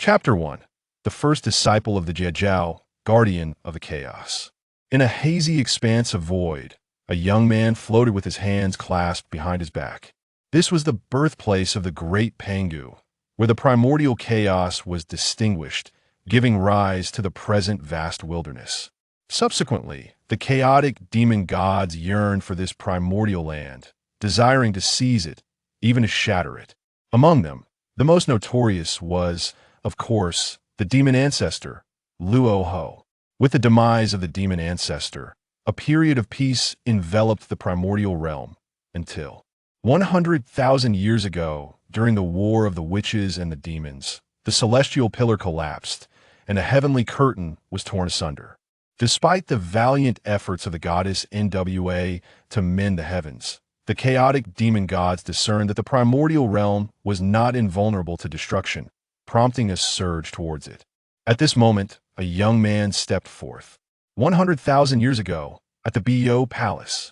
Chapter 1. The first disciple of the Jie, guardian of the chaos. In a hazy expanse of void, a young man floated with his hands clasped behind his back. This was the birthplace of the great Pangu, where the primordial chaos was distinguished, giving rise to the present vast wilderness. Subsequently, the chaotic demon gods yearned for this primordial land, desiring to seize it, even to shatter it. Among them, the most notorious was, of course, the demon ancestor, Luo Ho. With the demise of the demon ancestor, a period of peace enveloped the primordial realm until 100,000 years ago, during the War of the Witches and the Demons, the celestial pillar collapsed, and a heavenly curtain was torn asunder. Despite the valiant efforts of the goddess NWA to mend the heavens, the chaotic demon gods discerned that the primordial realm was not invulnerable to destruction, prompting a surge towards it. At this moment, a young man stepped forth. 100,000 years ago, at the Biyou Palace,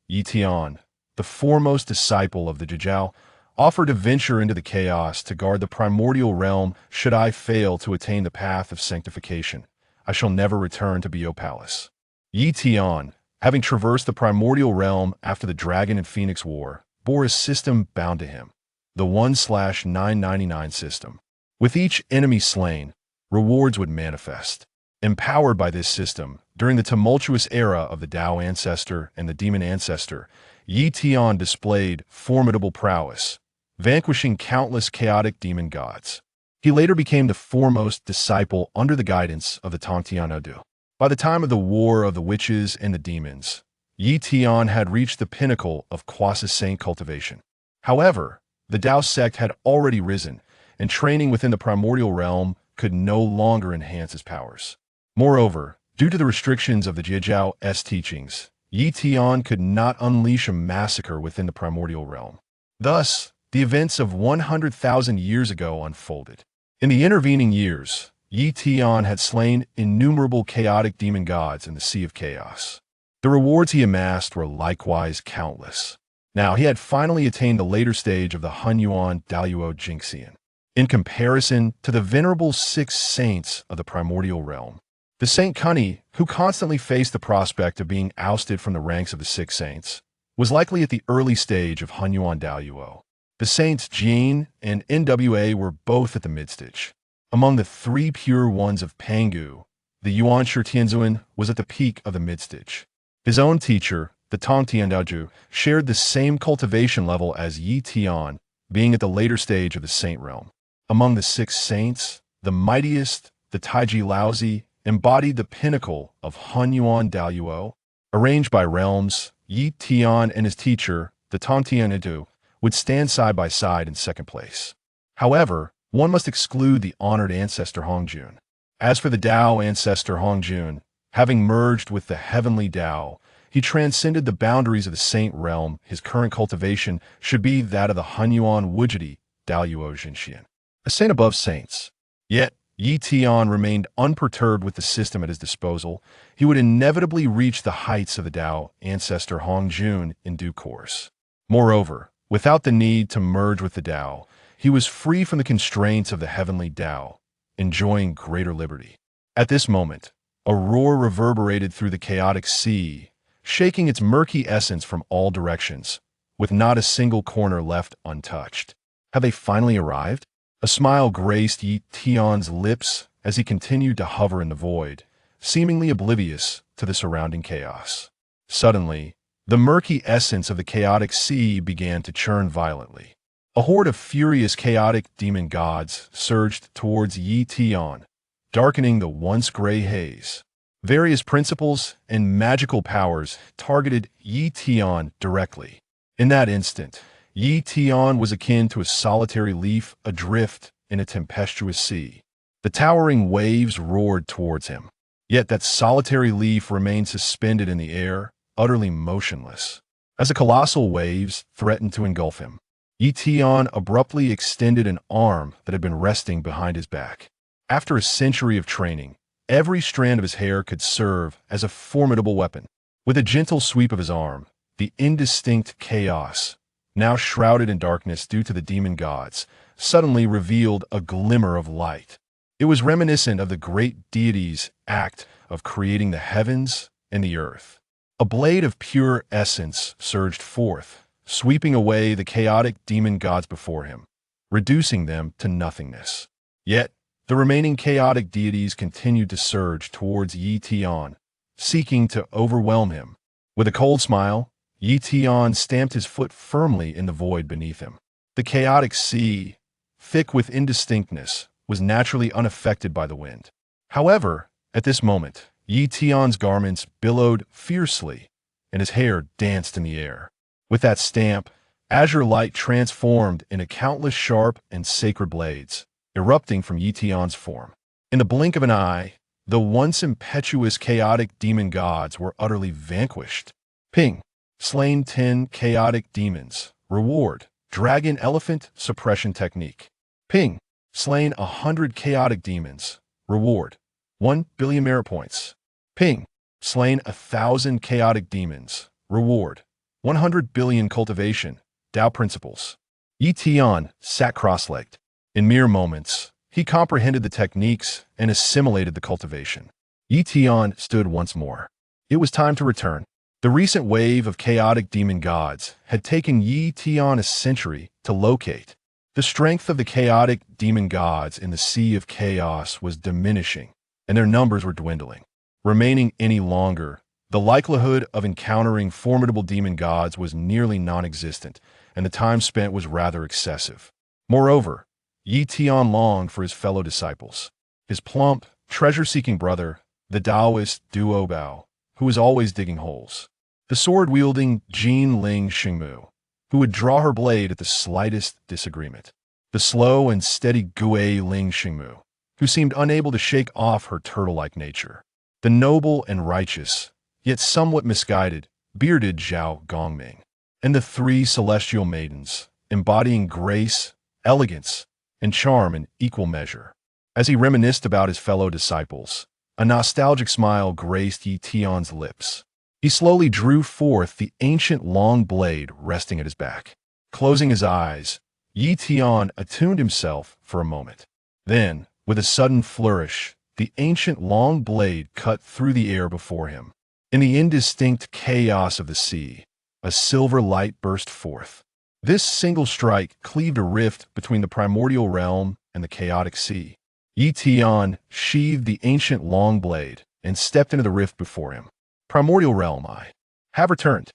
Ye Tian, the foremost disciple of the Jie, offered to venture into the chaos to guard the primordial realm should I fail to attain the path of sanctification. I shall never return to Biyou Palace. Ye Tian, having traversed the primordial realm after the Dragon and Phoenix War, bore a system bound to him, the 1/999 system. With each enemy slain, rewards would manifest. Empowered by this system, during the tumultuous era of the Dao ancestor and the demon ancestor, Ye Tian displayed formidable prowess, vanquishing countless chaotic demon gods. He later became the foremost disciple under the guidance of the Tongtian Odu. By the time of the War of the Witches and the Demons, Ye Tian had reached the pinnacle of quasi-saint cultivation. However, the Daoist sect had already risen, and training within the primordial realm could no longer enhance his powers. Moreover, due to the restrictions of the Jie's teachings, Ye Tian could not unleash a massacre within the primordial realm. Thus, the events of 100,000 years ago unfolded. In the intervening years, Ye Tian had slain innumerable chaotic demon gods in the Sea of Chaos. The rewards he amassed were likewise countless. Now he had finally attained the later stage of the Hongjun Daoist Jingxian. In comparison to the venerable 6 saints of the primordial realm, the Saint Kunni, who constantly faced the prospect of being ousted from the ranks of the 6 saints, was likely at the early stage of Hongjun Daoist. The saints Jade and NWA were both at the mid-stage. Among the 3 pure ones of Pangu, the Yuanshi Tianzuan was at the peak of the mid-stage. His own teacher, the Tongtian Daoju, shared the same cultivation level as Ye Tian, being at the later stage of the saint realm. Among the 6 saints, the mightiest, the Taiji Laozi, embodied the pinnacle of Hongjun Daoist. Arranged by realms, Ye Tian and his teacher, the Tongtian Odu, would stand side by side in second place. However, one must exclude the honored ancestor Hongjun. As for the Dao ancestor Hongjun, having merged with the heavenly Dao, he transcended the boundaries of the saint realm. His current cultivation should be that of the Hongjun Wujidi Daoist Jinshian, a saint above saints. Yet, Ye Tian remained unperturbed with the system at his disposal. He would inevitably reach the heights of the Dao ancestor Hongjun in due course. Moreover, without the need to merge with the Dao, he was free from the constraints of the heavenly Dao, enjoying greater liberty. At this moment, a roar reverberated through the chaotic sea, shaking its murky essence from all directions, with not a single corner left untouched. Have they finally arrived? A smile graced Ye Tian's lips as he continued to hover in the void, seemingly oblivious to the surrounding chaos. Suddenly, the murky essence of the chaotic sea began to churn violently. A horde of furious chaotic demon gods surged towards Ye Tian, darkening the once gray haze. Various principles and magical powers targeted Ye Tian directly. In that instant, Ye Tian was akin to a solitary leaf adrift in a tempestuous sea. The towering waves roared towards him, yet that solitary leaf remained suspended in the air, utterly motionless. As the colossal waves threatened to engulf him, Ye Tian abruptly extended an arm that had been resting behind his back. After a century of training, every strand of his hair could serve as a formidable weapon. With a gentle sweep of his arm, the indistinct chaos, now shrouded in darkness due to the demon gods, suddenly revealed a glimmer of light. It was reminiscent of the Great Deities' act of creating the heavens and the earth. A blade of pure essence surged forth, sweeping away the chaotic demon gods before him, reducing them to nothingness. Yet, the remaining chaotic deities continued to surge towards Ye Tian, seeking to overwhelm him. With a cold smile, Ye Tian stamped his foot firmly in the void beneath him. The chaotic sea, thick with indistinctness, was naturally unaffected by the wind. However, at this moment, Ye Tian's garments billowed fiercely, and his hair danced in the air. With that stamp, azure light transformed into countless sharp and sacred blades, erupting from Ye Tian's form. In the blink of an eye, the once impetuous chaotic demon gods were utterly vanquished. Ping. Slain 10 chaotic demons. Reward. Dragon Elephant Suppression Technique. Ping. Slain 100 chaotic demons. Reward. 1 billion merit points. Ping. Slain 1,000 chaotic demons. Reward. 100 billion cultivation. Dao principles. Ye Tian sat cross-legged. In mere moments, he comprehended the techniques and assimilated the cultivation. Ye Tian stood once more. It was time to return. The recent wave of chaotic demon gods had taken Ye Tian a century to locate. The strength of the chaotic demon gods in the sea of chaos was diminishing, and their numbers were dwindling. Remaining any longer, the likelihood of encountering formidable demon gods was nearly non-existent, and the time spent was rather excessive. Moreover, Ye Tian longed for his fellow disciples, his plump, treasure-seeking brother, the Daoist Duo Bao, who was always digging holes, the sword-wielding Jin Ling Xingmu, who would draw her blade at the slightest disagreement, the slow and steady Gui Ling Xingmu, who seemed unable to shake off her turtle-like nature, the noble and righteous, yet somewhat misguided, bearded Zhao Gongming, and the 3 celestial maidens, embodying grace, elegance, and charm in equal measure. As he reminisced about his fellow disciples, a nostalgic smile graced Ye Tian's lips. He slowly drew forth the ancient long blade resting at his back. Closing his eyes, Ye Tian attuned himself for a moment. Then, with a sudden flourish, the ancient long blade cut through the air before him. In the indistinct chaos of the sea, a silver light burst forth. This single strike cleaved a rift between the primordial realm and the chaotic sea. Ye Tian sheathed the ancient long blade and stepped into the rift before him. Primordial realm, I have returned.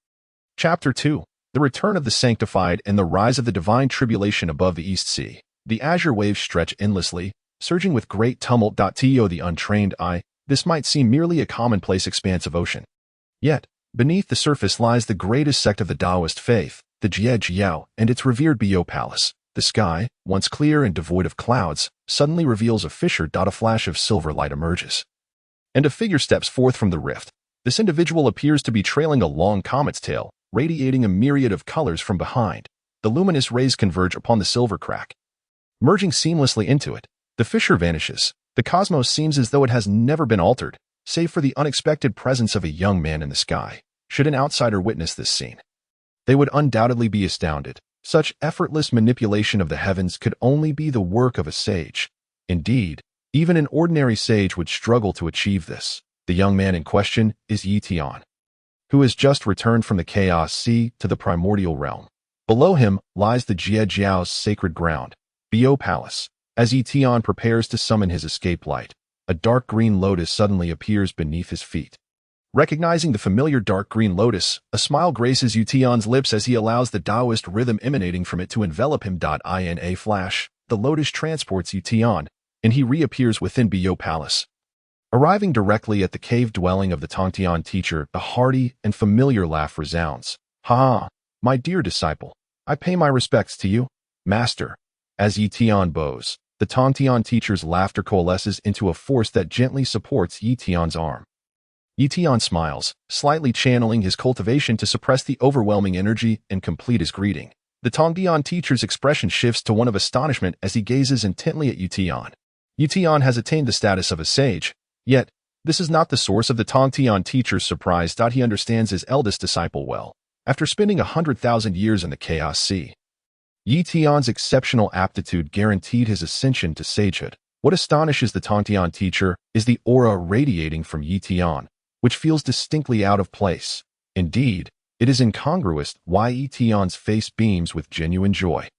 Chapter 2. The Return of the Sanctified and the Rise of the Divine Tribulation above the East Sea. The azure waves stretch endlessly, surging with great tumult. To the untrained eye, this might seem merely a commonplace expanse of ocean. Yet, beneath the surface lies the greatest sect of the Daoist faith, the Jie, and its revered Biyou Palace. The sky, once clear and devoid of clouds, suddenly reveals a fissure. A flash of silver light emerges, and a figure steps forth from the rift. This individual appears to be trailing a long comet's tail, radiating a myriad of colors from behind. The luminous rays converge upon the silver crack. Merging seamlessly into it, the fissure vanishes. The cosmos seems as though it has never been altered, save for the unexpected presence of a young man in the sky. Should an outsider witness this scene, they would undoubtedly be astounded. Such effortless manipulation of the heavens could only be the work of a sage. Indeed, even an ordinary sage would struggle to achieve this. The young man in question is Ye Tian, who has just returned from the Chaos Sea to the Primordial Realm. Below him lies the Jie's sacred ground, Biyou Palace. As Ye Tian prepares to summon his escape light, a dark green lotus suddenly appears beneath his feet. Recognizing the familiar dark green lotus, a smile graces Ye Tian's lips as he allows the Daoist rhythm emanating from it to envelop him. In a flash, the lotus transports Ye Tian, and he reappears within Biyou Palace. Arriving directly at the cave dwelling of the Tongtian teacher, a hearty and familiar laugh resounds. Ha! My dear disciple, I pay my respects to you, master. As Ye Tian bows, the Tongtian teacher's laughter coalesces into a force that gently supports Ye Tian's arm. Ye Tian smiles, slightly channeling his cultivation to suppress the overwhelming energy and complete his greeting. The Tongtian teacher's expression shifts to one of astonishment as he gazes intently at Ye Tian. Ye Tian has attained the status of a sage, yet this is not the source of the Tongtian teacher's surprise. He understands his eldest disciple well. After spending 100,000 years in the Chaos Sea, Ye Tian's exceptional aptitude guaranteed his ascension to sagehood. What astonishes the Tongtian teacher is the aura radiating from Ye Tian, which feels distinctly out of place. Indeed, it is incongruous why Ye Tian's face beams with genuine joy.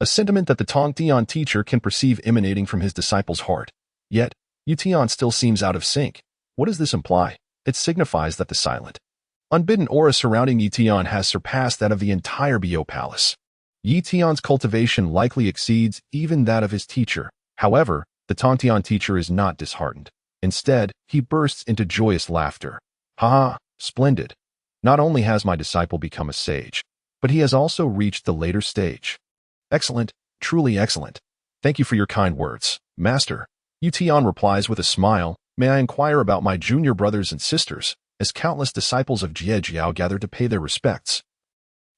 A sentiment that the Tongtian teacher can perceive emanating from his disciple's heart. Yet, Ye Tian still seems out of sync. What does this imply? It signifies that the silent, unbidden aura surrounding Ye Tian has surpassed that of the entire Biyou Palace. Ye Tian's cultivation likely exceeds even that of his teacher. However, the Tongtian teacher is not disheartened. Instead, he bursts into joyous laughter. Ha! Splendid! Not only has my disciple become a sage, but he has also reached the later stage. Excellent, truly excellent. Thank you for your kind words, Master. Ye Tian replies with a smile. May I inquire about my junior brothers and sisters, as countless disciples of Jie gather to pay their respects.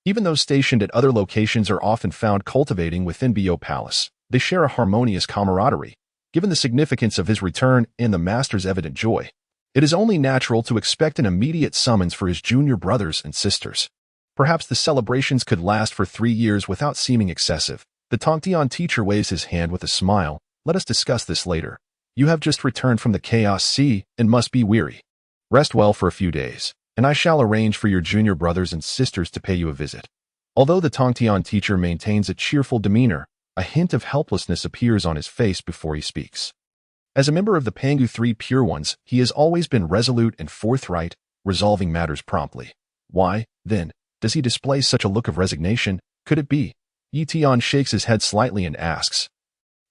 Even those stationed at other locations are often found cultivating within Biyou Palace. They share a harmonious camaraderie. Given the significance of his return and the Master's evident joy, it is only natural to expect an immediate summons for his junior brothers and sisters. Perhaps the celebrations could last for 3 years without seeming excessive. The Tongtian teacher waves his hand with a smile. Let us discuss this later. You have just returned from the Chaos Sea and must be weary. Rest well for a few days, and I shall arrange for your junior brothers and sisters to pay you a visit. Although the Tongtian teacher maintains a cheerful demeanor, a hint of helplessness appears on his face before he speaks. As a member of the Pangu Three Pure Ones, he has always been resolute and forthright, resolving matters promptly. Why, then, does he display such a look of resignation? Could it be? Ye Tian shakes his head slightly and asks,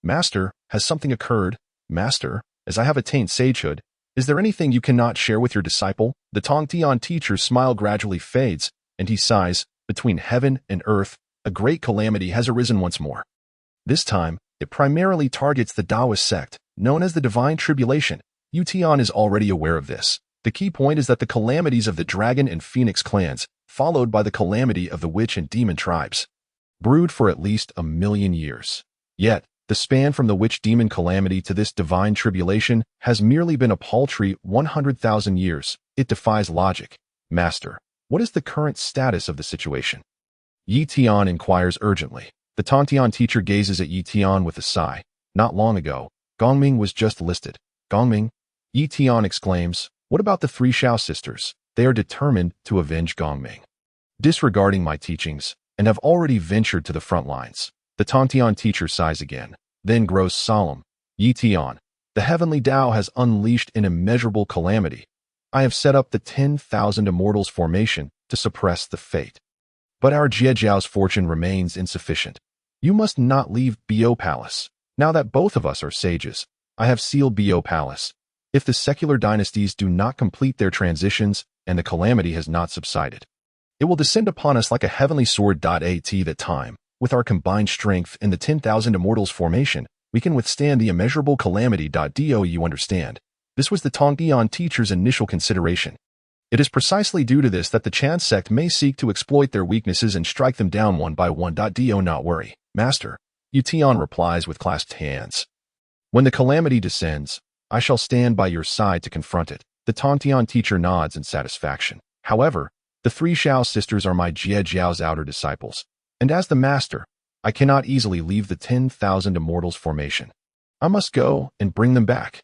Master, has something occurred? Master, as I have attained sagehood, is there anything you cannot share with your disciple? The Tongtian teacher's smile gradually fades, and he sighs. Between heaven and earth, a great calamity has arisen once more. This time, it primarily targets the Daoist sect, known as the Divine Tribulation. Ye Tian is already aware of this. The key point is that the calamities of the Dragon and Phoenix clans, followed by the calamity of the Witch and Demon tribes, brewed for at least 1,000,000 years. Yet, the span from the Witch-Demon calamity to this Divine Tribulation has merely been a paltry 100,000 years. It defies logic. Master, what is the current status of the situation? Ye Tian inquires urgently. The Tongtian teacher gazes at Ye Tian with a sigh. Not long ago, Gongming was just listed. Gongming? Ye Tian exclaims, what about the Three Yunxiao Sisters? They are determined to avenge Gongming, disregarding my teachings, and have already ventured to the front lines. The Tongtian teacher sighs again, then grows solemn. Ye Tian, the heavenly Dao has unleashed an immeasurable calamity. I have set up the 10,000 Immortals formation to suppress the fate. But our Jiejiao's fortune remains insufficient. You must not leave Biyou Palace. Now that both of us are sages, I have sealed Biyou Palace. If the secular dynasties do not complete their transitions and the calamity has not subsided, it will descend upon us like a heavenly sword. At that time, with our combined strength in the 10,000 Immortals formation, we can withstand the immeasurable calamity. Do you understand? This was the Tongtian teacher's initial consideration. It is precisely due to this that the Chan sect may seek to exploit their weaknesses and strike them down one by one. Do not worry, Master. Ye Tian replies with clasped hands. When the calamity descends, I shall stand by your side to confront it. The Tongtian teacher nods in satisfaction. However, the Three Yunxiao Sisters are my Jiejiao's outer disciples, and as the Master, I cannot easily leave the 10,000 Immortals formation. I must go and bring them back.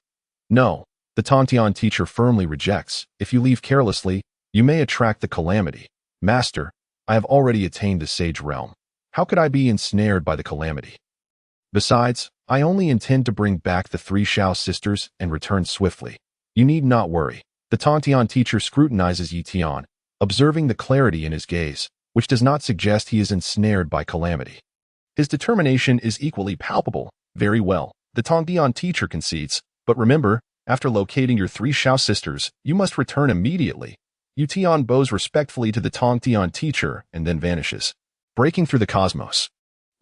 No, the Tongtian teacher firmly rejects. If you leave carelessly, you may attract the calamity. Master, I have already attained the sage realm. How could I be ensnared by the calamity? Besides, I only intend to bring back the Three Yunxiao Sisters and return swiftly. You need not worry. The Tongtian teacher scrutinizes Ye Tian, observing the clarity in his gaze, which does not suggest he is ensnared by calamity. His determination is equally palpable. Very well, the Tongtian teacher concedes, but remember, after locating your Three Yunxiao Sisters, you must return immediately. Ye Tian bows respectfully to the Tongtian teacher and then vanishes. Breaking through the cosmos.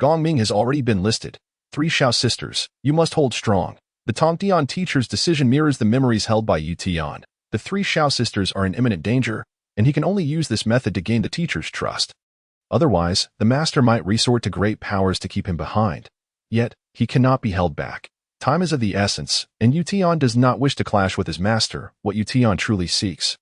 Gongming has already been listed. Three Yunxiao Sisters, you must hold strong. The Tongtian teacher's decision mirrors the memories held by Ye Tian. The Three Yunxiao Sisters are in imminent danger, and he can only use this method to gain the teacher's trust. Otherwise, the Master might resort to great powers to keep him behind. Yet, he cannot be held back. Time is of the essence, and Ye Tian does not wish to clash with his master. What Ye Tian truly seeks,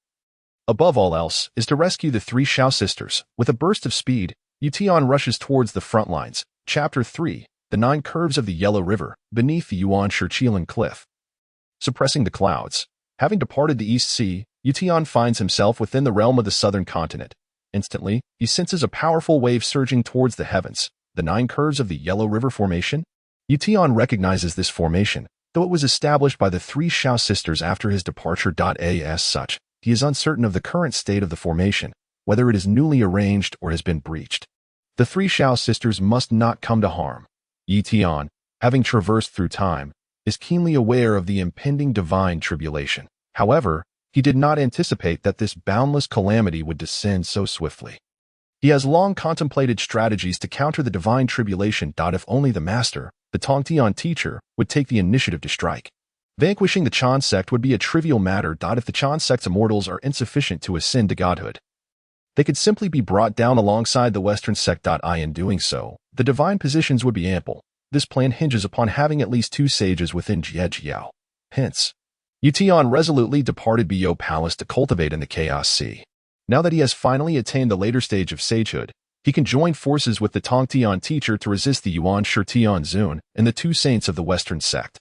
above all else, is to rescue the Three Yunxiao Sisters. With a burst of speed, Ye Tian rushes towards the front lines. Chapter 3, The 9 Curves of the Yellow River, beneath the Yuanshi Chilin cliff. Suppressing the clouds. Having departed the East Sea, Ye Tian finds himself within the realm of the southern continent. Instantly, he senses a powerful wave surging towards the heavens. The 9 Curves of the Yellow River Formation? Ye Tian recognizes this formation, though it was established by the Three Yunxiao Sisters after his departure. As such, he is uncertain of the current state of the formation, whether it is newly arranged or has been breached. The Three Yunxiao Sisters must not come to harm. Ye Tian, having traversed through time, is keenly aware of the impending divine tribulation. However, he did not anticipate that this boundless calamity would descend so swiftly. He has long contemplated strategies to counter the divine tribulation. If only the master, the Tongtian teacher, would take the initiative to strike. Vanquishing the Chan sect would be a trivial matter. If the Chan sect's immortals are insufficient to ascend to godhood, they could simply be brought down alongside the Western sect. In doing so, the divine positions would be ample. This plan hinges upon having at least 2 sages within Jie. Hence, Ye Tian resolutely departed Biyou Palace to cultivate in the Chaos Sea. Now that he has finally attained the later stage of sagehood, he can join forces with the Tongtian teacher to resist the Yuanshi Tianzun and the 2 saints of the Western sect.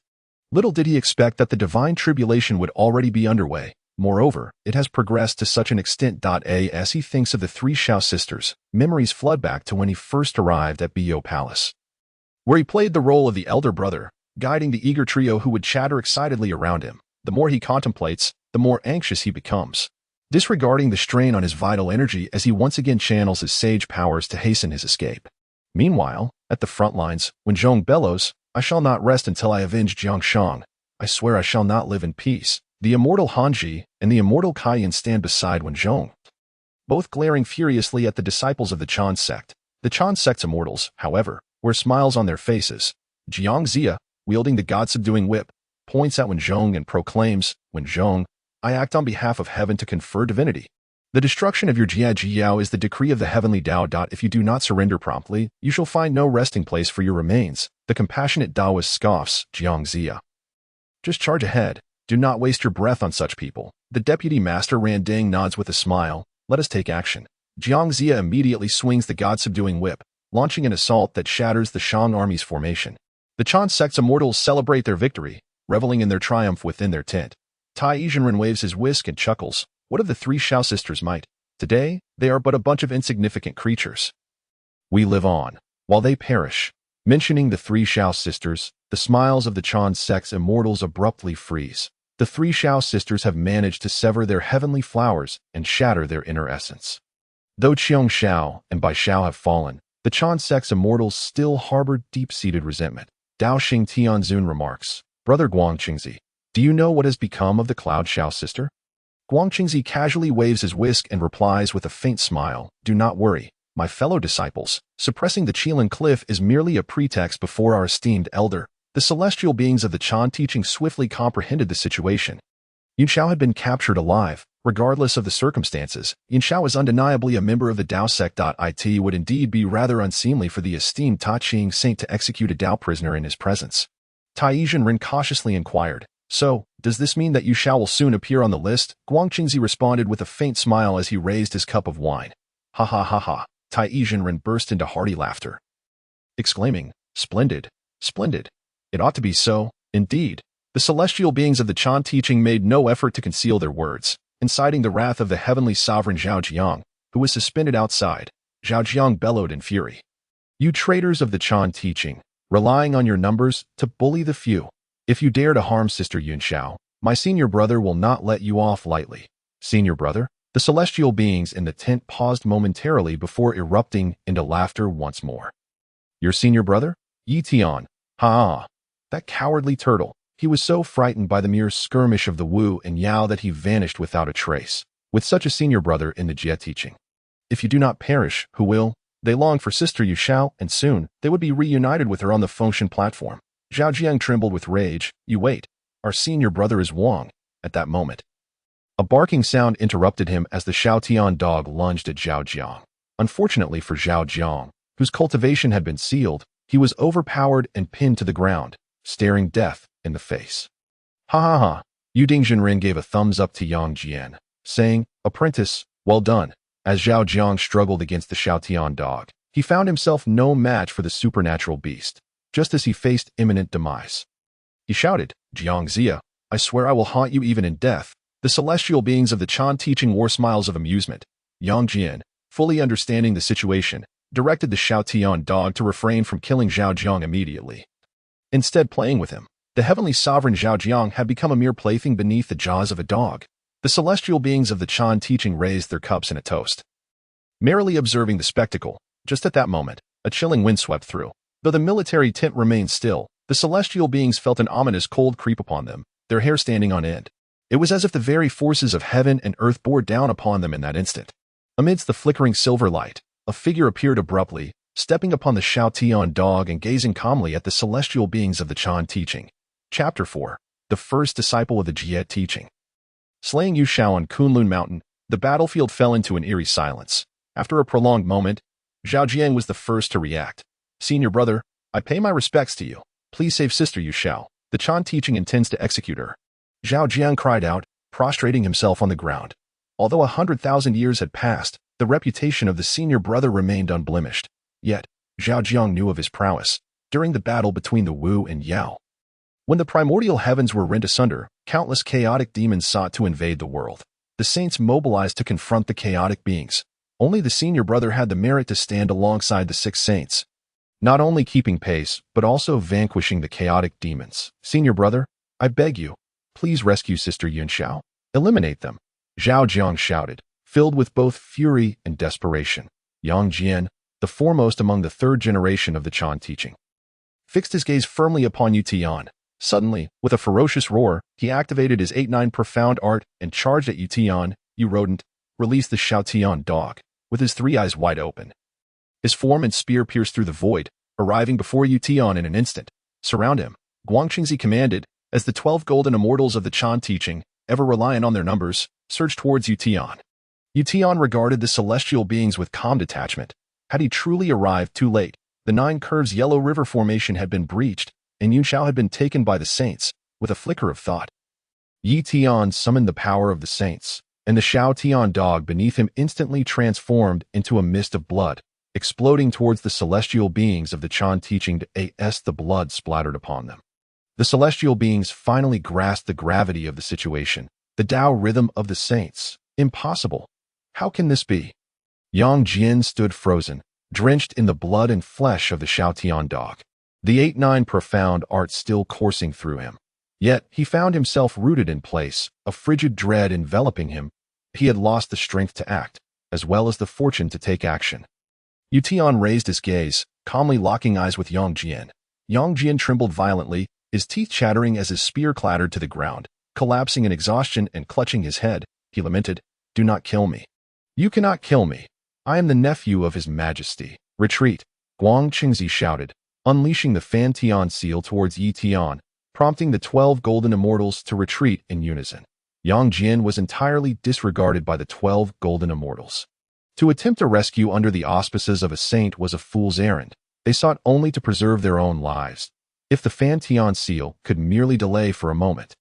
Little did he expect that the divine tribulation would already be underway. Moreover, it has progressed to such an extent. As he thinks of the Three Yunxiao Sisters, memories flood back to when he first arrived at Biyou Palace, where he played the role of the elder brother, guiding the eager trio who would chatter excitedly around him. The more he contemplates, the more anxious he becomes, disregarding the strain on his vital energy as he once again channels his sage powers to hasten his escape. Meanwhile, at the front lines, when Zhong bellows, "I shall not rest until I avenge Jiangshang. I swear I shall not live in peace," the immortal Hanji and the immortal Kaiyan stand beside Wen Zhong, both glaring furiously at the disciples of the Chan sect. The Chan sect's immortals, however, wear smiles on their faces. Jiang Zia, wielding the god-subduing whip, points at Wen Zhong and proclaims, "Wen Zhong, I act on behalf of heaven to confer divinity. The destruction of your Jie is the decree of the heavenly Dao. If you do not surrender promptly, you shall find no resting place for your remains." The compassionate Daoist scoffs, "Jiang Zia, just charge ahead. Do not waste your breath on such people." The deputy master Randang nods with a smile. "Let us take action." Jiang Zia immediately swings the god-subduing whip, launching an assault that shatters the Shang army's formation. The Chan sect's immortals celebrate their victory, reveling in their triumph within their tent. Tai Yizhenren waves his whisk and chuckles. What of the Three Yunxiao Sisters' might? Today, they are but a bunch of insignificant creatures. We live on, while they perish. Mentioning the Three Yunxiao Sisters, the smiles of the Chan sect's immortals abruptly freeze. The Three Yunxiao Sisters have managed to sever their heavenly flowers and shatter their inner essence. Though Qiong Shao and Bai Shao have fallen, the Chan sect's immortals still harbor deep-seated resentment. Dao Xing Tianzun remarks, "Brother Guangqingzi, do you know what has become of the Cloud Xiao sister?" Guangqingzi casually waves his whisk and replies with a faint smile, "Do not worry, my fellow disciples. Suppressing the Chilin cliff is merely a pretext before our esteemed elder." The celestial beings of the Chan teaching swiftly comprehended the situation. Yunxiao had been captured alive. Regardless of the circumstances, Yunxiao is undeniably a member of the Dao sect. It would indeed be rather unseemly for the esteemed Ta Ching saint to execute a Dao prisoner in his presence. Tai Yizhenren cautiously inquired, "So, does this mean that Yunxiao will soon appear on the list?" Guangqingzi responded with a faint smile as he raised his cup of wine. "Ha ha ha ha." Tai Yizhenren burst into hearty laughter, exclaiming, "Splendid, splendid. It ought to be so, indeed." The celestial beings of the Chan teaching made no effort to conceal their words, inciting the wrath of the heavenly sovereign Zhao Jiang, who was suspended outside. Zhao Jiang bellowed in fury, "You traitors of the Chan teaching, relying on your numbers to bully the few. If you dare to harm Sister Yunxiao, my senior brother will not let you off lightly." Senior brother? The celestial beings in the tent paused momentarily before erupting into laughter once more. "Your senior brother? Ye Tian? Ha! That cowardly turtle. He was so frightened by the mere skirmish of the Wu and Yao that he vanished without a trace. With such a senior brother in the Jie teaching, if you do not perish, who will? They long for Sister Yunxiao, and soon they would be reunited with her on the Fengshan platform." Zhao Jiang trembled with rage. "You wait. Our senior brother is Wang." At that moment, a barking sound interrupted him as the Xiaotian dog lunged at Zhao Jiang. Unfortunately for Zhao Jiang, whose cultivation had been sealed, he was overpowered and pinned to the ground, staring death in the face. "Ha ha ha." Yu Dingzhenren gave a thumbs up to Yang Jian, saying, "Apprentice, well done." As Zhao Jiang struggled against the Xiaotian dog, He found himself no match for the supernatural beast, just as he faced imminent demise. He shouted, "Jiangxia, I swear I will haunt you even in death." The celestial beings of the Chan teaching wore smiles of amusement. Yang Jian, fully understanding the situation, directed the Ye Tian dog to refrain from killing Zhao Jiang immediately. Instead, playing with him, the heavenly sovereign Zhao Jiang had become a mere plaything beneath the jaws of a dog. The celestial beings of the Chan teaching raised their cups in a toast. Merrily observing the spectacle, just at that moment, a chilling wind swept through. Though the military tent remained still, the celestial beings felt an ominous cold creep upon them, their hair standing on end. It was as if the very forces of heaven and earth bore down upon them in that instant. Amidst the flickering silver light, a figure appeared abruptly, stepping upon the Ye Tian dog and gazing calmly at the celestial beings of the Chan teaching. Chapter 4. The first disciple of the Jie teaching. Slaying Yu Shao on Kunlun Mountain, the battlefield fell into an eerie silence. After a prolonged moment, Zhao Jiang was the first to react. "Senior brother, I pay my respects to you. Please save Sister Yu Shao. The Chan teaching intends to execute her." Zhao Jiang cried out, prostrating himself on the ground. Although 100,000 years had passed, the reputation of the senior brother remained unblemished. Yet, Zhao Jiang knew of his prowess during the battle between the Wu and Yao. When the primordial heavens were rent asunder, countless chaotic demons sought to invade the world. The saints mobilized to confront the chaotic beings. Only the senior brother had the merit to stand alongside the 6 saints, not only keeping pace, but also vanquishing the chaotic demons. "Senior brother, I beg you, please rescue Sister Yunxiao. Eliminate them," Zhao Jiang shouted, filled with both fury and desperation. Yang Jian, the foremost among the 3rd generation of the Chan teaching, fixed his gaze firmly upon Ye Tian. Suddenly, with a ferocious roar, he activated his 8-9 profound art and charged at Ye Tian. "You rodent, release the Ye Tian dog." With his 3 eyes wide open, his form and spear pierced through the void, arriving before Ye Tian in an instant. "Surround him," Guangqingzi commanded, as the 12 golden immortals of the Chan teaching, ever reliant on their numbers, surged towards Ye Tian. Ye Tian regarded the celestial beings with calm detachment. Had he truly arrived too late, the 9 curves yellow river formation had been breached, and Yunxiao had been taken by the saints. With a flicker of thought, Ye Tian summoned the power of the saints, and the Ye Tian dog beneath him instantly transformed into a mist of blood, exploding towards the celestial beings of the Chan teaching as the blood splattered upon them. The celestial beings finally grasped the gravity of the situation. The Dao rhythm of the saints. Impossible. How can this be? Yang Jian stood frozen, drenched in the blood and flesh of the Ye Tian dog, the 8-9 profound art still coursing through him. Yet he found himself rooted in place, a frigid dread enveloping him. He had lost the strength to act, as well as the fortune to take action. Ye Tian raised his gaze, calmly locking eyes with Yang Jian. Yang Jian trembled violently, his teeth chattering as his spear clattered to the ground. Collapsing in exhaustion and clutching his head, he lamented, "Do not kill me. You cannot kill me. I am the nephew of His Majesty." "Retreat," Guangqingzi shouted, unleashing the Fan Tian seal towards Ye Tian, prompting the 12 golden immortals to retreat in unison. Yang Jian was entirely disregarded by the 12 golden immortals. To attempt a rescue under the auspices of a saint was a fool's errand. They sought only to preserve their own lives. If the Fan Tian seal could merely delay for a moment,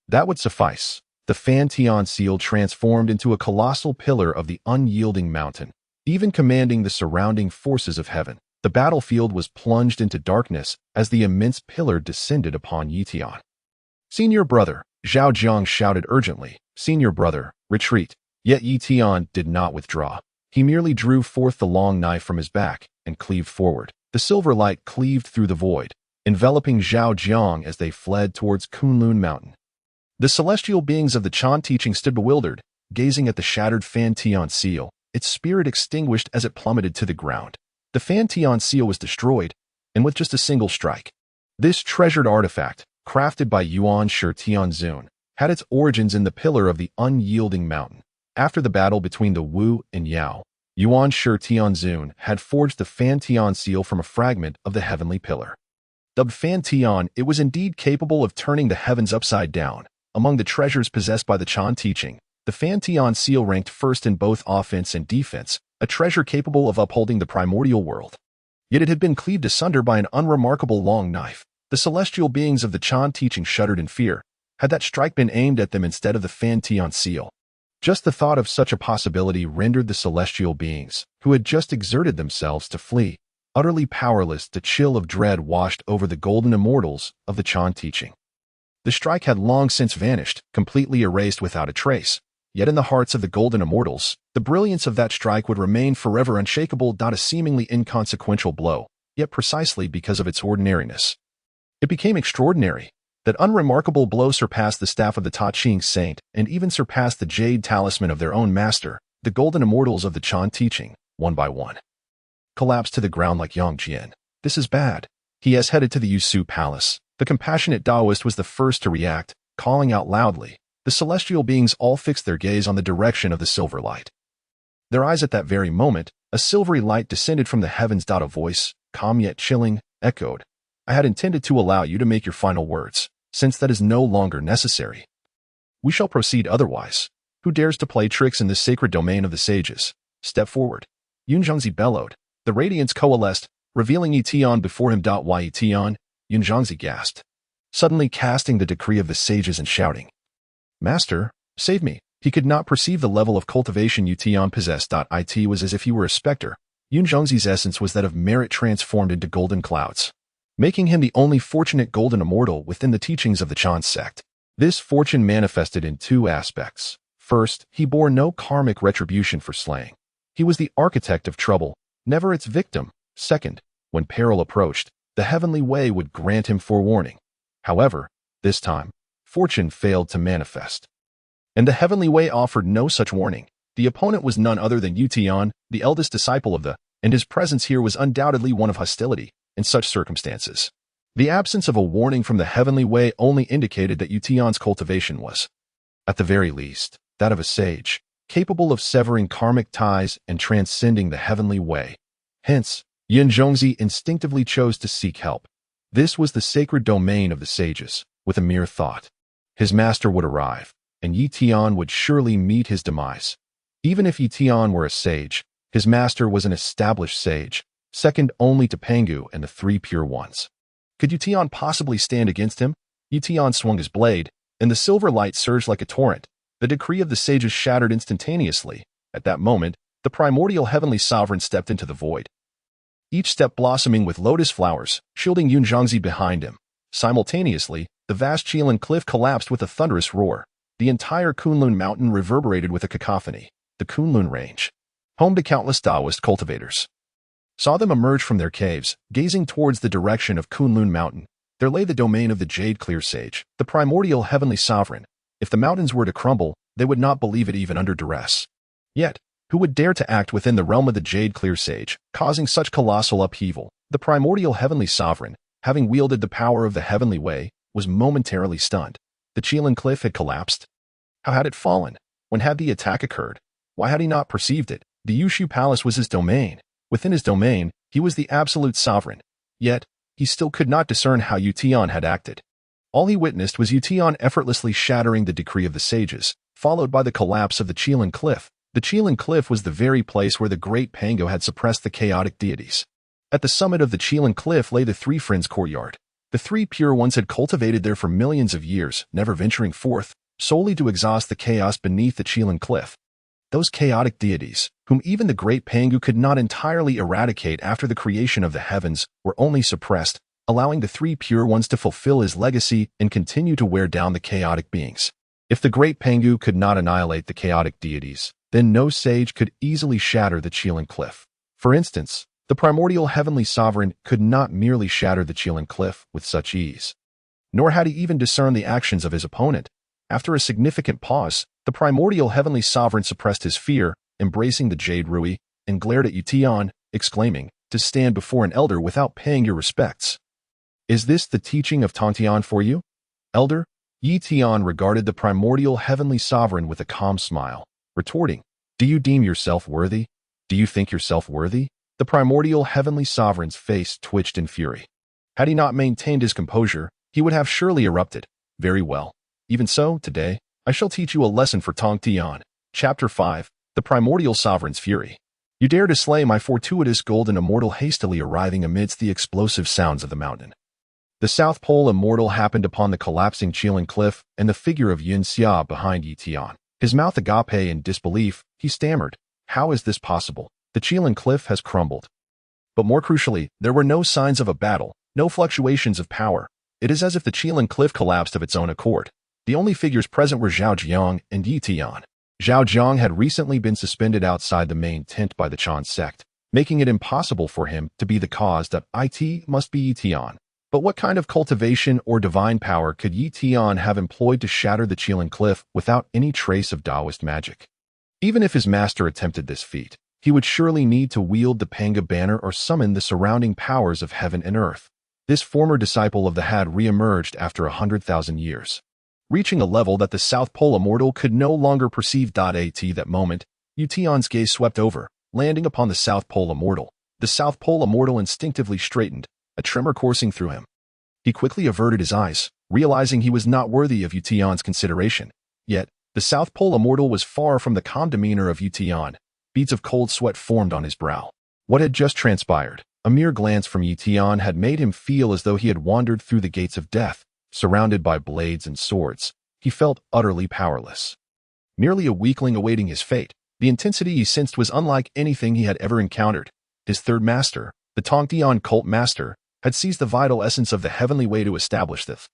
that would suffice. The Fan Tian seal transformed into a colossal pillar of the unyielding mountain, even commanding the surrounding forces of heaven. The battlefield was plunged into darkness as the immense pillar descended upon Ye Tian. "Senior brother," Zhao Jiang shouted urgently. "Senior brother, retreat." Yet Ye Tian did not withdraw. He merely drew forth the long knife from his back and cleaved forward. The silver light cleaved through the void, enveloping Zhao Jiang as they fled towards Kunlun Mountain. The celestial beings of the Chan teaching stood bewildered, gazing at the shattered Fan Tian seal, its spirit extinguished as it plummeted to the ground. The Fan Tian seal was destroyed, and with just a single strike. This treasured artifact, crafted by Yuanshi Tianzun, had its origins in the pillar of the unyielding mountain. After the battle between the Wu and Yao, Yuanshi Tianzun had forged the Fan Tian seal from a fragment of the heavenly pillar. Dubbed Fan Tian, it was indeed capable of turning the heavens upside down. Among the treasures possessed by the Chan teaching, the Fan Tian seal ranked first in both offense and defense, a treasure capable of upholding the primordial world. Yet it had been cleaved asunder by an unremarkable long knife. The celestial beings of the Chan teaching shuddered in fear. Had that strike been aimed at them instead of the Fan Tian seal? Just the thought of such a possibility rendered the celestial beings, who had just exerted themselves to flee, utterly powerless. The chill of dread washed over the golden immortals of the Chan teaching. The strike had long since vanished, completely erased without a trace. Yet in the hearts of the golden immortals, the brilliance of that strike would remain forever unshakable. A seemingly inconsequential blow, yet precisely because of its ordinariness, it became extraordinary. That unremarkable blow surpassed the staff of the Ta Ching saint and even surpassed the jade talisman of their own master. The golden immortals of the Chan teaching, one by one, collapsed to the ground like Hongjun. This is bad. He has headed to the Biyou Palace. The compassionate Daoist was the first to react, calling out loudly. The celestial beings all fixed their gaze on the direction of the silver light. Their eyes at that very moment, a silvery light descended from the heavens. A voice, calm yet chilling, echoed. I had intended to allow you to make your final words, since that is no longer necessary. We shall proceed otherwise. Who dares to play tricks in this sacred domain of the sages? Step forward. Yunxiao bellowed. The radiance coalesced, revealing Ye Tian before him. Ye Tian, Yunxiao gasped, suddenly casting the decree of the sages and shouting, Master, save me. He could not perceive the level of cultivation Ye Tian possessed. It was as if he were a specter. Yunxiao's essence was that of merit transformed into golden clouds, making him the only fortunate golden immortal within the teachings of the Jie Sect. This fortune manifested in two aspects. First, he bore no karmic retribution for slaying. He was the architect of trouble, never its victim. Second, when peril approached, the heavenly way would grant him forewarning. However, this time, fortune failed to manifest, and the heavenly way offered no such warning. The opponent was none other than Ye Tian, the eldest disciple of the, and his presence here was undoubtedly one of hostility. In such circumstances, the absence of a warning from the heavenly way only indicated that Ye Tian's cultivation was, at the very least, that of a sage, capable of severing karmic ties and transcending the heavenly way. Hence, Yunxiao instinctively chose to seek help. This was the sacred domain of the sages. With a mere thought, his master would arrive, and Ye Tian would surely meet his demise. Even if Ye Tian were a sage, his master was an established sage, second only to Pangu and the three pure ones. Could Ye Tian possibly stand against him? Ye Tian swung his blade, and the silver light surged like a torrent. The decree of the sages shattered instantaneously. At that moment, the primordial heavenly sovereign stepped into the void, each step blossoming with lotus flowers, shielding Yunxiao behind him. Simultaneously, the vast Chilin cliff collapsed with a thunderous roar. The entire Kunlun mountain reverberated with a cacophony. The Kunlun range, home to countless Daoist cultivators, saw them emerge from their caves, gazing towards the direction of Kunlun Mountain. There lay the domain of the Jade Clear Sage, the primordial heavenly sovereign. If the mountains were to crumble, they would not believe it even under duress. Yet, who would dare to act within the realm of the Jade Clear Sage, causing such colossal upheaval? The primordial heavenly sovereign, having wielded the power of the heavenly way, was momentarily stunned. The Chilin cliff had collapsed. How had it fallen? When had the attack occurred? Why had he not perceived it? The Biyou Palace was his domain. Within his domain, he was the absolute sovereign. Yet, he still could not discern how Ye Tian had acted. All he witnessed was Ye Tian effortlessly shattering the decree of the sages, followed by the collapse of the Chilin cliff. The Chilin cliff was the very place where the great Pangu had suppressed the chaotic deities. At the summit of the Chilin cliff lay the Three Friends courtyard. The three pure ones had cultivated there for millions of years, never venturing forth, solely to exhaust the chaos beneath the Chilin cliff. Those chaotic deities, whom even the great Pangu could not entirely eradicate after the creation of the heavens, were only suppressed, allowing the three pure ones to fulfill his legacy and continue to wear down the chaotic beings. If the great Pangu could not annihilate the chaotic deities, then no sage could easily shatter the Chilin cliff. For instance, the primordial heavenly sovereign could not merely shatter the Chilin cliff with such ease. Nor had he even discerned the actions of his opponent. After a significant pause, the primordial heavenly sovereign suppressed his fear, embracing the jade rui, and glared at Ye Tian, exclaiming, "To stand before an elder without paying your respects. Is this the teaching of Tantian for you, elder?" Ye Tian regarded the primordial heavenly sovereign with a calm smile, retorting, "Do you deem yourself worthy? Do you think yourself worthy?" The primordial heavenly sovereign's face twitched in fury. Had he not maintained his composure, he would have surely erupted. "Very well. Even so, today, I shall teach you a lesson for Tongtian." Chapter 5, The Primordial Sovereign's Fury. You dare to slay my fortuitous golden immortal, hastily arriving amidst the explosive sounds of the mountain. The South Pole immortal happened upon the collapsing Chilin cliff and the figure of Yunxiao behind Ye Tian. His mouth agape in disbelief, he stammered, "How is this possible? The Chilin cliff has crumbled." But more crucially, there were no signs of a battle, no fluctuations of power. It is as if the Chilin cliff collapsed of its own accord. The only figures present were Zhao Jiang and Ye Tian. Zhao Jiang had recently been suspended outside the main tent by the Jie Sect, making it impossible for him to be the cause that it must be Ye Tian. But what kind of cultivation or divine power could Ye Tian have employed to shatter the Chilin cliff without any trace of Daoist magic? Even if his master attempted this feat, he would surely need to wield the Pangu banner or summon the surrounding powers of heaven and earth. This former disciple of the had re-emerged after 100,000 years. Reaching a level that the South Pole immortal could no longer perceive. At that moment, Ye Tian's gaze swept over, landing upon the South Pole immortal. The South Pole immortal instinctively straightened, a tremor coursing through him. He quickly averted his eyes, realizing he was not worthy of Ye Tian's consideration. Yet, the South Pole immortal was far from the calm demeanor of Ye Tian. Beads of cold sweat formed on his brow. What had just transpired? A mere glance from Ye Tian had made him feel as though he had wandered through the gates of death, surrounded by blades and swords. He felt utterly powerless. Merely a weakling awaiting his fate, the intensity he sensed was unlike anything he had ever encountered. His third master, the Tongdian cult master, had seized the vital essence of the heavenly way to establish this.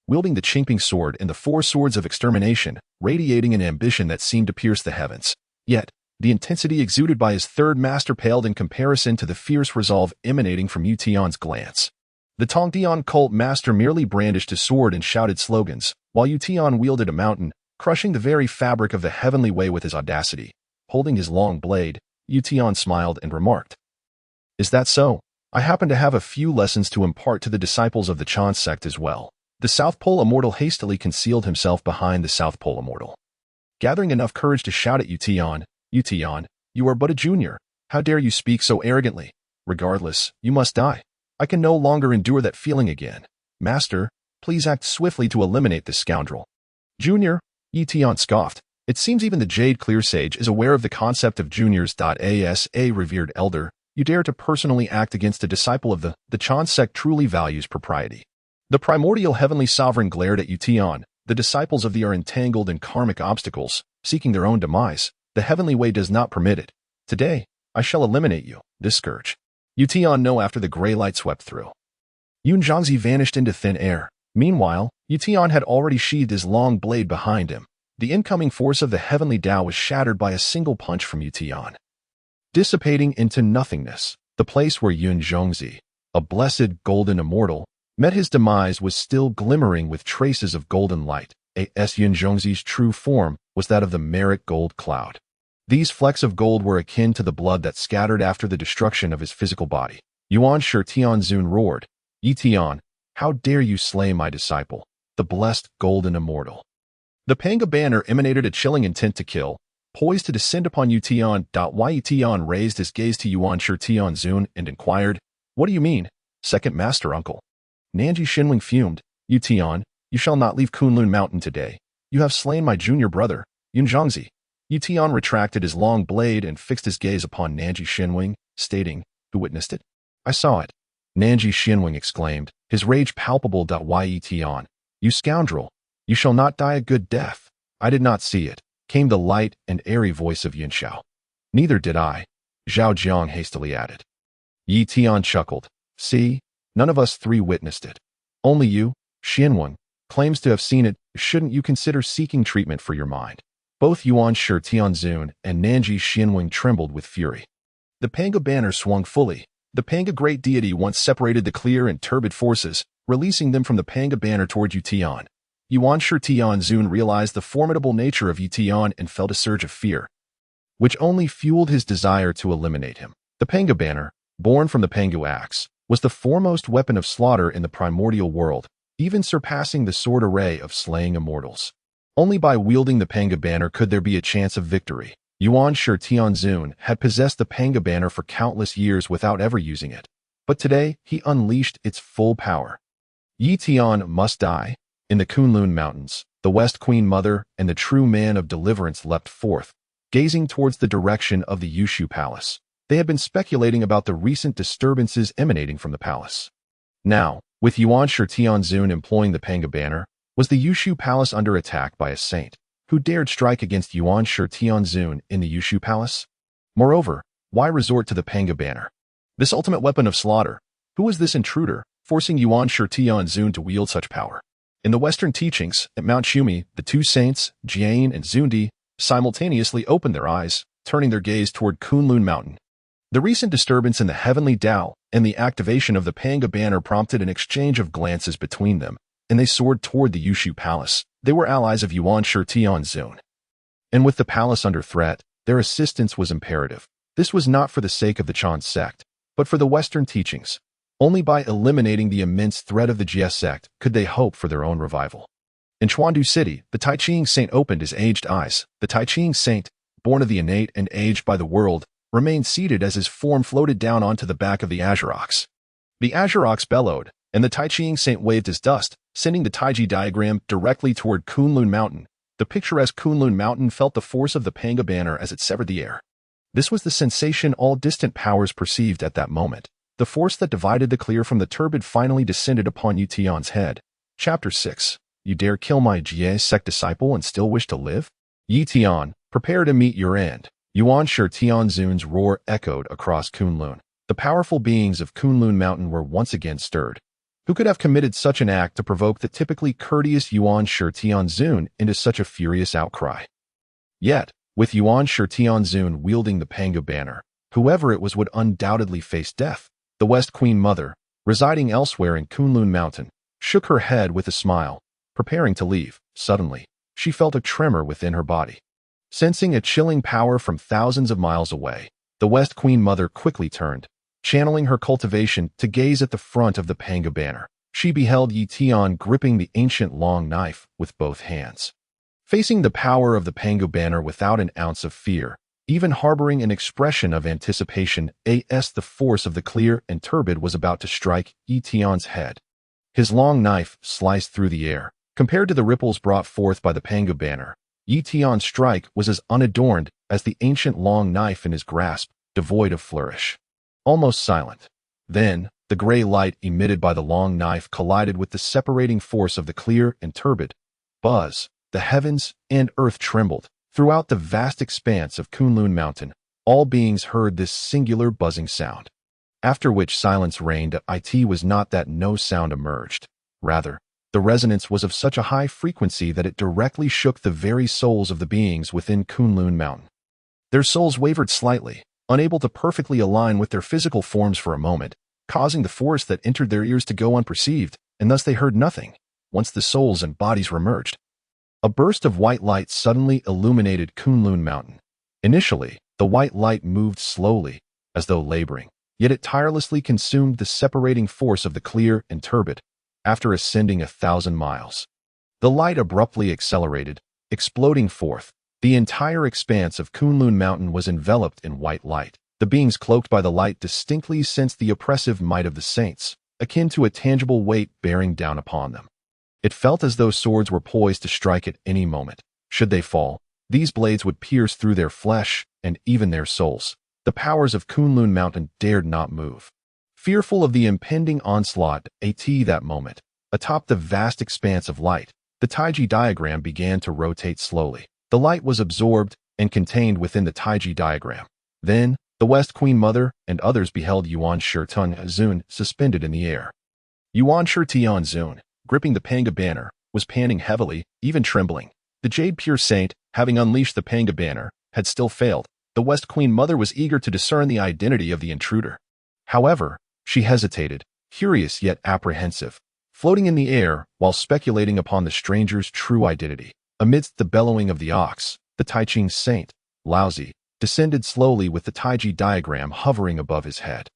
Wielding the Qingping sword and the four swords of extermination, radiating an ambition that seemed to pierce the heavens. Yet, the intensity exuded by his third master paled in comparison to the fierce resolve emanating from Ye Tian's glance. The Tongdian cult master merely brandished his sword and shouted slogans, while Ye Tian wielded a mountain, crushing the very fabric of the heavenly way with his audacity. Holding his long blade, Ye Tian smiled and remarked, "Is that so? I happen to have a few lessons to impart to the disciples of the Jie Sect as well." The South Pole immortal hastily concealed himself behind the South Pole immortal. Gathering enough courage to shout at Ye Tian, "You are but a junior. How dare you speak so arrogantly? Regardless, you must die. I can no longer endure that feeling again. Master, please act swiftly to eliminate this scoundrel." "Junior?" Ye Tian scoffed. "It seems even the Jade Clear Sage is aware of the concept of juniors. As a revered elder, you dare to personally act against a disciple of the Jie Sect truly values propriety." The primordial heavenly sovereign glared at Ye Tian. "The disciples of thee are entangled in karmic obstacles, seeking their own demise. The heavenly way does not permit it. Today, I shall eliminate you, this scourge." Ye Tian knew after the gray light swept through. Yuanshi vanished into thin air. Meanwhile, Ye Tian had already sheathed his long blade behind him. The incoming force of the heavenly Dao was shattered by a single punch from Ye Tian. Dissipating into nothingness, the place where Yuanshi, a blessed golden immortal, met his demise was still glimmering with traces of golden light. Yuanshi's true form was that of the Merit gold cloud. These flecks of gold were akin to the blood that scattered after the destruction of his physical body. Yuanshi Tianzun roared, "Ye Tian, how dare you slay my disciple, the blessed golden immortal?" The Pangu banner emanated a chilling intent to kill, poised to descend upon Ye Tian. Ye Tian raised his gaze to Yuanshi Tianzun and inquired, "What do you mean, second master uncle?" Nanji Xinwing fumed, "Ye Tian, you shall not leave Kunlun Mountain today. You have slain my junior brother, Yuanshi." Ye Tian retracted his long blade and fixed his gaze upon Nanji Xinwing, stating, "Who witnessed it?" "I saw it," Nanji Xinwing exclaimed, his rage palpable. Ye Tian, "You scoundrel, you shall not die a good death." "I did not see it," came the light and airy voice of Yunxiao. "Neither did I," Zhao Jiang hastily added. Ye Tian chuckled, "See, none of us three witnessed it. Only you, Xinwing, claims to have seen it. Shouldn't you consider seeking treatment for your mind?" Both Yuanshi Tianzun and Nanji Xinwing trembled with fury. The Pangu banner swung fully. The Pangu Great Deity once separated the clear and turbid forces, releasing them from the Pangu banner toward Ye Tian. Yuanshi Tianzun realized the formidable nature of Ye Tian and felt a surge of fear, which only fueled his desire to eliminate him. The Pangu banner, born from the Pangu axe, was the foremost weapon of slaughter in the primordial world, even surpassing the sword array of slaying immortals. Only by wielding the Pangu banner could there be a chance of victory. Yuanshi Tianzun had possessed the Pangu banner for countless years without ever using it, but today he unleashed its full power. Ye Tian must die. In the Kunlun Mountains, the West Queen Mother and the true man of deliverance leapt forth, gazing towards the direction of the Biyou Palace. They had been speculating about the recent disturbances emanating from the palace. Now, with Yuanshi Tianzun employing the Pangu banner, was the Biyou Palace under attack by a saint Who dared strike against Yuanshi Tianzun in the Yushu Palace? Moreover, why resort to the Pangu banner? This ultimate weapon of slaughter. Who was this intruder, forcing Yuanshi Tianzun to wield such power? In the Western teachings, at Mount Shumi, the two saints, Jie and Zundi, simultaneously opened their eyes, turning their gaze toward Kunlun Mountain. The recent disturbance in the heavenly Dao and the activation of the Pangu banner prompted an exchange of glances between them, and they soared toward the Yushu Palace. They were allies of Yuanshi Tianzun. And with the palace under threat, their assistance was imperative. This was not for the sake of the Jie Sect, but for the Western teachings. Only by eliminating the immense threat of the Jie Sect could they hope for their own revival. In Chuandu City, the Taiching Saint opened his aged eyes. The Taiching Saint, born of the innate and aged by the world, remained seated as his form floated down onto the back of the Azure Ox. The Azure Ox bellowed, and the Taiching Saint waved his dust, sending the Taiji diagram directly toward Kunlun Mountain. The picturesque Kunlun Mountain felt the force of the Pangu banner as it severed the air. This was the sensation all distant powers perceived at that moment. The force that divided the clear from the turbid finally descended upon Ye Tian's head. Chapter 6. You dare kill my Jie Sect disciple and still wish to live? Ye Tian, prepare to meet your end. Yuanshi Tianzun's roar echoed across Kunlun. The powerful beings of Kunlun Mountain were once again stirred. Who could have committed such an act to provoke the typically courteous Yuanshi Tianzun into such a furious outcry? Yet, with Yuanshi Tianzun wielding the Pangu banner, whoever it was would undoubtedly face death. The West Queen Mother, residing elsewhere in Kunlun Mountain, shook her head with a smile, preparing to leave. Suddenly, she felt a tremor within her body. Sensing a chilling power from thousands of miles away, the West Queen Mother quickly turned, channeling her cultivation to gaze at the front of the Pangu banner. She beheld Ye Tian gripping the ancient long knife with both hands. Facing the power of the Pangu banner without an ounce of fear, even harboring an expression of anticipation, the force of the clear and turbid was about to strike Ye Tian's head. His long knife sliced through the air. Compared to the ripples brought forth by the Pangu banner, Ye Tian's strike was as unadorned as the ancient long knife in his grasp, devoid of flourish. Almost silent. Then, the gray light emitted by the long knife collided with the separating force of the clear and turbid. Buzz. The heavens and earth trembled. Throughout the vast expanse of Kunlun Mountain, all beings heard this singular buzzing sound. After which silence reigned. It was not that no sound emerged. Rather, the resonance was of such a high frequency that it directly shook the very souls of the beings within Kunlun Mountain. Their souls wavered slightly, unable to perfectly align with their physical forms for a moment, causing the force that entered their ears to go unperceived, and thus they heard nothing. Once the souls and bodies were merged, a burst of white light suddenly illuminated Kunlun Mountain. Initially, the white light moved slowly, as though laboring, yet it tirelessly consumed the separating force of the clear and turbid. After ascending 1,000 miles, the light abruptly accelerated, exploding forth. The entire expanse of Kunlun Mountain was enveloped in white light. The beings cloaked by the light distinctly sensed the oppressive might of the saints, akin to a tangible weight bearing down upon them. It felt as though swords were poised to strike at any moment. Should they fall, these blades would pierce through their flesh and even their souls. The powers of Kunlun Mountain dared not move. Fearful of the impending onslaught, that moment, atop the vast expanse of light, the Taiji diagram began to rotate slowly. The light was absorbed and contained within the Taiji diagram. Then, the West Queen Mother and others beheld Yuanshi Tianzun suspended in the air. Yuanshi Tianzun, gripping the Pangu banner, was panting heavily, even trembling. The Jade Pure Saint, having unleashed the Pangu banner, had still failed. The West Queen Mother was eager to discern the identity of the intruder. However, she hesitated, curious yet apprehensive, floating in the air while speculating upon the stranger's true identity. Amidst the bellowing of the ox, the Taiching Saint, Laozi, descended slowly with the Taiji diagram hovering above his head.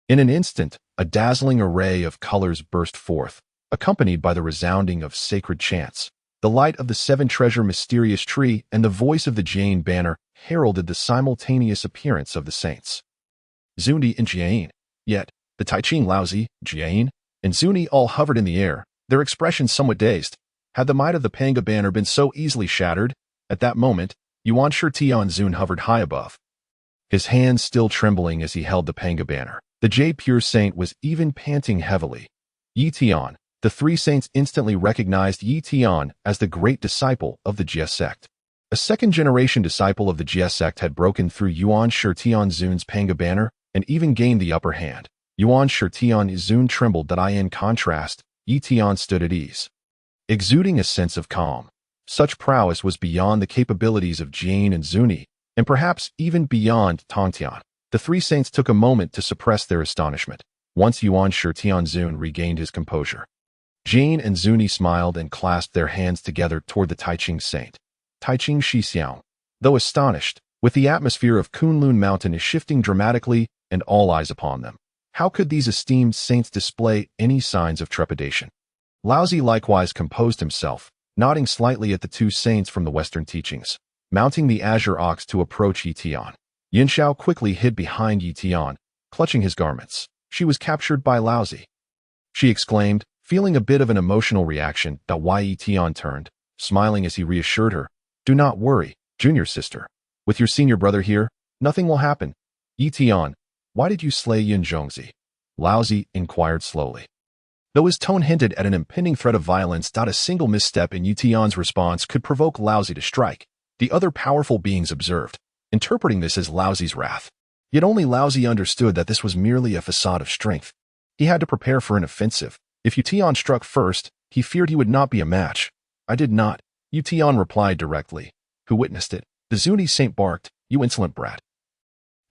In an instant, a dazzling array of colors burst forth, accompanied by the resounding of sacred chants. The light of the seven-treasure mysterious tree and the voice of the Jane banner heralded the simultaneous appearance of the saints. Zundi and Jie. Yet, the Taiching Laozi, Jie, and Zuni all hovered in the air, their expressions somewhat dazed. Had the might of the Pangu banner been so easily shattered? At that moment, Yuanshi Tianzun hovered high above, his hands still trembling as he held the Pangu banner. The Jade Pure Saint was even panting heavily. Ye Tian. The three saints instantly recognized Ye Tian as the great disciple of the Jie Sect. A second-generation disciple of the Jie Sect had broken through Yuanshi Zun's Pangu banner and even gained the upper hand. Yuanshi Zun trembled that in contrast, Ye Tian stood at ease, exuding a sense of calm. Such prowess was beyond the capabilities of Jane and Zuni, and perhaps even beyond Tongtian. The three saints took a moment to suppress their astonishment. Once Yuanshi Zun regained his composure, Jane and Zuni smiled and clasped their hands together toward the Taiching saint. Taiching Shixiang, though astonished, with the atmosphere of Kunlun Mountain is shifting dramatically and all eyes upon them. How could these esteemed saints display any signs of trepidation? Laozi likewise composed himself, nodding slightly at the two saints from the Western teachings, mounting the azure ox to approach Ye Tian. Yunxiao quickly hid behind Ye Tian, clutching his garments. She was captured by Laozi, she exclaimed, feeling a bit of an emotional reaction. Ye Tian turned, smiling as he reassured her. Do not worry, junior sister. With your senior brother here, nothing will happen. Ye Tian, why did you slay Yunzhongzi? Laozi inquired slowly, though his tone hinted at an impending threat of violence. A single misstep in Ye Tian's response could provoke Laozi to strike. The other powerful beings observed, interpreting this as Laozi's wrath. Yet only Laozi understood that this was merely a facade of strength. He had to prepare for an offensive. If Ye Tian struck first, he feared he would not be a match. I did not, Ye Tian replied directly. Who witnessed it? The Zuni saint barked. You insolent brat.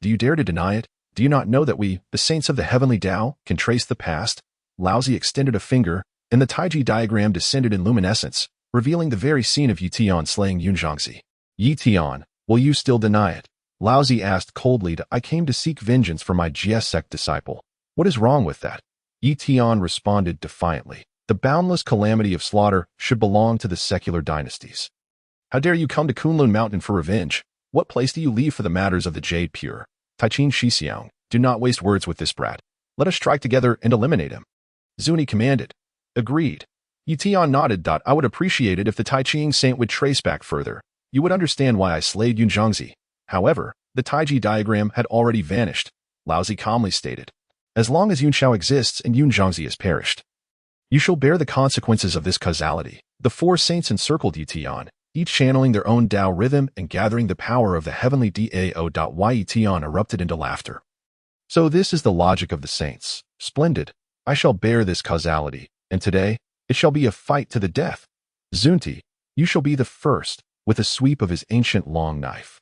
Do you dare to deny it? Do you not know that we, the saints of the heavenly Dao, can trace the past? Laozi extended a finger, and the Taiji diagram descended in luminescence, revealing the very scene of Ye Tian slaying Yunzhongzi. Ye Tian, will you still deny it? Laozi asked coldly. I came to seek vengeance for my Jie Sect disciple. What is wrong with that? Ye Tian responded defiantly. The boundless calamity of slaughter should belong to the secular dynasties. How dare you come to Kunlun Mountain for revenge? What place do you leave for the matters of the Jade Pure? Taiching Shixiang, do not waste words with this brat. Let us strike together and eliminate him. Zuni commanded. Agreed. Ye Tian nodded. I would appreciate it if the Taiching saint would trace back further. You would understand why I slayed Yunzhongzi. However, the Taiji diagram had already vanished. Laozi calmly stated. As long as Yunxiao exists and Yunzhongzi has perished, you shall bear the consequences of this causality. The four saints encircled Ye Tian, each channeling their own Dao rhythm and gathering the power of the heavenly Dao. Ye Tian erupted into laughter. So this is the logic of the saints. Splendid. I shall bear this causality, and today, it shall be a fight to the death. Zunti, you shall be the first, with a sweep of his ancient long knife.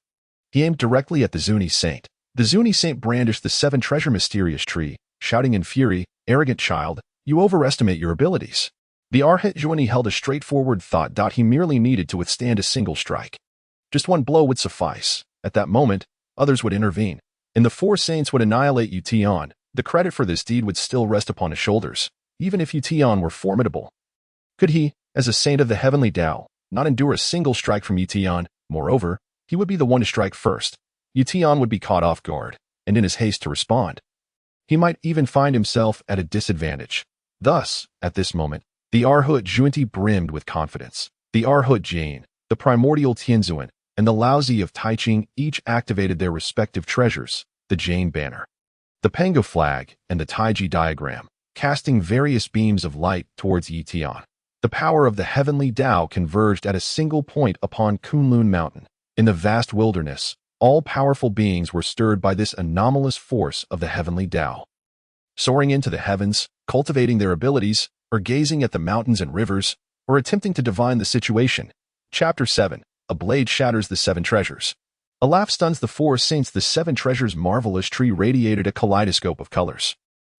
He aimed directly at the Zuni saint. The Zuni saint brandished the seven-treasure mysterious tree, shouting in fury, arrogant child, you overestimate your abilities. The Arhat held a straightforward thought. He merely needed to withstand a single strike. Just one blow would suffice. At that moment, others would intervene, and the four saints would annihilate Ye Tian. The credit for this deed would still rest upon his shoulders, even if Ye Tian were formidable. Could he, as a saint of the heavenly Dao, not endure a single strike from Ye Tian? Moreover, he would be the one to strike first. Ye Tian would be caught off guard, and in his haste to respond, he might even find himself at a disadvantage. Thus, at this moment, the Arhat Junti brimmed with confidence. The Arhat Jane, the Primordial Tianzuan, and the Laozi of Taiching each activated their respective treasures, the Jane banner, the Pangu flag, and the Taiji diagram, casting various beams of light towards Ye Tian. The power of the heavenly Dao converged at a single point upon Kunlun Mountain. In the vast wilderness, all powerful beings were stirred by this anomalous force of the heavenly Dao. Soaring into the heavens, cultivating their abilities, or gazing at the mountains and rivers, or attempting to divine the situation. Chapter 7. A blade shatters the seven treasures. A laugh stuns the four saints. The seven treasures' marvelous tree radiated a kaleidoscope of colors.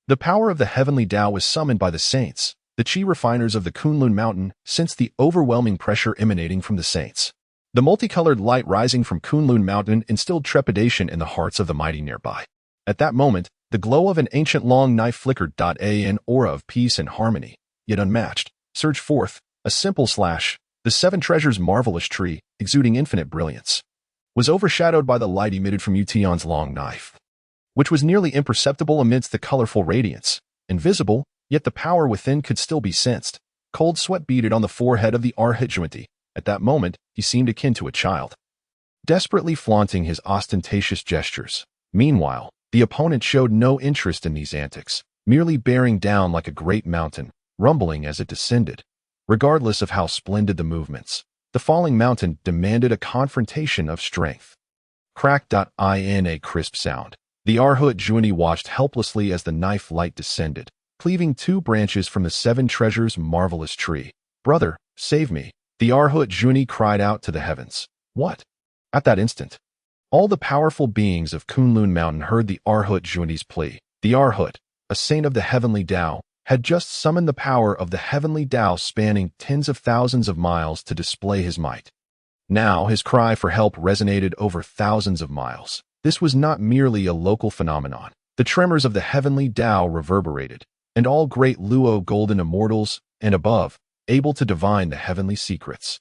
The power of the heavenly Dao was summoned by the saints, the chi refiners of the Kunlun Mountain, sensed the overwhelming pressure emanating from the saints. The multicolored light rising from Kunlun Mountain instilled trepidation in the hearts of the mighty nearby. At that moment, the glow of an ancient long knife flickered. An aura of peace and harmony, yet unmatched, surged forth. A simple slash, the seven treasures' marvelous tree, exuding infinite brilliance, was overshadowed by the light emitted from Ye Tian's long knife, which was nearly imperceptible amidst the colorful radiance. Invisible, yet the power within could still be sensed. Cold sweat beaded on the forehead of the Arhat Junti. At that moment, he seemed akin to a child, desperately flaunting his ostentatious gestures. Meanwhile, the opponent showed no interest in these antics, merely bearing down like a great mountain, rumbling as it descended. Regardless of how splendid the movements, The falling mountain demanded a confrontation of strength. Crack.in a crisp sound. The Arhut Juani watched helplessly as the knife light descended, cleaving 2 branches from the 7 treasures' marvelous tree. Brother, save me. The Arhut Juani cried out to the heavens. What? At that instant, all the powerful beings of Kunlun Mountain heard the Arhut Juani's plea. The Arhut, a saint of the heavenly Dao, had just summoned the power of the heavenly Dao spanning tens of thousands of miles to display his might. Now his cry for help resonated over thousands of miles. This was not merely a local phenomenon. The tremors of the heavenly Dao reverberated, and all great Luo golden immortals, and above, able to divine the heavenly secrets,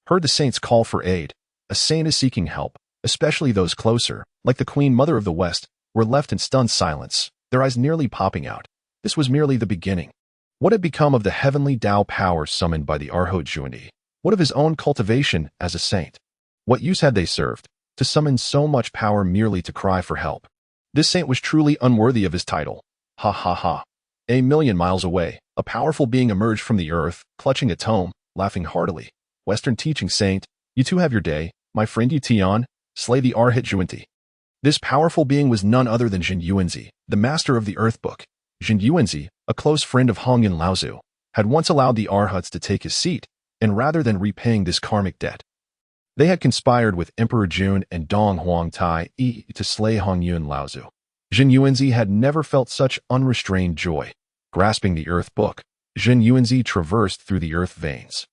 heard the saints call for aid. A saint is seeking help, especially those closer, like the Queen Mother of the West, were left in stunned silence, their eyes nearly popping out. This was merely the beginning. What had become of the heavenly Dao power summoned by the Arhut Juani? What of his own cultivation as a saint? What use had they served, to summon so much power merely to cry for help? This saint was truly unworthy of his title. Ha ha ha. A million miles away, a powerful being emerged from the earth, clutching a tome, laughing heartily. Western teaching saint, you too have your day, my friend Ye Tian, slay the Arhut Juani. This powerful being was none other than Jin Yuanzi, the master of the Earth Book. Jin Yuanzi, a close friend of Hongjun Laozu, had once allowed the Arhuts to take his seat, and rather than repaying this karmic debt, they had conspired with Emperor Jun and Dong Huang Tai to slay Hongjun Laozu. Jin Yuanzi had never felt such unrestrained joy. Grasping the Earth Book, Jin Yuanzi traversed through the earth veins,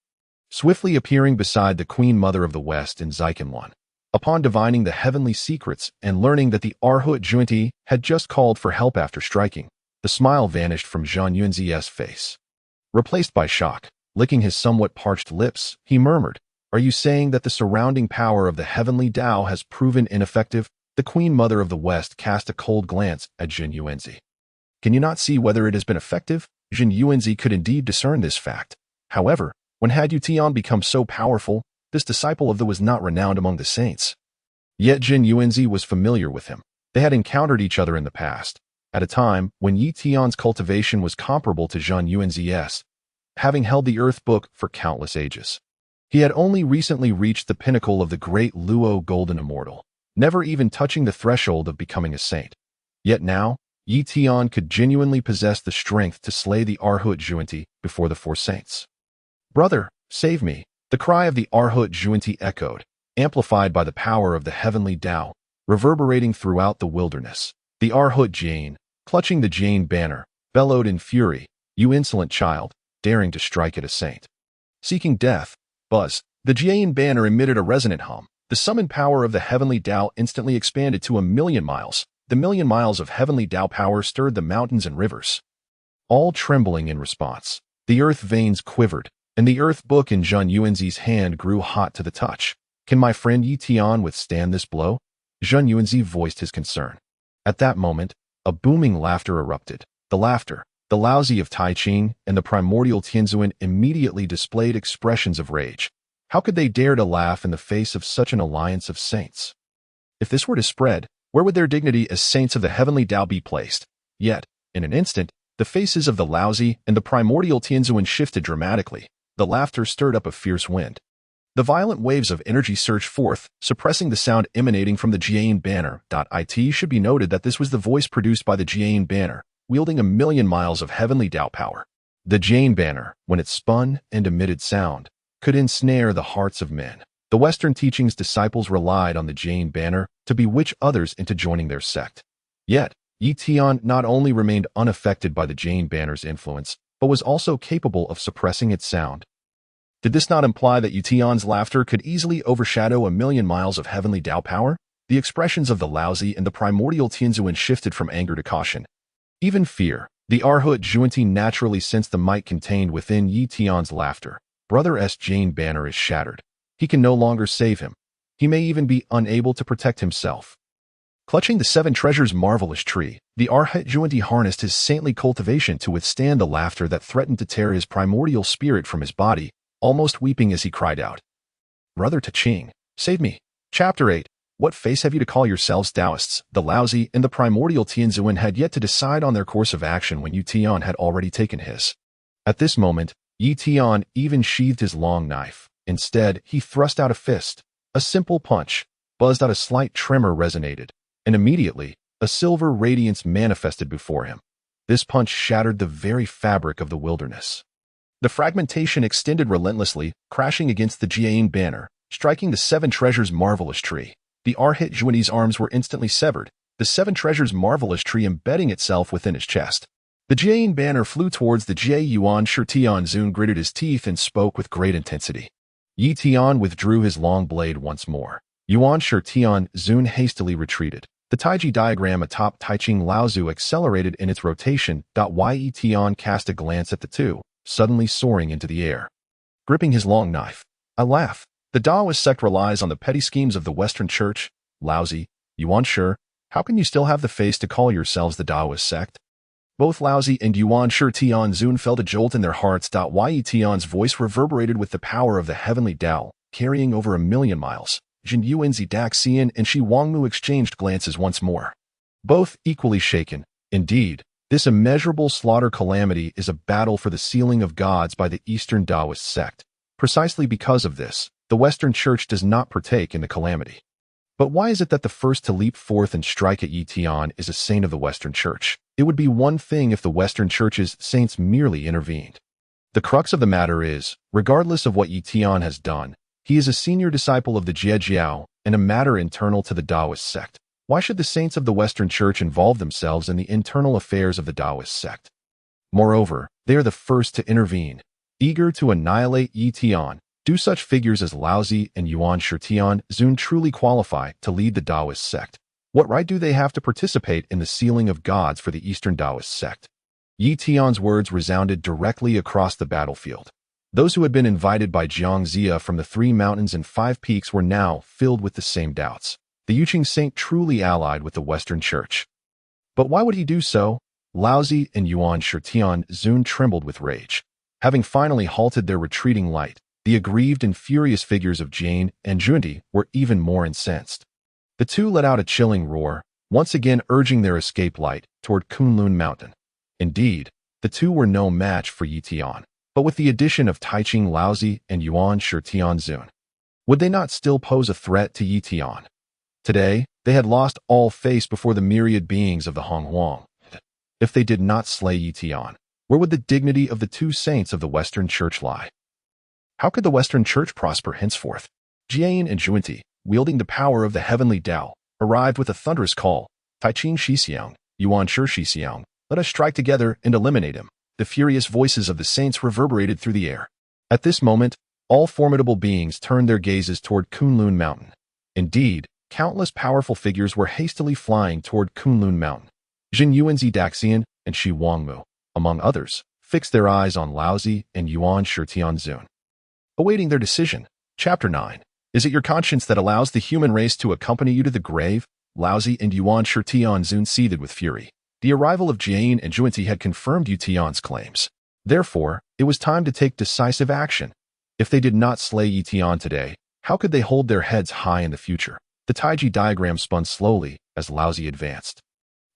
swiftly appearing beside the Queen Mother of the West in Kunlun. Upon divining the heavenly secrets and learning that the Arhut Juani had just called for help after striking, the smile vanished from Jin Yuanzi's face. Replaced by shock, licking his somewhat parched lips, he murmured, "Are you saying that the surrounding power of the heavenly Dao has proven ineffective?" The Queen Mother of the West cast a cold glance at Jin Yuanzi. Can you not see whether it has been effective? Jin Yuanzi could indeed discern this fact. However, when had Ye Tian become so powerful, this disciple of the was not renowned among the saints. Yet Jin Yuanzi was familiar with him. They had encountered each other in the past, at a time when Ye Tian's cultivation was comparable to Jin Yuanzi's, having held the Earth Book for countless ages. He had only recently reached the pinnacle of the great Luo Golden Immortal, never even touching the threshold of becoming a saint. Yet now, Ye Tian could genuinely possess the strength to slay the Arhut Juani before the 4 saints. Brother, save me. The cry of the Arhut Juani echoed, amplified by the power of the heavenly Dao, reverberating throughout the wilderness. The Arhut Jane, clutching the Jane banner, bellowed in fury, "You insolent child, daring to strike at a saint. Seeking death." Buzz. The Jane banner emitted a resonant hum. The summoned power of the heavenly Dao instantly expanded to 1,000,000 miles. The 1,000,000 miles of heavenly Dao power stirred the mountains and rivers, all trembling in response. The earth veins quivered, and the Earth Book in Jin Yuanzi's hand grew hot to the touch. Can my friend Ye Tian withstand this blow? Jin Yuanzi voiced his concern. At that moment, a booming laughter erupted. The laughter, the Laozi of Tai Ching and the primordial Tianzuan immediately displayed expressions of rage. How could they dare to laugh in the face of such an alliance of saints? If this were to spread, where would their dignity as saints of the heavenly Dao be placed? Yet, in an instant, the faces of the Laozi and the primordial Tianzuan shifted dramatically. The laughter stirred up a fierce wind. The violent waves of energy surged forth, suppressing the sound emanating from the Jane banner. It should be noted that this was the voice produced by the Jane banner, wielding 1,000,000 miles of heavenly Dao power. The Jane banner, when it spun and emitted sound, could ensnare the hearts of men. The Western teaching's disciples relied on the Jane banner to bewitch others into joining their sect. Yet, Ye Tian not only remained unaffected by the Jane banner's influence, but was also capable of suppressing its sound. Did this not imply that Ye Tian's laughter could easily overshadow 1,000,000 miles of heavenly Dao power? The expressions of the Laozi and the primordial Tianzuan shifted from anger to caution, even fear. The Arhut Juani naturally sensed the might contained within Ye Tian's laughter. Brother S. Jane banner is shattered. He can no longer save him. He may even be unable to protect himself. Clutching the 7 treasures' marvelous tree, the Arhut Juani harnessed his saintly cultivation to withstand the laughter that threatened to tear his primordial spirit from his body, almost weeping as he cried out, "Brother Taching, save me." Chapter 8. What face have you to call yourselves Daoists? The Laozi and the primordial Tianzuan had yet to decide on their course of action when Ye Tian had already taken his. At this moment, Ye Tian even sheathed his long knife. Instead, he thrust out a fist. A simple punch buzzed out. A slight tremor resonated, and immediately, a silver radiance manifested before him. This punch shattered the very fabric of the wilderness. The fragmentation extended relentlessly, crashing against the Jian banner, striking the Seven Treasures' marvelous tree. The Arhit Juani's arms were instantly severed, the Seven Treasures' marvelous tree embedding itself within his chest. The Jian banner flew towards the Jie. Yuanshi Tian Zun gritted his teeth and spoke with great intensity. Ye Tian withdrew his long blade once more. Yuanshi Tian Zun hastily retreated. The Taiji diagram atop Taiching Laozu accelerated in its rotation. Ye Tian cast a glance at the two, suddenly soaring into the air. Gripping his long knife, I laugh. The Daoist sect relies on the petty schemes of the Western Church. Lousy, Yuanshi, how can you still have the face to call yourselves the Daoist sect? Both Laozi and Yuanshi Tian Zun felt a jolt in their hearts. Ye Tian's voice reverberated with the power of the heavenly Dao, carrying over 1,000,000 miles. Jin Yuanzi Daxian and Shi Wangmu exchanged glances once more. Both equally shaken. Indeed, this immeasurable slaughter calamity is a battle for the sealing of gods by the Eastern Daoist sect. Precisely because of this, the Western Church does not partake in the calamity. But why is it that the first to leap forth and strike at Ye Tian is a saint of the Western Church? It would be one thing if the Western Church's saints merely intervened. The crux of the matter is, regardless of what Ye Tian has done, he is a senior disciple of the Jie Jiao and a matter internal to the Daoist sect. Why should the saints of the Western Church involve themselves in the internal affairs of the Daoist sect? Moreover, they are the first to intervene. Eager to annihilate Ye Tian, do such figures as Laozi and Yuanshi Tian Zun truly qualify to lead the Daoist sect? What right do they have to participate in the sealing of gods for the Eastern Daoist sect? Ye Tian's words resounded directly across the battlefield. Those who had been invited by Jiang Zia from the 3 mountains and 5 peaks were now filled with the same doubts. The Yuqing saint truly allied with the Western Church. But why would he do so? Laozi and Yuanshi Tian Zun trembled with rage. Having finally halted their retreating light, the aggrieved and furious figures of Jane and Junti were even more incensed. The two let out a chilling roar, once again urging their escape light toward Kunlun Mountain. Indeed, the two were no match for Ye Tian, but with the addition of Taiching Laozi and Yuanshi Tian Zun, would they not still pose a threat to Ye Tian? Today, they had lost all face before the myriad beings of the Honghuang. If they did not slay Ye Tian, where would the dignity of the two saints of the Western Church lie? How could the Western Church prosper henceforth? Jian and Junti, wielding the power of the heavenly Dao, arrived with a thunderous call. Taiching Shixiang, Yuanshi Shixiang, let us strike together and eliminate him. The furious voices of the saints reverberated through the air. At this moment, all formidable beings turned their gazes toward Kunlun Mountain. Indeed, countless powerful figures were hastily flying toward Kunlun Mountain. Jin Yuanzi Daxian and Shi Wangmu, among others, fixed their eyes on Laozi and Yuanshi Tian Zun, awaiting their decision. Chapter 9. Is it your conscience that allows the human race to accompany you to the grave? Laozi and Yuanshi Tian Zun seethed with fury. The arrival of Jian and Junti had confirmed Ye Tian's claims. Therefore, it was time to take decisive action. If they did not slay Ye Tian today, how could they hold their heads high in the future? The Taiji diagram spun slowly as Laozi advanced.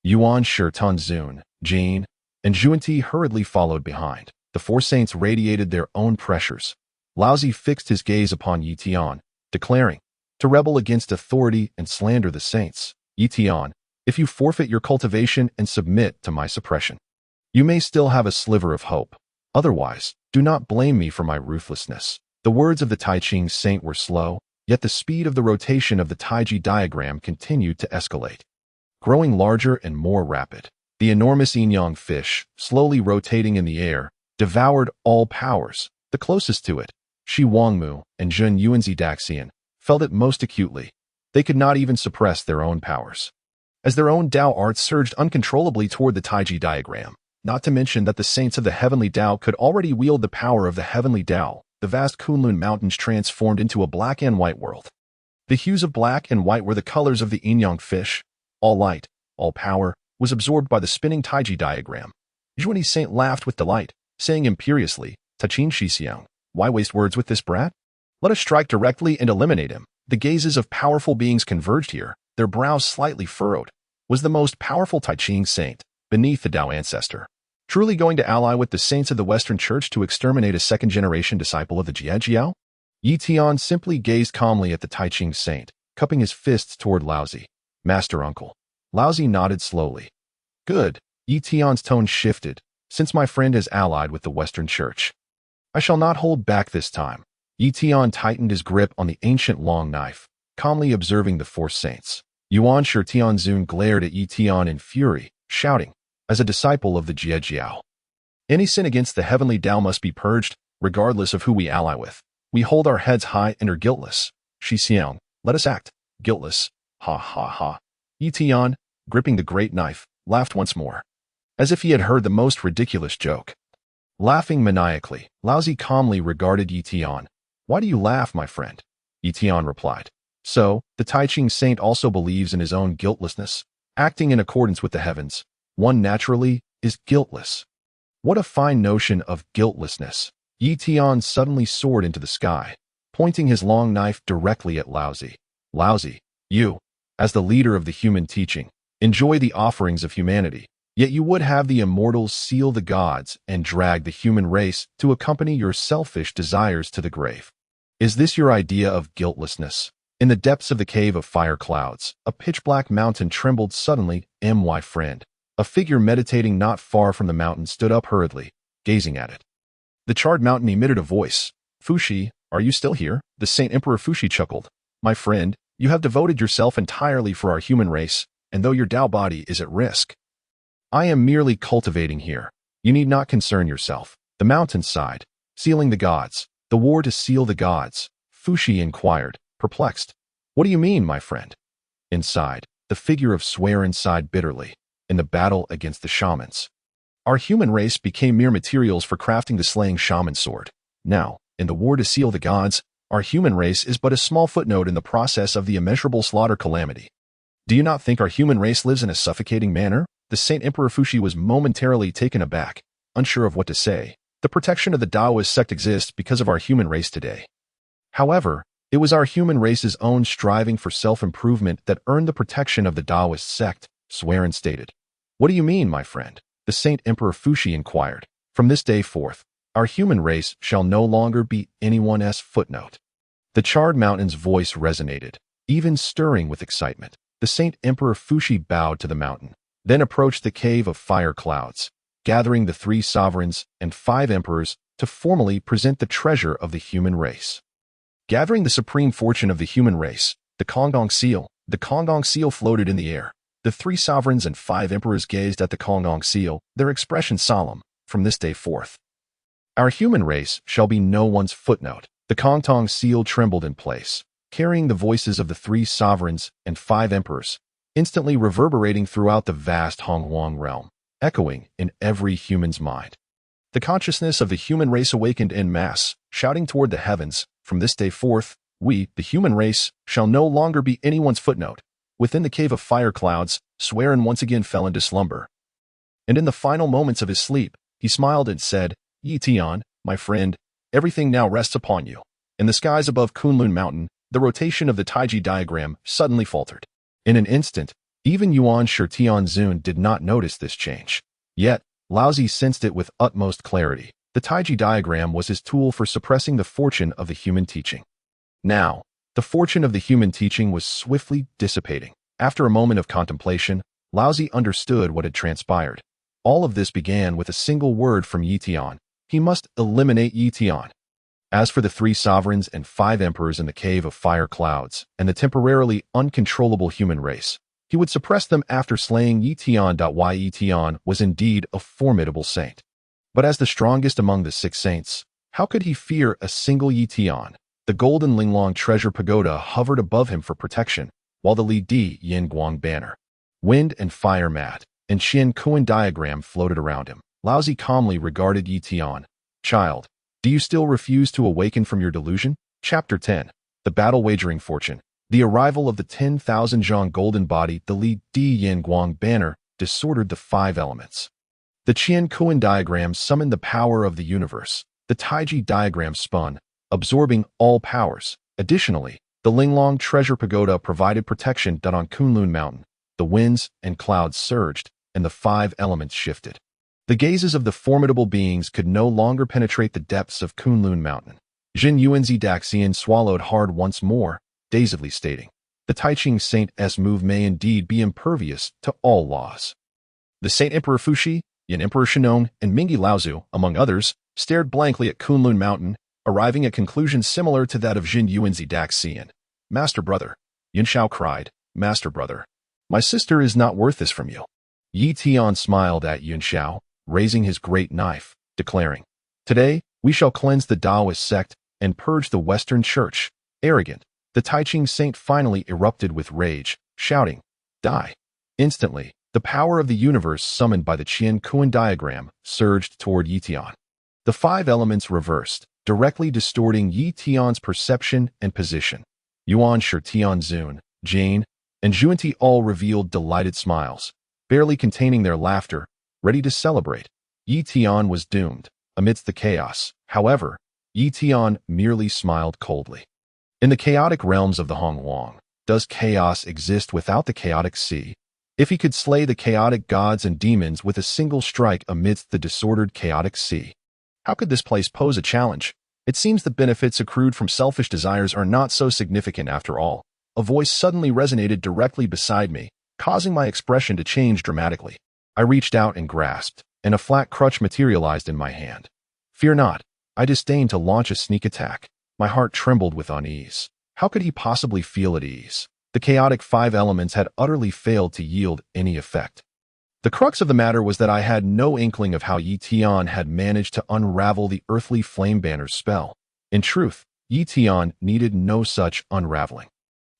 Yuanshi Tian Zun, Jian, and Junti hurriedly followed behind. The 4 saints radiated their own pressures. Laozi fixed his gaze upon Ye Tian, declaring, to rebel against authority and slander the saints. Ye Tian, if you forfeit your cultivation and submit to my suppression, you may still have a sliver of hope. Otherwise, do not blame me for my ruthlessness. The words of the Taiching saint were slow, yet the speed of the rotation of the Taiji diagram continued to escalate. Growing larger and more rapid, the enormous yin-yang fish, slowly rotating in the air, devoured all powers. The closest to it, Shi Wangmu and Jun Yuanzi Daxian, felt it most acutely. They could not even suppress their own powers, as their own Dao arts surged uncontrollably toward the Taiji diagram, not to mention that the saints of the heavenly Dao could already wield the power of the heavenly Dao. The vast Kunlun Mountains transformed into a black and white world. The hues of black and white were the colors of the yin-yang fish. All light, all power, was absorbed by the spinning Taiji diagram. Juani's saint laughed with delight, saying imperiously, Taiching Shixiang, why waste words with this brat? Let us strike directly and eliminate him. The gazes of powerful beings converged here, their brows slightly furrowed. Was the most powerful Taiching saint, beneath the Dao ancestor, truly going to ally with the saints of the Western Church to exterminate a second-generation disciple of the Jie Jiao? Ye Tian simply gazed calmly at the Tai Ching saint, cupping his fists toward Laozi. Master Uncle. Laozi nodded slowly. Good. Ye Tian's tone shifted. Since my friend is allied with the Western Church, I shall not hold back this time. Ye Tian tightened his grip on the ancient long knife, calmly observing the four saints. Yuanshi Tianzun glared at Ye Tian in fury, shouting, as a disciple of the Jie Jiao, any sin against the heavenly Dao must be purged, regardless of who we ally with. We hold our heads high and are guiltless. Shi Xiang, let us act. Guiltless. Ha ha ha. Ye Tian, gripping the great knife, laughed once more, as if he had heard the most ridiculous joke. Laughing maniacally, Laozi calmly regarded Ye Tian. Why do you laugh, my friend? Ye Tian replied. So, the Tai Ching saint also believes in his own guiltlessness, acting in accordance with the heavens. One naturally is guiltless. What a fine notion of guiltlessness. Ye Tian suddenly soared into the sky, pointing his long knife directly at Laozi. Laozi, you, as the leader of the human teaching, enjoy the offerings of humanity, yet you would have the immortals seal the gods and drag the human race to accompany your selfish desires to the grave. Is this your idea of guiltlessness? In the depths of the cave of fire clouds, a pitch-black mountain trembled suddenly. My friend. A figure meditating not far from the mountain stood up hurriedly, gazing at it. The charred mountain emitted a voice. Fushi, are you still here? The Saint Emperor Fushi chuckled. My friend, you have devoted yourself entirely for our human race, and though your Dao body is at risk, I am merely cultivating here. You need not concern yourself. The mountain sighed. Sealing the gods. The war to seal the gods. Fushi inquired, perplexed. What do you mean, my friend? Inside, the figure of Swearin sighed bitterly. In the battle against the shamans, our human race became mere materials for crafting the slaying shaman sword. Now, in the war to seal the gods, our human race is but a small footnote in the process of the immeasurable slaughter calamity. Do you not think our human race lives in a suffocating manner? The Saint Emperor Fushi was momentarily taken aback, unsure of what to say. The protection of the Daoist sect exists because of our human race today. However, it was our human race's own striving for self-improvement that earned the protection of the Daoist sect, Swearin stated. What do you mean, my friend? The Saint Emperor Fushi inquired. From this day forth, our human race shall no longer be anyone's footnote. The charred mountain's voice resonated, even stirring with excitement. The Saint Emperor Fushi bowed to the mountain, then approached the cave of fire clouds, gathering the 3 sovereigns and 5 emperors to formally present the treasure of the human race. Gathering the supreme fortune of the human race, the Konggong seal floated in the air. The 3 sovereigns and 5 emperors gazed at the Konggong seal, their expression solemn. From this day forth, our human race shall be no one's footnote. The Konggong seal trembled in place, carrying the voices of the 3 sovereigns and 5 emperors, instantly reverberating throughout the vast Hongjun realm, echoing in every human's mind. The consciousness of the human race awakened en masse, shouting toward the heavens, from this day forth, we, the human race, shall no longer be anyone's footnote. Within the cave of fire clouds, Swearin once again fell into slumber. And in the final moments of his sleep, he smiled and said, Ye Tian, my friend, everything now rests upon you. In the skies above Kunlun Mountain, the rotation of the Taiji diagram suddenly faltered. In an instant, even Yuanshi Tianzun did not notice this change. Yet, Laozi sensed it with utmost clarity. The Taiji diagram was his tool for suppressing the fortune of the human teaching. Now, the fortune of the human teaching was swiftly dissipating. After a moment of contemplation, Laozi understood what had transpired. All of this began with a single word from Ye Tian. He must eliminate Ye Tian. As for the 3 sovereigns and 5 emperors in the cave of fire clouds and the temporarily uncontrollable human race, he would suppress them after slaying Ye Tian. Ye Tian was indeed a formidable saint. But as the strongest among the 6 saints, how could he fear a single Ye Tian? The golden Linglong treasure pagoda hovered above him for protection, while the Li Di Yin Guang banner, wind and fire mat, and Xian Kuan diagram floated around him. Laozi calmly regarded Ye Tian. Child, do you still refuse to awaken from your delusion? Chapter 10. The Battle Wagering Fortune. The arrival of the 10,000 zhang golden body, the Li Di Yin Guang banner, disordered the 5 elements. The Qian Kuan diagram summoned the power of the universe. The Taiji diagram spun, absorbing all powers. Additionally, the Linglong treasure pagoda provided protection on Kunlun Mountain. The winds and clouds surged, and the 5 elements shifted. The gazes of the formidable beings could no longer penetrate the depths of Kunlun Mountain. Jin Yuanzi Daxian swallowed hard once more, dazedly stating, "The Taiching Saint's move may indeed be impervious to all laws." The Saint Emperor Fuxi, Yin Emperor Shenong, and Mingi Laozu, among others, stared blankly at Kunlun Mountain, arriving at conclusions similar to that of Jin Yuanzi Daxian. "Master brother," Yunxiao cried, "Master brother, my sister is not worth this from you." Ye Tian smiled at Yunxiao, raising his great knife, declaring, "Today, we shall cleanse the Daoist sect and purge the Western Church." Arrogant, the Taiching Saint finally erupted with rage, shouting, "Die!" Instantly, the power of the universe summoned by the Qian Kuan diagram surged toward Ye Tian. The five elements reversed, directly distorting Ye Tian's perception and position. Yuanshi, Tianzun, Jane, and Zhuanti all revealed delighted smiles, barely containing their laughter, ready to celebrate. Ye Tian was doomed. Amidst the chaos, however, Ye Tian merely smiled coldly. In the chaotic realms of the Hongwang, does chaos exist without the chaotic sea? If he could slay the chaotic gods and demons with a single strike amidst the disordered chaotic sea, how could this place pose a challenge? It seems the benefits accrued from selfish desires are not so significant after all. A voice suddenly resonated directly beside me, causing my expression to change dramatically. I reached out and grasped, and a flat crutch materialized in my hand. "Fear not," I disdained to launch a sneak attack. My heart trembled with unease. How could he possibly feel at ease? The chaotic five elements had utterly failed to yield any effect. The crux of the matter was that I had no inkling of how Ye Tian had managed to unravel the earthly flame banner's spell. In truth, Ye Tian needed no such unraveling.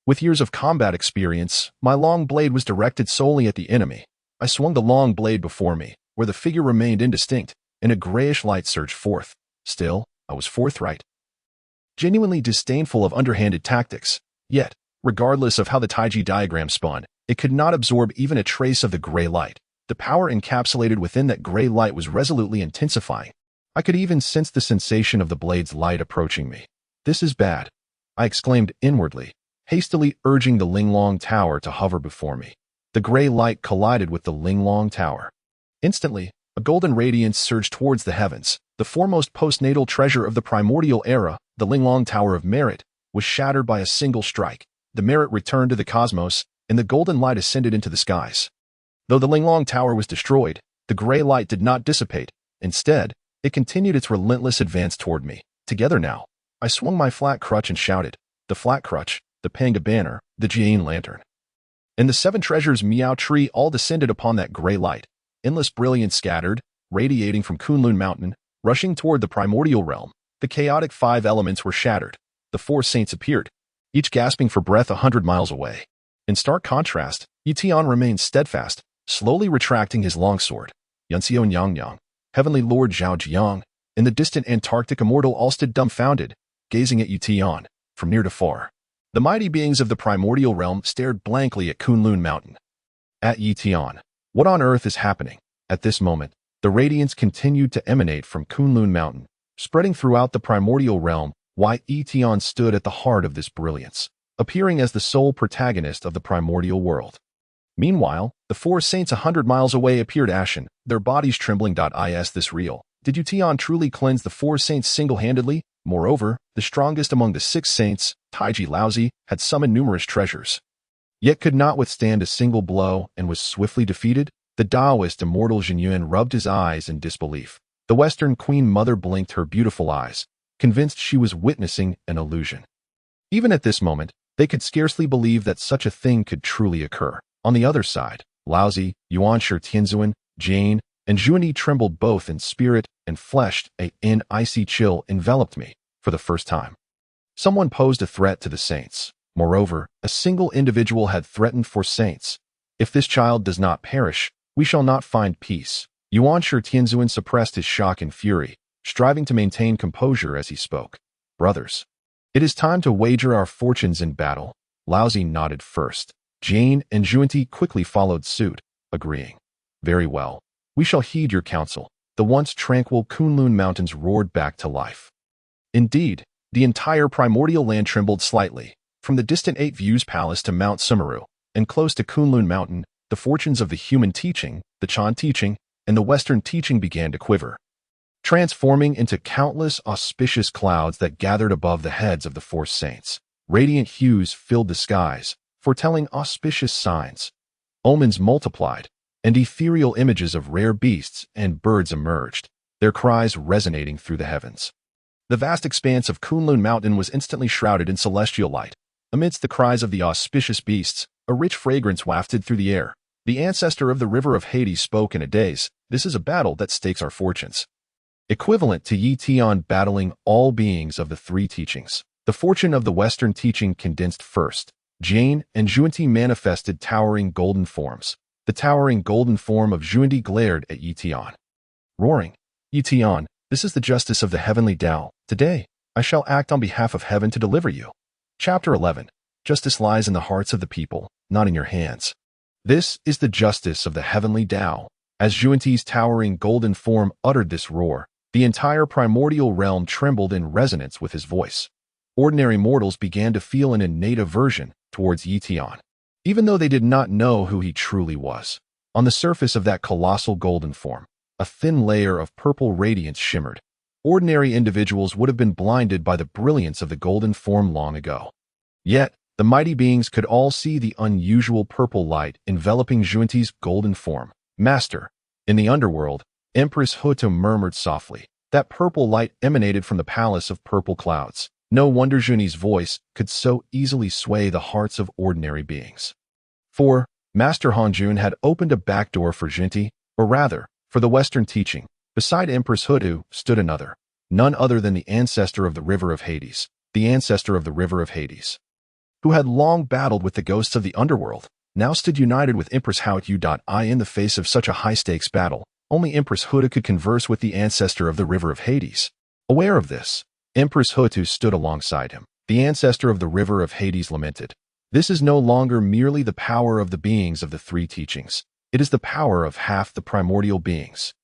With years of combat experience, my long blade was directed solely at the enemy. I swung the long blade before me, where the figure remained indistinct, and a grayish light surged forth. Still, I was forthright, genuinely disdainful of underhanded tactics. Yet, regardless of how the Taiji diagram spun, it could not absorb even a trace of the gray light. The power encapsulated within that gray light was resolutely intensifying. I could even sense the sensation of the blade's light approaching me. "This is bad," I exclaimed inwardly, hastily urging the Linglong Tower to hover before me. The gray light collided with the Linglong Tower. Instantly, a golden radiance surged towards the heavens. The foremost postnatal treasure of the primordial era, the Linglong Tower of Merit, was shattered by a single strike. The merit returned to the cosmos, and the golden light ascended into the skies. Though the Linglong Tower was destroyed, the gray light did not dissipate. Instead, it continued its relentless advance toward me. Together now, I swung my flat crutch and shouted, the flat crutch, the Panga banner, the Jian lantern. And the seven treasures Miao tree all descended upon that gray light. Endless brilliance scattered, radiating from Kunlun Mountain, rushing toward the primordial realm. The chaotic five elements were shattered. The four saints appeared, each gasping for breath 100 miles away. In stark contrast, Ye Tian remained steadfast, slowly retracting his longsword. Yunxiao Nyang, Heavenly Lord Zhao Jiang, in the distant Antarctic immortal all stood dumbfounded, gazing at Ye Tian, from near to far. The mighty beings of the primordial realm stared blankly at Kunlun Mountain. At Ye Tian, what on earth is happening? At this moment, the radiance continued to emanate from Kunlun Mountain, spreading throughout the primordial realm, while Ye Tian stood at the heart of this brilliance, appearing as the sole protagonist of the primordial world. Meanwhile, the four saints 100 miles away appeared ashen, their bodies trembling. Is this real? Did Ye Tian truly cleanse the four saints single-handedly? Moreover, the strongest among the six saints, Taiji Laozi, had summoned numerous treasures, yet could not withstand a single blow and was swiftly defeated. The Daoist immortal Zhenyuan rubbed his eyes in disbelief. The Western Queen Mother blinked her beautiful eyes, convinced she was witnessing an illusion. Even at this moment, they could scarcely believe that such a thing could truly occur. On the other side, Laozi, Yuanshi, Tianzun, Jane, and Zhuani trembled both in spirit and flesh. An icy chill enveloped me for the first time. Someone posed a threat to the saints. Moreover, a single individual had threatened for saints. If this child does not perish, we shall not find peace. Yuanshi Tianzun suppressed his shock and fury, striving to maintain composure as he spoke. Brothers, it is time to wager our fortunes in battle. Laozi nodded first. Jane and Zhuanti quickly followed suit, agreeing. Very well. We shall heed your counsel. The once tranquil Kunlun Mountains roared back to life. Indeed, the entire primordial land trembled slightly. From the distant Biyou Palace to Mount Sumeru, and close to Kunlun Mountain, the fortunes of the human teaching, the Chan teaching, and the Western teaching began to quiver. transforming into countless auspicious clouds that gathered above the heads of the four saints. Radiant hues filled the skies, foretelling auspicious signs. Omens multiplied, and ethereal images of rare beasts and birds emerged, their cries resonating through the heavens. The vast expanse of Kunlun Mountain was instantly shrouded in celestial light. Amidst the cries of the auspicious beasts, a rich fragrance wafted through the air. The ancestor of the river of Hades spoke in a daze. This is a battle that stakes our fortunes. Equivalent to Ye Tian battling all beings of the three teachings. The fortune of the Western teaching condensed first. Jane and Yuanshi manifested towering golden forms. The towering golden form of Yuanshi glared at Ye Tian, roaring, "Ye Tian, this is the justice of the heavenly Dao. Today, I shall act on behalf of heaven to deliver you." Chapter 11. Justice lies in the hearts of the people, not in your hands. This is the justice of the heavenly Dao. As Yuanshi's towering golden form uttered this roar, the entire primordial realm trembled in resonance with his voice. Ordinary mortals began to feel an innate aversion towards Ye Tian, even though they did not know who he truly was. On the surface of that colossal golden form, a thin layer of purple radiance shimmered. Ordinary individuals would have been blinded by the brilliance of the golden form long ago. Yet, the mighty beings could all see the unusual purple light enveloping Yuanshi's golden form. "Master." In the underworld, Empress Hutu murmured softly. That purple light emanated from the palace of purple clouds. No wonder Yuanshi's voice could so easily sway the hearts of ordinary beings. For Master Hongjun had opened a back door for Yuanshi, or rather, for the Western teaching. Beside Empress Hutu stood another, none other than the ancestor of the river of Hades, the ancestor of the river of Hades, who had long battled with the ghosts of the underworld, now stood united with Empress Hutu. In the face of such a high-stakes battle, only Empress Hutu could converse with the ancestor of the river of Hades. Aware of this, Empress Hutu stood alongside him. The ancestor of the river of Hades lamented, "This is no longer merely the power of the beings of the three teachings. It is the power of half the primordial beings.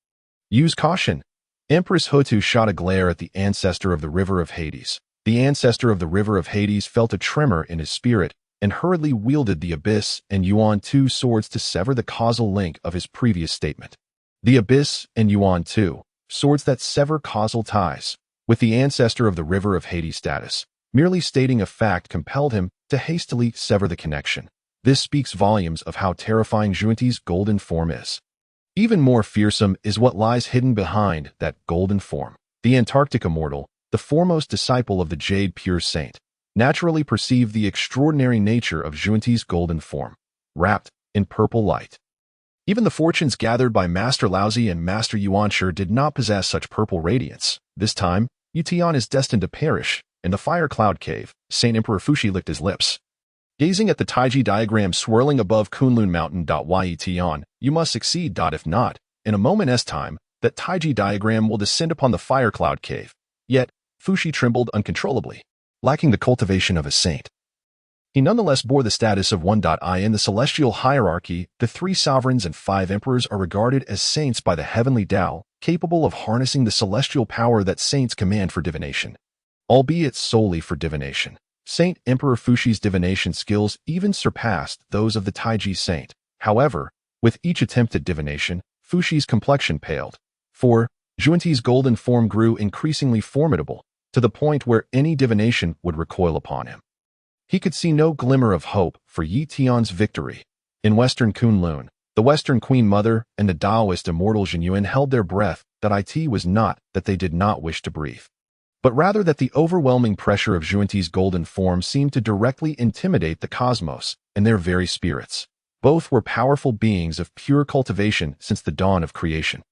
Use caution." Empress Hutu shot a glare at the ancestor of the river of Hades. The ancestor of the river of Hades felt a tremor in his spirit and hurriedly wielded the Abyss and Yuan-Tu swords to sever the causal link of his previous statement. The Abyss and Yuan-Tu, swords that sever causal ties with the ancestor of the river of Hades status. Merely stating a fact compelled him to hastily sever the connection. This speaks volumes of how terrifying Yuanshi's golden form is. Even more fearsome is what lies hidden behind that golden form. The Antarctic immortal, the foremost disciple of the Jade pure saint, naturally perceived the extraordinary nature of Yuanshi's golden form, wrapped in purple light. Even the fortunes gathered by Master Laozi and Master Yuanshi did not possess such purple radiance. This time, Ye Tian is destined to perish. In the fire cloud cave, Saint Emperor Fuxi licked his lips. Gazing at the Taiji diagram swirling above Kunlun Mountain. Ye Tian, you must succeed. If not, in a moment's time, that Taiji diagram will descend upon the fire cloud cave. Yet, Fuxi trembled uncontrollably. Lacking the cultivation of a saint, he nonetheless bore the status of one. In the celestial hierarchy, the three sovereigns and 5 emperors are regarded as saints by the heavenly Dao, capable of harnessing the celestial power that saints command for divination, albeit solely for divination. Saint Emperor Fuxi's divination skills even surpassed those of the Taiji saint. However, with each attempt at divination, Fuxi's complexion paled. For Yuanshi's golden form grew increasingly formidable, to the point where any divination would recoil upon him. He could see no glimmer of hope for Ye Tian's victory. In Western Kunlun, the Western Queen Mother and the Daoist immortal Zhenyuan held their breath. That it was not that they did not wish to breathe, but rather that the overwhelming pressure of Yuanshi's golden form seemed to directly intimidate the cosmos and their very spirits. Both were powerful beings of pure cultivation since the dawn of creation.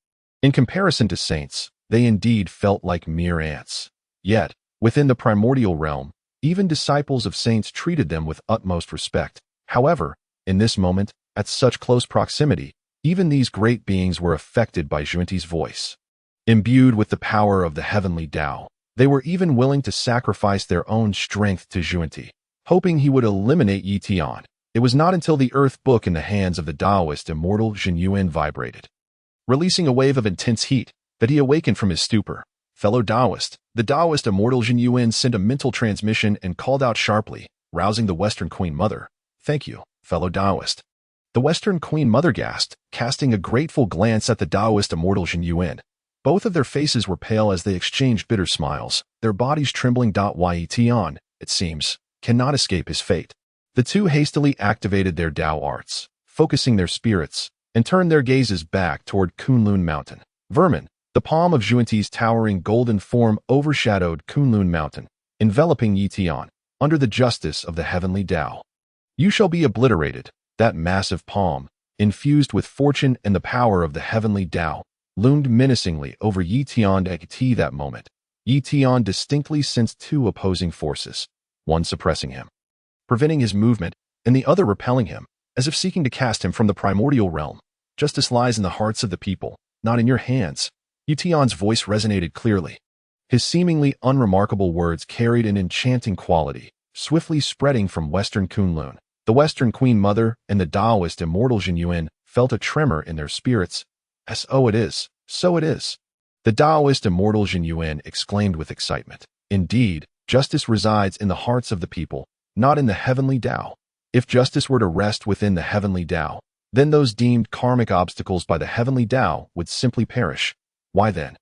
In comparison to saints, they indeed felt like mere ants. Yet, within the primordial realm, even disciples of saints treated them with utmost respect. However, in this moment, at such close proximity, even these great beings were affected by Yuanshi's voice. Imbued with the power of the heavenly Dao, they were even willing to sacrifice their own strength to Yuanshi, hoping he would eliminate Ye Tian. It was not until the earth book in the hands of the Daoist immortal Zhenyuan vibrated, releasing a wave of intense heat, that he awakened from his stupor. Fellow Daoist, the Daoist immortal Zhenyuan sent a mental transmission and called out sharply, rousing the Western Queen Mother. "Thank you, fellow Daoist." The Western Queen Mother gasped, casting a grateful glance at the Daoist immortal Zhenyuan. Both of their faces were pale as they exchanged bitter smiles, their bodies trembling. Ye Tian, it seems, cannot escape his fate. The two hastily activated their Dao arts, focusing their spirits, and turned their gazes back toward Kunlun Mountain. Vermin, the palm of Yuanti's towering golden form overshadowed Kunlun Mountain, enveloping Ye Tian, under the justice of the heavenly Dao. You shall be obliterated. That massive palm, infused with fortune and the power of the heavenly Dao, loomed menacingly over Ye Tian. At that moment, Ye Tian distinctly sensed two opposing forces, one suppressing him, preventing his movement, and the other repelling him, as if seeking to cast him from the primordial realm. Justice lies in the hearts of the people, not in your hands. Ye Tian's voice resonated clearly. His seemingly unremarkable words carried an enchanting quality, swiftly spreading from Western Kunlun. The Western Queen Mother and the Daoist immortal Jin Yuan felt a tremor in their spirits. So it is, so it is. The Daoist immortal Jin Yuan exclaimed with excitement. Indeed, justice resides in the hearts of the people, not in the heavenly Dao. If justice were to rest within the heavenly Dao, then those deemed karmic obstacles by the heavenly Dao would simply perish. Why then?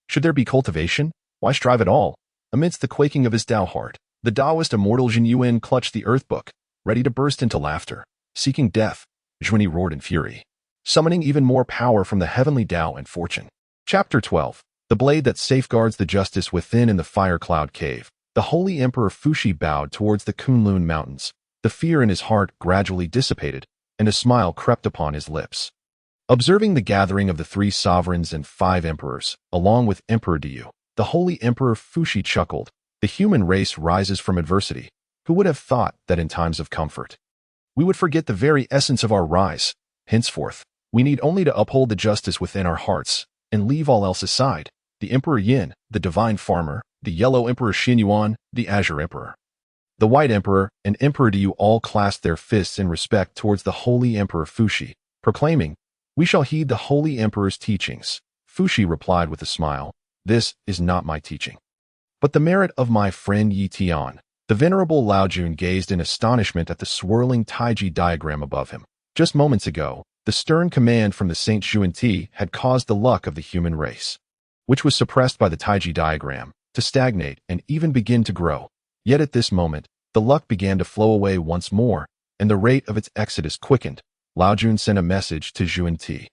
Should there be cultivation? Why strive at all? Amidst the quaking of his Dao heart, the Daoist immortal Jin Yuan clutched the earth book, ready to burst into laughter. Seeking death, Zhuani roared in fury, summoning even more power from the heavenly Dao and fortune. Chapter 12. The blade that safeguards the justice within. In the fire cloud cave, the holy Emperor Fuxi bowed towards the Kunlun Mountains. The fear in his heart gradually dissipated, and a smile crept upon his lips. Observing the gathering of the 3 sovereigns and 5 emperors, along with Emperor Diyu, the holy Emperor Fuxi chuckled. The human race rises from adversity. Who would have thought that in times of comfort, we would forget the very essence of our rise? Henceforth, we need only to uphold the justice within our hearts, and leave all else aside. The Emperor Yin, the divine farmer, the yellow Emperor Xinyuan, the azure Emperor, the white Emperor, and Emperor Diyu all clasped their fists in respect towards the holy Emperor Fuxi, proclaiming, "We shall heed the holy Emperor's teachings." Fuxi replied with a smile, "This is not my teaching, but the merit of my friend Ye Tian." The venerable Laojun gazed in astonishment at the swirling Taiji diagram above him. Just moments ago, the stern command from the Saint Yuanti had caused the luck of the human race, which was suppressed by the Taiji diagram, to stagnate and even begin to grow. Yet at this moment, the luck began to flow away once more, and the rate of its exodus quickened. Laojun sent a message to Yuanti.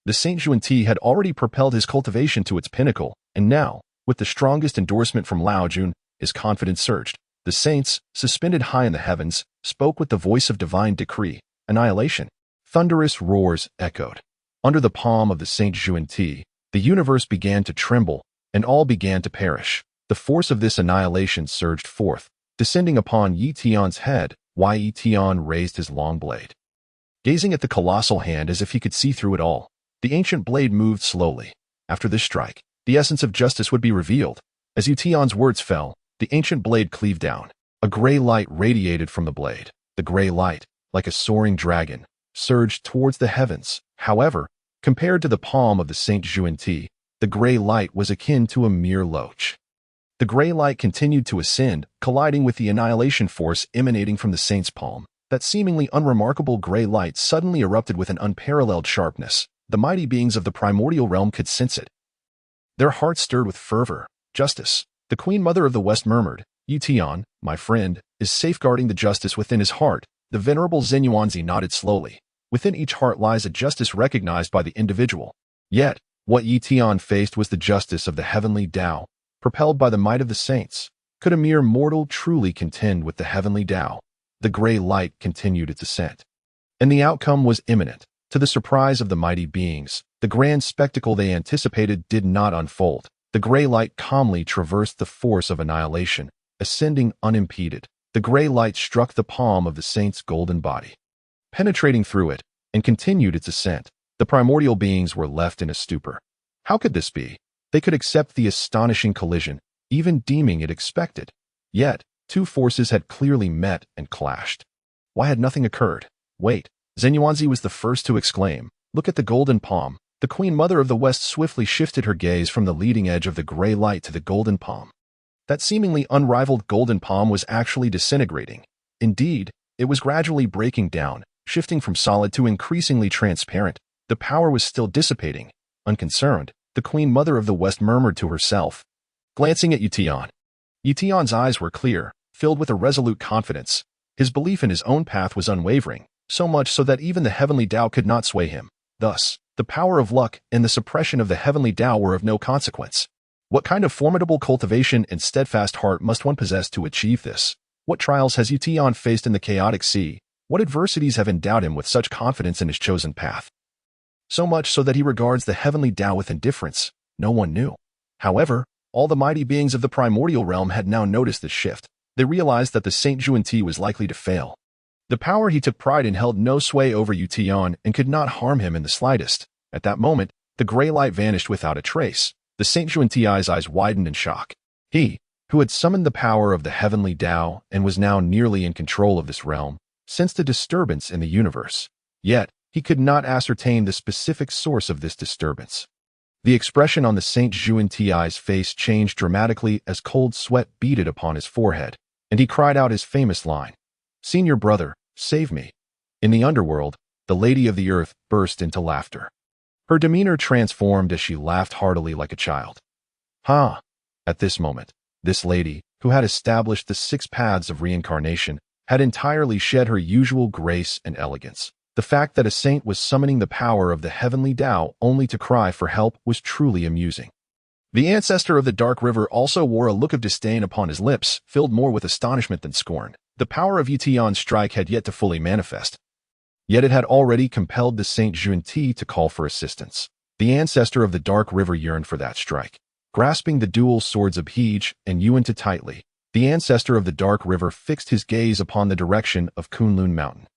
The Saint Yuanti had already propelled his cultivation to its pinnacle, and now, with the strongest endorsement from Laojun, his confidence surged. The saints, suspended high in the heavens, spoke with the voice of divine decree. Annihilation. Thunderous roars echoed. Under the palm of the Saint Yuanti, the universe began to tremble, and all began to perish. The force of this annihilation surged forth, descending upon Ye Tian's head. Ye Tian raised his long blade, gazing at the colossal hand as if he could see through it all. The ancient blade moved slowly. After this strike, the essence of justice would be revealed. As Ye Tian's words fell, the ancient blade cleaved down. A gray light radiated from the blade. The gray light, like a soaring dragon, surged towards the heavens. However, compared to the palm of the Saint Yuanti, the gray light was akin to a mere loach. The gray light continued to ascend, colliding with the annihilation force emanating from the saint's palm. That seemingly unremarkable gray light suddenly erupted with an unparalleled sharpness. The mighty beings of the primordial realm could sense it. Their hearts stirred with fervor. Justice. The Queen Mother of the West murmured, "Ye Tian, my friend, is safeguarding the justice within his heart." The venerable Zenyuanzi nodded slowly. Within each heart lies a justice recognized by the individual. Yet, what Ye Tian faced was the justice of the heavenly Dao, propelled by the might of the saints. Could a mere mortal truly contend with the heavenly Dao? The gray light continued its ascent, and the outcome was imminent. To the surprise of the mighty beings, the grand spectacle they anticipated did not unfold. The gray light calmly traversed the force of annihilation, ascending unimpeded. The gray light struck the palm of the saint's golden body, penetrating through it, and continued its ascent. The primordial beings were left in a stupor. How could this be? They could accept the astonishing collision, even deeming it expected. Yet, two forces had clearly met and clashed. Why had nothing occurred? Wait. Zenyuanzi was the first to exclaim, "Look at the golden palm." The Queen Mother of the West swiftly shifted her gaze from the leading edge of the gray light to the golden palm. That seemingly unrivaled golden palm was actually disintegrating. Indeed, it was gradually breaking down, shifting from solid to increasingly transparent. The power was still dissipating. Unconcerned, the Queen Mother of the West murmured to herself, glancing at Ye Tian. Ye Tian's eyes were clear, filled with a resolute confidence. His belief in his own path was unwavering, so much so that even the heavenly Dao could not sway him. Thus, the power of luck and the suppression of the heavenly Dao were of no consequence. What kind of formidable cultivation and steadfast heart must one possess to achieve this? What trials has Ye Tian faced in the chaotic sea? What adversities have endowed him with such confidence in his chosen path? So much so that he regards the heavenly Dao with indifference, no one knew. However, all the mighty beings of the primordial realm had now noticed this shift. They realized that the Saint Yuanshi was likely to fail. The power he took pride in held no sway over Ye Tian and could not harm him in the slightest. At that moment, the gray light vanished without a trace. The Saint Yuanshi's eyes widened in shock. He, who had summoned the power of the heavenly Dao and was now nearly in control of this realm, sensed a disturbance in the universe. Yet, he could not ascertain the specific source of this disturbance. The expression on the Saint Yuanshi's face changed dramatically as cold sweat beaded upon his forehead, and he cried out his famous line, "Senior brother, save me." In the underworld, the Lady of the Earth burst into laughter. Her demeanor transformed as she laughed heartily like a child. Ha! At this moment, this lady, who had established the 6 paths of reincarnation, had entirely shed her usual grace and elegance. The fact that a saint was summoning the power of the heavenly Dao only to cry for help was truly amusing. The ancestor of the Dark River also wore a look of disdain upon his lips, filled more with astonishment than scorn. The power of Ye Tian's strike had yet to fully manifest. Yet it had already compelled the Saint Yuanshi to call for assistance. The ancestor of the Dark River yearned for that strike. Grasping the dual swords of Hege and Yuan tightly, the ancestor of the Dark River fixed his gaze upon the direction of Kunlun Mountain.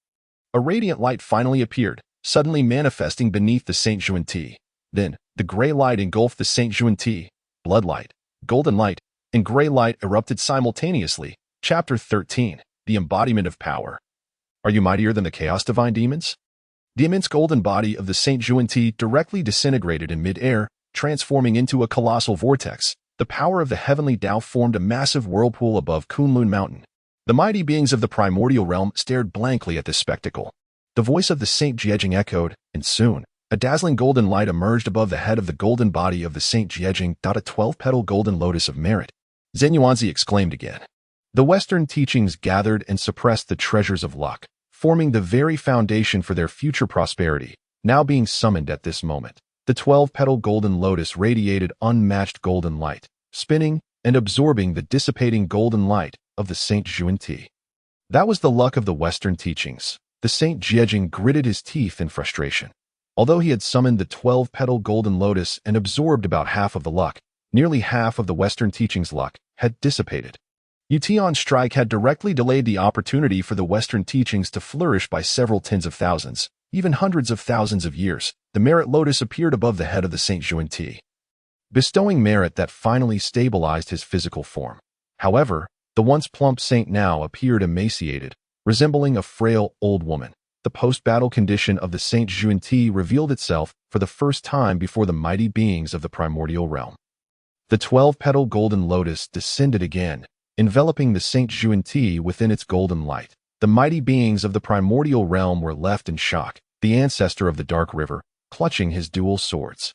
A radiant light finally appeared, suddenly manifesting beneath the Saint Yuanshi. Then, the gray light engulfed the Saint Yuanshi. Blood light, golden light, and gray light erupted simultaneously. Chapter 13, The Embodiment of Power. Are you mightier than the Chaos Divine Demons? The immense golden body of the Saint Yuanshi directly disintegrated in mid-air, transforming into a colossal vortex. The power of the heavenly Dao formed a massive whirlpool above Kunlun Mountain. The mighty beings of the primordial realm stared blankly at this spectacle. The voice of the Saint Jiejing echoed, and soon, a dazzling golden light emerged above the head of the golden body of the Saint Jiejing. A 12-petal golden lotus of merit. Zhen Yuanzi exclaimed again. The Western teachings gathered and suppressed the treasures of luck, forming the very foundation for their future prosperity, now being summoned at this moment. The 12-petal golden lotus radiated unmatched golden light, spinning and absorbing the dissipating golden light of the Saint Yuanshi. That was the luck of the Western teachings. The Saint Jiejing gritted his teeth in frustration. Although he had summoned the 12-petal golden lotus and absorbed about half of the luck, nearly half of the Western teachings' luck had dissipated. Ye Tian's strike had directly delayed the opportunity for the Western teachings to flourish by several tens of thousands, even hundreds of thousands of years. The merit lotus appeared above the head of the Saint Yuanshi, bestowing merit that finally stabilized his physical form. However, the once plump saint now appeared emaciated, resembling a frail old woman. The post-battle condition of the Saint Yuanshi revealed itself for the first time before the mighty beings of the primordial realm. The 12-petal golden lotus descended again, enveloping the Saint Yuanshi within its golden light. The mighty beings of the primordial realm were left in shock, the ancestor of the Dark River, clutching his dual swords.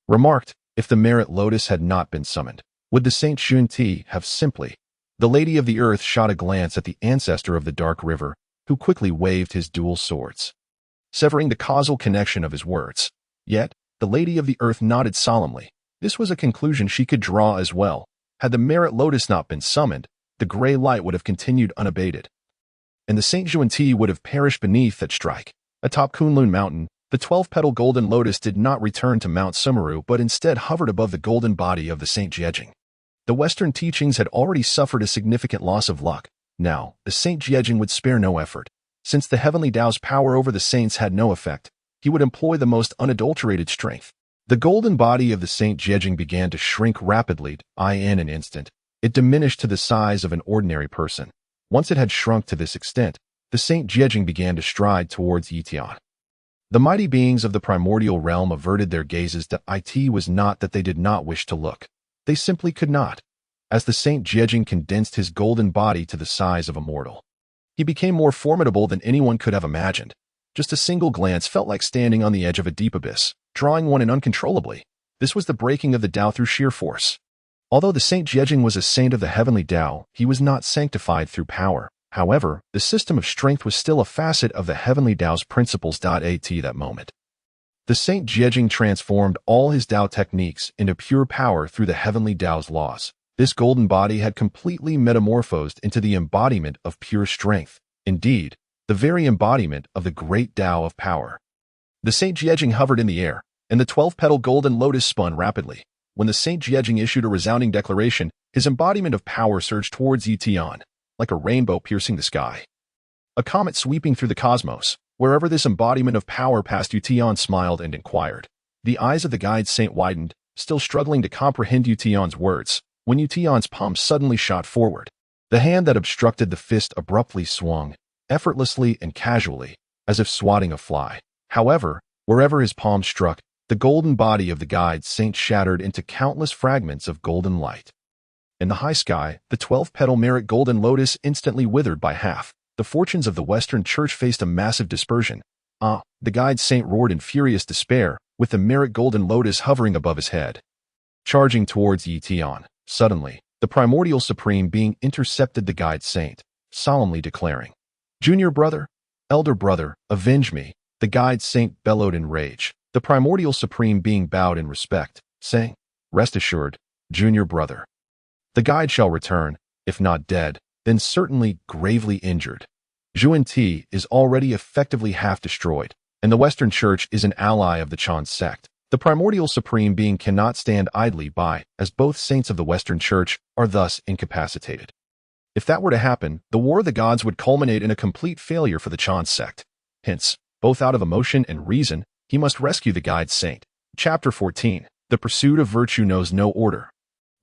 Remarked, if the merit lotus had not been summoned, would the Saint Yuanshi have simply... The Lady of the Earth shot a glance at the ancestor of the Dark River, who quickly waved his dual swords, severing the causal connection of his words. Yet, the Lady of the Earth nodded solemnly. This was a conclusion she could draw as well. Had the merit lotus not been summoned, the gray light would have continued unabated, and the Saint Yuanshi would have perished beneath that strike. Atop Kunlun Mountain, the 12-petal golden lotus did not return to Mount Sumeru but instead hovered above the golden body of the Saint Jiejing. The Western teachings had already suffered a significant loss of luck. Now, the Saint Jiejing would spare no effort. Since the heavenly Dao's power over the saints had no effect, he would employ the most unadulterated strength. The golden body of the Saint Jiejing began to shrink rapidly. In an instant, it diminished to the size of an ordinary person. Once it had shrunk to this extent, the Saint Jiejing began to stride towards Ye Tian. The mighty beings of the primordial realm averted their gazes. It was not that they did not wish to look. They simply could not. As the Saint Jiejing condensed his golden body to the size of a mortal, he became more formidable than anyone could have imagined. Just a single glance felt like standing on the edge of a deep abyss, drawing one in uncontrollably. This was the breaking of the Dao through sheer force. Although the Saint Jiejing was a saint of the heavenly Dao, he was not sanctified through power. However, the system of strength was still a facet of the heavenly Dao's principles. At that moment, the Saint Jiejing transformed all his Dao techniques into pure power through the heavenly Dao's laws. This golden body had completely metamorphosed into the embodiment of pure strength. Indeed, the very embodiment of the Great Dao of power. The Saint Jiejing hovered in the air, and the 12-petal golden lotus spun rapidly. When the Saint Jiejing issued a resounding declaration, his embodiment of power surged towards Ye Tian, like a rainbow piercing the sky. A comet sweeping through the cosmos. Wherever this embodiment of power passed, Ye Tian smiled and inquired. The eyes of the guide saint widened, still struggling to comprehend Ye Tian's words, when Ye Tian's palm suddenly shot forward. The hand that obstructed the fist abruptly swung, effortlessly and casually, as if swatting a fly. However, wherever his palm struck, the golden body of the guide saint shattered into countless fragments of golden light. In the high sky, the 12-petal merit golden lotus instantly withered by half. The fortunes of the Western Church faced a massive dispersion. The guide saint roared in furious despair, with the merit golden lotus hovering above his head. Charging towards Ye Tian, suddenly, the primordial supreme being intercepted the guide saint, solemnly declaring, "Junior brother, elder brother, avenge me." The guide saint bellowed in rage. The primordial supreme being bowed in respect, saying, "Rest assured, junior brother. The guide shall return, if not dead, then certainly gravely injured. Yuanshi is already effectively half destroyed, and the Western Church is an ally of the Jie Sect. The primordial supreme being cannot stand idly by, as both saints of the Western Church are thus incapacitated. If that were to happen, the War of the Gods would culminate in a complete failure for the Jie Sect. Hence, both out of emotion and reason, he must rescue the guide saint. Chapter 14. The pursuit of virtue knows no order.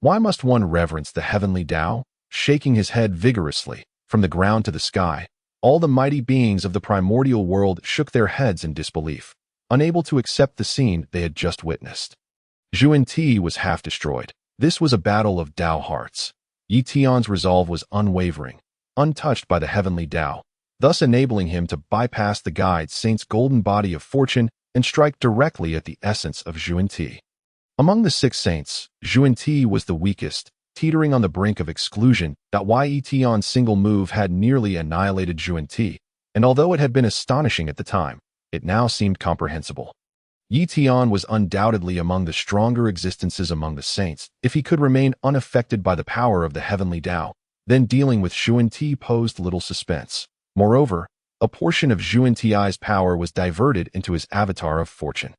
Why must one reverence the heavenly Dao? Shaking his head vigorously, from the ground to the sky, all the mighty beings of the primordial world shook their heads in disbelief, unable to accept the scene they had just witnessed. Yuanshi was half destroyed. This was a battle of Dao hearts. Ye Tian's resolve was unwavering, untouched by the heavenly Dao, thus enabling him to bypass the guide saint's golden body of fortune and strike directly at the essence of Yuanshi. Among the 6 saints, Yuanshi was the weakest, teetering on the brink of exclusion. Ye Tian's single move had nearly annihilated Yuanshi, and although it had been astonishing at the time, it now seemed comprehensible. Ye Tian was undoubtedly among the stronger existences among the saints. If he could remain unaffected by the power of the heavenly Dao, then dealing with Yuanshi posed little suspense. Moreover, a portion of Yuanshi's power was diverted into his avatar of fortune,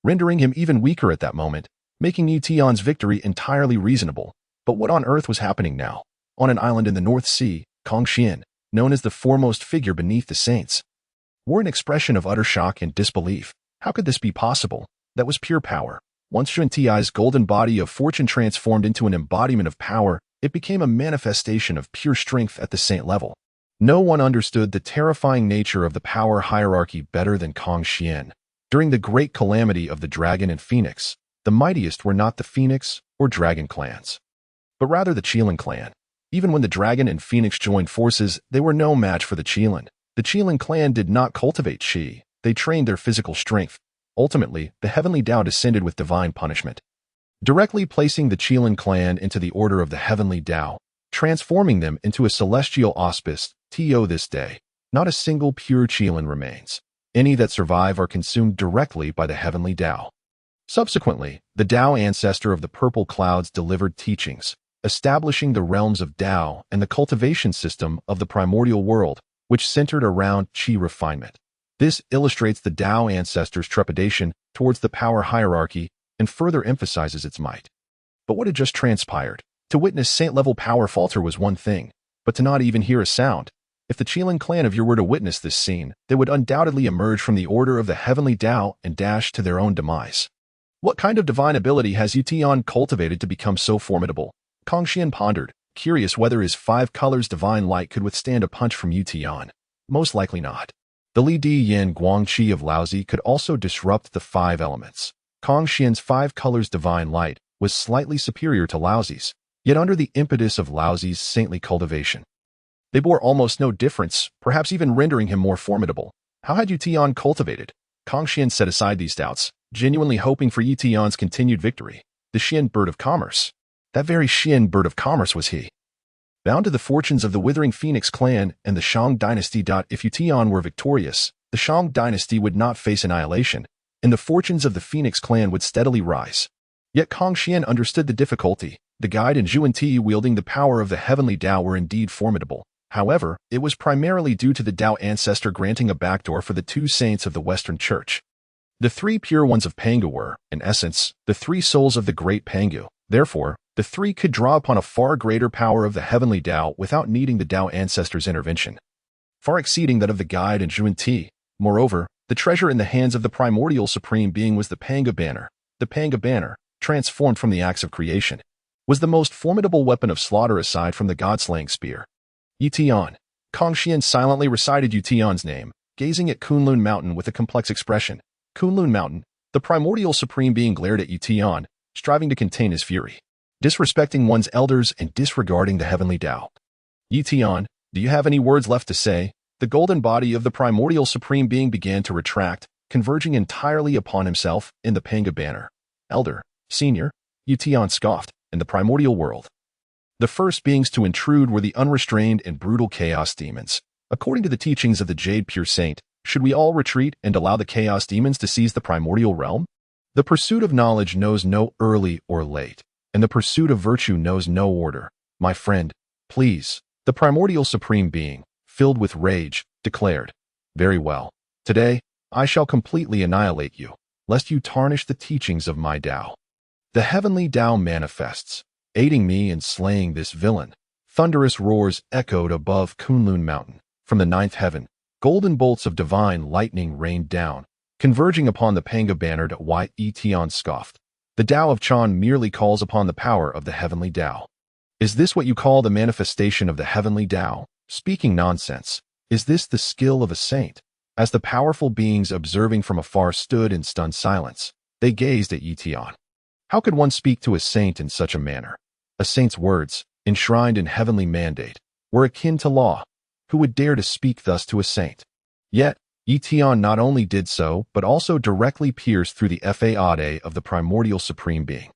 rendering him even weaker at that moment, making Ye Tian's victory entirely reasonable. But what on earth was happening now? On an island in the North Sea, Conferring, known as the foremost figure beneath the saints, wore an expression of utter shock and disbelief. How could this be possible? That was pure power. Once Yuanshi's golden body of fortune transformed into an embodiment of power, it became a manifestation of pure strength at the saint level. No one understood the terrifying nature of the power hierarchy better than Conferring. During the great calamity of the Dragon and Phoenix, the mightiest were not the Phoenix or Dragon clans, but rather the Chilin clan. Even when the Dragon and Phoenix joined forces, they were no match for the Chilin. The Chilin clan did not cultivate chi, they trained their physical strength. Ultimately, the heavenly Dao descended with divine punishment, directly placing the Chilin clan into the order of the heavenly Dao, transforming them into a celestial auspice. To this day, not a single pure Chilin remains. Any that survive are consumed directly by the heavenly Dao. Subsequently, the Dao ancestor of the purple clouds delivered teachings, establishing the realms of Dao and the cultivation system of the primordial world, which centered around chi refinement. This illustrates the Dao ancestor's trepidation towards the power hierarchy and further emphasizes its might. But what had just transpired? To witness saint-level power falter was one thing, but to not even hear a sound. If the Chilin clan of you were to witness this scene, they would undoubtedly emerge from the order of the heavenly Dao and dash to their own demise. What kind of divine ability has Ye Tian cultivated to become so formidable? Conferring pondered, curious whether his 5 colors divine light could withstand a punch from Ye Tian. Most likely not. The Li Di Yin Guangqi of Laozi could also disrupt the 5 elements. Conferring's 5 colors divine light was slightly superior to Laozi's, yet under the impetus of Laozi's saintly cultivation, they bore almost no difference, perhaps even rendering him more formidable. How had Ye Tian cultivated? Conferring set aside these doubts. genuinely hoping for Ye Tian's continued victory. The Xian bird of commerce. That very Xian bird of commerce was he. Bound to the fortunes of the withering Phoenix clan and the Shang Dynasty. If Ye Tian were victorious, the Shang Dynasty would not face annihilation, and the fortunes of the Phoenix clan would steadily rise. Yet Kong Xian understood the difficulty. The guide and Yuanshi wielding the power of the heavenly Dao were indeed formidable. However, it was primarily due to the Dao ancestor granting a backdoor for the two saints of the Western Church. The three pure ones of Pangu were, in essence, the three souls of the great Pangu. Therefore, the three could draw upon a far greater power of the heavenly Dao without needing the Dao ancestor's intervention, far exceeding that of the guide and Yuanshi. Moreover, the treasure in the hands of the primordial supreme being was the Pangu banner. The Pangu banner, transformed from the axe of creation, was the most formidable weapon of slaughter aside from the god-slaying spear. Ye Tian. Kong Xian silently recited Ye Tian's name, gazing at Kunlun Mountain with a complex expression. Kunlun Mountain, the primordial supreme being glared at Ye Tian, striving to contain his fury, disrespecting one's elders and disregarding the heavenly Dao. Ye Tian, do you have any words left to say? The golden body of the primordial supreme being began to retract, converging entirely upon himself in the Pangu banner. Elder, senior, Ye Tian scoffed, in the primordial world. The first beings to intrude were the unrestrained and brutal chaos demons. According to the teachings of the Jade Pure Saint, should we all retreat and allow the chaos demons to seize the primordial realm? The pursuit of knowledge knows no early or late, and the pursuit of virtue knows no order. My friend, please. The primordial supreme being, filled with rage, declared, very well. Today, I shall completely annihilate you, lest you tarnish the teachings of my Dao. The heavenly Dao manifests, aiding me in slaying this villain. Thunderous roars echoed above Kunlun Mountain. From the ninth heaven, golden bolts of divine lightning rained down, converging upon the Pangu banner. Ye Tian scoffed. The Dao of Chan merely calls upon the power of the heavenly Dao. Is this what you call the manifestation of the heavenly Dao? Speaking nonsense. Is this the skill of a saint? As the powerful beings observing from afar stood in stunned silence, they gazed at Ye Tian. How could one speak to a saint in such a manner? A saint's words, enshrined in heavenly mandate, were akin to law. Who would dare to speak thus to a saint? Yet, Ye Tian not only did so, but also directly pierced through the faade of the primordial supreme being.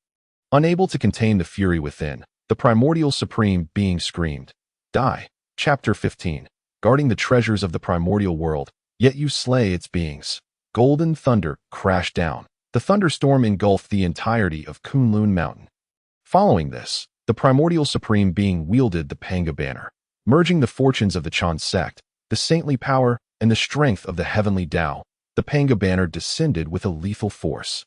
Unable to contain the fury within, the primordial supreme being screamed, Die. Chapter 15. Guarding the treasures of the primordial world, yet you slay its beings. Golden thunder crashed down. The thunderstorm engulfed the entirety of Kunlun Mountain. Following this, the primordial supreme being wielded the Pangu banner, merging the fortunes of the Jie Sect, the saintly power, and the strength of the heavenly Dao. The Pangu banner descended with a lethal force.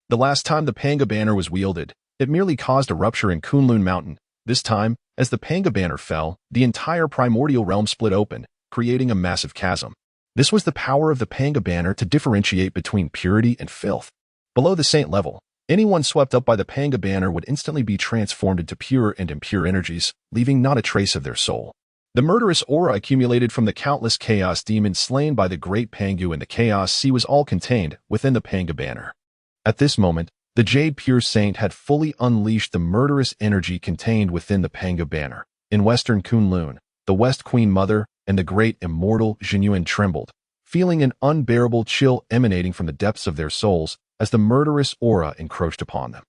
The last time the Pangu banner was wielded, it merely caused a rupture in Kunlun Mountain. This time, as the Pangu banner fell, the entire primordial realm split open, creating a massive chasm. This was the power of the Pangu banner to differentiate between purity and filth. Below the saint level, anyone swept up by the Pangu banner would instantly be transformed into pure and impure energies, leaving not a trace of their soul. The murderous aura accumulated from the countless chaos demons slain by the great Pangu and the chaos sea was all contained within the Pangu banner. At this moment, the Jade Pure Saint had fully unleashed the murderous energy contained within the Pangu banner. In western Kunlun, the West Queen Mother and the great immortal Jinyuan trembled, feeling an unbearable chill emanating from the depths of their souls as the murderous aura encroached upon them.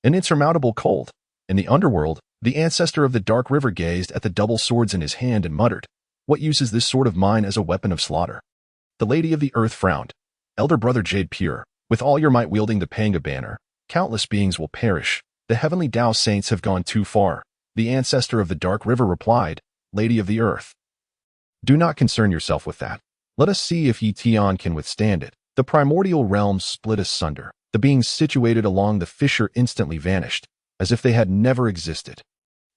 An insurmountable cold. In the underworld, the ancestor of the Dark River gazed at the double swords in his hand and muttered, What use is this sword of mine as a weapon of slaughter? The Lady of the Earth frowned. Elder brother Jade Pure, with all your might wielding the Pangu banner, countless beings will perish. The heavenly Dao saints have gone too far. The ancestor of the Dark River replied, Lady of the Earth, do not concern yourself with that. Let us see if Ye Tian can withstand it. The primordial realm split asunder. The beings situated along the fissure instantly vanished, as if they had never existed.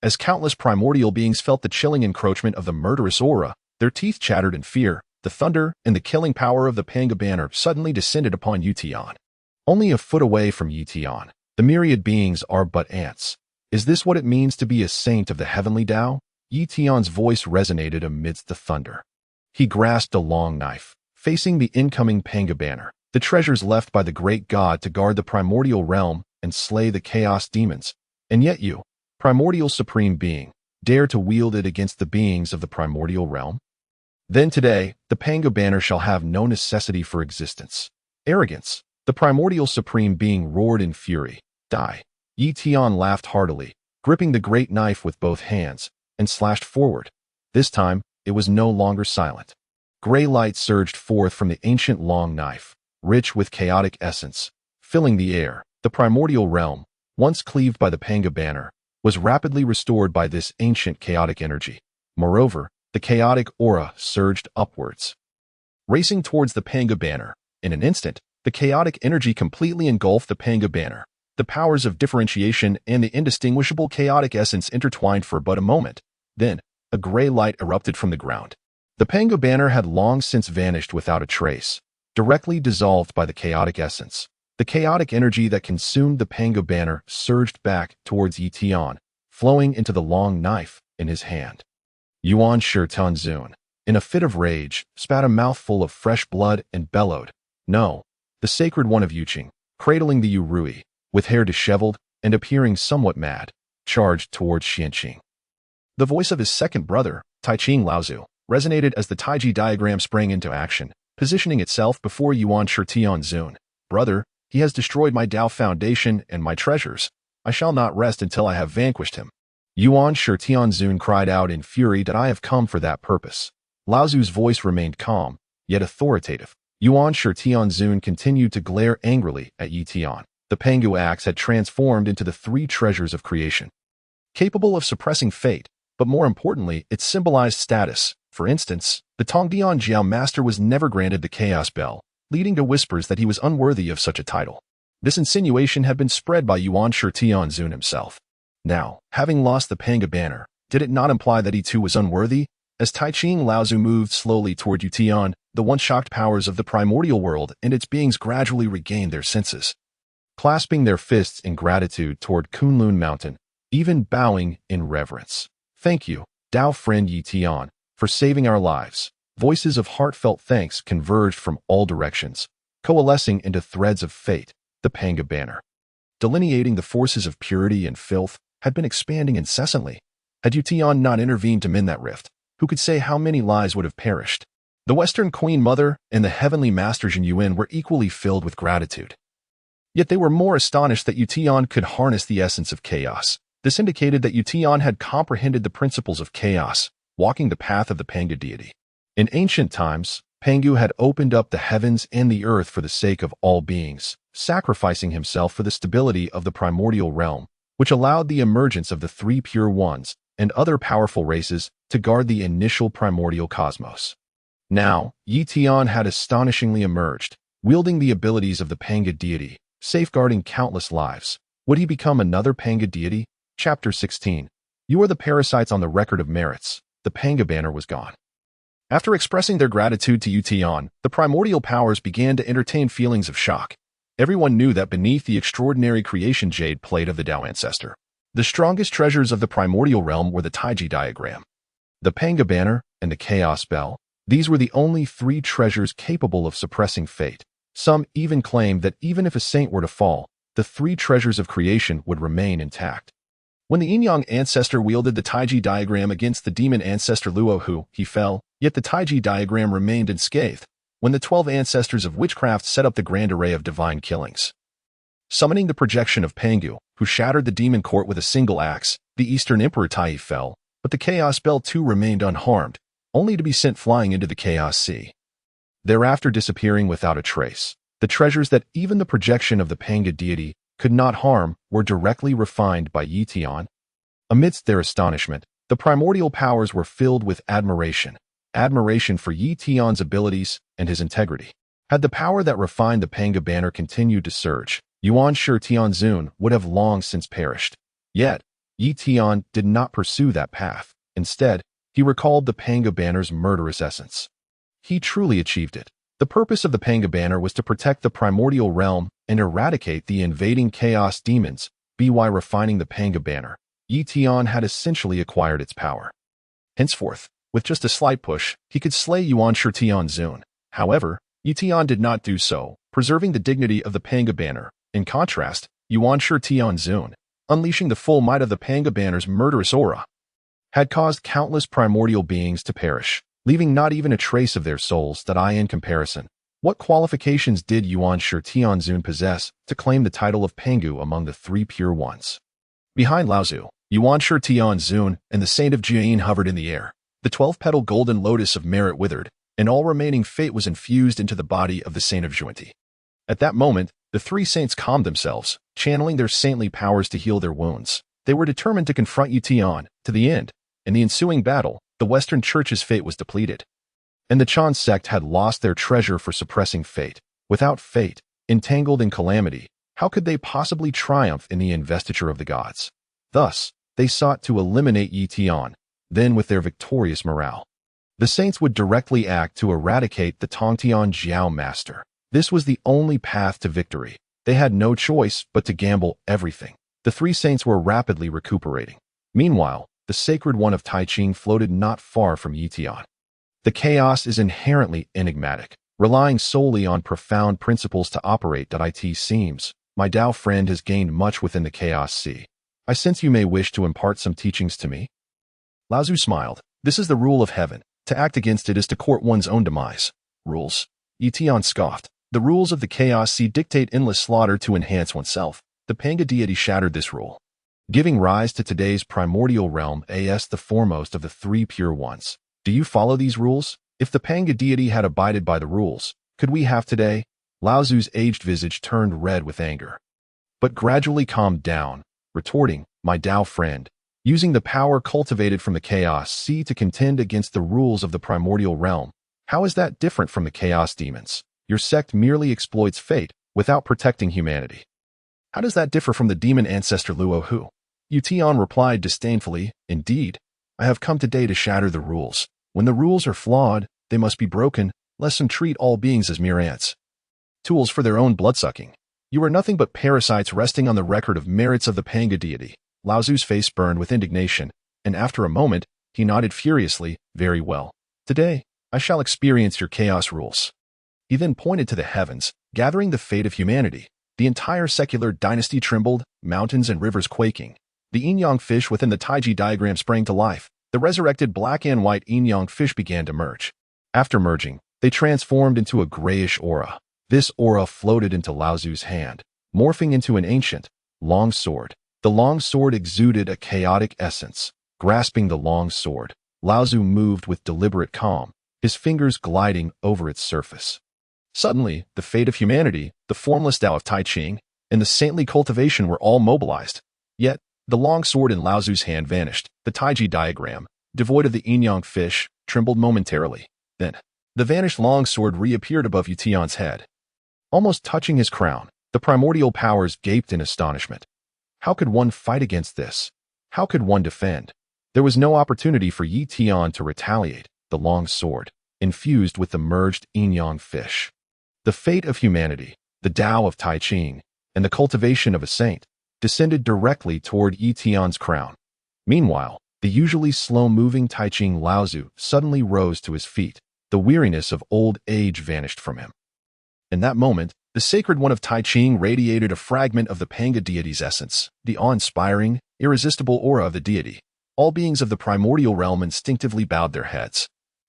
As countless primordial beings felt the chilling encroachment of the murderous aura, their teeth chattered in fear. The thunder and the killing power of the Pangu banner suddenly descended upon Ye Tian. Only a foot away from Ye Tian, the myriad beings are but ants. Is this what it means to be a saint of the heavenly Dao? Ye Tian's voice resonated amidst the thunder. He grasped a long knife, facing the incoming Pangu banner, the treasures left by the great god to guard the primordial realm and slay the chaos demons. And yet you, primordial supreme being, dare to wield it against the beings of the primordial realm? Then today, the Pangu banner shall have no necessity for existence. Arrogance. The primordial supreme being roared in fury. Die. Ye Tian laughed heartily, gripping the great knife with both hands, and slashed forward. This time, it was no longer silent. Gray light surged forth from the ancient long knife, rich with chaotic essence, filling the air. The primordial realm, once cleaved by the Pangu banner, was rapidly restored by this ancient chaotic energy. Moreover, the chaotic aura surged upwards. Racing towards the Pangu banner, in an instant, the chaotic energy completely engulfed the Pangu banner. The powers of differentiation and the indistinguishable chaotic essence intertwined for but a moment. Then, a gray light erupted from the ground. The Pangu banner had long since vanished without a trace, directly dissolved by the chaotic essence. The chaotic energy that consumed the Pangu banner surged back towards Ye Tian, flowing into the long knife in his hand. Yuanshi, in a fit of rage, spat a mouthful of fresh blood and bellowed, "No!" The sacred one of Yuqing, cradling the Yurui, with hair disheveled and appearing somewhat mad, charged towards Xianqing. The voice of his second brother, Taiqing Laozu, resonated as the Taiji diagram sprang into action, positioning itself before Yuanshi. "Brother, he has destroyed my Dao foundation and my treasures. I shall not rest until I have vanquished him." Yuanshi cried out in fury that I have come for that purpose. Laozu's voice remained calm, yet authoritative. Yuanshi continued to glare angrily at Ye Tian. The Pangu axe had transformed into the three treasures of creation. Capable of suppressing fate, but more importantly, it symbolized status. For instance, the Tongdian Jiao master was never granted the Chaos Bell, leading to whispers that he was unworthy of such a title. This insinuation had been spread by Yuanshi himself. Now, having lost the Pangu banner, did it not imply that he too was unworthy? As Taiqing Laozu moved slowly toward Ye Tian, the once shocked powers of the primordial world and its beings gradually regained their senses. Clasping their fists in gratitude toward Kunlun Mountain, even bowing in reverence. "Thank you, Dao friend Ye Tian, for saving our lives." Voices of heartfelt thanks converged from all directions, coalescing into threads of fate. The Pangu banner, delineating the forces of purity and filth, had been expanding incessantly. Had Ye Tian not intervened to mend that rift, who could say how many lives would have perished? The Western Queen Mother and the Heavenly Master Jin Yuan were equally filled with gratitude. Yet they were more astonished that Ye Tian could harness the essence of chaos. This indicated that Ye Tian had comprehended the principles of chaos, walking the path of the Pangu deity. In ancient times, Pangu had opened up the heavens and the earth for the sake of all beings, sacrificing himself for the stability of the primordial realm, which allowed the emergence of the three pure ones and other powerful races to guard the initial primordial cosmos. Now, Ye Tian had astonishingly emerged, wielding the abilities of the Pangu deity, safeguarding countless lives. Would he become another Pangu deity? Chapter 16. You are the parasites on the record of merits. The Pangu banner was gone. After expressing their gratitude to Ye Tian, the primordial powers began to entertain feelings of shock. Everyone knew that beneath the extraordinary creation Jade plate of the Dao ancestor, the strongest treasures of the primordial realm were the Taiji diagram, the Pangu banner, and the Chaos Bell. These were the only three treasures capable of suppressing fate. Some even claimed that even if a saint were to fall, the three treasures of creation would remain intact. When the Yin-Yang ancestor wielded the Taiji diagram against the demon ancestor Luohu, he fell, yet the Taiji diagram remained unscathed. When the 12 ancestors of witchcraft set up the grand array of divine killings, summoning the projection of Pangu, who shattered the demon court with a single axe, the Eastern Emperor Tai fell, but the Chaos Bell too remained unharmed, only to be sent flying into the Chaos Sea, thereafter disappearing without a trace. The treasures that even the projection of the Pangu deity could not harm were directly refined by Ye Tian. Amidst their astonishment, the primordial powers were filled with admiration for Ye Tian's abilities and his integrity. Had the power that refined the Pangu banner continued to surge, Yuanshi would have long since perished. Yet, Ye Tian did not pursue that path. Instead, he recalled the Pangu banner's murderous essence. He truly achieved it. The purpose of the Pangu banner was to protect the primordial realm and eradicate the invading chaos demons. By refining the Pangu banner, Ye Tian had essentially acquired its power. Henceforth, with just a slight push, he could slay Yuanshi. However, Ye Tian did not do so, preserving the dignity of the Pangu banner. In contrast, Yuanshi, unleashing the full might of the Pangu banner's murderous aura, had caused countless primordial beings to perish, leaving not even a trace of their souls that in comparison. What qualifications did Yuanshi Tianzun possess to claim the title of Pangu among the three pure ones? Behind Laozu, Yuanshi Tianzun and the Saint of Jie hovered in the air. The 12-petal golden lotus of merit withered, and all remaining fate was infused into the body of the Saint of Juanti. At that moment, the three saints calmed themselves, channeling their saintly powers to heal their wounds. They were determined to confront Ye Tian to the end. In the ensuing battle, the Western Church's fate was depleted, and the Jie Sect had lost their treasure for suppressing fate. Without fate, entangled in calamity, how could they possibly triumph in the investiture of the gods? Thus, they sought to eliminate Ye Tian. Then, with their victorious morale, the saints would directly act to eradicate the Tongtian Jiao master. This was the only path to victory. They had no choice but to gamble everything. The three saints were rapidly recuperating. Meanwhile, the Sacred One of Taiching floated not far from Ye Tian. The chaos is inherently enigmatic, relying solely on profound principles to operate. It seems my Dao friend has gained much within the chaos sea. I sense you may wish to impart some teachings to me. Laozu smiled. This is the rule of heaven. To act against it is to court one's own demise. Rules? Ye Tian scoffed. The rules of the chaos sea dictate endless slaughter to enhance oneself. The Pangu deity shattered this rule, giving rise to today's primordial realm as the foremost of the three pure ones. Do you follow these rules? If the Pangu deity had abided by the rules, could we have today? Laozu's aged visage turned red with anger, but gradually calmed down, retorting, my Dao friend, using the power cultivated from the chaos sea to contend against the rules of the primordial realm. How is that different from the chaos demons? Your sect merely exploits fate without protecting humanity. How does that differ from the demon ancestor Luo Hu? Ye Tian replied disdainfully, indeed, I have come today to shatter the rules. When the rules are flawed, they must be broken, lest some treat all beings as mere ants, tools for their own bloodsucking. You are nothing but parasites resting on the record of merits of the Pangu deity. Laozu's face burned with indignation, and after a moment, he nodded furiously, very well. Today, I shall experience your chaos rules. He then pointed to the heavens, gathering the fate of humanity. The entire secular dynasty trembled, mountains and rivers quaking. The yin-yang fish within the Taiji diagram sprang to life. The resurrected black and white yin-yang fish began to merge. After merging, they transformed into a grayish aura. This aura floated into Laozu's hand, morphing into an ancient, long sword. The long sword exuded a chaotic essence. Grasping the long sword, Laozu moved with deliberate calm, his fingers gliding over its surface. Suddenly, the fate of humanity, the formless Dao of Taiching, and the saintly cultivation were all mobilized. Yet, the long sword in Laozu's hand vanished. The Taiji diagram, devoid of the yin-yang fish, trembled momentarily. Then, the vanished long sword reappeared above Ye Tian's head, almost touching his crown. The primordial powers gaped in astonishment. How could one fight against this? How could one defend? There was no opportunity for Ye Tian to retaliate. The long sword, infused with the merged yin-yang fish. The fate of humanity, the Dao of Taiching, and the cultivation of a saint, descended directly toward Ye Tian's crown. Meanwhile, the usually slow-moving Taiching Laozu suddenly rose to his feet. The weariness of old age vanished from him. In that moment, the Sacred One of Taiching radiated a fragment of the Pangu deity's essence, the awe-inspiring, irresistible aura of the deity. All beings of the primordial realm instinctively bowed their heads,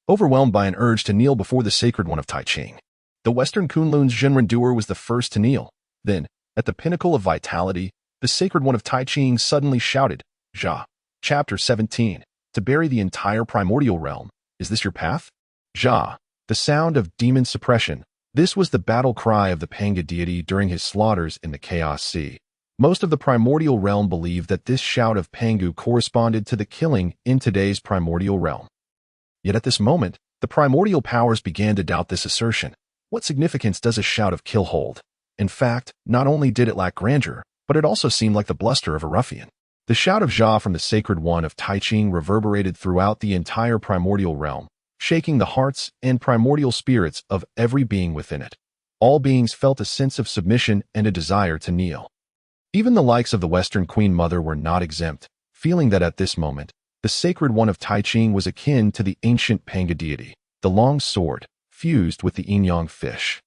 overwhelmed by an urge to kneel before the Sacred One of Taiching. The Western Kunlun's Zhenren was the first to kneel. Then, at the pinnacle of vitality, the Sacred One of Taiching suddenly shouted, Jia, Chapter 17, to bury the entire primordial realm. Is this your path? Jia, the sound of demon suppression. This was the battle cry of the Pangu deity during his slaughters in the Chaos Sea. Most of the primordial realm believed that this shout of Pangu corresponded to the killing in today's primordial realm. Yet at this moment, the primordial powers began to doubt this assertion. What significance does a shout of kill hold? In fact, not only did it lack grandeur, but it also seemed like the bluster of a ruffian. The shout of Jia from the Sacred One of Taiching reverberated throughout the entire primordial realm, shaking the hearts and primordial spirits of every being within it. All beings felt a sense of submission and a desire to kneel. Even the likes of the Western Queen Mother were not exempt, feeling that at this moment, the Sacred One of Taiching was akin to the ancient Pangu deity. The long sword, fused with the yin-yang fish,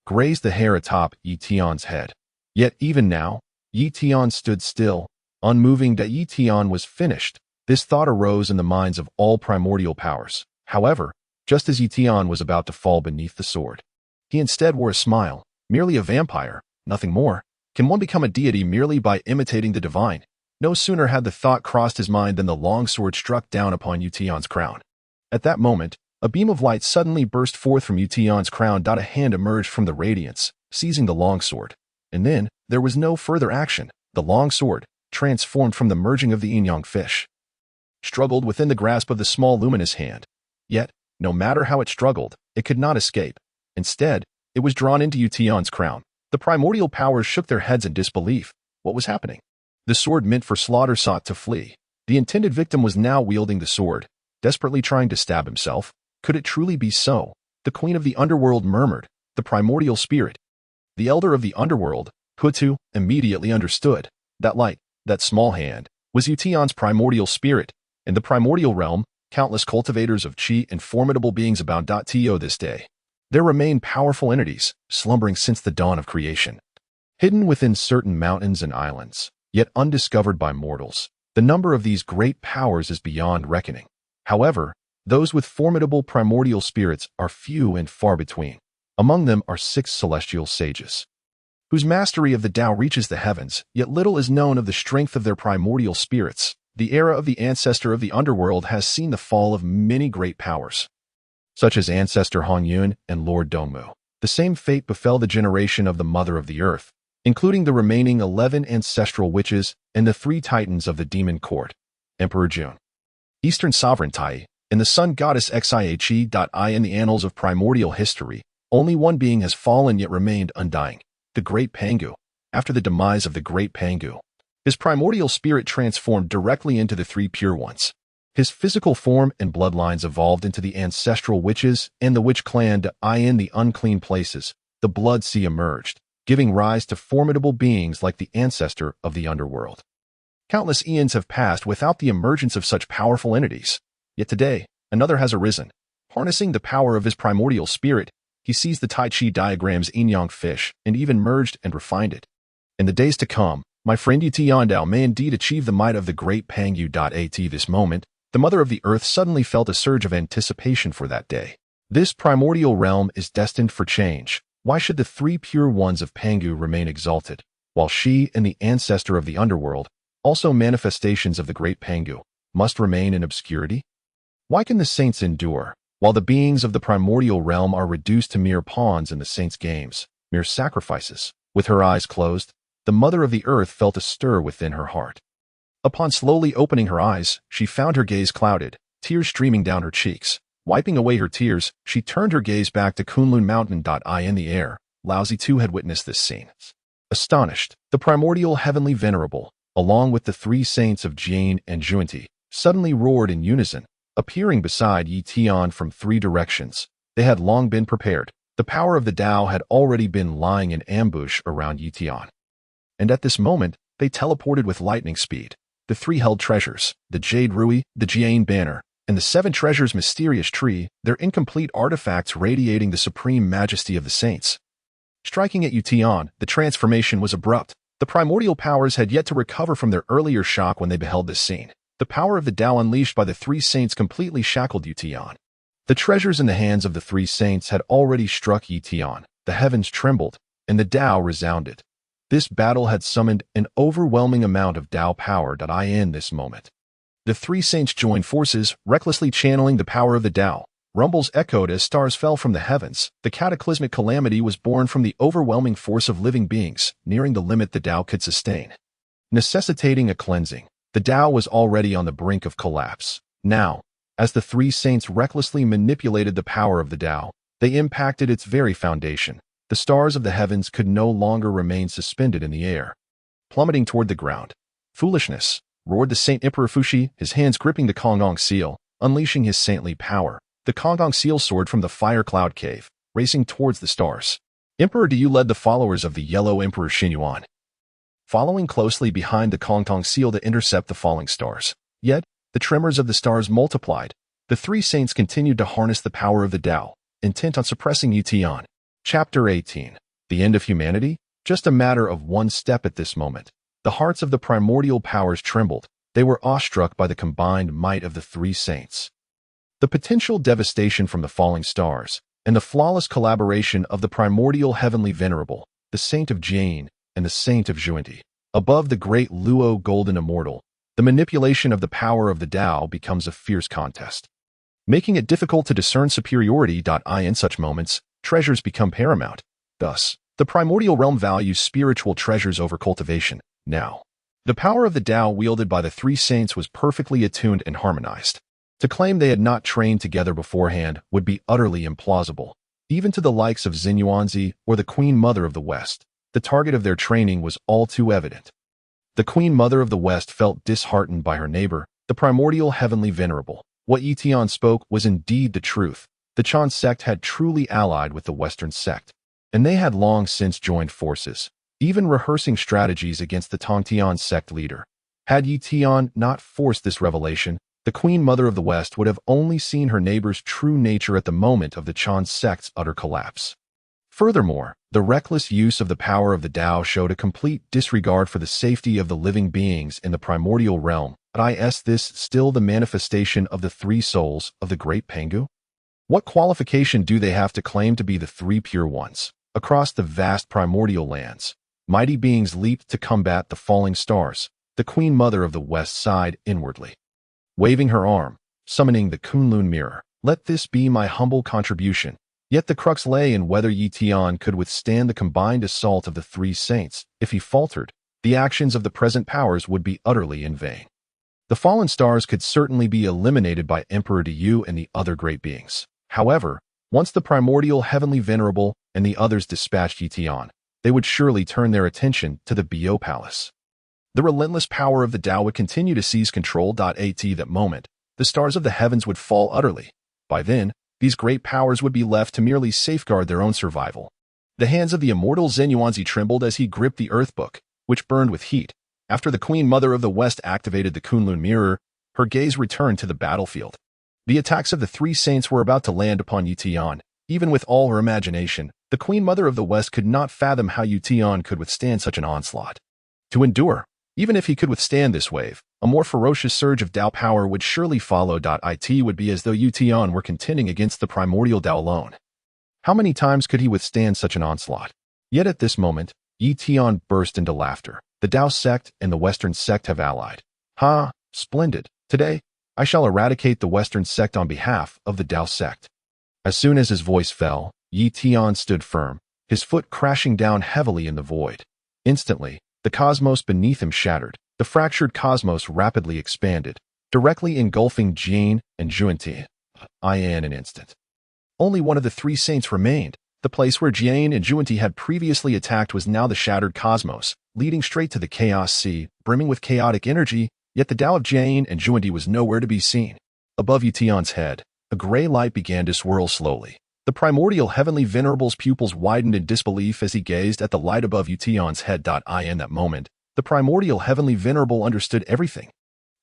grazed the hair atop Ye Tian's head. Yet even now, Ye Tian stood still, unmoving. That Ye Tian was finished. This thought arose in the minds of all primordial powers. However, just as Ye Tian was about to fall beneath the sword, He instead wore a smile, merely a vampire, nothing more. Can one become a deity merely by imitating the divine? No sooner had the thought crossed his mind than the longsword struck down upon Ye Tian's crown. At that moment, a beam of light suddenly burst forth from Ye Tian's crown. A hand emerged from the radiance, seizing the longsword. And then, there was no further action. The longsword, transformed from the merging of the yin-yang fish, struggled within the grasp of the small luminous hand. Yet, no matter how it struggled, it could not escape. Instead, it was drawn into Ye Tian's crown. The primordial powers shook their heads in disbelief. What was happening? The sword meant for slaughter sought to flee. The intended victim was now wielding the sword, desperately trying to stab himself. Could it truly be so? The queen of the underworld murmured, the primordial spirit. The elder of the underworld, Hutu, immediately understood. That light, that small hand, was Ye Tian's primordial spirit. In the primordial realm, countless cultivators of qi and formidable beings abound. To this day, there remain powerful entities, slumbering since the dawn of creation, hidden within certain mountains and islands, yet undiscovered by mortals. The number of these great powers is beyond reckoning. However, those with formidable primordial spirits are few and far between. Among them are 6 celestial sages, whose mastery of the Dao reaches the heavens, yet little is known of the strength of their primordial spirits. The era of the ancestor of the underworld has seen the fall of many great powers, such as ancestor Hongjun and Lord Dongmu. The same fate befell the generation of the Mother of the Earth, including the remaining 11 ancestral witches and the 3 titans of the demon court, Emperor Jun, Eastern Sovereign Tai, and the Sun Goddess Xie. In the annals of primordial history, only one being has fallen yet remained undying, the Great Pangu. After the demise of the Great Pangu, his primordial spirit transformed directly into the 3 pure ones. His physical form and bloodlines evolved into the ancestral witches and the witch clan. In the unclean places, the blood sea emerged, giving rise to formidable beings like the ancestor of the underworld. Countless eons have passed without the emergence of such powerful entities. Yet today, another has arisen. Harnessing the power of his primordial spirit, he seized the Tai Chi diagram's yin-yang fish and even merged and refined it. In the days to come, my friend Ye Tian Dao may indeed achieve the might of the great Pangu. At this moment, the Mother of the Earth suddenly felt a surge of anticipation for that day. This primordial realm is destined for change. Why should the 3 pure ones of Pangu remain exalted, while she and the ancestor of the underworld, also manifestations of the great Pangu, must remain in obscurity? Why can the saints endure, while the beings of the primordial realm are reduced to mere pawns in the saints' games, mere sacrifices? With her eyes closed, the Mother of the Earth felt a stir within her heart. Upon slowly opening her eyes, she found her gaze clouded, tears streaming down her cheeks. Wiping away her tears, she turned her gaze back to Kunlun Mountain. In the air, Laozi too had witnessed this scene. Astonished, the primordial heavenly venerable, along with the 3 saints of Jade and Yuanshi, suddenly roared in unison, appearing beside Ye Tian from 3 directions. They had long been prepared. The power of the Dao had already been lying in ambush around Ye Tian. And at this moment, they teleported with lightning speed. The 3 held treasures, the Jade Rui, the Jian banner, and the 7 treasures mysterious tree, their incomplete artifacts radiating the supreme majesty of the saints. Striking at Ye Tian, the transformation was abrupt. The primordial powers had yet to recover from their earlier shock when they beheld this scene. The power of the Dao unleashed by the 3 saints completely shackled Ye Tian. The treasures in the hands of the 3 saints had already struck Ye Tian. The heavens trembled, and the Dao resounded. This battle had summoned an overwhelming amount of Dao power. In this moment, the 3 saints joined forces, recklessly channeling the power of the Dao. Rumbles echoed as stars fell from the heavens. The cataclysmic calamity was born from the overwhelming force of living beings, nearing the limit the Dao could sustain, necessitating a cleansing. The Dao was already on the brink of collapse. Now, as the 3 saints recklessly manipulated the power of the Dao, they impacted its very foundation. The stars of the heavens could no longer remain suspended in the air, plummeting toward the ground. Foolishness, roared the Saint Emperor Fushi, his hands gripping the Konggong seal, unleashing his saintly power. The Konggong seal soared from the fire cloud cave, racing towards the stars. Emperor Diyu led the followers of the Yellow Emperor Xinyuan, following closely behind the Konggong seal to intercept the falling stars. Yet, the tremors of the stars multiplied. The 3 saints continued to harness the power of the Dao, intent on suppressing Ye Tian. Chapter 18. The End of Humanity? Just a matter of one step at this moment. The hearts of the primordial powers trembled. They were awestruck by the combined might of the 3 saints. The potential devastation from the falling stars, and the flawless collaboration of the primordial heavenly venerable, the saint of Jane, and the saint of Yuanshi. Above the great Luo golden immortal, the manipulation of the power of the Dao becomes a fierce contest, making it difficult to discern superiority. In such moments, treasures become paramount. Thus, the primordial realm values spiritual treasures over cultivation. Now, the power of the Dao wielded by the three saints was perfectly attuned and harmonized. To claim they had not trained together beforehand would be utterly implausible. Even to the likes of Xuanyuanzi or the Queen Mother of the West, the target of their training was all too evident. The Queen Mother of the West felt disheartened by her neighbor, the primordial heavenly venerable. What Ye Tian spoke was indeed the truth. The Chan sect had truly allied with the Western sect, and they had long since joined forces, even rehearsing strategies against the Tongtian sect leader. Had Ye Tian not forced this revelation, the Queen Mother of the West would have only seen her neighbor's true nature at the moment of the Chan sect's utter collapse. Furthermore, the reckless use of the power of the Dao showed a complete disregard for the safety of the living beings in the primordial realm. Is this still the manifestation of the three souls of the great Pangu? What qualification do they have to claim to be the three pure ones? Across the vast primordial lands, mighty beings leaped to combat the falling stars. The Queen Mother of the West sighed inwardly, waving her arm, summoning the Kunlun mirror. Let this be my humble contribution. Yet the crux lay in whether Ye Tian could withstand the combined assault of the three saints. If he faltered, the actions of the present powers would be utterly in vain. The fallen stars could certainly be eliminated by Emperor Diyou and the other great beings. However, once the primordial heavenly venerable and the others dispatched Ye Tian, they would surely turn their attention to the Biyou Palace. The relentless power of the Dao would continue to seize control. At that moment, the stars of the heavens would fall utterly. By then, these great powers would be left to merely safeguard their own survival. The hands of the immortal Xuanyuanzi trembled as he gripped the earth book, which burned with heat. After the Queen Mother of the West activated the Kunlun mirror, her gaze returned to the battlefield. The attacks of the three saints were about to land upon Ye Tian. Even with all her imagination, the Queen Mother of the West could not fathom how Ye Tian could withstand such an onslaught. To endure, even if he could withstand this wave, a more ferocious surge of Dao power would surely follow. It would be as though Ye Tian were contending against the primordial Dao alone. How many times could he withstand such an onslaught? Yet at this moment, Ye Tian burst into laughter. The Dao sect and the Western sect have allied. Ha, splendid. Today, I shall eradicate the Western sect on behalf of the Dao sect. As soon as his voice fell, Ye Tian stood firm, his foot crashing down heavily in the void. Instantly, the cosmos beneath him shattered. The fractured cosmos rapidly expanded, directly engulfing Jane and Yuanshi. In an instant, only one of the three saints remained. The place where Jane and Yuanshi had previously attacked was now the shattered cosmos, leading straight to the chaos sea, brimming with chaotic energy. Yet the Dao of Jane and Yuanshi was nowhere to be seen. Above Ye Tian's head, a gray light began to swirl slowly. The primordial heavenly venerable's pupils widened in disbelief as he gazed at the light above Ye Tian's head. In that moment, the primordial heavenly venerable understood everything.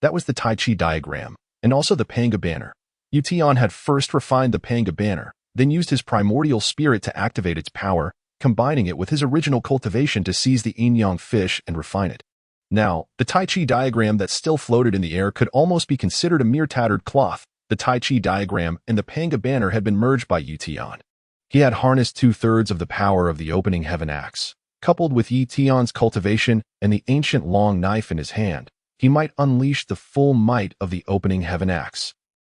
That was the Tai Chi diagram, and also the Pangu banner. Ye Tian had first refined the Pangu banner, then used his primordial spirit to activate its power, combining it with his original cultivation to seize the yin-yang fish and refine it. Now, the Tai Chi diagram that still floated in the air could almost be considered a mere tattered cloth. The Tai Chi diagram and the Pangu banner had been merged by Ye Tian. He had harnessed 2/3 of the power of the opening heaven axe. Coupled with Ye Tian's cultivation and the ancient long knife in his hand, he might unleash the full might of the opening heaven axe.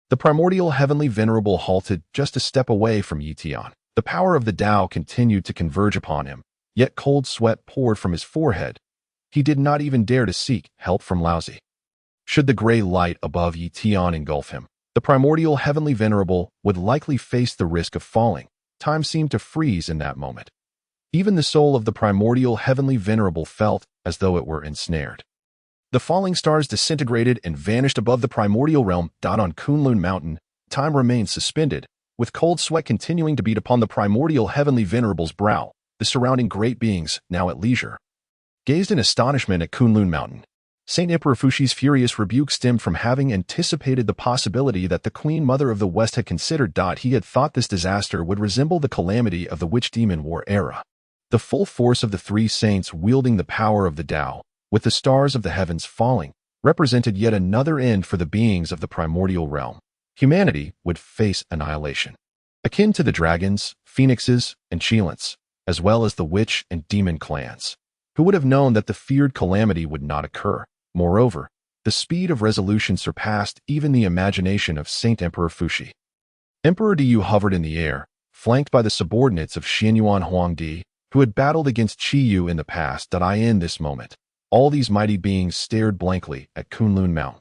The primordial heavenly venerable halted just a step away from Ye Tian. The power of the Dao continued to converge upon him, yet cold sweat poured from his forehead. He did not even dare to seek help from Laozi. Should the gray light above Ye Tian engulf him, the primordial heavenly venerable would likely face the risk of falling. Time seemed to freeze in that moment. Even the soul of the primordial heavenly venerable felt as though it were ensnared. The falling stars disintegrated and vanished above the primordial realm. On Kunlun Mountain, time remained suspended, with cold sweat continuing to beat upon the primordial heavenly venerable's brow. The surrounding great beings, now at leisure, gazed in astonishment at Kunlun Mountain. Saint Emperor Fushi's furious rebuke stemmed from having anticipated the possibility that the Queen Mother of the West had considered. He had thought this disaster would resemble the calamity of the Witch Demon War era. The full force of the three saints wielding the power of the Dao, with the stars of the heavens falling, represented yet another end for the beings of the primordial realm. Humanity would face annihilation. akin to the dragons, phoenixes, and Chilins, as well as the witch and demon clans. Who would have known that the feared calamity would not occur? Moreover, the speed of resolution surpassed even the imagination of Saint Emperor Fuxi. Emperor Diyu hovered in the air, flanked by the subordinates of Xianyuan Huangdi, who had battled against Qiyu in the past. In this moment, all these mighty beings stared blankly at Kunlun Mountain.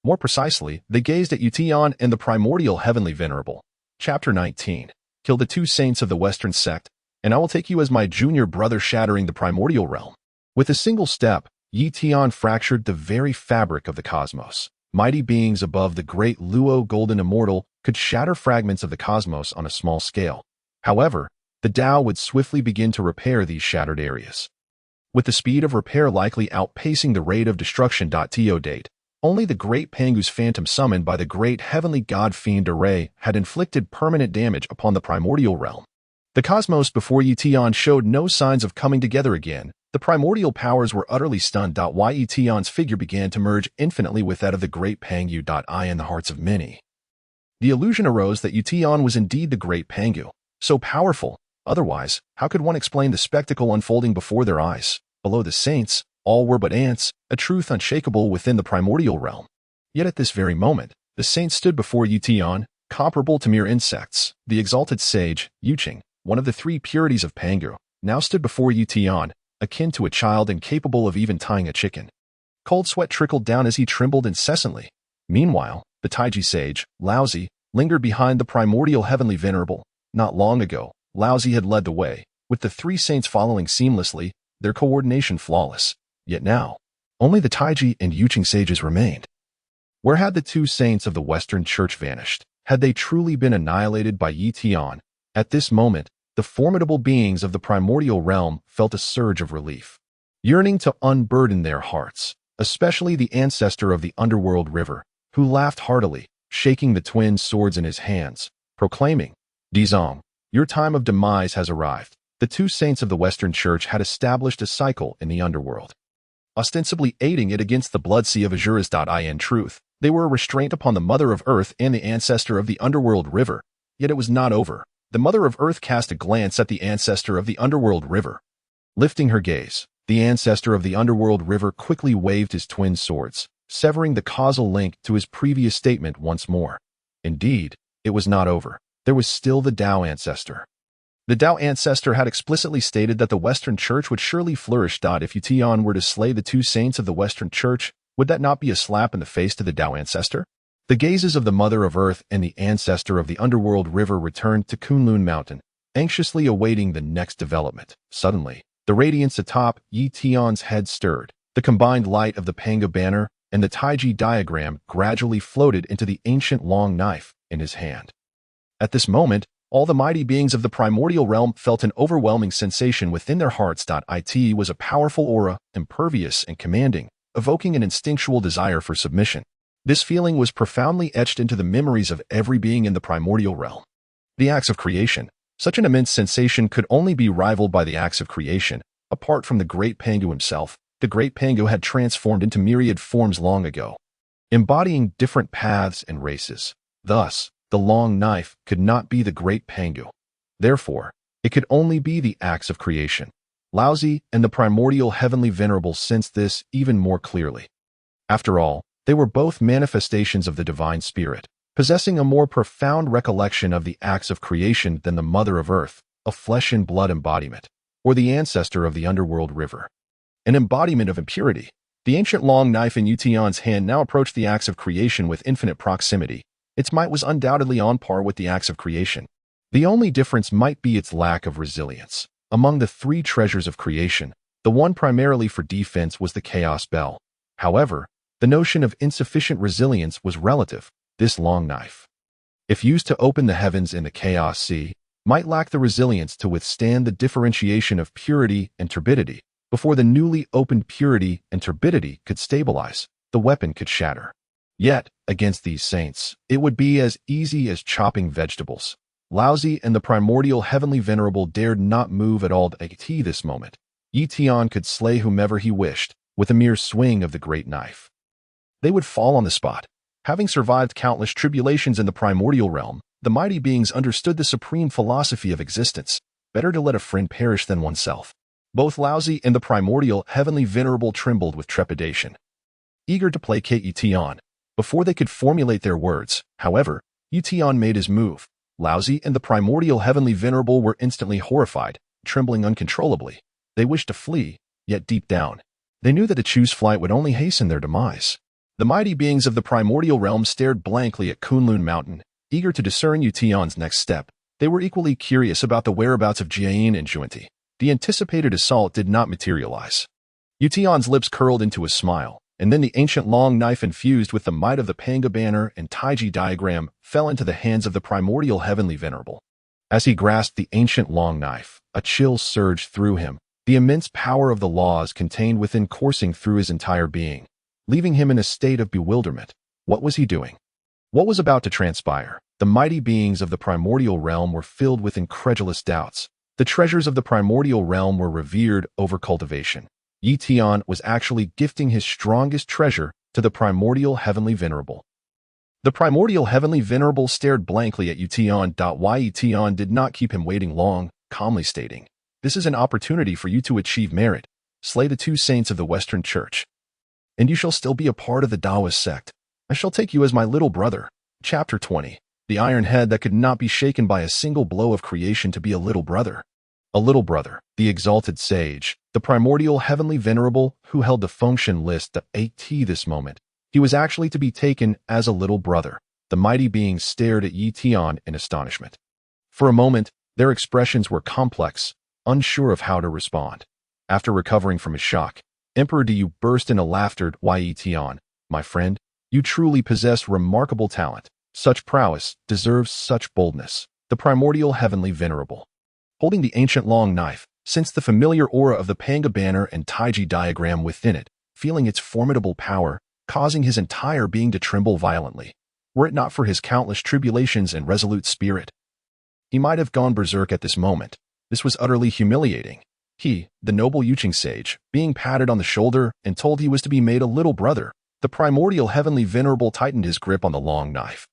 More precisely, they gazed at Ye Tian and the Primordial Heavenly Venerable. Chapter 19. Kill the two saints of the Western Sect, and I will take you as my junior brother, shattering the primordial realm. With a single step, Ye Tian fractured the very fabric of the cosmos. Mighty beings above the great Luo Golden Immortal could shatter fragments of the cosmos on a small scale. However, the Dao would swiftly begin to repair these shattered areas, with the speed of repair likely outpacing the rate of destruction. To date, only the great Pangu's phantom summoned by the great heavenly god fiend Array had inflicted permanent damage upon the primordial realm. The cosmos before Ye Tian showed no signs of coming together again. The primordial powers were utterly stunned. Ye Tian's figure began to merge infinitely with that of the great Pangu. In the hearts of many, the illusion arose that Ye Tian was indeed the great Pangu, so powerful. Otherwise, how could one explain the spectacle unfolding before their eyes? Below the saints, all were but ants, a truth unshakable within the primordial realm. Yet at this very moment, the saints stood before Ye Tian, comparable to mere insects. The exalted sage, Yuqing, one of the three purities of Pangu, now stood before Ye Tian, akin to a child incapable of even tying a chicken. Cold sweat trickled down as he trembled incessantly. Meanwhile, the Taiji sage, Laozi, lingered behind the primordial heavenly venerable. Not long ago, Laozi had led the way, with the three saints following seamlessly, their coordination flawless. Yet now, only the Taiji and Yuqing sages remained. Where had the two saints of the Western Church vanished? Had they truly been annihilated by Ye Tian? At this moment, the formidable beings of the primordial realm felt a surge of relief, yearning to unburden their hearts, especially the ancestor of the underworld river, who laughed heartily, shaking the twin swords in his hands, proclaiming, "Dizong, your time of demise has arrived." The two saints of the Western Church had established a cycle in the underworld, ostensibly aiding it against the blood sea of Azuras. In truth, they were a restraint upon the Mother of Earth and the ancestor of the underworld river. Yet it was not over. The Mother of Earth cast a glance at the ancestor of the underworld river. Lifting her gaze, the ancestor of the underworld river quickly waved his twin swords, severing the causal link to his previous statement once more. Indeed, it was not over. There was still the Dao ancestor. The Dao ancestor had explicitly stated that the Western Church would surely flourish. If Ye Tian were to slay the two saints of the Western Church, would that not be a slap in the face to the Dao ancestor? The gazes of the Mother of Earth and the ancestor of the underworld river returned to Kunlun Mountain, anxiously awaiting the next development. Suddenly, the radiance atop Ye Tian's head stirred. The combined light of the Pangu banner and the Taiji diagram gradually floated into the ancient long knife in his hand. At this moment, all the mighty beings of the primordial realm felt an overwhelming sensation within their hearts. It was a powerful aura, impervious and commanding, evoking an instinctual desire for submission. This feeling was profoundly etched into the memories of every being in the primordial realm. The acts of creation. Such an immense sensation could only be rivaled by the acts of creation. Apart from the great Pangu himself, the great Pangu had transformed into myriad forms long ago, embodying different paths and races. Thus, the long knife could not be the great Pangu. Therefore, it could only be the acts of creation. Laozi and the primordial heavenly venerable sensed this even more clearly. After all, they were both manifestations of the divine spirit, possessing a more profound recollection of the acts of creation than the Mother of Earth, a flesh and blood embodiment, or the ancestor of the underworld river, an embodiment of impurity. The ancient long knife in Ye Tian's hand now approached the acts of creation with infinite proximity. Its might was undoubtedly on par with the acts of creation. The only difference might be its lack of resilience. Among the three treasures of creation, the one primarily for defense was the Chaos Bell. However, the notion of insufficient resilience was relative. This long knife, if used to open the heavens in the Chaos Sea, might lack the resilience to withstand the differentiation of purity and turbidity. Before the newly opened purity and turbidity could stabilize, the weapon could shatter. Yet, against these saints, it would be as easy as chopping vegetables. Laozi and the primordial heavenly venerable dared not move at all. At this moment, Ye Tian could slay whomever he wished with a mere swing of the great knife. They would fall on the spot. Having survived countless tribulations in the primordial realm, The mighty beings understood the supreme philosophy of existence. Better to let a friend perish than oneself. Both Laozi and the primordial heavenly venerable trembled with trepidation, eager to placate Ye Tian. Before they could formulate their words, however, Ye Tian made his move. Laozi and the primordial heavenly venerable were instantly horrified, trembling uncontrollably. They wished to flee, yet deep down, they knew that to choose flight would only hasten their demise. The mighty beings of the primordial realm stared blankly at Kunlun Mountain, eager to discern Ye Tian's next step. They were equally curious about the whereabouts of Jade and Yuanshi. The anticipated assault did not materialize. Ye Tian's lips curled into a smile, and then the ancient long knife infused with the might of the Pangu banner and Taiji diagram fell into the hands of the primordial heavenly venerable. As he grasped the ancient long knife, a chill surged through him, the immense power of the laws contained within coursing through his entire being, leaving him in a state of bewilderment. What was he doing? What was about to transpire? The mighty beings of the primordial realm were filled with incredulous doubts. The treasures of the primordial realm were revered over cultivation. Ye Tian was actually gifting his strongest treasure to the primordial heavenly venerable. The primordial heavenly venerable stared blankly at Ye Tian. Ye Tian did not keep him waiting long, calmly stating, "This is an opportunity for you to achieve merit. Slay the two saints of the Western Church, and you shall still be a part of the Daoist sect. I shall take you as my little brother." Chapter 20. The iron head that could not be shaken by a single blow of creation to be a little brother. A little brother, the exalted sage, the primordial heavenly venerable who held the function list of 8T this moment. He was actually to be taken as a little brother. The mighty beings stared at Ye Tian in astonishment. For a moment, their expressions were complex, unsure of how to respond. After recovering from his shock, Emperor Diyou burst into laughter. Ye Tian, my friend, you truly possess remarkable talent. Such prowess deserves such boldness. The primordial heavenly venerable, holding the ancient long knife, sensed the familiar aura of the Pangu banner and Taiji diagram within it, feeling its formidable power, causing his entire being to tremble violently. Were it not for his countless tribulations and resolute spirit, he might have gone berserk at this moment. This was utterly humiliating. He, the noble Yuching sage, being patted on the shoulder and told he was to be made a little brother. The primordial heavenly venerable tightened his grip on the long knife.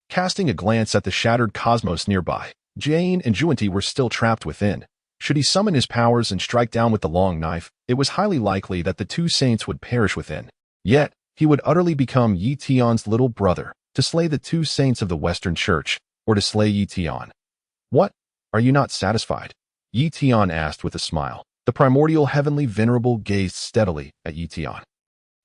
Casting a glance at the shattered cosmos nearby, Jade and Yuanshi were still trapped within. Should he summon his powers and strike down with the long knife, it was highly likely that the two saints would perish within. Yet, he would utterly become Ye Tian's little brother, to slay the two saints of the Western Church, or to slay Ye Tian. What? Are you not satisfied? Ye Tian asked with a smile. The primordial heavenly venerable gazed steadily at Ye Tian.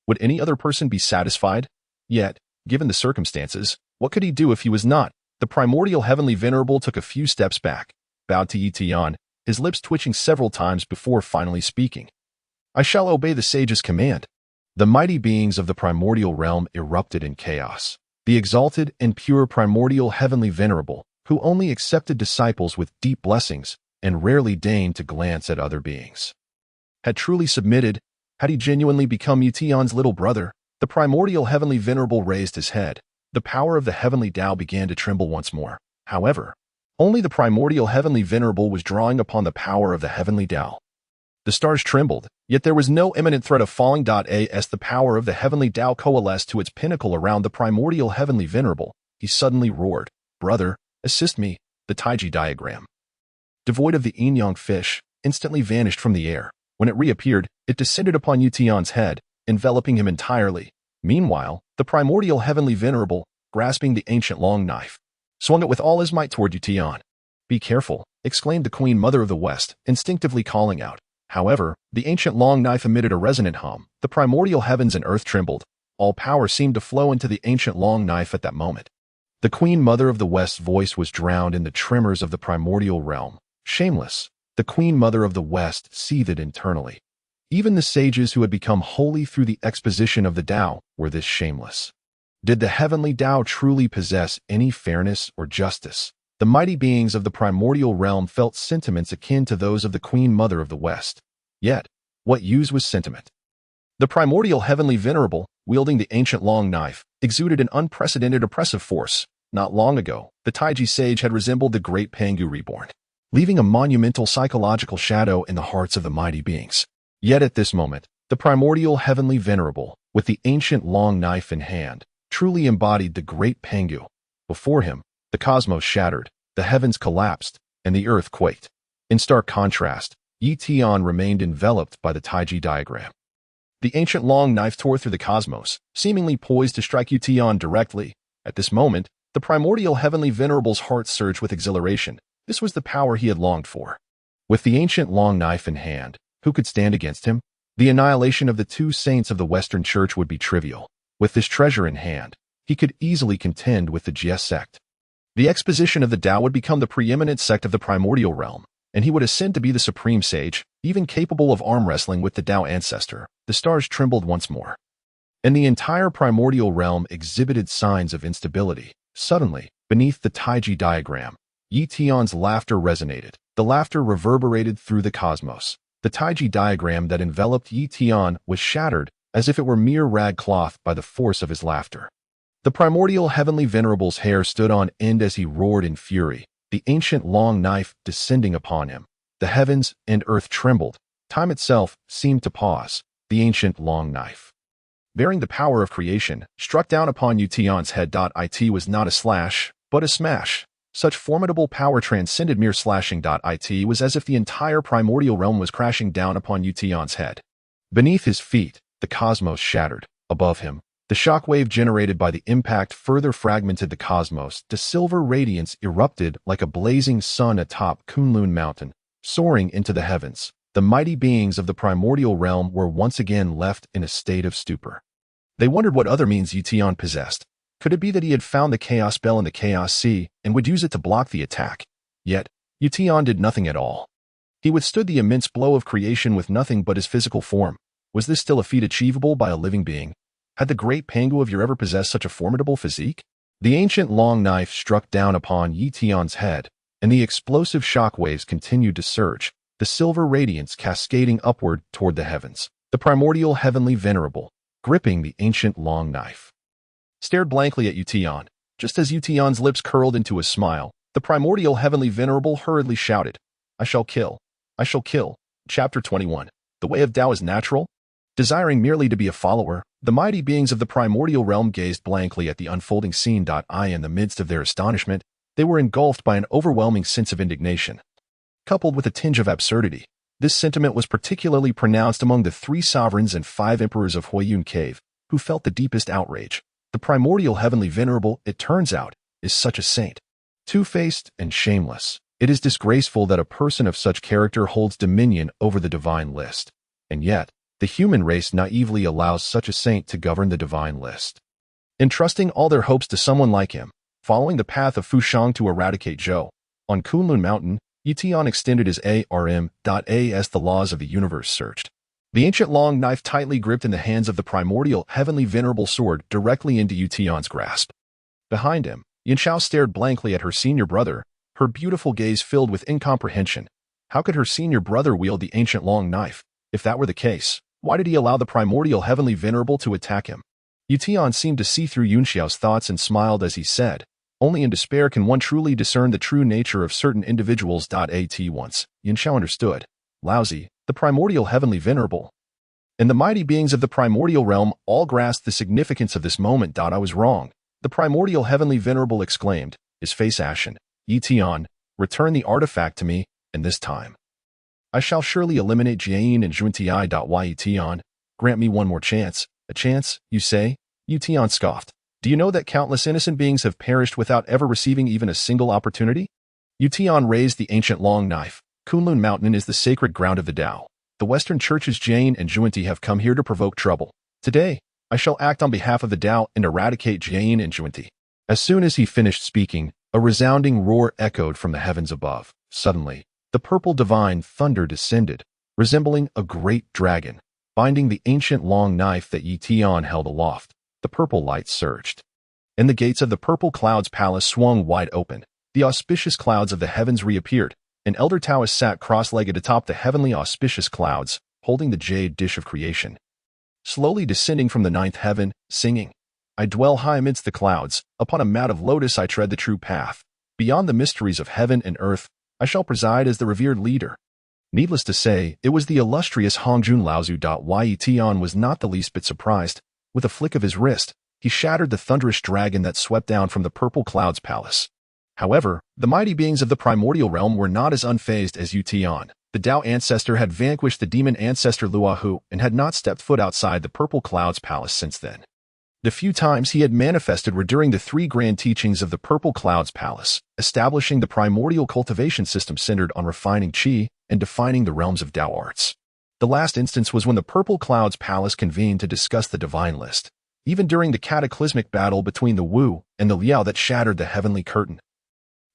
Would any other person be satisfied? Yet, given the circumstances, what could he do if he was not? The primordial heavenly venerable took a few steps back, bowed to Ye Tian, his lips twitching several times before finally speaking. I shall obey the sage's command. The mighty beings of the primordial realm erupted in chaos. The exalted and pure primordial heavenly venerable, who only accepted disciples with deep blessings and rarely deigned to glance at other beings, had truly submitted. Had he genuinely become Ye Tian's little brother? The primordial heavenly venerable raised his head. The power of the heavenly Dao began to tremble once more. However, only the primordial heavenly venerable was drawing upon the power of the heavenly Dao. The stars trembled, yet there was no imminent threat of falling. As the power of the heavenly Dao coalesced to its pinnacle around the primordial heavenly venerable, he suddenly roared, "Brother, assist me!" The Taiji diagram, devoid of the yin-yang fish, instantly vanished from the air. When it reappeared, it descended upon Ye Tian's head, enveloping him entirely. Meanwhile, the primordial heavenly venerable, grasping the ancient long knife, swung it with all his might toward Ye Tian. "Be careful," exclaimed the Queen Mother of the West, instinctively calling out. However, the ancient long knife emitted a resonant hum. The primordial heavens and earth trembled. All power seemed to flow into the ancient long knife at that moment. The Queen Mother of the West's voice was drowned in the tremors of the primordial realm. Shameless. The Queen Mother of the West seethed internally. Even the sages who had become holy through the exposition of the Dao were this shameless. Did the heavenly Dao truly possess any fairness or justice? The mighty beings of the primordial realm felt sentiments akin to those of the Queen Mother of the West. Yet, what use was sentiment? The primordial heavenly venerable, wielding the ancient long knife, exuded an unprecedented oppressive force. Not long ago, the Taiji sage had resembled the great Pangu reborn, leaving a monumental psychological shadow in the hearts of the mighty beings. Yet at this moment, the primordial heavenly venerable, with the ancient long knife in hand, truly embodied the great Pangu. Before him, the The cosmos shattered, the heavens collapsed, and the earth quaked. In stark contrast, Ye Tian remained enveloped by the Taiji diagram. The ancient long knife tore through the cosmos, seemingly poised to strike Ye Tian directly. At this moment, the primordial heavenly venerable's heart surged with exhilaration. This was the power he had longed for. With the ancient long knife in hand, who could stand against him? The annihilation of the two saints of the Western Church would be trivial. With this treasure in hand, he could easily contend with the Jie Sect. The exposition of the Dao would become the preeminent sect of the primordial realm, and he would ascend to be the supreme sage, even capable of arm wrestling with the Dao ancestor. The stars trembled once more, and the entire primordial realm exhibited signs of instability. Suddenly, beneath the Taiji diagram, Ye Tian's laughter resonated. The laughter reverberated through the cosmos. The Taiji diagram that enveloped Ye Tian was shattered as if it were mere rag cloth by the force of his laughter. The primordial heavenly venerable's hair stood on end as he roared in fury, the ancient long knife descending upon him. The heavens and earth trembled. Time itself seemed to pause. The ancient long knife, bearing the power of creation, struck down upon Ye Tian's head. It was not a slash, but a smash. Such formidable power transcended mere slashing. It was as if the entire primordial realm was crashing down upon Ye Tian's head. Beneath his feet, the cosmos shattered. Above him, the shockwave generated by the impact further fragmented the cosmos. The silver radiance erupted like a blazing sun atop Kunlun Mountain, soaring into the heavens. The mighty beings of the primordial realm were once again left in a state of stupor. They wondered what other means Ye Tian possessed. Could it be that he had found the Chaos Spell in the Chaos Sea and would use it to block the attack? Yet, Ye Tian did nothing at all. He withstood the immense blow of creation with nothing but his physical form. Was this still a feat achievable by a living being? Had the great Pangu of yore ever possessed such a formidable physique? The ancient long knife struck down upon Ye Tian's head, and the explosive shockwaves continued to surge, the silver radiance cascading upward toward the heavens. The primordial heavenly venerable, gripping the ancient long knife, stared blankly at Ye Tian. Just as Ye Tian's lips curled into a smile, the primordial heavenly venerable hurriedly shouted, "I shall kill. I shall kill." Chapter 21. The way of Dao is natural? Desiring merely to be a follower, the mighty beings of the primordial realm gazed blankly at the unfolding scene. In the midst of their astonishment, they were engulfed by an overwhelming sense of indignation, coupled with a tinge of absurdity. This sentiment was particularly pronounced among the 3 sovereigns and 5 emperors of Huayun Cave, who felt the deepest outrage. The primordial heavenly venerable, it turns out, is such a saint. Two-faced and shameless. It is disgraceful that a person of such character holds dominion over the divine list. And yet, the human race naively allows such a saint to govern the divine list, entrusting all their hopes to someone like him. Following the path of Fushang to eradicate Zhou, on Kunlun Mountain, Ye Tian extended his arm. As the laws of the universe searched. The ancient long knife tightly gripped in the hands of the primordial heavenly venerable sword directly into Ye Tian's grasp. Behind him, Yunxiao stared blankly at her senior brother, her beautiful gaze filled with incomprehension. How could her senior brother wield the ancient long knife? If that were the case, why did he allow the primordial heavenly venerable to attack him? Ye Tian seemed to see through Yunxiao's thoughts and smiled as he said, "Only in despair can one truly discern the true nature of certain individuals." At once, Yunxiao understood. Laozi, the primordial heavenly venerable, and the mighty beings of the primordial realm all grasped the significance of this moment. "I was wrong," the primordial heavenly venerable exclaimed, his face ashen. "Ye Tian, return the artifact to me, and this time I shall surely eliminate Jade and Zhuanti. Ye Tian, grant me one more chance." "A chance, you say?" Ye Tian scoffed. "Do you know that countless innocent beings have perished without ever receiving even a single opportunity?" Ye Tian raised the ancient long knife. "Kunlun Mountain is the sacred ground of the Dao. The Western Churches Jade and Zhuanti have come here to provoke trouble. Today, I shall act on behalf of the Dao and eradicate Jade and Zhuanti." As soon as he finished speaking, a resounding roar echoed from the heavens above. Suddenly, the purple divine thunder descended, resembling a great dragon, binding the ancient long knife that Ye Tian held aloft. The purple light surged, and the gates of the purple clouds palace swung wide open. The auspicious clouds of the heavens reappeared. An elder Taoist sat cross-legged atop the heavenly auspicious clouds, holding the jade dish of creation, slowly descending from the 9th heaven, singing, "I dwell high amidst the clouds. Upon a mat of lotus I tread the true path. Beyond the mysteries of heaven and earth, I shall preside as the revered leader." Needless to say, it was the illustrious Hongjun Laozu. Ye Tian was not the least bit surprised. With a flick of his wrist, he shattered the thunderous dragon that swept down from the purple clouds palace. However, the mighty beings of the primordial realm were not as unfazed as Ye Tian. The Dao ancestor had vanquished the demon ancestor Luohu and had not stepped foot outside the Purple Clouds Palace since then. The few times he had manifested were during the three grand teachings of the Purple Clouds Palace, establishing the primordial cultivation system centered on refining qi and defining the realms of Dao arts. The last instance was when the Purple Clouds Palace convened to discuss the divine list, even during the cataclysmic battle between the Wu and the Liao that shattered the heavenly curtain.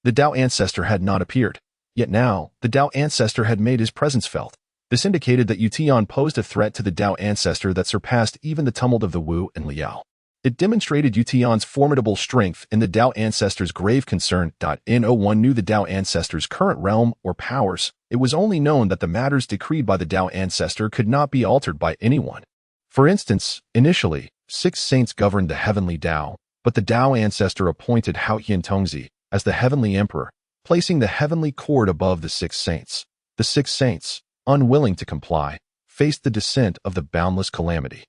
The Dao ancestor had not appeared, yet now the Dao ancestor had made his presence felt. This indicated that Ye Tian posed a threat to the Dao ancestor that surpassed even the tumult of the Wu and Liao. It demonstrated Ye Tian's formidable strength and the Dao ancestor's grave concern. No one knew the Dao ancestor's current realm or powers. It was only known that the matters decreed by the Dao ancestor could not be altered by anyone. For instance, initially, 6 saints governed the heavenly Dao, but the Dao ancestor appointed Hao Yin Tongzi as the heavenly emperor, placing the heavenly court above the 6 saints. The 6 saints, unwilling to comply, faced the descent of the boundless calamity,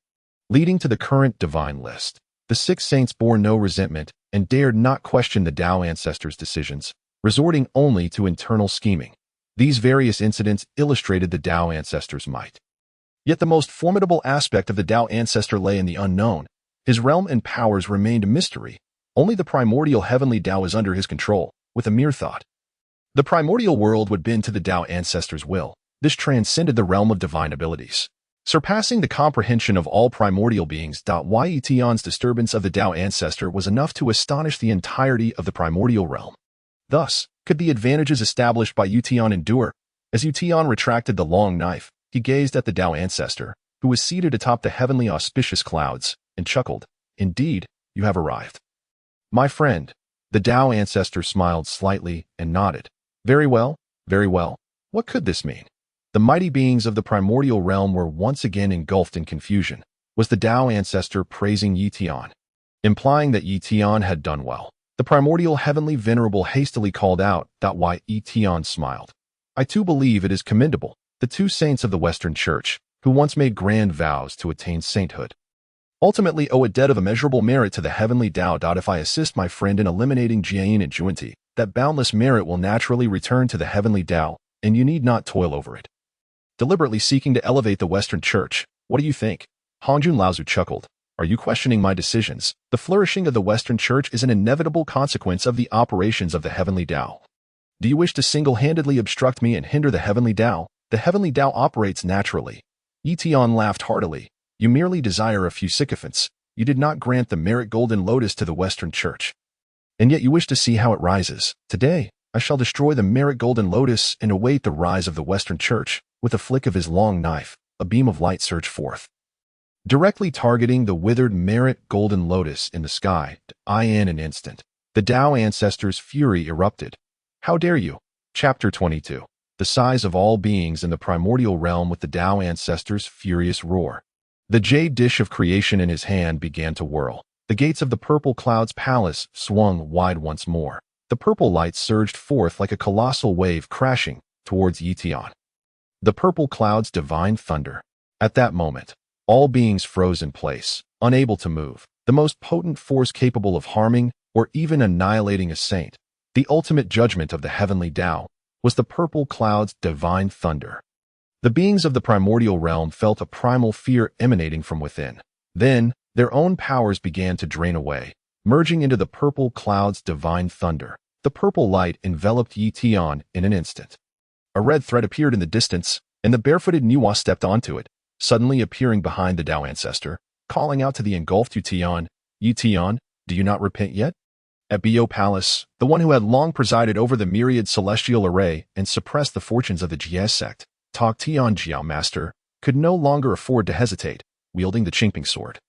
leading to the current divine list. The 6 saints bore no resentment and dared not question the Dao ancestor's decisions, resorting only to internal scheming. These various incidents illustrated the Dao ancestor's might. Yet the most formidable aspect of the Dao ancestor lay in the unknown. His realm and powers remained a mystery. Only the primordial heavenly Dao was under his control, with a mere thought. The primordial world would bend to the Dao ancestor's will. This transcended the realm of divine abilities, surpassing the comprehension of all primordial beings. Ye Tian's disturbance of the Dao ancestor was enough to astonish the entirety of the primordial realm. Thus, could the advantages established by Ye Tian endure? As Ye Tian retracted the long knife, he gazed at the Dao ancestor, who was seated atop the heavenly auspicious clouds, and chuckled. Indeed, you have arrived. My friend. The Dao ancestor smiled slightly and nodded. Very well, very well. What could this mean? The mighty beings of the primordial realm were once again engulfed in confusion. Was the Dao ancestor praising Ye Tian, implying that Ye Tian had done well? The primordial heavenly venerable hastily called out. Why Ye Tian smiled. I too believe it is commendable. The 2 saints of the Western Church, who once made grand vows to attain sainthood, ultimately owe a debt of immeasurable merit to the heavenly Dao. If I assist my friend in eliminating Jie and Juanshi, that boundless merit will naturally return to the heavenly Dao, and you need not toil over it. Deliberately seeking to elevate the Western Church, what do you think? Hongjun Laozu chuckled. Are you questioning my decisions? The flourishing of the Western Church is an inevitable consequence of the operations of the heavenly Dao. Do you wish to single-handedly obstruct me and hinder the heavenly Dao? The heavenly Dao operates naturally. Ye Tian laughed heartily. You merely desire a few sycophants. You did not grant the merit golden lotus to the Western Church. And yet you wish to see how it rises. Today, I shall destroy the merit golden lotus and await the rise of the Western Church. With a flick of his long knife, a beam of light surged forth, directly targeting the withered merit golden lotus in the sky. In an instant, the Dao ancestor's fury erupted. How dare you? Chapter 22. The size of all beings in the primordial realm with the Dao ancestor's furious roar. The jade dish of creation in his hand began to whirl. The gates of the Purple Clouds Palace swung wide once more. The purple light surged forth like a colossal wave crashing towards Ye Tian. The Purple Clouds' divine thunder. At that moment, all beings froze in place, unable to move. The most potent force capable of harming or even annihilating a saint. The ultimate judgment of the heavenly Dao was the Purple Clouds' divine thunder. The beings of the primordial realm felt a primal fear emanating from within. Then, their own powers began to drain away, merging into the Purple Clouds' divine thunder. The purple light enveloped Ye Tian in an instant. A red thread appeared in the distance, and the barefooted Nuwa stepped onto it, suddenly appearing behind the Dao ancestor, calling out to the engulfed Ye Tian, Ye Tian, do you not repent yet? At Biyou Palace, the one who had long presided over the myriad celestial array and suppressed the fortunes of the Jie Sect, Tong Tian Jiao Master, could no longer afford to hesitate, wielding the Qingping sword.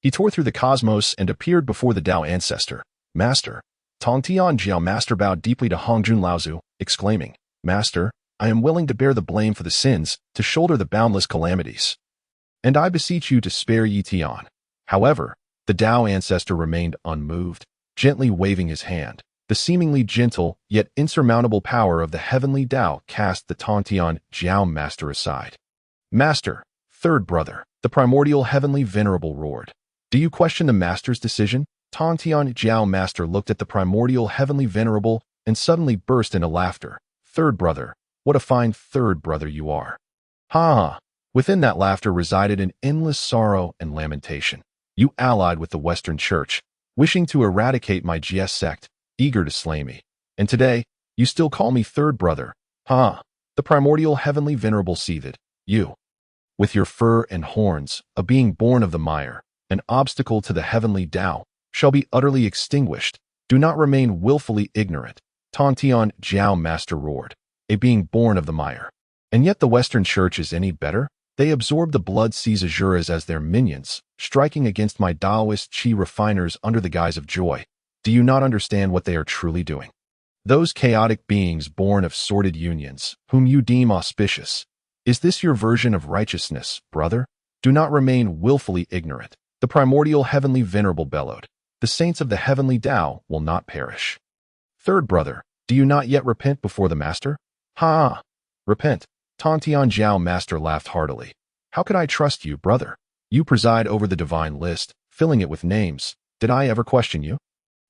He tore through the cosmos and appeared before the Dao ancestor. Master. Tong Tian Jiao Master bowed deeply to Hongjun Laozu, exclaiming, Master, I am willing to bear the blame for the sins, to shoulder the boundless calamities. And I beseech you to spare Ye Tian. However, the Dao ancestor remained unmoved, gently waving his hand. The seemingly gentle, yet insurmountable power of the heavenly Dao cast the Tong Tian Jiao Master aside. Master, third brother, the primordial heavenly venerable roared. Do you question the Master's decision? Tongtian Jiao Master looked at the primordial heavenly venerable and suddenly burst into laughter. Third brother, what a fine third brother you are. Ha ha. Within that laughter resided an endless sorrow and lamentation. You allied with the Western Church, wishing to eradicate my Jie Sect, eager to slay me. And today, you still call me third brother. Ha! The primordial heavenly venerable seethed. You, with your fur and horns, a being born of the mire, an obstacle to the heavenly Dao, shall be utterly extinguished. Do not remain willfully ignorant. Tongtian Jiao Master roared. A being born of the mire. And yet the Western Church is any better? They absorb the blood seas Azuras as their minions, striking against my Daoist chi refiners under the guise of joy. Do you not understand what they are truly doing? Those chaotic beings born of sordid unions, whom you deem auspicious. Is this your version of righteousness, brother? Do not remain willfully ignorant. The primordial heavenly venerable bellowed. The saints of the heavenly Dao will not perish. Third brother, do you not yet repent before the Master? Ha! Repent. Tongtian Jiao Master laughed heartily. How could I trust you, brother? You preside over the divine list, filling it with names. Did I ever question you?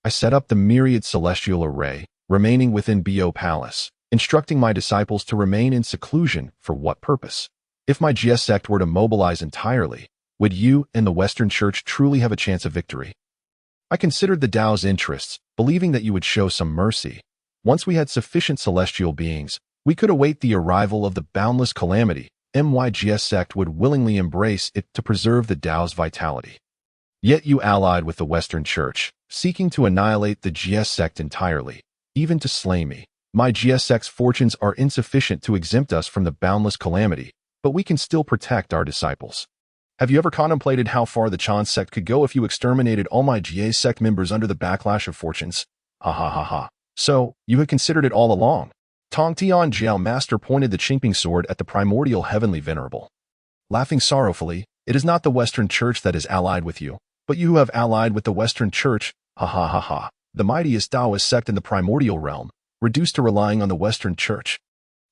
I set up the myriad celestial array, remaining within Biyou Palace, instructing my disciples to remain in seclusion. For what purpose? If my Jie Sect were to mobilize entirely, would you and the Western Church truly have a chance of victory? I considered the Dao's interests, believing that you would show some mercy. Once we had sufficient celestial beings, we could await the arrival of the boundless calamity. My Jie Sect would willingly embrace it to preserve the Dao's vitality. Yet you allied with the Western Church, seeking to annihilate the Jie Sect entirely, even to slay me. My Jie Sect's fortunes are insufficient to exempt us from the boundless calamity, but we can still protect our disciples. Have you ever contemplated how far the Chan Sect could go if you exterminated all my Jie Sect members under the backlash of fortunes? Ha ha ha ha. So, you had considered it all along. Tongtian Jiao Master pointed the chinkping sword at the primordial heavenly venerable. Laughing sorrowfully, it is not the Western Church that is allied with you, but you who have allied with the Western Church. Ha ha ha ha. The mightiest Daoist sect in the primordial realm, reduced to relying on the Western Church.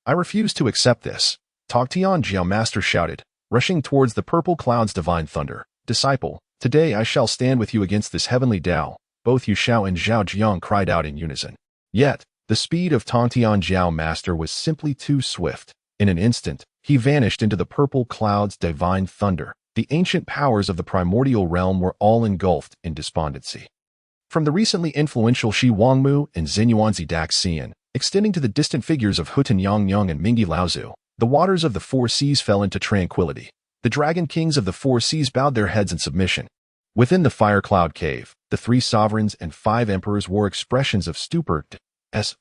I refuse to accept this. Tongtian Jiao Master shouted, rushing towards the purple cloud's divine thunder. Disciple, today I shall stand with you against this heavenly Dao. Both Yuxiao and Zhao Jiang cried out in unison. Yet, the speed of Tongtian Jiao Master was simply too swift. In an instant, he vanished into the purple cloud's divine thunder. The ancient powers of the primordial realm were all engulfed in despondency. From the recently influential Shi Wangmu and Xinyuanzi Daxian, extending to the distant figures of Hutan Yangyang and Mingi Laozu, the waters of the four seas fell into tranquility. The dragon kings of the four seas bowed their heads in submission. Within the fire cloud cave, the 3 sovereigns and 5 emperors wore expressions of stupor.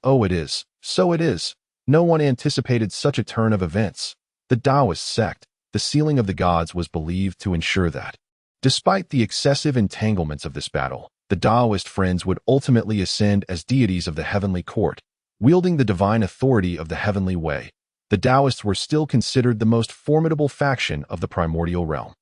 Oh, it is. So it is. No one anticipated such a turn of events. The Daoist sect, the sealing of the gods, was believed to ensure that. Despite the excessive entanglements of this battle, the Daoist friends would ultimately ascend as deities of the heavenly court, wielding the divine authority of the heavenly way. The Daoists were still considered the most formidable faction of the primordial realm.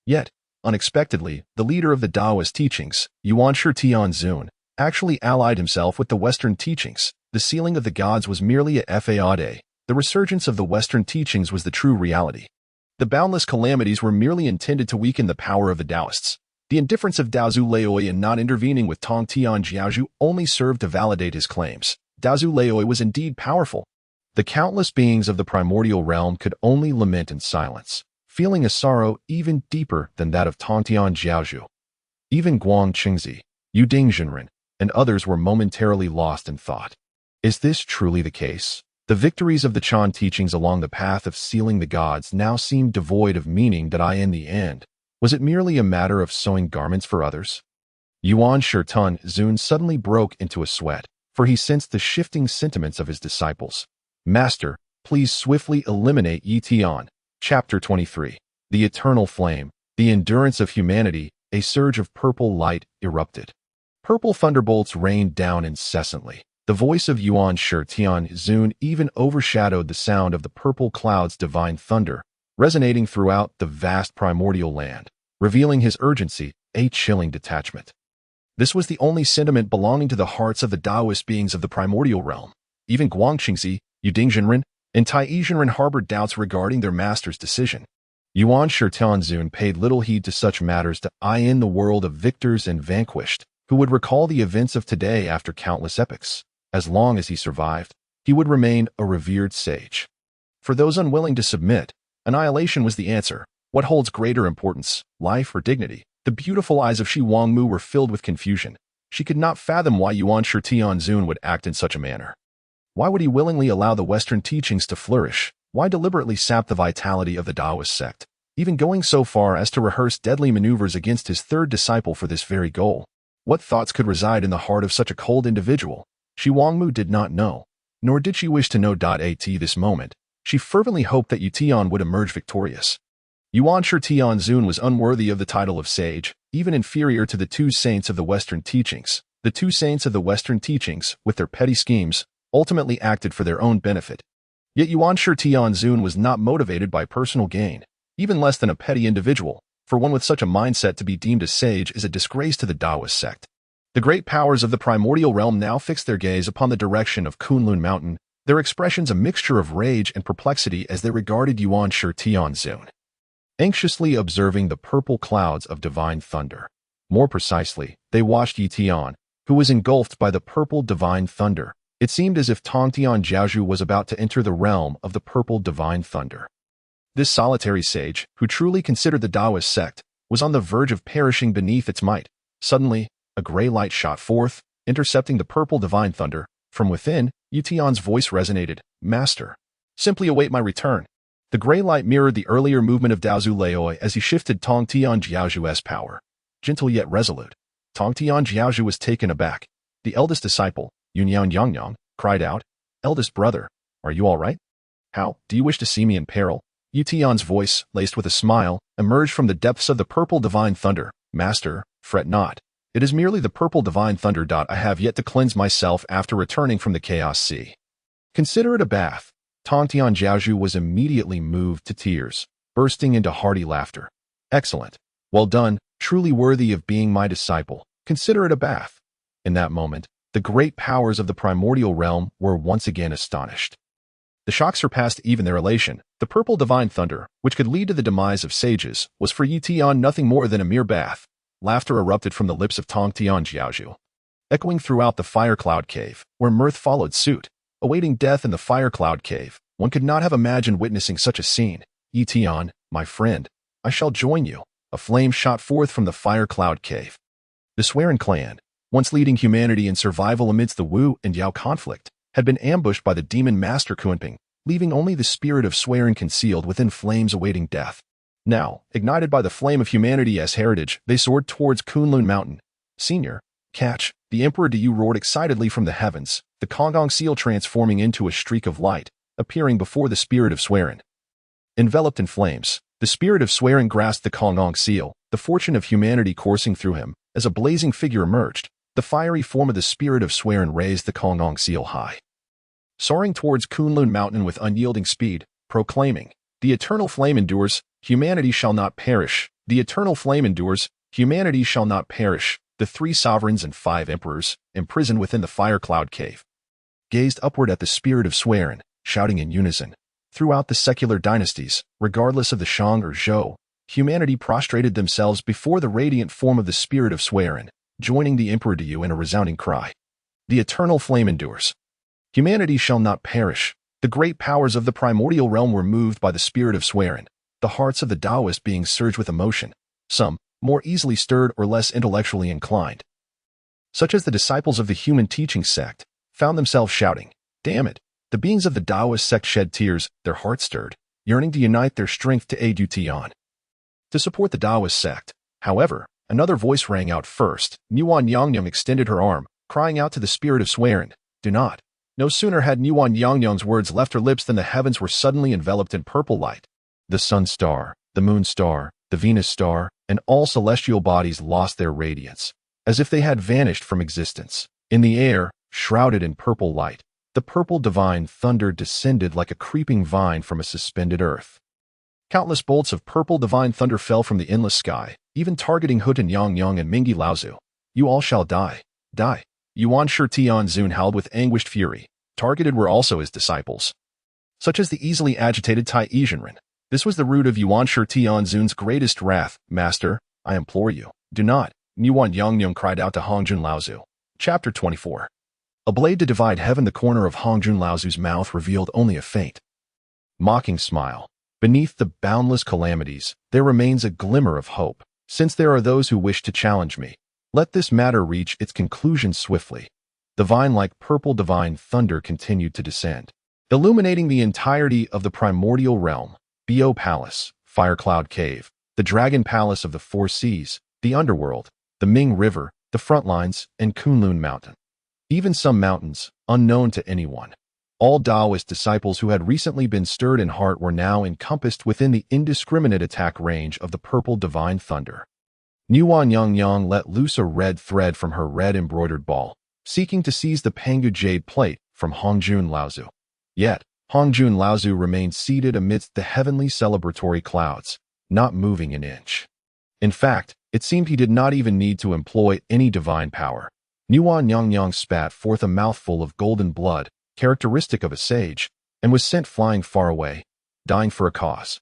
Yet, unexpectedly, the leader of the Daoist teachings, Yuanshi Tianzun, actually allied himself with the Western teachings. The sealing of the gods was merely a fade. The resurgence of the Western teachings was the true reality. The boundless calamities were merely intended to weaken the power of the Daoists. The indifference of Daozu Laoi in not intervening with Tongtian Jiaozhu only served to validate his claims. Daozu Laoi was indeed powerful. The countless beings of the primordial realm could only lament in silence, feeling a sorrow even deeper than that of Tongtian Jiaozhu. Even Guang Qingzi, Yu Dingzhenren, and others were momentarily lost in thought. Is this truly the case? The victories of the Chan teachings along the path of sealing the gods now seemed devoid of meaning. That in the end, was it merely a matter of sewing garments for others? Yuanshi Zun suddenly broke into a sweat, for he sensed the shifting sentiments of his disciples. Master, please swiftly eliminate Ye Tian. Chapter 23. The Eternal Flame, the Endurance of Humanity. A surge of purple light erupted. Purple thunderbolts rained down incessantly. The voice of Yuanshi Tianzun even overshadowed the sound of the purple cloud's divine thunder, resonating throughout the vast primordial land, revealing his urgency, a chilling detachment. This was the only sentiment belonging to the hearts of the Daoist beings of the primordial realm. Even Guangqingzi, Yu Dingzhenren, and Tai Yizhenren harbored doubts regarding their master's decision. Yuanshi Tianzun paid little heed to such matters. In the world of victors and vanquished, who would recall the events of today after countless epochs. As long as he survived, he would remain a revered sage. For those unwilling to submit, annihilation was the answer. What holds greater importance, life or dignity? The beautiful eyes of Shi Wangmu were filled with confusion. She could not fathom why Yuanshi Tianzun would act in such a manner. Why would he willingly allow the Western teachings to flourish? Why deliberately sap the vitality of the Daoist sect, even going so far as to rehearse deadly maneuvers against his third disciple for this very goal? What thoughts could reside in the heart of such a cold individual? Shi Wangmu did not know, nor did she wish to know. At this moment, she fervently hoped that Ye Tian would emerge victorious. Yuanshi Tianzun was unworthy of the title of sage, even inferior to the two saints of the Western teachings. The two saints of the Western teachings, with their petty schemes, ultimately acted for their own benefit. Yet Yuanshi Tianzun was not motivated by personal gain, even less than a petty individual. For one with such a mindset to be deemed a sage is a disgrace to the Daoist sect. The great powers of the primordial realm now fixed their gaze upon the direction of Kunlun Mountain, their expressions a mixture of rage and perplexity as they regarded Yuanshi Tianzun, anxiously observing the purple clouds of divine thunder. More precisely, they watched Ye Tian, who was engulfed by the purple divine thunder. It seemed as if Tongtian Jiaozhu was about to enter the realm of the purple divine thunder. This solitary sage, who truly considered the Daoist sect, was on the verge of perishing beneath its might. Suddenly, a gray light shot forth, intercepting the purple divine thunder. From within, Ye Tian's voice resonated, "Master, simply await my return." The gray light mirrored the earlier movement of Daozu Laoi as he shifted Tongtian Jiaozhu's power. Gentle yet resolute, Tongtian Jiaozhu was taken aback. The eldest disciple, Yunyan Yangyang, cried out, "Eldest brother, are you all right? How, do you wish to see me in peril?" Ye Tian's voice, laced with a smile, emerged from the depths of the purple divine thunder. "Master, fret not. It is merely the purple divine thunder. I have yet to cleanse myself after returning from the Chaos Sea. Consider it a bath." Tongtian Jiaozhu was immediately moved to tears, bursting into hearty laughter. "Excellent. Well done, truly worthy of being my disciple. Consider it a bath." In that moment, the great powers of the primordial realm were once again astonished. The shock surpassed even their elation. The purple divine thunder, which could lead to the demise of sages, was for Ye Tian nothing more than a mere bath. Laughter erupted from the lips of Tongtian Jiaozhu, echoing throughout the fire cloud cave, where mirth followed suit. Awaiting death in the fire cloud cave, one could not have imagined witnessing such a scene. "Ye Tian, my friend, I shall join you." A flame shot forth from the fire cloud cave. The Swearen clan, once leading humanity in survival amidst the Wu and Yao conflict, had been ambushed by the demon master Kuanping, leaving only the spirit of Swearen concealed within flames awaiting death. Now, ignited by the flame of humanity as heritage, they soared towards Kunlun Mountain. "Senior, catch!" The Emperor Diyu roared excitedly from the heavens, the Konggong seal transforming into a streak of light, appearing before the spirit of Swearen. Enveloped in flames, the spirit of Swearen grasped the Konggong seal, the fortune of humanity coursing through him. As a blazing figure emerged, the fiery form of the spirit of Swearen raised the Konggong seal high, soaring towards Kunlun Mountain with unyielding speed, proclaiming, "The eternal flame endures, humanity shall not perish. The eternal flame endures, humanity shall not perish." The 3 sovereigns and 5 emperors, imprisoned within the fire cloud cave, gazed upward at the spirit of Swearen, shouting in unison. Throughout the secular dynasties, regardless of the Shang or Zhou, humanity prostrated themselves before the radiant form of the spirit of Swearen, joining the Emperor Diyu in a resounding cry. "The eternal flame endures. Humanity shall not perish." The great powers of the primordial realm were moved by the spirit of Swearen, the hearts of the Daoist beings surged with emotion, some more easily stirred or less intellectually inclined, such as the disciples of the human teaching sect, found themselves shouting, "Damn it!" The beings of the Daoist sect shed tears, their hearts stirred, yearning to unite their strength to aid Ye Tian, to support the Daoist sect. However, another voice rang out first. Nuan Yangyang extended her arm, crying out to the spirit of Swearen, "Do not." No sooner had Nuan Yangyang's words left her lips than the heavens were suddenly enveloped in purple light. The sun star, the moon star, the Venus star, and all celestial bodies lost their radiance, as if they had vanished from existence. In the air, shrouded in purple light, the purple divine thunder descended like a creeping vine from a suspended earth. Countless bolts of purple divine thunder fell from the endless sky, even targeting Hutan Yangyang and Mingi Laozu. "You all shall die. Die." Yuanshi Tianzun howled with anguished fury. Targeted were also his disciples, such as the easily agitated Tai Yizhenren. This was the root of Yuanshi Tianzun's greatest wrath. "Master, I implore you, do not." Yuanshi cried out to Hongjun Laozu. Chapter 24. A blade to divide heaven. The corner of Hongjun Laozu's mouth revealed only a faint, mocking smile. Beneath the boundless calamities, there remains a glimmer of hope. Since there are those who wish to challenge me, let this matter reach its conclusion swiftly. The vine-like purple divine thunder continued to descend, illuminating the entirety of the primordial realm. Biyou Palace, Firecloud Cave, the Dragon Palace of the Four Seas, the Underworld, the Ming River, the Frontlines, and Kunlun Mountain. Even some mountains, unknown to anyone. All Daoist disciples who had recently been stirred in heart were now encompassed within the indiscriminate attack range of the purple divine thunder. Yuanshi let loose a red thread from her red embroidered ball, seeking to seize the Pangu jade plate from Hongjun Laozu. Yet, Hongjun Laozu remained seated amidst the heavenly celebratory clouds, not moving an inch. In fact, it seemed he did not even need to employ any divine power. Yuanshi spat forth a mouthful of golden blood, characteristic of a sage, and was sent flying far away, dying for a cause.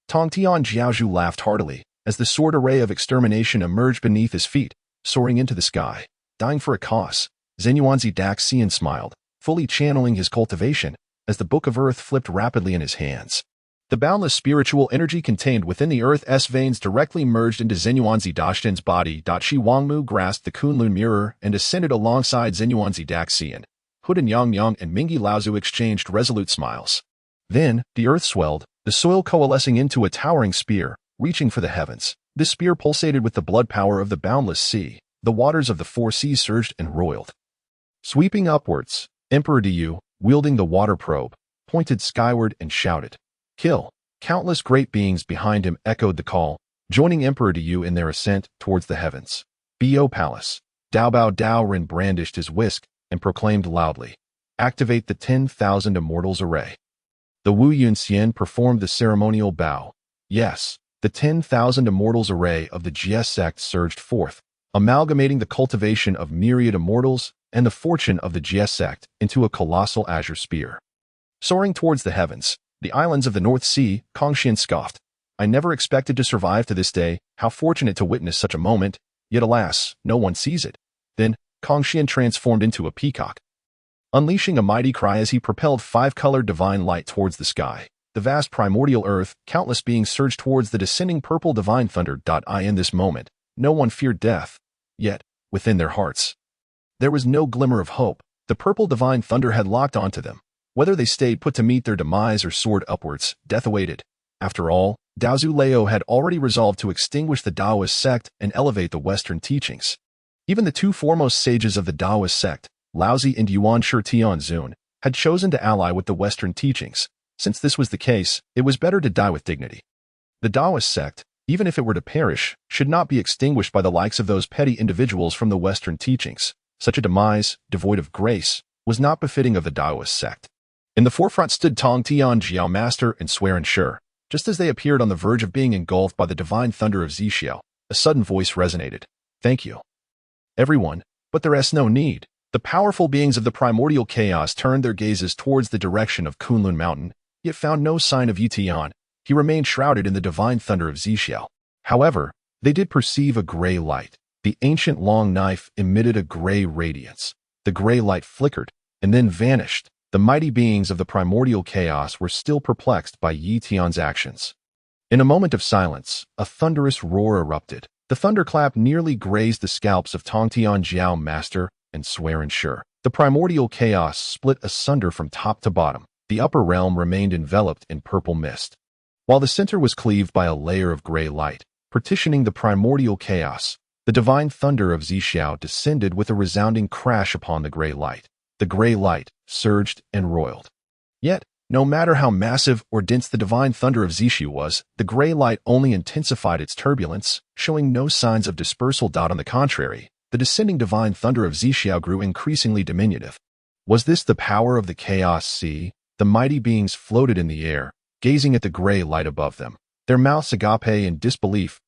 Tongtian Jiaozhu laughed heartily as the sword array of extermination emerged beneath his feet, soaring into the sky. Dying for a cause. Zenyuanzi Daxian smiled, fully channeling his cultivation, as the Book of Earth flipped rapidly in his hands. The boundless spiritual energy contained within the Earth's veins directly merged into Zenyuanzi Dashten's body. Shi Wangmu grasped the Kunlun mirror and ascended alongside Zenyuanzi Daxian. Hudan Yang and Mingi Laozu exchanged resolute smiles. Then, the earth swelled, the soil coalescing into a towering spear, reaching for the heavens. This spear pulsated with the blood power of the boundless sea. The waters of the four seas surged and roiled. Sweeping upwards, Emperor Diyu, wielding the water probe, pointed skyward and shouted, "Kill!" Countless great beings behind him echoed the call, joining Emperor Diyu in their ascent towards the heavens. Biyou Palace. Daobao Daorin brandished his whisk and proclaimed loudly, "Activate the 10,000 Immortals Array." The Wu Yunxian performed the ceremonial bow. Yes, the 10,000 Immortals Array of the Jie Sect surged forth, amalgamating the cultivation of myriad immortals and the fortune of the Jie Sect into a colossal azure spear. Soaring towards the heavens, the islands of the North Sea, Kongxian scoffed. "I never expected to survive to this day. How fortunate to witness such a moment, yet alas, no one sees it." Then, Kongxian transformed into a peacock, unleashing a mighty cry as he propelled five-colored divine light towards the sky. The vast primordial earth, countless beings surged towards the descending purple divine thunder. In this moment, no one feared death, yet, within their hearts, there was no glimmer of hope. The purple divine thunder had locked onto them. Whether they stayed put to meet their demise or soared upwards, death awaited. After all, Daozu Lao had already resolved to extinguish the Daoist sect and elevate the Western teachings. Even the two foremost sages of the Daoist sect, Laozi and Yuanshi Tianzun, had chosen to ally with the Western teachings. Since this was the case, it was better to die with dignity. The Daoist sect, even if it were to perish, should not be extinguished by the likes of those petty individuals from the Western teachings. Such a demise, devoid of grace, was not befitting of the Daoist sect. In the forefront stood Tongtian Jiao Master and Swearin Shi. Just as they appeared on the verge of being engulfed by the divine thunder of Zixiao, a sudden voice resonated. "Thank you, everyone, but there's no need." The powerful beings of the primordial chaos turned their gazes towards the direction of Kunlun Mountain, yet found no sign of Ye Tian. He remained shrouded in the divine thunder of Zixiao. However, they did perceive a gray light. The ancient long knife emitted a gray radiance. The gray light flickered, and then vanished. The mighty beings of the primordial chaos were still perplexed by Ye Tian's actions. In a moment of silence, a thunderous roar erupted. The thunderclap nearly grazed the scalps of Tongtian Jiao Master and Swearin Shi. The primordial chaos split asunder from top to bottom. The upper realm remained enveloped in purple mist, while the center was cleaved by a layer of gray light, partitioning the primordial chaos. The divine thunder of Zixiao descended with a resounding crash upon the gray light. The gray light surged and roiled. Yet, no matter how massive or dense the divine thunder of Zixiao was, the gray light only intensified its turbulence, showing no signs of dispersal. On the contrary, the descending divine thunder of Zixiao grew increasingly diminutive. Was this the power of the chaos sea? The mighty beings floated in the air, gazing at the gray light above them. Their mouths agape in disbelief.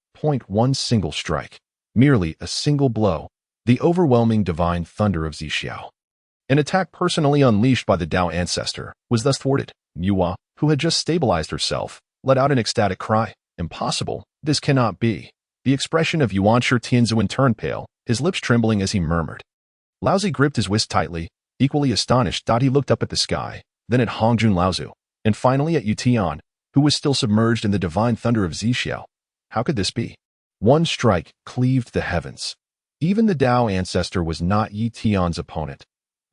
One single strike. Merely a single blow. The overwhelming divine thunder of Zixiao. An attack personally unleashed by the Dao ancestor was thus thwarted. Yuwa, who had just stabilized herself, let out an ecstatic cry. "Impossible. This cannot be." The expression of Yuanshi Tianzuan turned pale, his lips trembling as he murmured. Laozi gripped his wrist tightly, equally astonished. He looked up at the sky, then at Hongjun Laozu, and finally at Ye Tian, who was still submerged in the divine thunder of Xixiao. How could this be? One strike cleaved the heavens. Even the Dao ancestor was not Ye Tian's opponent.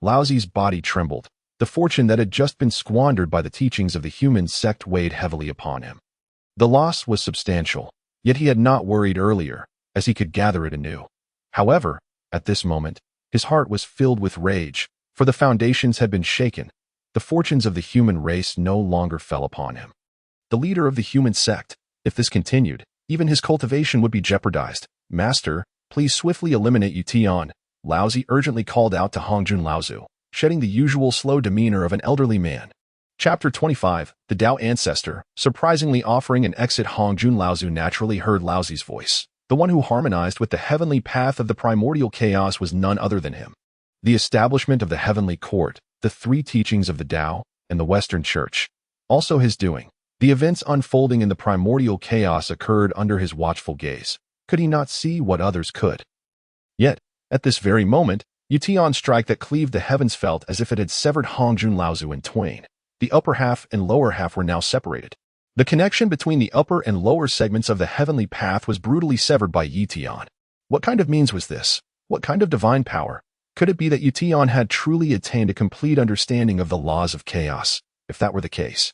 Laozi's body trembled. The fortune that had just been squandered by the teachings of the human sect weighed heavily upon him. The loss was substantial, yet he had not worried earlier, as he could gather it anew. However, at this moment, his heart was filled with rage, for the foundations had been shaken. The fortunes of the human race no longer fell upon him. The leader of the human sect, if this continued, even his cultivation would be jeopardized. Master, please swiftly eliminate Ye Tian, Laozi urgently called out to Hongjun Laozu, shedding the usual slow demeanor of an elderly man. Chapter 25, The Dao Ancestor, surprisingly offering an exit. Hongjun Laozu naturally heard Laozi's voice. The one who harmonized with the heavenly path of the primordial chaos was none other than him. The establishment of the heavenly court, the three teachings of the Dao, and the Western Church. Also his doing. The events unfolding in the primordial chaos occurred under his watchful gaze. Could he not see what others could? Yet, at this very moment, Ye Tian's strike that cleaved the heavens felt as if it had severed Hongjun Laozu in twain. The upper half and lower half were now separated. The connection between the upper and lower segments of the heavenly path was brutally severed by Ye Tian. What kind of means was this? What kind of divine power? Could it be that Ye Tian had truly attained a complete understanding of the laws of chaos? If that were the case.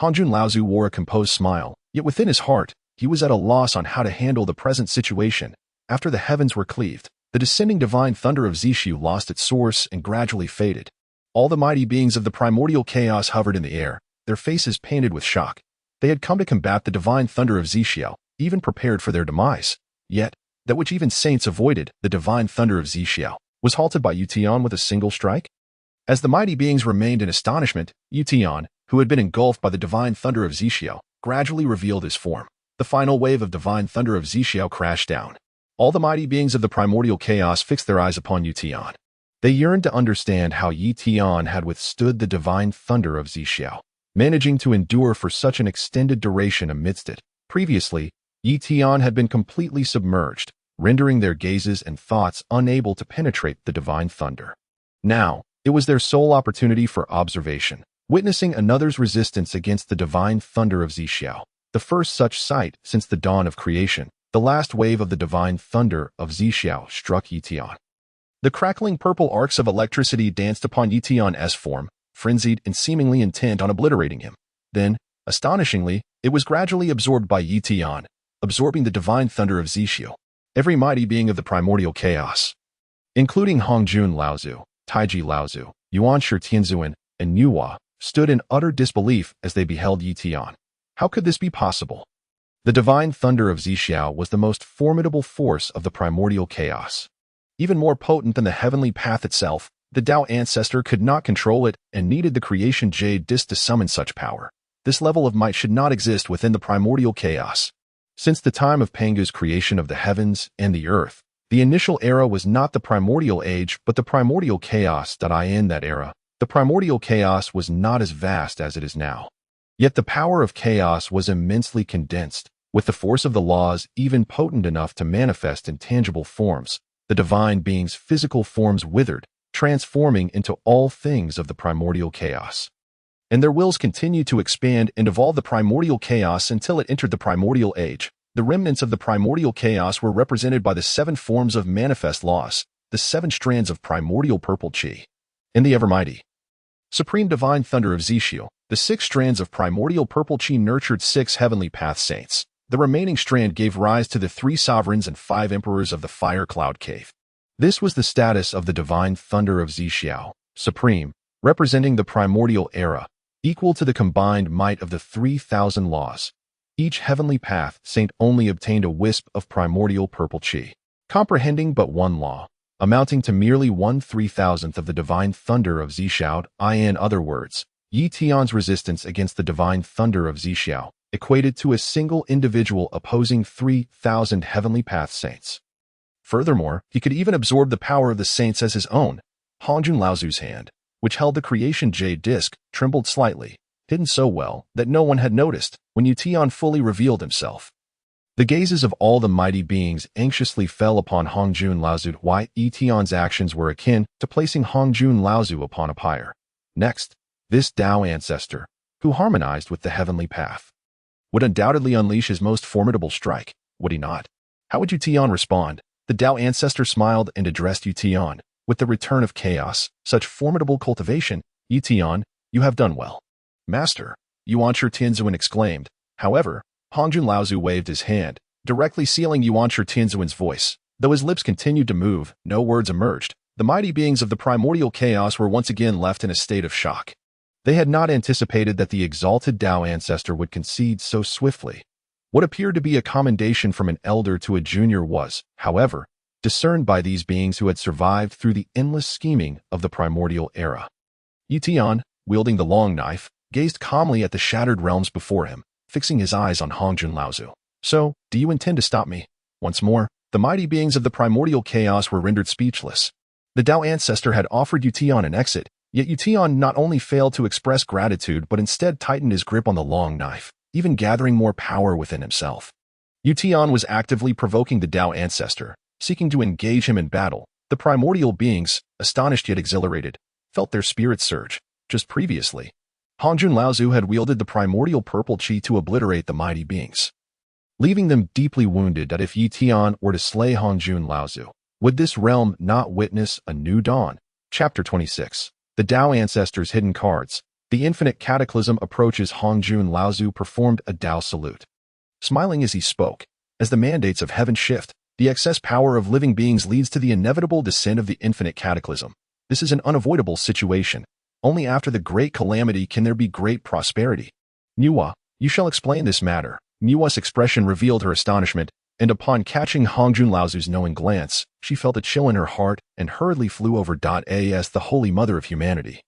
Hongjun Laozu wore a composed smile, yet within his heart, he was at a loss on how to handle the present situation. After the heavens were cleaved, the descending divine thunder of Xixiao lost its source and gradually faded. All the mighty beings of the primordial chaos hovered in the air, their faces painted with shock. They had come to combat the divine thunder of Xixiao, even prepared for their demise. Yet, that which even saints avoided, the divine thunder of Xixiao, was halted by Ye Tian with a single strike? As the mighty beings remained in astonishment, Ye Tian, who had been engulfed by the divine thunder of Xixiao, gradually revealed his form. The final wave of divine thunder of Xixiao crashed down. All the mighty beings of the primordial chaos fixed their eyes upon Ye Tian. They yearned to understand how Ye Tian had withstood the divine thunder of Xixiao, managing to endure for such an extended duration amidst it. Previously, Ye Tian had been completely submerged, rendering their gazes and thoughts unable to penetrate the divine thunder. Now, it was their sole opportunity for observation, witnessing another's resistance against the divine thunder of Xixiao, the first such sight since the dawn of creation. The last wave of the divine thunder of Xixiao struck Ye Tian. The crackling purple arcs of electricity danced upon Ye Tian's form, frenzied and seemingly intent on obliterating him. Then, astonishingly, it was gradually absorbed by Ye Tian, absorbing the divine thunder of Xixiao, every mighty being of the primordial chaos, including Hongjun Laozu, Taiji Laozu, Yuanshi Tianzuan, and Nuwa, stood in utter disbelief as they beheld Ye Tian. How could this be possible? The divine thunder of Xixiao was the most formidable force of the primordial chaos. Even more potent than the heavenly path itself, the Dao ancestor could not control it and needed the creation Jade disc to summon such power. This level of might should not exist within the primordial chaos. Since the time of Pangu's creation of the heavens and the earth, the initial era was not the primordial age but the primordial chaos. In that era, the primordial chaos was not as vast as it is now. Yet the power of chaos was immensely condensed, with the force of the laws even potent enough to manifest in tangible forms. The divine being's physical forms withered, transforming into all things of the primordial chaos. And their wills continued to expand and evolve the primordial chaos until it entered the primordial age. The remnants of the primordial chaos were represented by the 7 forms of manifest laws, the 7 strands of primordial purple chi. In the ever-mighty, supreme divine thunder of Xixiao, the 6 strands of primordial purple chi nurtured 6 heavenly path saints. The remaining strand gave rise to the 3 sovereigns and 5 emperors of the fire cloud cave. This was the status of the divine thunder of Xixiao, supreme, representing the primordial era, equal to the combined might of the 3,000 laws. Each heavenly path saint only obtained a wisp of primordial purple chi, comprehending but one law, amounting to merely 1/3000th of the divine thunder of Xixiao. In other words, Ye Tian's resistance against the divine thunder of Xixiao equated to a single individual opposing 3,000 heavenly path saints. Furthermore, he could even absorb the power of the saints as his own. Hongjun Laozu's hand, which held the creation Jade disc, trembled slightly, hidden so well that no one had noticed when Ye Tian fully revealed himself. The gazes of all the mighty beings anxiously fell upon Hongjun Laozu. Why Ye Tian's actions were akin to placing Hongjun Laozu upon a pyre. Next, this Dao ancestor, who harmonized with the heavenly path, would undoubtedly unleash his most formidable strike, would he not? How would Ye Tian respond? The Dao ancestor smiled and addressed Ye Tian. With the return of chaos, such formidable cultivation, Ye Tian, you have done well. Master, Yuanshi Tianzuan exclaimed. However, Hongjun Laozu waved his hand, directly sealing Yuanshi Tianzuan's voice. Though his lips continued to move, no words emerged. The mighty beings of the primordial chaos were once again left in a state of shock. They had not anticipated that the exalted Dao ancestor would concede so swiftly. What appeared to be a commendation from an elder to a junior was, however, discerned by these beings who had survived through the endless scheming of the primordial era. Ye Tian, wielding the long knife, gazed calmly at the shattered realms before him, fixing his eyes on Hongjun Laozu. So, do you intend to stop me? Once more, the mighty beings of the primordial chaos were rendered speechless. The Dao ancestor had offered Ye Tian an exit, yet Ye Tian not only failed to express gratitude but instead tightened his grip on the long knife, even gathering more power within himself. Ye Tian was actively provoking the Dao ancestor, seeking to engage him in battle. The primordial beings, astonished yet exhilarated, felt their spirits surge. Just previously, Hongjun Laozu had wielded the primordial purple chi to obliterate the mighty beings, leaving them deeply wounded that if Ye Tian were to slay Hongjun Laozu, would this realm not witness a new dawn? Chapter 26. The Dao Ancestor's Hidden Cards. The infinite cataclysm approaches. Hongjun Laozu performed a Dao salute, smiling as he spoke. As the mandates of heaven shift, the excess power of living beings leads to the inevitable descent of the infinite cataclysm. This is an unavoidable situation. Only after the great calamity can there be great prosperity. Nuwa, you shall explain this matter. Nuwa's expression revealed her astonishment, and upon catching Hongjun Laozu's knowing glance, she felt a chill in her heart and hurriedly flew over. As the Holy Mother of Humanity.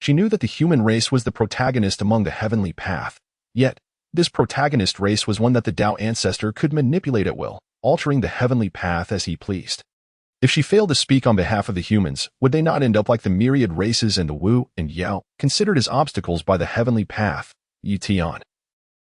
She knew that the human race was the protagonist among the heavenly path. Yet, this protagonist race was one that the Dao ancestor could manipulate at will, altering the heavenly path as he pleased. If she failed to speak on behalf of the humans, would they not end up like the myriad races in the Wu and Yao, considered as obstacles by the heavenly path? Ye Tian.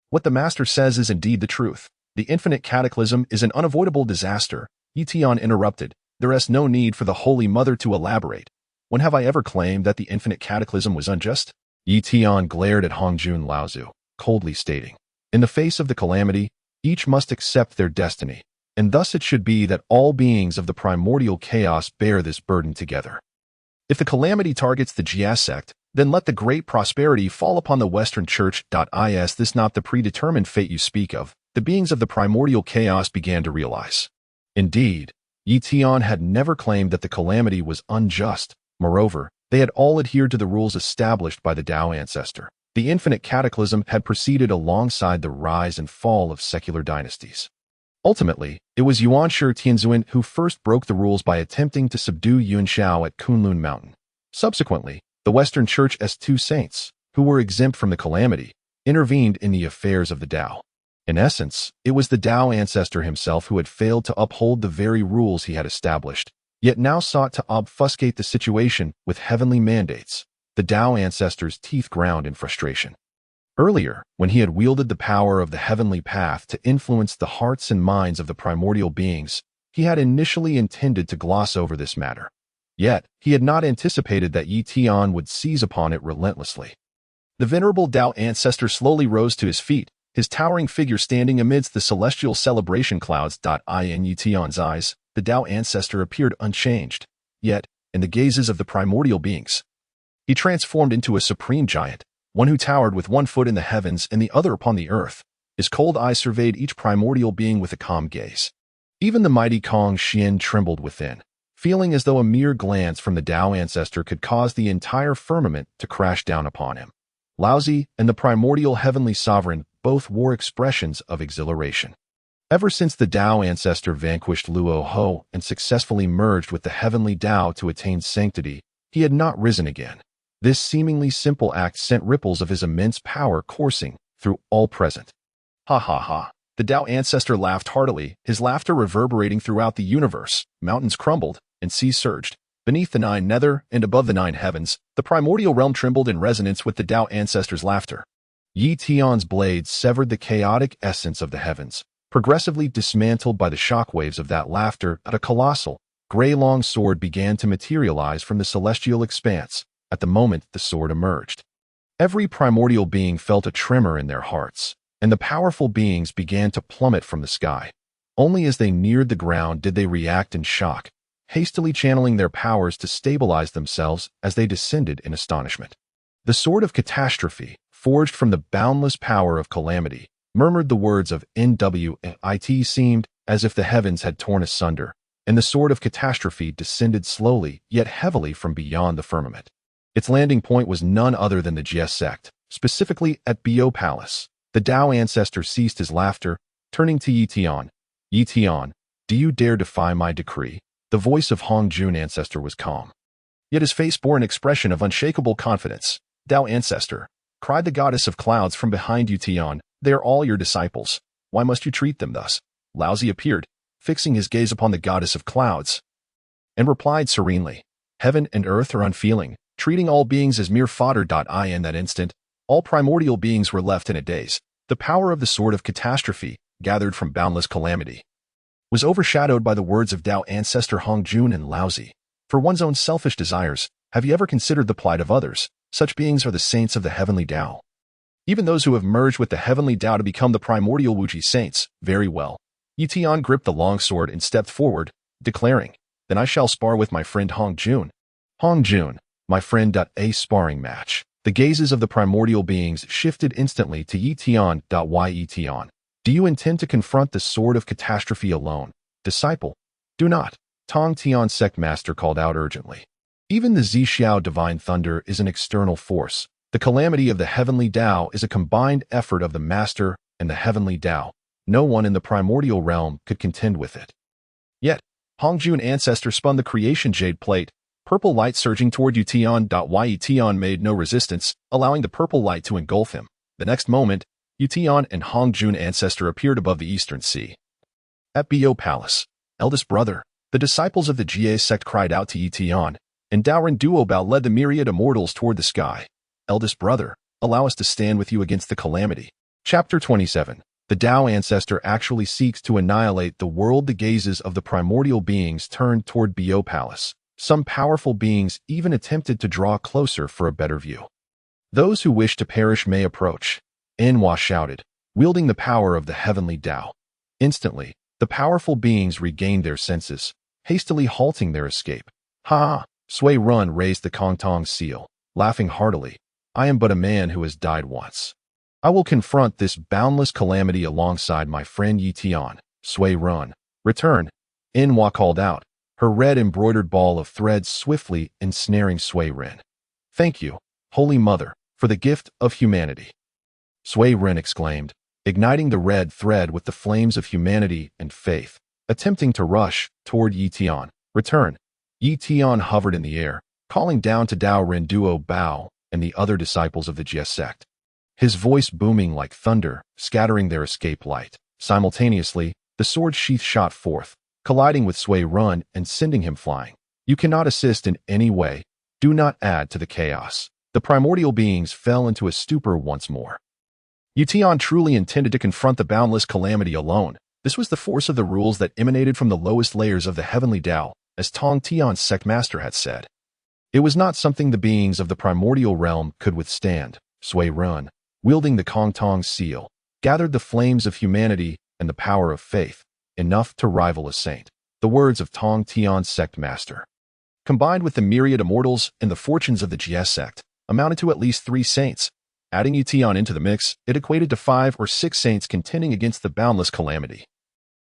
What the master says is indeed the truth. The infinite cataclysm is an unavoidable disaster. Ye Tian interrupted. There is no need for the Holy Mother to elaborate. When have I ever claimed that the infinite cataclysm was unjust? Ye Tian glared at Hongjun Laozu, coldly stating, in the face of the calamity, each must accept their destiny. And thus it should be that all beings of the primordial chaos bear this burden together. If the calamity targets the Jie Sect, then let the great prosperity fall upon the Western Church. Is this not the predetermined fate you speak of? The beings of the primordial chaos began to realize. Indeed, Ye Tian had never claimed that the calamity was unjust. Moreover, they had all adhered to the rules established by the Dao ancestor. The infinite cataclysm had proceeded alongside the rise and fall of secular dynasties. Ultimately, it was Yuanshi Tianzuan who first broke the rules by attempting to subdue Yunxiao at Kunlun Mountain. Subsequently, the Western Church's two saints, who were exempt from the calamity, intervened in the affairs of the Dao. In essence, it was the Dao ancestor himself who had failed to uphold the very rules he had established, yet now sought to obfuscate the situation with heavenly mandates. The Dao ancestor's teeth ground in frustration. Earlier, when he had wielded the power of the heavenly path to influence the hearts and minds of the primordial beings, he had initially intended to gloss over this matter. Yet, he had not anticipated that Ye Tian would seize upon it relentlessly. The venerable Dao ancestor slowly rose to his feet, his towering figure standing amidst the celestial celebration clouds. In Ye Tian's eyes, the Dao ancestor appeared unchanged. Yet, in the gazes of the primordial beings, he transformed into a supreme giant, one who towered with one foot in the heavens and the other upon the earth. His cold eyes surveyed each primordial being with a calm gaze. Even the mighty Kong Xian trembled within, feeling as though a mere glance from the Dao ancestor could cause the entire firmament to crash down upon him. Laozi and the primordial heavenly sovereign both wore expressions of exhilaration. Ever since the Dao ancestor vanquished Luo Ho and successfully merged with the heavenly Dao to attain sanctity, he had not risen again. This seemingly simple act sent ripples of his immense power coursing through all present. Ha ha ha. The Dao ancestor laughed heartily, his laughter reverberating throughout the universe. Mountains crumbled, and seas surged. Beneath the nine nether and above the nine heavens, the primordial realm trembled in resonance with the Dao ancestor's laughter. Ye Tian's blades severed the chaotic essence of the heavens, Progressively dismantled by the shockwaves of that laughter, a colossal, gray long sword began to materialize from the celestial expanse at the moment the sword emerged. Every primordial being felt a tremor in their hearts, and the powerful beings began to plummet from the sky. Only as they neared the ground did they react in shock, hastily channeling their powers to stabilize themselves as they descended in astonishment. The sword of catastrophe, forged from the boundless power of calamity, murmured the words of NWIT. Seemed as if the heavens had torn asunder, and the sword of catastrophe descended slowly yet heavily from beyond the firmament. Its landing point was none other than the Jie Sect, specifically at Biyou Palace. The Dao ancestor ceased his laughter, turning to Ye Tian. Ye Tian, do you dare defy my decree? The voice of Hongjun ancestor was calm, yet his face bore an expression of unshakable confidence. Dao ancestor, cried the goddess of clouds from behind Ye Tian, they are all your disciples. Why must you treat them thus? Laozi appeared, fixing his gaze upon the goddess of clouds, and replied serenely, heaven and earth are unfeeling, treating all beings as mere fodder. In that instant, all primordial beings were left in a daze. The power of the sword of catastrophe, gathered from boundless calamity, was overshadowed by the words of Dao ancestor Hongjun and Laozi. For one's own selfish desires, have you ever considered the plight of others? Such beings are the saints of the heavenly Dao. Even those who have merged with the heavenly Dao to become the primordial Wuji saints. Very well. Ye Tian gripped the long sword and stepped forward, declaring, then I shall spar with my friend Hongjun. Hongjun, my friend. A sparring match. The gazes of the primordial beings shifted instantly to Ye Tian. Ye Tian, do you intend to confront the sword of catastrophe alone? Disciple, do not. Tong Tian Sect Master called out urgently. Even the Zhixiao divine thunder is an external force. The calamity of the heavenly Dao is a combined effort of the Master and the heavenly Dao. No one in the primordial realm could contend with it. Yet, Hongjun ancestor spun the creation jade plate, purple light surging toward Ye Tian. Ye Tian made no resistance, allowing the purple light to engulf him. The next moment, Ye Tian and Hongjun ancestor appeared above the eastern sea. At Biyou Palace, eldest brother, the disciples of the Jie Sect cried out to Ye Tian, and Daoren Duobao led the myriad immortals toward the sky. Eldest brother, allow us to stand with you against the calamity. Chapter 27. The Dao ancestor actually seeks to annihilate the world. The gazes of the primordial beings turned toward Biyou Palace. Some powerful beings even attempted to draw closer for a better view. Those who wish to perish may approach, Enwa shouted, wielding the power of the heavenly Dao. Instantly, the powerful beings regained their senses, hastily halting their escape. Ha! Sui Run raised the Kongtong seal, laughing heartily. I am but a man who has died once. I will confront this boundless calamity alongside my friend Ye Tian. Sui Run, return, Enwa called out, her red embroidered ball of thread swiftly ensnaring Sui Ren. Thank you, Holy Mother, for the gift of humanity. Sui Ren exclaimed, igniting the red thread with the flames of humanity and faith, attempting to rush toward Ye Tian. Return. Ye Tian hovered in the air, calling down to Daoren Duobao and the other disciples of the Jie Sect, his voice booming like thunder, scattering their escape light. Simultaneously, the sword sheath shot forth, colliding with Sui Run and sending him flying. You cannot assist in any way. Do not add to the chaos. The primordial beings fell into a stupor once more. Ye Tian truly intended to confront the boundless calamity alone. This was the force of the rules that emanated from the lowest layers of the heavenly Dao, as Tong Tian's sect master had said. It was not something the beings of the primordial realm could withstand. Sui Run, wielding the Kongtong seal, gathered the flames of humanity and the power of faith, enough to rival a saint. The words of Tong Tian's sect master, combined with the myriad immortals and the fortunes of the Jie Sect, amounted to at least 3 saints. Adding Ye Tian into the mix, it equated to 5 or 6 saints contending against the boundless calamity.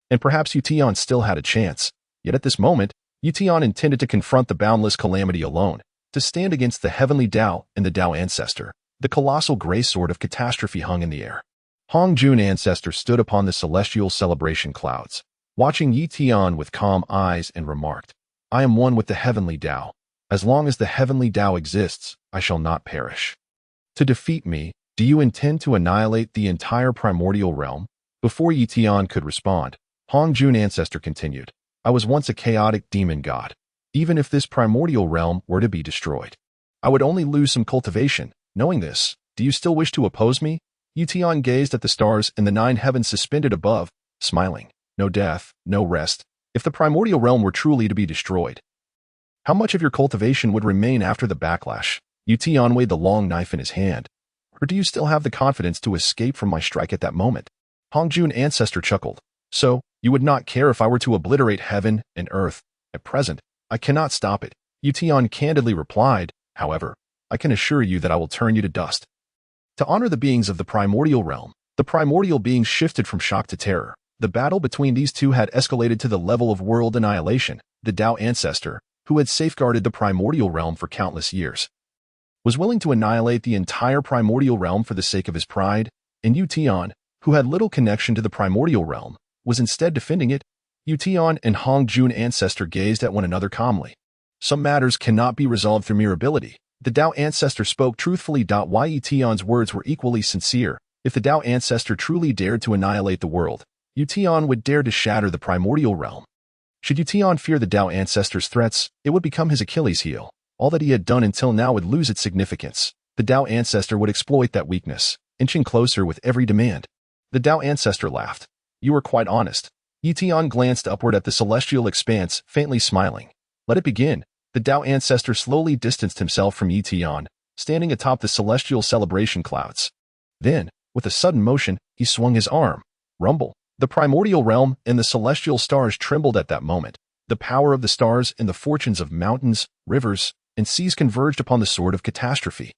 And perhaps Ye Tian still had a chance, yet at this moment, Ye Tian intended to confront the boundless calamity alone, to stand against the heavenly Dao and the Dao ancestor. The colossal gray sword of catastrophe hung in the air. Hongjun ancestor stood upon the celestial celebration clouds, watching Ye Tian with calm eyes and remarked, I am one with the heavenly Dao. As long as the heavenly Dao exists, I shall not perish. To defeat me, do you intend to annihilate the entire primordial realm? Before Ye Tian could respond, Hongjun ancestor continued, I was once a chaotic demon god. Even if this primordial realm were to be destroyed, I would only lose some cultivation. Knowing this, do you still wish to oppose me? Ye Tian gazed at the stars and the 9 heavens suspended above, smiling. No death, no rest. If the primordial realm were truly to be destroyed, how much of your cultivation would remain after the backlash? Ye Tian weighed the long knife in his hand. Or do you still have the confidence to escape from my strike at that moment? Hongjun ancestor chuckled. So, you would not care if I were to obliterate heaven and earth. At present, I cannot stop it. Ye Tian candidly replied. However, I can assure you that I will turn you to dust. To honor the beings of the primordial realm, the primordial beings shifted from shock to terror. The battle between these two had escalated to the level of world annihilation. The Dao ancestor, who had safeguarded the primordial realm for countless years, was willing to annihilate the entire primordial realm for the sake of his pride, and Ye Tian, who had little connection to the primordial realm, was instead defending it. Ye Tian and Hongjun ancestor gazed at one another calmly. Some matters cannot be resolved through mere ability. The Dao ancestor spoke truthfully. Why Ye Tian's words were equally sincere. If the Dao ancestor truly dared to annihilate the world, Ye Tian would dare to shatter the primordial realm. Should Ye Tian fear the Dao ancestor's threats, it would become his Achilles heel. All that he had done until now would lose its significance. The Dao ancestor would exploit that weakness, inching closer with every demand. The Dao ancestor laughed. You were quite honest. Ye Tian glanced upward at the celestial expanse, faintly smiling. Let it begin. The Dao ancestor slowly distanced himself from Ye Tian, standing atop the celestial celebration clouds. Then, with a sudden motion, he swung his arm. Rumble. The primordial realm and the celestial stars trembled at that moment. The power of the stars and the fortunes of mountains, rivers, and seas converged upon the sword of catastrophe.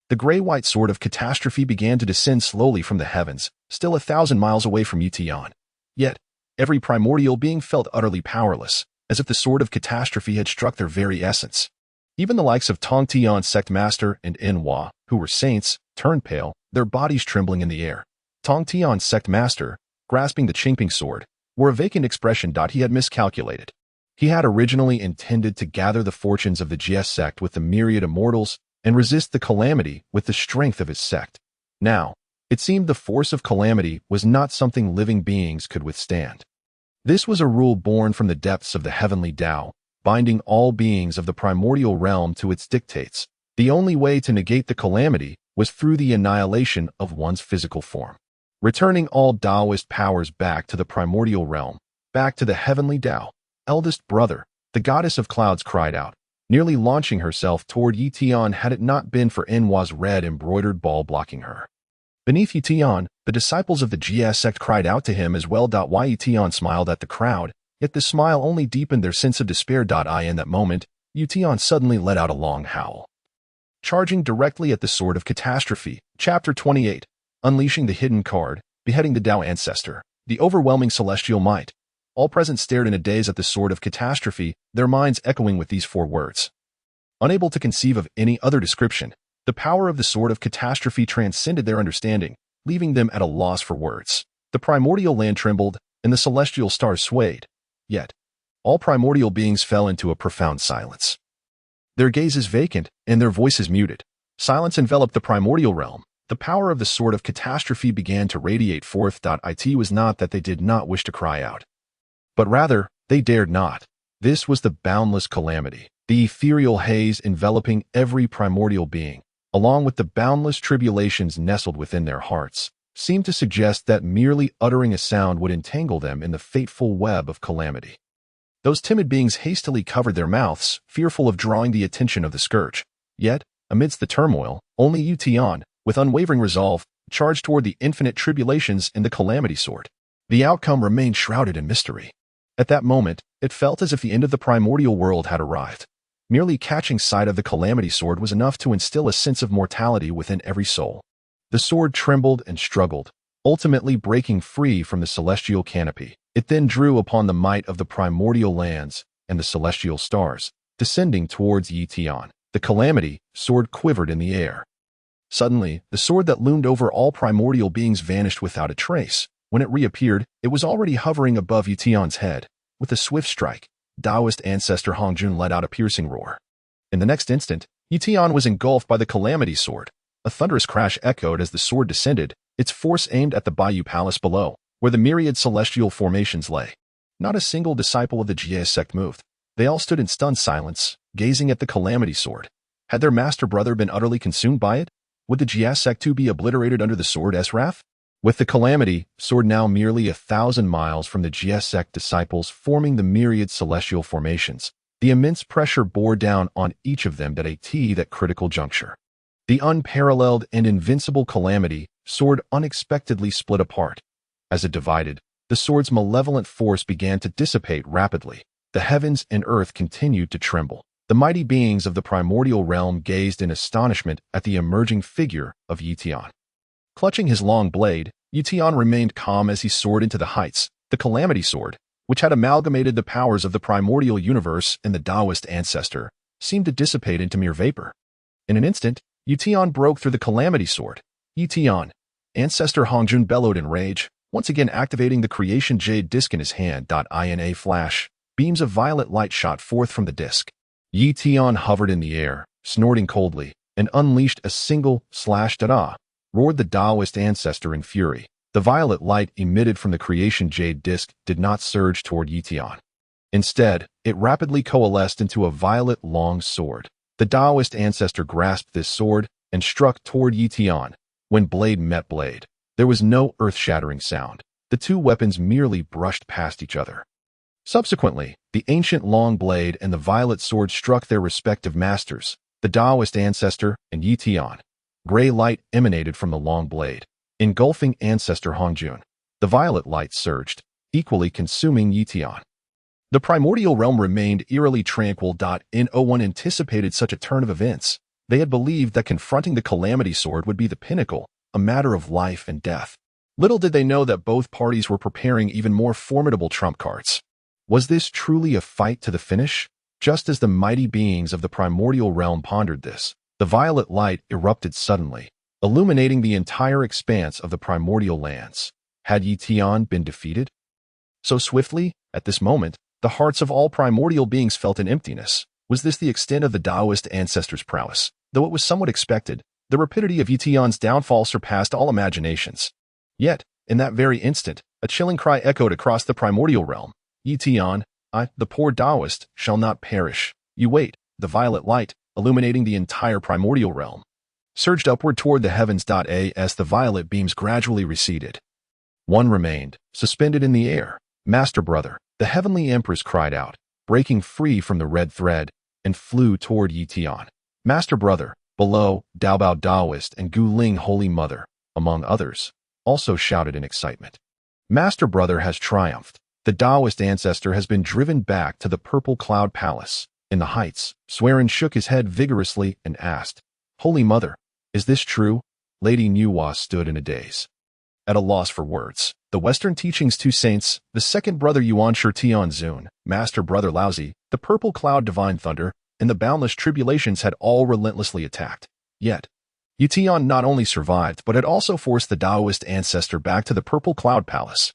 The gray-white sword of catastrophe began to descend slowly from the heavens, still 1,000 miles away from Ye Tian. Yet, every primordial being felt utterly powerless, as if the sword of catastrophe had struck their very essence. Even the likes of Tong Tian Sect Master and Enhua, who were saints, turned pale, their bodies trembling in the air. Tong Tian Sect Master, grasping the Qingping sword, wore a vacant expression. He had miscalculated. He had originally intended to gather the fortunes of the Jie Sect with the myriad immortals and resist the calamity with the strength of his sect. Now, it seemed the force of calamity was not something living beings could withstand. This was a rule born from the depths of the heavenly Dao, binding all beings of the primordial realm to its dictates. The only way to negate the calamity was through the annihilation of one's physical form, returning all Daoist powers back to the primordial realm, back to the heavenly Dao. Eldest brother, the goddess of clouds cried out, nearly launching herself toward Ye Tian had it not been for Enhua's red embroidered ball blocking her. Beneath Ye Tian, the disciples of the Jie Sect cried out to him as well. Why Ye Tian smiled at the crowd, yet the smile only deepened their sense of despair. In that moment, Ye Tian suddenly let out a long howl. Charging directly at the sword of catastrophe, Chapter 28, unleashing the hidden card, beheading the Dao ancestor, the overwhelming celestial might. All present stared in a daze at the sword of catastrophe, their minds echoing with these 4 words. Unable to conceive of any other description, the power of the sword of catastrophe transcended their understanding, leaving them at a loss for words. The primordial land trembled, and the celestial stars swayed. Yet, all primordial beings fell into a profound silence. Their gazes vacant, and their voices muted. Silence enveloped the primordial realm. The power of the sword of catastrophe began to radiate forth. It was not that they did not wish to cry out, but rather, they dared not. This was the boundless calamity, the ethereal haze enveloping every primordial being, along with the boundless tribulations nestled within their hearts, seemed to suggest that merely uttering a sound would entangle them in the fateful web of calamity. Those timid beings hastily covered their mouths, fearful of drawing the attention of the scourge. Yet, amidst the turmoil, only Ye Tian, with unwavering resolve, charged toward the infinite tribulations and the calamity sword. The outcome remained shrouded in mystery. At that moment, it felt as if the end of the primordial world had arrived. Merely catching sight of the calamity sword was enough to instill a sense of mortality within every soul. The sword trembled and struggled, ultimately breaking free from the celestial canopy. It then drew upon the might of the primordial lands and the celestial stars, descending towards Ye Tian. The calamity sword quivered in the air. Suddenly, the sword that loomed over all primordial beings vanished without a trace. When it reappeared, it was already hovering above Ye Tian's head. With a swift strike, Daoist ancestor Hongjun let out a piercing roar. In the next instant, Ye Tian was engulfed by the calamity sword. A thunderous crash echoed as the sword descended, its force aimed at the Biyou Palace below, where the myriad celestial formations lay. Not a single disciple of the Jie Sect moved. They all stood in stunned silence, gazing at the calamity sword. Had their master brother been utterly consumed by it? Would the Jie Sect too be obliterated under the sword's wrath? With the Calamity sword now merely 1,000 miles from the Jie Sect disciples forming the myriad celestial formations, the immense pressure bore down on each of them at that critical juncture. The unparalleled and invincible Calamity sword unexpectedly split apart. As it divided, the sword's malevolent force began to dissipate rapidly. The heavens and earth continued to tremble. The mighty beings of the primordial realm gazed in astonishment at the emerging figure of Ye Tian. Clutching his long blade, Ye Tian remained calm as he soared into the heights. The Calamity sword, which had amalgamated the powers of the primordial universe and the Daoist ancestor, seemed to dissipate into mere vapor. In an instant, Ye Tian broke through the Calamity sword. Ye Tian, ancestor Hongjun bellowed in rage, once again activating the creation jade disc in his hand. In a flash, beams of violet light shot forth from the disc. Ye Tian hovered in the air, snorting coldly, and unleashed a single slash. Roared the Daoist ancestor in fury. The violet light emitted from the creation jade disc did not surge toward Ye Tian. Instead, it rapidly coalesced into a violet long sword. The Daoist ancestor grasped this sword and struck toward Ye Tian. When blade met blade, there was no earth-shattering sound. The two weapons merely brushed past each other. Subsequently, the ancient long blade and the violet sword struck their respective masters, the Daoist ancestor and Ye Tian. Gray light emanated from the long blade, engulfing ancestor Hongjun. The violet light surged, equally consuming Ye Tian. The primordial realm remained eerily tranquil. No one anticipated such a turn of events. They had believed that confronting the Calamity sword would be the pinnacle, a matter of life and death. Little did they know that both parties were preparing even more formidable trump cards. Was this truly a fight to the finish? Just as the mighty beings of the primordial realm pondered this, the violet light erupted suddenly, illuminating the entire expanse of the primordial lands. Had Ye Tian been defeated? So swiftly, at this moment, the hearts of all primordial beings felt an emptiness. Was this the extent of the Daoist ancestors' prowess? Though it was somewhat expected, the rapidity of Ye Tian's downfall surpassed all imaginations. Yet, in that very instant, a chilling cry echoed across the primordial realm. Ye Tian, the poor Daoist, shall not perish. You wait. The violet light, illuminating the entire primordial realm, surged upward toward the heavens. As the violet beams gradually receded, one remained, suspended in the air. Master brother, the heavenly empress cried out, breaking free from the red thread, and flew toward Ye Tian. Master brother, below, Daobao Daoist and Guling Holy Mother, among others, also shouted in excitement. Master brother has triumphed. The Daoist ancestor has been driven back to the purple cloud palace. In the heights, Swearin shook his head vigorously and asked, Holy Mother, is this true? Lady Nuwa stood in a daze, at a loss for words. The Western Teachings Two Saints, the second brother Yuanshi Tianzun, Master Brother Laozi, the Purple Cloud Divine Thunder, and the Boundless Tribulations had all relentlessly attacked. Yet, Ye Tian not only survived but had also forced the Daoist ancestor back to the Purple Cloud Palace.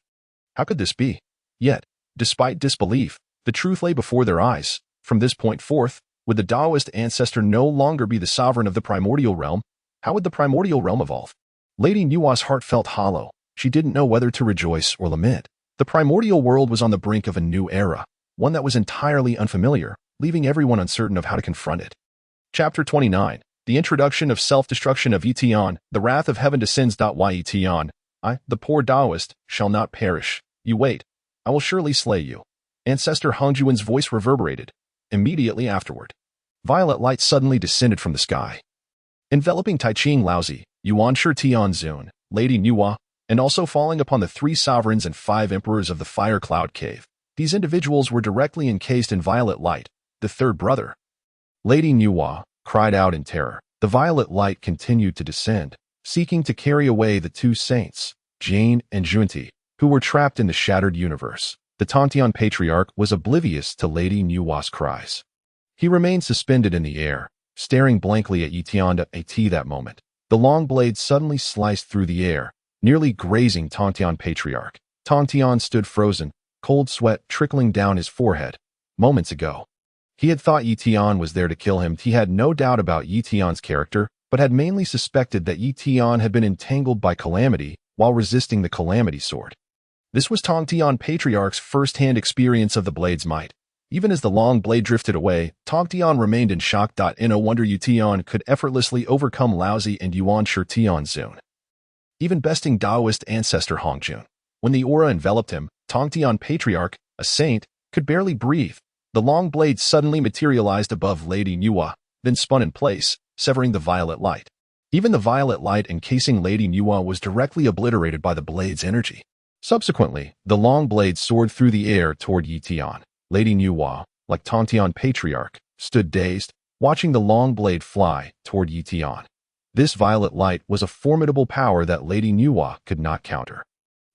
How could this be? Yet, despite disbelief, the truth lay before their eyes. From this point forth, would the Daoist ancestor no longer be the sovereign of the primordial realm? How would the primordial realm evolve? Lady Nuwa's heart felt hollow. She didn't know whether to rejoice or lament. The primordial world was on the brink of a new era, one that was entirely unfamiliar, leaving everyone uncertain of how to confront it. Chapter 29. The Introduction of Self-Destruction of Ye Tian. The Wrath of Heaven Descends. Ye Tian, the poor Daoist, shall not perish. You wait. I will surely slay you. Ancestor Hongjun's voice reverberated. Immediately afterward, violet light suddenly descended from the sky, enveloping Taiching Laozi, Yuanshi Tianzun, Lady Nuwa, and also falling upon the 3 sovereigns and 5 emperors of the Fire Cloud Cave. These individuals were directly encased in violet light. The third brother, Lady Nuwa, cried out in terror. The violet light continued to descend, seeking to carry away the 2 saints, Jane and Junti, who were trapped in the shattered universe. The Tontian Patriarch was oblivious to Lady Nuwa's cries. He remained suspended in the air, staring blankly at Ye Tian. That moment, the long blade suddenly sliced through the air, nearly grazing Tontian Patriarch. Tontian stood frozen, cold sweat trickling down his forehead. Moments ago, he had thought Ye Tian was there to kill him. He had no doubt about Ye Tian's character, but had mainly suspected that Ye Tian had been entangled by Calamity while resisting the Calamity sword. This was Tongtian Patriarch's first-hand experience of the blade's might. Even as the long blade drifted away, Tongtian remained in shock. No wonder Ye Tian could effortlessly overcome Laozi and Yuanshi Tianzun. even besting Daoist ancestor Hongjun. When the aura enveloped him, Tongtian Patriarch, a saint, could barely breathe. The long blade suddenly materialized above Lady Nuwa, then spun in place, severing the violet light. Even the violet light encasing Lady Nuwa was directly obliterated by the blade's energy. Subsequently, the long blade soared through the air toward Ye Tian. Lady Nuwa, like Tongtian Patriarch, stood dazed, watching the long blade fly toward Ye Tian. This violet light was a formidable power that Lady Nuwa could not counter.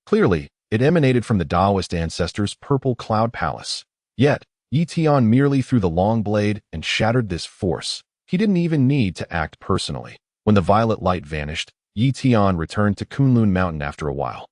Clearly, it emanated from the Daoist ancestors' purple cloud palace. Yet, Ye Tian merely threw the long blade and shattered this force. He didn't even need to act personally. When the violet light vanished, Ye Tian returned to Kunlun Mountain after a while.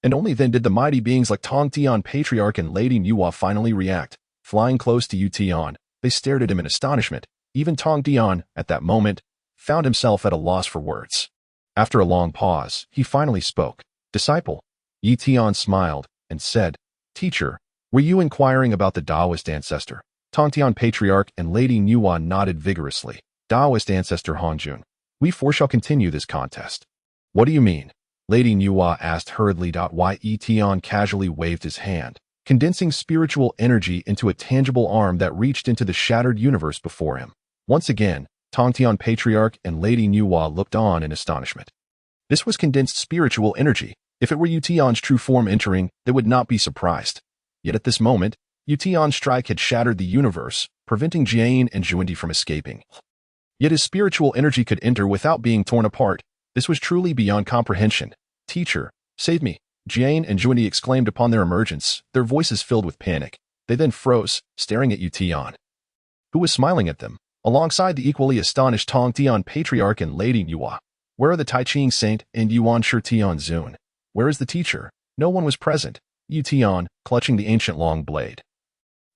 And only then did the mighty beings like Tongtian Patriarch and Lady Nuwa finally react. Flying close to Ye Tian, they stared at him in astonishment. Even Tongtian, at that moment, found himself at a loss for words. After a long pause, he finally spoke. "Disciple." Ye Tian smiled and said, "Teacher, were you inquiring about the Daoist ancestor?" Tongtian Patriarch and Lady Nuwa nodded vigorously. "Daoist ancestor Hongjun, we four shall continue this contest." "What do you mean?" Lady Nuwa asked hurriedly. Ye Tian casually waved his hand, condensing spiritual energy into a tangible arm that reached into the shattered universe before him. Once again, Tongtian Patriarch and Lady Nuwa looked on in astonishment. This was condensed spiritual energy. If it were Ye Tian's true form entering, they would not be surprised. Yet at this moment, Ye Tian's strike had shattered the universe, preventing Jade and Yuanshi from escaping. Yet his spiritual energy could enter without being torn apart. This was truly beyond comprehension. "Teacher, save me!" Jade and Yuanshi exclaimed upon their emergence, their voices filled with panic. They then froze, staring at Ye Tian, who was smiling at them, alongside the equally astonished Tongtian Patriarch and Lady Nuwa. "Where are the Taiching Saint and Yuanshi Tian Zun? Where is the teacher?" No one was present. Ye Tian, clutching the ancient long blade,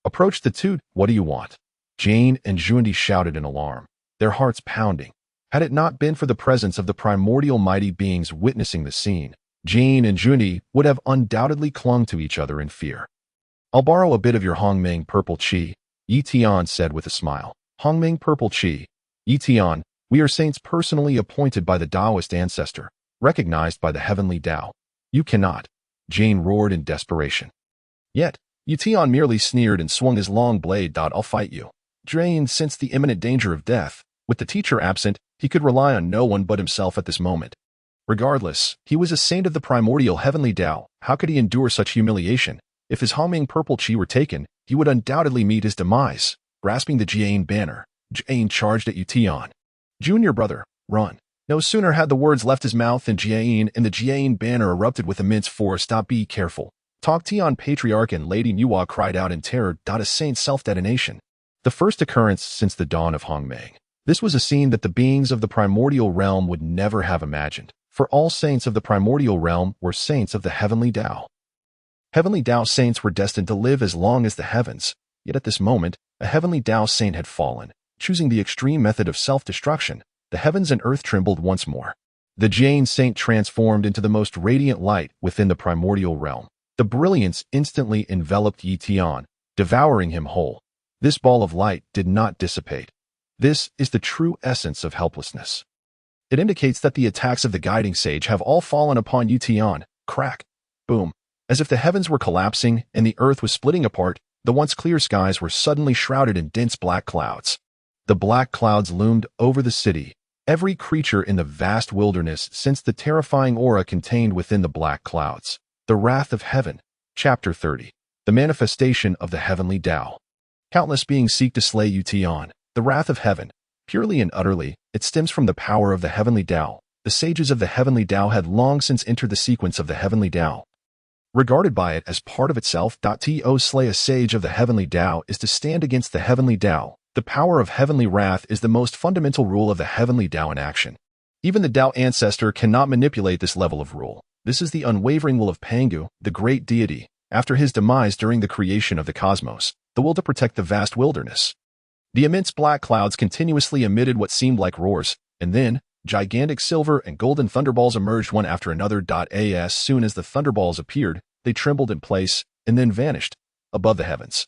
approached the two. "What do you want?" Jade and Yuanshi shouted in alarm, their hearts pounding. Had it not been for the presence of the primordial mighty beings witnessing the scene, Jade and Yuanshi would have undoubtedly clung to each other in fear. "I'll borrow a bit of your Hongming purple qi," Ye Tian said with a smile. "Hongming purple qi. Ye Tian, we are saints personally appointed by the Daoist ancestor, recognized by the heavenly Dao. You cannot." Jade roared in desperation. Yet, Ye Tian merely sneered and swung his long blade. "I'll fight you." Jade sensed the imminent danger of death. With the teacher absent, he could rely on no one but himself at this moment. Regardless, he was a saint of the primordial heavenly Dao. How could he endure such humiliation? If his Hongming purple qi were taken, he would undoubtedly meet his demise. Grasping the Jian banner, Jade charged at Ye Tian. "Junior brother, run." No sooner had the words left his mouth than Jade and the Jian banner erupted with immense force. "Be careful." Tongtian Patriarch and Lady Nuwa cried out in terror. A saint's self-detonation. The first occurrence since the dawn of Hongming. This was a scene that the beings of the primordial realm would never have imagined, for all saints of the primordial realm were saints of the heavenly Dao. Heavenly Dao saints were destined to live as long as the heavens, yet at this moment, a heavenly Dao saint had fallen. Choosing the extreme method of self-destruction, the heavens and earth trembled once more. The Jade saint transformed into the most radiant light within the primordial realm. The brilliance instantly enveloped Ye Tian, devouring him whole. This ball of light did not dissipate. This is the true essence of helplessness. It indicates that the attacks of the guiding sage have all fallen upon Ye Tian. Crack. Boom. As if the heavens were collapsing and the earth was splitting apart, the once clear skies were suddenly shrouded in dense black clouds. The black clouds loomed over the city. Every creature in the vast wilderness sensed the terrifying aura contained within the black clouds. The Wrath of Heaven. Chapter 30. The Manifestation of the Heavenly Dao. Countless beings seek to slay Ye Tian. The Wrath of Heaven. Purely and utterly, it stems from the power of the Heavenly Dao. The sages of the Heavenly Dao had long since entered the sequence of the Heavenly Dao. Regarded by it as part of itself. To slay a sage of the Heavenly Dao is to stand against the Heavenly Dao. The power of heavenly wrath is the most fundamental rule of the Heavenly Dao in action. Even the Dao ancestor cannot manipulate this level of rule. This is the unwavering will of Pangu, the great deity, after his demise during the creation of the cosmos, the will to protect the vast wilderness. The immense black clouds continuously emitted what seemed like roars, and then, gigantic silver and golden thunderballs emerged one after another. As soon as the thunderballs appeared, they trembled in place, and then vanished, above the heavens.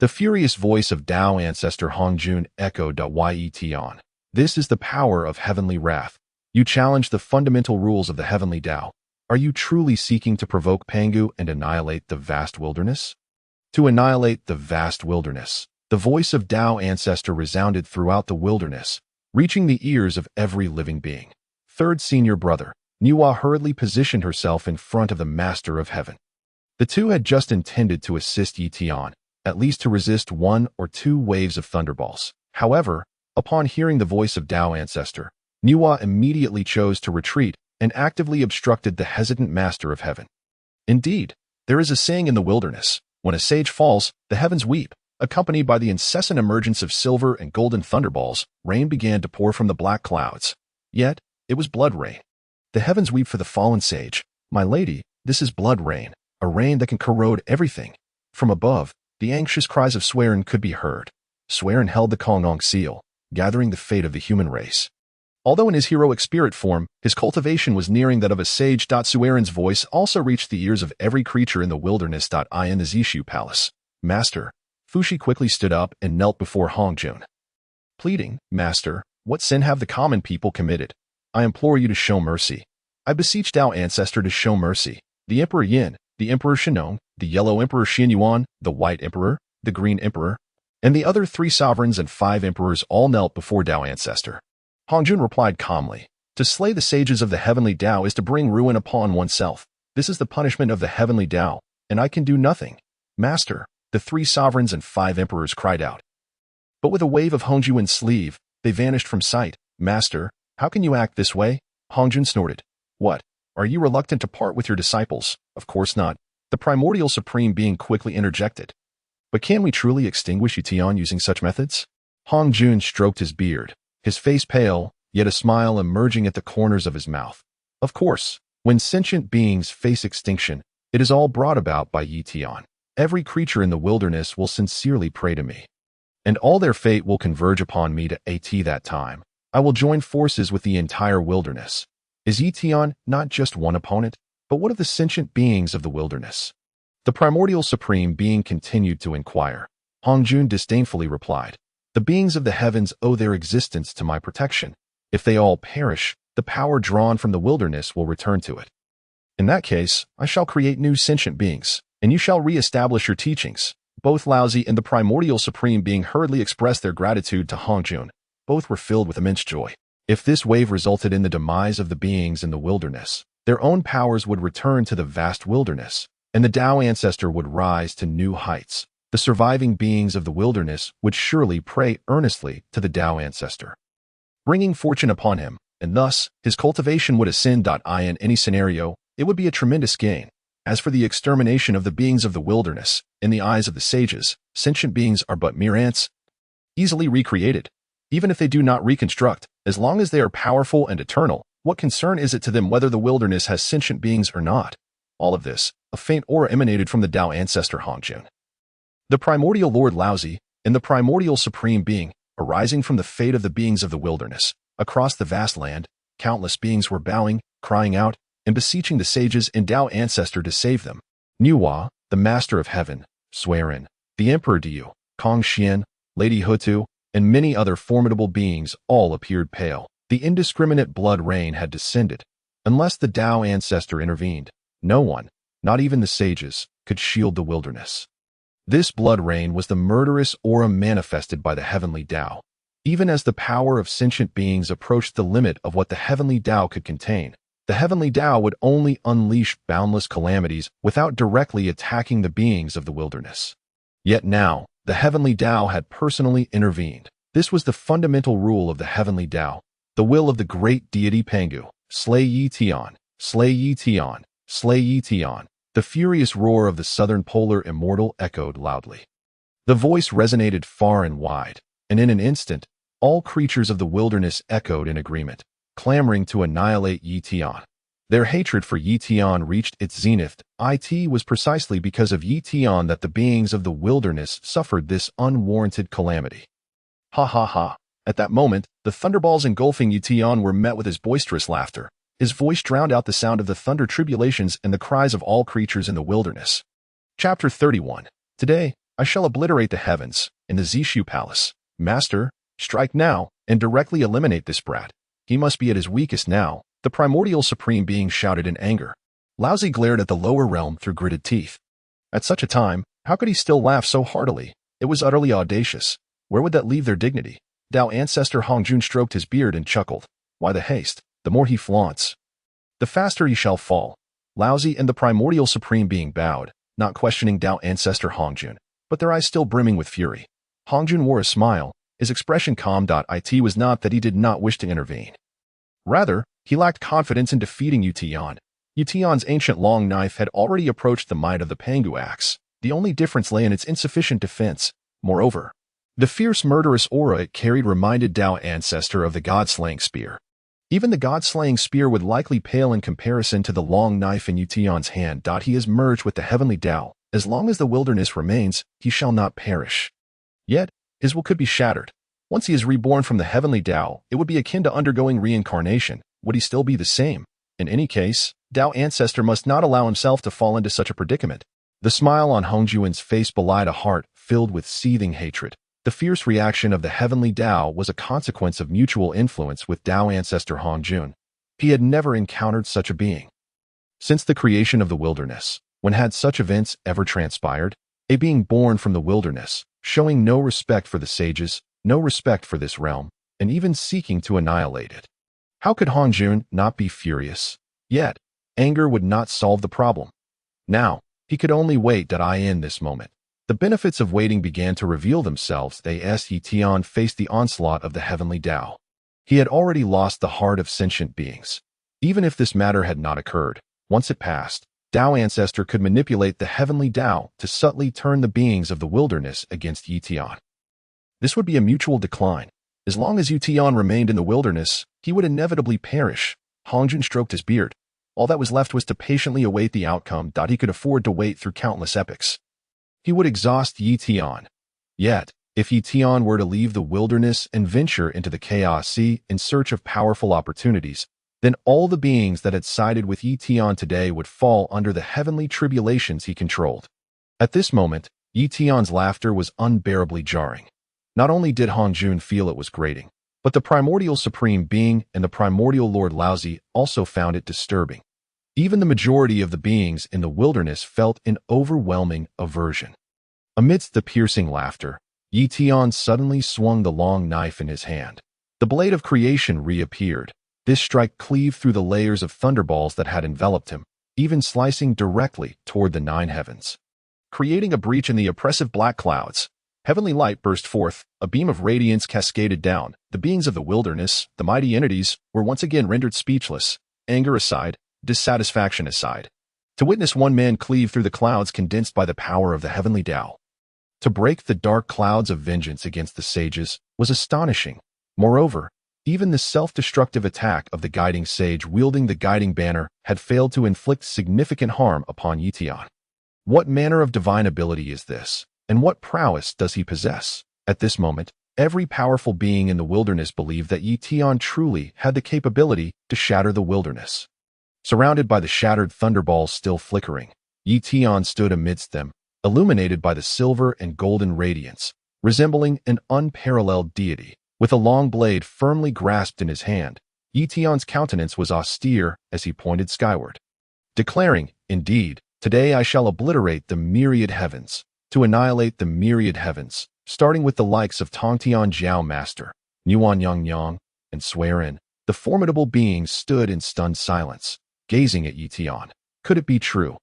The furious voice of Dao ancestor Hongjun echoed. Ye Tian. This is the power of heavenly wrath. You challenge the fundamental rules of the heavenly Dao. Are you truly seeking to provoke Pangu and annihilate the vast wilderness? To annihilate the vast wilderness. The voice of Dao ancestor resounded throughout the wilderness, reaching the ears of every living being. Third senior brother, Niwa hurriedly positioned herself in front of the Master of Heaven. The two had just intended to assist Ye Tian, at least to resist 1 or 2 waves of thunderballs. However, upon hearing the voice of Dao ancestor, Niwa immediately chose to retreat and actively obstructed the hesitant Master of Heaven. Indeed, there is a saying in the wilderness, when a sage falls, the heavens weep. Accompanied by the incessant emergence of silver and golden thunderballs, rain began to pour from the black clouds. Yet, it was blood rain. The heavens weep for the fallen sage. My lady, this is blood rain, a rain that can corrode everything. From above, the anxious cries of Swearin could be heard. Swearin held the Kongnong seal, gathering the fate of the human race. Although in his heroic spirit form, his cultivation was nearing that of a sage. Swearin's voice also reached the ears of every creature in the wilderness. In the Biyou Palace. Master, Fushi quickly stood up and knelt before Hongjun. Pleading, Master, what sin have the common people committed? I implore you to show mercy. I beseech Dao ancestor to show mercy. The Emperor Yin, the Emperor Shenong, the Yellow Emperor Xianyuan, the White Emperor, the Green Emperor, and the other 3 sovereigns and 5 emperors all knelt before Dao ancestor. Hongjun replied calmly, to slay the sages of the heavenly Dao is to bring ruin upon oneself. This is the punishment of the heavenly Dao, and I can do nothing. Master, the 3 sovereigns and 5 emperors cried out. But with a wave of Hongjun's sleeve, they vanished from sight. Master, how can you act this way? Hongjun snorted. What? Are you reluctant to part with your disciples? Of course not. The primordial supreme being quickly interjected. But can we truly extinguish Ye Tian using such methods? Hongjun stroked his beard, his face pale, yet a smile emerging at the corners of his mouth. Of course, when sentient beings face extinction, it is all brought about by Ye Tian. Every creature in the wilderness will sincerely pray to me, and all their fate will converge upon me to that time. I will join forces with the entire wilderness. Is Ye Tian not just one opponent, but what of the sentient beings of the wilderness? The primordial supreme being continued to inquire. Hongjun disdainfully replied, the beings of the heavens owe their existence to my protection. If they all perish, the power drawn from the wilderness will return to it. In that case, I shall create new sentient beings, and you shall re-establish your teachings. Both Laozi and the primordial supreme being hurriedly expressed their gratitude to Hongjun. Both were filled with immense joy. If this wave resulted in the demise of the beings in the wilderness, their own powers would return to the vast wilderness, and the Dao ancestor would rise to new heights. The surviving beings of the wilderness would surely pray earnestly to the Dao ancestor, bringing fortune upon him, and thus his cultivation would ascend. In any scenario, it would be a tremendous gain. As for the extermination of the beings of the wilderness, in the eyes of the sages, sentient beings are but mere ants, easily recreated. Even if they do not reconstruct, as long as they are powerful and eternal, what concern is it to them whether the wilderness has sentient beings or not? All of this, a faint aura emanated from the Dao ancestor Hongjun. The primordial Lord Laozi, and the primordial supreme being, arising from the fate of the beings of the wilderness. Across the vast land, countless beings were bowing, crying out, and beseeching the sages and Dao ancestor to save them. Niwa, the Master of Heaven, Swearin, the Emperor Diu, Kong Xian, Lady Hutu, and many other formidable beings all appeared pale. The indiscriminate blood rain had descended. Unless the Dao ancestor intervened, no one, not even the sages, could shield the wilderness. This blood rain was the murderous aura manifested by the heavenly Dao. Even as the power of sentient beings approached the limit of what the heavenly Dao could contain, the heavenly Dao would only unleash boundless calamities without directly attacking the beings of the wilderness. Yet now, the heavenly Dao had personally intervened. This was the fundamental rule of the heavenly Dao, the will of the great deity Pangu. Slay Ye Tian, slay Ye Tian, slay Ye Tian. The furious roar of the southern polar immortal echoed loudly. The voice resonated far and wide, and in an instant, all creatures of the wilderness echoed in agreement, clamoring to annihilate Ye Tian. Their hatred for Ye Tian reached its zenith. It was precisely because of Ye Tian that the beings of the wilderness suffered this unwarranted calamity. Ha ha ha. At that moment, the thunderballs engulfing Ye Tian were met with his boisterous laughter. His voice drowned out the sound of the thunder tribulations and the cries of all creatures in the wilderness. Chapter 31. Today, I shall obliterate the heavens in the Biyou Palace. Master, strike now and directly eliminate this brat. He must be at his weakest now, the primordial supreme being shouted in anger. Laozi glared at the lower realm through gritted teeth. At such a time, how could he still laugh so heartily? It was utterly audacious. Where would that leave their dignity? Dao ancestor Hongjun stroked his beard and chuckled. Why the haste? The more he flaunts, the faster he shall fall. Laozi and the primordial supreme being bowed, not questioning Dao ancestor Hongjun, but their eyes still brimming with fury. Hongjun wore a smile. His expression calm. It was not that he did not wish to intervene. Rather, he lacked confidence in defeating Ye Tian. Ye Tian's ancient long knife had already approached the might of the Pangu axe. The only difference lay in its insufficient defense. Moreover, the fierce murderous aura it carried reminded Dao ancestor of the god-slaying spear. Even the god-slaying spear would likely pale in comparison to the long knife in Ye Tian's hand. He is merged with the heavenly Dao. As long as the wilderness remains, he shall not perish. Yet, his will could be shattered. Once he is reborn from the heavenly Dao, it would be akin to undergoing reincarnation. Would he still be the same? In any case, Dao ancestor must not allow himself to fall into such a predicament. The smile on Hongjun's face belied a heart filled with seething hatred. The fierce reaction of the heavenly Dao was a consequence of mutual influence with Dao ancestor Hongjun. He had never encountered such a being. Since the creation of the wilderness, when had such events ever transpired? A being born from the wilderness, showing no respect for the sages, no respect for this realm, and even seeking to annihilate it. How could Hongjun not be furious? Yet, anger would not solve the problem. Now, he could only wait. In this moment, the benefits of waiting began to reveal themselves as Ye Tian faced the onslaught of the heavenly Dao. He had already lost the heart of sentient beings. Even if this matter had not occurred, once it passed, Dao ancestor could manipulate the heavenly Dao to subtly turn the beings of the wilderness against Ye Tian. This would be a mutual decline. As long as Ye Tian remained in the wilderness, he would inevitably perish. Hongjun stroked his beard. All that was left was to patiently await the outcome. He could afford to wait through countless epochs. He would exhaust Ye Tian. Yet, if Ye Tian were to leave the wilderness and venture into the chaos sea in search of powerful opportunities, then all the beings that had sided with Ye Tian today would fall under the heavenly tribulations he controlled. At this moment, Ye Tian's laughter was unbearably jarring. Not only did Hongjun feel it was grating, but the primordial supreme being and the primordial lord Laozi also found it disturbing. Even the majority of the beings in the wilderness felt an overwhelming aversion. Amidst the piercing laughter, Ye Tian suddenly swung the long knife in his hand. The blade of creation reappeared. This strike cleaved through the layers of thunderballs that had enveloped him, even slicing directly toward the nine heavens. Creating a breach in the oppressive black clouds, heavenly light burst forth, a beam of radiance cascaded down. The beings of the wilderness, the mighty entities, were once again rendered speechless. Anger aside, dissatisfaction aside. To witness one man cleave through the clouds condensed by the power of the heavenly Dao. To break the dark clouds of vengeance against the sages was astonishing. Moreover, even the self-destructive attack of the guiding sage wielding the guiding banner had failed to inflict significant harm upon Ye Tian. What manner of divine ability is this, and what prowess does he possess? At this moment, every powerful being in the wilderness believed that Ye Tian truly had the capability to shatter the wilderness. Surrounded by the shattered thunderballs still flickering, Ye Tian stood amidst them, illuminated by the silver and golden radiance, resembling an unparalleled deity. With a long blade firmly grasped in his hand, Ye Tian's countenance was austere as he pointed skyward, declaring, "Indeed, today I shall obliterate the myriad heavens, to annihilate the myriad heavens, starting with the likes of Tongtian Jiao Master, Nuan Yang Yang, and Swearin." The formidable beings stood in stunned silence, gazing at Ye Tian. Could it be true,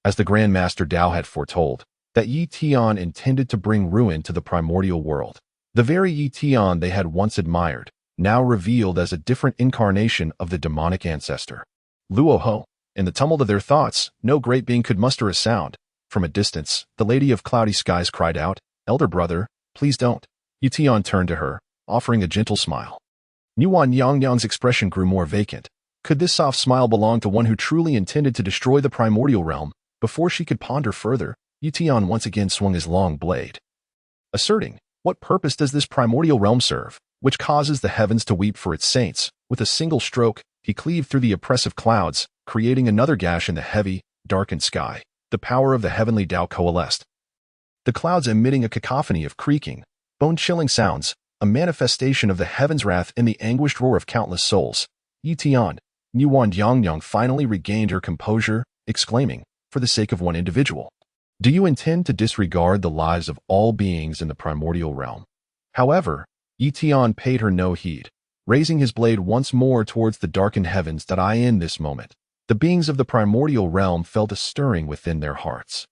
as the Grand Master Dao had foretold, that Ye Tian intended to bring ruin to the primordial world? The very Ye Tian they had once admired, now revealed as a different incarnation of the demonic ancestor. Luo Ho. In the tumult of their thoughts, no great being could muster a sound. From a distance, the Lady of Cloudy Skies cried out, "Elder brother, please don't." Ye Tian turned to her, offering a gentle smile. Nuan Yangyang's expression grew more vacant. Could this soft smile belong to one who truly intended to destroy the primordial realm? Before she could ponder further, Ye Tian once again swung his long blade, asserting, "What purpose does this primordial realm serve, which causes the heavens to weep for its saints?" With a single stroke, he cleaved through the oppressive clouds, creating another gash in the heavy, darkened sky. The power of the heavenly Dao coalesced, the clouds emitting a cacophony of creaking, bone-chilling sounds. a manifestation of the heaven's wrath in the anguished roar of countless souls. Ye Tian, Yuanshi finally regained her composure, exclaiming, "For the sake of one individual, do you intend to disregard the lives of all beings in the primordial realm?" However, Ye Tian paid her no heed, raising his blade once more towards the darkened heavens. In this moment, the beings of the primordial realm felt a stirring within their hearts.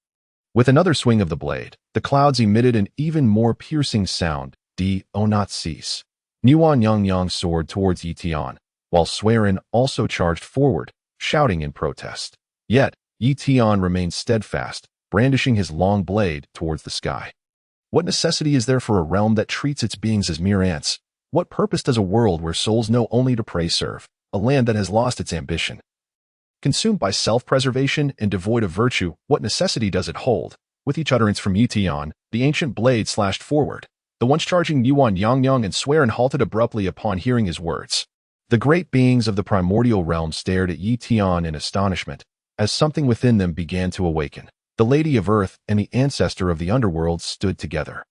With another swing of the blade, the clouds emitted an even more piercing sound. "Do not cease." Yuanshi soared towards Ye Tian, while Swearin also charged forward, shouting in protest. Yet, Ye Tian remained steadfast, brandishing his long blade towards the sky. What necessity is there for a realm that treats its beings as mere ants? What purpose does a world where souls know only to pray serve, a land that has lost its ambition? Consumed by self-preservation and devoid of virtue, what necessity does it hold? With each utterance from Ye Tian, the ancient blade slashed forward. The once charging Yuanshi and Swearin halted abruptly upon hearing his words. The great beings of the primordial realm stared at Ye Tian in astonishment, as something within them began to awaken. The Lady of Earth and the ancestor of the underworld stood together,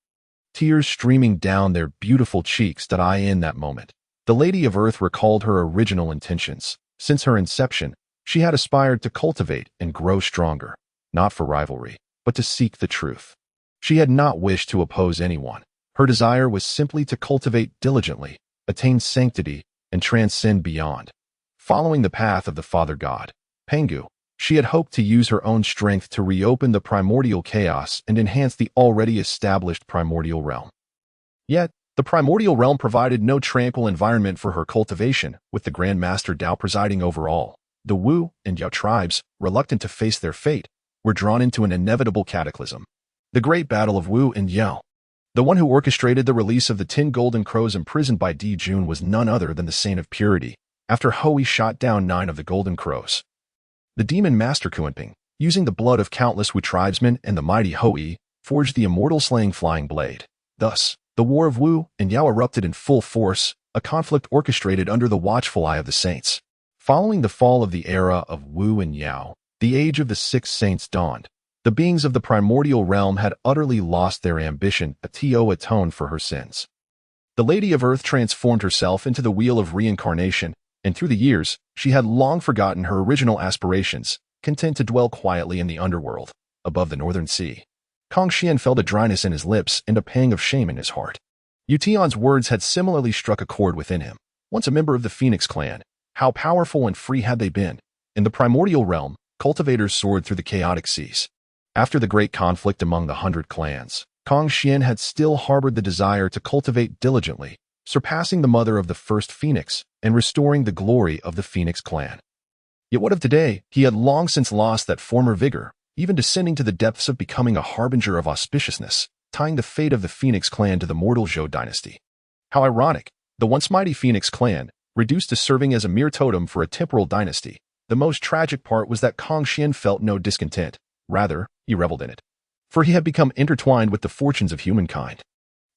tears streaming down their beautiful cheeks. In that moment, the Lady of Earth recalled her original intentions. Since her inception, she had aspired to cultivate and grow stronger, not for rivalry, but to seek the truth. She had not wished to oppose anyone. Her desire was simply to cultivate diligently, attain sanctity, and transcend beyond. Following the path of the Father God, Pangu, she had hoped to use her own strength to reopen the primordial chaos and enhance the already established primordial realm. Yet, the primordial realm provided no tranquil environment for her cultivation, with the Grand Master Dao presiding over all. The Wu and Yao tribes, reluctant to face their fate, were drawn into an inevitable cataclysm. The Great Battle of Wu and Yao. The one who orchestrated the release of the 10 golden crows imprisoned by Di Jun was none other than the Saint of Purity, after Hui shot down 9 of the golden crows. The demon master Kuanping, using the blood of countless Wu tribesmen and the mighty Hui, forged the immortal slaying flying blade. Thus, the war of Wu and Yao erupted in full force, a conflict orchestrated under the watchful eye of the saints. Following the fall of the era of Wu and Yao, the age of the 6 saints dawned. The beings of the primordial realm had utterly lost their ambition to atone for her sins. The Lady of Earth transformed herself into the wheel of reincarnation, and through the years, she had long forgotten her original aspirations, content to dwell quietly in the underworld, above the northern sea. Kongxian felt a dryness in his lips and a pang of shame in his heart. Ye Tian's words had similarly struck a chord within him. Once a member of the Phoenix clan, how powerful and free had they been? In the primordial realm, cultivators soared through the chaotic seas. After the great conflict among the 100 clans, Kongxian had still harbored the desire to cultivate diligently, surpassing the mother of the first Phoenix and restoring the glory of the Phoenix clan. Yet what of today? He had long since lost that former vigor, even descending to the depths of becoming a harbinger of auspiciousness, tying the fate of the Phoenix clan to the mortal Zhou dynasty. How ironic, the once mighty Phoenix clan, reduced to serving as a mere totem for a temporal dynasty. The most tragic part was that Kongxian felt no discontent. Rather, he reveled in it. For he had become intertwined with the fortunes of humankind.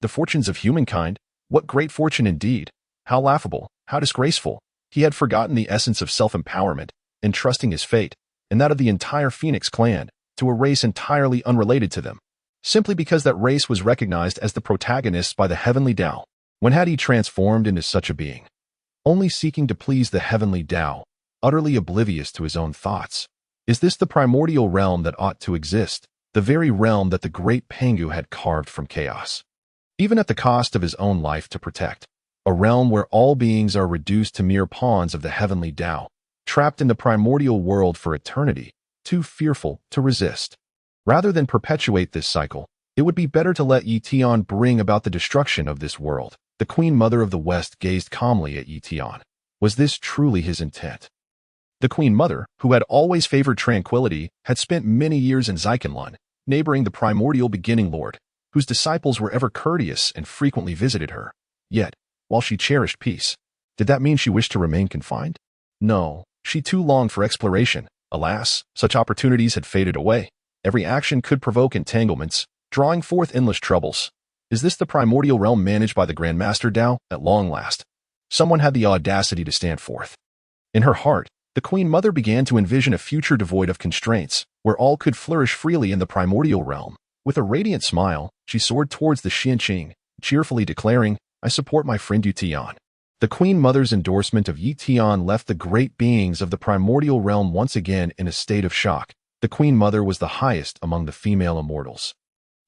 The fortunes of humankind? What great fortune indeed! How laughable, how disgraceful! He had forgotten the essence of self-empowerment, entrusting his fate, and that of the entire Phoenix clan, to a race entirely unrelated to them, simply because that race was recognized as the protagonists by the heavenly Dao. When had he transformed into such a being? Only seeking to please the heavenly Dao, utterly oblivious to his own thoughts. Is this the primordial realm that ought to exist, the very realm that the great Pangu had carved from chaos, even at the cost of his own life to protect? A realm where all beings are reduced to mere pawns of the heavenly Dao, trapped in the primordial world for eternity, too fearful to resist. Rather than perpetuate this cycle, it would be better to let Ye Tian bring about the destruction of this world. The Queen Mother of the West gazed calmly at Ye Tian. Was this truly his intent? The Queen Mother, who had always favored tranquility, had spent many years in Kunlun, neighboring the primordial beginning lord, whose disciples were ever courteous and frequently visited her. Yet, while she cherished peace, did that mean she wished to remain confined? No, she too longed for exploration. Alas, such opportunities had faded away. Every action could provoke entanglements, drawing forth endless troubles. Is this the primordial realm managed by the Grand Master Dao? At long last, someone had the audacity to stand forth. In her heart, the Queen Mother began to envision a future devoid of constraints, where all could flourish freely in the primordial realm. With a radiant smile, she soared towards the Xianqing, cheerfully declaring, I support my friend Ye Tian. The Queen Mother's endorsement of Ye Tian left the great beings of the primordial realm once again in a state of shock. The Queen Mother was the highest among the female immortals.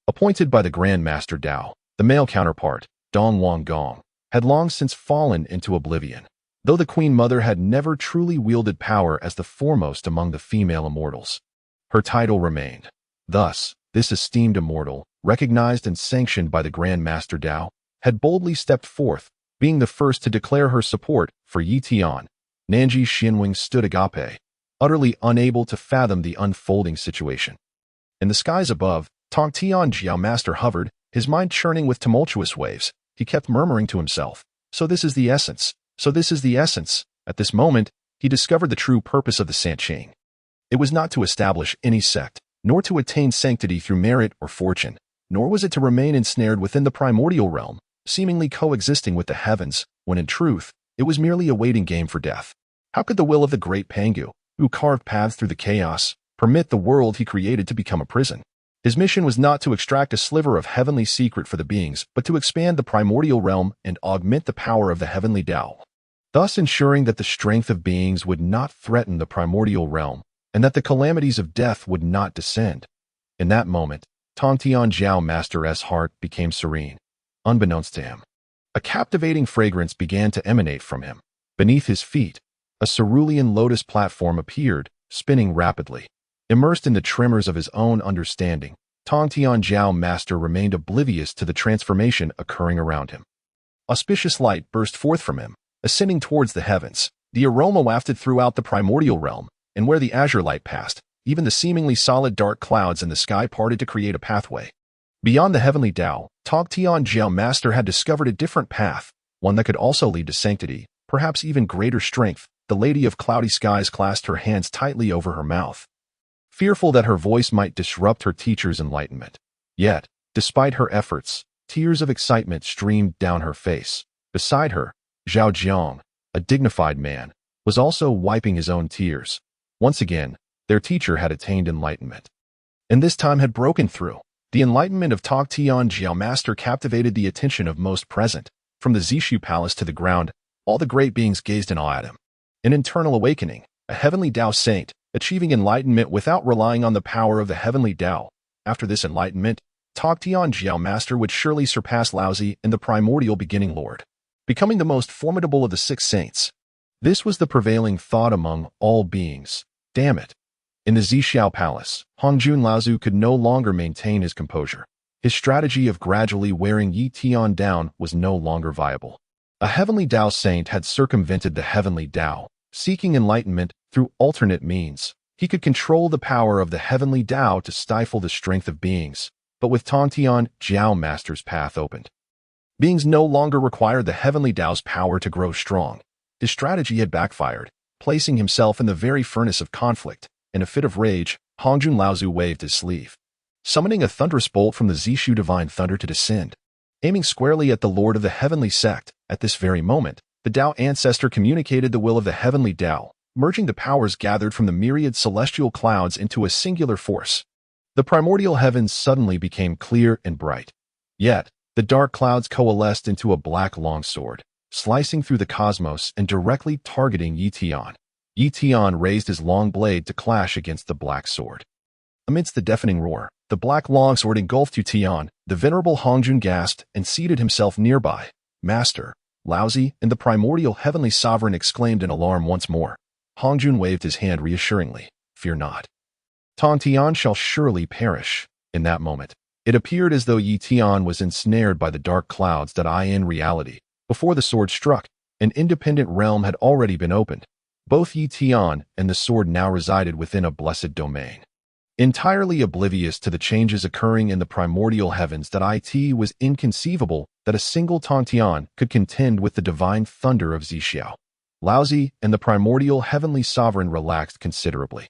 Appointed by the Grand Master Dao, the male counterpart, Dong Wang Gong, had long since fallen into oblivion, though the Queen Mother had never truly wielded power as the foremost among the female immortals. Her title remained. Thus, this esteemed immortal, recognized and sanctioned by the Grand Master Dao, had boldly stepped forth, being the first to declare her support for Ye Tian. Nanji Xinwing stood agape, utterly unable to fathom the unfolding situation. In the skies above, Tong Tian Jiao Master hovered, his mind churning with tumultuous waves. He kept murmuring to himself, "So this is the essence. So this is the essence." At this moment, he discovered the true purpose of the Sanqing. It was not to establish any sect, nor to attain sanctity through merit or fortune, nor was it to remain ensnared within the primordial realm, seemingly coexisting with the heavens, when in truth, it was merely a waiting game for death. How could the will of the great Pangu, who carved paths through the chaos, permit the world he created to become a prison? His mission was not to extract a sliver of heavenly secret for the beings, but to expand the primordial realm and augment the power of the heavenly Dao, thus ensuring that the strength of beings would not threaten the primordial realm, and that the calamities of death would not descend. In that moment, Tong Tian Jiao Master's heart became serene. Unbeknownst to him, a captivating fragrance began to emanate from him. Beneath his feet, a cerulean lotus platform appeared, spinning rapidly. Immersed in the tremors of his own understanding, Tong Tian Jiao Master remained oblivious to the transformation occurring around him. Auspicious light burst forth from him, ascending towards the heavens. The aroma wafted throughout the primordial realm, and where the azure light passed, even the seemingly solid dark clouds in the sky parted to create a pathway. Beyond the heavenly Dao, Tong Tian Jiao Master had discovered a different path, one that could also lead to sanctity, perhaps even greater strength. The Lady of Cloudy Skies clasped her hands tightly over her mouth, fearful that her voice might disrupt her teacher's enlightenment. Yet, despite her efforts, tears of excitement streamed down her face. Beside her, Zhao Jiang, a dignified man, was also wiping his own tears. Once again, their teacher had attained enlightenment, and this time had broken through. The enlightenment of Tong Tian Jiao Master captivated the attention of most present. From the Biyou Palace to the ground, all the great beings gazed in awe at him. An internal awakening, a heavenly Dao saint, achieving enlightenment without relying on the power of the heavenly Dao. After this enlightenment, Tong Tian Jiao Master would surely surpass Laozi and the primordial beginning lord, becoming the most formidable of the six saints. This was the prevailing thought among all beings. Damn it. In the Zhixiao Palace, Hongjun Laozu could no longer maintain his composure. His strategy of gradually wearing Ye Tian down was no longer viable. A heavenly Dao saint had circumvented the heavenly Dao, seeking enlightenment through alternate means. He could control the power of the heavenly Dao to stifle the strength of beings, but with Tong Tian Jiao Master's path opened, beings no longer required the heavenly Dao's power to grow strong. His strategy had backfired, placing himself in the very furnace of conflict. In a fit of rage, Hongjun Laozu waved his sleeve, summoning a thunderous bolt from the Zishu Divine Thunder to descend, aiming squarely at the Lord of the Heavenly Sect. At this very moment, the Dao ancestor communicated the will of the heavenly Dao, merging the powers gathered from the myriad celestial clouds into a singular force. The primordial heavens suddenly became clear and bright. Yet, the dark clouds coalesced into a black longsword, slicing through the cosmos and directly targeting Ye Tian. Ye Tian raised his long blade to clash against the black sword. Amidst the deafening roar, the black longsword engulfed Ye Tian. The venerable Hongjun gasped and seated himself nearby. "Master, Laozi," and the primordial heavenly sovereign exclaimed in alarm once more. Hongjun waved his hand reassuringly. "Fear not. Tong Tian shall surely perish." In that moment, it appeared as though Ye Tian was ensnared by the dark clouds that in reality, before the sword struck, an independent realm had already been opened. Both Ye Tian and the sword now resided within a blessed domain. Entirely oblivious to the changes occurring in the primordial heavens, that it was inconceivable that a single Tong Tian could contend with the divine thunder of Zhixiao. Laozi and the primordial heavenly sovereign relaxed considerably.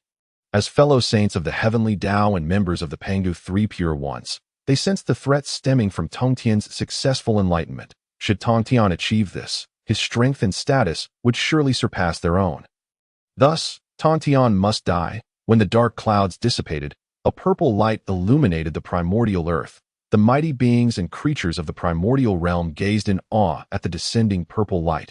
As fellow saints of the heavenly Dao and members of the Pangu Three Pure Ones, they sensed the threat stemming from Tong Tian's successful enlightenment. Should Tong Tian achieve this, his strength and status would surely surpass their own. Thus, Tong Tian must die. When the dark clouds dissipated, a purple light illuminated the primordial earth. The mighty beings and creatures of the primordial realm gazed in awe at the descending purple light.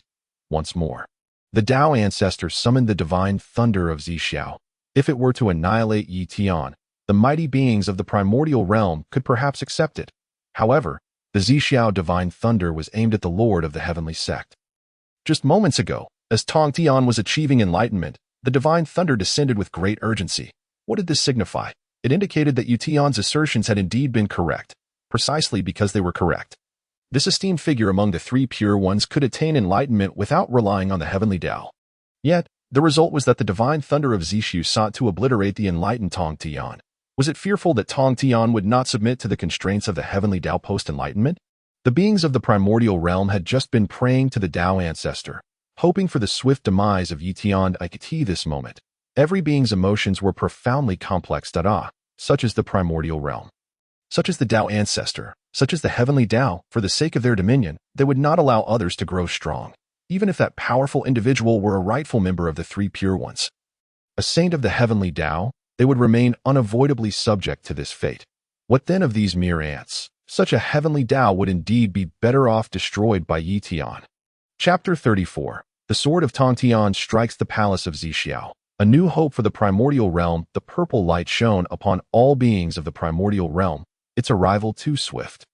Once more, the Dao ancestor summoned the divine thunder of Xixiao. If it were to annihilate Ye Tian, the mighty beings of the primordial realm could perhaps accept it. However, the Xixiao divine thunder was aimed at the Lord of the Heavenly Sect. Just moments ago, as Tong Tian was achieving enlightenment, the divine thunder descended with great urgency. What did this signify? It indicated that Ye Tian's assertions had indeed been correct, precisely because they were correct. This esteemed figure among the three pure ones could attain enlightenment without relying on the heavenly Dao. Yet, the result was that the divine thunder of Xixiao sought to obliterate the enlightened Tong Tian. Was it fearful that Tong Tian would not submit to the constraints of the heavenly Dao post-enlightenment? The beings of the primordial realm had just been praying to the Dao ancestor, hoping for the swift demise of Ye Tian at this moment. Every being's emotions were profoundly complex, such as the primordial realm, such as the Dao ancestor, such as the heavenly Dao. For the sake of their dominion, they would not allow others to grow strong, even if that powerful individual were a rightful member of the three pure ones. A saint of the heavenly Dao, they would remain unavoidably subject to this fate. What then of these mere ants? Such a heavenly Dao would indeed be better off destroyed by Ye Tian. Chapter 34. The sword of Tong Tian strikes the palace of Xixiao. A new hope for the primordial realm. The purple light shone upon all beings of the primordial realm, its arrival too swift.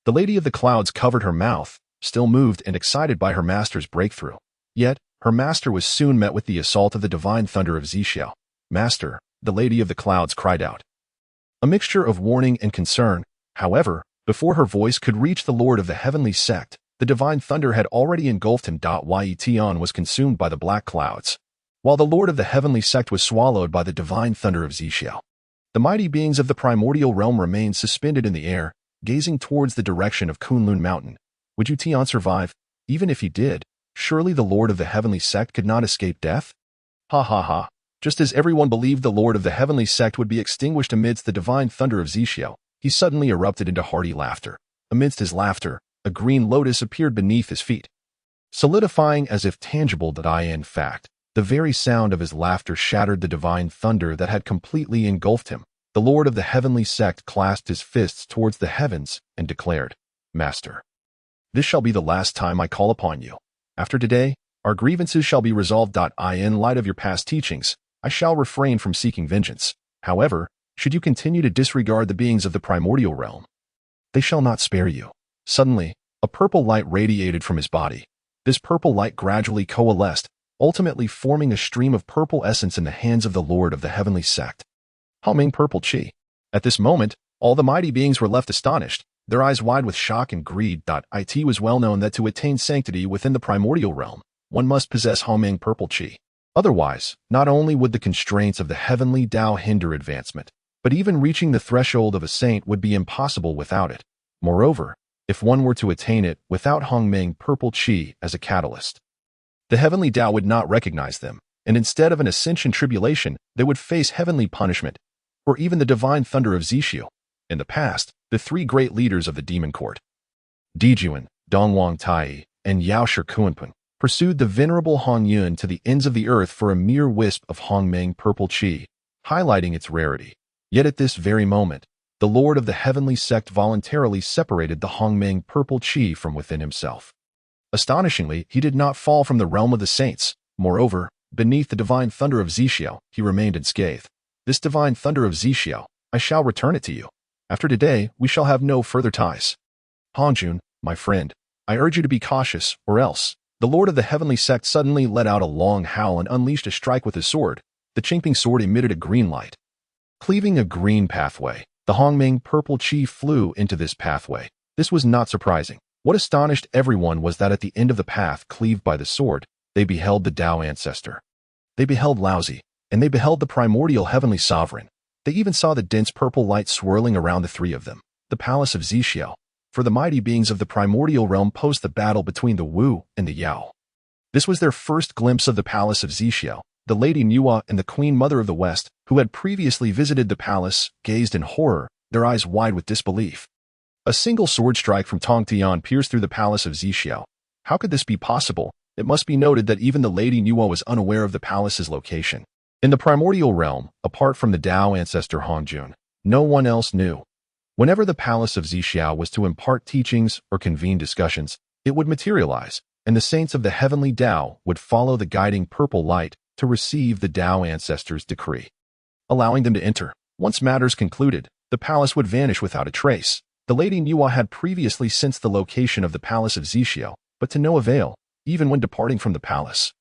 The Lady of the Clouds covered her mouth, still moved and excited by her master's breakthrough. Yet, her master was soon met with the assault of the divine thunder of Xixiao. Master, the Lady of the Clouds cried out. A mixture of warning and concern. However, before her voice could reach the Lord of the Heavenly Sect, the divine thunder had already engulfed him. Ye Tian was consumed by the black clouds, while the Lord of the Heavenly Sect was swallowed by the divine thunder of Xixiao. The mighty beings of the primordial realm remained suspended in the air, gazing towards the direction of Kunlun Mountain. Would Ye Tian survive? Even if he did, surely the Lord of the Heavenly Sect could not escape death? Ha ha ha. Just as everyone believed the Lord of the Heavenly Sect would be extinguished amidst the divine thunder of Xixiao, he suddenly erupted into hearty laughter. Amidst his laughter, a green lotus appeared beneath his feet, solidifying as if tangible. In fact, the very sound of his laughter shattered the divine thunder that had completely engulfed him. The Lord of the Heavenly Sect clasped his fists towards the heavens and declared, Master, this shall be the last time I call upon you. After today, our grievances shall be resolved. In light of your past teachings, I shall refrain from seeking vengeance. However, should you continue to disregard the beings of the primordial realm, they shall not spare you. Suddenly, a purple light radiated from his body. This purple light gradually coalesced, ultimately forming a stream of purple essence in the hands of the Lord of the Heavenly Sect. Humming purple chi. At this moment, all the mighty beings were left astonished, their eyes wide with shock and greed. It was well known that to attain sanctity within the primordial realm, one must possess humming purple chi. Otherwise, not only would the constraints of the heavenly Dao hinder advancement, but even reaching the threshold of a saint would be impossible without it. Moreover, if one were to attain it without Hongmeng purple chi as a catalyst, the heavenly Dao would not recognize them, and instead of an ascension tribulation, they would face heavenly punishment, or even the divine thunder of Xixiao. In the past, the three great leaders of the demon court, Dijuan, Dongwang Tai, and Yaoshi Kuanping, pursued the venerable Hongjun to the ends of the earth for a mere wisp of Hongmeng purple chi, highlighting its rarity. Yet at this very moment, the Lord of the Heavenly Sect voluntarily separated the Hongmeng purple chi from within himself. Astonishingly, he did not fall from the realm of the saints. Moreover, beneath the divine thunder of Xixiao, he remained unscathed. This divine thunder of Xixiao, I shall return it to you. After today, we shall have no further ties. Hongjun, my friend, I urge you to be cautious, or else. The Lord of the Heavenly Sect suddenly let out a long howl and unleashed a strike with his sword. The Qingping sword emitted a green light, cleaving a green pathway. The Hongmeng purple chi flew into this pathway. This was not surprising. What astonished everyone was that at the end of the path cleaved by the sword, they beheld the Dao ancestor. They beheld Laozi, and they beheld the primordial heavenly sovereign. They even saw the dense purple light swirling around the three of them, the palace of Xixiao, for the mighty beings of the primordial realm posed the battle between the Wu and the Yao. This was their first glimpse of the palace of Xixiao. The Lady Nuwa and the Queen Mother of the West, who had previously visited the palace, gazed in horror, their eyes wide with disbelief. A single sword strike from Tong Tian pierced through the palace of Xixiao. How could this be possible? It must be noted that even the Lady Nuwa was unaware of the palace's location. In the primordial realm, apart from the Dao ancestor Hongjun, no one else knew. Whenever the palace of Zixiao was to impart teachings or convene discussions, it would materialize, and the saints of the heavenly Dao would follow the guiding purple light to receive the Dao ancestors' decree, allowing them to enter. Once matters concluded, the palace would vanish without a trace. The Lady Niwa had previously sensed the location of the palace of Zixiao, but to no avail, even when departing from the palace.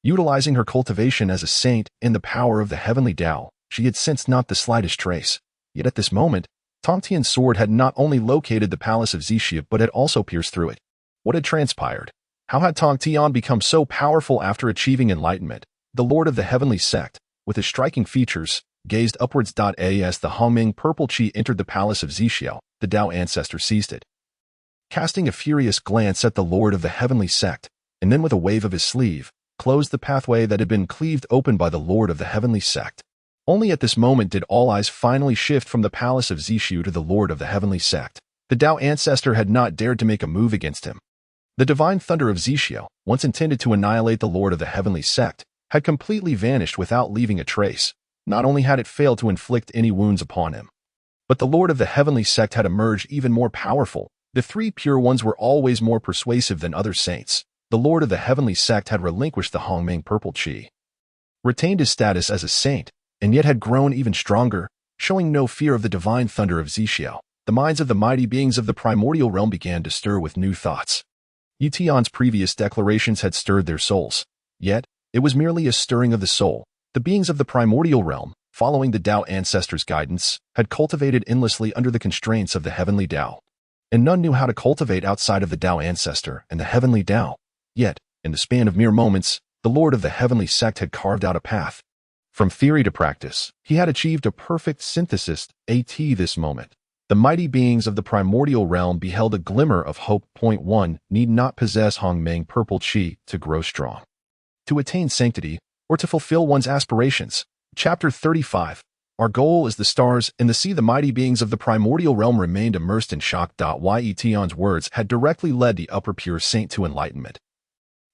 Utilizing her cultivation as a saint in the power of the heavenly Dao, she had sensed not the slightest trace. Yet at this moment, Tong Tian's sword had not only located the palace of Zixiao but had also pierced through it. What had transpired? How had Tong Tian become so powerful after achieving enlightenment? The Lord of the Heavenly Sect, with his striking features, gazed upwards. As the Hongming purple chi entered the palace of Zixiao, the Dao ancestor seized it. Casting a furious glance at the Lord of the Heavenly Sect, and then with a wave of his sleeve, closed the pathway that had been cleaved open by the Lord of the Heavenly Sect. Only at this moment did all eyes finally shift from the palace of Zixiao to the Lord of the Heavenly Sect. The Dao ancestor had not dared to make a move against him. The divine thunder of Zixiao, once intended to annihilate the Lord of the Heavenly Sect, had completely vanished without leaving a trace. Not only had it failed to inflict any wounds upon him, but the Lord of the Heavenly Sect had emerged even more powerful. The three pure ones were always more persuasive than other saints. The Lord of the Heavenly Sect had relinquished the Hongming purple chi, retained his status as a saint, and yet had grown even stronger, showing no fear of the divine thunder of Zixiao. The minds of the mighty beings of the primordial realm began to stir with new thoughts. Ye Tian's previous declarations had stirred their souls, yet it was merely a stirring of the soul. The beings of the primordial realm, following the Dao ancestors' guidance, had cultivated endlessly under the constraints of the heavenly Dao, and none knew how to cultivate outside of the Dao ancestor and the heavenly Dao. Yet, in the span of mere moments, the Lord of the Heavenly Sect had carved out a path. From theory to practice, he had achieved a perfect synthesis. This moment, the mighty beings of the primordial realm beheld a glimmer of hope. 1. Need not possess Hongming purple chi to grow strong, to attain sanctity, or to fulfill one's aspirations. Chapter 35. Our goal is the stars and the sea. The mighty beings of the primordial realm remained immersed in shock. Ye Tian's words had directly led the upper pure saint to enlightenment,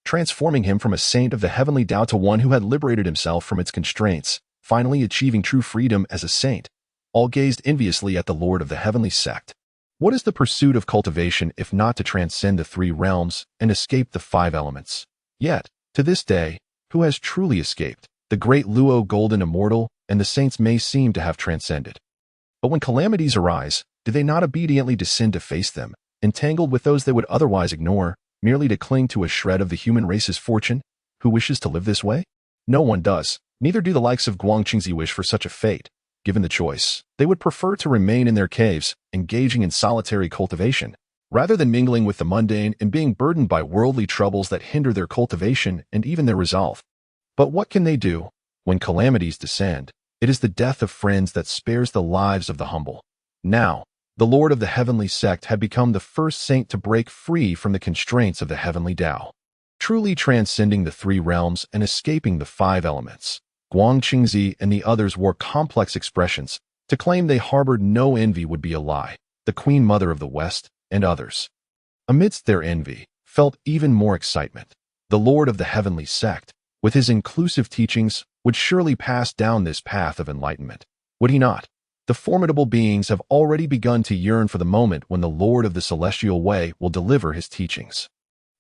transforming him from a saint of the heavenly Dao to one who had liberated himself from its constraints, finally achieving true freedom as a saint. All gazed enviously at the Lord of the Heavenly Sect. What is the pursuit of cultivation if not to transcend the three realms and escape the five elements? Yet, to this day, who has truly escaped? The great Luo golden immortal and the saints may seem to have transcended. But when calamities arise, do they not obediently descend to face them, entangled with those they would otherwise ignore, merely to cling to a shred of the human race's fortune? Who wishes to live this way? No one does. Neither do the likes of Guangqingzi wish for such a fate. Given the choice, they would prefer to remain in their caves, engaging in solitary cultivation, rather than mingling with the mundane and being burdened by worldly troubles that hinder their cultivation and even their resolve. But what can they do? When calamities descend, it is the death of friends that spares the lives of the humble. Now, the Lord of the Heavenly Sect had become the first saint to break free from the constraints of the heavenly Dao, truly transcending the three realms and escaping the five elements. Guangqingzi and the others wore complex expressions. To claim they harbored no envy would be a lie. The Queen Mother of the West and others, amidst their envy, felt even more excitement. The Lord of the Heavenly Sect, with his inclusive teachings, would surely pass down this path of enlightenment. Would he not? The formidable beings have already begun to yearn for the moment when the Lord of the Celestial Way will deliver his teachings.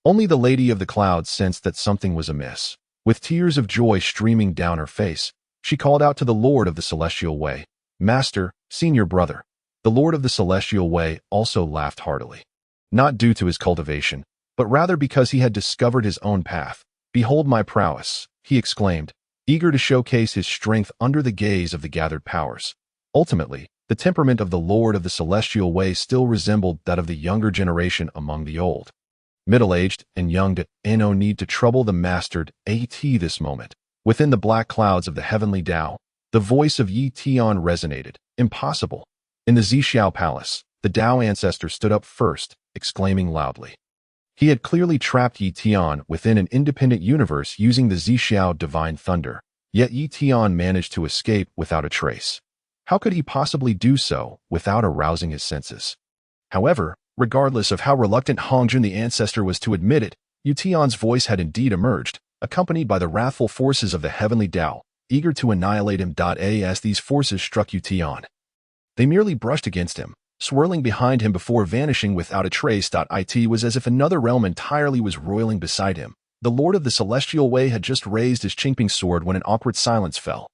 Only the Lady of the Clouds sensed that something was amiss. With tears of joy streaming down her face, she called out to the Lord of the Celestial Way, "Master, senior brother." The Lord of the Celestial Way also laughed heartily, not due to his cultivation, but rather because he had discovered his own path. "Behold my prowess," he exclaimed, eager to showcase his strength under the gaze of the gathered powers. Ultimately, the temperament of the Lord of the Celestial Way still resembled that of the younger generation among the old, middle-aged, and young. No need to trouble the mastered. This moment, within the black clouds of the heavenly Dao, the voice of Ye Tian resonated. Impossible. In the Zixiao Palace, the Dao ancestor stood up first, exclaiming loudly. He had clearly trapped Ye Tian within an independent universe using the Zixiao divine thunder, yet Ye Tian managed to escape without a trace. How could he possibly do so without arousing his senses? However, regardless of how reluctant Hongjun the ancestor was to admit it, Ye Tian's voice had indeed emerged, accompanied by the wrathful forces of the heavenly Dao, eager to annihilate him. As these forces struck Ye Tian, they merely brushed against him, swirling behind him before vanishing without a trace. It was as if another realm entirely was roiling beside him. The Lord of the Celestial Way had just raised his Qingping sword when an awkward silence fell.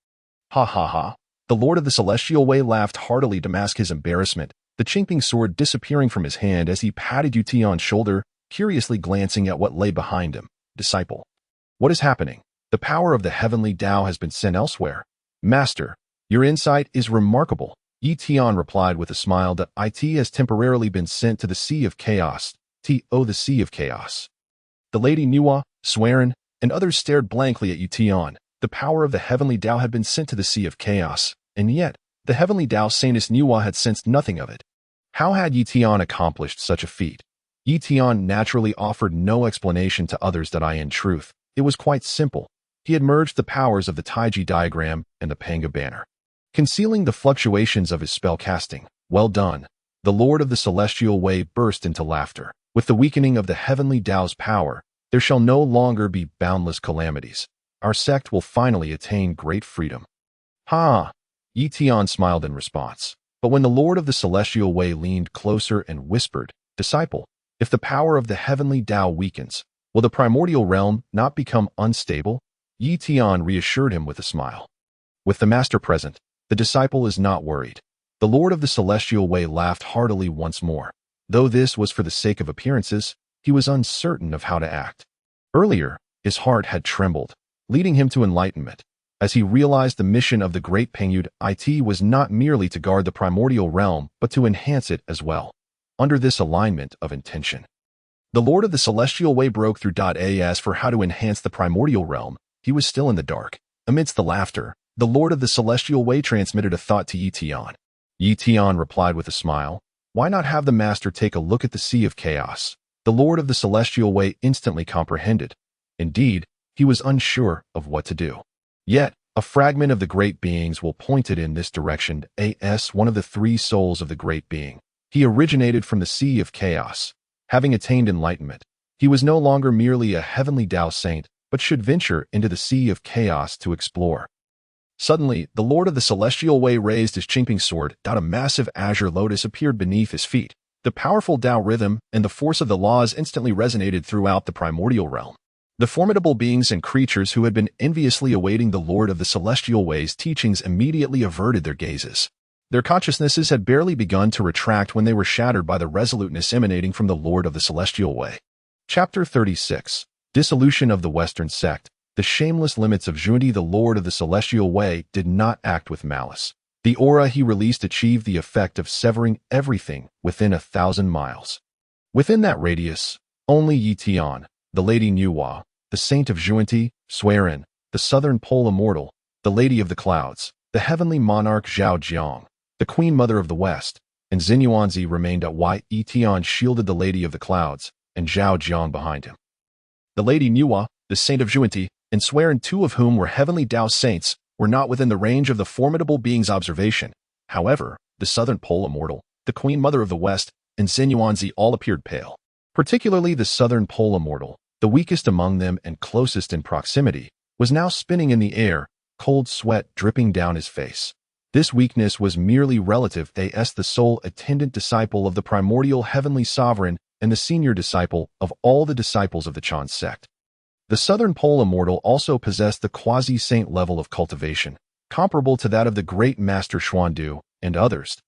Ha ha ha. The Lord of the Celestial Way laughed heartily to mask his embarrassment, the Qingping sword disappearing from his hand as he patted Ye Tian's shoulder, curiously glancing at what lay behind him. Disciple. What is happening? The power of the heavenly Dao has been sent elsewhere. Master, your insight is remarkable. Ye Tian replied with a smile that it has temporarily been sent to the Sea of Chaos. The Sea of Chaos. The Lady Nuwa, Swearin, and others stared blankly at Ye Tian. The power of the heavenly Dao had been sent to the Sea of Chaos, and yet, the heavenly Dao Saintess Nuwa had sensed nothing of it. How had Ye Tian accomplished such a feat? Ye Tian naturally offered no explanation to others that in truth, it was quite simple. He had merged the powers of the Taiji diagram and the Pangu banner, concealing the fluctuations of his spell casting. Well done. The Lord of the Celestial Way burst into laughter. With the weakening of the heavenly Dao's power, there shall no longer be boundless calamities. Our sect will finally attain great freedom. Ha! Ye Tian smiled in response. But when the Lord of the Celestial Way leaned closer and whispered, Disciple, if the power of the heavenly Dao weakens, will the primordial realm not become unstable? Ye Tian reassured him with a smile. With the master present, the disciple is not worried. The Lord of the Celestial Way laughed heartily once more. Though this was for the sake of appearances, he was uncertain of how to act. Earlier, his heart had trembled, leading him to enlightenment. As he realized the mission of the Great Pangu, it was not merely to guard the primordial realm, but to enhance it as well. Under this alignment of intention, the Lord of the Celestial Way broke through. As for how to enhance the primordial realm, he was still in the dark. Amidst the laughter, the Lord of the Celestial Way transmitted a thought to Ye Tian. Ye Tian replied with a smile, Why not have the master take a look at the Sea of Chaos? The Lord of the Celestial Way instantly comprehended. Indeed, he was unsure of what to do. Yet, a fragment of the Great Beings will point it in this direction. One of the three souls of the Great Being. He originated from the Sea of Chaos. Having attained enlightenment, he was no longer merely a heavenly Dao saint, but should venture into the Sea of Chaos to explore. Suddenly, the Lord of the Celestial Way raised his Qingping sword. A massive azure lotus appeared beneath his feet. The powerful Dao rhythm and the force of the laws instantly resonated throughout the primordial realm. The formidable beings and creatures who had been enviously awaiting the Lord of the Celestial Way's teachings immediately averted their gazes. Their consciousnesses had barely begun to retract when they were shattered by the resoluteness emanating from the Lord of the Celestial Way. Chapter 36. Dissolution of the Western Sect. The shameless limits of Junti. The Lord of the Celestial Way did not act with malice. The aura he released achieved the effect of severing everything within 1,000 miles. Within that radius, only Ye Tian, the Lady Nuwa, the Saint of Junti, Swearin, the Southern Pole Immortal, the Lady of the Clouds, the Heavenly Monarch Zhao Jiang, the Queen Mother of the West, and Xuanyuanzi remained at Ye Tian shielded the Lady of the Clouds, and Zhao Jiang behind him. The Lady Nuwa, the Saint of Junti, and Swearin, two of whom were heavenly Dao saints, were not within the range of the formidable being's observation. However, the Southern Pole Immortal, the Queen Mother of the West, and Xuanyuanzi all appeared pale. Particularly the Southern Pole Immortal, the weakest among them and closest in proximity, was now spinning in the air, cold sweat dripping down his face. This weakness was merely relative. The sole attendant disciple of the primordial heavenly sovereign and the senior disciple of all the disciples of the Chan sect. The Southern Pole Immortal also possessed the quasi-saint level of cultivation, comparable to that of the great master Xuandu and others.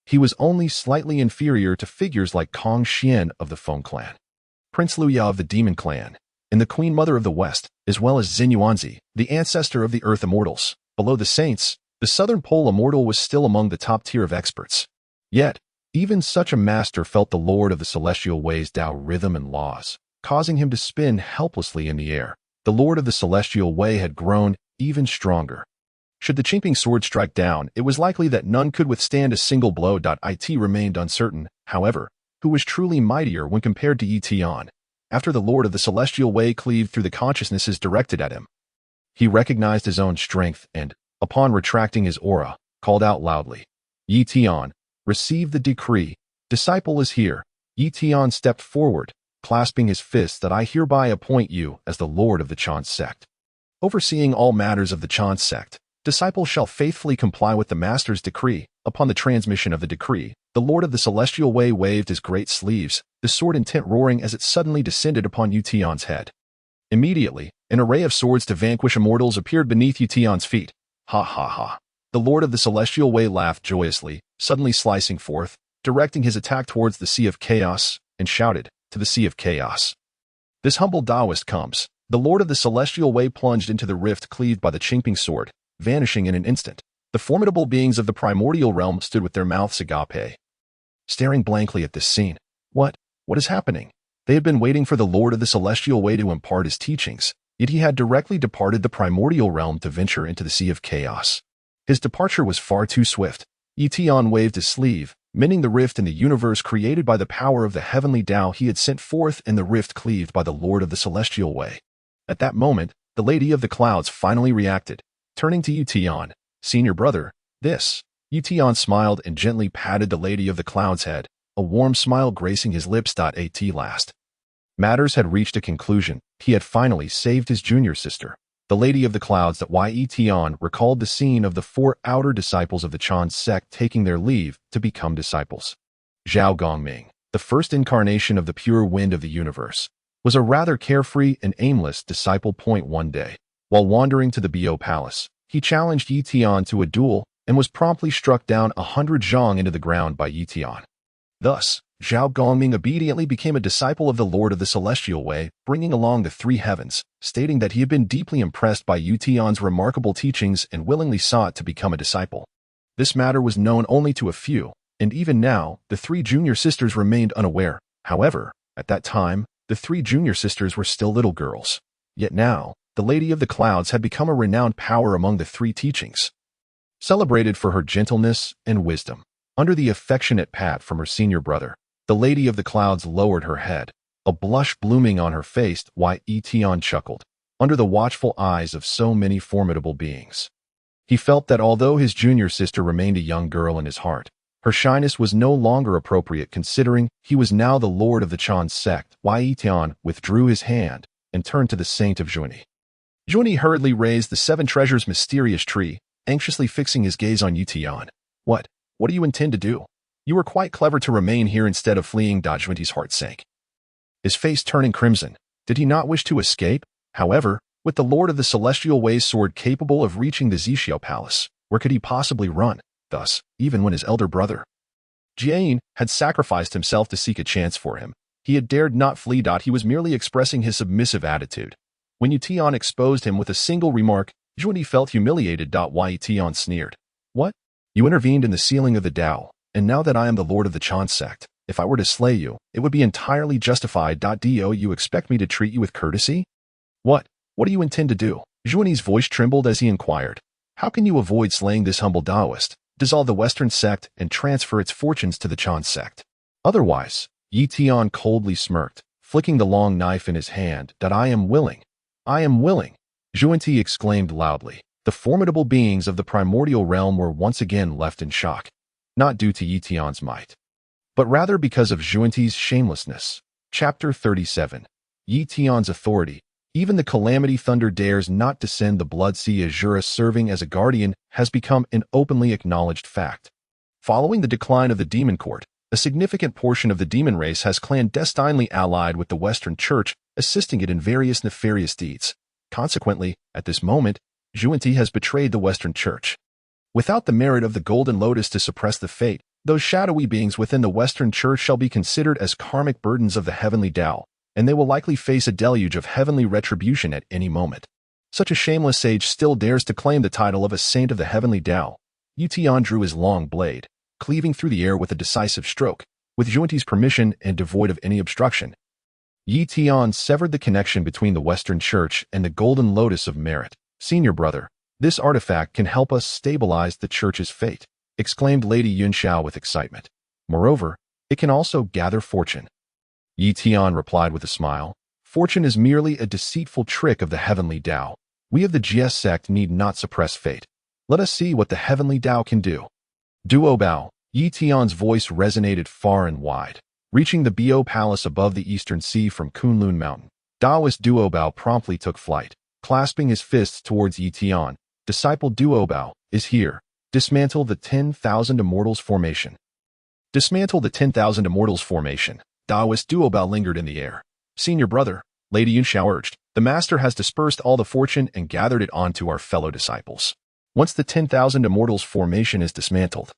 He was only slightly inferior to figures like Kong Xian of the Feng clan, Prince Luya of the Demon clan, and the Queen Mother of the West, as well as Xuanyuanzi, the ancestor of the Earth Immortals. Below the saints, the Southern Pole Immortal was still among the top tier of experts. Yet, even such a master felt the Lord of the Celestial Way's Dao rhythm and laws, causing him to spin helplessly in the air. The Lord of the Celestial Way had grown even stronger. Should the Qingping sword strike down, it was likely that none could withstand a single blow. It remained uncertain, however, who was truly mightier when compared to Ye Tian. After the Lord of the Celestial Way cleaved through the consciousnesses directed at him, he recognized his own strength and, upon retracting his aura, called out loudly, Ye Tian, receive the decree. Disciple is here. Ye Tian stepped forward, clasping his fists. That I hereby appoint you as the Lord of the Chan sect. Overseeing all matters of the Chan sect, disciple shall faithfully comply with the master's decree. Upon the transmission of the decree, The Lord of the Celestial Way waved his great sleeves, the sword intent roaring as it suddenly descended upon Ye Tian's head. Immediately, an array of swords to vanquish immortals appeared beneath Ye Tian's feet. Ha ha ha. The Lord of the Celestial Way laughed joyously, suddenly slicing forth, directing his attack towards the Sea of Chaos, and shouted, "To the Sea of Chaos. This humble Daoist comes." The Lord of the Celestial Way plunged into the rift cleaved by the Qingping sword, vanishing in an instant. The formidable beings of the primordial realm stood with their mouths agape, staring blankly at this scene. What is happening? They had been waiting for the Lord of the Celestial Way to impart his teachings, yet he had directly departed the primordial realm to venture into the Sea of Chaos. His departure was far too swift. Ye Tian waved his sleeve, mending the rift in the universe created by the power of the heavenly Dao he had sent forth in the rift cleaved by the Lord of the Celestial Way. At that moment, the Lady of the Clouds finally reacted, turning to Ye Tian, "Senior brother, this." Ye Tian smiled and gently patted the Lady of the Clouds' head, a warm smile gracing his lips. At last, matters had reached a conclusion. He had finally saved his junior sister. The Lady of the Clouds. Ye Tian recalled the scene of the 4 outer disciples of the Jade Sect taking their leave to become disciples. Zhao Gongming, the first incarnation of the pure wind of the universe, was a rather carefree and aimless disciple. One day, while wandering to the Biyou Palace, he challenged Ye Tian to a duel and was promptly struck down 100 zhang into the ground by Ye Tian. Thus, Zhao Gongming obediently became a disciple of the Lord of the Celestial Way, bringing along the 3 heavens, stating that he had been deeply impressed by Ye Tian's remarkable teachings and willingly sought to become a disciple. This matter was known only to a few, and even now, the 3 junior sisters remained unaware. However, at that time, the 3 junior sisters were still little girls. Yet now, the Lady of the Clouds had become a renowned power among the 3 teachings, celebrated for her gentleness and wisdom. Under the affectionate pat from her senior brother, the Lady of the Clouds lowered her head, a blush blooming on her face while Ye Tian chuckled. Under the watchful eyes of so many formidable beings, he felt that although his junior sister remained a young girl in his heart, her shyness was no longer appropriate considering he was now the Lord of the Jade Sect. Ye Tian withdrew his hand and turned to the Saint of Zhuani. Zhuani hurriedly raised the 7 treasures mysterious tree, anxiously fixing his gaze on Ye Tian. What do you intend to do? You were quite clever to remain here instead of fleeing. Zhuani's heart sank, his face turning crimson. Did he not wish to escape? However, with the Lord of the Celestial Way's sword capable of reaching the Xixiao Palace, where could he possibly run? Thus, even when his elder brother, Jie had sacrificed himself to seek a chance for him, he had dared not flee. He was merely expressing his submissive attitude. When Ye Tian exposed him with a single remark, Zhuani felt humiliated. Ye Tian sneered. What? You intervened in the sealing of the Dao, and now that I am the Lord of the Jade Sect, if I were to slay you, it would be entirely justified. Do you expect me to treat you with courtesy? What do you intend to do? Zhuani's voice trembled as he inquired. How can you avoid slaying this humble Daoist, dissolve the Western sect, and transfer its fortunes to the Jade Sect? Otherwise, Ye Tian coldly smirked, flicking the long knife in his hand. I am willing. I am willing. Zhuani exclaimed loudly. The formidable beings of the primordial realm were once again left in shock, not due to Ye Tian's might, but rather because of Zhuani's shamelessness. Chapter 37. Ye Tian's authority. Even the Calamity Thunder dares not descend the Blood Sea. Azura serving as a guardian has become an openly acknowledged fact. Following the decline of the Demon Court, a significant portion of the demon race has clandestinely allied with the Western Church, assisting it in various nefarious deeds. Consequently, at this moment, Zhuani has betrayed the Western Church. Without the merit of the Golden Lotus to suppress the fate, those shadowy beings within the Western Church shall be considered as karmic burdens of the heavenly Dao, and they will likely face a deluge of heavenly retribution at any moment. Such a shameless sage still dares to claim the title of a saint of the heavenly Dao. Ye Tian drew his long blade, cleaving through the air with a decisive stroke. With Zhuani's permission and devoid of any obstruction, Ye Tian severed the connection between the Western Church and the Golden Lotus of Merit. Senior brother, this artifact can help us stabilize the Church's fate, exclaimed Lady Yunxiao with excitement. Moreover, it can also gather fortune. Ye Tian replied with a smile. Fortune is merely a deceitful trick of the heavenly Dao. We of the Jie Sect need not suppress fate. Let us see what the heavenly Dao can do. Duo Bao. Ye Tian's voice resonated far and wide, reaching the Biyou Palace above the eastern sea from Kunlun Mountain. Daoist Duo Bao promptly took flight, clasping his fists towards Ye Tian. Disciple Duo Bao is here. Dismantle the 10,000 Immortals formation. Dismantle the 10,000 Immortals formation. Daoist Duobao lingered in the air. Senior brother, Lady Yunxiao urged, the master has dispersed all the fortune and gathered it onto our fellow disciples. Once the 10,000 Immortals formation is dismantled,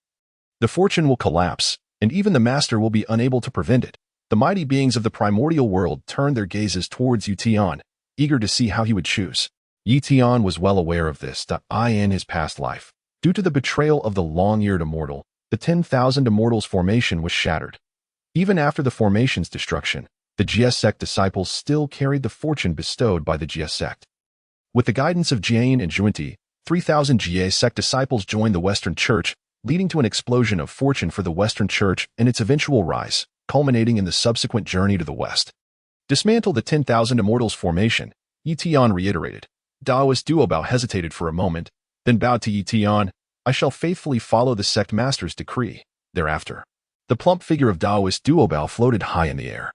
the fortune will collapse, and even the master will be unable to prevent it. The mighty beings of the primordial world turned their gazes towards Ye Tian, eager to see how he would choose. Ye Tian was well aware of this, in his past life. Due to the betrayal of the long-eared immortal, the 10,000 Immortals formation was shattered. Even after the formation's destruction, the Jie Sect disciples still carried the fortune bestowed by the Jie Sect. With the guidance of Jade and Yuanshi, 3,000 Jie Sect disciples joined the Western Church, leading to an explosion of fortune for the Western Church and its eventual rise, culminating in the subsequent journey to the West. Dismantle the 10,000 Immortals formation, Ye Tian reiterated. Daoist Duobao hesitated for a moment, then bowed to Ye Tian. I shall faithfully follow the sect master's decree. Thereafter, the plump figure of Daoist Duobao floated high in the air,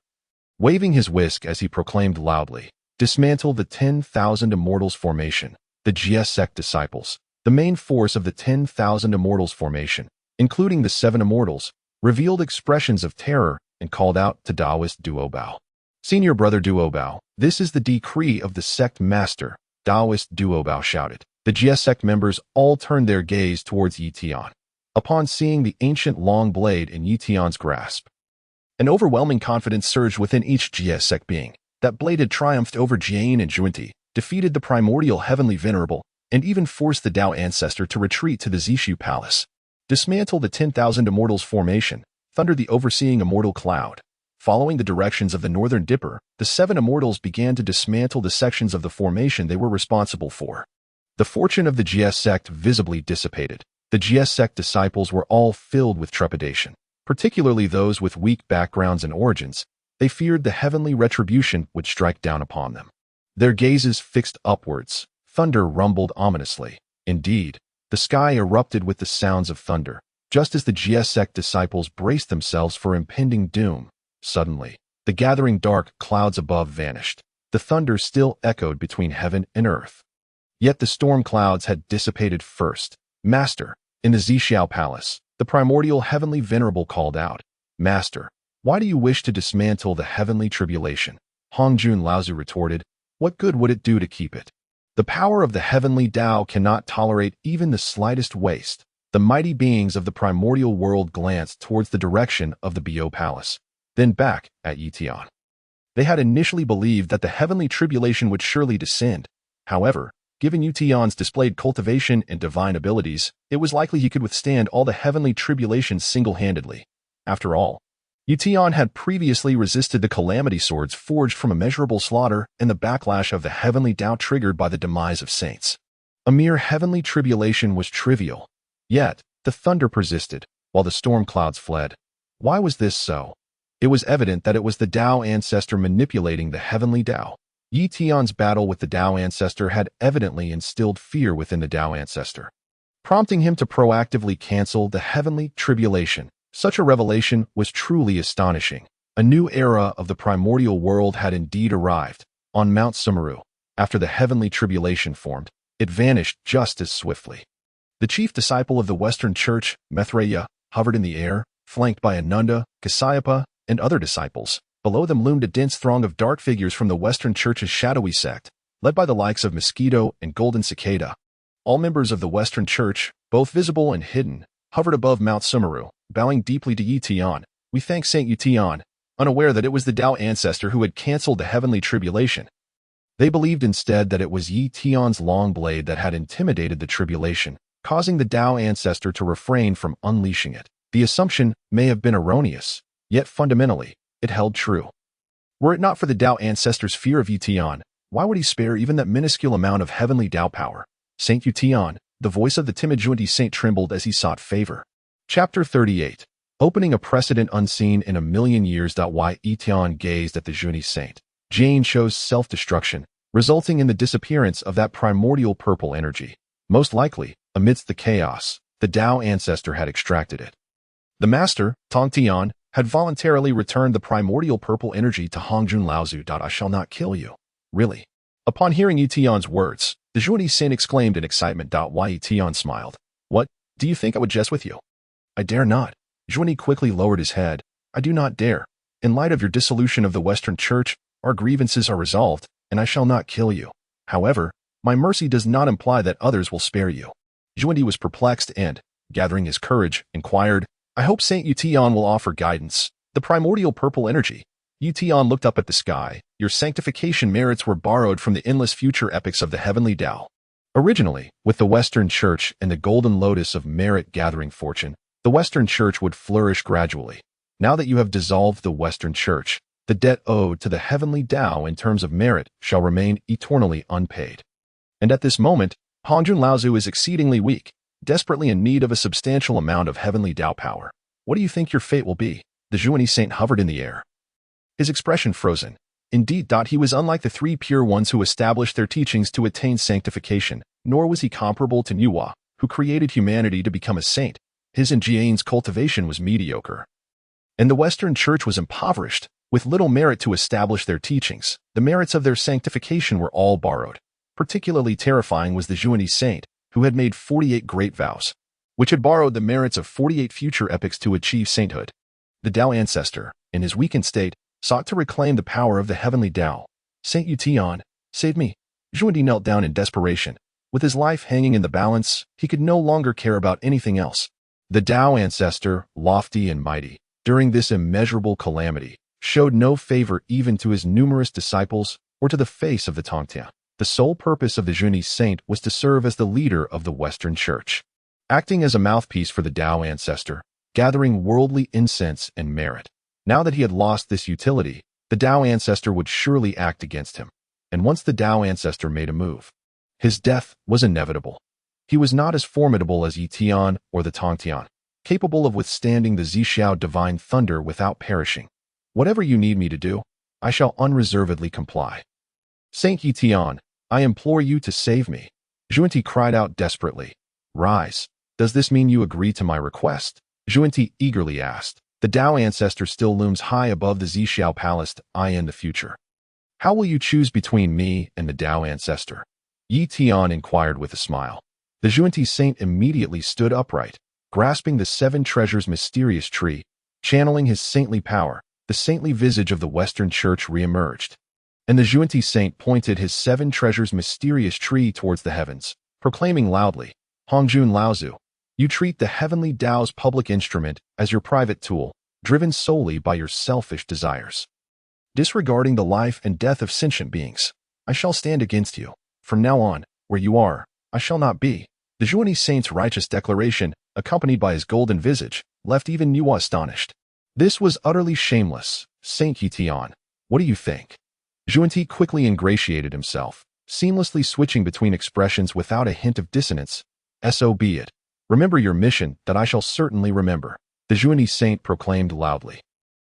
waving his whisk as he proclaimed loudly, dismantle the 10,000 Immortals formation. The Jie Sect disciples, the main force of the 10,000 Immortals formation, including the 7 Immortals, revealed expressions of terror and called out to Daoist Duobao. Senior brother Duobao, this is the decree of the sect master, Daoist Duobao shouted. The Jie Sect members all turned their gaze towards Ye Tian. Upon seeing the ancient long blade in Ye Tian's grasp, an overwhelming confidence surged within each Jie Sect being. That blade had triumphed over Jade and Yuanshi, defeated the primordial heavenly venerable, and even forced the Dao ancestor to retreat to the Biyou Palace. Dismantle the 10,000 Immortals formation, thundered the overseeing immortal cloud. Following the directions of the Northern Dipper, the 7 Immortals began to dismantle the sections of the formation they were responsible for. The fortune of the Jie Sect visibly dissipated. The Jie Sect disciples were all filled with trepidation, particularly those with weak backgrounds and origins. They feared the heavenly retribution would strike down upon them. Their gazes fixed upwards. Thunder rumbled ominously. Indeed, the sky erupted with the sounds of thunder, just as the Jie Sect disciples braced themselves for impending doom. Suddenly, the gathering dark clouds above vanished. The thunder still echoed between heaven and earth. Yet the storm clouds had dissipated first. Master, in the Yunxiao Palace, the primordial heavenly venerable called out, Master, why do you wish to dismantle the heavenly tribulation? Hongjun Laozu retorted, what good would it do to keep it? The power of the heavenly Dao cannot tolerate even the slightest waste. The mighty beings of the primordial world glanced towards the direction of the Biyou Palace, then back at Ye Tian. They had initially believed that the heavenly tribulation would surely descend. However, given Ye Tian's displayed cultivation and divine abilities, it was likely he could withstand all the heavenly tribulations single-handedly. After all, Ye Tian had previously resisted the calamity swords forged from immeasurable slaughter and the backlash of the heavenly Dao triggered by the demise of saints. A mere heavenly tribulation was trivial. Yet, the thunder persisted, while the storm clouds fled. Why was this so? It was evident that it was the Dao ancestor manipulating the heavenly Dao. Ye Tian's battle with the Dao ancestor had evidently instilled fear within the Dao ancestor, prompting him to proactively cancel the heavenly tribulation. Such a revelation was truly astonishing. A new era of the primordial world had indeed arrived. On Mount Sumeru, after the heavenly tribulation formed, it vanished just as swiftly. The chief disciple of the Western Church, Maitreya, hovered in the air, flanked by Ananda, Kasyapa, and other disciples. Below them loomed a dense throng of dark figures from the Western Church's shadowy sect, led by the likes of Mosquito and Golden Cicada. All members of the Western Church, both visible and hidden, hovered above Mount Sumeru, bowing deeply to Ye Tian. We thank Saint Ye Tian, unaware that it was the Dao ancestor who had cancelled the heavenly tribulation. They believed instead that it was Ye Tian's long blade that had intimidated the tribulation, causing the Dao ancestor to refrain from unleashing it. The assumption may have been erroneous, yet fundamentally, it held true. Were it not for the Dao ancestor's fear of Ye Tian, why would he spare even that minuscule amount of heavenly Dao power? Saint Ye Tian, the voice of the timid Yuanshi saint trembled as he sought favor. Chapter 38. Opening a precedent unseen in a million years. Ye Tian gazed at the Yuanshi saint. Jade chose self-destruction, resulting in the disappearance of that primordial purple energy. Most likely, amidst the chaos, the Dao ancestor had extracted it. The master, Tong Tian, had voluntarily returned the primordial purple energy to Hongjun Laozu. I shall not kill you. Really? Upon hearing Ye Tian's words, the Yuanshi saint exclaimed in excitement. Ye Tian smiled. What, do you think I would jest with you? I dare not. Yuanshi quickly lowered his head. I do not dare. In light of your dissolution of the Western Church, our grievances are resolved, and I shall not kill you. However, my mercy does not imply that others will spare you. Yuanshi was perplexed and, gathering his courage, inquired, I hope Saint Ye Tian will offer guidance. The primordial purple energy. Ye Tian looked up at the sky. Your sanctification merits were borrowed from the endless future epics of the heavenly Dao. Originally, with the Western Church and the golden lotus of merit gathering fortune, the Western Church would flourish gradually. Now that you have dissolved the Western Church, the debt owed to the heavenly Dao in terms of merit shall remain eternally unpaid. And at this moment, Hongjun Laozu is exceedingly weak, desperately in need of a substantial amount of heavenly Dao power. What do you think your fate will be? The Yuanshi saint hovered in the air, his expression frozen. Indeed, he was unlike the three pure ones who established their teachings to attain sanctification, nor was he comparable to Nuwa, who created humanity to become a saint. His and Jian's cultivation was mediocre. And the Western Church was impoverished, with little merit to establish their teachings. The merits of their sanctification were all borrowed. Particularly terrifying was the Yuanshi saint, who had made 48 great vows, which had borrowed the merits of 48 future epochs to achieve sainthood. The Dao ancestor, in his weakened state, sought to reclaim the power of the heavenly Dao. Saint Ye Tian, save me. Yuanshi knelt down in desperation. With his life hanging in the balance, he could no longer care about anything else. The Dao ancestor, lofty and mighty, during this immeasurable calamity, showed no favor even to his numerous disciples or to the face of the Tongtian. The sole purpose of the Yuanshi saint was to serve as the leader of the Western Church, acting as a mouthpiece for the Dao ancestor, gathering worldly incense and merit. Now that he had lost this utility, the Dao ancestor would surely act against him. And once the Dao ancestor made a move, his death was inevitable. He was not as formidable as Ye Tian or the Tongtian, capable of withstanding the Zhixiao divine thunder without perishing. Whatever you need me to do, I shall unreservedly comply. Saint Ye Tian, I implore you to save me. Yuanshi cried out desperately. Rise. Does this mean you agree to my request? Yuanshi eagerly asked. The Dao ancestor still looms high above the Biyou Palace. I in the future. How will you choose between me and the Dao ancestor? Ye Tian inquired with a smile. The Yuanshi saint immediately stood upright, grasping the seven treasures mysterious tree, channeling his saintly power. The saintly visage of the Western Church re-emerged, and the Yuanshi saint pointed his seven treasures mysterious tree towards the heavens, proclaiming loudly, Hongjun Laozu, you treat the heavenly Dao's public instrument as your private tool, driven solely by your selfish desires. Disregarding the life and death of sentient beings, I shall stand against you. From now on, where you are, I shall not be. The Yuanshi saint's righteous declaration, accompanied by his golden visage, left even Nuwa astonished. This was utterly shameless. Saint Ye Tian, what do you think? Yuanshi quickly ingratiated himself, seamlessly switching between expressions without a hint of dissonance. So be it. Remember your mission that I shall certainly remember. The Yuanshi saint proclaimed loudly.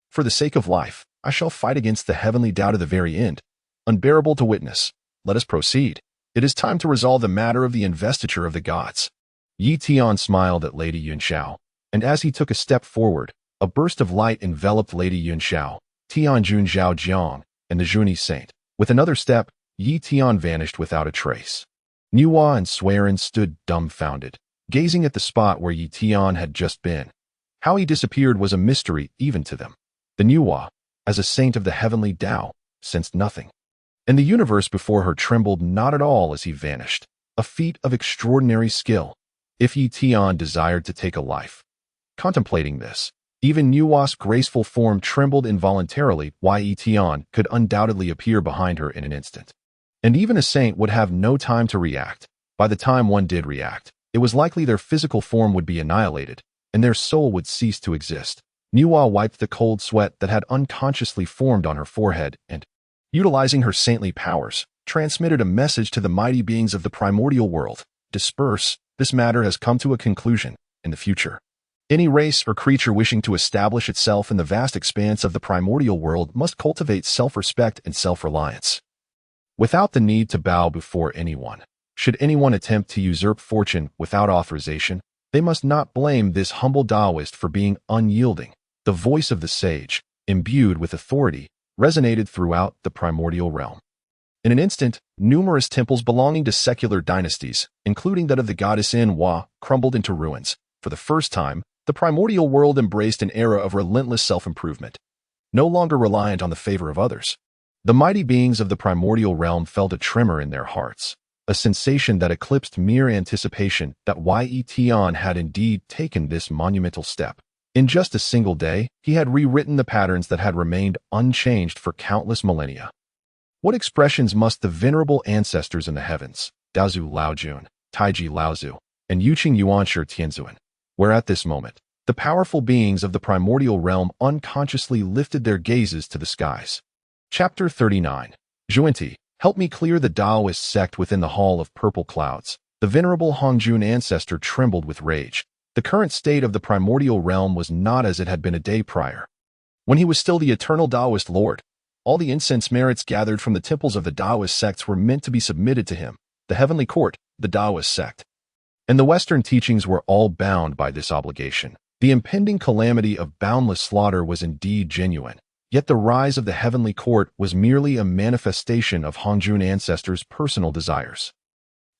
For the sake of life, I shall fight against the heavenly Dao to the very end. Unbearable to witness. Let us proceed. It is time to resolve the matter of the investiture of the gods. Ye Tian smiled at Lady Yunxiao, and as he took a step forward, a burst of light enveloped Lady Yunxiao, Tianjun Zhao Jiang, and the Yuanshi saint. With another step, Ye Tian vanished without a trace. Nuwa and Swearin stood dumbfounded, gazing at the spot where Ye Tian had just been. How he disappeared was a mystery even to them. The Nuwa, as a saint of the heavenly Dao, sensed nothing. And the universe before her trembled not at all as he vanished, a feat of extraordinary skill. If Ye Tian desired to take a life. Contemplating this, even Nuwa's graceful form trembled involuntarily. Ye Tian could undoubtedly appear behind her in an instant. And even a saint would have no time to react. By the time one did react, it was likely their physical form would be annihilated, and their soul would cease to exist. Nuwa wiped the cold sweat that had unconsciously formed on her forehead and, utilizing her saintly powers, transmitted a message to the mighty beings of the primordial world. Disperse, this matter has come to a conclusion. In the future, any race or creature wishing to establish itself in the vast expanse of the primordial world must cultivate self-respect and self-reliance, without the need to bow before anyone. Should anyone attempt to usurp fortune without authorization, they must not blame this humble Daoist for being unyielding. The voice of the sage, imbued with authority, resonated throughout the primordial realm. In an instant, numerous temples belonging to secular dynasties, including that of the goddess In Wa, crumbled into ruins. For the first time, The primordial world embraced an era of relentless self-improvement, no longer reliant on the favor of others. The mighty beings of the primordial realm felt a tremor in their hearts, a sensation that eclipsed mere anticipation that Ye Tian had indeed taken this monumental step. In just a single day, he had rewritten the patterns that had remained unchanged for countless millennia. What expressions must the venerable ancestors in the heavens, Daozu Laojun, Taiji Laozu, and Yuqing Yuanshi Tianzuan, where at this moment, the powerful beings of the primordial realm unconsciously lifted their gazes to the skies. Chapter 39. Zhuanti, help me clear the Daoist sect within the Hall of Purple Clouds. The venerable Hongjun ancestor trembled with rage. The current state of the primordial realm was not as it had been a day prior. When he was still the eternal Daoist lord, all the incense merits gathered from the temples of the Daoist sects were meant to be submitted to him, the heavenly court, the Daoist sect. And the Western teachings were all bound by this obligation. The impending calamity of boundless slaughter was indeed genuine, yet the rise of the heavenly court was merely a manifestation of Hongjun ancestors' personal desires.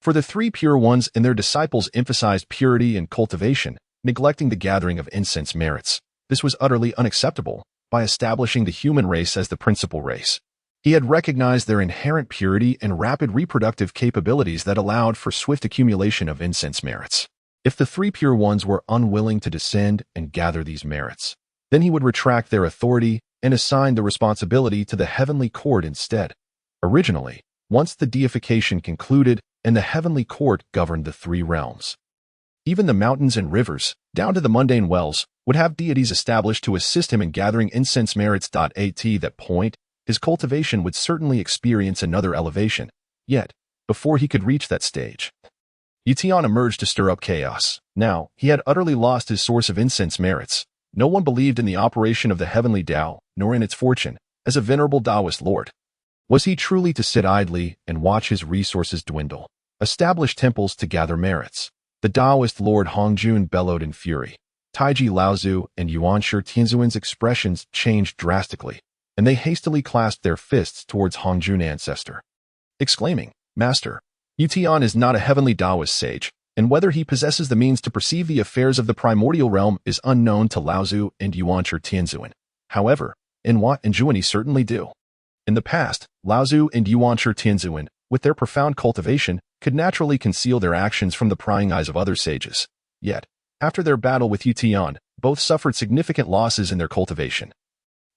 For the three pure ones and their disciples emphasized purity and cultivation, neglecting the gathering of incense merits. This was utterly unacceptable. By establishing the human race as the principal race, he had recognized their inherent purity and rapid reproductive capabilities that allowed for swift accumulation of incense merits. If the three pure ones were unwilling to descend and gather these merits, then he would retract their authority and assign the responsibility to the heavenly court instead. Originally, once the deification concluded and the heavenly court governed the three realms, even the mountains and rivers, down to the mundane wells, would have deities established to assist him in gathering incense merits. At that point, his cultivation would certainly experience another elevation. Yet, before he could reach that stage, Ye Tian emerged to stir up chaos. Now, he had utterly lost his source of incense merits. No one believed in the operation of the heavenly Dao, nor in its fortune, as a venerable Daoist lord. Was he truly to sit idly and watch his resources dwindle? Establish temples to gather merits. The Daoist lord Hongjun bellowed in fury. Taiji Laozu and Yuanshi Tianzuan's expressions changed drastically, and they hastily clasped their fists towards Hongjun ancestor, exclaiming, "Master, Ye Tian is not a heavenly Daoist sage, and whether he possesses the means to perceive the affairs of the primordial realm is unknown to Laozu and Yuanshi Tianzuan. However, Enwa and Zhuanti certainly do." In the past, Laozu and Yuanshi Tianzuan, with their profound cultivation, could naturally conceal their actions from the prying eyes of other sages. Yet, after their battle with Ye Tian, both suffered significant losses in their cultivation.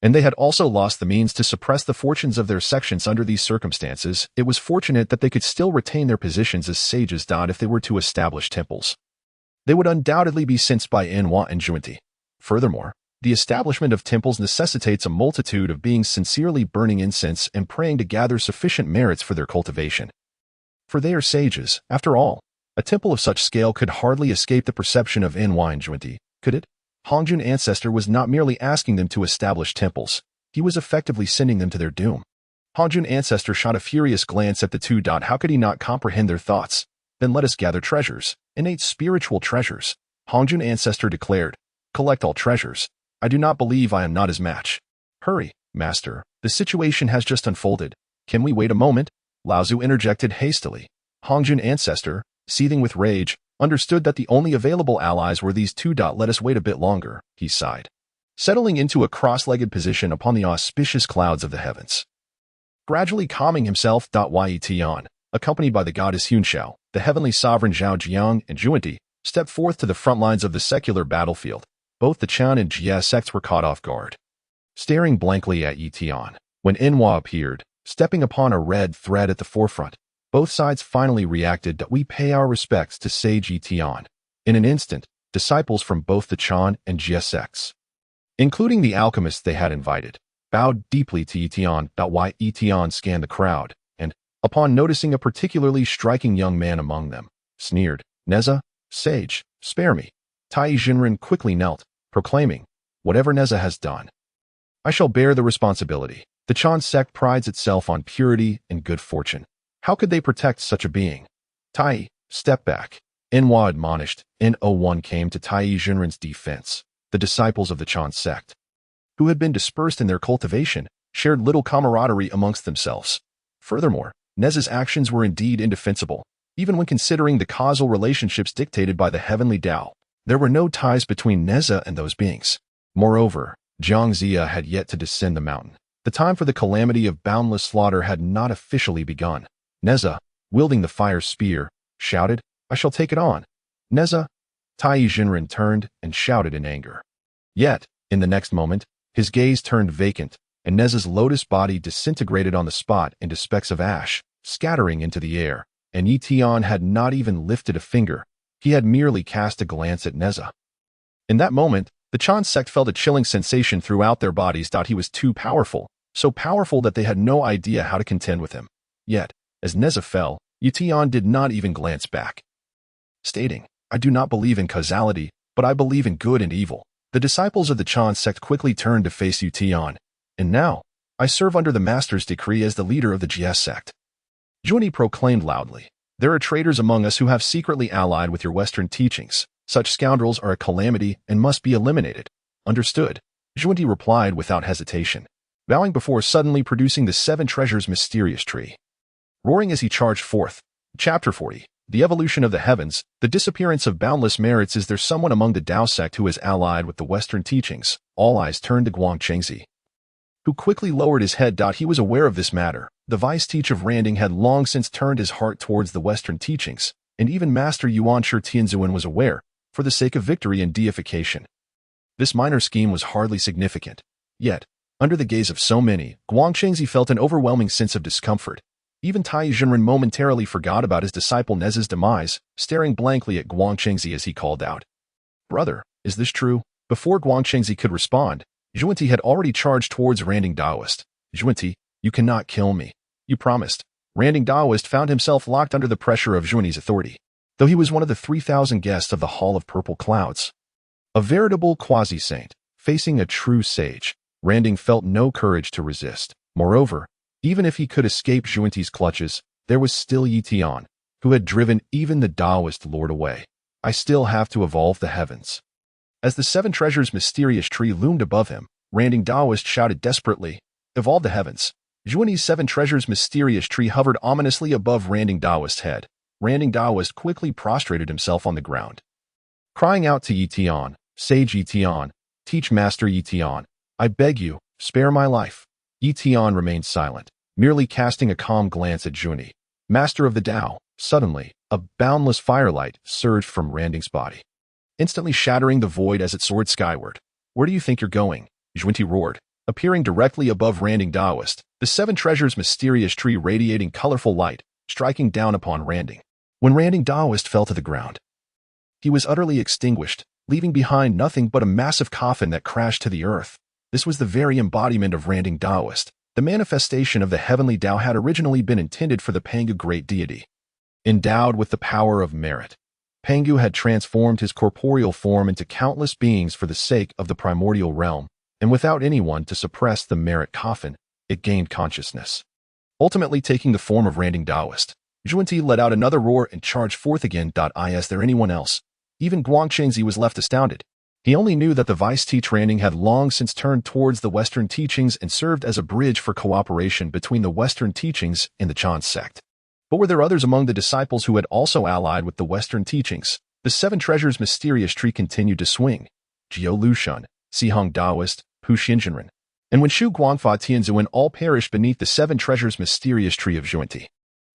And they had also lost the means to suppress the fortunes of their sections. Under these circumstances, it was fortunate that they could still retain their positions as sages. If they were to establish temples, they would undoubtedly be sensed by Enwa and Zhuanti. Furthermore, the establishment of temples necessitates a multitude of beings sincerely burning incense and praying to gather sufficient merits for their cultivation. For they are sages, after all. A temple of such scale could hardly escape the perception of Enwa and Zhuanti, could it? Hongjun ancestor was not merely asking them to establish temples, he was effectively sending them to their doom. Hongjun ancestor shot a furious glance at the two. How could he not comprehend their thoughts? Then let us gather treasures, innate spiritual treasures. Hongjun ancestor declared, "Collect all treasures. I do not believe I am not his match." "Hurry, master, the situation has just unfolded. Can we wait a moment?" Laozu interjected hastily. Hongjun ancestor, seething with rage, understood that the only available allies were these two. "Let us wait a bit longer," he sighed, settling into a cross-legged position upon the auspicious clouds of the heavens. Gradually calming himself, Ye Tian, accompanied by the goddess Yunxiao, the heavenly sovereign Zhao Jiang and Zhuanti, stepped forth to the front lines of the secular battlefield. Both the Chan and Jie sects were caught off guard, staring blankly at Ye Tian. When Enwa appeared, stepping upon a red thread at the forefront, both sides finally reacted. "We pay our respects to sage Ye Tian." In an instant, disciples from both the Chan and Jie sects, including the alchemists they had invited, bowed deeply to Ye Tian. Ye Tian scanned the crowd, and, upon noticing a particularly striking young man among them, sneered, "Neza, sage, spare me." Tai Jinren quickly knelt, proclaiming, "Whatever Neza has done, I shall bear the responsibility." The Chan sect prides itself on purity and good fortune. How could they protect such a being? "Tai, step back," Enwa admonished. No1 came to Tai Jinren's defense. The disciples of the Chan sect, who had been dispersed in their cultivation, shared little camaraderie amongst themselves. Furthermore, Neza's actions were indeed indefensible, even when considering the causal relationships dictated by the heavenly Dao. There were no ties between Neza and those beings. Moreover, Jiang Zia had yet to descend the mountain. The time for the calamity of boundless slaughter had not officially begun. Neza, wielding the fire spear, shouted, "I shall take it on." Neza, Tai Jinren turned and shouted in anger. Yet, in the next moment, his gaze turned vacant, and Neza's lotus body disintegrated on the spot into specks of ash, scattering into the air, and Ye Tian had not even lifted a finger. He had merely cast a glance at Neza. In that moment, the Chan sect felt a chilling sensation throughout their bodies. He was too powerful, so powerful that they had no idea how to contend with him. Yet, as Neza fell, Ye Tian did not even glance back. Stating, "I do not believe in causality, but I believe in good and evil." The disciples of the Chan sect quickly turned to face Ye Tian. "And now, I serve under the master's decree as the leader of the Jie Sect." Yuanshi proclaimed loudly, "There are traitors among us who have secretly allied with your Western teachings. Such scoundrels are a calamity and must be eliminated." "Understood," Yuanshi replied without hesitation, bowing before suddenly producing the 7 treasures mysterious tree. Roaring as he charged forth. Chapter 40. The evolution of the heavens, the disappearance of boundless merits. Is there someone among the Dao sect who is allied with the Western teachings? All eyes turned to Guangchengzi, who quickly lowered his head. He was aware of this matter. The vice teacher of Randing had long since turned his heart towards the Western teachings, and even Master Yuanshi Tianzuan was aware, for the sake of victory and deification. This minor scheme was hardly significant. Yet, under the gaze of so many, Guangchengzi felt an overwhelming sense of discomfort. Even Tai Jinren momentarily forgot about his disciple Neza's demise, staring blankly at Guangchengzi as he called out, "Brother, is this true?" Before Guangchengzi could respond, Yuanshi had already charged towards Randing Daoist. "Yuanshi, you cannot kill me. You promised." Randing Daoist found himself locked under the pressure of Yuanshi's authority, though he was one of the 3,000 guests of the Hall of Purple Clouds. A veritable quasi-saint, facing a true sage, Randing felt no courage to resist. Moreover, even if he could escape Yuanshi's clutches, there was still Ye Tian, who had driven even the Daoist lord away. "I still have to evolve the heavens." As the 7 treasures mysterious tree loomed above him, Randing Daoist shouted desperately, "Evolve the heavens." Yuanshi's 7 treasures mysterious tree hovered ominously above Randing Daoist's head. Randing Daoist quickly prostrated himself on the ground, crying out to Ye Tian, "Sage Ye Tian, teach Master Ye Tian, I beg you, spare my life." Ye Tian remained silent, merely casting a calm glance at Yuanshi, master of the Dao. Suddenly, a boundless firelight surged from Randing's body, instantly shattering the void as it soared skyward. "Where do you think you're going?" Yuanshi roared, appearing directly above Randing Daoist, the 7 treasures mysterious tree radiating colorful light, striking down upon Randing. When Randing Daoist fell to the ground, he was utterly extinguished, leaving behind nothing but a massive coffin that crashed to the earth. This was the very embodiment of Randing Daoist. The manifestation of the heavenly Dao had originally been intended for the Pangu great deity. Endowed with the power of merit, Pangu had transformed his corporeal form into countless beings for the sake of the primordial realm, and without anyone to suppress the merit coffin, it gained consciousness, ultimately taking the form of Randing Daoist. Yuanshi let out another roar and charged forth again. Is there anyone else? Even Guangchengzi was left astounded. He only knew that the vice teacher Randing had long since turned towards the Western teachings and served as a bridge for cooperation between the Western teachings and the Chan sect. But were there others among the disciples who had also allied with the Western teachings? The 7 treasures mysterious tree continued to swing. Jiao Lushun, Sihong Daoist, Pu Xinjianren, and when Shu Guangfa Tianzuan all perished beneath the 7 treasures mysterious tree of Yuanshi.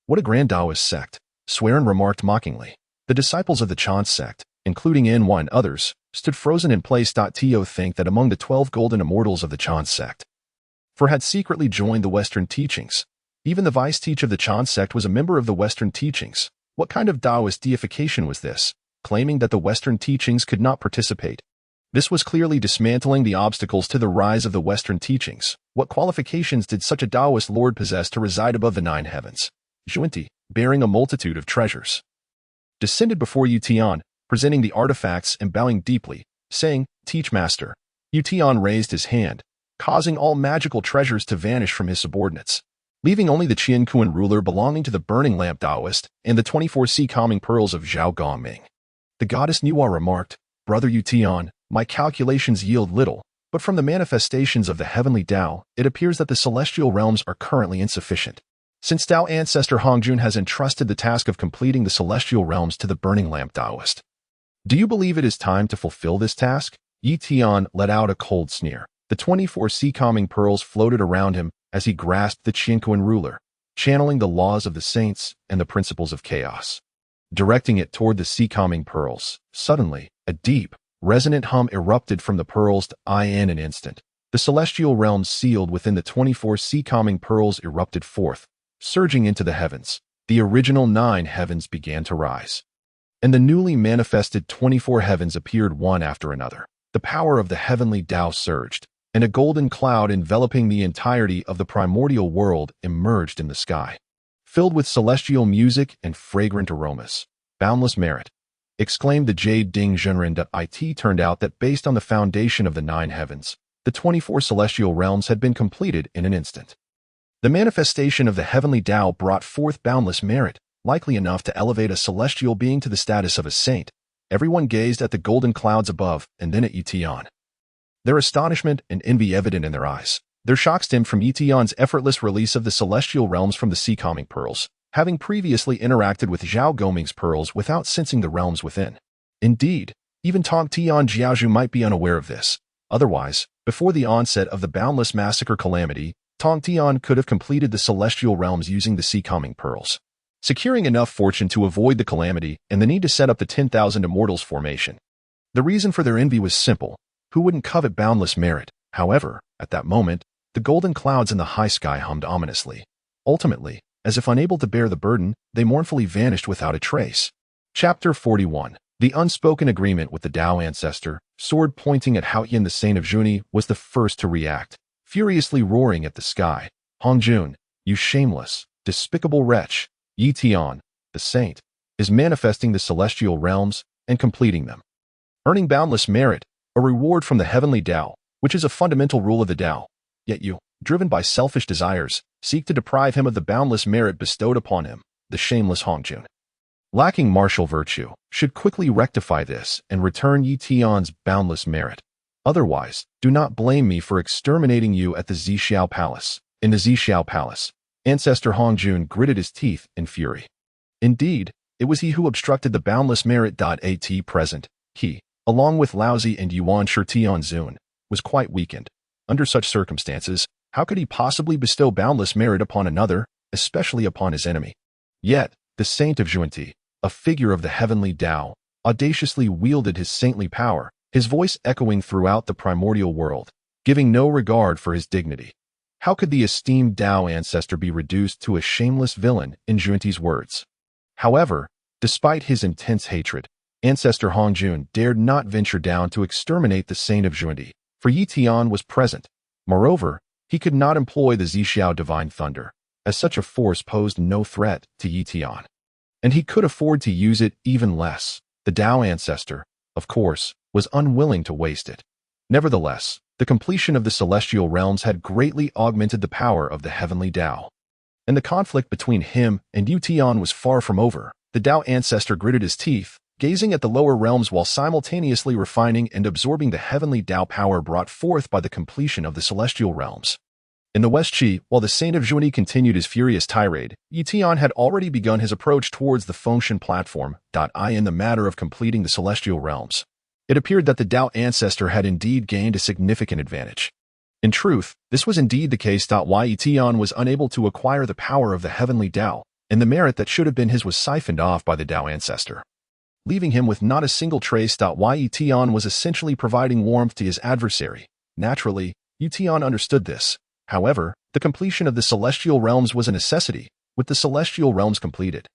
"What a grand Daoist sect," Swearin remarked mockingly. The disciples of the Chan sect, including Anhua and others, stood frozen in place. To think that among the 12 golden immortals of the Chan sect, for had secretly joined the Western teachings. Even the vice teacher of the Chan sect was a member of the Western teachings. What kind of Daoist deification was this, claiming that the Western teachings could not participate? This was clearly dismantling the obstacles to the rise of the Western teachings. What qualifications did such a Daoist lord possess to reside above the 9 heavens? Yuanshi, bearing a multitude of treasures, descended before Ye Tian, presenting the artifacts and bowing deeply, saying, "Teach Master." Ye Tian raised his hand, causing all magical treasures to vanish from his subordinates, leaving only the Qian Kuan ruler belonging to the Burning Lamp Daoist and the 24 sea calming pearls of Zhao Gongming. The goddess Nuwa remarked, "Brother Ye Tian, my calculations yield little, but from the manifestations of the heavenly Dao, it appears that the celestial realms are currently insufficient. Since Dao ancestor Hongjun has entrusted the task of completing the celestial realms to the Burning Lamp Daoist, Do you believe it is time to fulfill this task? Ye Tian let out a cold sneer. The 24 sea-calming pearls floated around him as he grasped the Qinquan ruler, channeling the laws of the saints and the principles of chaos. Directing it toward the sea-calming pearls, suddenly, a deep, resonant hum erupted from the pearls in an instant. The celestial realms sealed within the 24 sea-calming pearls erupted forth, surging into the heavens. The original 9 heavens began to rise, and the newly manifested 24 heavens appeared one after another. The power of the heavenly Dao surged, and a golden cloud enveloping the entirety of the primordial world emerged in the sky, filled with celestial music and fragrant aromas. Boundless merit, exclaimed the Jade Ding Zhenren. It turned out that based on the foundation of the 9 heavens, the 24 celestial realms had been completed in an instant. The manifestation of the heavenly Dao brought forth boundless merit, likely enough to elevate a celestial being to the status of a saint. Everyone gazed at the golden clouds above and then at Ye Tian, their astonishment and envy evident in their eyes. Their shock stemmed from Ye Tian's effortless release of the celestial realms from the sea-calming pearls, having previously interacted with Zhao Goming's pearls without sensing the realms within. Indeed, even Tong Tian Jiaozhu might be unaware of this. Otherwise, before the onset of the boundless massacre calamity, Tong Tian could have completed the celestial realms using the sea-calming pearls, securing enough fortune to avoid the calamity and the need to set up the 10,000 Immortals formation. The reason for their envy was simple. Who wouldn't covet boundless merit? However, at that moment, the golden clouds in the high sky hummed ominously. Ultimately, as if unable to bear the burden, they mournfully vanished without a trace. Chapter 41. The unspoken agreement with the Dao ancestor, sword pointing at Haoyan the Saint of Zhuni, was the first to react, furiously roaring at the sky. Hongjun, you shameless, despicable wretch! Ye Tian, the saint, is manifesting the celestial realms and completing them, earning boundless merit, a reward from the heavenly Dao, which is a fundamental rule of the Dao. Yet you, driven by selfish desires, seek to deprive him of the boundless merit bestowed upon him. The shameless Hongjun, lacking martial virtue, should quickly rectify this and return Ye Tian's boundless merit. Otherwise, do not blame me for exterminating you at the Zhixiao Palace. In the Zhixiao Palace, Ancestor Hongjun gritted his teeth in fury. Indeed, it was he who obstructed the boundless merit. At present, he, along with Laozi and Yuanshi Tianzun, was quite weakened. Under such circumstances, how could he possibly bestow boundless merit upon another, especially upon his enemy? Yet, the Saint of Zhuanti, a figure of the heavenly Dao, audaciously wielded his saintly power, his voice echoing throughout the primordial world, giving no regard for his dignity. How could the esteemed Dao ancestor be reduced to a shameless villain, in Zhuanti's words? However, despite his intense hatred, Ancestor Hongjun dared not venture down to exterminate the Saint of Zhuanti, for Ye Tian was present. Moreover, he could not employ the Zhixiao Divine Thunder, as such a force posed no threat to Ye Tian, and he could afford to use it even less. The Dao ancestor, of course, was unwilling to waste it. Nevertheless, the completion of the celestial realms had greatly augmented the power of the heavenly Dao, and the conflict between him and Ye Tian was far from over. The Dao ancestor gritted his teeth, gazing at the lower realms while simultaneously refining and absorbing the heavenly Dao power brought forth by the completion of the celestial realms. In the West Qi, while the Saint of Zhuanti continued his furious tirade, Ye Tian had already begun his approach towards the Fengshen platform. In the matter of completing the celestial realms, it appeared that the Dao ancestor had indeed gained a significant advantage. In truth, this was indeed the case. Why Ye Tian was unable to acquire the power of the heavenly Dao, and the merit that should have been his was siphoned off by the Dao ancestor, leaving him with not a single trace. Ye Tian was essentially providing warmth to his adversary. Naturally, Ye Tian understood this. However, the completion of the celestial realms was a necessity. With the celestial realms completed,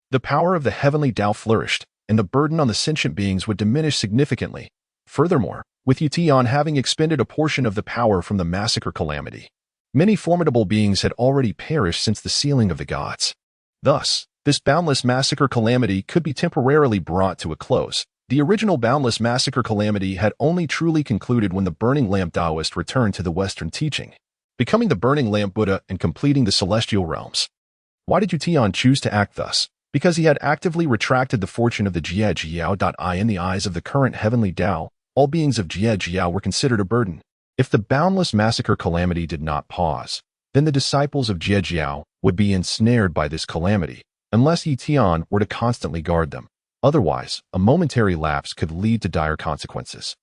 the power of the heavenly Dao flourished, and the burden on the sentient beings would diminish significantly. Furthermore, with Ye Tian having expended a portion of the power from the massacre calamity, many formidable beings had already perished since the sealing of the gods. Thus, this boundless massacre calamity could be temporarily brought to a close. The original boundless massacre calamity had only truly concluded when the Burning Lamp Daoist returned to the Western teaching, becoming the Burning Lamp Buddha and completing the celestial realms. Why did Ye Tian choose to act thus? Because he had actively retracted the fortune of the Jie Jiao. In the eyes of the current heavenly Dao, all beings of Jie Jiao were considered a burden. If the boundless massacre calamity did not pause, then the disciples of Jie Jiao would be ensnared by this calamity, unless Ye Tian were to constantly guard them. Otherwise, a momentary lapse could lead to dire consequences.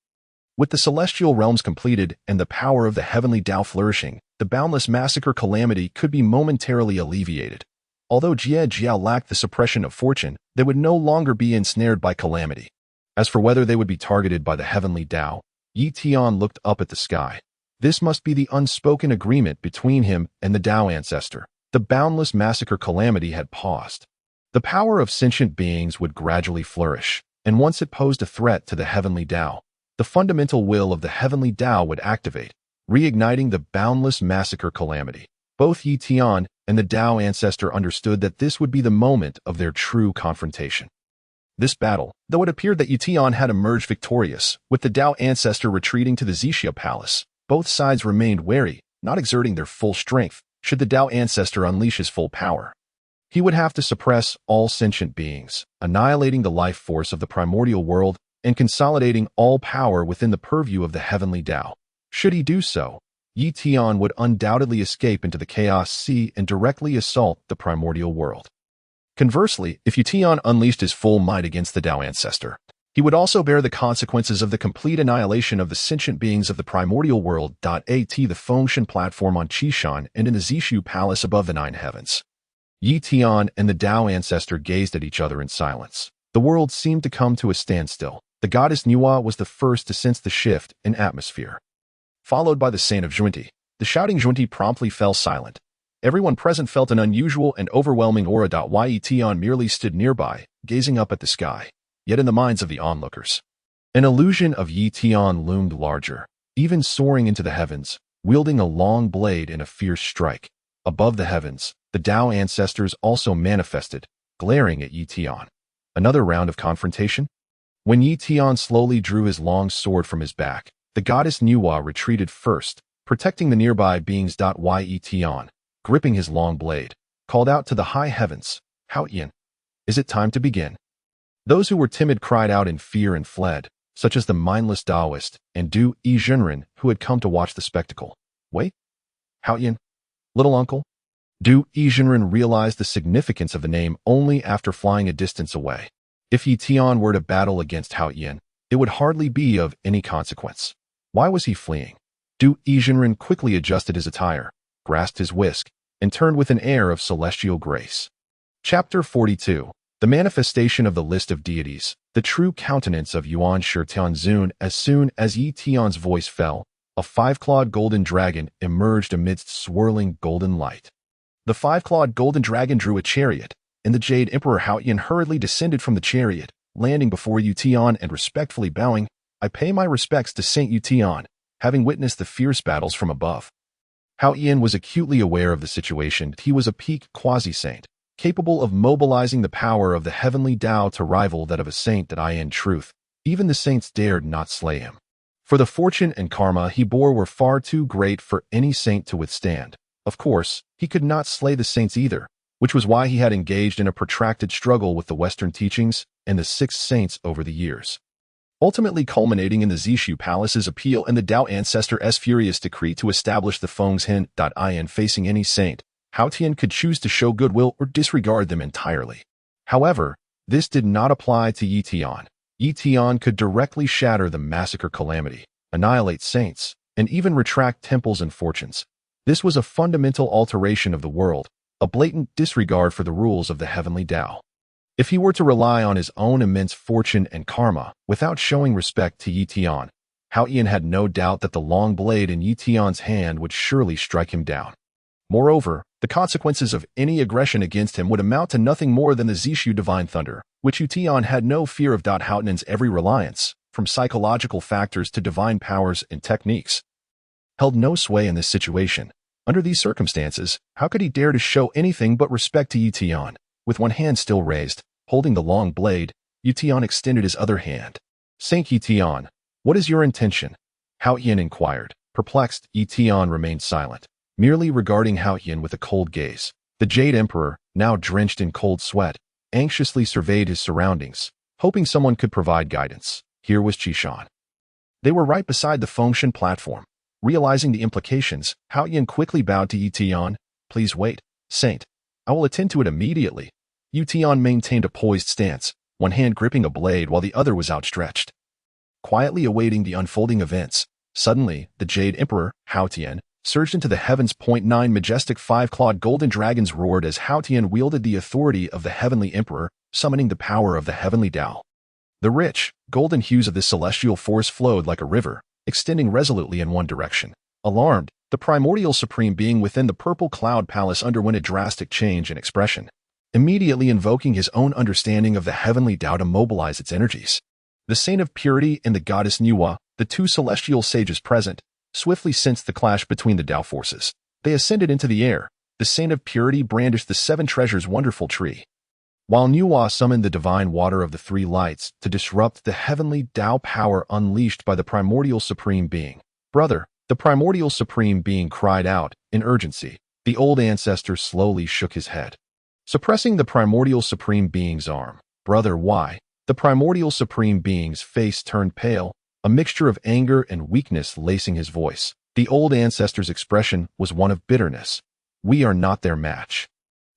With the celestial realms completed and the power of the heavenly Dao flourishing, the boundless massacre calamity could be momentarily alleviated. Although Jie Jiao lacked the suppression of fortune, they would no longer be ensnared by calamity. As for whether they would be targeted by the heavenly Dao, Ye Tian looked up at the sky. This must be the unspoken agreement between him and the Dao ancestor. The boundless massacre calamity had paused. The power of sentient beings would gradually flourish, and once it posed a threat to the heavenly Dao, the fundamental will of the heavenly Dao would activate, reigniting the boundless massacre calamity. Both Ye Tian and the Dao ancestor understood that this would be the moment of their true confrontation. This battle, though it appeared that Ye Tian had emerged victorious, with the Dao ancestor retreating to the Biyou Palace, both sides remained wary, not exerting their full strength, should the Dao ancestor unleash his full power. He would have to suppress all sentient beings, annihilating the life force of the primordial world and consolidating all power within the purview of the heavenly Dao. Should he do so, Ye Tian would undoubtedly escape into the Chaos Sea and directly assault the primordial world. Conversely, if Ye Tian unleashed his full might against the Dao ancestor, he would also bear the consequences of the complete annihilation of the sentient beings of the primordial world. At the Fengshan platform on Qishan and in the Biyou Palace above the nine heavens. Ye Tian and the Dao ancestor gazed at each other in silence. The world seemed to come to a standstill. The goddess Nuwa was the first to sense the shift in atmosphere. Followed by the saint of Junti, the shouting Junti promptly fell silent. Everyone present felt an unusual and overwhelming aura. Ye Tian merely stood nearby, gazing up at the sky. Yet in the minds of the onlookers, an illusion of Ye Tian loomed larger, even soaring into the heavens, wielding a long blade in a fierce strike. Above the heavens, the Dao ancestors also manifested, glaring at Ye Tian. Another round of confrontation? When Ye Tian slowly drew his long sword from his back, the goddess Nuwa retreated first, protecting the nearby beings. Ye Tian, gripping his long blade, called out to the high heavens, "Haotian, is it time to begin?" Those who were timid cried out in fear and fled, such as the mindless Daoist and Du Yizhenren who had come to watch the spectacle. Wait? Haotian? Little uncle? Du Yizhenren realized the significance of the name only after flying a distance away. If Ye Tian were to battle against Haotian, it would hardly be of any consequence. Why was he fleeing? Du Yizhenren quickly adjusted his attire, grasped his whisk, and turned with an air of celestial grace. Chapter 42. The manifestation of the list of deities, the true countenance of Yuanshi Tianzun. As soon as Ye Tian's voice fell, a five-clawed golden dragon emerged amidst swirling golden light. The five-clawed golden dragon drew a chariot, and the Jade Emperor Haotian hurriedly descended from the chariot, landing before Ye Tian and respectfully bowing. "I pay my respects to Saint Ye Tian," having witnessed the fierce battles from above. Haotian was acutely aware of the situation. He was a peak quasi-saint, capable of mobilizing the power of the heavenly Dao to rival that of a saint. In truth, even the saints dared not slay him. For the fortune and karma he bore were far too great for any saint to withstand. Of course, he could not slay the saints either, which was why he had engaged in a protracted struggle with the Western teachings and the six saints over the years, ultimately culminating in the Biyou Palace's appeal and the Dao ancestor's furious decree to establish the Fengshan. In facing any saint, Haotian could choose to show goodwill or disregard them entirely. However, this did not apply to Ye Tian. Ye Tian could directly shatter the massacre calamity, annihilate saints, and even retract temples and fortunes. This was a fundamental alteration of the world, a blatant disregard for the rules of the heavenly Dao. If he were to rely on his own immense fortune and karma without showing respect to Ye Tian, Haotian had no doubt that the long blade in Ye Tian's hand would surely strike him down. Moreover, the consequences of any aggression against him would amount to nothing more than the Zishu divine thunder, which Ye Tian had no fear of. Haotian's every reliance, from psychological factors to divine powers and techniques, held no sway in this situation. Under these circumstances, how could he dare to show anything but respect to Ye Tian? With one hand still raised, holding the long blade, Ye Tian extended his other hand. "Saint Ye Tian, what is your intention?" Haotian inquired. Perplexed, Ye Tian remained silent, merely regarding Haotian with a cold gaze. The Jade Emperor, now drenched in cold sweat, anxiously surveyed his surroundings, hoping someone could provide guidance. Here was Qishan. They were right beside the Fengshan platform. Realizing the implications, Haotian quickly bowed to Ye Tian. "Please wait, Saint. I will attend to it immediately." Ye Tian maintained a poised stance, one hand gripping a blade while the other was outstretched. Quietly awaiting the unfolding events, suddenly, the Jade Emperor, Ye Tian, surged into the heavens. 9 majestic five-clawed golden dragons roared as Ye Tian wielded the authority of the Heavenly Emperor, summoning the power of the Heavenly Dao. The rich, golden hues of this celestial force flowed like a river, extending resolutely in one direction. Alarmed, the primordial supreme being within the purple cloud palace underwent a drastic change in expression, immediately invoking his own understanding of the Heavenly Dao to mobilize its energies. The Saint of Purity and the Goddess Nuwa, the two celestial sages present, swiftly sensed the clash between the Dao forces. They ascended into the air. The Saint of Purity brandished the Seven Treasures wonderful tree, while Nuwa summoned the divine water of the Three Lights to disrupt the heavenly Dao power unleashed by the primordial supreme being. Brother, the primordial supreme being cried out in urgency. The old ancestor slowly shook his head, suppressing the primordial supreme being's arm. Brother, why? The primordial supreme being's face turned pale, a mixture of anger and weakness lacing his voice. The old ancestor's expression was one of bitterness. We are not their match.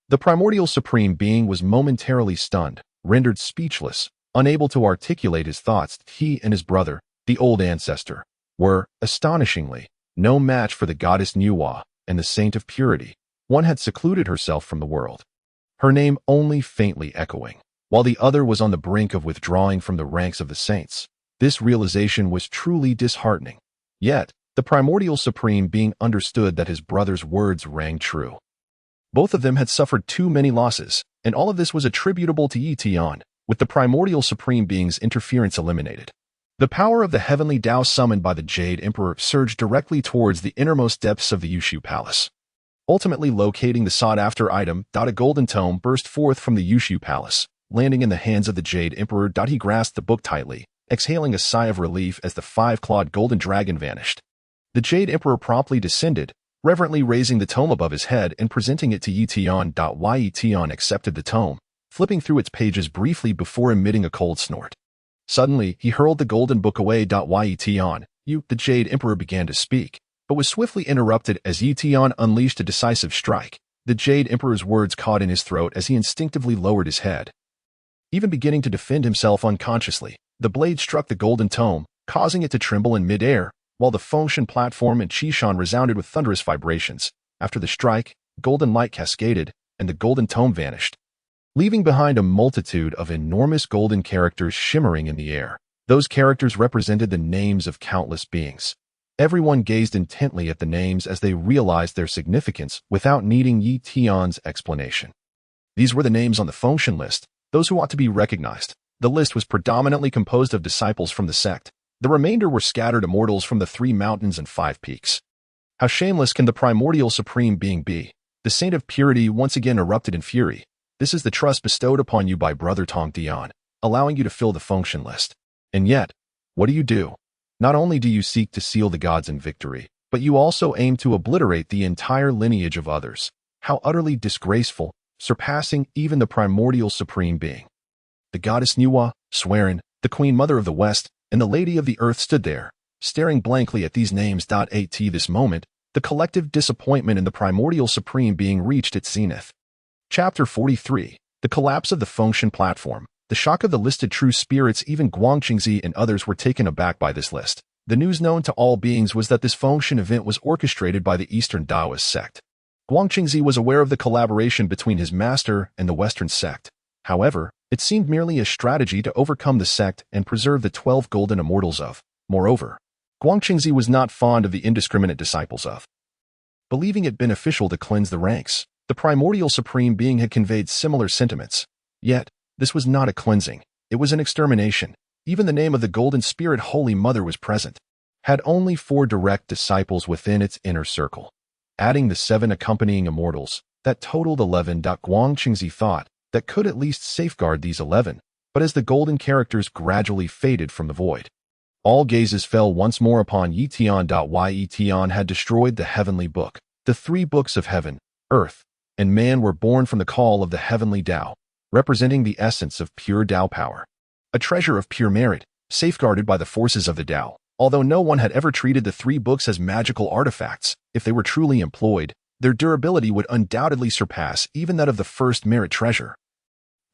The primordial supreme being was momentarily stunned, rendered speechless, unable to articulate his thoughts. He and his brother, the old ancestor, were, astonishingly, no match for the goddess Nuwa and the Saint of Purity. One had secluded herself from the world, her name only faintly echoing, while the other was on the brink of withdrawing from the ranks of the saints. This realization was truly disheartening. Yet, the primordial supreme being understood that his brother's words rang true. Both of them had suffered too many losses, and all of this was attributable to Ye Tian, with the primordial supreme being's interference eliminated. The power of the heavenly Dao summoned by the Jade Emperor surged directly towards the innermost depths of the Biyou Palace. Ultimately locating the sought-after item, a golden tome burst forth from the Biyou Palace, landing in the hands of the Jade Emperor. He grasped the book tightly, exhaling a sigh of relief as the five-clawed golden dragon vanished. The Jade Emperor promptly descended, reverently raising the tome above his head and presenting it to Ye Tian. Ye Tian accepted the tome, flipping through its pages briefly before emitting a cold snort. Suddenly, he hurled the golden book away. Ye Tian, the Jade Emperor began to speak, but was swiftly interrupted as Ye Tian unleashed a decisive strike. The Jade Emperor's words caught in his throat as he instinctively lowered his head. Even beginning to defend himself unconsciously, the blade struck the golden tome, causing it to tremble in mid-air, while the Fengshan platform and Qishan resounded with thunderous vibrations. After the strike, golden light cascaded, and the golden tome vanished, leaving behind a multitude of enormous golden characters shimmering in the air. Those characters represented the names of countless beings. Everyone gazed intently at the names as they realized their significance without needing Ye Tian's explanation. These were the names on the Fengshan list, those who ought to be recognized. The list was predominantly composed of disciples from the sect. The remainder were scattered immortals from the 3 mountains and 5 peaks. How shameless can the primordial supreme being be? The Saint of Purity once again erupted in fury. This is the trust bestowed upon you by Brother Tong Dian, allowing you to fill the Fengshan list. And yet, what do? Not only do you seek to seal the gods in victory, but you also aim to obliterate the entire lineage of others. How utterly disgraceful, surpassing even the primordial supreme being. The goddess Nuwa, Swearin, the Queen Mother of the West, and the Lady of the Earth stood there, staring blankly at these names. At this moment, the collective disappointment in the primordial supreme being reached its zenith. Chapter 43. The collapse of the Fengshan platform. The shock of the listed true spirits. Even Guangqingzi and others were taken aback by this list. The news known to all beings was that this Fengshan event was orchestrated by the Eastern Daoist sect. Guangqingzi was aware of the collaboration between his master and the Western sect. However, it seemed merely a strategy to overcome the sect and preserve the 12 golden immortals of. Moreover, Guangqingzi was not fond of the indiscriminate disciples of, believing it beneficial to cleanse the ranks. The primordial supreme being had conveyed similar sentiments. Yet, this was not a cleansing. It was an extermination. Even the name of the Golden Spirit Holy Mother was present. Had only 4 direct disciples within its inner circle. Adding the 7 accompanying immortals, that totaled 11. Guangqingzi thought that could at least safeguard these 11, but as the golden characters gradually faded from the void, all gazes fell once more upon Ye Tian. Ye Tian had destroyed the heavenly book. The 3 books of heaven, earth, and man were born from the call of the heavenly Dao, representing the essence of pure Dao power. A treasure of pure merit, safeguarded by the forces of the Dao. Although no one had ever treated the 3 books as magical artifacts, if they were truly employed, their durability would undoubtedly surpass even that of the first merit treasure.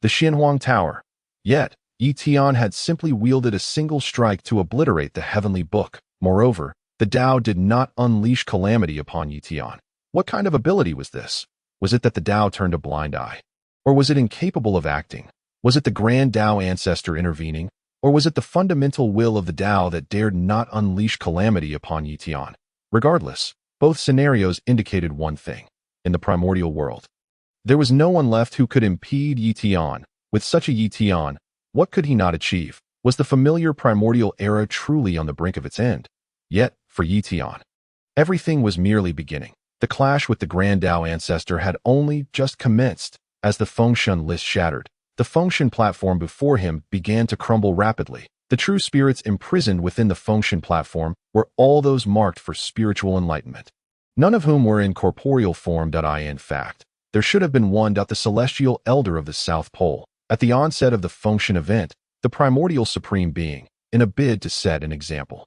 The Xinhuang Tower. Yet, Ye Tian had simply wielded a single strike to obliterate the heavenly book. Moreover, the Dao did not unleash calamity upon Ye Tian. What kind of ability was this? Was it that the Dao turned a blind eye? Or was it incapable of acting? Was it the Grand Dao ancestor intervening? Or was it the fundamental will of the Dao that dared not unleash calamity upon Ye Tian? Regardless, both scenarios indicated one thing. In the primordial world, there was no one left who could impede Ye Tian. With such a Ye Tian, what could he not achieve? Was the familiar primordial era truly on the brink of its end? Yet, for Ye Tian, everything was merely beginning. The clash with the Grand Dao ancestor had only just commenced. As the Fengshen list shattered, the Fengshen platform before him began to crumble rapidly. The true spirits imprisoned within the Fengshen platform were all those marked for spiritual enlightenment, none of whom were in corporeal form. In fact, there should have been one. The celestial elder of the South Pole. At the onset of the Fengshen event, the primordial supreme being, in a bid to set an example,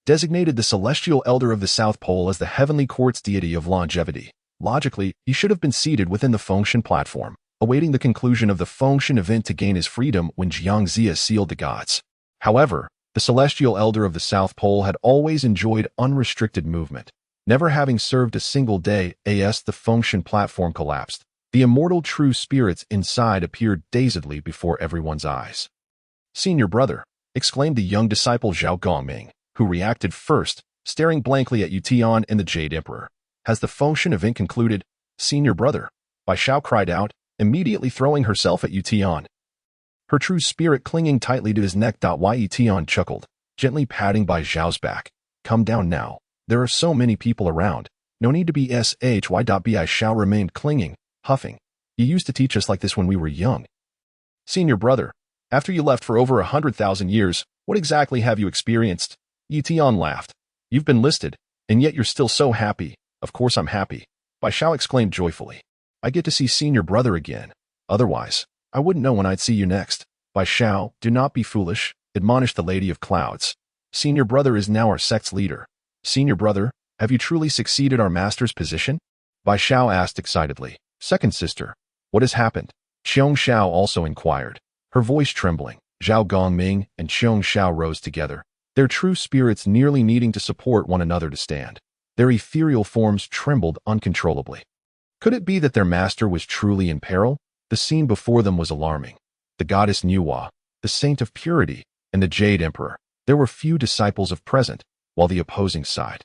designated the celestial elder of the South Pole as the heavenly court's deity of longevity. Logically, he should have been seated within the Fengshen platform, awaiting the conclusion of the Fengshen event to gain his freedom when Jiangxia sealed the gods. However, the celestial elder of the South Pole had always enjoyed unrestricted movement, never having served a single day as the Fengshen platform collapsed. The immortal true spirits inside appeared dazedly before everyone's eyes. "Senior brother," exclaimed the young disciple Zhao Gongming, who reacted first, staring blankly at Ye Tian and the Jade Emperor. "Has the Fengshen event concluded?" "Senior brother," Bai Xiao cried out, immediately throwing herself at Ye Tian, her true spirit clinging tightly to his neck. Ye Tian chuckled, gently patting Bai Xiao's back. "Come down now. There are so many people around. No need to be shy. Bai Xiao remained clinging, huffing. "You used to teach us like this when we were young." "Senior brother, after you left for over 100,000 years, what exactly have you experienced?" Ye Tian laughed. "You've been listed, and yet you're still so happy." "Of course I'm happy," Bai Xiao exclaimed joyfully. "I get to see senior brother again. Otherwise, I wouldn't know when I'd see you next." "Bai Xiao, do not be foolish," admonished the Lady of Clouds. "Senior brother is now our sect's leader." "Senior brother, have you truly succeeded our master's position?" Bai Xiao asked excitedly. "Second sister, what has happened?" Qiong Xiao also inquired, her voice trembling. Zhao Gongming and Qiong Xiao rose together, their true spirits nearly needing to support one another to stand. Their ethereal forms trembled uncontrollably. Could it be that their master was truly in peril? The scene before them was alarming. The goddess Nuwa, the saint of purity, and the Jade Emperor. There were few disciples of present, while the opposing side,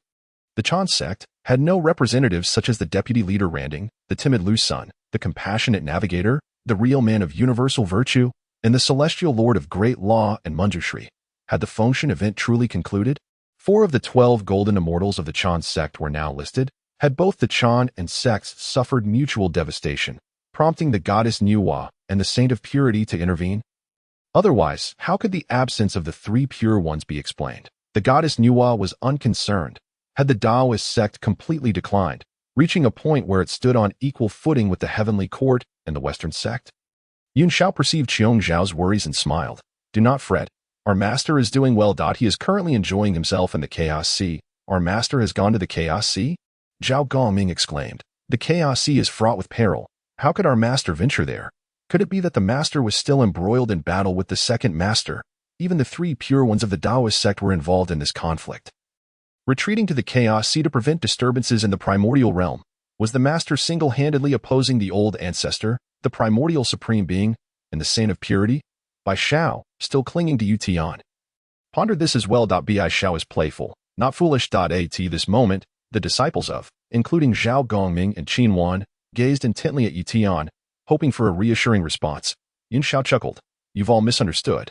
the Chan sect, had no representatives such as the deputy leader Randing, the timid Lu Sun, the compassionate navigator, the real man of universal virtue, and the celestial lord of great law and Manjushri. Had the Fengshen event truly concluded? 4 of the 12 golden immortals of the Chan sect were now listed. Had both the Chan and sects suffered mutual devastation, prompting the goddess Nuwa and the saint of purity to intervene? Otherwise, how could the absence of the 3 pure ones be explained? The goddess Nuwa was unconcerned. Had the Daoist sect completely declined, reaching a point where it stood on equal footing with the heavenly court and the Western sect? Yunxiao perceived Qiong Zhao's worries and smiled. "Do not fret. Our master is doing well. He is currently enjoying himself in the Chaos Sea." "Our master has gone to the Chaos Sea?" Zhao Gongming exclaimed. "The Chaos Sea is fraught with peril. How could our master venture there? Could it be that the master was still embroiled in battle with the second master? Even the 3 pure ones of the Daoist sect were involved in this conflict. Retreating to the Chaos Sea to prevent disturbances in the primordial realm, was the master single-handedly opposing the old ancestor, the primordial supreme being, and the saint of purity? Bai Xiao, still clinging to Ye Tian, pondered this as well. Bai Xiao is playful, not foolish. At this moment, the disciples of, including Zhao Gongming and Qin Wan, gazed intently at Ye Tian, hoping for a reassuring response. Yunxiao chuckled. "You've all misunderstood.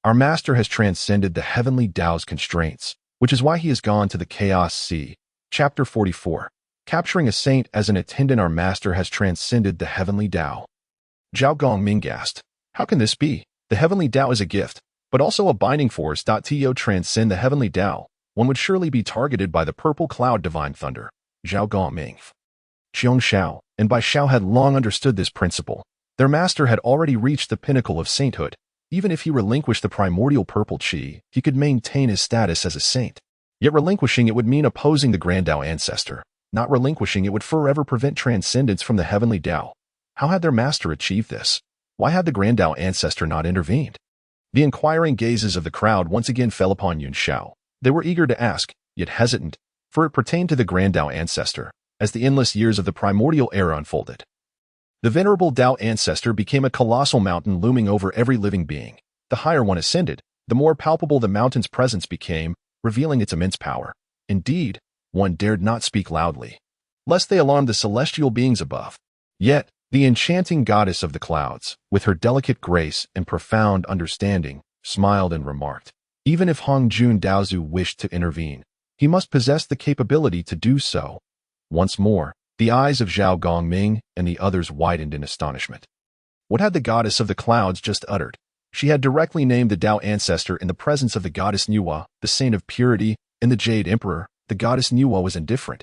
Our master has transcended the heavenly Dao's constraints, which is why he has gone to the Chaos Sea." Chapter 44. Capturing a saint as an attendant. Our master has transcended the heavenly Dao. Zhao Gongming gasped. "How can this be? The heavenly Dao is a gift, but also a binding force. To transcend the heavenly Dao, one would surely be targeted by the purple cloud divine thunder." Zhao Gongming, Qiong Xiao, and Bai Xiao had long understood this principle. Their master had already reached the pinnacle of sainthood. Even if he relinquished the primordial purple chi, he could maintain his status as a saint. Yet relinquishing it would mean opposing the Grand Dao ancestor. Not relinquishing it would forever prevent transcendence from the heavenly Dao. How had their master achieved this? Why had the Grand Dao ancestor not intervened? The inquiring gazes of the crowd once again fell upon Yunxiao. They were eager to ask, yet hesitant, for it pertained to the Grand Dao ancestor, as the endless years of the primordial era unfolded. The venerable Dao ancestor became a colossal mountain looming over every living being. The higher one ascended, the more palpable the mountain's presence became, revealing its immense power. Indeed, one dared not speak loudly, lest they alarm the celestial beings above. Yet, the enchanting goddess of the clouds, with her delicate grace and profound understanding, smiled and remarked, even if Hongjun Daozu wished to intervene, he must possess the capability to do so. Once more, the eyes of Zhao Gongming and the others widened in astonishment. What had the goddess of the clouds just uttered? She had directly named the Dao ancestor in the presence of the goddess Nuwa, the saint of purity, and the Jade Emperor. The goddess Nuwa was indifferent,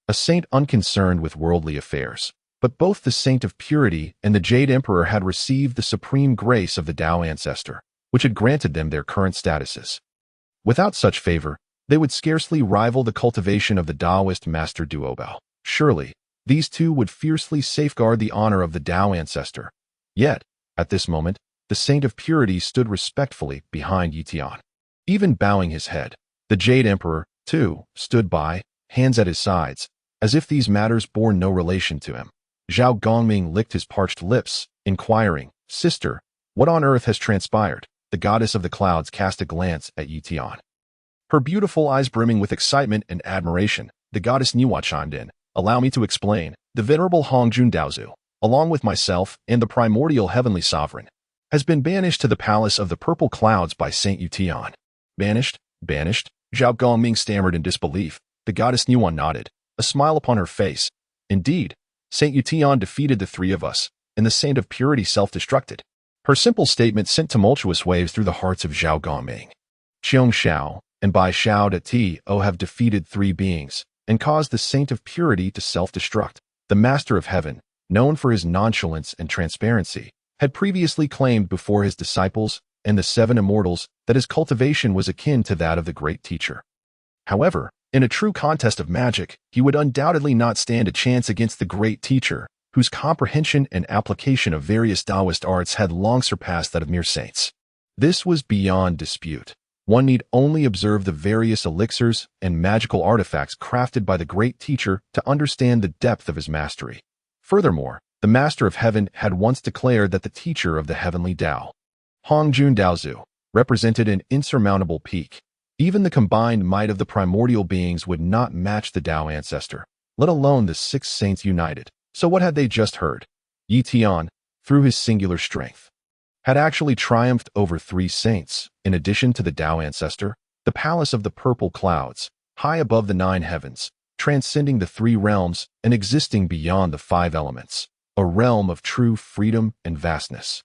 a saint unconcerned with worldly affairs. But both the saint of purity and the Jade Emperor had received the supreme grace of the Dao ancestor, which had granted them their current statuses. Without such favor, they would scarcely rival the cultivation of the Daoist master Duobao. Surely, these two would fiercely safeguard the honor of the Dao ancestor. Yet, at this moment, the saint of purity stood respectfully behind Ye Tian. Even bowing his head, the Jade Emperor, too, stood by, hands at his sides, as if these matters bore no relation to him. Zhao Gongming licked his parched lips, inquiring, "Sister, what on earth has transpired?" The goddess of the clouds cast a glance at Ye Tian. Her beautiful eyes brimming with excitement and admiration, the goddess Nuwa chimed in, "Allow me to explain. The venerable Hongjun Daozu, along with myself and the primordial heavenly sovereign, has been banished to the palace of the purple clouds by Saint Ye Tian." Banished? Banished? Zhao Gongming stammered in disbelief. The goddess Nuwa nodded, a smile upon her face. "Indeed, Saint Ye Tian defeated the three of us, and the saint of purity self-destructed." Her simple statement sent tumultuous waves through the hearts of Zhao Gongming. Xiao and Bai Shao de Tio have defeated three beings, and caused the saint of purity to self-destruct. The master of heaven, known for his nonchalance and transparency, had previously claimed before his disciples and the seven immortals that his cultivation was akin to that of the great teacher. However, in a true contest of magic, he would undoubtedly not stand a chance against the great teacher, whose comprehension and application of various Daoist arts had long surpassed that of mere saints. This was beyond dispute. One need only observe the various elixirs and magical artifacts crafted by the great teacher to understand the depth of his mastery. Furthermore, the master of heaven had once declared that the teacher of the heavenly Dao, Hongjun Daozu, represented an insurmountable peak. Even the combined might of the primordial beings would not match the Dao ancestor, let alone the six saints united. So what had they just heard? Ye Tian, through his singular strength, had actually triumphed over three saints, in addition to the Dao ancestor, the palace of the purple clouds, high above the nine heavens, transcending the three realms and existing beyond the five elements, a realm of true freedom and vastness,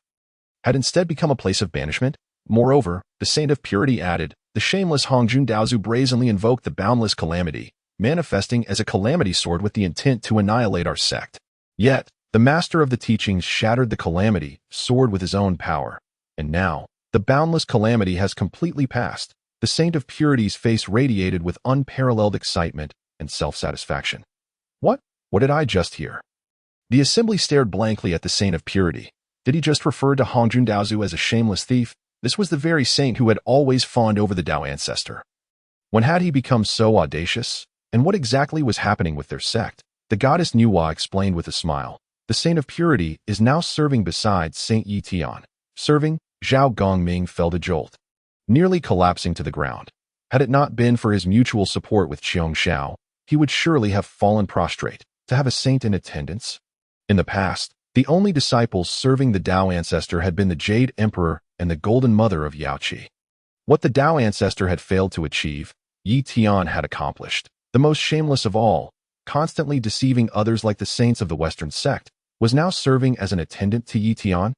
had instead become a place of banishment. Moreover, the saint of purity added, the shameless Hongjun Daozu brazenly invoked the boundless calamity, manifesting as a calamity sword with the intent to annihilate our sect. Yet, the master of the teachings shattered the calamity sword with his own power, and now, the boundless calamity has completely passed. The saint of purity's face radiated with unparalleled excitement and self-satisfaction. What did I just hear? The assembly stared blankly at the saint of purity. Did he just refer to Hongjun Daozu as a shameless thief? This was the very saint who had always fawned over the Dao ancestor. When had he become so audacious? And what exactly was happening with their sect? The goddess Nuwa explained with a smile. The saint of purity is now serving beside Saint Ye Tian. Serving? Zhao Gongming felt a jolt, nearly collapsing to the ground. Had it not been for his mutual support with Xiao, he would surely have fallen prostrate. To have a saint in attendance? In the past, the only disciples serving the Dao ancestor had been the Jade Emperor and the Golden Mother of Yuanshi. What the Dao ancestor had failed to achieve, Ye Tian had accomplished. The most shameless of all, constantly deceiving others like the saints of the Western sect, was now serving as an attendant to Ye Tian.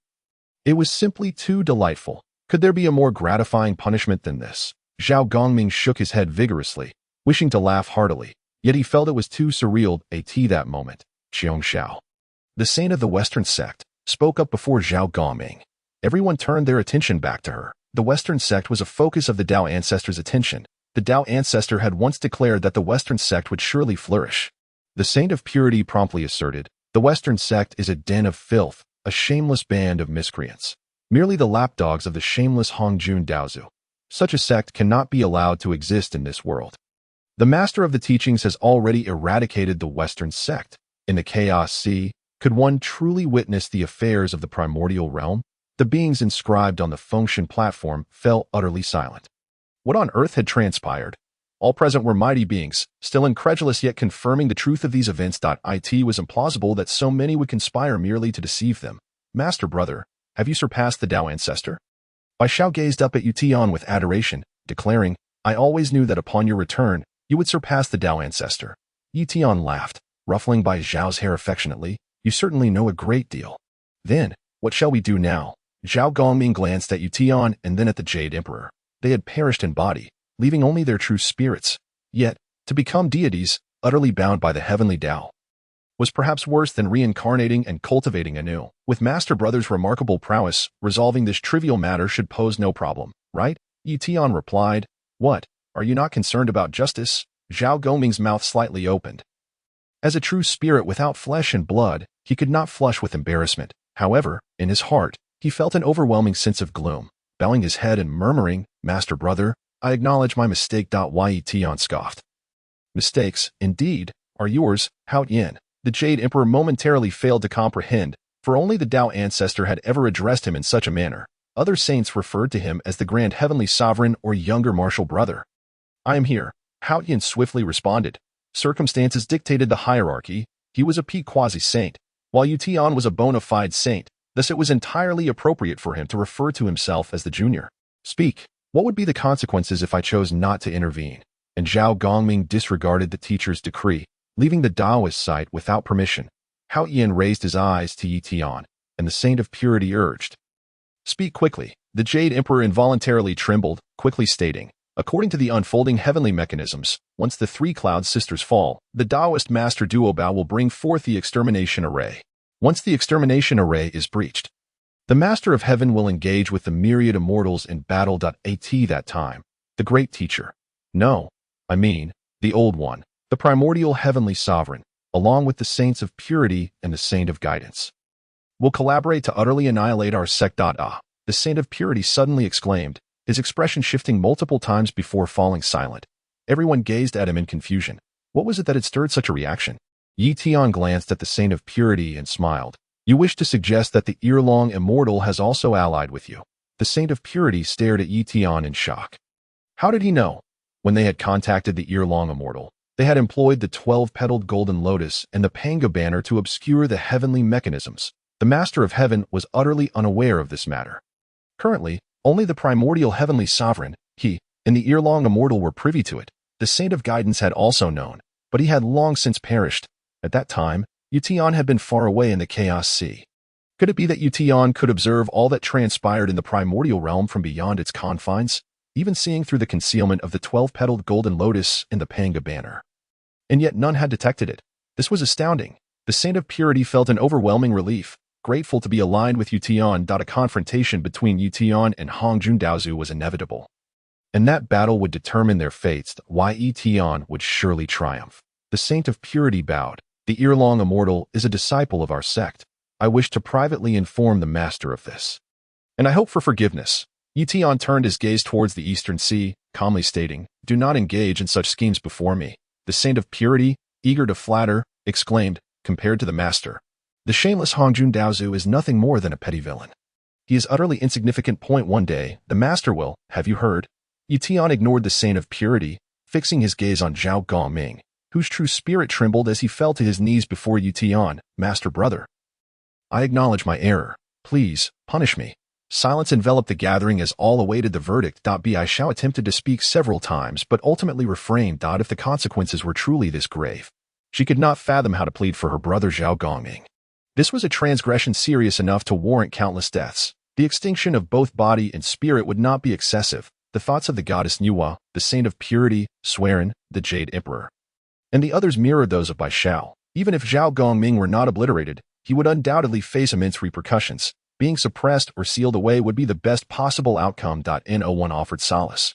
It was simply too delightful. Could there be a more gratifying punishment than this? Zhao Gongming shook his head vigorously, wishing to laugh heartily, yet he felt it was too surreal that moment. Xiao, the saint of the Western sect, spoke up before Zhao Gongming. Everyone turned their attention back to her. The Western sect was a focus of the Dao ancestor's attention. The Dao ancestor had once declared that the Western sect would surely flourish. The saint of purity promptly asserted, the Western sect is a den of filth, a shameless band of miscreants, merely the lapdogs of the shameless Hongjun Daozu. Such a sect cannot be allowed to exist in this world. The master of the teachings has already eradicated the Western sect. In the Chaos Sea, could one truly witness the affairs of the primordial realm? The beings inscribed on the Fengshen platform fell utterly silent. What on earth had transpired? All present were mighty beings, still incredulous yet confirming the truth of these events. It was implausible that so many would conspire merely to deceive them. Master brother, have you surpassed the Dao ancestor? Bai Xiao gazed up at Ye Tian with adoration, declaring, I always knew that upon your return, you would surpass the Dao ancestor. Ye Tian laughed, ruffling Bai Xiao's hair affectionately. You certainly know a great deal. Then, what shall we do now? Zhao Gongming glanced at Ye Tian and then at the Jade Emperor. They had perished in body, leaving only their true spirits. Yet, to become deities, utterly bound by the heavenly Dao, was perhaps worse than reincarnating and cultivating anew. With Master Brother's remarkable prowess, resolving this trivial matter should pose no problem, right? Ye Tian replied, What, are you not concerned about justice? Zhao Gongming's mouth slightly opened. As a true spirit without flesh and blood, he could not flush with embarrassment. However, in his heart, he felt an overwhelming sense of gloom, bowing his head and murmuring, Master Brother, I acknowledge my mistake. Ye Tian scoffed. Mistakes, indeed, are yours, Hao Yin. The Jade Emperor momentarily failed to comprehend, for only the Dao ancestor had ever addressed him in such a manner. Other saints referred to him as the Grand Heavenly Sovereign or Younger Martial Brother. I am here, Hao Yin swiftly responded. Circumstances dictated the hierarchy. He was a peak quasi-saint, while Ye Tian was a bona fide saint, thus it was entirely appropriate for him to refer to himself as the junior. Speak. What would be the consequences if I chose not to intervene? And Zhao Gongming disregarded the teacher's decree, leaving the Daoist site without permission. Hao Yin raised his eyes to Ye Tian, and the Saint of Purity urged. Speak quickly. The Jade Emperor involuntarily trembled, quickly stating, according to the unfolding heavenly mechanisms, once the three cloud sisters fall, the Daoist Master Duobao will bring forth the extermination array. Once the extermination array is breached, the Master of Heaven will engage with the myriad immortals in battle. At that time, the great teacher, no, I mean, the old one, the primordial heavenly sovereign, along with the saints of purity and the saint of guidance, will collaborate to utterly annihilate our sect. The saint of purity suddenly exclaimed, his expression shifting multiple times before falling silent. Everyone gazed at him in confusion. What was it that had stirred such a reaction? Ye Tian glanced at the saint of purity and smiled. You wish to suggest that the ear-long immortal has also allied with you. The saint of purity stared at Ye Tian in shock. How did he know? When they had contacted the ear-long immortal, they had employed the 12-petaled golden lotus and the Pangu banner to obscure the heavenly mechanisms. The Master of Heaven was utterly unaware of this matter. Currently, only the primordial heavenly sovereign, he, and the ear-long immortal were privy to it. The saint of guidance had also known, but he had long since perished. At that time, Ye Tian had been far away in the Chaos Sea. Could it be that Ye Tian could observe all that transpired in the primordial realm from beyond its confines, even seeing through the concealment of the 12-petaled golden lotus and the Pangu banner? And yet none had detected it. This was astounding. The Saint of Purity felt an overwhelming relief, grateful to be aligned with Ye Tian. A confrontation between Ye Tian and Hongjun Daozu was inevitable. And that battle would determine their fates. Ye Tian would surely triumph. The Saint of Purity bowed. The ear-long immortal is a disciple of our sect. I wish to privately inform the master of this. And I hope for forgiveness. Ye Tian turned his gaze towards the eastern sea, calmly stating, Do not engage in such schemes before me. The Saint of Purity, eager to flatter, exclaimed, compared to the master, the shameless Hongjun Daozu is nothing more than a petty villain. He is utterly insignificant. One day, the master will, have you heard? Ye Tian ignored the Saint of Purity, fixing his gaze on Zhao Gongming, whose true spirit trembled as he fell to his knees before Ye Tian. Master brother, I acknowledge my error. Please, punish me. Silence enveloped the gathering as all awaited the verdict. Biyou attempted to speak several times but ultimately refrained. If the consequences were truly this grave, she could not fathom how to plead for her brother Zhao Gongming. This was a transgression serious enough to warrant countless deaths. The extinction of both body and spirit would not be excessive. The thoughts of the goddess Nuwa, the Saint of Purity, Swerin, the Jade Emperor, and the others mirrored those of Biyou. Even if Zhao Gongming were not obliterated, he would undoubtedly face immense repercussions. Being suppressed or sealed away would be the best possible outcome. No one offered solace,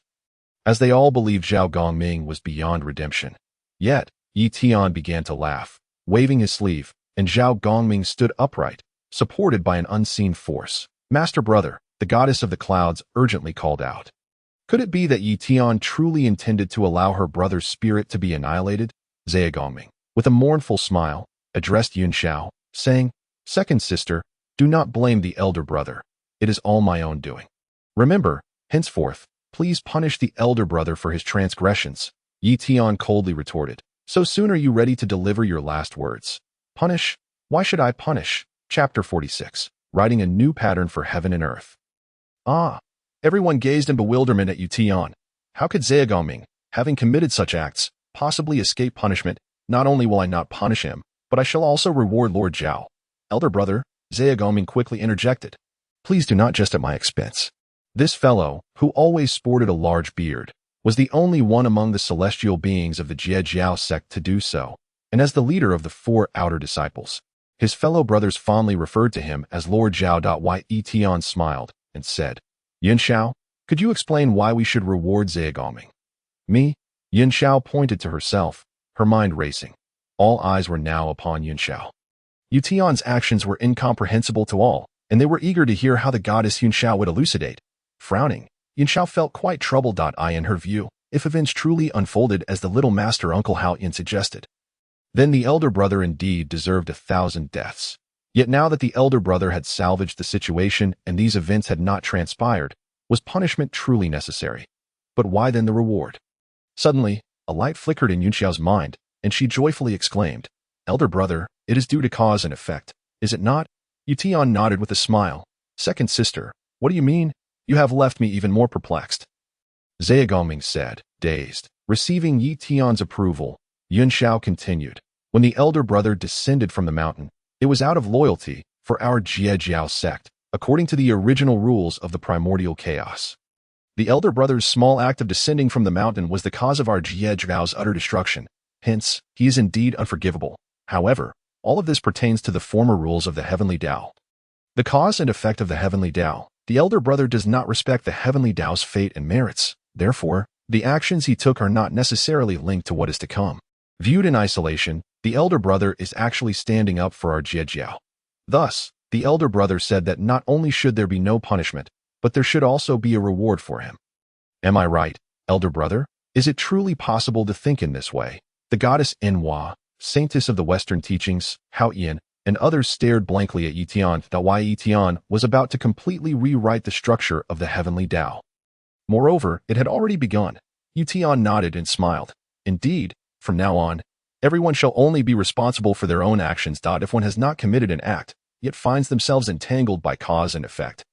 as they all believed Zhao Gongming was beyond redemption. Yet, Ye Tian began to laugh, waving his sleeve, and Zhao Gongming stood upright. supported by an unseen force. Master Brother, the goddess of the clouds, urgently called out. Could it be that Ye Tian truly intended to allow her brother's spirit to be annihilated? Jie Gongming, with a mournful smile, addressed Yunxiao, saying, Second sister, do not blame the elder brother. It is all my own doing. Remember, henceforth, please punish the elder brother for his transgressions. Ye Tian coldly retorted. So soon are you ready to deliver your last words? Punish? Why should I punish? Chapter 46. Writing a new pattern for heaven and earth. Ah! Everyone gazed in bewilderment at Ye Tian. How could Jie Gongming, having committed such acts, possibly escape punishment? Not only will I not punish him, but I shall also reward Lord Zhao. Elder brother, Jie Gongming quickly interjected. Please do not jest at my expense. This fellow, who always sported a large beard, was the only one among the celestial beings of the Jie Sect to do so, and as the leader of the 4 outer disciples, his fellow brothers fondly referred to him as Lord Zhao. Ye Tian smiled and said, Yunxiao, could you explain why we should reward Jie Gongming? Me? Yunxiao pointed to herself, her mind racing. All eyes were now upon Yunxiao. Ye Tian's actions were incomprehensible to all, and they were eager to hear how the goddess Yunxiao would elucidate. Frowning, Yunxiao felt quite troubled. In her view, if events truly unfolded as the little master Uncle Hao Yin suggested, then the elder brother indeed deserved 1,000 deaths. Yet now that the elder brother had salvaged the situation and these events had not transpired, was punishment truly necessary? But why then the reward? Suddenly, a light flickered in Yunxiao's mind, and she joyfully exclaimed, Elder brother, it is due to cause and effect, is it not? Ye Tian nodded with a smile. Second sister, what do you mean? You have left me even more perplexed. Jie Gongming said, dazed. Receiving Ye Tian's approval, Yunxiao continued. When the elder brother descended from the mountain, it was out of loyalty for our Jie Sect, according to the original rules of the primordial chaos. The elder brother's small act of descending from the mountain was the cause of our Jie's utter destruction. Hence, he is indeed unforgivable. However, all of this pertains to the former rules of the heavenly Dao. The cause and effect of the heavenly Dao. The elder brother does not respect the heavenly Dao's fate and merits. Therefore, the actions he took are not necessarily linked to what is to come. Viewed in isolation, the elder brother is actually standing up for our Jie. Thus, the elder brother said that not only should there be no punishment, but there should also be a reward for him. Am I right, elder brother? Is it truly possible to think in this way? The goddess Enhua, saintess of the Western teachings, Hao Yin, and others stared blankly at Ye Tian. Ye Tian was about to completely rewrite the structure of the heavenly Dao. Moreover, it had already begun. Ye Tian nodded and smiled. Indeed, from now on, everyone shall only be responsible for their own actions. If one has not committed an act, yet finds themselves entangled by cause and effect,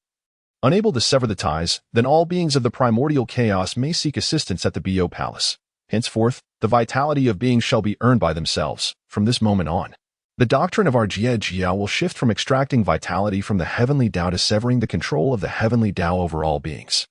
unable to sever the ties, then all beings of the primordial chaos may seek assistance at the Biyou Palace. Henceforth, the vitality of beings shall be earned by themselves, from this moment on. The doctrine of our Jie will shift from extracting vitality from the heavenly Dao to severing the control of the heavenly Dao over all beings.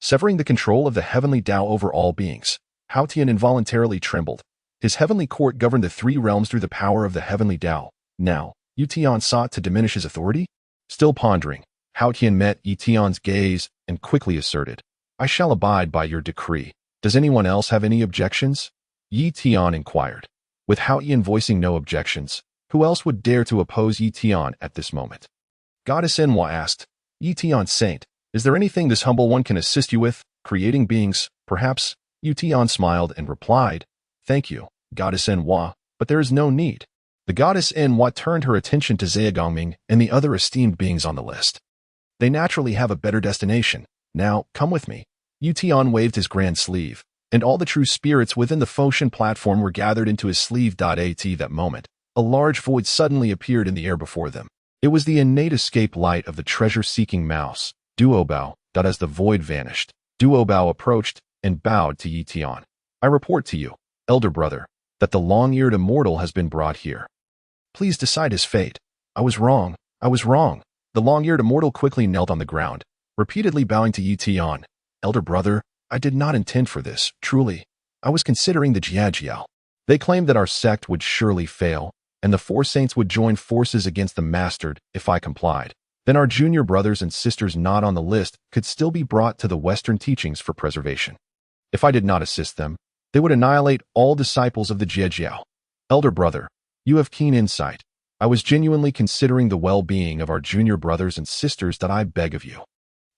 Severing the control of the heavenly Dao over all beings. Hao Tian involuntarily trembled. His heavenly court governed the 3 realms through the power of the heavenly Dao. Now, Ye Tian sought to diminish his authority? Still pondering, Hao Tian met Ye Tian's gaze and quickly asserted, I shall abide by your decree. Does anyone else have any objections? Ye Tian inquired. With Hao Tian voicing no objections, who else would dare to oppose Ye Tian at this moment? Goddess Enhua asked, Ye Tian saint, is there anything this humble one can assist you with? Creating beings, perhaps? Ye Tian smiled and replied, Thank you, Goddess Enhua, but there is no need. The Goddess Enhua turned her attention to Jie Gongming and the other esteemed beings on the list. They naturally have a better destination. Now, come with me. Ye Tian waved his grand sleeve, and all the true spirits within the Foshan platform were gathered into his sleeve. At that moment, a large void suddenly appeared in the air before them. It was the innate escape light of the treasure-seeking mouse, Duobao. As the void vanished, Duobao approached and bowed to Ye Tian. I report to you, elder brother, that the long-eared immortal has been brought here. Please decide his fate. I was wrong. The long-eared immortal quickly knelt on the ground, repeatedly bowing to Ye Tian. Elder brother, I did not intend for this, truly. I was considering the Jie. They claimed that our sect would surely fail, and the 4 saints would join forces against the mastered if I complied. Then our junior brothers and sisters not on the list could still be brought to the Western teachings for preservation. If I did not assist them, they would annihilate all disciples of the Jie. Elder brother, you have keen insight. I was genuinely considering the well-being of our junior brothers and sisters that I beg of you.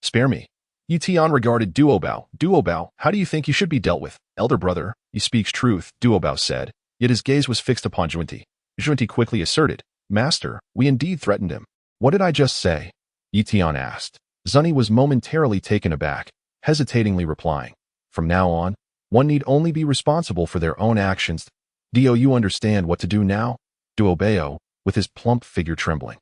Spare me. Ye Tian regarded Duobao. Duobao, how do you think you should be dealt with? Elder brother, you speak truth, Duobao said, yet his gaze was fixed upon Junti. Junti quickly asserted, Master, we indeed threatened him. What did I just say? Ye Tian asked. Zunni was momentarily taken aback, hesitatingly replying, From now on, one need only be responsible for their own actions. Do you understand what to do now? Duobao, with his plump figure trembling,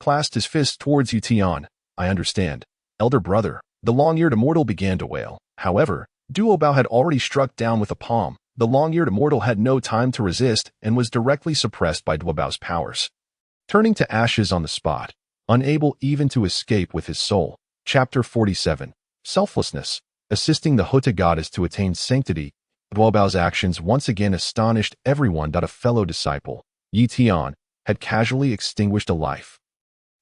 clasped his fist towards Ye Tian. I understand. Elder brother, the long-eared immortal began to wail. However, Duobao had already struck down with a palm. The long-eared immortal had no time to resist and was directly suppressed by Duobao's powers, turning to ashes on the spot, unable even to escape with his soul. Chapter 47. Selflessness. Assisting the Hutu goddess to attain sanctity, Duobao's actions once again astonished everyone that a fellow disciple, Ye Tian, had casually extinguished a life.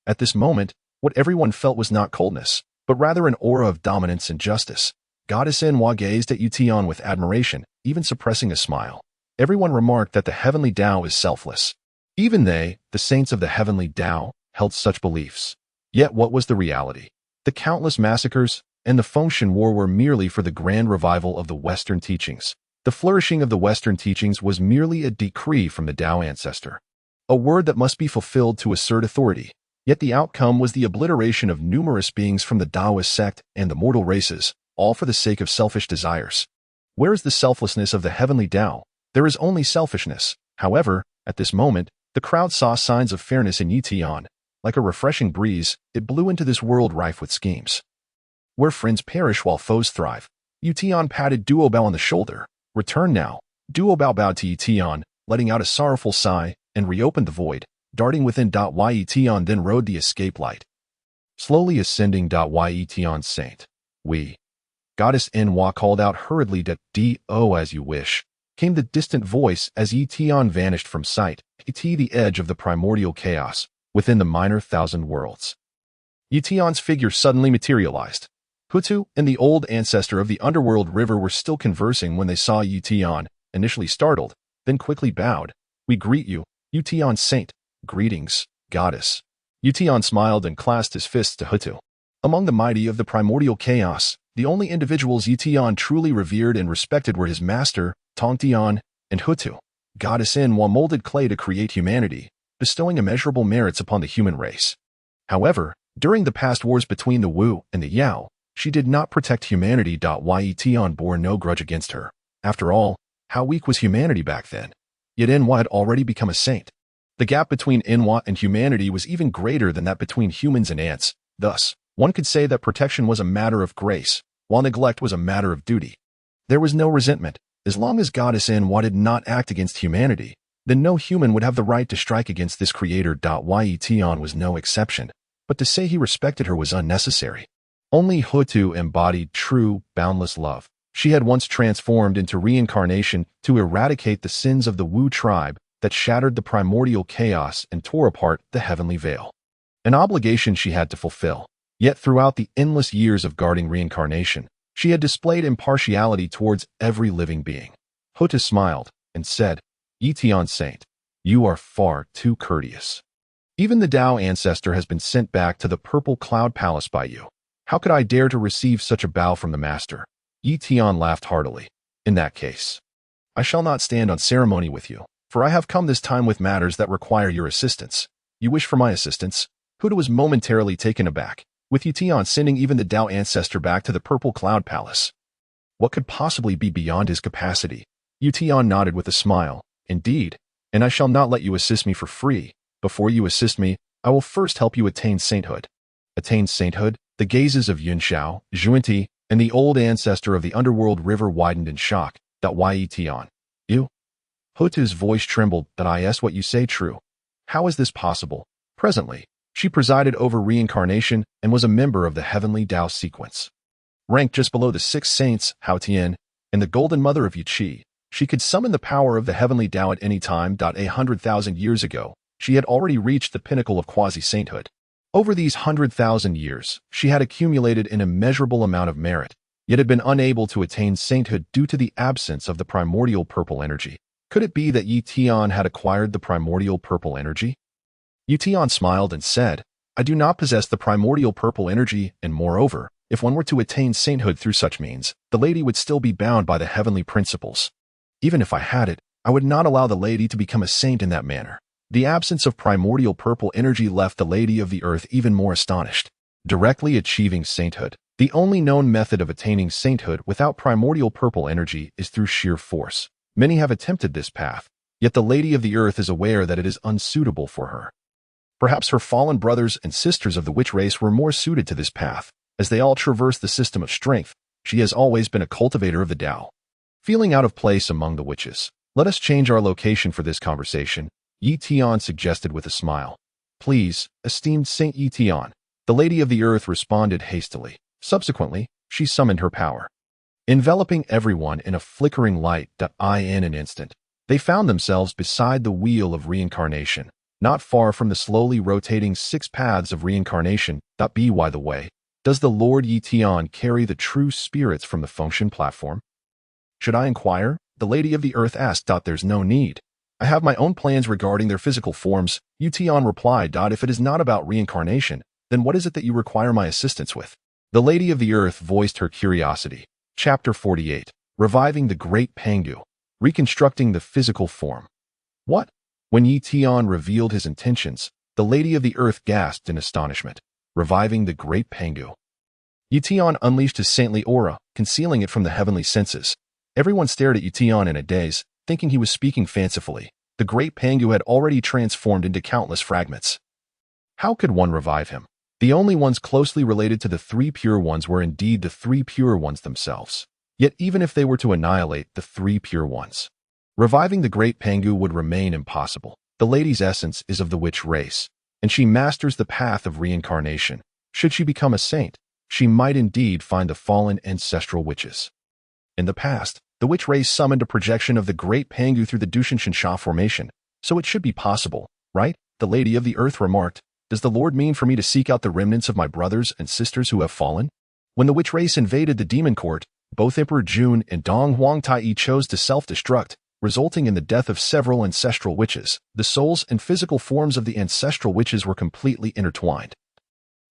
At this moment, what everyone felt was not coldness, but rather an aura of dominance and justice. Goddess Enwa gazed at Ye Tian with admiration, even suppressing a smile. Everyone remarked that the heavenly Dao is selfless. Even they, the saints of the heavenly Dao, held such beliefs. Yet what was the reality? The countless massacres and the Fengshan War were merely for the grand revival of the Western teachings. The flourishing of the Western teachings was merely a decree from the Dao ancestor, a word that must be fulfilled to assert authority. Yet the outcome was the obliteration of numerous beings from the Daoist sect and the mortal races, all for the sake of selfish desires. Where is the selflessness of the heavenly Dao? There is only selfishness. However, at this moment, the crowd saw signs of fairness in Ye Tian. Like a refreshing breeze, it blew into this world rife with schemes, where friends perish while foes thrive. Ye Tian patted Duobao on the shoulder. Return now. Duobao bowed to Ye Tian, letting out a sorrowful sigh, and reopened the void, darting within. Ye Tian then rode the escape light, slowly ascending. Ye Tian's saint. We. Goddess Enwa called out hurriedly that D.O. as you wish, came the distant voice as Ye Tian vanished from sight, the edge of the primordial chaos, within the minor thousand worlds. Ye Tian's figure suddenly materialized. Hutu and the old ancestor of the underworld river were still conversing when they saw Ye Tian, initially startled, then quickly bowed. We greet you, Ye Tian saint. Greetings, goddess. Ye Tian smiled and clasped his fists to Hutu. Among the mighty of the primordial chaos, the only individuals Ye Tian truly revered and respected were his master, Tong Tian, and Hutu. Goddess Enwa molded clay to create humanity, bestowing immeasurable merits upon the human race. However, during the past wars between the Wu and the Yao, she did not protect humanity. Ye Tian bore no grudge against her. After all, how weak was humanity back then? Yet Enwa had already become a saint. The gap between Enwa and humanity was even greater than that between humans and ants. Thus, one could say that protection was a matter of grace, while neglect was a matter of duty. There was no resentment. As long as Goddess Enwa did not act against humanity, then no human would have the right to strike against this creator. Ye Tian was no exception, but to say he respected her was unnecessary. Only Hutu embodied true, boundless love. She had once transformed into reincarnation to eradicate the sins of the Wu tribe that shattered the primordial chaos and tore apart the heavenly veil. An obligation she had to fulfill. Yet throughout the endless years of guarding reincarnation, she had displayed impartiality towards every living being. Hutu smiled and said, Ye Tian saint, you are far too courteous. Even the Dao ancestor has been sent back to the purple cloud palace by you. How could I dare to receive such a bow from the master? Ye Tian laughed heartily. In that case, I shall not stand on ceremony with you, for I have come this time with matters that require your assistance. You wish for my assistance? Hutu was momentarily taken aback, with Ye Tian sending even the Dao ancestor back to the purple cloud palace. What could possibly be beyond his capacity? Ye Tian nodded with a smile. Indeed, and I shall not let you assist me for free. Before you assist me, I will first help you attain sainthood. Attain sainthood? The gazes of Yunxiao, Junti, and the old ancestor of the underworld river widened in shock. Ye Tian. You? Hutu's voice trembled. Is what you say true? How is this possible? Presently, she presided over reincarnation and was a member of the heavenly Dao sequence. Ranked just below the six saints, Hao Tian, and the golden mother of Yuanshi, she could summon the power of the heavenly Dao at any time. 100,000 years ago, she had already reached the pinnacle of quasi-sainthood. Over these 100,000 years, she had accumulated an immeasurable amount of merit, yet had been unable to attain sainthood due to the absence of the primordial purple energy. Could it be that Ye Tian had acquired the primordial purple energy? Ye Tian smiled and said, I do not possess the primordial purple energy, and moreover, if one were to attain sainthood through such means, the lady would still be bound by the heavenly principles. Even if I had it, I would not allow the lady to become a saint in that manner. The absence of primordial purple energy left the Lady of the Earth even more astonished. Directly achieving sainthood. The only known method of attaining sainthood without primordial purple energy is through sheer force. Many have attempted this path, yet the Lady of the Earth is aware that it is unsuitable for her. Perhaps her fallen brothers and sisters of the witch race were more suited to this path. As they all traverse the system of strength, she has always been a cultivator of the Dao. Feeling out of place among the witches, let us change our location for this conversation, Ye Tian suggested with a smile. Please, esteemed Saint Ye Tian. The Lady of the Earth responded hastily. Subsequently, she summoned her power. Enveloping everyone in a flickering light, in an instant, they found themselves beside the wheel of reincarnation, not far from the slowly rotating 6 paths of reincarnation. By the way, does the Lord Ye Tian carry the true spirits from the function platform? Should I inquire? The Lady of the Earth asked. There's no need. I have my own plans regarding their physical forms, Ye Tian replied. If it is not about reincarnation, then what is it that you require my assistance with? The Lady of the Earth voiced her curiosity. Chapter 48. Reviving the Great Pangu. Reconstructing the physical form. What? When Ye Tian revealed his intentions, the Lady of the Earth gasped in astonishment. Reviving the Great Pangu. Ye Tian unleashed his saintly aura, concealing it from the heavenly senses. Everyone stared at Ye Tian in a daze, thinking he was speaking fancifully. The Great Pangu had already transformed into countless fragments. How could one revive him? The only ones closely related to the 3 pure ones were indeed the 3 pure ones themselves. Yet even if they were to annihilate the 3 pure ones, reviving the Great Pangu would remain impossible. The lady's essence is of the witch race, and she masters the path of reincarnation. Should she become a saint, she might indeed find the fallen ancestral witches. In the past, the witch race summoned a projection of the Great Pangu through the Dushinshansha formation, so it should be possible, right? The Lady of the Earth remarked. Does the Lord mean for me to seek out the remnants of my brothers and sisters who have fallen? When the witch race invaded the demon court, both Emperor Jun and Dong Huangtai chose to self-destruct, resulting in the death of several ancestral witches. The souls and physical forms of the ancestral witches were completely intertwined.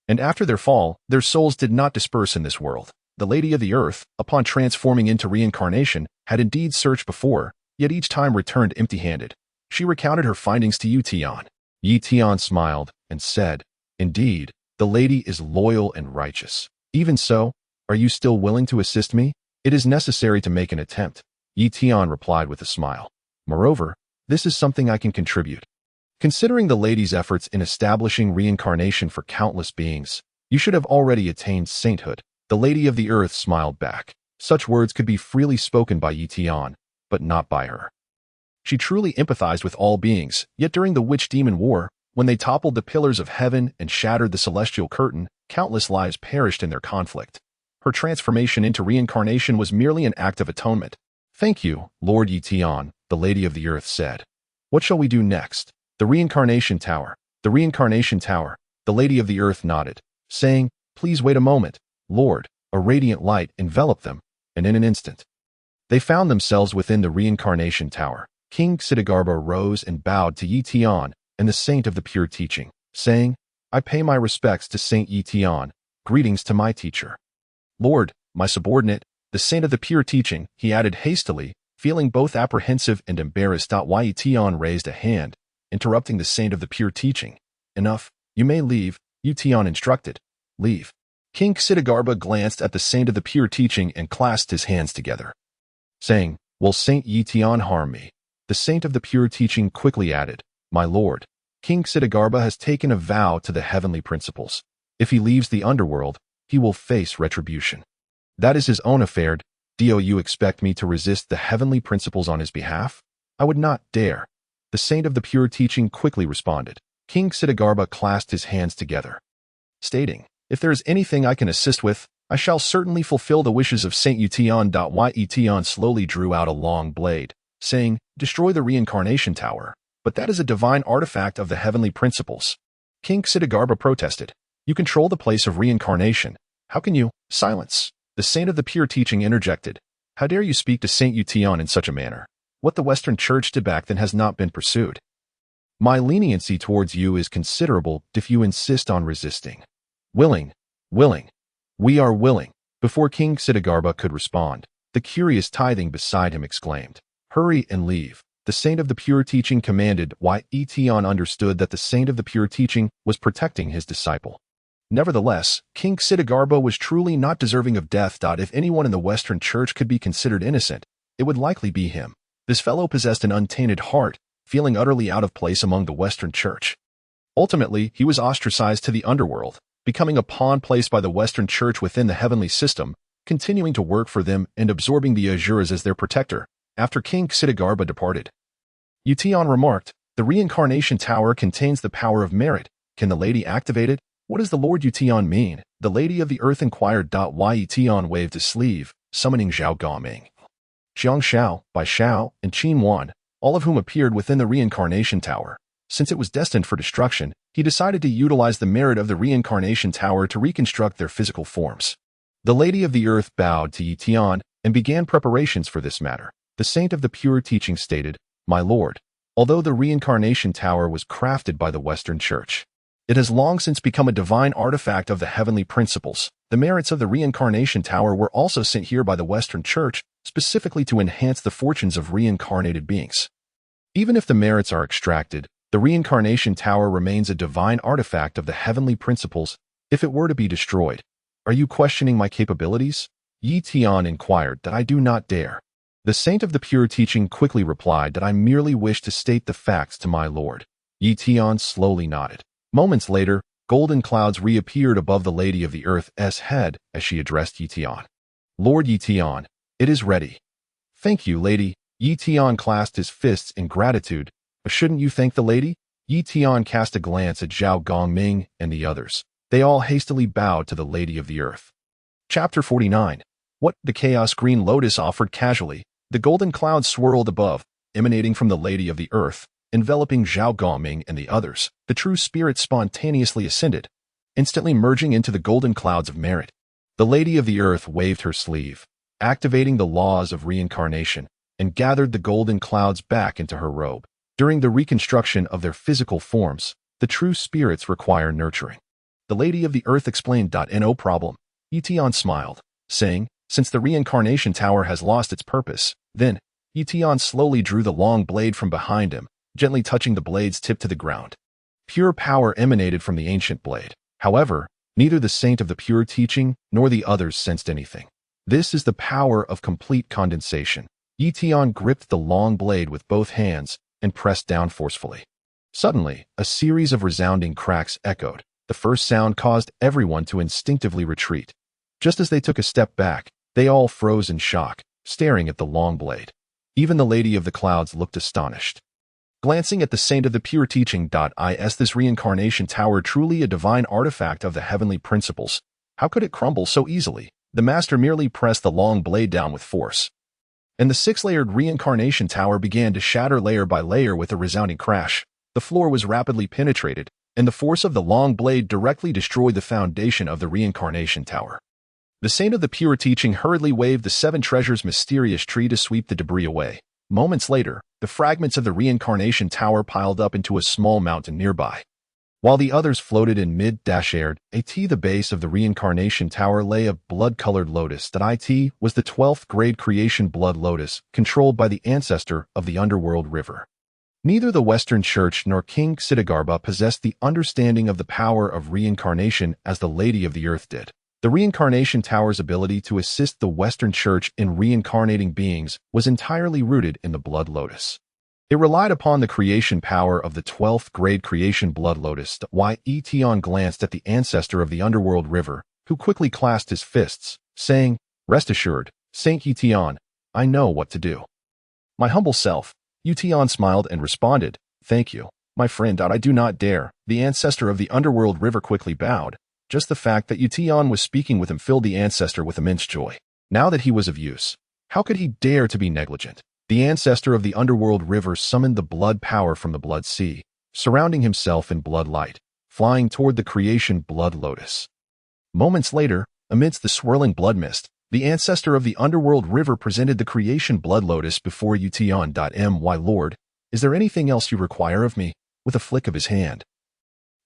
And after their fall, their souls did not disperse in this world. The Lady of the Earth, upon transforming into reincarnation, had indeed searched before, yet each time returned empty-handed. She recounted her findings to Ye Tian. Ye Tian smiled and said, Indeed, the lady is loyal and righteous. Even so, are you still willing to assist me? It is necessary to make an attempt. Ye Tian replied with a smile. Moreover, this is something I can contribute. Considering the lady's efforts in establishing reincarnation for countless beings, you should have already attained sainthood. The Lady of the Earth smiled back. Such words could be freely spoken by Ye Tian, but not by her. She truly empathized with all beings, yet during the Witch-Demon War, when they toppled the pillars of heaven and shattered the celestial curtain, countless lives perished in their conflict. Her transformation into reincarnation was merely an act of atonement. Thank you, Lord Ye Tian, the Lady of the Earth said. What shall we do next? The Reincarnation Tower. The Reincarnation Tower. The Lady of the Earth nodded, saying, Please wait a moment, Lord. A radiant light enveloped them, and in an instant, they found themselves within the Reincarnation Tower. King Ksitigarbha rose and bowed to Ye Tian and the Saint of the Pure Teaching, saying, I pay my respects to Saint Ye Tian. Greetings to my teacher. Lord, my subordinate, the Saint of the Pure Teaching, he added hastily, feeling both apprehensive and embarrassed. Ye Tian raised a hand, interrupting the Saint of the Pure Teaching. Enough, you may leave, Ye Tian instructed. Leave. King Ksitigarbha glanced at the Saint of the Pure Teaching and clasped his hands together, saying, Will Saint Ye Tian harm me? The Saint of the Pure Teaching quickly added, My lord, King Ksitigarbha has taken a vow to the heavenly principles. If he leaves the underworld, he will face retribution. That is his own affair. Do you expect me to resist the heavenly principles on his behalf? I would not dare. The Saint of the Pure Teaching quickly responded. King Ksitigarbha clasped his hands together, stating, If there is anything I can assist with, I shall certainly fulfill the wishes of Saint Ye Tian. Ye Tian slowly drew out a long blade, saying, Destroy the Reincarnation Tower. But that is a divine artifact of the heavenly principles. King Ksitigarbha protested. You control the place of reincarnation. How can you? Silence. The Saint of the Pure Teaching interjected. How dare you speak to Saint Ye Tian in such a manner? What the Western Church did back then has not been pursued. My leniency towards you is considerable if you insist on resisting. Willing. We are willing. Before King Siddhartha could respond, the curious tithing beside him exclaimed, "Hurry and leave." The saint of the pure teaching commanded. Ye Tian understood that the saint of the pure teaching was protecting his disciple. Nevertheless, King Siddhartha was truly not deserving of death. If anyone in the Western Church could be considered innocent, it would likely be him. This fellow possessed an untainted heart, feeling utterly out of place among the Western Church. Ultimately, he was ostracized to the underworld, becoming a pawn placed by the Western Church within the heavenly system, continuing to work for them and absorbing the Azuras as their protector, after King Siddhartha departed. Ye Tian remarked, "The reincarnation tower contains the power of merit. Can the lady activate it?" "What does the Lord Ye Tian mean?" the Lady of the Earth inquired. Ye Tian waved his sleeve, summoning Zhao Gongming, Xiang Xiao, Bai Xiao, and Qin Wan, all of whom appeared within the reincarnation tower. Since it was destined for destruction, he decided to utilize the merit of the reincarnation tower to reconstruct their physical forms. The Lady of the Earth bowed to Ye Tian and began preparations for this matter. The saint of the pure teaching stated, "My lord, although the reincarnation tower was crafted by the Western Church, it has long since become a divine artifact of the heavenly principles. The merits of the reincarnation tower were also sent here by the Western Church, specifically to enhance the fortunes of reincarnated beings. Even if the merits are extracted, the reincarnation tower remains a divine artifact of the heavenly principles if it were to be destroyed. Are you questioning my capabilities?" Ye Tian inquired. "That I do not dare." The saint of the pure teaching quickly replied that I merely wish to state the facts to my lord. Ye Tian slowly nodded. Moments later, golden clouds reappeared above the Lady of the Earth's head as she addressed Ye Tian. "Lord Ye Tian, it is ready." "Thank you, lady." Ye Tian clasped his fists in gratitude. "But shouldn't you thank the lady?" Ye Tian cast a glance at Zhao Gongming and the others. They all hastily bowed to the Lady of the Earth. Chapter 49. What the Chaos Green Lotus offered casually. The golden clouds swirled above, emanating from the Lady of the Earth, enveloping Zhao Gongming and the others. The true spirit spontaneously ascended, instantly merging into the golden clouds of merit. The Lady of the Earth waved her sleeve, activating the laws of reincarnation, and gathered the golden clouds back into her robe. During the reconstruction of their physical forms, the true spirits require nurturing. The Lady of the Earth explained. No problem. Ye Tian smiled, saying, "Since the reincarnation tower has lost its purpose, then." Ye Tian slowly drew the long blade from behind him, gently touching the blade's tip to the ground. Pure power emanated from the ancient blade. However, neither the saint of the pure teaching nor the others sensed anything. This is the power of complete condensation. Ye Tian gripped the long blade with both hands and pressed down forcefully. Suddenly, a series of resounding cracks echoed. The first sound caused everyone to instinctively retreat. Just as they took a step back, they all froze in shock, staring at the long blade. Even the Lady of the Clouds looked astonished. Glancing at the saint of the pure teaching. Is this reincarnation tower truly a divine artifact of the heavenly principles? How could it crumble so easily? The master merely pressed the long blade down with force, and the six-layered reincarnation tower began to shatter layer by layer with a resounding crash. The floor was rapidly penetrated, and the force of the long blade directly destroyed the foundation of the reincarnation tower. The saint of the pure teaching hurriedly waved the seven treasures mysterious tree to sweep the debris away. Moments later, the fragments of the reincarnation tower piled up into a small mountain nearby. While the others floated in mid-air, at the base of the reincarnation tower lay a blood-colored lotus. It was the 12th grade creation blood lotus, controlled by the ancestor of the underworld river. Neither the Western Church nor King Siddhartha possessed the understanding of the power of reincarnation as the Lady of the Earth did. The reincarnation tower's ability to assist the Western Church in reincarnating beings was entirely rooted in the blood lotus. It relied upon the creation power of the 12th grade creation blood lotus. Ye Tian glanced at the ancestor of the underworld river, who quickly clasped his fists, saying, "Rest assured, Saint Ye Tian, I know what to do." "My humble self." Ye Tian smiled and responded, "Thank you, my friend. I do not dare." The ancestor of the underworld river quickly bowed. Just the fact that Ye Tian was speaking with him filled the ancestor with immense joy. Now that he was of use, how could he dare to be negligent? The ancestor of the underworld river summoned the blood power from the blood sea, surrounding himself in blood light, flying toward the creation blood lotus. Moments later, amidst the swirling blood mist, the ancestor of the underworld river presented the creation blood lotus before Ye Tian. My lord, is there anything else you require of me? with a flick of his hand.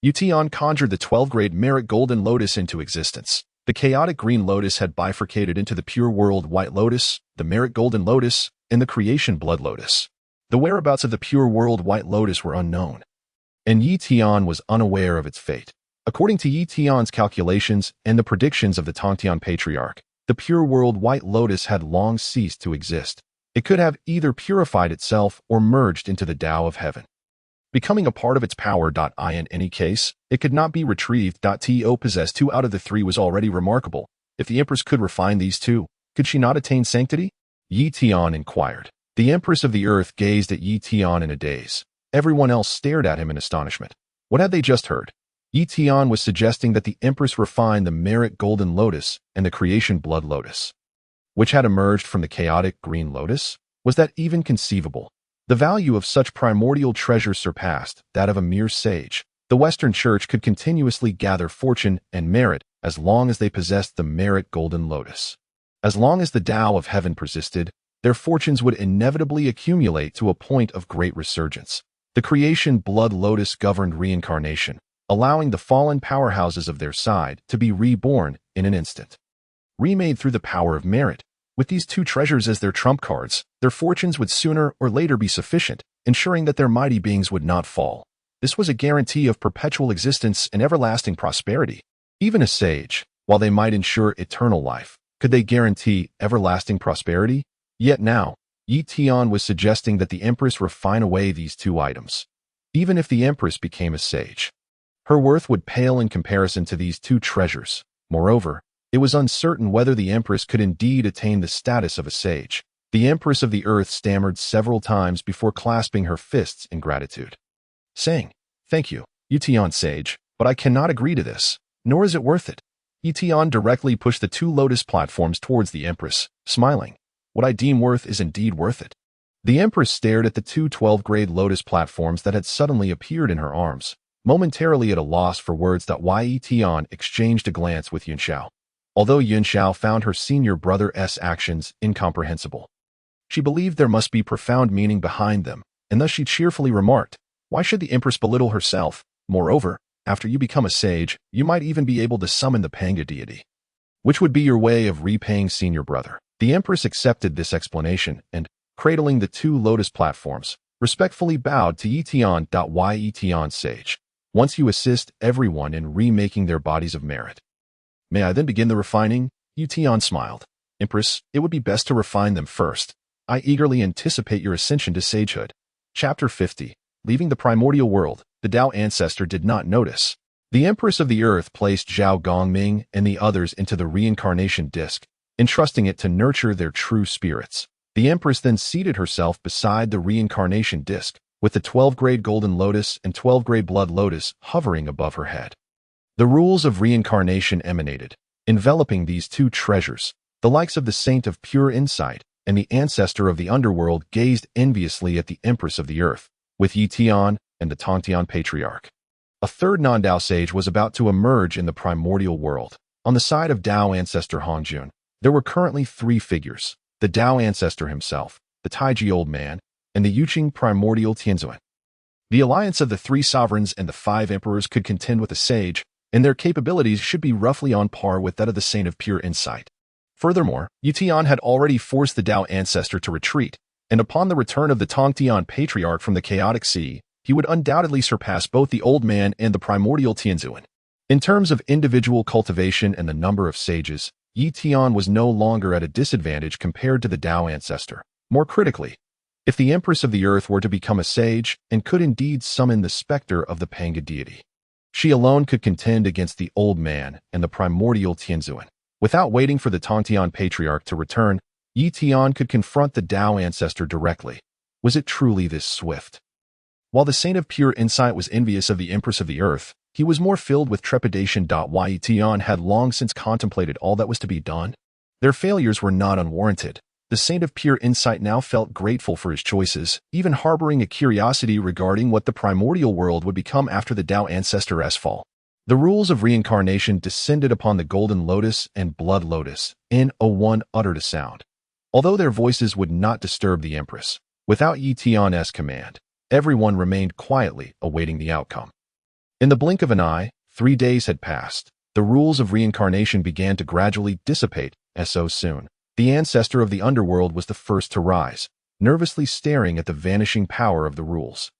Ye Tian conjured the 12-grade merit golden lotus into existence. The chaotic green lotus had bifurcated into the pure world white lotus, the merit golden lotus, and the creation blood lotus. The whereabouts of the pure world white lotus were unknown, and Ye Tian was unaware of its fate. According to Ye Tian's calculations and the predictions of the Tongtian Patriarch, the pure world white lotus had long ceased to exist. It could have either purified itself or merged into the Dao of heaven, becoming a part of its power. In any case, it could not be retrieved. To possess 2 out of the 3 was already remarkable. If the Empress could refine these 2, could she not attain sanctity? Ye Tian inquired. The Empress of the Earth gazed at Ye Tian in a daze. Everyone else stared at him in astonishment. What had they just heard? Ye Tian was suggesting that the Empress refine the merit golden lotus and the creation blood lotus, which had emerged from the chaotic green lotus. Was that even conceivable? The value of such primordial treasures surpassed that of a mere sage. The Western Church could continuously gather fortune and merit as long as they possessed the merit golden lotus. As long as the Dao of heaven persisted, their fortunes would inevitably accumulate to a point of great resurgence. The creation blood lotus governed reincarnation, allowing the fallen powerhouses of their side to be reborn in an instant, remade through the power of merit. With these 2 treasures as their trump cards, their fortunes would sooner or later be sufficient, ensuring that their mighty beings would not fall. This was a guarantee of perpetual existence and everlasting prosperity. Even a sage, while they might ensure eternal life, could they guarantee everlasting prosperity? Yet now, Ye Tian was suggesting that the Empress refine away these 2 items. Even if the Empress became a sage, her worth would pale in comparison to these 2 treasures. Moreover, it was uncertain whether the Empress could indeed attain the status of a sage. The Empress of the Earth stammered several times before clasping her fists in gratitude, saying, "Thank you, Ye Tian sage, but I cannot agree to this, nor is it worth it." Ye Tian directly pushed the 2 lotus platforms towards the Empress, smiling. "What I deem worth is indeed worth it." The Empress stared at the 2 12-grade lotus platforms that had suddenly appeared in her arms, momentarily at a loss for words. Ye Tian exchanged a glance with Yunxiao. Although Yunxiao found her senior brother's actions incomprehensible, she believed there must be profound meaning behind them, and thus she cheerfully remarked, "Why should the Empress belittle herself? Moreover, after you become a sage, you might even be able to summon the Pangu deity, which would be your way of repaying senior brother." The Empress accepted this explanation and, cradling the 2 lotus platforms, respectfully bowed to Ye Tian. Ye Tian sage, once you assist everyone in remaking their bodies of merit, may I then begin the refining? Ye Tian smiled. Empress, it would be best to refine them first. I eagerly anticipate your ascension to sagehood. Chapter 50. Leaving the Primordial World, the Dao ancestor did not notice. The Empress of the Earth placed Zhao Gongming and the others into the reincarnation disk, entrusting it to nurture their true spirits. The Empress then seated herself beside the reincarnation disk, with the 12-grade golden lotus and 12-grade blood lotus hovering above her head. The rules of reincarnation emanated, enveloping these 2 treasures. The likes of the Saint of Pure Insight and the Ancestor of the Underworld gazed enviously at the Empress of the Earth, with Ye Tian and the Tongtian Patriarch. A 3rd non-Dao sage was about to emerge in the Primordial World. On the side of Dao ancestor Hongjun, there were currently 3 figures: the Dao ancestor himself, the Taiji old man, and the Yuqing primordial Tianzuan. The alliance of the 3 sovereigns and the 5 emperors could contend with a sage, and their capabilities should be roughly on par with that of the Saint of Pure Insight. Furthermore, Ye Tian had already forced the Dao ancestor to retreat, and upon the return of the Tongtian Patriarch from the Chaotic Sea, he would undoubtedly surpass both the old man and the primordial Tianzuan. In terms of individual cultivation and the number of sages, Ye Tian was no longer at a disadvantage compared to the Dao ancestor. More critically, if the Empress of the Earth were to become a sage and could indeed summon the specter of the Pangu deity, she alone could contend against the old man and the primordial Tianzuan. Without waiting for the Tongtian Patriarch to return, Ye Tian could confront the Dao ancestor directly. Was it truly this swift? While the Saint of Pure Insight was envious of the Empress of the Earth, he was more filled with trepidation. Ye Tian had long since contemplated all that was to be done. Their failures were not unwarranted. The Saint of Pure Insight now felt grateful for his choices, even harboring a curiosity regarding what the primordial world would become after the Dao ancestor's fall. The rules of reincarnation descended upon the Golden Lotus and Blood Lotus. N01 uttered a sound. Although their voices would not disturb the Empress, without Ye Tian's command, Everyone remained quietly awaiting the outcome. In the blink of an eye, 3 days had passed. The rules of reincarnation began to gradually dissipate, as so soon. The ancestor of the underworld was the first to rise, nervously staring at the vanishing power of the rules.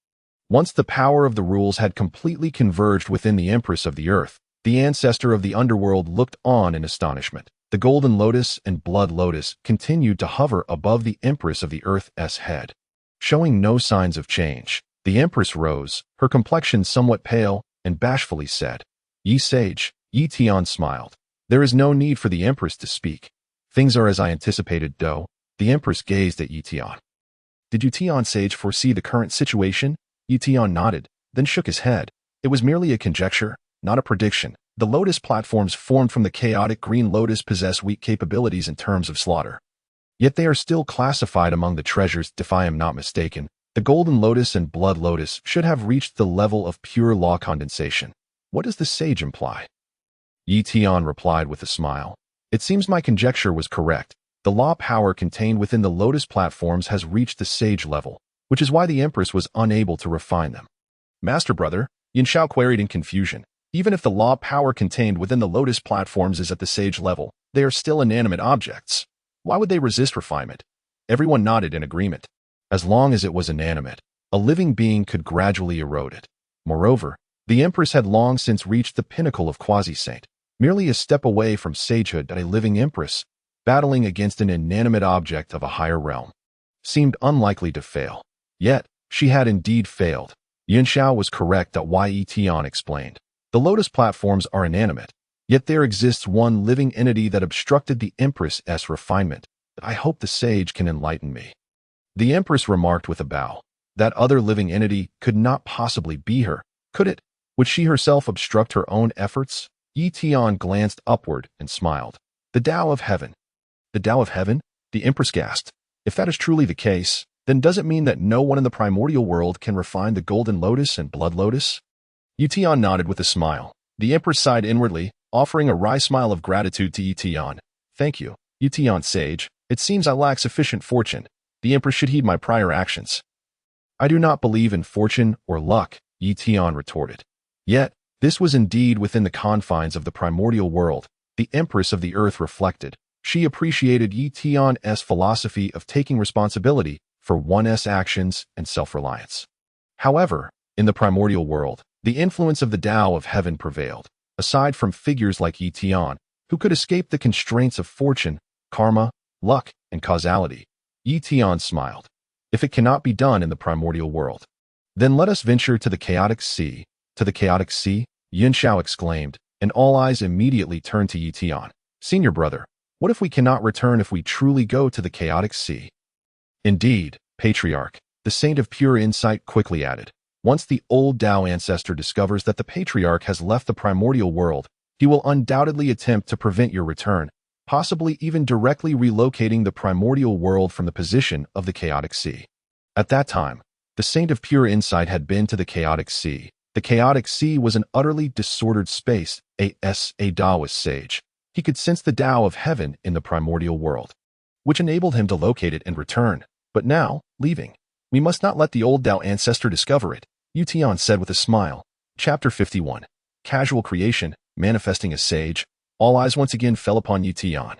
Once the power of the rules had completely converged within the Empress of the Earth, the ancestor of the underworld looked on in astonishment. The Golden Lotus and Blood Lotus continued to hover above the Empress of the Earth's head, showing no signs of change. The Empress rose, her complexion somewhat pale, and bashfully said, "Ye sage." Ye Tian smiled. "There is no need for the Empress to speak. Things are as I anticipated, Dao." The Empress gazed at Ye Tian. "Did Ye Tian sage foresee the current situation?" Ye Tian nodded, then shook his head. "It was merely a conjecture, not a prediction. The Lotus platforms formed from the chaotic green Lotus possess weak capabilities in terms of slaughter. Yet they are still classified among the treasures, if I am not mistaken. The Golden Lotus and Blood Lotus should have reached the level of pure law condensation. What does the sage imply?" Ye Tian replied with a smile. "It seems my conjecture was correct. The law power contained within the Lotus platforms has reached the sage level, which is why the Empress was unable to refine them." "Master brother," Yunxiao queried in confusion, "even if the law power contained within the Lotus platforms is at the sage level, they are still inanimate objects. Why would they resist refinement?" Everyone nodded in agreement. As long as it was inanimate, a living being could gradually erode it. Moreover, the Empress had long since reached the pinnacle of quasi-saint, merely a step away from sagehood. That a living Empress, battling against an inanimate object of a higher realm, seemed unlikely to fail. Yet, she had indeed failed. Yunxiao was correct that Ye Tian explained. The Lotus platforms are inanimate, yet there exists one living entity that obstructed the Empress's refinement. I hope the sage can enlighten me." The Empress remarked with a bow. That other living entity could not possibly be her, could it? Would she herself obstruct her own efforts? Ye Tian glanced upward and smiled. "The Dao of Heaven." "The Dao of Heaven?" The Empress gasped. "If that is truly the case, then does it mean that no one in the primordial world can refine the Golden Lotus and Blood Lotus?" Ye Tian nodded with a smile. The Empress sighed inwardly, offering a wry smile of gratitude to Ye Tian. "Thank you, Ye Tian sage. It seems I lack sufficient fortune. The Empress should heed my prior actions." "I do not believe in fortune or luck," Ye Tian retorted. Yet, this was indeed within the confines of the primordial world. The Empress of the Earth reflected. She appreciated Ye Tian's philosophy of taking responsibility for one's actions and self-reliance. However, in the primordial world, the influence of the Dao of Heaven prevailed. Aside from figures like Ye Tian, who could escape the constraints of fortune, karma, luck, and causality, Ye Tian smiled. "If it cannot be done in the primordial world, then let us venture to the chaotic sea." "To the chaotic sea?" Yunxiao exclaimed, and all eyes immediately turned to Ye Tian. "Senior brother, what if we cannot return if we truly go to the chaotic sea?" "Indeed, Patriarch," the Saint of Pure Insight quickly added. "Once the old Dao ancestor discovers that the Patriarch has left the primordial world, he will undoubtedly attempt to prevent your return, possibly even directly relocating the primordial world from the position of the chaotic sea." At that time, the Saint of Pure Insight had been to the chaotic sea. The chaotic sea was an utterly disordered space. A Daoist sage, he could sense the Dao of Heaven in the primordial world, which enabled him to locate it and return. But now, leaving, we must not let the old Dao ancestor discover it, Ye Tian said with a smile. Chapter 51. Casual Creation, Manifesting a Sage. All eyes once again fell upon Ye Tian.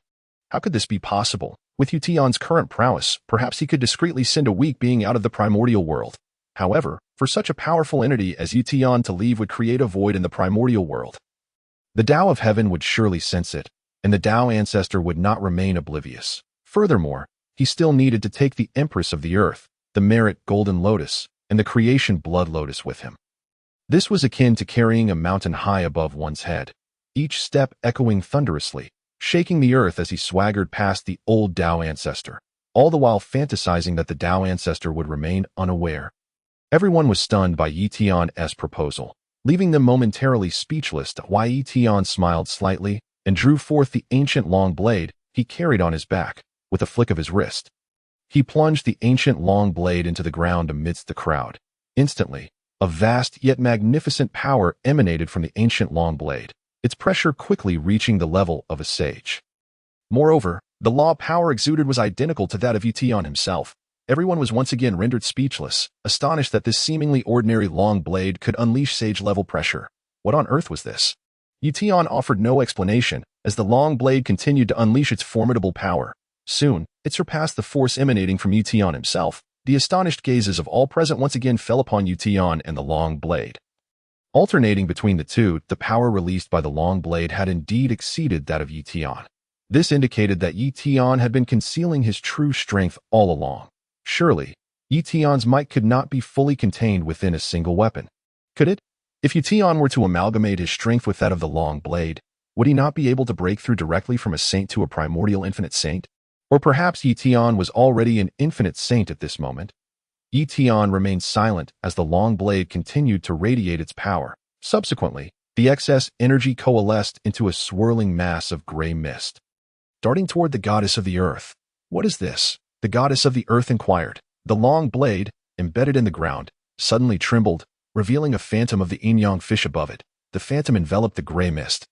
How could this be possible? With Ye Tian's current prowess, perhaps he could discreetly send a weak being out of the primordial world. However, for such a powerful entity as Ye Tian to leave would create a void in the primordial world. The Dao of Heaven would surely sense it, and the Dao ancestor would not remain oblivious. Furthermore, he still needed to take the Empress of the Earth, the Merit Golden Lotus, and the Creation Blood Lotus with him. This was akin to carrying a mountain high above one's head, each step echoing thunderously, shaking the earth as he swaggered past the old Dao ancestor, all the while fantasizing that the Dao ancestor would remain unaware. Everyone was stunned by Ye Tian's proposal, leaving them momentarily speechless. Ye Tian smiled slightly and drew forth the ancient long blade he carried on his back. With a flick of his wrist, he plunged the ancient long blade into the ground amidst the crowd. Instantly, a vast yet magnificent power emanated from the ancient long blade, its pressure quickly reaching the level of a sage. Moreover, the law power exuded was identical to that of Ye Tian himself. Everyone was once again rendered speechless, astonished that this seemingly ordinary long blade could unleash sage-level pressure. What on earth was this? Ye Tian offered no explanation, as the long blade continued to unleash its formidable power. Soon, it surpassed the force emanating from Ye Tian himself. The astonished gazes of all present once again fell upon Ye Tian and the long blade. Alternating between the two, the power released by the long blade had indeed exceeded that of Ye Tian. This indicated that Ye Tian had been concealing his true strength all along. Surely, Ye Tian's might could not be fully contained within a single weapon. Could it? If Ye Tian were to amalgamate his strength with that of the long blade, would he not be able to break through directly from a saint to a primordial infinite saint? Or perhaps Ye Tian was already an infinite saint at this moment? Ye Tian remained silent as the long blade continued to radiate its power. Subsequently, the excess energy coalesced into a swirling mass of gray mist. Darting toward the goddess of the earth. What is this? The goddess of the earth inquired. The long blade, embedded in the ground, suddenly trembled, revealing a phantom of the yin-yang fish above it. The phantom enveloped the gray mist.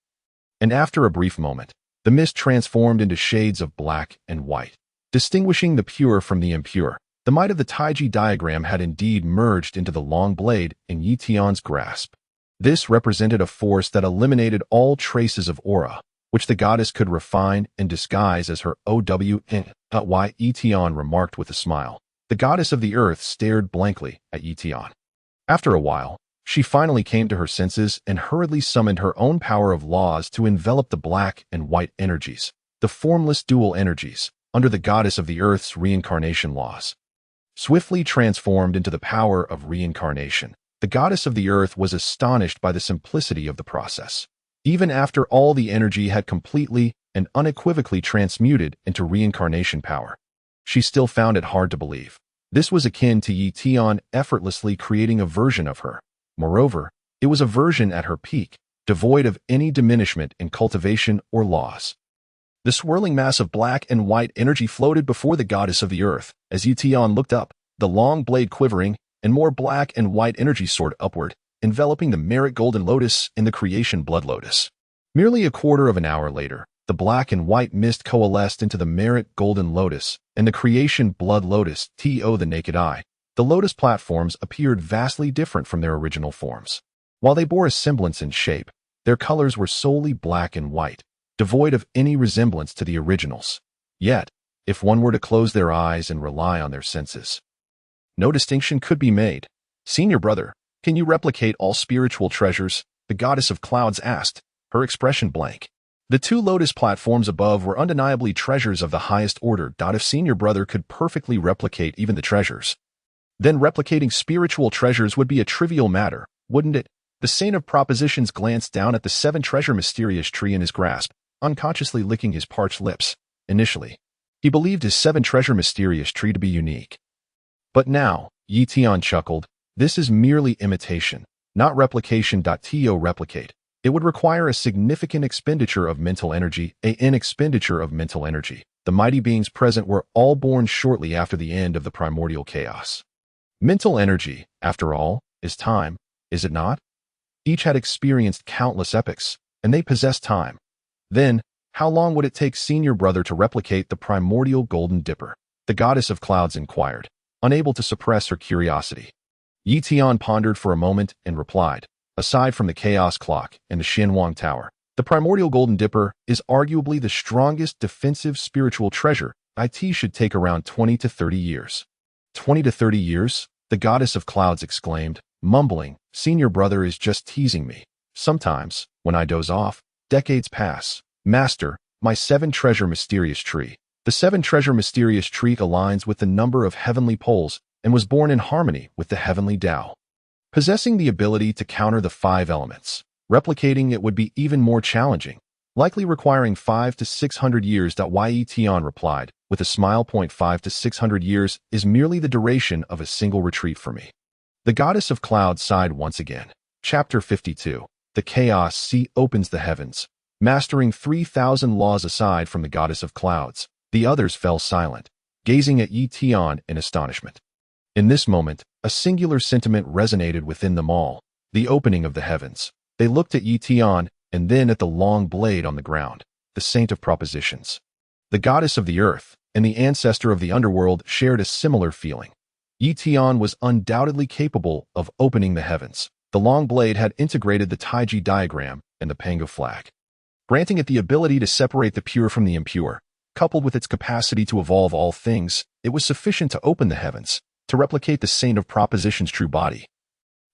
And after a brief moment, the mist transformed into shades of black and white. Distinguishing the pure from the impure, the might of the Taiji diagram had indeed merged into the long blade in Ye Tian's grasp. This represented a force that eliminated all traces of aura, which the goddess could refine and disguise as her OWN. Ye Tian remarked with a smile. The goddess of the earth stared blankly at Ye Tian. After a while, she finally came to her senses and hurriedly summoned her own power of laws to envelop the black and white energies, the formless dual energies, under the goddess of the earth's reincarnation laws. Swiftly transformed into the power of reincarnation, the goddess of the earth was astonished by the simplicity of the process. Even after all the energy had completely and unequivocally transmuted into reincarnation power, she still found it hard to believe. This was akin to Ye Tian effortlessly creating a version of her. Moreover, it was a version at her peak, devoid of any diminishment in cultivation or laws. The swirling mass of black and white energy floated before the goddess of the earth. As Ye Tian looked up, the long blade quivering, and more black and white energy soared upward, enveloping the merit golden lotus and the creation blood lotus. Merely a quarter of an hour later, the black and white mist coalesced into the merit golden lotus and the creation blood lotus. To the naked eye, the lotus platforms appeared vastly different from their original forms. While they bore a semblance in shape, their colors were solely black and white, devoid of any resemblance to the originals. Yet, if one were to close their eyes and rely on their senses, no distinction could be made. Senior brother, can you replicate all spiritual treasures? The goddess of clouds asked, her expression blank. The two lotus platforms above were undeniably treasures of the highest order. If senior brother could perfectly replicate even the treasures, then replicating spiritual treasures would be a trivial matter, wouldn't it? The saint of propositions glanced down at the seven-treasure mysterious tree in his grasp, unconsciously licking his parched lips. Initially, he believed his seven-treasure mysterious tree to be unique. But now, Ye Tian chuckled, this is merely imitation, not replication. To replicate, it would require a significant expenditure of mental energy, an expenditure of mental energy. The mighty beings present were all born shortly after the end of the primordial chaos. Mental energy, after all, is time, is it not? Each had experienced countless epochs, and they possessed time. Then, how long would it take senior brother to replicate the primordial golden dipper? The goddess of clouds inquired, unable to suppress her curiosity. Ye Tian pondered for a moment and replied, aside from the chaos clock and the Shenhuang Tower, the primordial golden dipper is arguably the strongest defensive spiritual treasure. It should take around 20 to 30 years. 20 to 30 years? The goddess of clouds exclaimed, mumbling, senior brother is just teasing me. Sometimes, when I doze off, decades pass. Master, my seven-treasure mysterious tree. The seven-treasure mysterious tree aligns with the number of heavenly poles and was born in harmony with the heavenly Dao, possessing the ability to counter the five elements. Replicating it would be even more challenging, likely requiring 500 to 600 years. Ye Tian replied, with a smile. 500 to 600 years is merely the duration of a single retreat for me. The goddess of clouds sighed once again. Chapter 52. The Chaos Sea opens the heavens. Mastering 3,000 laws aside from the goddess of clouds, the others fell silent, gazing at Ye Tian in astonishment. In this moment, a singular sentiment resonated within them all, the opening of the heavens. They looked at Ye Tian and then at the long blade on the ground, the saint of propositions. The goddess of the earth and the ancestor of the underworld shared a similar feeling. Ye Tian was undoubtedly capable of opening the heavens. The long blade had integrated the Taiji diagram and the Pangu flag, granting it the ability to separate the pure from the impure. Coupled with its capacity to evolve all things, it was sufficient to open the heavens, to replicate the Saint of Proposition's true body.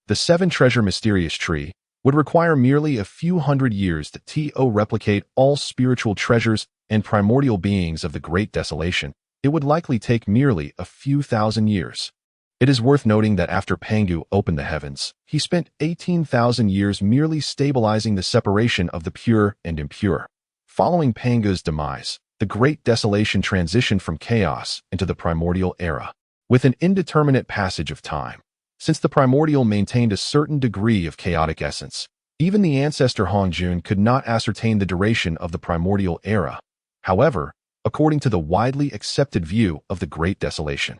The seven-treasure mysterious tree would require merely a few hundred years to replicate all spiritual treasures and primordial beings of the Great Desolation. It would likely take merely a few thousand years. It is worth noting that after Pangu opened the heavens, he spent 18,000 years merely stabilizing the separation of the pure and impure. Following Pangu's demise, the Great Desolation transitioned from chaos into the primordial era, with an indeterminate passage of time. Since the primordial maintained a certain degree of chaotic essence, even the ancestor Hongjun could not ascertain the duration of the primordial era. However, according to the widely accepted view of the Great Desolation,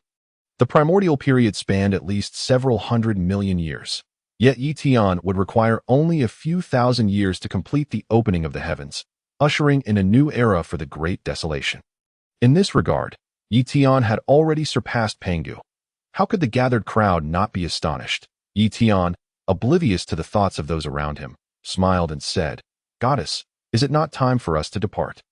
the primordial period spanned at least several 100 million years. Yet Ye Tian would require only a few thousand years to complete the opening of the heavens, ushering in a new era for the Great Desolation. In this regard, Ye Tian had already surpassed Pangu. How could the gathered crowd not be astonished? Ye Tian, oblivious to the thoughts of those around him, smiled and said, "Goddess, is it not time for us to depart?"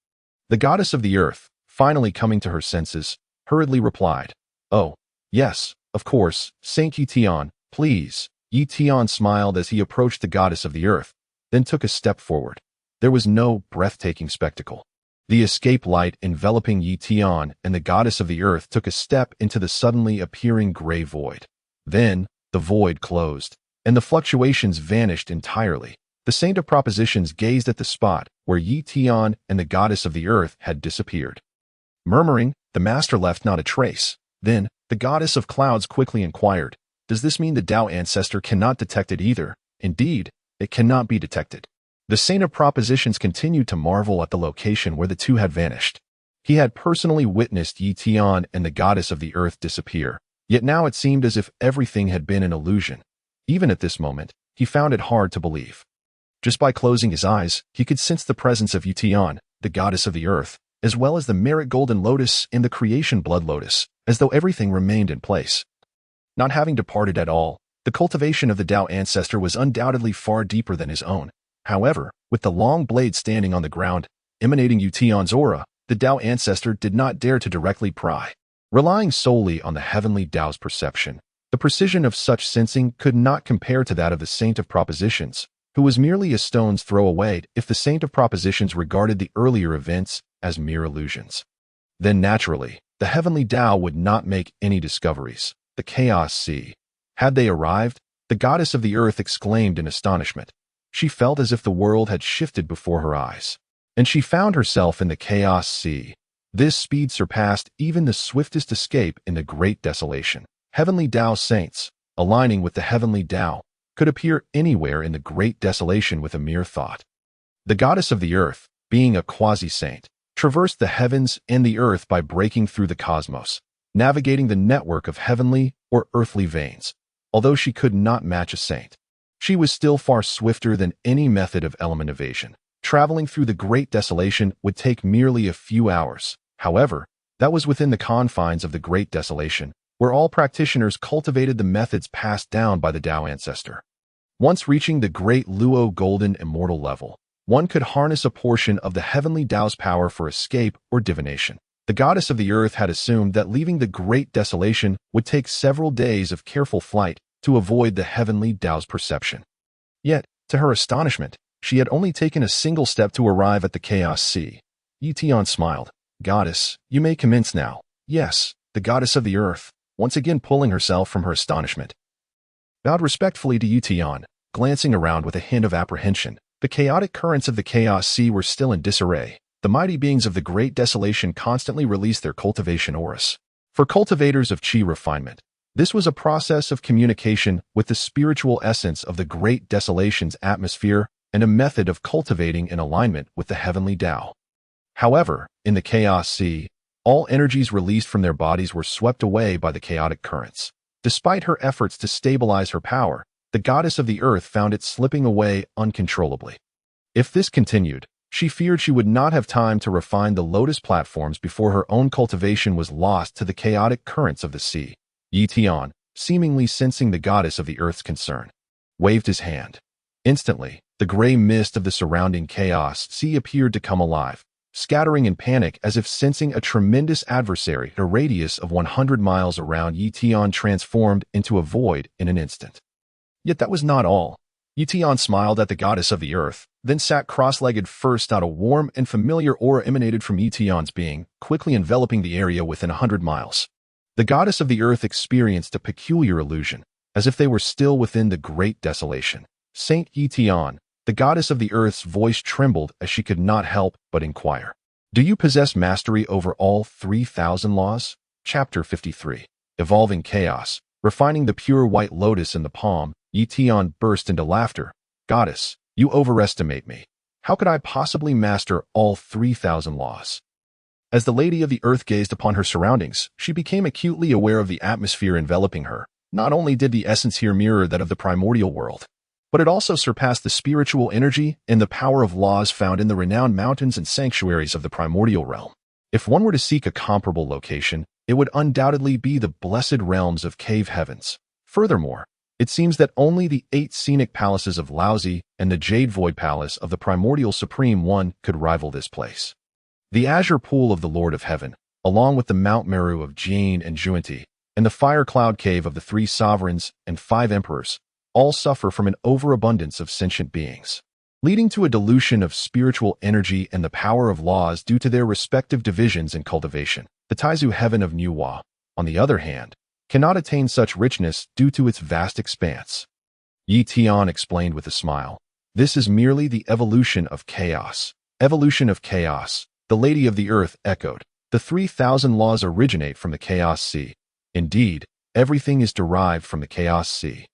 The goddess of the earth, finally coming to her senses, hurriedly replied, "Oh, yes, of course, Saint Ye Tian, please." Ye Tian smiled as he approached the goddess of the earth, then took a step forward. There was no breathtaking spectacle. The escape light enveloping Ye Tian and the goddess of the earth took a step into the suddenly appearing gray void. Then, the void closed, and the fluctuations vanished entirely. The Saint of Propositions gazed at the spot where Ye Tian and the goddess of the earth had disappeared. Murmuring, the master left not a trace. Then, the goddess of clouds quickly inquired, "Does this mean the Dao ancestor cannot detect it either?" "Indeed, it cannot be detected." The Saint of Propositions continued to marvel at the location where the two had vanished. He had personally witnessed Ye Tian and the goddess of the earth disappear, yet now it seemed as if everything had been an illusion. Even at this moment, he found it hard to believe. Just by closing his eyes, he could sense the presence of Ye Tian, the goddess of the earth, as well as the merit golden lotus and the creation blood lotus, as though everything remained in place. Not having departed at all, the cultivation of the Dao ancestor was undoubtedly far deeper than his own. However, with the long blade standing on the ground, emanating Ye Tian's aura, the Dao ancestor did not dare to directly pry. Relying solely on the heavenly Dao's perception, the precision of such sensing could not compare to that of the Saint of Propositions, who was merely a stone's throw away if the Saint of Propositions regarded the earlier events as mere illusions. Then naturally, the heavenly Dao would not make any discoveries. The Chaos Sea. Had they arrived? The goddess of the earth exclaimed in astonishment. She felt as if the world had shifted before her eyes, and she found herself in the Chaos Sea. This speed surpassed even the swiftest escape in the Great Desolation. Heavenly Dao saints, aligning with the heavenly Dao, could appear anywhere in the Great Desolation with a mere thought. The goddess of the earth, being a quasi-saint, traversed the heavens and the earth by breaking through the cosmos, navigating the network of heavenly or earthly veins. Although she could not match a saint, she was still far swifter than any method of element evasion. Traveling through the Great Desolation would take merely a few hours. However, that was within the confines of the Great Desolation, where all practitioners cultivated the methods passed down by the Dao ancestor. Once reaching the Great Luo Golden Immortal level, one could harness a portion of the heavenly Dao's power for escape or divination. The goddess of the earth had assumed that leaving the Great Desolation would take several days of careful flight to avoid the heavenly Dao's perception. Yet, to her astonishment, she had only taken a single step to arrive at the Chaos Sea. Ye Tian smiled. "Goddess, you may commence now." "Yes," the goddess of the earth, once again pulling herself from her astonishment, bowed respectfully to Ye Tian, glancing around with a hint of apprehension. The chaotic currents of the Chaos Sea were still in disarray. The mighty beings of the Great Desolation constantly released their cultivation auras. For cultivators of Qi refinement, this was a process of communication with the spiritual essence of the Great Desolation's atmosphere and a method of cultivating in alignment with the heavenly Dao. However, in the Chaos Sea, all energies released from their bodies were swept away by the chaotic currents. Despite her efforts to stabilize her power, the goddess of the earth found it slipping away uncontrollably. If this continued, She feared she would not have time to refine the Lotus platforms before her own cultivation was lost to the chaotic currents of the sea. Ye Tian, seemingly sensing the goddess of the earth's concern, waved his hand. Instantly, the gray mist of the surrounding chaos sea appeared to come alive, scattering in panic as if sensing a tremendous adversary. A radius of 100 miles around Ye Tian transformed into a void in an instant. Yet that was not all. Ye Tian smiled at the goddess of the earth, then sat cross-legged first. A warm and familiar aura emanated from Ye Tian's being, quickly enveloping the area within 100 miles. The goddess of the earth experienced a peculiar illusion, as if they were still within the great desolation. Saint Ye Tian, the goddess of the earth's voice trembled as she could not help but inquire. Do you possess mastery over all 3,000 laws? Chapter 53. Evolving Chaos. Refining the pure white lotus in the palm, Ye Tian burst into laughter. Goddess, you overestimate me. How could I possibly master all 3,000 laws? As the Lady of the Earth gazed upon her surroundings, she became acutely aware of the atmosphere enveloping her. Not only did the essence here mirror that of the primordial world, but it also surpassed the spiritual energy and the power of laws found in the renowned mountains and sanctuaries of the primordial realm. If one were to seek a comparable location, it would undoubtedly be the blessed realms of cave heavens. Furthermore, it seems that only the 8 scenic palaces of Laozi and the Jade Void Palace of the Primordial Supreme One could rival this place. The Azure Pool of the Lord of Heaven, along with the Mount Meru of Jane and Yuanshi, and the Fire Cloud Cave of the 3 Sovereigns and 5 Emperors, all suffer from an overabundance of sentient beings, leading to a dilution of spiritual energy and the power of laws due to their respective divisions and cultivation. The Taizu Heaven of Nuwa, on the other hand, cannot attain such richness due to its vast expanse. Ye Tian explained with a smile. This is merely the evolution of chaos. Evolution of chaos, the Lady of the Earth echoed. The 3,000 laws originate from the Chaos Sea. Indeed, everything is derived from the Chaos Sea.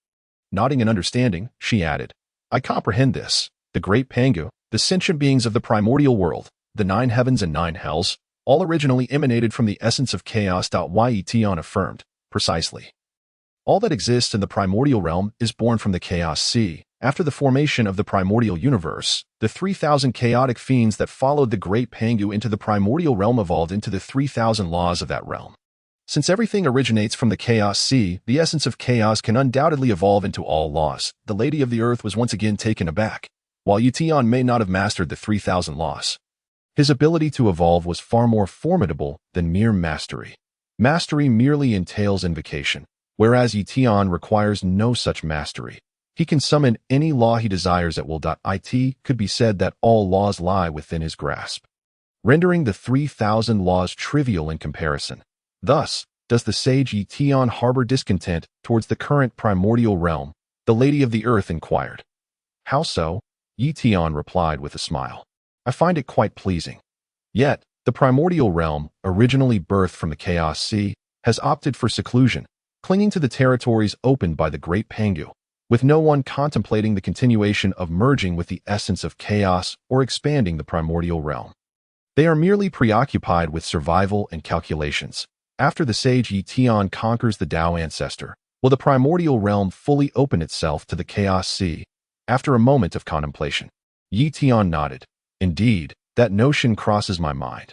Nodding in understanding, she added, I comprehend this. The great Pangu, the sentient beings of the primordial world, the 9 heavens and 9 hells, all originally emanated from the essence of chaos. Ye Tian affirmed. Precisely. All that exists in the primordial realm is born from the Chaos Sea. After the formation of the primordial universe, the 3,000 chaotic fiends that followed the great Pangu into the primordial realm evolved into the 3,000 laws of that realm. Since everything originates from the Chaos Sea, the essence of chaos can undoubtedly evolve into all laws. The Lady of the Earth was once again taken aback. While Ye Tian may not have mastered the 3,000 laws, his ability to evolve was far more formidable than mere mastery. Mastery merely entails invocation, whereas Ye Tian requires no such mastery. He can summon any law he desires at will. It could be said that all laws lie within his grasp, rendering the 3,000 laws trivial in comparison. Thus, does the sage Ye Tian harbor discontent towards the current primordial realm? The Lady of the Earth inquired. How so? Ye Tian replied with a smile. I find it quite pleasing. Yet, the primordial realm, originally birthed from the Chaos Sea, has opted for seclusion, clinging to the territories opened by the great Pangu, with no one contemplating the continuation of merging with the essence of chaos or expanding the primordial realm. They are merely preoccupied with survival and calculations. After the sage Ye Tian conquers the Dao ancestor, will the primordial realm fully open itself to the Chaos Sea? After a moment of contemplation, Ye Tian nodded. Indeed, that notion crosses my mind.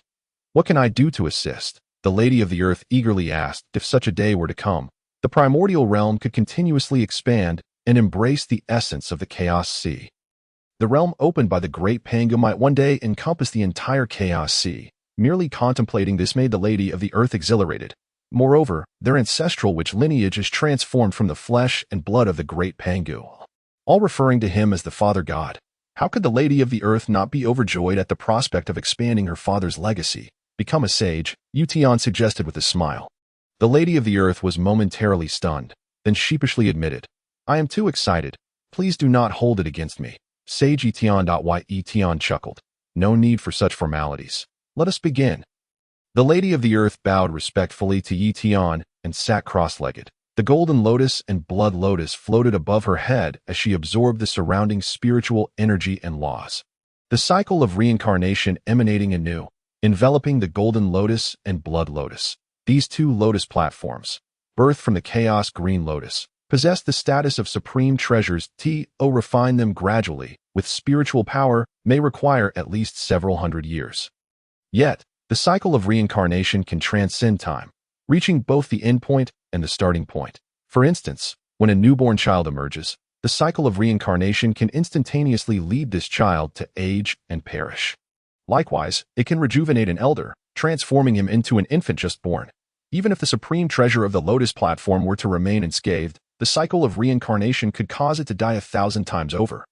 What can I do to assist? The Lady of the Earth eagerly asked. If such a day were to come, the primordial realm could continuously expand and embrace the essence of the Chaos Sea. The realm opened by the great Pangu might one day encompass the entire Chaos Sea. Merely contemplating this made the Lady of the Earth exhilarated. Moreover, their ancestral witch lineage is transformed from the flesh and blood of the great Pangu, all referring to him as the Father God. How could the Lady of the Earth not be overjoyed at the prospect of expanding her father's legacy? Become a sage, Ye Tian suggested with a smile. The Lady of the Earth was momentarily stunned, then sheepishly admitted, I am too excited. Please do not hold it against me. Sage Ye Tian. Ye Tian chuckled. No need for such formalities. Let us begin. The Lady of the Earth bowed respectfully to Ye Tian and sat cross-legged. The golden lotus and blood lotus floated above her head as she absorbed the surrounding spiritual energy and laws. The cycle of reincarnation emanating anew, enveloping the golden lotus and blood lotus. These 2 lotus platforms, birthed from the chaos green lotus, possessed the status of supreme treasures. Refine them gradually, with spiritual power, may require at least several hundred years. Yet, the cycle of reincarnation can transcend time, reaching both the endpoint and the starting point. For instance, when a newborn child emerges, the cycle of reincarnation can instantaneously lead this child to age and perish. Likewise, it can rejuvenate an elder, transforming him into an infant just born. Even if the supreme treasure of the Lotus platform were to remain unscathed, the cycle of reincarnation could cause it to die 1,000 times over.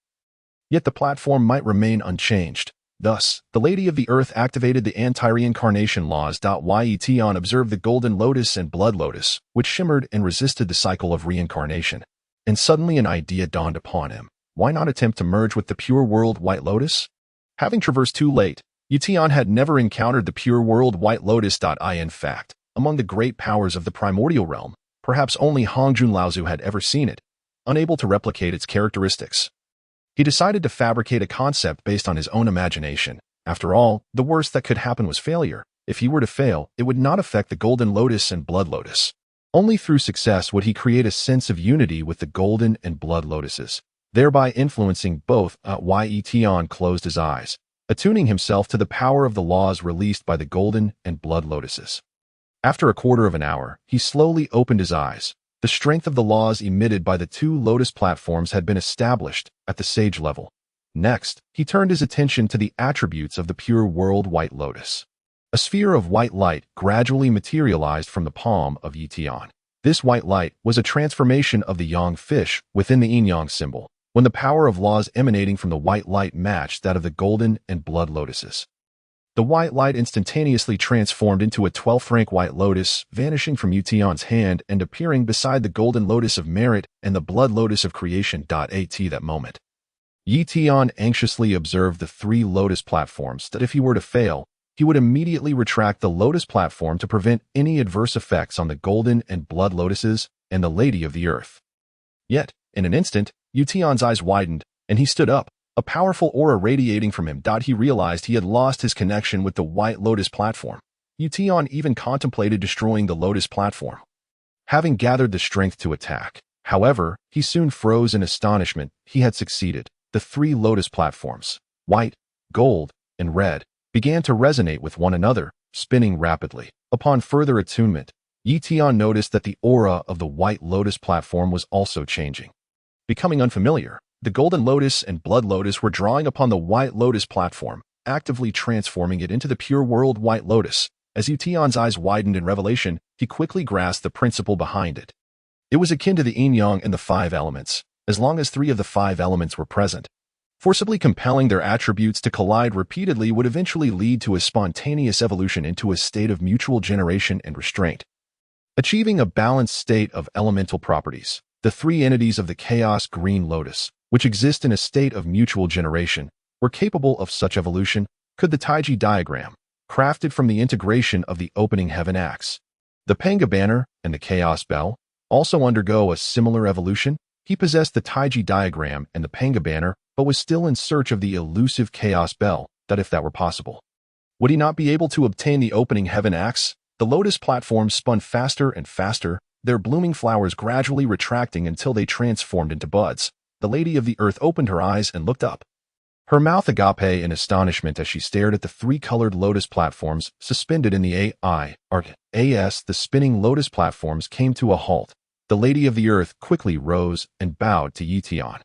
Yet the platform might remain unchanged. Thus, the Lady of the Earth activated the anti-reincarnation laws. Ye Tian observed the golden lotus and blood lotus, which shimmered and resisted the cycle of reincarnation. And suddenly an idea dawned upon him. Why not attempt to merge with the pure world white lotus? Having traversed too late, Ye Tian had never encountered the pure world white lotus. In fact, among the great powers of the primordial realm, perhaps only Hongjun Laozu had ever seen it, unable to replicate its characteristics. He decided to fabricate a concept based on his own imagination. After all, the worst that could happen was failure. If he were to fail, it would not affect the golden lotus and blood lotus. Only through success would he create a sense of unity with the golden and blood lotuses, thereby influencing both. Ye Tian closed his eyes, attuning himself to the power of the laws released by the golden and blood lotuses. After a quarter of an hour, he slowly opened his eyes. The strength of the laws emitted by the two lotus platforms had been established at the sage level. Next, he turned his attention to the attributes of the pure world white lotus. A sphere of white light gradually materialized from the palm of Ye Tian. This white light was a transformation of the yang fish within the yin-yang symbol, when the power of laws emanating from the white light matched that of the golden and blood lotuses. The white light instantaneously transformed into a 12th rank white lotus, vanishing from Ye Tian's hand and appearing beside the golden lotus of merit and the blood lotus of creation. At that moment, Ye Tian anxiously observed the three lotus platforms that if he were to fail, he would immediately retract the lotus platform to prevent any adverse effects on the golden and blood lotuses and the Lady of the Earth. Yet, in an instant, Ye Tian's eyes widened, and he stood up, a powerful aura radiating from him. He realized he had lost his connection with the white lotus platform. Ye Tian even contemplated destroying the lotus platform, having gathered the strength to attack. However, he soon froze in astonishment. He had succeeded. The three lotus platforms, white, gold, and red, began to resonate with one another, spinning rapidly. Upon further attunement, Ye Tian noticed that the aura of the white lotus platform was also changing. Becoming unfamiliar, the golden lotus and blood lotus were drawing upon the white lotus platform, actively transforming it into the pure world white lotus. As Ye Tian's eyes widened in revelation, he quickly grasped the principle behind it. It was akin to the yin-yang and the five elements, as long as three of the five elements were present. Forcibly compelling their attributes to collide repeatedly would eventually lead to a spontaneous evolution into a state of mutual generation and restraint. Achieving a balanced state of elemental properties, the three entities of the chaos green lotus, which exist in a state of mutual generation, were capable of such evolution. Could the Taiji diagram, crafted from the integration of the opening heaven axe, the Pangu banner, and the chaos bell, also undergo a similar evolution? He possessed the Taiji diagram and the Pangu banner, but was still in search of the elusive chaos bell. That if that were possible, would he not be able to obtain the opening heaven axe? The lotus platforms spun faster and faster, their blooming flowers gradually retracting until they transformed into buds. The Lady of the Earth opened her eyes and looked up, her mouth agape in astonishment as she stared at the three-colored lotus platforms suspended in the as the spinning lotus platforms came to a halt. The Lady of the Earth quickly rose and bowed to Ye Tian,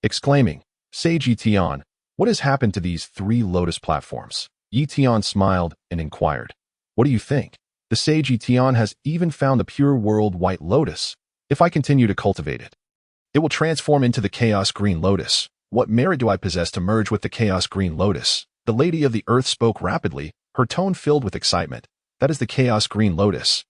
exclaiming, "Sage Ye Tian, what has happened to these three lotus platforms?" Ye Tian smiled and inquired, "What do you think? The sage Ye Tian has even found the pure world white lotus. If I continue to cultivate it, it will transform into the chaos green lotus. What merit do I possess to merge with the chaos green lotus?" The Lady of the Earth spoke rapidly, her tone filled with excitement. "That is the chaos green lotus.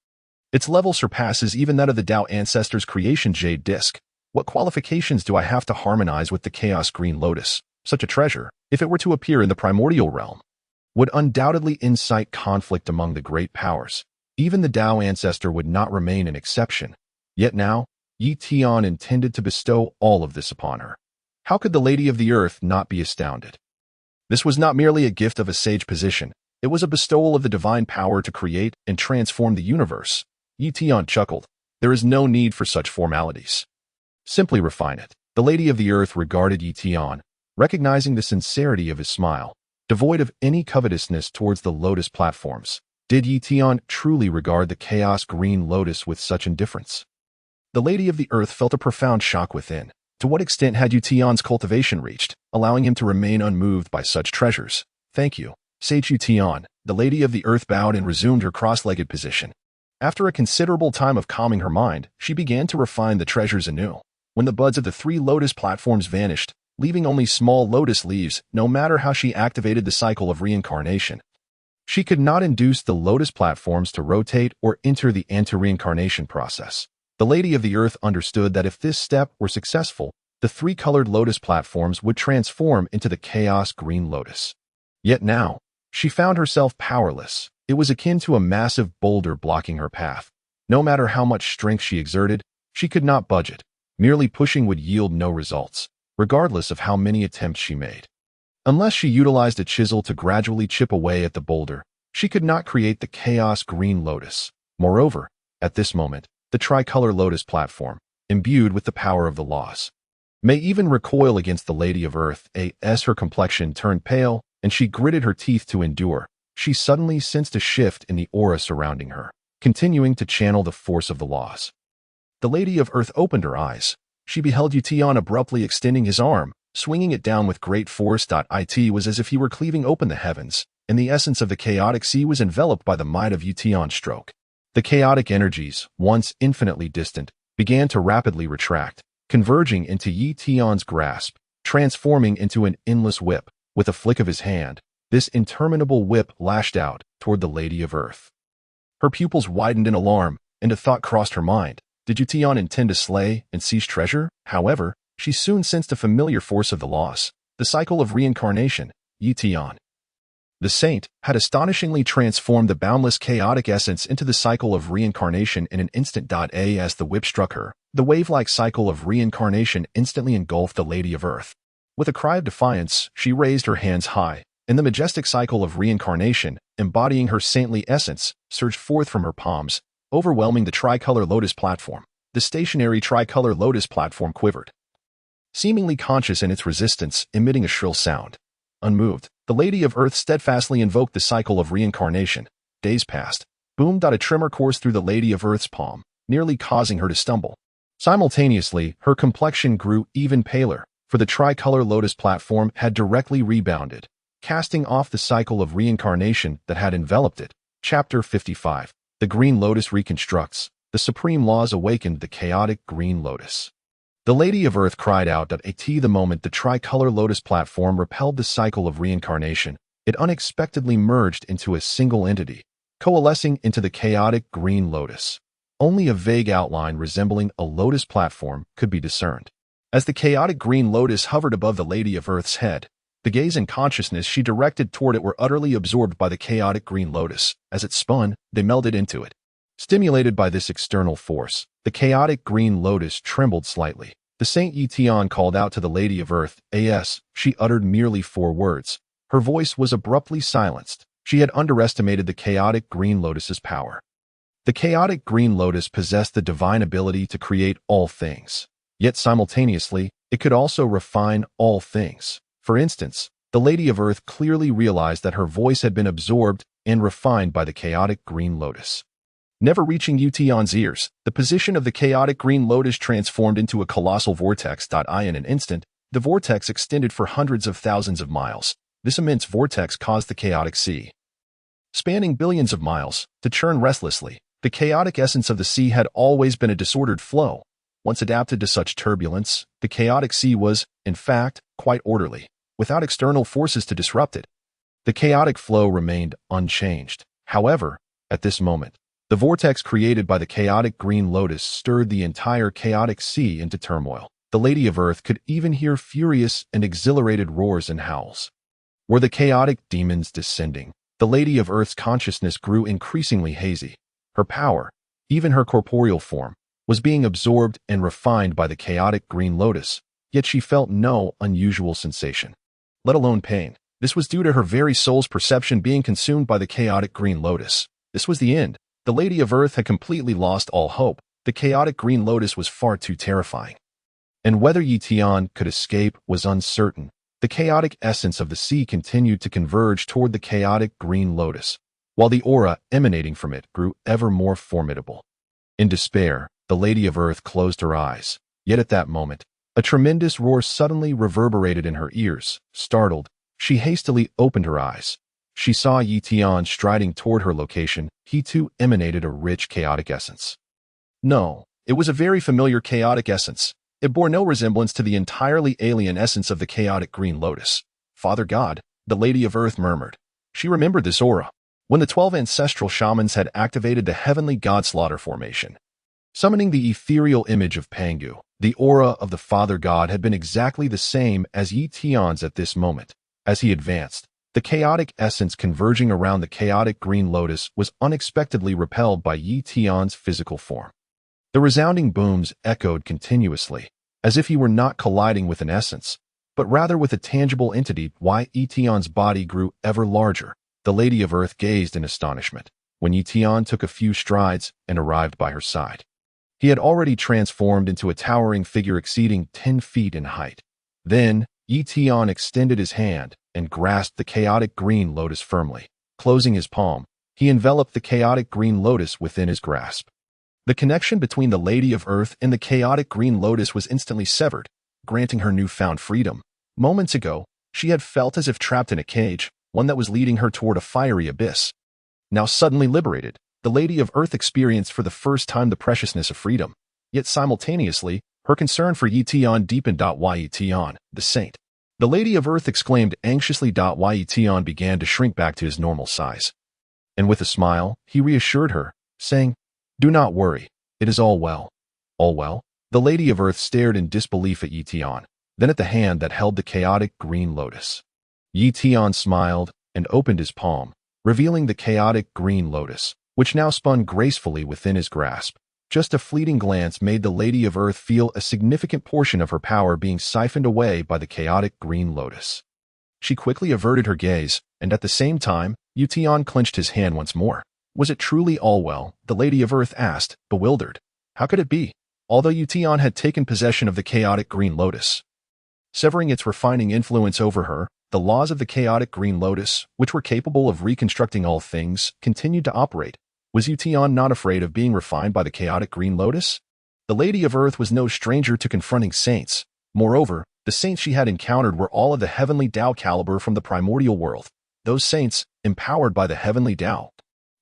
Its level surpasses even that of the Dao ancestor's creation jade disc. What qualifications do I have to harmonize with the chaos green lotus? Such a treasure, if it were to appear in the primordial realm, would undoubtedly incite conflict among the great powers. Even the Dao ancestor would not remain an exception. Yet now, Ye Tian intended to bestow all of this upon her. How could the Lady of the Earth not be astounded? This was not merely a gift of a sage position. It was a bestowal of the divine power to create and transform the universe. Ye Tian chuckled. There is no need for such formalities. Simply refine it. The Lady of the Earth regarded Ye Tian, Recognizing the sincerity of his smile, devoid of any covetousness towards the Lotus platforms, did Ye Tian truly regard the Chaos Green Lotus with such indifference? The Lady of the Earth felt a profound shock within. To what extent had Ye Tian's cultivation reached, allowing him to remain unmoved by such treasures? Thank you, Sage Ye Tian. The Lady of the Earth bowed and resumed her cross-legged position. After a considerable time of calming her mind, she began to refine the treasures anew. When the buds of the 3 Lotus platforms vanished, leaving only small lotus leaves, no matter how she activated the cycle of reincarnation, she could not induce the Lotus platforms to rotate or enter the anti-reincarnation process. The Lady of the Earth understood that if this step were successful, the 3-colored Lotus platforms would transform into the Chaos Green Lotus. Yet now, she found herself powerless. It was akin to a massive boulder blocking her path. No matter how much strength she exerted, she could not budge it. Merely pushing would yield no results, regardless of how many attempts she made. Unless she utilized a chisel to gradually chip away at the boulder, she could not create the Chaos Green Lotus. Moreover, at this moment, the tricolor Lotus platform, imbued with the power of the laws, may even recoil against the Lady of Earth. As her complexion turned pale and she gritted her teeth to endure, she suddenly sensed a shift in the aura surrounding her, continuing to channel the force of the laws. The Lady of Earth opened her eyes. She beheld Ye Tian abruptly extending his arm, swinging it down with great force. It was as if he were cleaving open the heavens, and the essence of the chaotic sea was enveloped by the might of Ye Tian's stroke. The chaotic energies, once infinitely distant, began to rapidly retract, converging into Ye Tian's grasp, transforming into an endless whip. With a flick of his hand, this interminable whip lashed out toward the Lady of Earth. Her pupils widened in alarm, and a thought crossed her mind. Did Ye Tian intend to slay and seize treasure? However, she soon sensed a familiar force of the loss, the cycle of reincarnation. Ye Tian, the saint, had astonishingly transformed the boundless chaotic essence into the cycle of reincarnation in an instant. As the whip struck her, the wave-like cycle of reincarnation instantly engulfed the Lady of Earth. With a cry of defiance, she raised her hands high, and the majestic cycle of reincarnation, embodying her saintly essence, surged forth from her palms, overwhelming the tricolor Lotus platform. The stationary tricolor Lotus platform quivered, seemingly conscious in its resistance, emitting a shrill sound. Unmoved, the Lady of Earth steadfastly invoked the cycle of reincarnation. Days passed. Boom! A tremor coursed through the Lady of Earth's palm, nearly causing her to stumble. Simultaneously, her complexion grew even paler, for the tricolor Lotus platform had directly rebounded, casting off the cycle of reincarnation that had enveloped it. Chapter 55. The Green Lotus reconstructs. The supreme laws awakened the chaotic Green Lotus. The Lady of Earth cried out at the moment the tricolor Lotus platform repelled the cycle of reincarnation. It unexpectedly merged into a single entity, coalescing into the chaotic Green Lotus. Only a vague outline resembling a lotus platform could be discerned. As the chaotic Green Lotus hovered above the Lady of Earth's head, the gaze and consciousness she directed toward it were utterly absorbed by the chaotic Green Lotus. As it spun, they melded into it. Stimulated by this external force, the chaotic Green Lotus trembled slightly. The Saint Ye Tian called out to the Lady of Earth. She uttered merely 4 words. Her voice was abruptly silenced. She had underestimated the chaotic Green Lotus's power. The chaotic Green Lotus possessed the divine ability to create all things. Yet simultaneously, it could also refine all things. For instance, the Lady of Earth clearly realized that her voice had been absorbed and refined by the chaotic Green Lotus. Never reaching Ye Tian's ears, the position of the chaotic Green Lotus transformed into a colossal vortex. In an instant, the vortex extended for hundreds of thousands of miles. This immense vortex caused the chaotic sea, spanning billions of miles, to churn restlessly. The chaotic essence of the sea had always been a disordered flow. Once adapted to such turbulence, the chaotic sea was, in fact, quite orderly, without external forces to disrupt it. The chaotic flow remained unchanged. However, at this moment, the vortex created by the chaotic Green Lotus stirred the entire chaotic sea into turmoil. The Lady of Earth could even hear furious and exhilarated roars and howls. Were the chaotic demons descending? The Lady of Earth's consciousness grew increasingly hazy. Her power, even her corporeal form, was being absorbed and refined by the chaotic Green Lotus, yet she felt no unusual sensation, let alone pain. This was due to her very soul's perception being consumed by the chaotic Green Lotus. This was the end. The Lady of Earth had completely lost all hope. The chaotic Green Lotus was far too terrifying, and whether Ye Tian could escape was uncertain. The chaotic essence of the sea continued to converge toward the chaotic green lotus, while the aura emanating from it grew ever more formidable. In despair, the Lady of Earth closed her eyes, yet at that moment, a tremendous roar suddenly reverberated in her ears. Startled, she hastily opened her eyes. She saw Ye Tian striding toward her location. He too emanated a rich chaotic essence. No, it was a very familiar chaotic essence. It bore no resemblance to the entirely alien essence of the chaotic green lotus. Father God, the Lady of Earth murmured. She remembered this aura when the 12 ancestral shamans had activated the heavenly god slaughter formation. Summoning the ethereal image of Pangu, the aura of the Father God had been exactly the same as Ye Tian's at this moment. As he advanced, the chaotic essence converging around the chaotic green lotus was unexpectedly repelled by Ye Tian's physical form. The resounding booms echoed continuously, as if he were not colliding with an essence, but rather with a tangible entity. Ye Tian's body grew ever larger. The Lady of Earth gazed in astonishment when Ye Tian took a few strides and arrived by her side. He had already transformed into a towering figure exceeding 10 feet in height. Then, Ye Tian extended his hand and grasped the chaotic green lotus firmly. Closing his palm, he enveloped the chaotic green lotus within his grasp. The connection between the Lady of Earth and the chaotic green lotus was instantly severed, granting her newfound freedom. Moments ago, she had felt as if trapped in a cage, one that was leading her toward a fiery abyss. Now suddenly liberated, the Lady of Earth experienced for the first time the preciousness of freedom. Yet simultaneously, her concern for Ye Tian deepened. Ye Tian, the saint. The Lady of Earth exclaimed anxiously. Ye Tian began to shrink back to his normal size. And with a smile, he reassured her, saying, "Do not worry, it is all well." All well? The Lady of Earth stared in disbelief at Ye Tian, then at the hand that held the chaotic green lotus. Ye Tian smiled and opened his palm, revealing the chaotic green lotus, which now spun gracefully within his grasp. Just a fleeting glance made the Lady of Earth feel a significant portion of her power being siphoned away by the chaotic green lotus. She quickly averted her gaze, and at the same time, Ye Tian clenched his hand once more. Was it truly all well? The Lady of Earth asked, bewildered. How could it be? Although Ye Tian had taken possession of the chaotic green lotus, severing its refining influence over her, the laws of the chaotic green lotus, which were capable of reconstructing all things, continued to operate. Was Ye Tian not afraid of being refined by the chaotic green lotus? The Lady of Earth was no stranger to confronting saints. Moreover, the saints she had encountered were all of the heavenly Dao caliber from the Primordial World. Those saints, empowered by the heavenly Dao,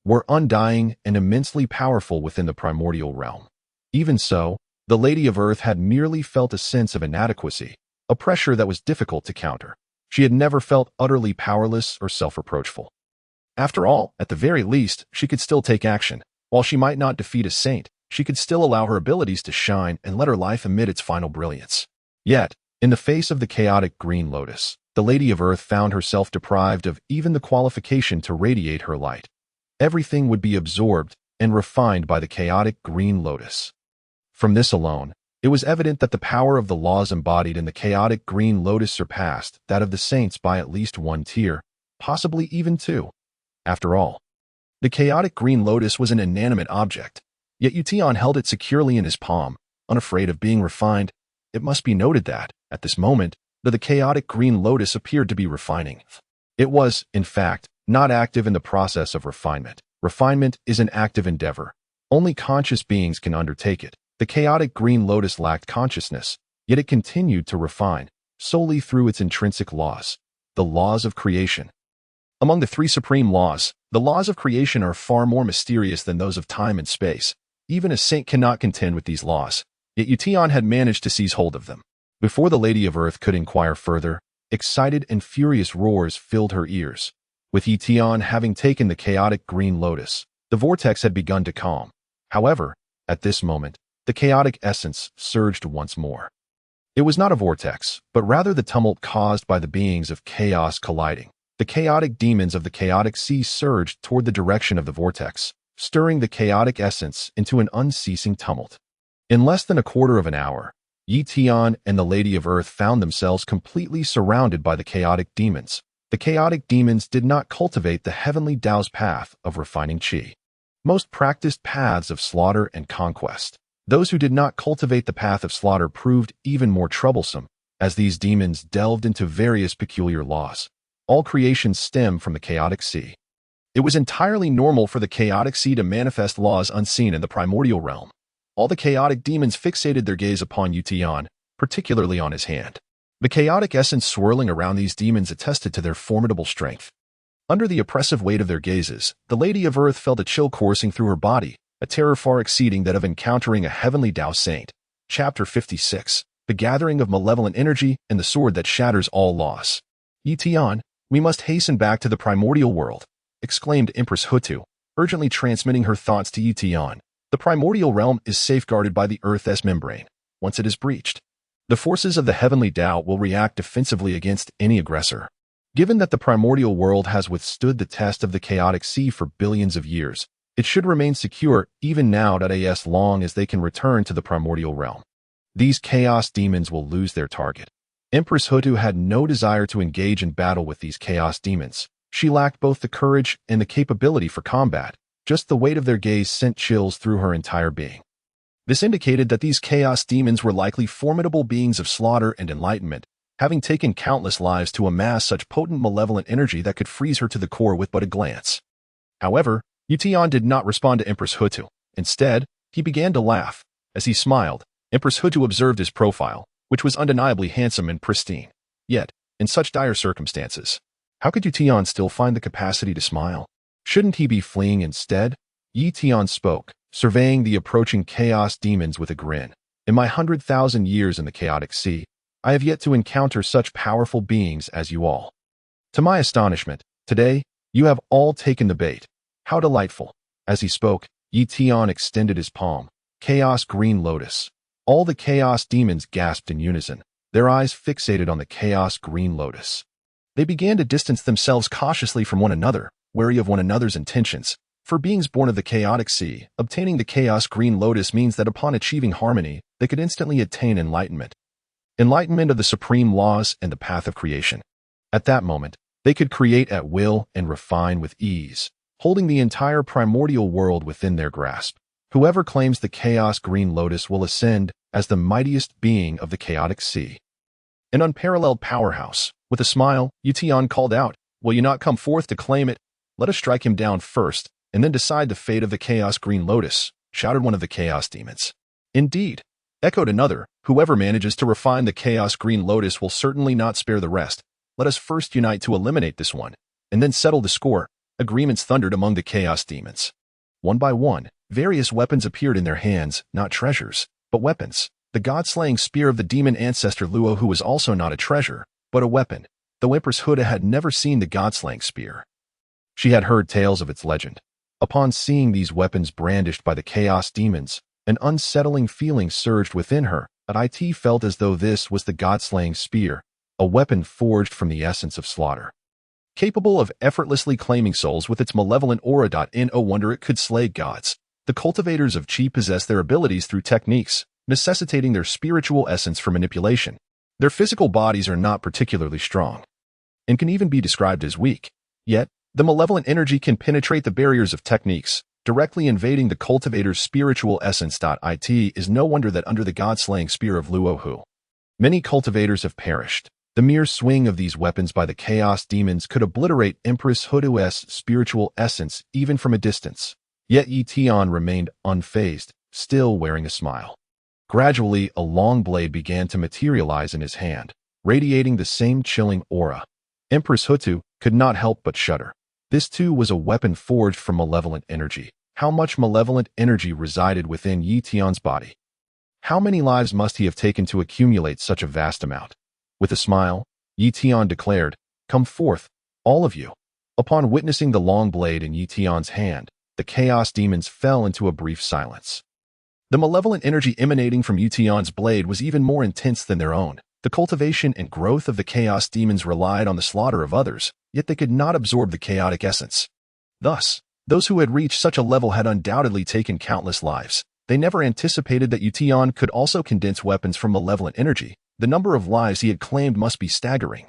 were undying and immensely powerful within the primordial realm. Even so, the Lady of Earth had merely felt a sense of inadequacy, a pressure that was difficult to counter. She had never felt utterly powerless or self-reproachful. After all, at the very least, she could still take action. While she might not defeat a saint, she could still allow her abilities to shine and let her life emit its final brilliance. Yet, in the face of the chaotic green lotus, the Lady of Earth found herself deprived of even the qualification to radiate her light. Everything would be absorbed and refined by the chaotic green lotus. From this alone, it was evident that the power of the laws embodied in the chaotic green lotus surpassed that of the saints by at least one tier, possibly even two. After all, the chaotic green lotus was an inanimate object, yet Ye Tian held it securely in his palm, unafraid of being refined. It must be noted that, at this moment, the chaotic green lotus appeared to be refining. It was, in fact, not active in the process of refinement. Refinement is an active endeavor. Only conscious beings can undertake it. The chaotic green lotus lacked consciousness, yet it continued to refine, solely through its intrinsic laws, the laws of creation. Among the three supreme laws, the laws of creation are far more mysterious than those of time and space. Even a saint cannot contend with these laws, yet Ye Tian had managed to seize hold of them. Before the Lady of Earth could inquire further, excited and furious roars filled her ears. With Ye Tian having taken the chaotic green lotus, the vortex had begun to calm. However, at this moment, the chaotic essence surged once more. It was not a vortex, but rather the tumult caused by the beings of chaos colliding. The chaotic demons of the chaotic sea surged toward the direction of the vortex, stirring the chaotic essence into an unceasing tumult. In less than a quarter of an hour, Ye Tian and the Lady of Earth found themselves completely surrounded by the chaotic demons. The chaotic demons did not cultivate the heavenly Dao's path of refining qi. Most practiced paths of slaughter and conquest. Those who did not cultivate the path of slaughter proved even more troublesome. as these demons delved into various peculiar laws. All creations stem from the chaotic sea. It was entirely normal for the chaotic sea to manifest laws unseen in the primordial realm. All the chaotic demons fixated their gaze upon Ye Tian, particularly on his hand. The chaotic essence swirling around these demons attested to their formidable strength. Under the oppressive weight of their gazes, the Lady of Earth felt a chill coursing through her body, a terror far exceeding that of encountering a heavenly Dao saint. Chapter 56. The Gathering of Malevolent Energy and the Sword that Shatters All Laws. Ye Tian, we must hasten back to the primordial world, exclaimed Empress Hutu, urgently transmitting her thoughts to Ye Tian. The primordial realm is safeguarded by the Earth's membrane. Once it is breached, the forces of the heavenly Dao will react defensively against any aggressor. Given that the primordial world has withstood the test of the chaotic sea for billions of years, it should remain secure even now as long as they can return to the primordial realm. These chaos demons will lose their target. Empress Hutu had no desire to engage in battle with these chaos demons. She lacked both the courage and the capability for combat. Just the weight of their gaze sent chills through her entire being. This indicated that these chaos demons were likely formidable beings of slaughter and enlightenment, having taken countless lives to amass such potent malevolent energy that could freeze her to the core with but a glance. However, Ye Tian did not respond to Empress Hutu. Instead, he began to laugh. As he smiled, Empress Hutu observed his profile, which was undeniably handsome and pristine. Yet, in such dire circumstances, how could Ye Tian still find the capacity to smile? Shouldn't he be fleeing instead? Ye Tian spoke, surveying the approaching chaos demons with a grin. In my 100,000 years in the chaotic sea, I have yet to encounter such powerful beings as you all. To my astonishment, today, you have all taken the bait. How delightful. As he spoke, Ye Tian extended his palm. Chaos Green Lotus. All the chaos demons gasped in unison, their eyes fixated on the chaos green lotus. They began to distance themselves cautiously from one another, wary of one another's intentions. For beings born of the chaotic sea, obtaining the chaos green lotus means that upon achieving harmony, they could instantly attain enlightenment. Enlightenment of the supreme laws and the path of creation. At that moment, they could create at will and refine with ease, holding the entire primordial world within their grasp. Whoever claims the chaos green lotus will ascend as the mightiest being of the chaotic sea. An unparalleled powerhouse. With a smile, Ye Tian called out, "Will you not come forth to claim it? Let us strike him down first, and then decide the fate of the chaos green lotus," shouted one of the chaos demons. "Indeed," echoed another, "whoever manages to refine the chaos green lotus will certainly not spare the rest. Let us first unite to eliminate this one, and then settle the score." Agreements thundered among the chaos demons. One by one, various weapons appeared in their hands, not treasures, but weapons. The god-slaying spear of the demon ancestor Luo, who was also not a treasure, but a weapon, though Empress Hutu had never seen the god-slaying spear. She had heard tales of its legend. Upon seeing these weapons brandished by the chaos demons, an unsettling feeling surged within her, but it felt as though this was the god-slaying spear, a weapon forged from the essence of slaughter. Capable of effortlessly claiming souls with its malevolent aura. No wonder it could slay gods. The cultivators of Qi possess their abilities through techniques, necessitating their spiritual essence for manipulation. Their physical bodies are not particularly strong, and can even be described as weak. Yet, the malevolent energy can penetrate the barriers of techniques, directly invading the cultivator's spiritual essence. It is no wonder that under the god-slaying spear of Luo, many cultivators have perished. The mere swing of these weapons by the chaos demons could obliterate Empress Hutu's spiritual essence even from a distance. Yet Ye Tian remained unfazed, still wearing a smile. Gradually, a long blade began to materialize in his hand, radiating the same chilling aura. Empress Hutu could not help but shudder. This too was a weapon forged from malevolent energy. How much malevolent energy resided within Ye Tian's body? How many lives must he have taken to accumulate such a vast amount? With a smile, Ye Tian declared, "Come forth, all of you." Upon witnessing the long blade in Ye Tian's hand, the chaos demons fell into a brief silence. The malevolent energy emanating from Ye Tian's blade was even more intense than their own. The cultivation and growth of the chaos demons relied on the slaughter of others, yet they could not absorb the chaotic essence. Thus, those who had reached such a level had undoubtedly taken countless lives. They never anticipated that Ye Tian could also condense weapons from malevolent energy. The number of lives he had claimed must be staggering.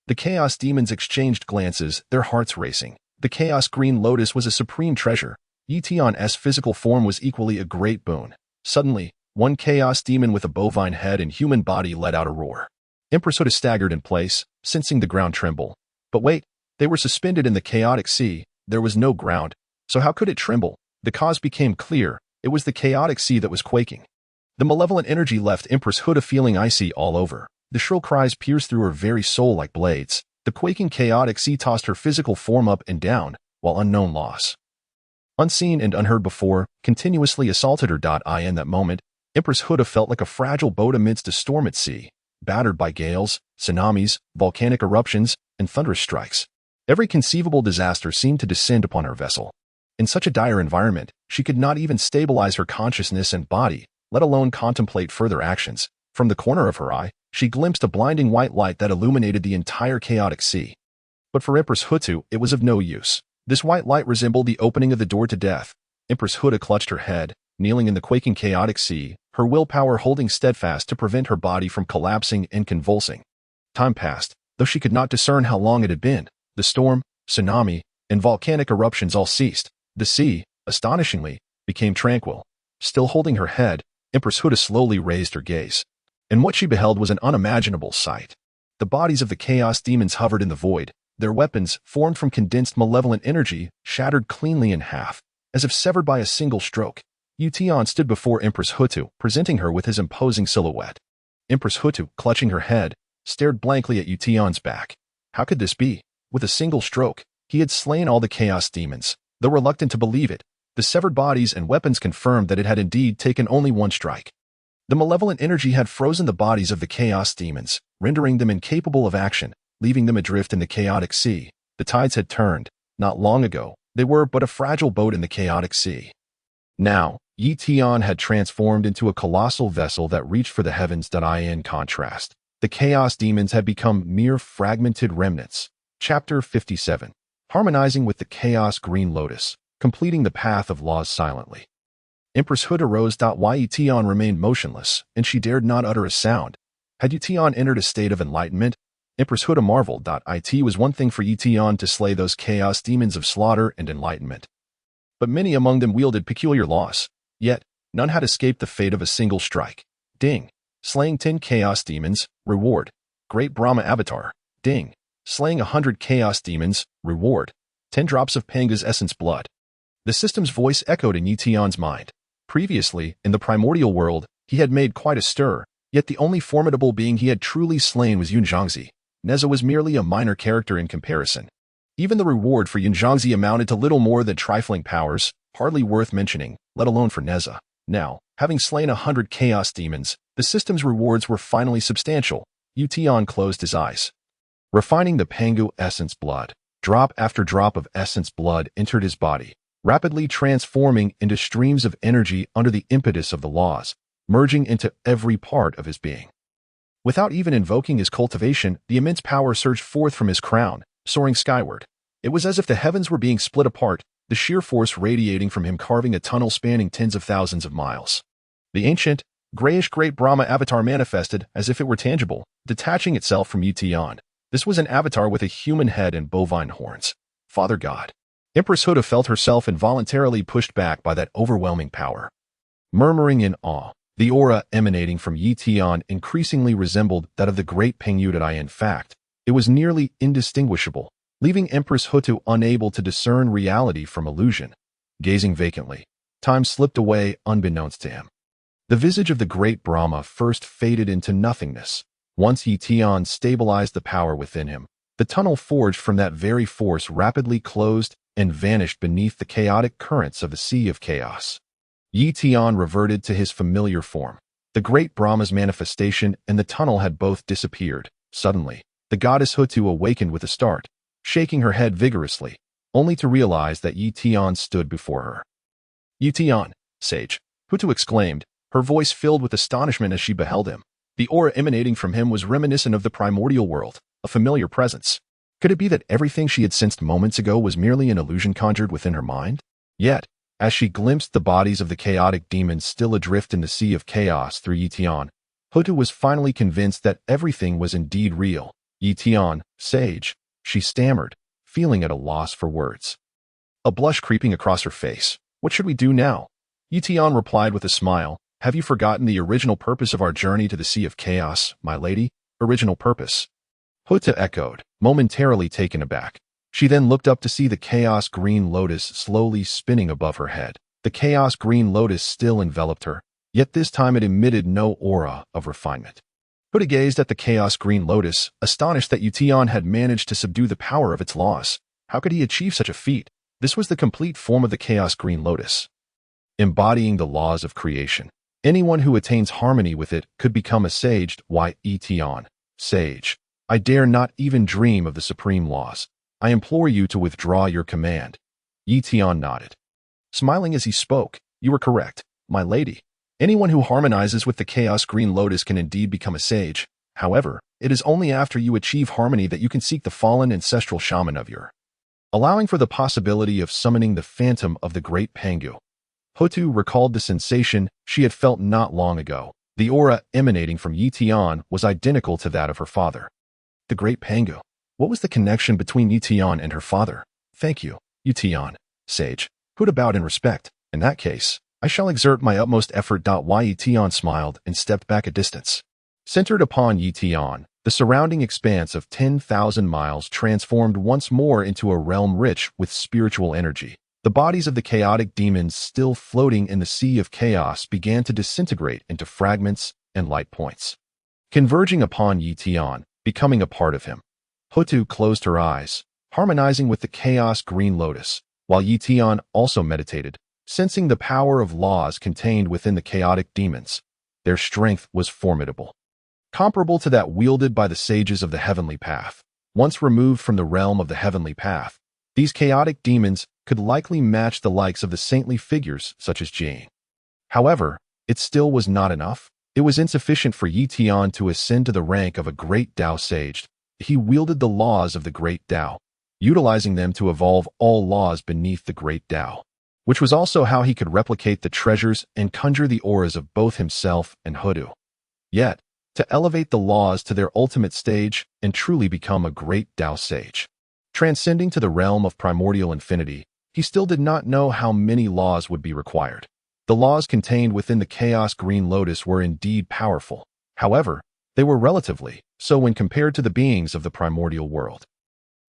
The chaos demons exchanged glances, their hearts racing. The chaos green lotus was a supreme treasure. Ye Tian's physical form was equally a great boon. Suddenly, one chaos demon with a bovine head and human body let out a roar. Empress Hutu staggered in place, sensing the ground tremble. But wait, they were suspended in the chaotic sea. There was no ground. So how could it tremble? The cause became clear. It was the chaotic sea that was quaking. The malevolent energy left Empress Hutu feeling icy all over. The shrill cries pierced through her very soul like blades. The quaking chaotic sea tossed her physical form up and down, while unknown laws, unseen and unheard before, continuously assaulted her. In that moment, Empress Hutu felt like a fragile boat amidst a storm at sea, battered by gales, tsunamis, volcanic eruptions, and thunderous strikes. Every conceivable disaster seemed to descend upon her vessel. In such a dire environment, she could not even stabilize her consciousness and body, let alone contemplate further actions. From the corner of her eye, she glimpsed a blinding white light that illuminated the entire chaotic sea. But for Empress Hutu, it was of no use. This white light resembled the opening of the door to death. Empress Hutu clutched her head, kneeling in the quaking chaotic sea, her willpower holding steadfast to prevent her body from collapsing and convulsing. Time passed, though she could not discern how long it had been. The storm, tsunami, and volcanic eruptions all ceased. The sea, astonishingly, became tranquil. Still holding her head, Empress Hutu slowly raised her gaze. And what she beheld was an unimaginable sight. The bodies of the chaos demons hovered in the void. Their weapons, formed from condensed malevolent energy, shattered cleanly in half, as if severed by a single stroke. Ye Tian stood before Empress Hutu, presenting her with his imposing silhouette. Empress Hutu, clutching her head, stared blankly at Ye Tian's back. How could this be? With a single stroke, he had slain all the chaos demons. Though reluctant to believe it, the severed bodies and weapons confirmed that it had indeed taken only one strike. The malevolent energy had frozen the bodies of the chaos demons, rendering them incapable of action, leaving them adrift in the chaotic sea. The tides had turned. Not long ago, they were but a fragile boat in the chaotic sea. Now, Ye Tian had transformed into a colossal vessel that reached for the heavens. In contrast, the chaos demons had become mere fragmented remnants. Chapter 57. Harmonizing with the chaos green lotus, completing the path of laws silently. Empress Hutu rose. Ye Tian remained motionless, and she dared not utter a sound. Had Ye Tian entered a state of enlightenment? Empress Hutu marveled. It was one thing for Ye Tian to slay those chaos demons of slaughter and enlightenment. But many among them wielded peculiar laws. Yet, none had escaped the fate of a single strike. Ding. Slaying 10 chaos demons, reward. Great Brahma Avatar. Ding. Slaying 100 chaos demons, reward. 10 drops of Pangu's essence blood. The system's voice echoed in Ye Tian's mind. Previously, in the Primordial World, he had made quite a stir, yet the only formidable being he had truly slain was Yuanshi. Neza was merely a minor character in comparison. Even the reward for Yuanshi amounted to little more than trifling powers, hardly worth mentioning, let alone for Neza. Now, having slain 100 chaos demons, the system's rewards were finally substantial. Ye Tian closed his eyes. Refining the Pangu essence blood, drop after drop of essence blood entered his body, rapidly transforming into streams of energy under the impetus of the laws, merging into every part of his being. Without even invoking his cultivation, the immense power surged forth from his crown, soaring skyward. It was as if the heavens were being split apart, the sheer force radiating from him carving a tunnel spanning tens of thousands of miles. The ancient, grayish Great Brahma Avatar manifested as if it were tangible, detaching itself from Ye Tian. This was an avatar with a human head and bovine horns. Father God. Empress Hutu felt herself involuntarily pushed back by that overwhelming power. Murmuring in awe, the aura emanating from Ye Tian increasingly resembled that of the great Pangu. In fact, it was nearly indistinguishable, leaving Empress Hutu unable to discern reality from illusion. Gazing vacantly, time slipped away unbeknownst to him. The visage of the great Brahma first faded into nothingness. Once Ye Tian stabilized the power within him, the tunnel forged from that very force rapidly closed and vanished beneath the chaotic currents of the Sea of Chaos. Ye Tian reverted to his familiar form. The great Brahma's manifestation and the tunnel had both disappeared. Suddenly, the goddess Hutu awakened with a start, shaking her head vigorously, only to realize that Ye Tian stood before her. Ye Tian, sage, Hutu exclaimed, her voice filled with astonishment as she beheld him. The aura emanating from him was reminiscent of the Primordial World, a familiar presence. Could it be that everything she had sensed moments ago was merely an illusion conjured within her mind? Yet, as she glimpsed the bodies of the chaotic demons still adrift in the Sea of Chaos through Ye Tian, Hutu was finally convinced that everything was indeed real. Ye Tian, sage, she stammered, feeling at a loss for words. A blush creeping across her face. What should we do now? Ye Tian replied with a smile. Have you forgotten the original purpose of our journey to the Sea of Chaos, my lady? original purpose. Hutu echoed, momentarily taken aback. She then looked up to see the chaos green lotus slowly spinning above her head. The chaos green lotus still enveloped her, yet this time it emitted no aura of refinement. Hutu gazed at the chaos green lotus, astonished that Ye Tian had managed to subdue the power of its laws. How could he achieve such a feat? This was the complete form of the chaos green lotus, embodying the laws of creation. Anyone who attains harmony with it could become a sage. Ye Tian, sage. I dare not even dream of the supreme laws. I implore you to withdraw your command. Ye Tian nodded, smiling as he spoke. You were correct, my lady. Anyone who harmonizes with the chaos green lotus can indeed become a sage. However, it is only after you achieve harmony that you can seek the fallen ancestral shaman of your, allowing for the possibility of summoning the phantom of the great Pangu. Hutu recalled the sensation she had felt not long ago. The aura emanating from Ye Tian was identical to that of her father. The great Pangu. What was the connection between Ye Tian and her father? Thank you, Ye Tian, sage. Hutu bowed in respect. In that case, I shall exert my utmost effort. Ye Tian smiled and stepped back a distance. Centered upon Ye Tian, the surrounding expanse of 10,000 miles transformed once more into a realm rich with spiritual energy. The bodies of the chaotic demons still floating in the sea of chaos began to disintegrate into fragments and light points, converging upon Ye Tian, becoming a part of him. Hutu closed her eyes, harmonizing with the chaos green lotus, while Ye Tian also meditated, sensing the power of laws contained within the chaotic demons. Their strength was formidable, comparable to that wielded by the sages of the heavenly path. Once removed from the realm of the heavenly path, these chaotic demons could likely match the likes of the saintly figures such as Jade. However, it still was not enough. It was insufficient for Ye Tian to ascend to the rank of a Great Dao sage. He wielded the laws of the Great Dao, utilizing them to evolve all laws beneath the Great Dao, which was also how he could replicate the treasures and conjure the auras of both himself and Hutu. Yet, to elevate the laws to their ultimate stage and truly become a Great Dao sage, transcending to the realm of primordial infinity, he still did not know how many laws would be required. The laws contained within the Chaos Green Lotus were indeed powerful. However, they were relatively so when compared to the beings of the primordial world.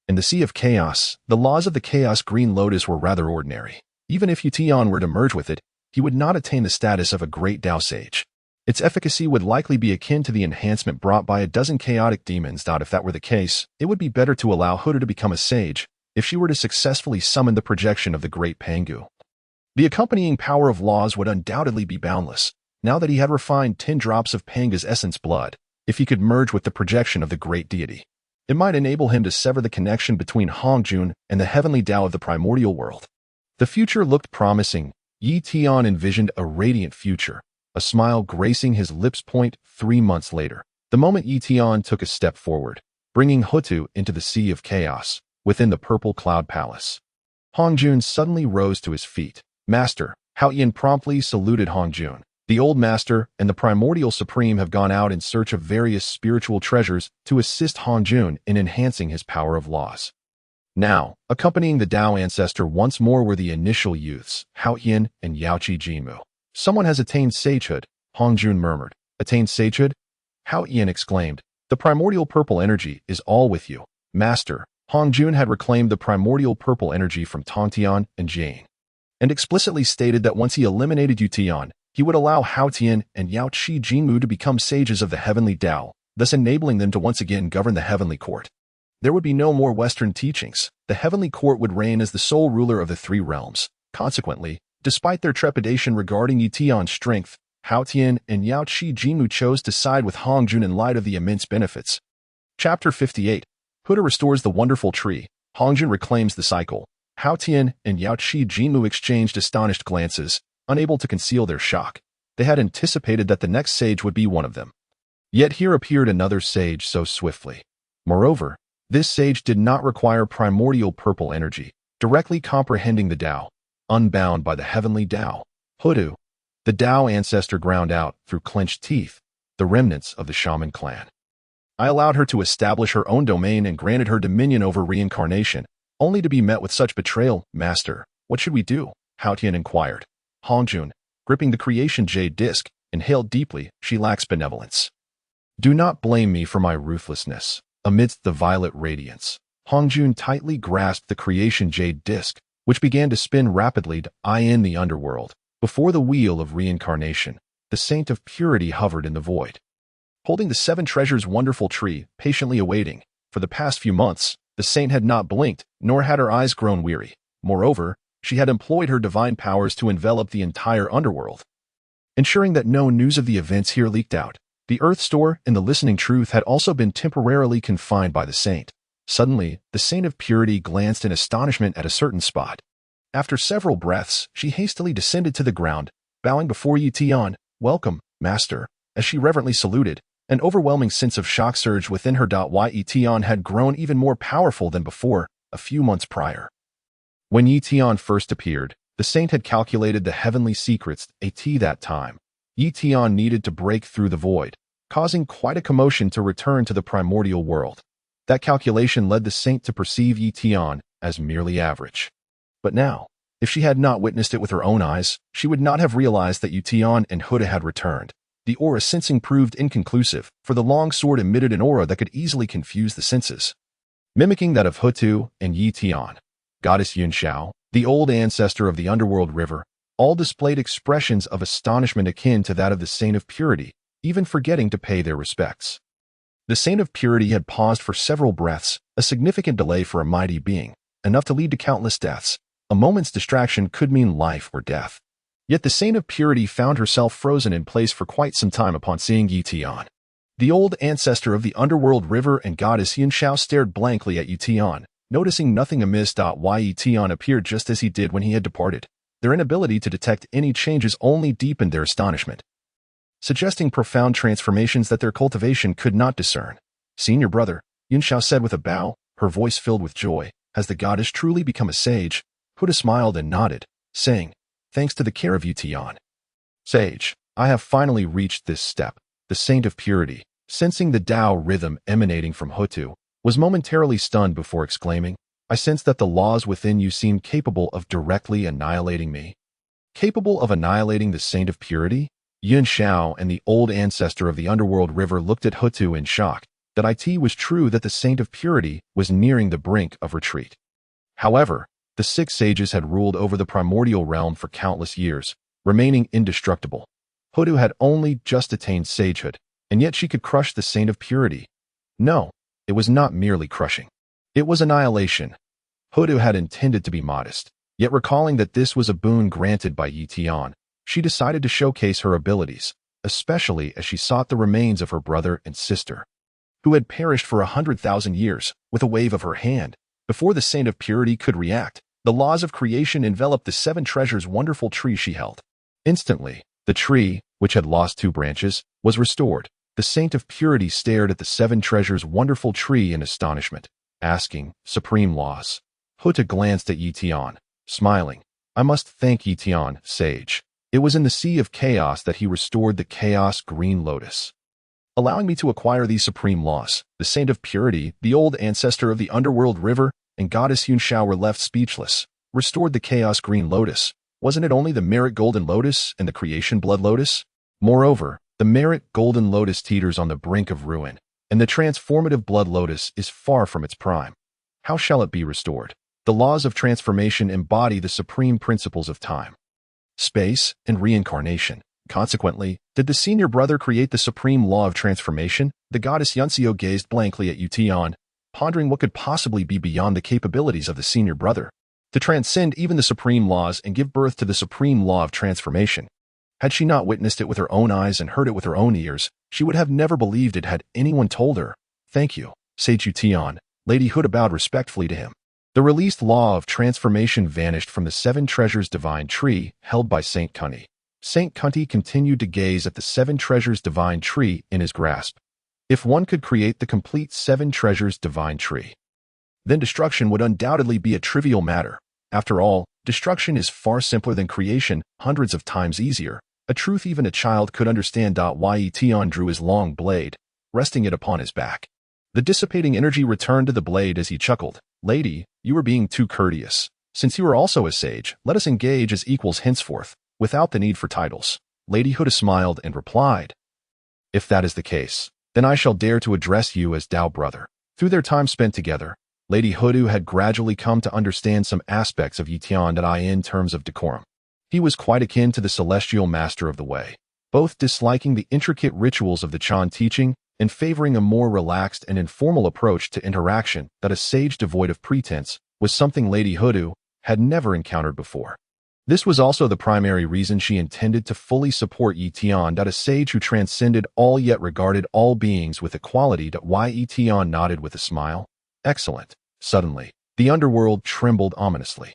In the Sea of Chaos, the laws of the Chaos Green Lotus were rather ordinary. Even if Ye Tian were to merge with it, he would not attain the status of a Great Dao sage. Its efficacy would likely be akin to the enhancement brought by a dozen chaotic demons. If that were the case, it would be better to allow Hutu to become a sage if she were to successfully summon the projection of the great Pangu. The accompanying power of laws would undoubtedly be boundless, now that he had refined 10 drops of Panga's essence blood. If he could merge with the projection of the great deity, it might enable him to sever the connection between Hongjun and the heavenly Dao of the primordial world. The future looked promising. Ye Tian envisioned a radiant future, a smile gracing his lips. 3 months later, the moment Ye Tian took a step forward, bringing Hutu into the Sea of Chaos, within the purple cloud palace. Hongjun suddenly rose to his feet. Master, Ye Tian promptly saluted Hongjun. The old master and the primordial supreme have gone out in search of various spiritual treasures to assist Hongjun in enhancing his power of laws. Now, accompanying the Dao ancestor once more were the initial youths, Ye Tian and Yuanshi Jinmu. Someone has attained sagehood, Hongjun murmured. Attained sagehood? Ye Tian exclaimed. The primordial purple energy is all with you, master. Hongjun had reclaimed the primordial purple energy from Tongtian and Jade, and explicitly stated that once he eliminated Ye Tian, he would allow Ye Tian and Yuanshi Jinmu to become sages of the heavenly Dao, thus enabling them to once again govern the heavenly court. There would be no more Western teachings. The heavenly court would reign as the sole ruler of the 3 realms. Consequently, despite their trepidation regarding Ye Tian's strength, Ye Tian and Yuanshi Jinmu chose to side with Hongjun in light of the immense benefits. Chapter 58. Hutu restores the wonderful tree. Hongjun reclaims the cycle. Ye Tian and Yuanshi Jinmu exchanged astonished glances, unable to conceal their shock. They had anticipated that the next sage would be one of them. Yet here appeared another sage so swiftly. Moreover, this sage did not require primordial purple energy, directly comprehending the Dao, unbound by the heavenly Dao. Hutu, the Dao ancestor, ground out, through clenched teeth, the remnants of the shaman clan. I allowed her to establish her own domain and granted her dominion over reincarnation, only to be met with such betrayal. Master, what should we do? Ye Tian inquired. Hongjun, gripping the creation jade disc, inhaled deeply. She lacks benevolence. Do not blame me for my ruthlessness. Amidst the violet radiance, Hongjun tightly grasped the creation jade disc, which began to spin rapidly to in the underworld. Before the wheel of reincarnation, the Saint of Purity hovered in the void, holding the seven treasures wonderful tree, patiently awaiting. For the past few months, the saint had not blinked, nor had her eyes grown weary. Moreover, she had employed her divine powers to envelop the entire underworld, ensuring that no news of the events here leaked out. The Earth Store and the Listening Truth had also been temporarily confined by the saint. Suddenly, the Saint of Purity glanced in astonishment at a certain spot. After several breaths, she hastily descended to the ground, bowing before Ye Tian. "Welcome, Master." As she reverently saluted, an overwhelming sense of shock surged within her. Ye Tian had grown even more powerful than before, a few months prior. When Ye Tian first appeared, the saint had calculated the heavenly secrets. That time, Ye Tian needed to break through the void, causing quite a commotion to return to the primordial world. That calculation led the saint to perceive Ye Tian as merely average. But now, if she had not witnessed it with her own eyes, she would not have realized that Ye Tian and Hutu had returned. The aura sensing proved inconclusive, for the long sword emitted an aura that could easily confuse the senses, mimicking that of Hutu and Ye Tian. Goddess Yunxiao, the old ancestor of the underworld river, all displayed expressions of astonishment akin to that of the Saint of Purity, even forgetting to pay their respects. The Saint of Purity had paused for several breaths, a significant delay for a mighty being, enough to lead to countless deaths. A moment's distraction could mean life or death. Yet the Saint of Purity found herself frozen in place for quite some time upon seeing Ye Tian. The old ancestor of the underworld river and goddess Yunxiao stared blankly at Ye Tian, noticing nothing amiss. Ye Tian appeared just as he did when he had departed. Their inability to detect any changes only deepened their astonishment, suggesting profound transformations that their cultivation could not discern. "Senior brother," Yunxiao said with a bow, her voice filled with joy, "has the goddess truly become a sage?" Hutu smiled and nodded, saying, "Thanks to the care of Ye Tian, sage, I have finally reached this step." The Saint of Purity, sensing the Dao rhythm emanating from Hutu, was momentarily stunned before exclaiming, "I sense that the laws within you seem capable of directly annihilating me." Capable of annihilating the Saint of Purity? Yunxiao and the old ancestor of the underworld river looked at Hutu in shock. That it was true that the Saint of Purity was nearing the brink of retreat. However, the six sages had ruled over the primordial realm for countless years, remaining indestructible. Hutu had only just attained sagehood, and yet she could crush the Saint of Purity. No, it was not merely crushing. It was annihilation. Hutu had intended to be modest, yet recalling that this was a boon granted by Ye Tian, she decided to showcase her abilities, especially as she sought the remains of her brother and sister, who had perished for 100,000 years. With a wave of her hand, before the Saint of Purity could react, the laws of creation enveloped the seven treasures wonderful tree she held. Instantly, the tree, which had lost two branches, was restored. The Saint of Purity stared at the seven treasures wonderful tree in astonishment, asking, "Supreme laws?" Hutu glanced at Ye Tian, smiling. "I must thank Ye Tian, sage. It was in the sea of chaos that he restored the chaos green lotus, allowing me to acquire these supreme laws." The Saint of Purity, the old ancestor of the underworld river, and goddess Yunxiao were left speechless. Restored the chaos green lotus. Wasn't it only the merit golden lotus and the creation blood lotus? Moreover, the merit golden lotus teeters on the brink of ruin, and the transformative blood lotus is far from its prime. How shall it be restored? The laws of transformation embody the supreme principles of time, space, and reincarnation. Consequently, did the senior brother create the supreme law of transformation? The goddess Yunxiao gazed blankly at Ye Tian, pondering what could possibly be beyond the capabilities of the senior brother to transcend even the supreme laws and give birth to the supreme law of transformation. Had she not witnessed it with her own eyes and heard it with her own ears, she would have never believed it had anyone told her. "Thank you, Sage Ye Tian." Lady Hutu bowed respectfully to him. The released law of transformation vanished from the seven treasures divine tree held by Saint Kunti. Saint Kunti continued to gaze at the seven treasures divine tree in his grasp. If one could create the complete seven treasures divine tree, then destruction would undoubtedly be a trivial matter. After all, destruction is far simpler than creation, hundreds of times easier, a truth even a child could understand. Ye Tian drew his long blade, resting it upon his back. The dissipating energy returned to the blade as he chuckled. "Lady, you are being too courteous. Since you are also a sage, let us engage as equals henceforth, without the need for titles." Lady Hutu smiled and replied, "If that is the case, then I shall dare to address you as Dao brother. Through their time spent together, Lady Hutu had gradually come to understand some aspects of Ye Tian in terms of decorum. He was quite akin to the celestial master of the way, both disliking the intricate rituals of the Chan teaching and favoring a more relaxed and informal approach to interaction that a sage devoid of pretense was something Lady Hutu had never encountered before. This was also the primary reason she intended to fully support Ye Tian, a sage who transcended all yet regarded all beings with equality. Ye Tian nodded with a smile. Excellent. Suddenly, the underworld trembled ominously.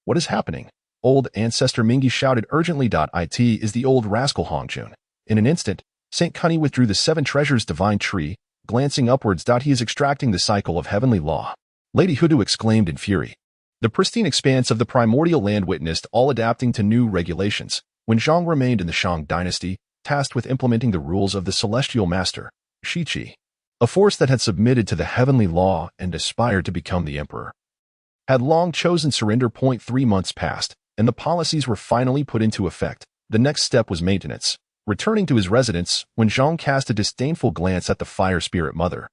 What is happening? Old ancestor Mingi shouted urgently. It is the old rascal Hongjun. In an instant, St. Cunny withdrew the 7 treasures divine tree, glancing upwards. He is extracting the cycle of heavenly law. Lady Hutu exclaimed in fury. The pristine expanse of the primordial land witnessed all adapting to new regulations, when Zhang remained in the Shang Dynasty, tasked with implementing the rules of the celestial master, Shiqi, a force that had submitted to the heavenly law and aspired to become the emperor. Had long chosen surrender. 3 months passed, and the policies were finally put into effect. The next step was maintenance. Returning to his residence, when Zhang cast a disdainful glance at the fire spirit mother,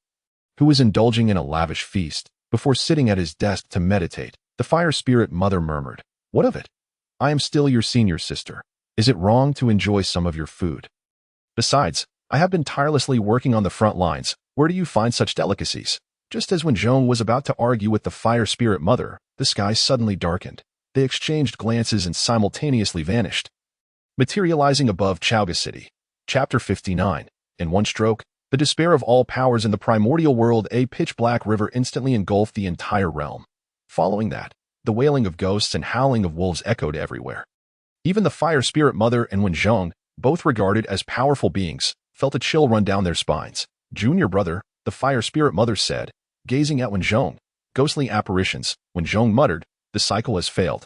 who was indulging in a lavish feast, before sitting at his desk to meditate, the fire spirit mother murmured, "What of it? I am still your senior sister. Is it wrong to enjoy some of your food? Besides, I have been tirelessly working on the front lines. Where do you find such delicacies?" Just as when Zhang was about to argue with the fire spirit mother, the sky suddenly darkened. They exchanged glances and simultaneously vanished, materializing above Chaoga City. Chapter 59. In one stroke, the despair of all powers in the primordial world, a pitch-black river instantly engulfed the entire realm. Following that, the wailing of ghosts and howling of wolves echoed everywhere. Even the fire spirit mother and Wen Zhong, both regarded as powerful beings, felt a chill run down their spines. "Junior brother," the fire spirit mother said, gazing at Wen Zhong. "Ghostly apparitions," Wen Zhong muttered. "The cycle has failed.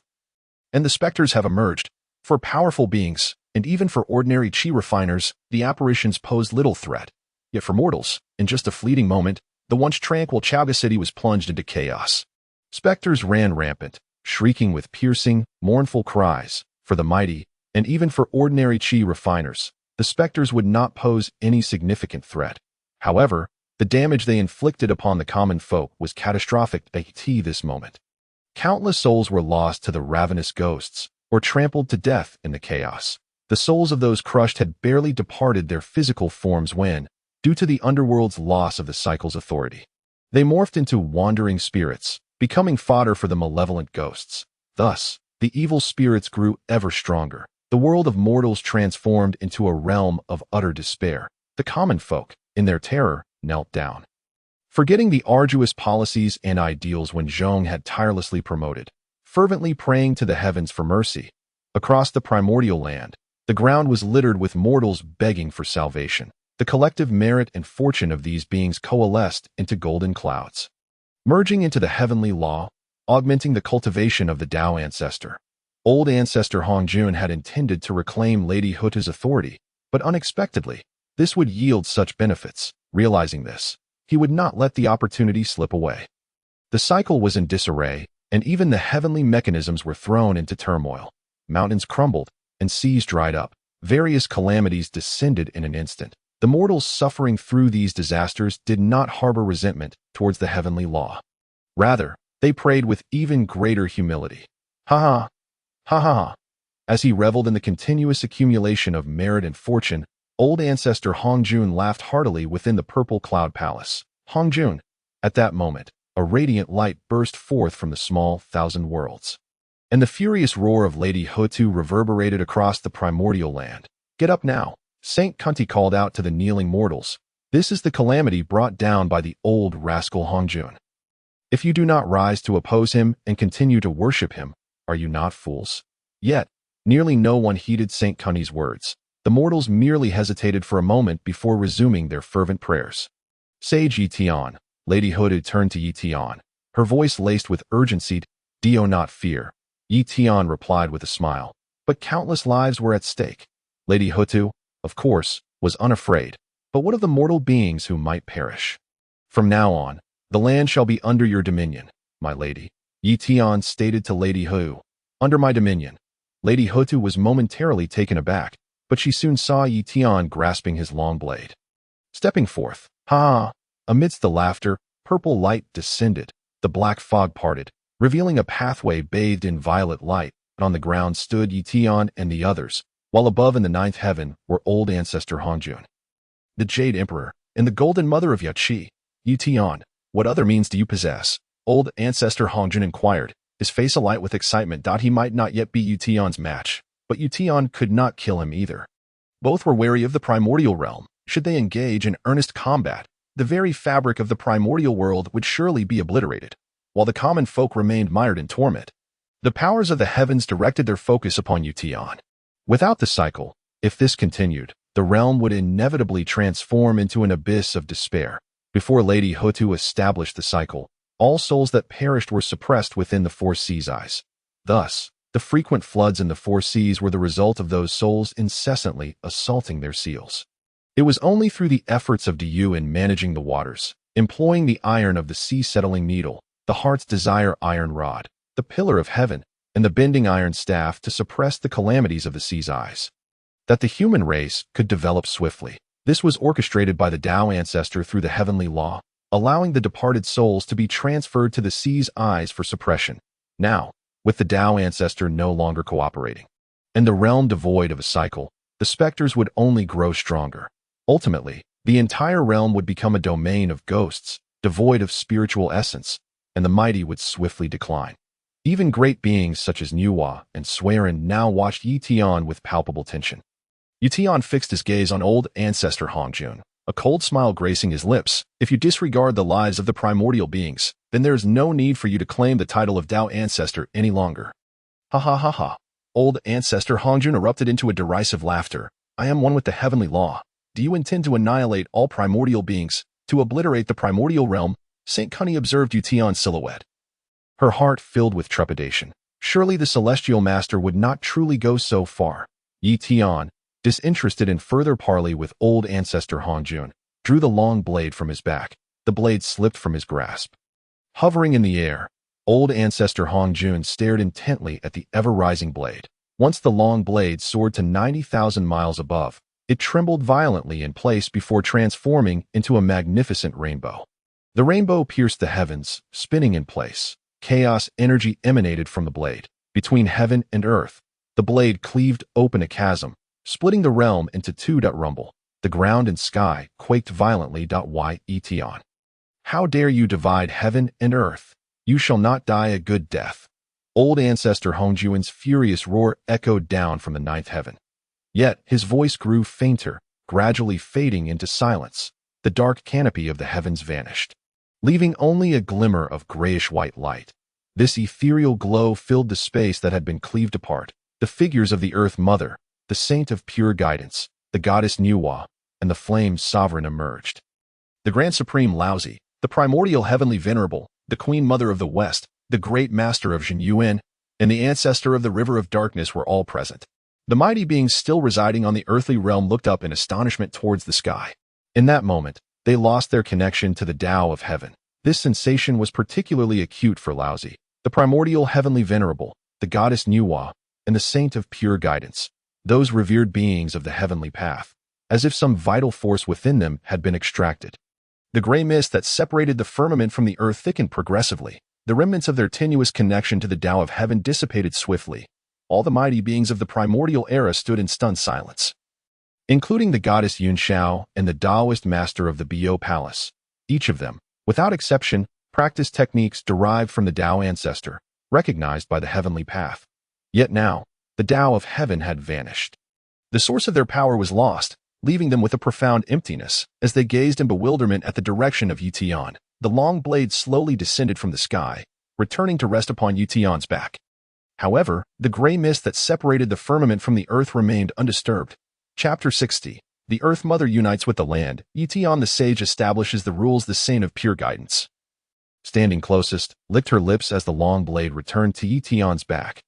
And the specters have emerged. For powerful beings, and even for ordinary chi refiners, the apparitions posed little threat. Yet for mortals, in just a fleeting moment, the once tranquil Chaoga City was plunged into chaos. Specters ran rampant, shrieking with piercing, mournful cries. For the mighty, and even for ordinary chi refiners, the specters would not pose any significant threat. However, the damage they inflicted upon the common folk was catastrophic at this moment. Countless souls were lost to the ravenous ghosts, or trampled to death in the chaos. The souls of those crushed had barely departed their physical forms when, due to the underworld's loss of the cycle's authority, they morphed into wandering spirits, becoming fodder for the malevolent ghosts. Thus, the evil spirits grew ever stronger. The world of mortals transformed into a realm of utter despair. The common folk, in their terror, knelt down, forgetting the arduous policies and ideals Wen Zhong had tirelessly promoted, fervently praying to the heavens for mercy. Across the primordial land, the ground was littered with mortals begging for salvation. The collective merit and fortune of these beings coalesced into golden clouds, merging into the heavenly law, augmenting the cultivation of the Dao ancestor. Old ancestor Hongjun had intended to reclaim Lady Hutu's authority, but unexpectedly, this would yield such benefits. Realizing this, he would not let the opportunity slip away. The cycle was in disarray, and even the heavenly mechanisms were thrown into turmoil. Mountains crumbled, and seas dried up. Various calamities descended in an instant. The mortals suffering through these disasters did not harbor resentment towards the heavenly law. Rather, they prayed with even greater humility. Ha ha, ha ha ha. As he reveled in the continuous accumulation of merit and fortune, old ancestor Hongjun laughed heartily within the purple cloud palace. Hongjun. At that moment, a radiant light burst forth from the small thousand worlds, and the furious roar of Lady Hutu reverberated across the primordial land. "Get up now," Saint Kunti called out to the kneeling mortals. "This is the calamity brought down by the old rascal Hongjun. If you do not rise to oppose him and continue to worship him, are you not fools?" Yet, nearly no one heeded Saint Kunti's words. The mortals merely hesitated for a moment before resuming their fervent prayers. "Sage Ye Tian," Lady Hutu turned to Ye Tian, her voice laced with urgency. "Do not fear," Ye Tian replied with a smile. "But countless lives were at stake." Lady Hutu, of course, was unafraid. "But what of the mortal beings who might perish? From now on, the land shall be under your dominion, my lady," Ye Tian stated to Lady Hutu. "Under my dominion." Lady Hutu was momentarily taken aback, but she soon saw Ye Tian grasping his long blade. Stepping forth, ha! Amidst the laughter, purple light descended, the black fog parted, revealing a pathway bathed in violet light, and on the ground stood Ye Tian and the others, while above in the ninth heaven were old ancestor Hongjun, the Jade Emperor, and the golden mother of Yuanshi. Ye Tian, what other means do you possess? Old ancestor Hongjun inquired, his face alight with excitement. He might not yet be Ye Tian's match, but Ye Tian could not kill him either. Both were wary of the primordial realm. Should they engage in earnest combat, the very fabric of the primordial world would surely be obliterated, while the common folk remained mired in torment. The powers of the heavens directed their focus upon Ye Tian. Without the cycle, if this continued, the realm would inevitably transform into an abyss of despair. Before Lady Hutu established the cycle, all souls that perished were suppressed within the four seas' eyes. Thus, the frequent floods in the four seas were the result of those souls incessantly assaulting their seals. It was only through the efforts of Biyou in managing the waters, employing the iron of the sea-settling needle, the heart's desire iron rod, the pillar of heaven, and the bending iron staff to suppress the calamities of the sea's eyes, that the human race could develop swiftly. This was orchestrated by the Dao ancestor through the heavenly law, allowing the departed souls to be transferred to the sea's eyes for suppression. Now, with the Dao ancestor no longer cooperating, and the realm devoid of a cycle, the specters would only grow stronger. Ultimately, the entire realm would become a domain of ghosts, devoid of spiritual essence, and the mighty would swiftly decline. Even great beings such as Nuwa and Swerin now watched Ye Tian with palpable tension. Ye Tian fixed his gaze on old ancestor Hongjun, a cold smile gracing his lips. If you disregard the lives of the primordial beings, then there is no need for you to claim the title of Dao ancestor any longer. Ha ha ha ha. Old ancestor Hongjun erupted into a derisive laughter. I am one with the heavenly law. Do you intend to annihilate all primordial beings, to obliterate the primordial realm? Saint Cunny observed Ye Tian's silhouette, her heart filled with trepidation. Surely the celestial master would not truly go so far. Ye Tian, disinterested in further parley with old ancestor Hongjun, drew the long blade from his back. The blade slipped from his grasp. Hovering in the air, old ancestor Hongjun stared intently at the ever-rising blade. Once the long blade soared to 90,000 miles above, it trembled violently in place before transforming into a magnificent rainbow. The rainbow pierced the heavens, spinning in place. Chaos energy emanated from the blade. Between heaven and earth, the blade cleaved open a chasm, splitting the realm into two. Rumble. The ground and sky quaked violently. Ye Tian, how dare you divide heaven and earth? You shall not die a good death. Old ancestor Hongjun's furious roar echoed down from the ninth heaven. Yet his voice grew fainter, gradually fading into silence. The dark canopy of the heavens vanished, leaving only a glimmer of grayish-white light. This ethereal glow filled the space that had been cleaved apart. The figures of the Earth Mother, the Saint of Pure Guidance, the Goddess Nuwa, and the Flame Sovereign emerged. The Grand Supreme Laozi, the Primordial Heavenly Venerable, the Queen Mother of the West, the Great Master of Zhenyuan, and the Ancestor of the River of Darkness were all present. The mighty beings still residing on the earthly realm looked up in astonishment towards the sky. In that moment, they lost their connection to the Dao of heaven. This sensation was particularly acute for Laozi, the Primordial Heavenly Venerable, the Goddess Nuwa, and the Saint of Pure Guidance, those revered beings of the heavenly path, as if some vital force within them had been extracted. The gray mist that separated the firmament from the earth thickened progressively. The remnants of their tenuous connection to the Dao of heaven dissipated swiftly. All the mighty beings of the primordial era stood in stunned silence, including the goddess Yunxiao and the Daoist master of the Biyou Palace. Each of them, without exception, practiced techniques derived from the Dao ancestor, recognized by the heavenly path. Yet now, the Dao of heaven had vanished. The source of their power was lost, leaving them with a profound emptiness. As they gazed in bewilderment at the direction of Ye Tian, the long blade slowly descended from the sky, returning to rest upon Ye Tian's back. However, the gray mist that separated the firmament from the earth remained undisturbed. Chapter 60. The Earth Mother unites with the land. Ye Tian the sage establishes the rules. The Saint of Pure Guidance, standing closest, licked her lips as the long blade returned to Ye Tian's back.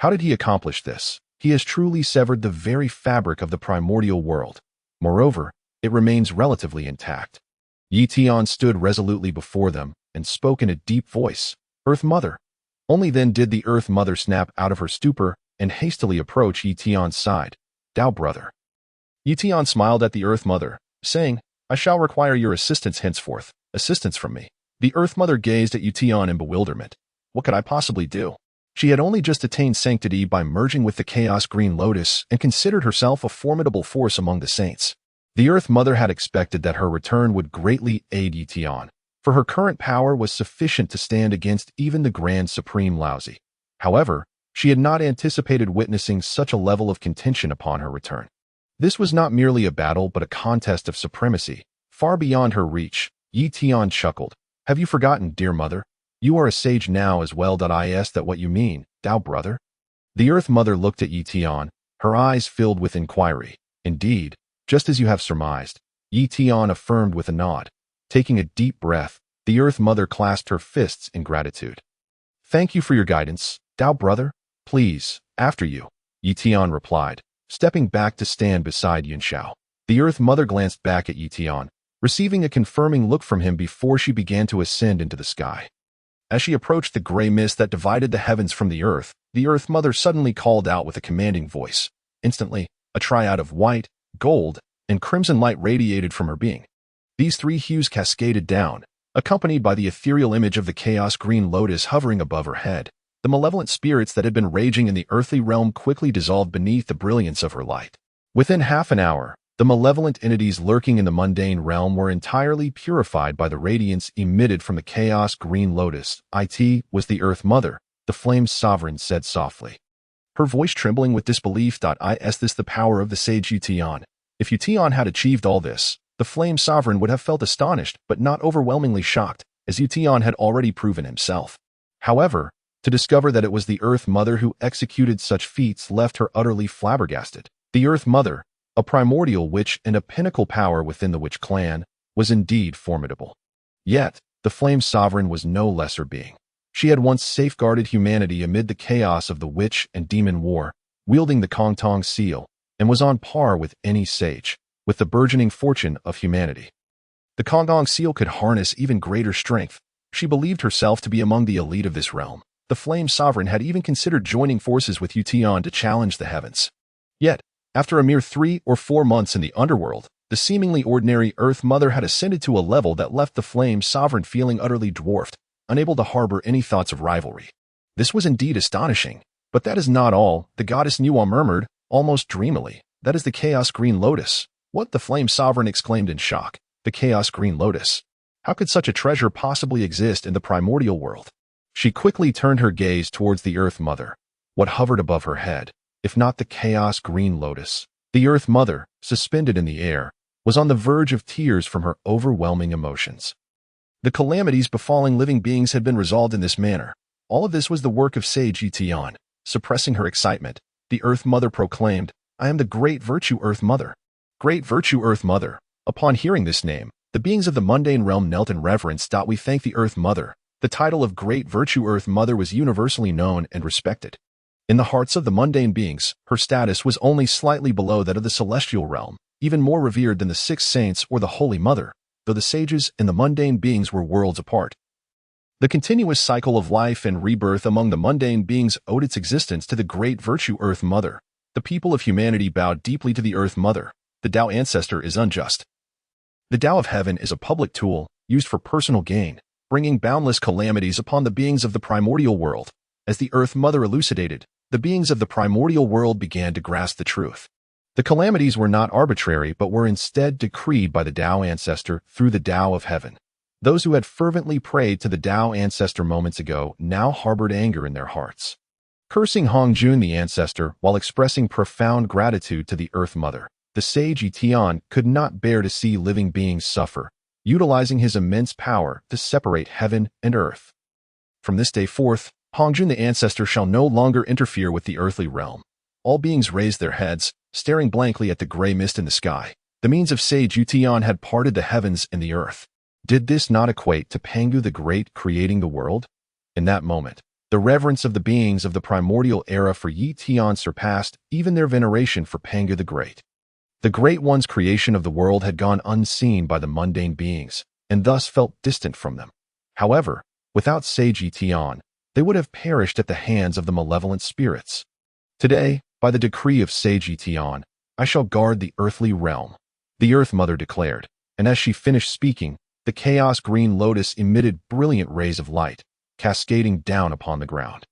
How did he accomplish this? He has truly severed the very fabric of the primordial world. Moreover, it remains relatively intact. Ye Tian stood resolutely before them and spoke in a deep voice. Earth Mother. Only then did the Earth Mother snap out of her stupor and hastily approach Ye Tian's side. Dao brother. Ye Tian smiled at the Earth Mother, saying, I shall require your assistance henceforth. Assistance from me. The Earth Mother gazed at Ye Tian in bewilderment. What could I possibly do? She had only just attained sanctity by merging with the Chaos Green Lotus and considered herself a formidable force among the saints. The Earth Mother had expected that her return would greatly aid Ye Tian, for her current power was sufficient to stand against even the Grand Supreme Laozi. However, she had not anticipated witnessing such a level of contention upon her return. This was not merely a battle but a contest of supremacy, far beyond her reach. Ye Tian chuckled. Have you forgotten, dear mother? You are a sage now as well. Is that what you mean, Dao brother? The Earth Mother looked at Ye Tian, her eyes filled with inquiry. Indeed, just as you have surmised, Ye Tian affirmed with a nod. Taking a deep breath, the Earth Mother clasped her fists in gratitude. Thank you for your guidance, Dao brother. Please, after you, Ye Tian replied, stepping back to stand beside Yunxiao. The Earth Mother glanced back at Ye Tian, receiving a confirming look from him before she began to ascend into the sky. As she approached the gray mist that divided the heavens from the Earth Mother suddenly called out with a commanding voice. Instantly, a triad of white, gold, and crimson light radiated from her being. These three hues cascaded down, accompanied by the ethereal image of the Chaos Green Lotus hovering above her head. The malevolent spirits that had been raging in the earthly realm quickly dissolved beneath the brilliance of her light. Within half an hour, the malevolent entities lurking in the mundane realm were entirely purified by the radiance emitted from the Chaos Green Lotus. It was the Earth Mother, the Flame Sovereign said softly, her voice trembling with disbelief. Is this the power of the sage Ye Tian? If Ye Tian had achieved all this, the Flame Sovereign would have felt astonished but not overwhelmingly shocked, as Ye Tian had already proven himself. However, to discover that it was the Earth Mother who executed such feats left her utterly flabbergasted. The Earth Mother, a primordial witch and a pinnacle power within the witch clan, was indeed formidable. Yet, the Flame Sovereign was no lesser being. She had once safeguarded humanity amid the chaos of the witch and demon war, wielding the Kongtong seal, and was on par with any sage, with the burgeoning fortune of humanity. The Kongtong seal could harness even greater strength. She believed herself to be among the elite of this realm. The Flame Sovereign had even considered joining forces with Ye Tian to challenge the heavens. Yet, after a mere 3 or 4 months in the underworld, the seemingly ordinary Earth Mother had ascended to a level that left the Flame Sovereign feeling utterly dwarfed, unable to harbor any thoughts of rivalry. This was indeed astonishing, but that is not all, the goddess Nuwa murmured, almost dreamily. That is the Chaos Green Lotus. What? The Flame Sovereign exclaimed in shock. The Chaos Green Lotus. How could such a treasure possibly exist in the Primordial World? She quickly turned her gaze towards the Earth Mother. What hovered above her head, if not the Chaos Green Lotus? The Earth Mother, suspended in the air, was on the verge of tears from her overwhelming emotions. The calamities befalling living beings had been resolved in this manner. All of this was the work of sage Ye Tian. Suppressing her excitement, the Earth Mother proclaimed, I am the Great Virtue Earth Mother. Great Virtue Earth Mother. Upon hearing this name, the beings of the mundane realm knelt in reverence. We thank the Earth Mother. The title of Great Virtue Earth Mother was universally known and respected. In the hearts of the mundane beings, her status was only slightly below that of the celestial realm, even more revered than the Six Saints or the Holy Mother, though the sages and the mundane beings were worlds apart. The continuous cycle of life and rebirth among the mundane beings owed its existence to the Great Virtue Earth Mother. The people of humanity bowed deeply to the Earth Mother. The Dao ancestor is unjust. The Dao of Heaven is a public tool, used for personal gain, bringing boundless calamities upon the beings of the Primordial World. As the Earth Mother elucidated, the beings of the Primordial World began to grasp the truth. The calamities were not arbitrary but were instead decreed by the Dao ancestor through the Dao of Heaven. Those who had fervently prayed to the Dao ancestor moments ago now harbored anger in their hearts. Cursing Hongjun the ancestor while expressing profound gratitude to the Earth Mother, the sage Ye Tian could not bear to see living beings suffer, utilizing his immense power to separate heaven and earth. From this day forth, Hongjun the ancestor shall no longer interfere with the earthly realm. All beings raised their heads, staring blankly at the gray mist in the sky. The means of sage Ye Tian had parted the heavens and the earth. Did this not equate to Pangu the Great creating the world? In that moment, the reverence of the beings of the primordial era for Ye Tian surpassed even their veneration for Pangu the Great. The Great One's creation of the world had gone unseen by the mundane beings, and thus felt distant from them. However, without sage Ye Tian, they would have perished at the hands of the malevolent spirits. Today, by the decree of sage Ye Tian, I shall guard the earthly realm, the Earth Mother declared. and as she finished speaking, the chaos green lotus emitted brilliant rays of light, cascading down upon the ground.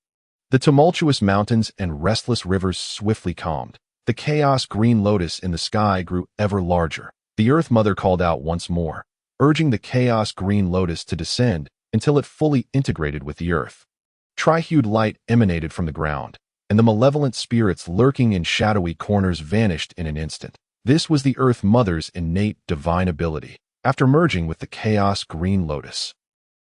The tumultuous mountains and restless rivers swiftly calmed. The chaos green lotus in the sky grew ever larger. The Earth Mother called out once more, urging the chaos green lotus to descend until it fully integrated with the earth. Tri-hued light emanated from the ground, and the malevolent spirits lurking in shadowy corners vanished in an instant. This was the Earth Mother's innate divine ability. After merging with the chaos green lotus,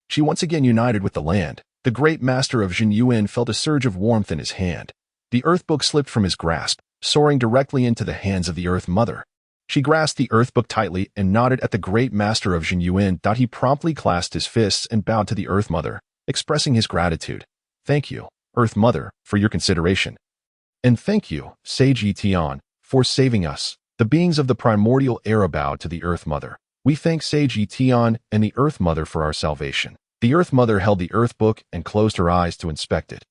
she once again united with the land. The great master of Jinyuan felt a surge of warmth in his hand. The Earth Book slipped from his grasp, soaring directly into the hands of the Earth Mother. She grasped the Earth Book tightly and nodded at the great master of Jinyuan. He promptly clasped his fists and bowed to the Earth Mother, expressing his gratitude. Thank you, Earth Mother, for your consideration. And thank you, Sage Ye Tian, for saving us. The beings of the primordial era bowed to the Earth Mother. We thank Sage Ye Tian and the Earth Mother for our salvation. The Earth Mother held the Earth Book and closed her eyes to inspect it.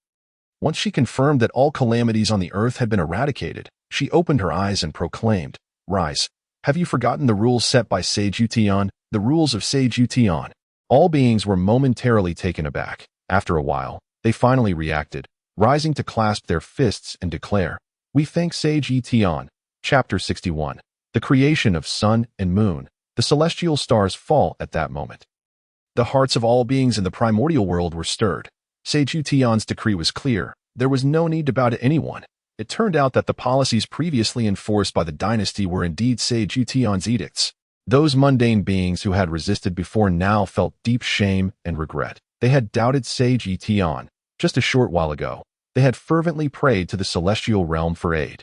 Once she confirmed that all calamities on the earth had been eradicated, she opened her eyes and proclaimed, Rise. Have you forgotten the rules set by Sage Ye Tian, the rules of Sage Ye Tian? All beings were momentarily taken aback. After a while, they finally reacted, rising to clasp their fists and declare, We thank Sage Ye Tian. Chapter 61. The creation of sun and moon. The celestial stars fall at that moment. The hearts of all beings in the primordial world were stirred. Sage Ye Tian's decree was clear. There was no need to bow to anyone. It turned out that the policies previously enforced by the dynasty were indeed Sage Ye Tian's edicts. Those mundane beings who had resisted before now felt deep shame and regret. They had doubted Sage Ye Tian. Just a short while ago, they had fervently prayed to the celestial realm for aid.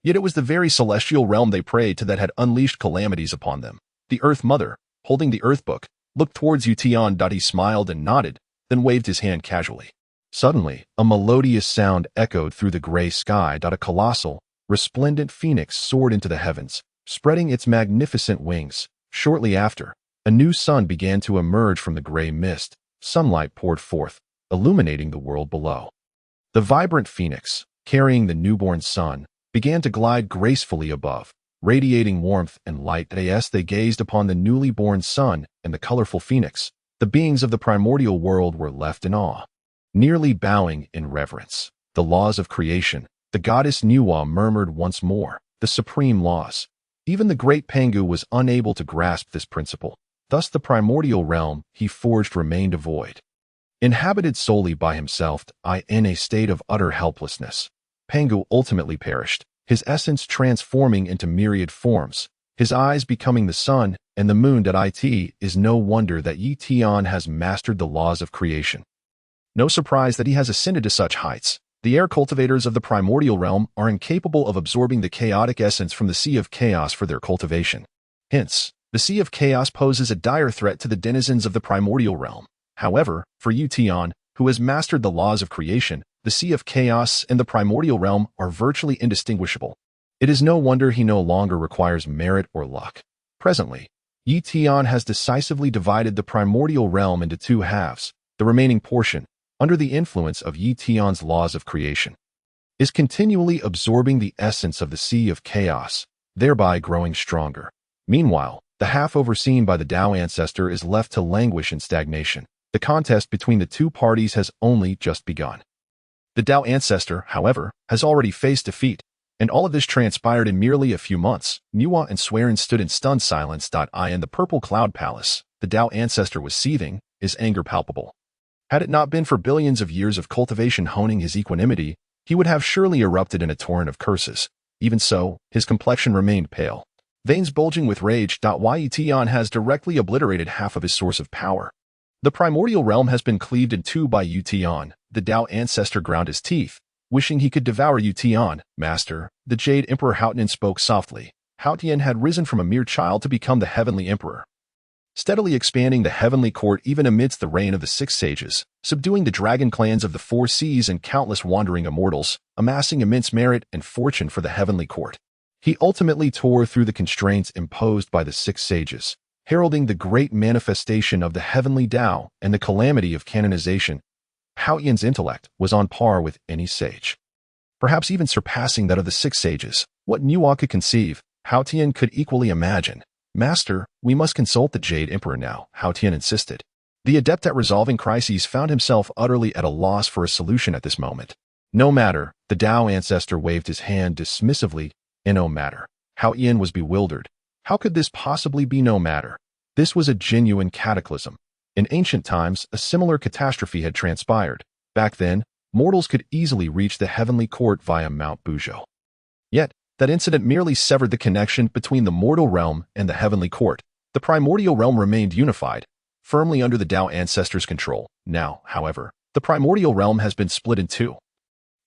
Yet it was the very celestial realm they prayed to that had unleashed calamities upon them. The Earth Mother, holding the Earth Book, looked towards Ye Tian. He smiled and nodded, then waved his hand casually. Suddenly, a melodious sound echoed through the gray sky. A colossal, resplendent phoenix soared into the heavens, spreading its magnificent wings. Shortly after, a new sun began to emerge from the gray mist. Sunlight poured forth, illuminating the world below. The vibrant phoenix, carrying the newborn sun, began to glide gracefully above, radiating warmth and light. As they gazed upon the newly born sun and the colorful phoenix, the beings of the primordial world were left in awe. Nearly bowing in reverence, the laws of creation, the goddess Nuwa murmured once more, the supreme laws. Even the great Pangu was unable to grasp this principle. Thus the primordial realm he forged remained a void. Inhabited solely by himself, in a state of utter helplessness, Pangu ultimately perished, his essence transforming into myriad forms, his eyes becoming the sun and the moon. It is no wonder that Ye Tian has mastered the laws of creation. No surprise that he has ascended to such heights. The air cultivators of the primordial realm are incapable of absorbing the chaotic essence from the Sea of Chaos for their cultivation. Hence, the Sea of Chaos poses a dire threat to the denizens of the primordial realm. However, for Ye Tian, who has mastered the laws of creation, the Sea of Chaos and the primordial realm are virtually indistinguishable. It is no wonder he no longer requires merit or luck. Presently, Ye Tian has decisively divided the primordial realm into two halves. The remaining portion, under the influence of Ye Tian's laws of creation, is continually absorbing the essence of the Sea of Chaos, thereby growing stronger. Meanwhile, the half overseen by the Dao ancestor is left to languish in stagnation. The contest between the two parties has only just begun. The Dao ancestor, however, has already faced defeat, and all of this transpired in merely a few months. Nuwa and Swerin stood in stunned silence. In the purple cloud palace, the Dao ancestor was seething, his anger palpable. Had it not been for billions of years of cultivation honing his equanimity, he would have surely erupted in a torrent of curses. Even so, his complexion remained pale, veins bulging with rage. Ye Tian has directly obliterated half of his source of power. The primordial realm has been cleaved in two by Ye Tian. The Dao ancestor ground his teeth, wishing he could devour Ye Tian. Master, the Jade Emperor Haotian spoke softly. Haotian had risen from a mere child to become the heavenly emperor, steadily expanding the heavenly court even amidst the reign of the six sages, subduing the dragon clans of the four seas and countless wandering immortals, amassing immense merit and fortune for the heavenly court. He ultimately tore through the constraints imposed by the six sages, heralding the great manifestation of the heavenly Dao and the calamity of canonization. Haotian's intellect was on par with any sage, perhaps even surpassing that of the six sages. What Nuwa could conceive, Haotian could equally imagine. Master, we must consult the Jade Emperor now, Ye Tian insisted. The adept at resolving crises found himself utterly at a loss for a solution at this moment. No matter, the Dao ancestor waved his hand dismissively. No matter. Ye Tian was bewildered. How could this possibly be no matter? This was a genuine cataclysm. In ancient times, a similar catastrophe had transpired. Back then, mortals could easily reach the heavenly court via Mount Buzhou. Yet, that incident merely severed the connection between the mortal realm and the heavenly court. The primordial realm remained unified, firmly under the Dao ancestors' control. Now, however, the primordial realm has been split in two.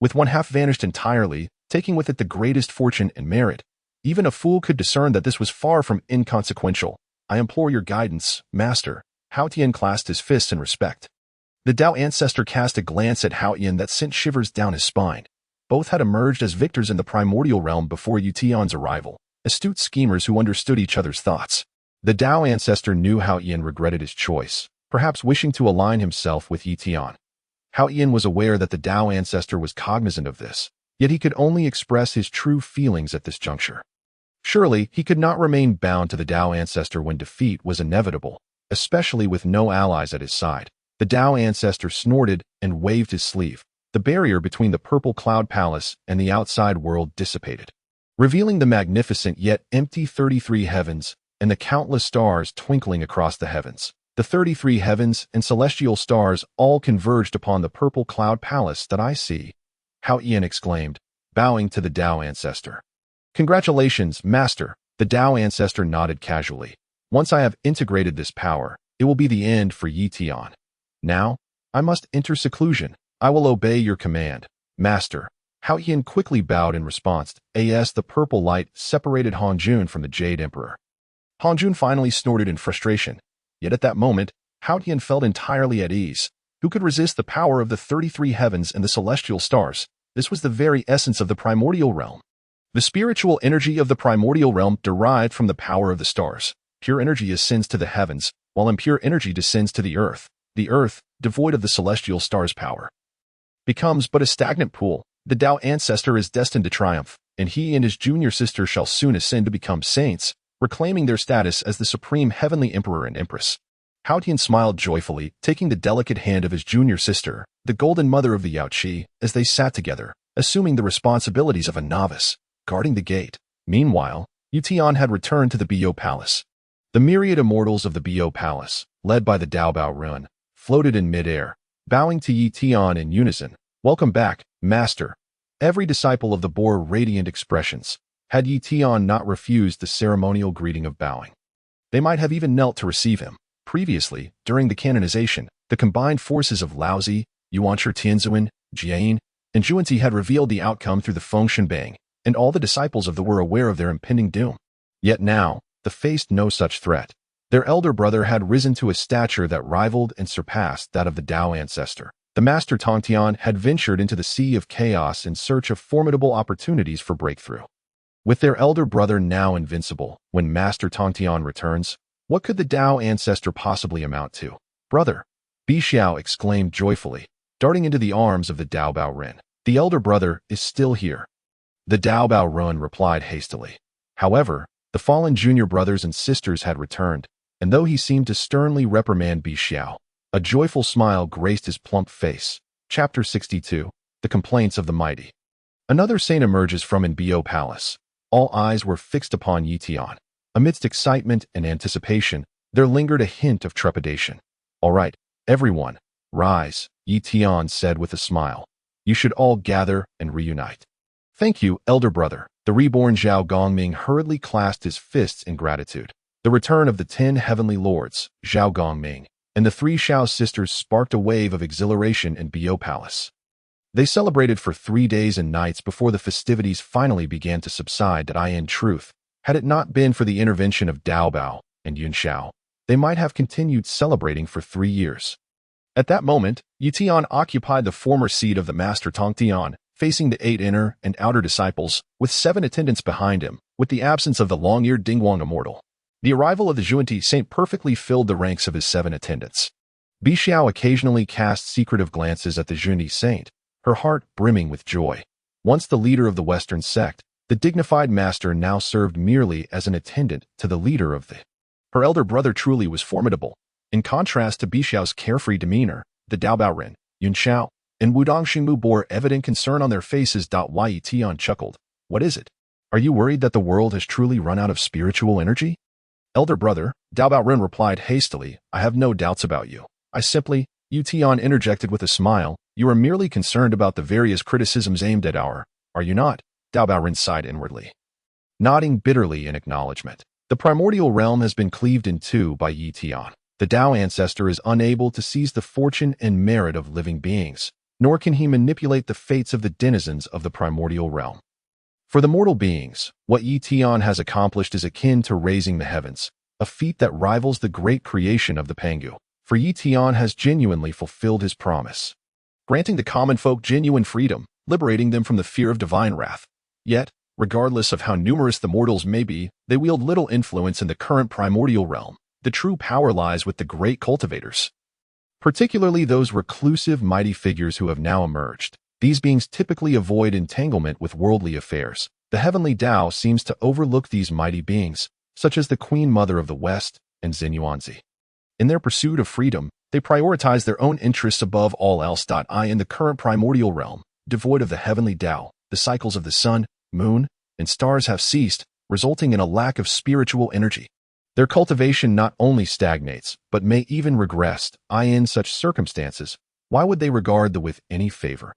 With one half vanished entirely, taking with it the greatest fortune and merit. Even a fool could discern that this was far from inconsequential. I implore your guidance, Master. Ye Tian clasped his fists in respect. The Dao ancestor cast a glance at Ye Tian that sent shivers down his spine. Both had emerged as victors in the primordial realm before Ye Tian's arrival, astute schemers who understood each other's thoughts. The Dao ancestor knew Ye Tian regretted his choice, perhaps wishing to align himself with Ye Tian. Ye Tian was aware that the Dao ancestor was cognizant of this, yet he could only express his true feelings at this juncture. Surely, he could not remain bound to the Dao ancestor when defeat was inevitable, especially with no allies at his side. The Dao ancestor snorted and waved his sleeve. The barrier between the purple cloud palace and the outside world dissipated, revealing the magnificent yet empty 33 heavens and the countless stars twinkling across the heavens. The 33 heavens and celestial stars all converged upon the purple cloud palace that I see, Ye Tian exclaimed, bowing to the Dao ancestor. Congratulations, Master, the Dao ancestor nodded casually. Once I have integrated this power, it will be the end for Ye Tian. Now, I must enter seclusion. I will obey your command, Master. Ye Tian quickly bowed in response. As the purple light separated Hongjun from the Jade Emperor. Hongjun finally snorted in frustration. Yet at that moment, Ye Tian felt entirely at ease. Who could resist the power of the 33 heavens and the celestial stars? This was the very essence of the primordial realm. The spiritual energy of the primordial realm derived from the power of the stars. Pure energy ascends to the heavens, while impure energy descends to the earth. The earth, devoid of the celestial stars' power, becomes but a stagnant pool. The Dao ancestor is destined to triumph, and he and his junior sister shall soon ascend to become saints, reclaiming their status as the supreme heavenly emperor and empress. Ye Tian smiled joyfully, taking the delicate hand of his junior sister, the golden mother of the Yuanshi, as they sat together, assuming the responsibilities of a novice, guarding the gate. Meanwhile, Ye Tian had returned to the Biyou Palace. The myriad immortals of the Biyou Palace, led by the Daobao Run, floated in midair, bowing to Ye Tian in unison. Welcome back, Master. Every disciple of the bore radiant expressions. Had Ye Tian not refused the ceremonial greeting of bowing, they might have even knelt to receive him. Previously, during the canonization, the combined forces of Laozi, Yuanshi Tianzuan, Jade, and Yuanshi had revealed the outcome through the Fengshen Bang, and all the disciples of the were aware of their impending doom. Yet now, they faced no such threat. Their elder brother had risen to a stature that rivaled and surpassed that of the Dao ancestor. The Master Tongtian had ventured into the sea of chaos in search of formidable opportunities for breakthrough. With their elder brother now invincible, when Master Tongtian returns, what could the Dao ancestor possibly amount to? Brother, Biyou exclaimed joyfully, darting into the arms of the Daobao Ren. The elder brother is still here. The Daobao Ren replied hastily. However, the fallen junior brothers and sisters had returned, and though he seemed to sternly reprimand Biyou, a joyful smile graced his plump face. Chapter 62, The Complaints of the Mighty. Another saint emerges from in Biyou Palace. All eyes were fixed upon Ye Tian. Amidst excitement and anticipation, there lingered a hint of trepidation. All right, everyone, rise, Ye Tian said with a smile. You should all gather and reunite. Thank you, elder brother. The reborn Zhao Gongming hurriedly clasped his fists in gratitude. The return of the 10 heavenly lords, Zhao Gongming, and the Three Yunxiao Sisters sparked a wave of exhilaration in Biyou Palace. They celebrated for 3 days and nights before the festivities finally began to subside. In truth, had it not been for the intervention of Daobao and Yunxiao, they might have continued celebrating for 3 years. At that moment, Ye Tian occupied the former seat of the Master Tongtian, facing the 8 inner and outer disciples, with 7 attendants behind him, with the absence of the long-eared Dingguang immortal. The arrival of the Yuanshi saint perfectly filled the ranks of his 7 attendants. Biyou occasionally cast secretive glances at the Yuanshi saint, her heart brimming with joy. Once the leader of the Western sect, The dignified master now served merely as an attendant to the leader of the. Her elder brother truly was formidable. In contrast to Bixiao's carefree demeanor, the Daobaoren, Yunxiao, and Wudong Xingmu bore evident concern on their faces. Ye Tian chuckled. What is it? Are you worried that the world has truly run out of spiritual energy? Elder brother, Daobaoren replied hastily, I have no doubts about you. I simply, Ye Tian interjected with a smile, you are merely concerned about the various criticisms aimed at are you not? Daobaoren sighed inwardly, nodding bitterly in acknowledgement. The primordial realm has been cleaved in two by Ye Tian. The Dao ancestor is unable to seize the fortune and merit of living beings, nor can he manipulate the fates of the denizens of the primordial realm. For the mortal beings, what Ye Tian has accomplished is akin to raising the heavens, a feat that rivals the great creation of the Pangu. For Ye Tian has genuinely fulfilled his promise, granting the common folk genuine freedom, liberating them from the fear of divine wrath. Yet, regardless of how numerous the mortals may be, they wield little influence in the current primordial realm. The true power lies with the great cultivators, particularly those reclusive, mighty figures who have now emerged. These beings typically avoid entanglement with worldly affairs. The heavenly Dao seems to overlook these mighty beings, such as the Queen Mother of the West and Yuanshi. In their pursuit of freedom, they prioritize their own interests above all else. In the current primordial realm, devoid of the heavenly Dao, the cycles of the sun, moon, and stars have ceased, resulting in a lack of spiritual energy. Their cultivation not only stagnates, but may even regress. In such circumstances, why would they regard the with any favor?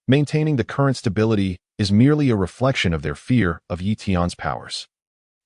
Maintaining the current stability is merely a reflection of their fear of Ye Tian's powers.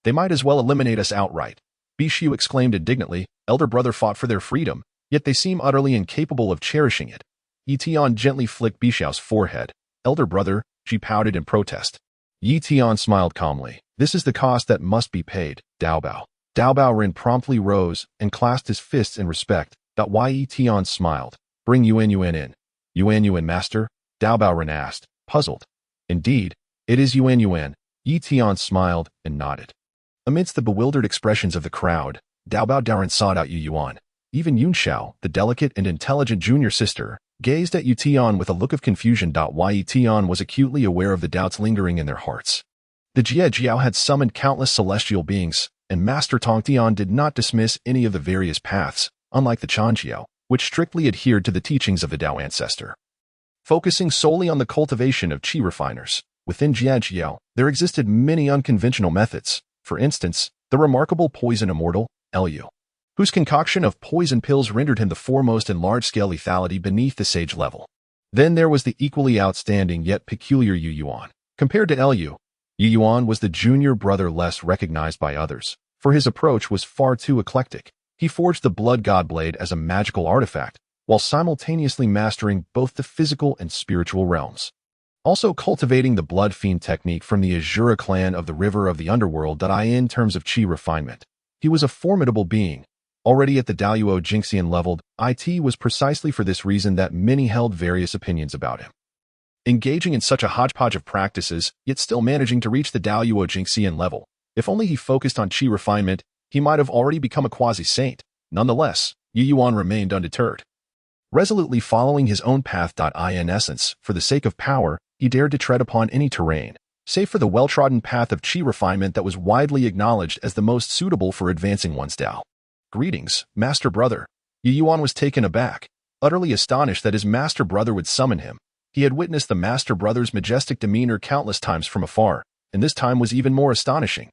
They might as well eliminate us outright. Biyou exclaimed indignantly. Elder brother fought for their freedom, yet they seem utterly incapable of cherishing it. Ye Tian gently flicked Bixiao's forehead. Elder brother, she pouted in protest. Ye Tian smiled calmly. This is the cost that must be paid, Daobao. Daobaoren promptly rose and clasped his fists in respect. Ye Tian smiled. Bring Yuan in. Yuan master? Daobaoren asked, puzzled. Indeed, it is Yuan. Ye Tian smiled and nodded. Amidst the bewildered expressions of the crowd, Daobaoren sought out Yuan. Even Yunxiao, the delicate and intelligent junior sister, gazed at Ye Tian with a look of confusion. Ye Tian was acutely aware of the doubts lingering in their hearts. The Jie had summoned countless celestial beings, and Master Tongtian did not dismiss any of the various paths, unlike the Changjiao, which strictly adhered to the teachings of the Dao ancestor. Focusing solely on the cultivation of qi refiners, within Jie there existed many unconventional methods. For instance, the remarkable poison immortal, Lu, whose concoction of poison pills rendered him the foremost in large-scale lethality beneath the sage level. Then there was the equally outstanding yet peculiar Yuan. Compared to Lu, Yuan was the junior brother less recognized by others, for his approach was far too eclectic. He forged the blood god blade as a magical artifact, while simultaneously mastering both the physical and spiritual realms. Also cultivating the blood fiend technique from the Azura clan of the River of the Underworld. In terms of qi refinement, he was a formidable being. Already at the Daoist Jingxian level, it was precisely for this reason that many held various opinions about him. Engaging in such a hodgepodge of practices, yet still managing to reach the Daoist Jingxian level. If only he focused on qi refinement, he might have already become a quasi-saint. Nonetheless, Yuan remained undeterred. Resolutely following his own path. In essence, for the sake of power, he dared to tread upon any terrain, save for the well-trodden path of qi refinement that was widely acknowledged as the most suitable for advancing one's Dao. Greetings, Master Brother. Yuan was taken aback, utterly astonished that his Master Brother would summon him. He had witnessed the Master Brother's majestic demeanor countless times from afar, and this time was even more astonishing.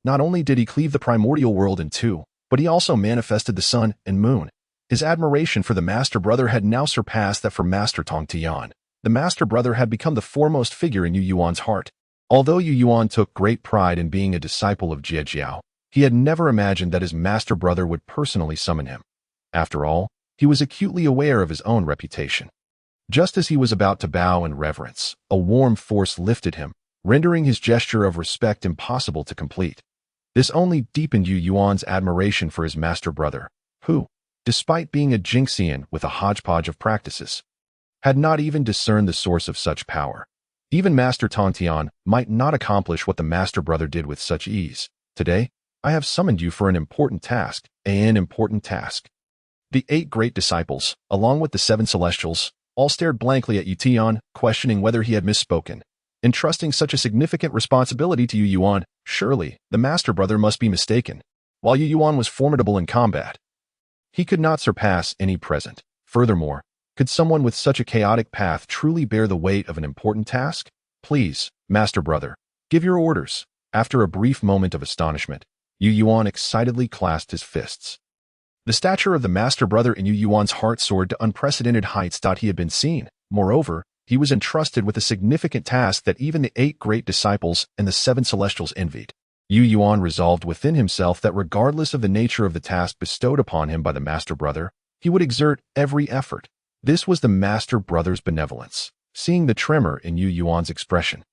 Not only did he cleave the primordial world in two, but he also manifested the sun and moon. His admiration for the Master Brother had now surpassed that for Master Tongtian. The Master Brother had become the foremost figure in Yuan's heart. Although Yuan took great pride in being a disciple of Jie, he had never imagined that his Master Brother would personally summon him. After all, he was acutely aware of his own reputation. Just as he was about to bow in reverence, a warm force lifted him, rendering his gesture of respect impossible to complete. This only deepened Yuan's admiration for his Master Brother, who, despite being a Jingxian with a hodgepodge of practices, had not even discerned the source of such power. Even Master Tongtian might not accomplish what the Master Brother did with such ease. Today, I have summoned you for an important task. The 8 great disciples, along with the 7 celestials, all stared blankly at Ye Tian, questioning whether he had misspoken. entrusting such a significant responsibility to Yu Yuan. Surely, the Master Brother must be mistaken. While Yu Yuan was formidable in combat, he could not surpass any present. Furthermore, could someone with such a chaotic path truly bear the weight of an important task? Please, Master Brother, give your orders. After a brief moment of astonishment, Yu Yuan excitedly clasped his fists. The stature of the Master Brother in Yu Yuan's heart soared to unprecedented heights. He had been seen. Moreover, he was entrusted with a significant task that even the 8 great disciples and the 7 celestials envied. Yu Yuan resolved within himself that regardless of the nature of the task bestowed upon him by the Master Brother, he would exert every effort. This was the Master Brother's benevolence. Seeing the tremor in Yu Yuan's expression,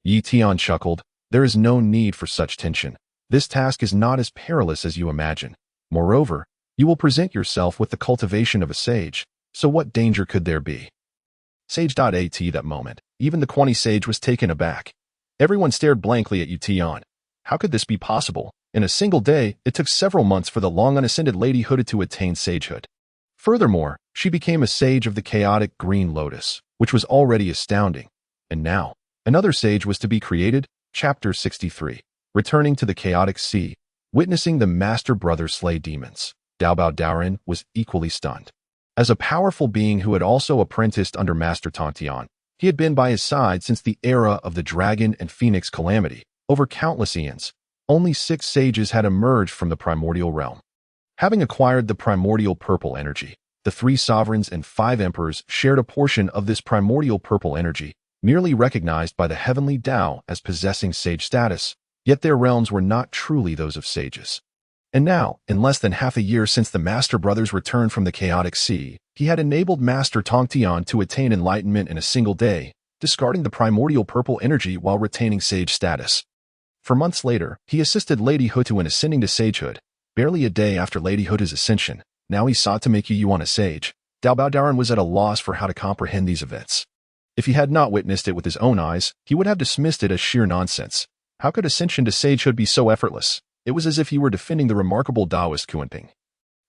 Ye Tian chuckled. There is no need for such tension. This task is not as perilous as you imagine. Moreover, you will present yourself with the cultivation of a sage, so what danger could there be? Sage. At that moment, even the Kuanping sage was taken aback. Everyone stared blankly at Ye Tian. How could this be possible? In a single day, it took several months for the long unascended Lady Hutu to attain sagehood. Furthermore, she became a sage of the chaotic green lotus, which was already astounding. And now, another sage was to be created. Chapter 63. Returning to the chaotic sea, witnessing the Master Brother slay demons, Dao Daorin was equally stunned. As a powerful being who had also apprenticed under Master Tongtian, he had been by his side since the era of the Dragon and Phoenix calamity. Over countless eons, only 6 sages had emerged from the primordial realm. Having acquired the primordial purple energy, the 3 sovereigns and 5 emperors shared a portion of this primordial purple energy, merely recognized by the heavenly Dao as possessing sage status, yet their realms were not truly those of sages. And now, in less than half a year since the Master Brothers returned from the chaotic sea, he had enabled Master Tongtian to attain enlightenment in a single day, discarding the primordial purple energy while retaining sage status. For months later, he assisted Lady Hutu in ascending to sagehood. Barely a day after Lady Hutu's ascension, now he sought to make Yu Yuan a sage. Dao Daorin was at a loss for how to comprehend these events. If he had not witnessed it with his own eyes, he would have dismissed it as sheer nonsense. How could ascension to sagehood be so effortless? It was as if he were defending the remarkable Daoist Kuanping,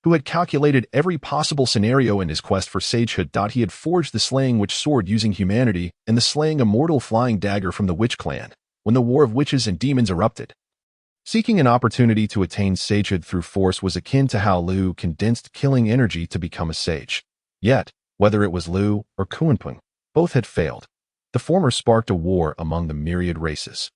who had calculated every possible scenario in his quest for sagehood. He had forged the slaying witch sword using humanity and the slaying immortal flying dagger from the witch clan, when the war of witches and demons erupted. Seeking an opportunity to attain sagehood through force was akin to how Liu condensed killing energy to become a sage. Yet, whether it was Liu or Kuanping, both had failed. The former sparked a war among the myriad races,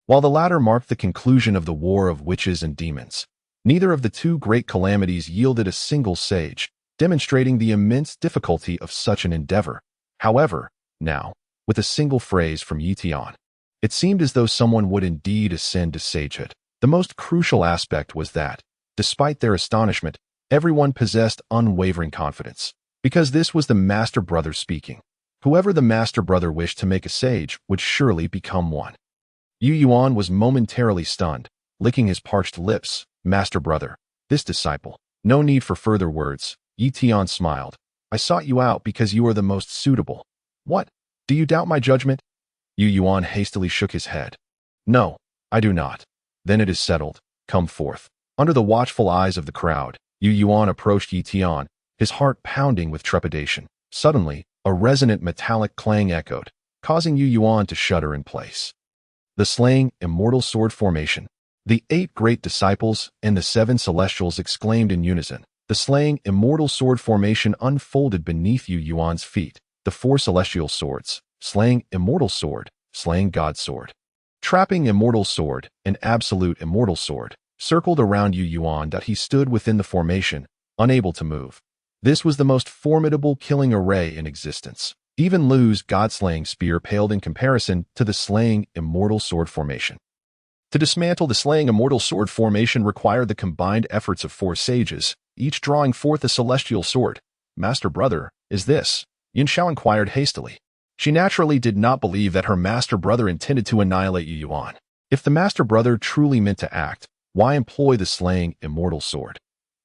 while the latter marked the conclusion of the war of witches and demons. Neither of the 2 great calamities yielded a single sage, demonstrating the immense difficulty of such an endeavor. However, now, with a single phrase from Ye Tian, it seemed as though someone would indeed ascend to sagehood. The most crucial aspect was that, despite their astonishment, everyone possessed unwavering confidence, because this was the Master Brother speaking. Whoever the Master Brother wished to make a sage would surely become one. Yu Yuan was momentarily stunned, licking his parched lips. Master Brother, this disciple. No need for further words. Ye Tian smiled. I sought you out because you are the most suitable. What? Do you doubt my judgment? Yu Yuan hastily shook his head. No, I do not. Then it is settled. Come forth. Under the watchful eyes of the crowd, Yu Yuan approached Ye Tian, his heart pounding with trepidation. Suddenly, a resonant metallic clang echoed, causing Yu Yuan to shudder in place. The slaying immortal sword formation. The 8 great disciples and the 7 celestials exclaimed in unison. The slaying immortal sword formation unfolded beneath Yu Yuan's feet. The 4 celestial swords, slaying immortal sword, slaying God sword, trapping immortal sword, and absolute immortal sword, circled around Yu Yuan. He stood within the formation, unable to move. This was the most formidable killing array in existence. Even Liu's god-slaying spear paled in comparison to the slaying immortal sword formation. To dismantle the slaying immortal sword formation required the combined efforts of 4 sages, each drawing forth a celestial sword. Master Brother, is this? Yunxiao inquired hastily. She naturally did not believe that her Master Brother intended to annihilate Yu Yuan. If the Master Brother truly meant to act, why employ the slaying immortal sword?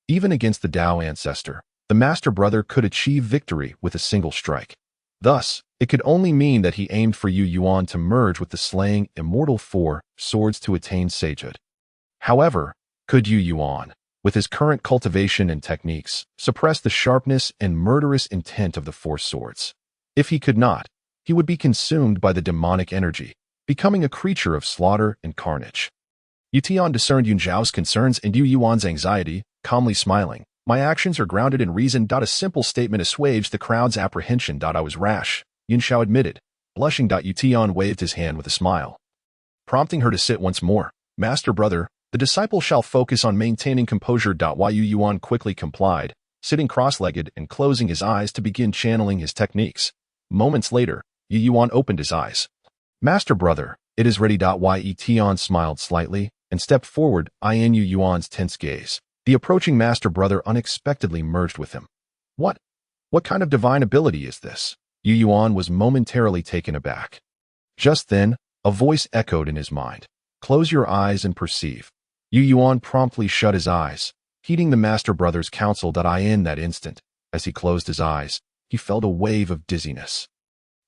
Even against the Dao ancestor, the Master Brother could achieve victory with a single strike. Thus, it could only mean that he aimed for Yu Yuan to merge with the slaying immortal 4 swords to attain sagehood. However, could Yu Yuan, with his current cultivation and techniques, suppress the sharpness and murderous intent of the 4 swords? If he could not, he would be consumed by the demonic energy, becoming a creature of slaughter and carnage. Ye Tian discerned Yun Zhao's concerns and Yu Yuan's anxiety, calmly smiling. My actions are grounded in reason. A simple statement assuaged the crowd's apprehension. I was rash, Yun Zhao admitted. Blushing, Yu Tian waved his hand with a smile, prompting her to sit once more. Master brother, the disciple shall focus on maintaining composure. Yu Yuan quickly complied, sitting cross-legged and closing his eyes to begin channeling his techniques. Moments later, Yu Yuan opened his eyes. Master brother, it is ready. Ye Tian smiled slightly and stepped forward, eyeing Yu Yuan's tense gaze. The approaching master brother unexpectedly merged with him. What kind of divine ability is this? Yu Yuan was momentarily taken aback. Just then, a voice echoed in his mind. Close your eyes and perceive. Yu Yuan promptly shut his eyes, heeding the master brother's counsel. In that instant, as he closed his eyes, he felt a wave of dizziness.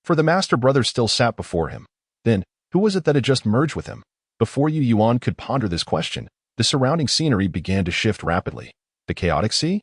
For the master brother still sat before him. Then, who was it that had just merged with him? Before Yu Yuan could ponder this question, the surrounding scenery began to shift rapidly. The chaotic sea?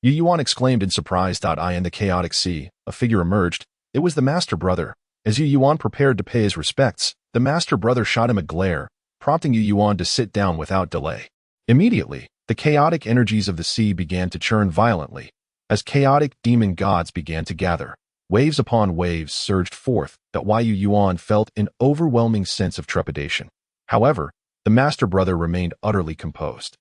Yu Yuan exclaimed in surprise. In the chaotic sea, a figure emerged. It was the master brother. As Yu Yuan prepared to pay his respects, the master brother shot him a glare, prompting Yu Yuan to sit down without delay. Immediately, the chaotic energies of the sea began to churn violently. As chaotic demon gods began to gather, waves upon waves surged forth. Yu Yuan felt an overwhelming sense of trepidation. However, the master brother remained utterly composed.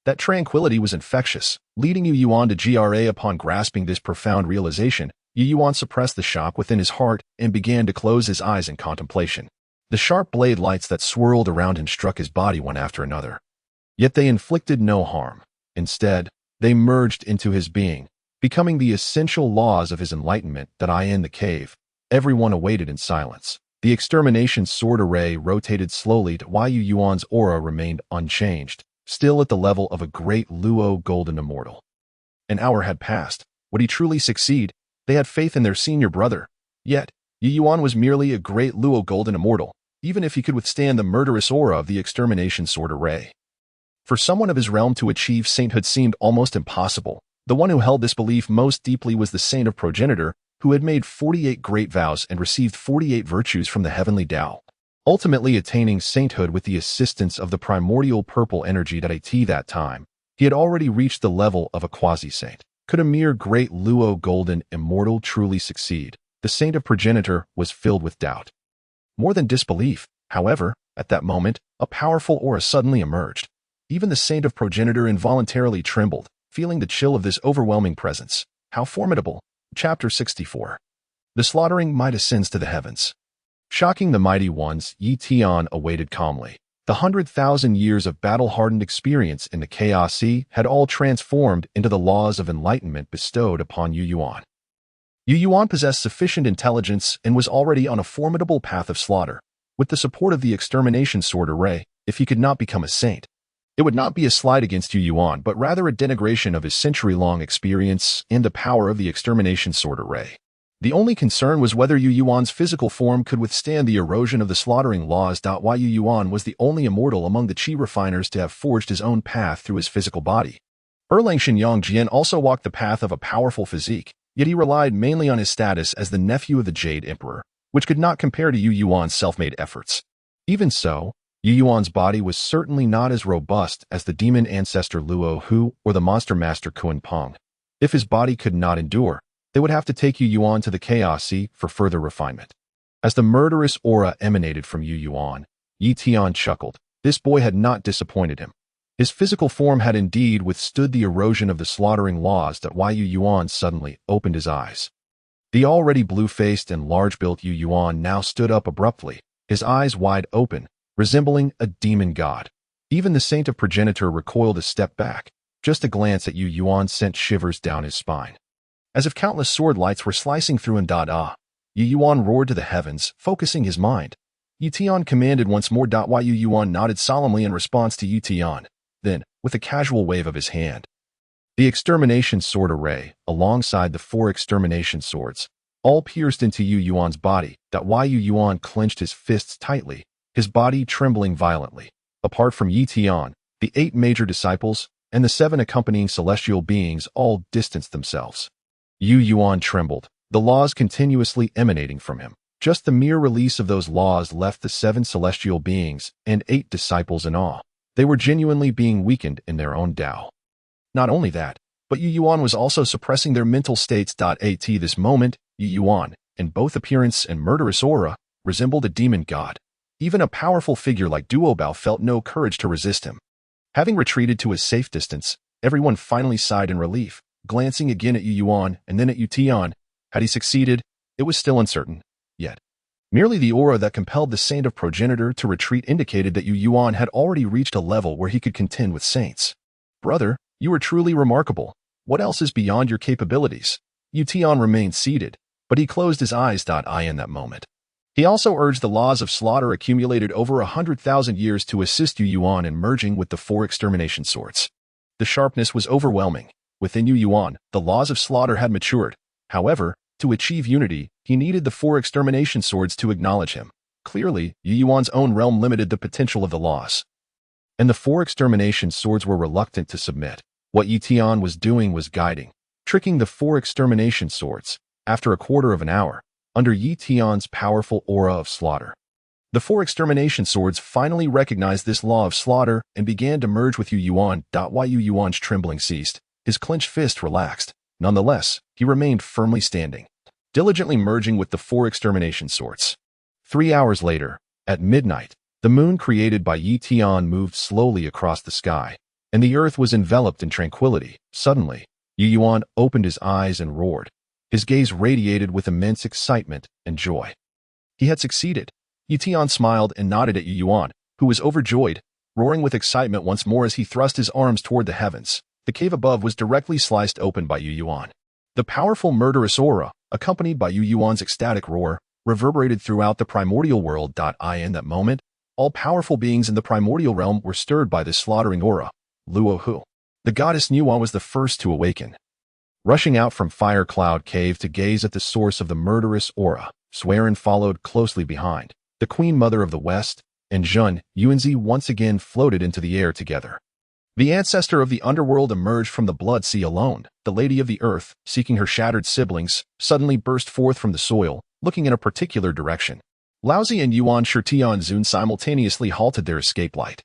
That tranquility was infectious, leading Yu Yuan to GRA. Upon grasping this profound realization, Yu Yuan suppressed the shock within his heart and began to close his eyes in contemplation. The sharp blade lights that swirled around him struck his body one after another. Yet they inflicted no harm. Instead, they merged into his being, becoming the essential laws of his enlightenment. In the cave, everyone awaited in silence. The extermination sword array rotated slowly. Yu Yuan's aura remained unchanged, still at the level of a great Luo golden immortal. An hour had passed. Would he truly succeed? They had faith in their senior brother. Yet, Yu Yuan was merely a great Luo golden immortal, even if he could withstand the murderous aura of the extermination sword array. For someone of his realm to achieve sainthood seemed almost impossible. The one who held this belief most deeply was the saint of progenitor, who had made 48 great vows and received 48 virtues from the heavenly Dao, ultimately attaining sainthood with the assistance of the primordial purple energy. At that time, he had already reached the level of a quasi-saint. Could a mere great Luo golden immortal truly succeed? The saint of progenitor was filled with doubt. More than disbelief, however, at that moment, a powerful aura suddenly emerged. Even the saint of progenitor involuntarily trembled, feeling the chill of this overwhelming presence. How formidable! Chapter 64. The slaughtering might ascends to the heavens. Shocking the mighty ones, Ye Tian awaited calmly. The 100,000 years of battle-hardened experience in the Chaos Sea had all transformed into the laws of enlightenment bestowed upon Yu Yuan. Yu Yuan possessed sufficient intelligence and was already on a formidable path of slaughter. With the support of the extermination sword array, if he could not become a saint, it would not be a slight against Yu Yuan, but rather a denigration of his century-long experience and the power of the extermination sword array. The only concern was whether Yu Yuan's physical form could withstand the erosion of the slaughtering laws. Yu Yuan was the only immortal among the Qi refiners to have forged his own path through his physical body. Erlangsheng Yongjian also walked the path of a powerful physique, yet he relied mainly on his status as the nephew of the Jade Emperor, which could not compare to Yu Yuan's self-made efforts. Even so, Yu Yuan's body was certainly not as robust as the demon ancestor Luo Hu or the monster master Kuanping. If his body could not endure, they would have to take Yu Yuan to the Chaos Sea for further refinement. As the murderous aura emanated from Yu Yuan, Ye Tian chuckled. This boy had not disappointed him. His physical form had indeed withstood the erosion of the slaughtering laws. Yu Yuan suddenly opened his eyes. The already blue-faced and large-built Yu Yuan now stood up abruptly, his eyes wide open, resembling a demon god. Even the saint of progenitor recoiled a step back. Just a glance at Yu Yuan sent shivers down his spine. As if countless sword lights were slicing through and Yu Yuan roared to the heavens, focusing his mind. Ye Tian commanded once more. Yu Yuan nodded solemnly in response to Ye Tian. Then, with a casual wave of his hand, the extermination sword array, alongside the 4 extermination swords, all pierced into Yu Yuan's body. Yu Yuan clenched his fists tightly, his body trembling violently. Apart from Ye Tian, the 8 major disciples and the 7 accompanying celestial beings all distanced themselves. Yu Yuan trembled, the laws continuously emanating from him. Just the mere release of those laws left the 7 celestial beings and 8 disciples in awe. They were genuinely being weakened in their own Dao. Not only that, but Yu Yuan was also suppressing their mental states. At this moment, Yu Yuan, in both appearance and murderous aura, resembled a demon god. Even a powerful figure like Duobao felt no courage to resist him. Having retreated to a safe distance, everyone finally sighed in relief, glancing again at Yu Yuan and then at Ye Tian. Had he succeeded, it was still uncertain. Yet, merely the aura that compelled the saint of progenitor to retreat indicated that Yu Yuan had already reached a level where he could contend with saints. Brother, you are truly remarkable. What else is beyond your capabilities? Ye Tian remained seated, but he closed his eyes. In that moment. He also urged the laws of slaughter accumulated over 100,000 years to assist Yu Yuan in merging with the 4 extermination swords. The sharpness was overwhelming. Within Yu Yuan, the laws of slaughter had matured. However, to achieve unity, he needed the 4 extermination swords to acknowledge him. Clearly, Yu Yuan's own realm limited the potential of the laws. And the 4 extermination swords were reluctant to submit. What Ye Tian was doing was guiding, tricking the 4 extermination swords. After a quarter of an hour, under Ye Tian's powerful aura of slaughter, the 4 extermination swords finally recognized this law of slaughter and began to merge with Yu Yuan. While Yu Yuan's trembling ceased, his clenched fist relaxed. Nonetheless, he remained firmly standing, diligently merging with the 4 extermination swords. 3 hours later, at midnight, the moon created by Ye Tian moved slowly across the sky, and the earth was enveloped in tranquility. Suddenly, Yu Yuan opened his eyes and roared. His gaze radiated with immense excitement and joy. He had succeeded. Ye Tian smiled and nodded at Yu Yuan, who was overjoyed, roaring with excitement once more as he thrust his arms toward the heavens. The cave above was directly sliced open by Yu Yuan. The powerful murderous aura, accompanied by Yu Yuan's ecstatic roar, reverberated throughout the primordial world. In that moment, all powerful beings in the primordial realm were stirred by this slaughtering aura. Luo Hu, the goddess Nuwa, was the first to awaken. Rushing out from Fire Cloud Cave to gaze at the source of the murderous aura, Swearin followed closely behind. The Queen Mother of the West and Zhun Yuanzi once again floated into the air together. The ancestor of the underworld emerged from the blood sea alone. The Lady of the Earth, seeking her shattered siblings, suddenly burst forth from the soil, looking in a particular direction. Laozi and Yuan Shitian Zun simultaneously halted their escape light,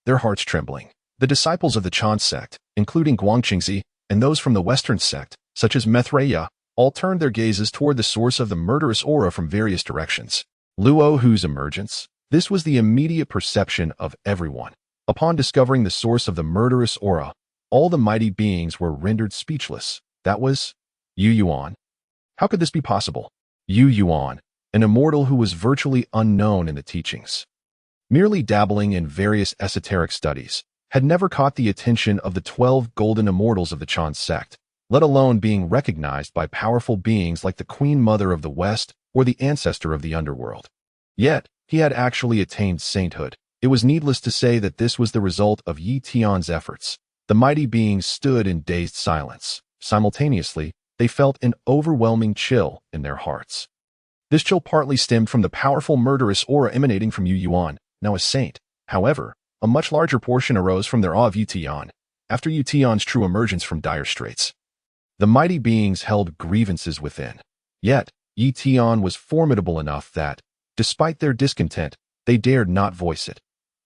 their hearts trembling. The disciples of the Chan sect, including Guangqingzi, and those from the Western sect, such as Methreya, all turned their gazes toward the source of the murderous aura from various directions. Luo Hu's emergence. This was the immediate perception of everyone. Upon discovering the source of the murderous aura, all the mighty beings were rendered speechless. That was Yu Yuan. How could this be possible? Yu Yuan, an immortal who was virtually unknown in the teachings, merely dabbling in various esoteric studies, had never caught the attention of the 12 golden immortals of the Chan sect, let alone being recognized by powerful beings like the Queen Mother of the West or the ancestor of the underworld. Yet, he had actually attained sainthood. It was needless to say that this was the result of Ye Tian's efforts. The mighty beings stood in dazed silence. Simultaneously, they felt an overwhelming chill in their hearts. This chill partly stemmed from the powerful murderous aura emanating from Yu Yuan, now a saint. However, a much larger portion arose from their awe of Ye Tian, after Ye Tian's true emergence from dire straits. The mighty beings held grievances within. Yet, Ye Tian was formidable enough that, despite their discontent, they dared not voice it.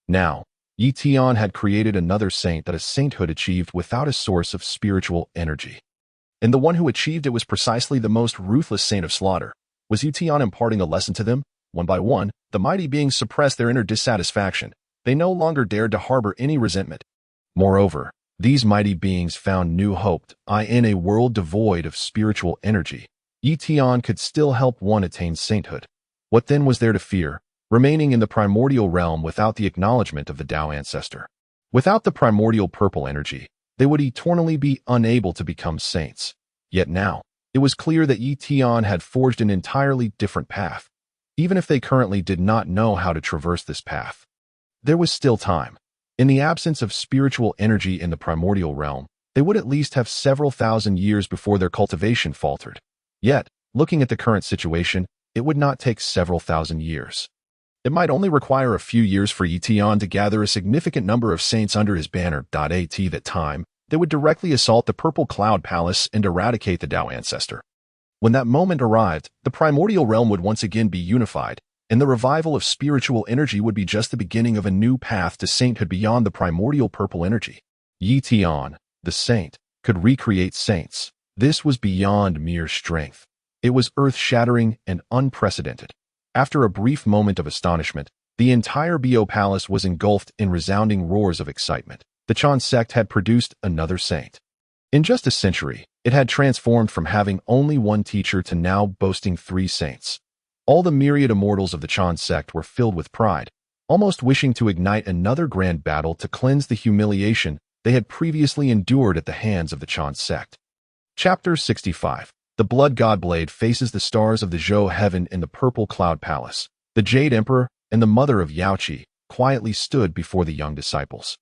Now, Ye Tian had created another saint that a sainthood achieved without a source of spiritual energy. And the one who achieved it was precisely the most ruthless saint of slaughter. Was Ye Tian imparting a lesson to them? One by one, the mighty beings suppressed their inner dissatisfaction. They no longer dared to harbor any resentment. Moreover, these mighty beings found new hope. In a world devoid of spiritual energy, Ye Tian could still help one attain sainthood. What then was there to fear, remaining in the primordial realm without the acknowledgement of the Dao ancestor? Without the primordial purple energy, they would eternally be unable to become saints. Yet now, it was clear that Ye Tian had forged an entirely different path. Even if they currently did not know how to traverse this path, there was still time. In the absence of spiritual energy in the primordial realm, they would at least have several thousand years before their cultivation faltered. Yet, looking at the current situation, it would not take several thousand years. It might only require a few years for Ye Tian to gather a significant number of saints under his banner. At that time, they would directly assault the Purple Cloud Palace and eradicate the Dao ancestor. When that moment arrived, the primordial realm would once again be unified, and the revival of spiritual energy would be just the beginning of a new path to sainthood beyond the primordial purple energy. Ye Tian, the saint, could recreate saints. This was beyond mere strength. It was earth-shattering and unprecedented. After a brief moment of astonishment, the entire Biyou Palace was engulfed in resounding roars of excitement. The Jie Sect had produced another saint. In just a century, it had transformed from having only one teacher to now boasting 3 saints. All the myriad immortals of the Jie Sect were filled with pride, almost wishing to ignite another grand battle to cleanse the humiliation they had previously endured at the hands of the Jie Sect. Chapter 65. The Blood God Blade faces the stars of the Zhou heaven in the Purple Cloud Palace. The Jade Emperor and the mother of Yuanshi quietly stood before the young disciples,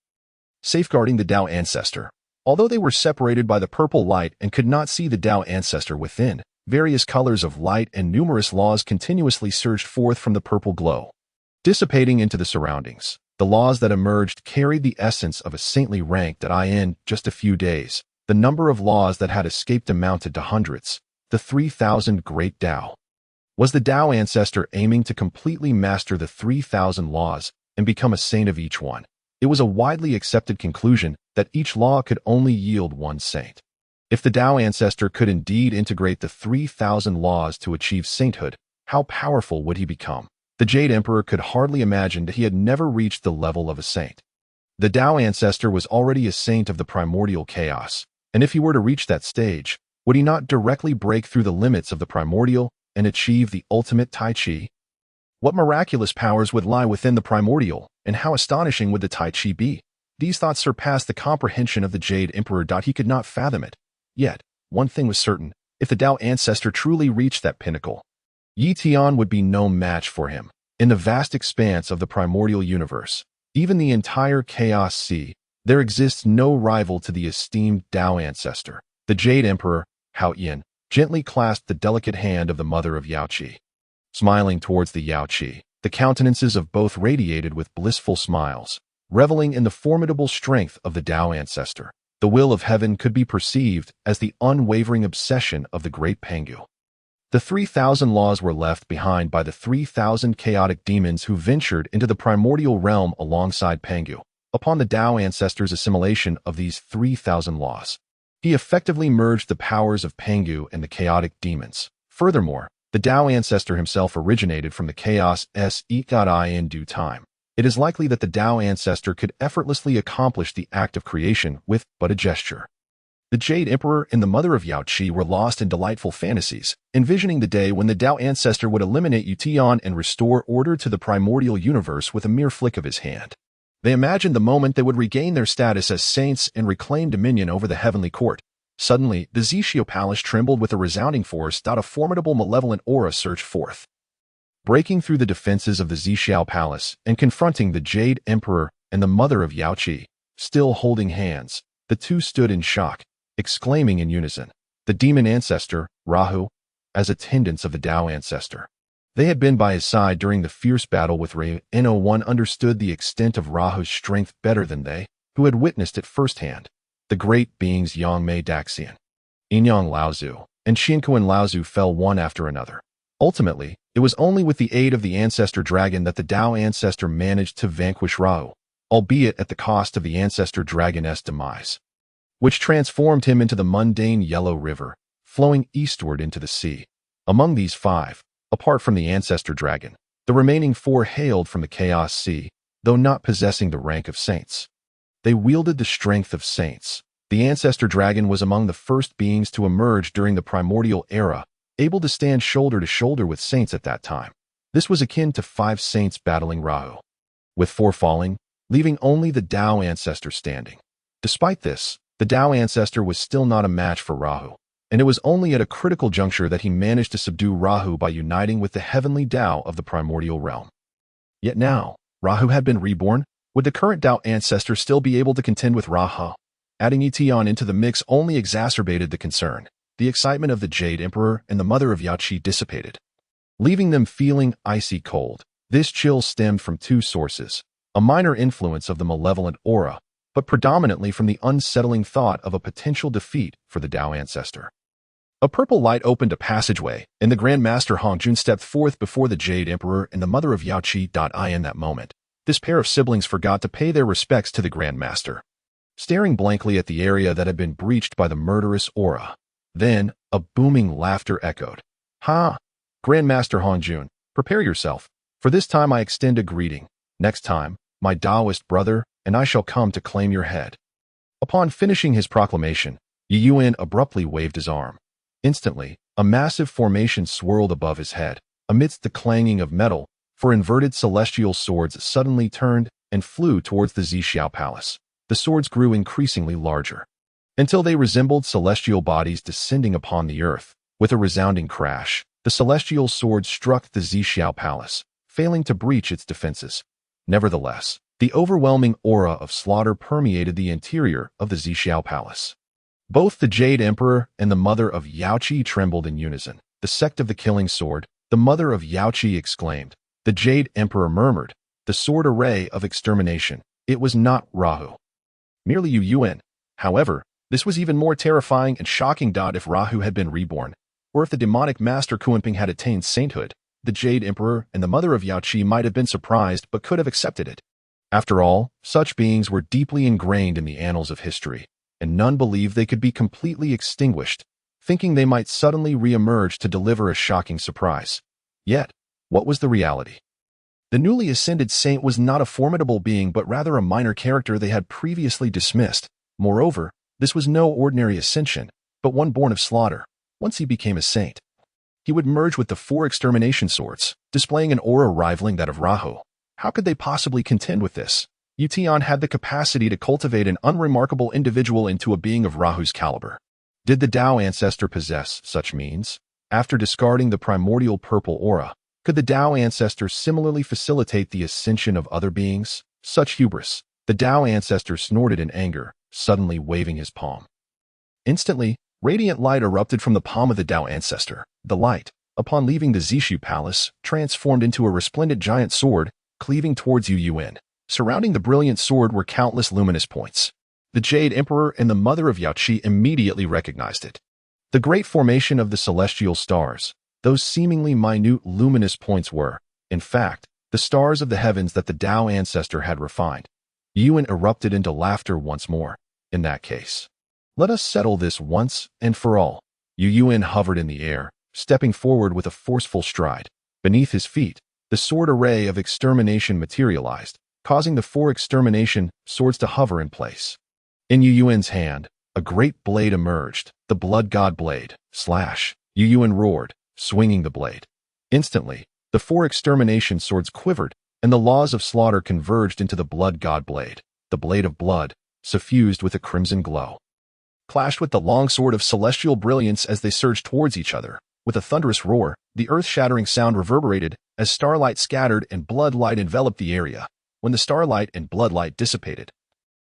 safeguarding the Dao ancestor. Although they were separated by the purple light and could not see the Dao ancestor within, various colors of light and numerous laws continuously surged forth from the purple glow, dissipating into the surroundings. The laws that emerged carried the essence of a saintly rank that in just a few days, the number of laws that had escaped amounted to hundreds. The 3,000 Great Dao. Was the Dao ancestor aiming to completely master the 3,000 laws and become a saint of each one? It was a widely accepted conclusion that each law could only yield one saint. If the Dao ancestor could indeed integrate the 3,000 laws to achieve sainthood, how powerful would he become? The Jade Emperor could hardly imagine that he had never reached the level of a saint. The Dao ancestor was already a saint of the primordial chaos, and if he were to reach that stage, would he not directly break through the limits of the primordial and achieve the ultimate Tai Chi? What miraculous powers would lie within the primordial, and how astonishing would the Tai Chi be? These thoughts surpassed the comprehension of the Jade Emperor. He could not fathom it. Yet, one thing was certain: if the Dao ancestor truly reached that pinnacle, Ye Tian would be no match for him. In the vast expanse of the primordial universe, even the entire Chaos Sea, there exists no rival to the esteemed Dao ancestor. The Jade Emperor, Hao Yin, gently clasped the delicate hand of the mother of Yuanshi. Smiling towards the Yuanshi, the countenances of both radiated with blissful smiles, reveling in the formidable strength of the Dao ancestor. The will of heaven could be perceived as the unwavering obsession of the great Pangu. The 3,000 laws were left behind by the 3,000 chaotic demons who ventured into the primordial realm alongside Pangu. Upon the Dao ancestor's assimilation of these 3,000 laws, he effectively merged the powers of Pangu and the chaotic demons. Furthermore, the Dao ancestor himself originated from the Chaos God in due time. It is likely that the Dao ancestor could effortlessly accomplish the act of creation with but a gesture. The Jade Emperor and the mother of Yuanshi were lost in delightful fantasies, envisioning the day when the Dao ancestor would eliminate Ye Tian and restore order to the primordial universe with a mere flick of his hand. They imagined the moment they would regain their status as saints and reclaim dominion over the heavenly court. Suddenly, the Xixiao Palace trembled with a resounding force. A formidable malevolent aura surged forth, breaking through the defenses of the Xixiao Palace and confronting the Jade Emperor and the mother of Yuanshi. Still holding hands, the two stood in shock, exclaiming in unison, "The demon ancestor, Rahu," as attendants of the Dao ancestor. They had been by his side during the fierce battle with Rahu. No one understood the extent of Rahu's strength better than they, who had witnessed it firsthand. The great beings Yang Mei Daxian, Inyang Laozu, and Xiankuan Laozu fell one after another. Ultimately, it was only with the aid of the ancestor dragon that the Dao ancestor managed to vanquish Rahu, albeit at the cost of the ancestor dragon's demise, which transformed him into the mundane Yellow River, flowing eastward into the sea. Among these 5, apart from the ancestor dragon, the remaining 4 hailed from the Chaos Sea, though not possessing the rank of saints. They wielded the strength of saints. The ancestor dragon was among the first beings to emerge during the primordial era, able to stand shoulder to shoulder with saints at that time. This was akin to 5 saints battling Rahu, with 4 falling, leaving only the Dao ancestor standing. Despite this, the Dao ancestor was still not a match for Rahu, and it was only at a critical juncture that he managed to subdue Rahu by uniting with the heavenly Dao of the primordial realm. Yet now, Rahu had been reborn. Would the current Dao ancestor still be able to contend with Rahu? Adding Ye Tian into the mix only exacerbated the concern. The excitement of the Jade Emperor and the mother of Yuanshi dissipated, leaving them feeling icy cold. This chill stemmed from 2 sources: a minor influence of the malevolent aura, but predominantly from the unsettling thought of a potential defeat for the Dao ancestor. A purple light opened a passageway, and the Grand Master Hongjun stepped forth before the Jade Emperor and the mother of Yuanshi. In that moment, this pair of siblings forgot to pay their respects to the Grand Master, staring blankly at the area that had been breached by the murderous aura. Then, a booming laughter echoed. Ha! Grand Master Hongjun, prepare yourself, for this time I extend a greeting. Next time, my Daoist brother, and I shall come to claim your head. Upon finishing his proclamation, Ye Tian abruptly waved his arm. Instantly, a massive formation swirled above his head. Amidst the clanging of metal, four inverted celestial swords suddenly turned and flew towards the Xixiao Palace. The swords grew increasingly larger, until they resembled celestial bodies descending upon the earth. With a resounding crash, the celestial swords struck the Xixiao Palace, failing to breach its defenses. Nevertheless, the overwhelming aura of slaughter permeated the interior of the Xixiao Palace. Both the Jade Emperor and the mother of Yuanshi trembled in unison. The sect of the killing sword, the mother of Yuanshi exclaimed. The Jade Emperor murmured, the sword array of extermination. It was not Rahu, merely Ye Tian. However, this was even more terrifying and shocking. If Rahu had been reborn, or if the demonic master Kuanping had attained sainthood, the Jade Emperor and the mother of Yuanshi might have been surprised but could have accepted it. After all, such beings were deeply ingrained in the annals of history, and none believed they could be completely extinguished, thinking they might suddenly re-emerge to deliver a shocking surprise. Yet, what was the reality? The newly ascended saint was not a formidable being but rather a minor character they had previously dismissed. Moreover, this was no ordinary ascension, but one born of slaughter. Once he became a saint, he would merge with the four extermination swords, displaying an aura rivaling that of Rahu. How could they possibly contend with this? Ye Tian had the capacity to cultivate an unremarkable individual into a being of Rahu's caliber. Did the Dao ancestor possess such means? After discarding the primordial purple aura, could the Dao ancestor similarly facilitate the ascension of other beings? Such hubris! The Dao ancestor snorted in anger, suddenly waving his palm. Instantly, radiant light erupted from the palm of the Dao ancestor. The light, upon leaving the Xixiao Palace, transformed into a resplendent giant sword, cleaving towards Ye Tian. Surrounding the brilliant sword were countless luminous points. The Jade Emperor and the mother of Yuanshi immediately recognized it. The great formation of the celestial stars, those seemingly minute luminous points were, in fact, the stars of the heavens that the Dao ancestor had refined. Ye Tian erupted into laughter once more. In that case, let us settle this once and for all. Ye Tian hovered in the air, stepping forward with a forceful stride. Beneath his feet, the sword array of extermination materialized, causing the four extermination swords to hover in place. In Ye Tian's hand, a great blade emerged, the blood god blade. Slash! Ye Tian roared, swinging the blade. Instantly, the four extermination swords quivered, and the laws of slaughter converged into the blood god blade. The blade of blood, suffused with a crimson glow, clashed with the long sword of celestial brilliance as they surged towards each other. With a thunderous roar, the earth-shattering sound reverberated as starlight scattered and blood light enveloped the area. When the starlight and bloodlight dissipated,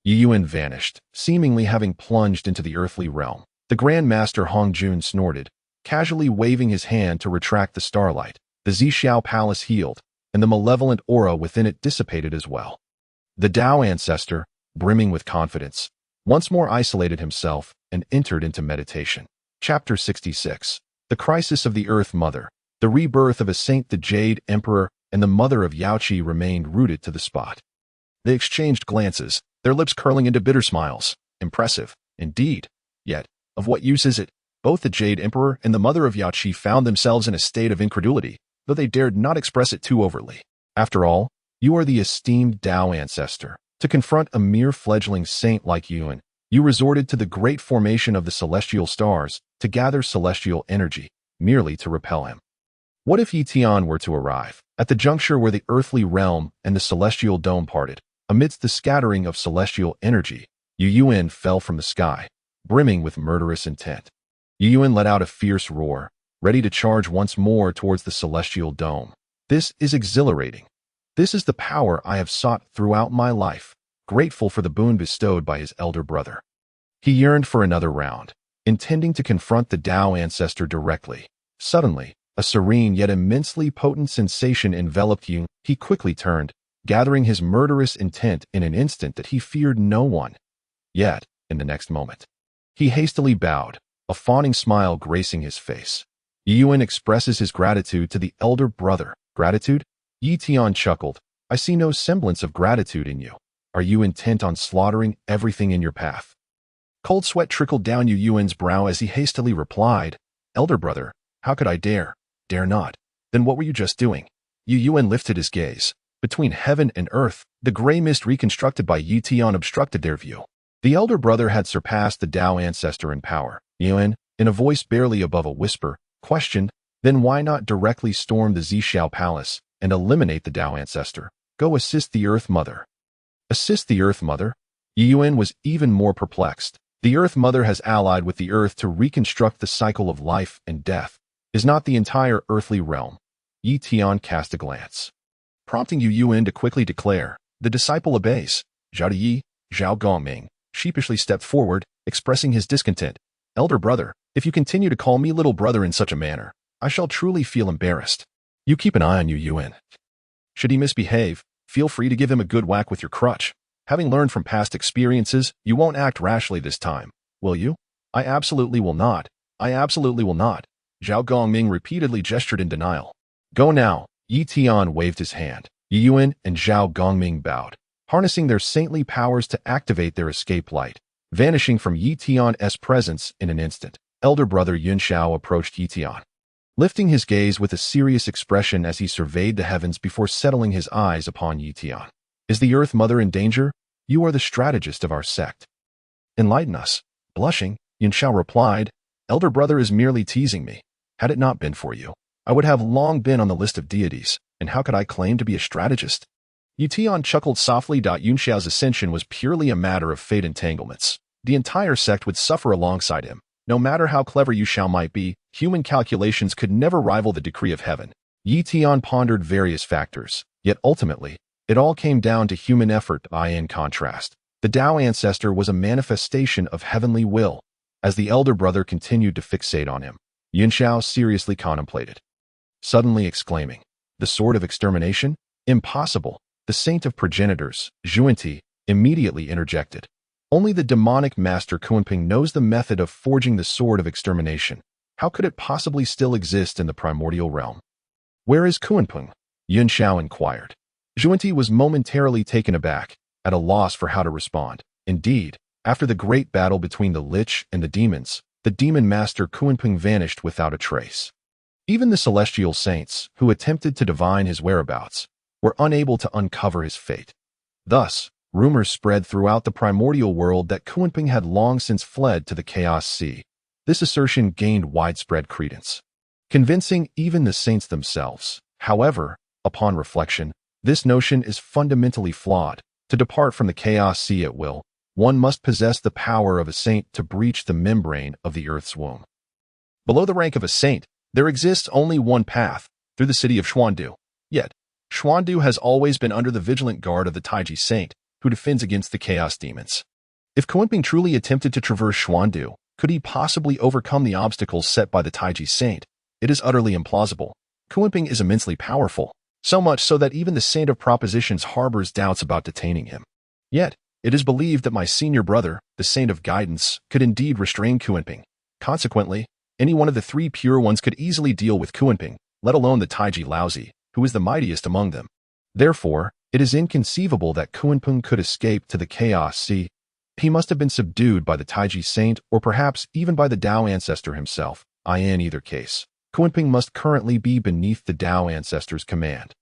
Ye Tian vanished, seemingly having plunged into the earthly realm. The Grand Master Hongjun snorted, casually waving his hand to retract the starlight. The Xixiao Palace healed, and the malevolent aura within it dissipated as well. The Dao ancestor, brimming with confidence, once more isolated himself and entered into meditation. Chapter 66. The Crisis of the Earth Mother. The rebirth of a saint. The Jade Emperor and the mother of Yuanshi remained rooted to the spot. They exchanged glances, their lips curling into bitter smiles. Impressive, indeed. Yet, of what use is it? Both the Jade Emperor and the mother of Yuanshi found themselves in a state of incredulity, though they dared not express it too overtly. After all, you are the esteemed Dao ancestor. To confront a mere fledgling saint like Ye Tian, you resorted to the great formation of the celestial stars to gather celestial energy, merely to repel him. What if Ye Tian were to arrive at the juncture where the earthly realm and the celestial dome parted? Amidst the scattering of celestial energy, Ye Tian fell from the sky, brimming with murderous intent. Ye Tian let out a fierce roar, ready to charge once more towards the celestial dome. This is exhilarating. This is the power I have sought throughout my life, grateful for the boon bestowed by his elder brother. He yearned for another round, intending to confront the Dao ancestor directly. Suddenly, a serene yet immensely potent sensation enveloped Ye Tian. He quickly turned, gathering his murderous intent in an instant that he feared no one. Yet, in the next moment, he hastily bowed, a fawning smile gracing his face. Yuan expresses his gratitude to the elder brother. Gratitude? Ye Tian chuckled. I see no semblance of gratitude in you. Are you intent on slaughtering everything in your path? Cold sweat trickled down Yuan's brow as he hastily replied, Elder brother, how could I dare? Dare not. Then what were you just doing? Yuan lifted his gaze. Between heaven and earth, the gray mist reconstructed by Ye Tian obstructed their view. The elder brother had surpassed the Dao ancestor in power. Yuan, in a voice barely above a whisper, questioned, then why not directly storm the Xixiao Palace and eliminate the Dao ancestor? Go assist the Earth Mother. Assist the Earth Mother? Yuan was even more perplexed. The Earth Mother has allied with the Earth to reconstruct the cycle of life and death. Is not the entire earthly realm? Ye Tian cast a glance, prompting Yuan to quickly declare, the disciple obeys. Zhao Gongming sheepishly stepped forward, expressing his discontent. Elder brother, if you continue to call me little brother in such a manner, I shall truly feel embarrassed. You keep an eye on Yuan. Should he misbehave, feel free to give him a good whack with your crutch. Having learned from past experiences, you won't act rashly this time, will you? I absolutely will not. I absolutely will not. Zhao Gongming repeatedly gestured in denial. Go now. Ye Tian waved his hand. Yuan and Zhao Gongming bowed, harnessing their saintly powers to activate their escape light, vanishing from Ye Tian's presence in an instant. Elder brother Yunxiao approached Ye Tian, lifting his gaze with a serious expression as he surveyed the heavens before settling his eyes upon Ye Tian. Is the Earth Mother in danger? You are the strategist of our sect. Enlighten us. Blushing, Yunxiao replied, Elder brother is merely teasing me. Had it not been for you, I would have long been on the list of deities, and how could I claim to be a strategist? Ye Tian chuckled softly. Yunxiao's ascension was purely a matter of fate entanglements. The entire sect would suffer alongside him. No matter how clever Yunxiao might be, human calculations could never rival the decree of heaven. Ye Tian pondered various factors, yet ultimately, it all came down to human effort. In contrast, the Dao ancestor was a manifestation of heavenly will. As the elder brother continued to fixate on him, Yunxiao seriously contemplated, suddenly exclaiming, the sword of extermination? Impossible. The saint of progenitors, Yuanshi, immediately interjected. Only the demonic master Kuanping knows the method of forging the sword of extermination. How could it possibly still exist in the primordial realm? Where is Kuanping? Yunxiao inquired. Yuanshi was momentarily taken aback, at a loss for how to respond. Indeed, after the great battle between the Lich and the demons, the demon master Kuanping vanished without a trace. Even the celestial saints, who attempted to divine his whereabouts, were unable to uncover his fate. Thus, rumors spread throughout the primordial world that Kuanping had long since fled to the Chaos Sea. This assertion gained widespread credence, convincing even the saints themselves. However, upon reflection, this notion is fundamentally flawed. To depart from the Chaos Sea at will, one must possess the power of a saint to breach the membrane of the Earth's womb. Below the rank of a saint, there exists only one path, through the city of Xuandu. Yet, Xuandu has always been under the vigilant guard of the Taiji saint, who defends against the chaos demons. If Kuanping truly attempted to traverse Xuandu, could he possibly overcome the obstacles set by the Taiji saint? It is utterly implausible. Kuanping is immensely powerful, so much so that even the saint of propositions harbors doubts about detaining him. Yet, it is believed that my senior brother, the saint of guidance, could indeed restrain Kuanping. Consequently, any one of the three pure ones could easily deal with Kuanping, let alone the Taiji Laozi, who is the mightiest among them. Therefore, it is inconceivable that Kuanping could escape to the Chaos Sea. He must have been subdued by the Taiji saint or perhaps even by the Dao ancestor himself. In either case, Kuanping must currently be beneath the Dao ancestor's command.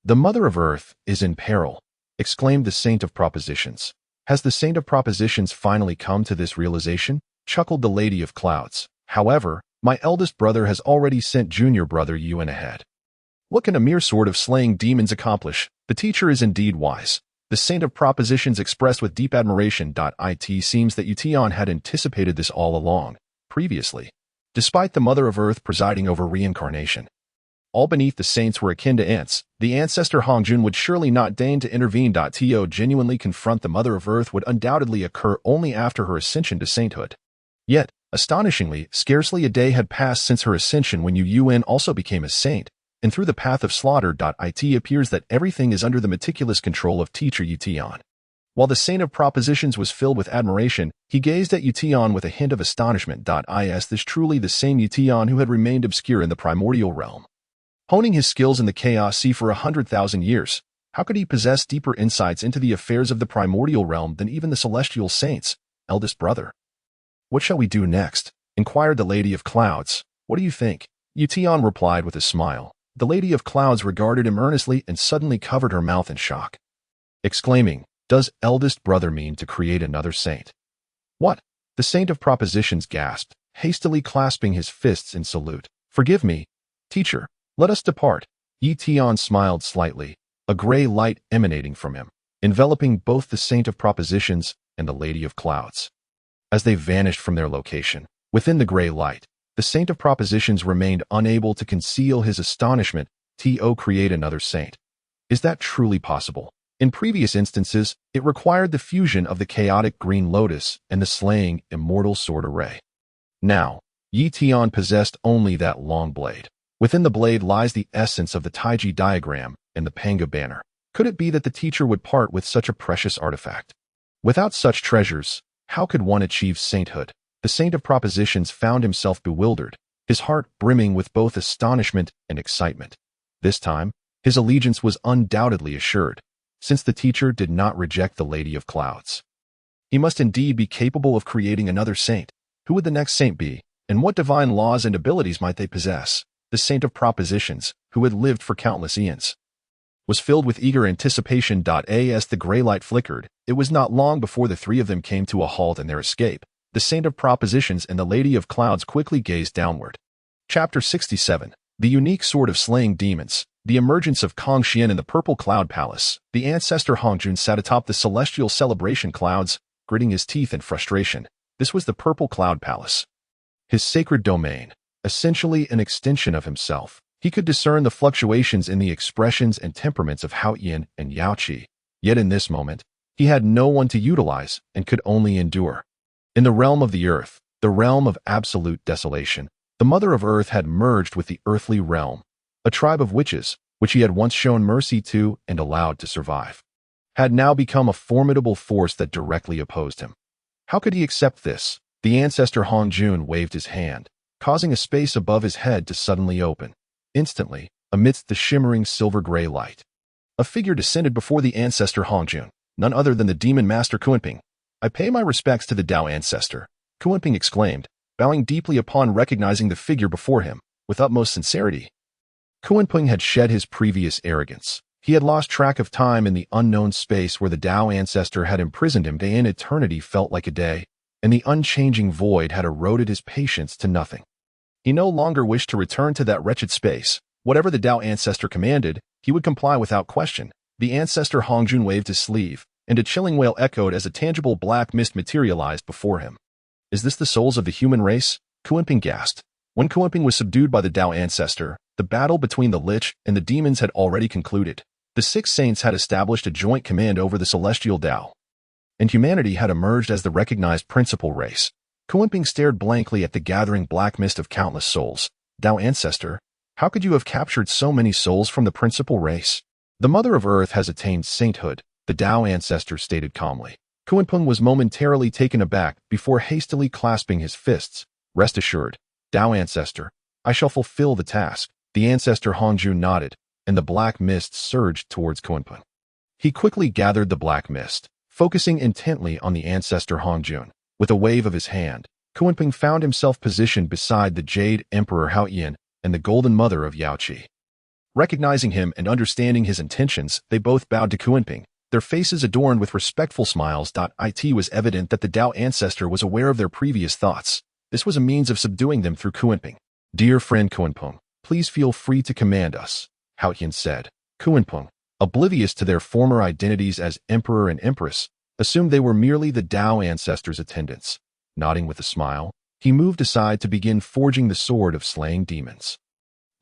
The Mother of Earth is in peril, exclaimed the Saint of Propositions. Has the Saint of Propositions finally come to this realization? Chuckled the Lady of Clouds. However, my eldest brother has already sent junior brother Yuan ahead. What can a mere sword of slaying demons accomplish? The teacher is indeed wise. The Saint of Propositions expressed with deep admiration. It seems that Ye Tian had anticipated this all along, previously, despite the Mother of Earth presiding over reincarnation. All beneath the saints were akin to ants. The ancestor Hongjun would surely not deign to intervene. To genuinely confront the Mother of Earth would undoubtedly occur only after her ascension to sainthood. Yet, astonishingly, scarcely a day had passed since her ascension when Yuan also became a saint, and through the path of slaughter. It appears that everything is under the meticulous control of teacher Ye Tian. While the Saint of Propositions was filled with admiration, he gazed at Ye Tian with a hint of astonishment. Is this truly the same Ye Tian who had remained obscure in the primordial realm? Honing his skills in the Chaos Sea for 100,000 years, how could he possess deeper insights into the affairs of the primordial realm than even the celestial saint's eldest brother? What shall we do next? Inquired the Lady of Clouds. What do you think? Ye Tian replied with a smile. The Lady of Clouds regarded him earnestly and suddenly covered her mouth in shock, exclaiming, "Does eldest brother mean to create another saint?" "What?" The Saint of Propositions gasped, hastily clasping his fists in salute. "Forgive me, teacher. Let us depart." Ye Tian smiled slightly, a gray light emanating from him, enveloping both the Saint of Propositions and the Lady of Clouds. As they vanished from their location, within the gray light, the Saint of Propositions remained unable to conceal his astonishment. To create another saint. Is that truly possible? In previous instances, it required the fusion of the chaotic green lotus and the slaying immortal sword array. Now, Ye Tian possessed only that long blade. Within the blade lies the essence of the Taiji diagram and the Pangu banner. Could it be that the teacher would part with such a precious artifact? Without such treasures, how could one achieve sainthood? The Saint of Propositions found himself bewildered, his heart brimming with both astonishment and excitement. This time, his allegiance was undoubtedly assured, since the teacher did not reject the Lady of Clouds. He must indeed be capable of creating another saint. Who would the next saint be, and what divine laws and abilities might they possess? The Saint of Propositions, who had lived for countless eons, was filled with eager anticipation. As the gray light flickered, it was not long before the three of them came to a halt in their escape. The Saint of Propositions and the Lady of Clouds quickly gazed downward. Chapter 67. The unique sword of slaying demons. The emergence of Hongjun in the purple cloud palace. The ancestor Hongjun sat atop the celestial celebration clouds, gritting his teeth in frustration. This was the purple cloud palace, his sacred domain, essentially an extension of himself. He could discern the fluctuations in the expressions and temperaments of Haoyan and Yuanshi. Yet in this moment, he had no one to utilize and could only endure. In the realm of the earth, the realm of absolute desolation, the Mother of Earth had merged with the earthly realm. A tribe of witches, which he had once shown mercy to and allowed to survive, had now become a formidable force that directly opposed him. How could he accept this? The ancestor Hongjun waved his hand, causing a space above his head to suddenly open. Instantly, amidst the shimmering silver-gray light, a figure descended before the ancestor Hongjun, none other than the demon master Kuanping. "I pay my respects to the Dao ancestor," Kuanping exclaimed, bowing deeply upon recognizing the figure before him, with utmost sincerity. Kuanping had shed his previous arrogance. He had lost track of time in the unknown space where the Dao ancestor had imprisoned him. Day in eternity felt like a day, and the unchanging void had eroded his patience to nothing. He no longer wished to return to that wretched space. Whatever the Dao ancestor commanded, he would comply without question. The ancestor Hongjun waved his sleeve, and a chilling wail echoed as a tangible black mist materialized before him. "Is this the souls of the human race?" Kuanping gasped. When Kuanping was subdued by the Dao ancestor, the battle between the Lich and the demons had already concluded. The six saints had established a joint command over the celestial Dao, and humanity had emerged as the recognized principal race. Kuanping stared blankly at the gathering black mist of countless souls. "Dao ancestor, how could you have captured so many souls from the principal race?" "The Mother of Earth has attained sainthood," the Dao ancestor stated calmly. Kuanping was momentarily taken aback before hastily clasping his fists. "Rest assured, Dao ancestor, I shall fulfill the task." The ancestor Hongjun nodded, and the black mist surged towards Kuanping. He quickly gathered the black mist, focusing intently on the ancestor Hongjun. With a wave of his hand, Kuanping found himself positioned beside the Jade Emperor Haoyan and the Golden Mother of Yuanshi. Recognizing him and understanding his intentions, they both bowed to Kuanping, their faces adorned with respectful smiles. It was evident that the Dao ancestor was aware of their previous thoughts. This was a means of subduing them through Kuanping. "Dear friend Kuanping, please feel free to command us," Haoyan said. Kuanping, oblivious to their former identities as Emperor and Empress, assumed they were merely the Dao ancestor's attendants. Nodding with a smile, he moved aside to begin forging the sword of slaying demons.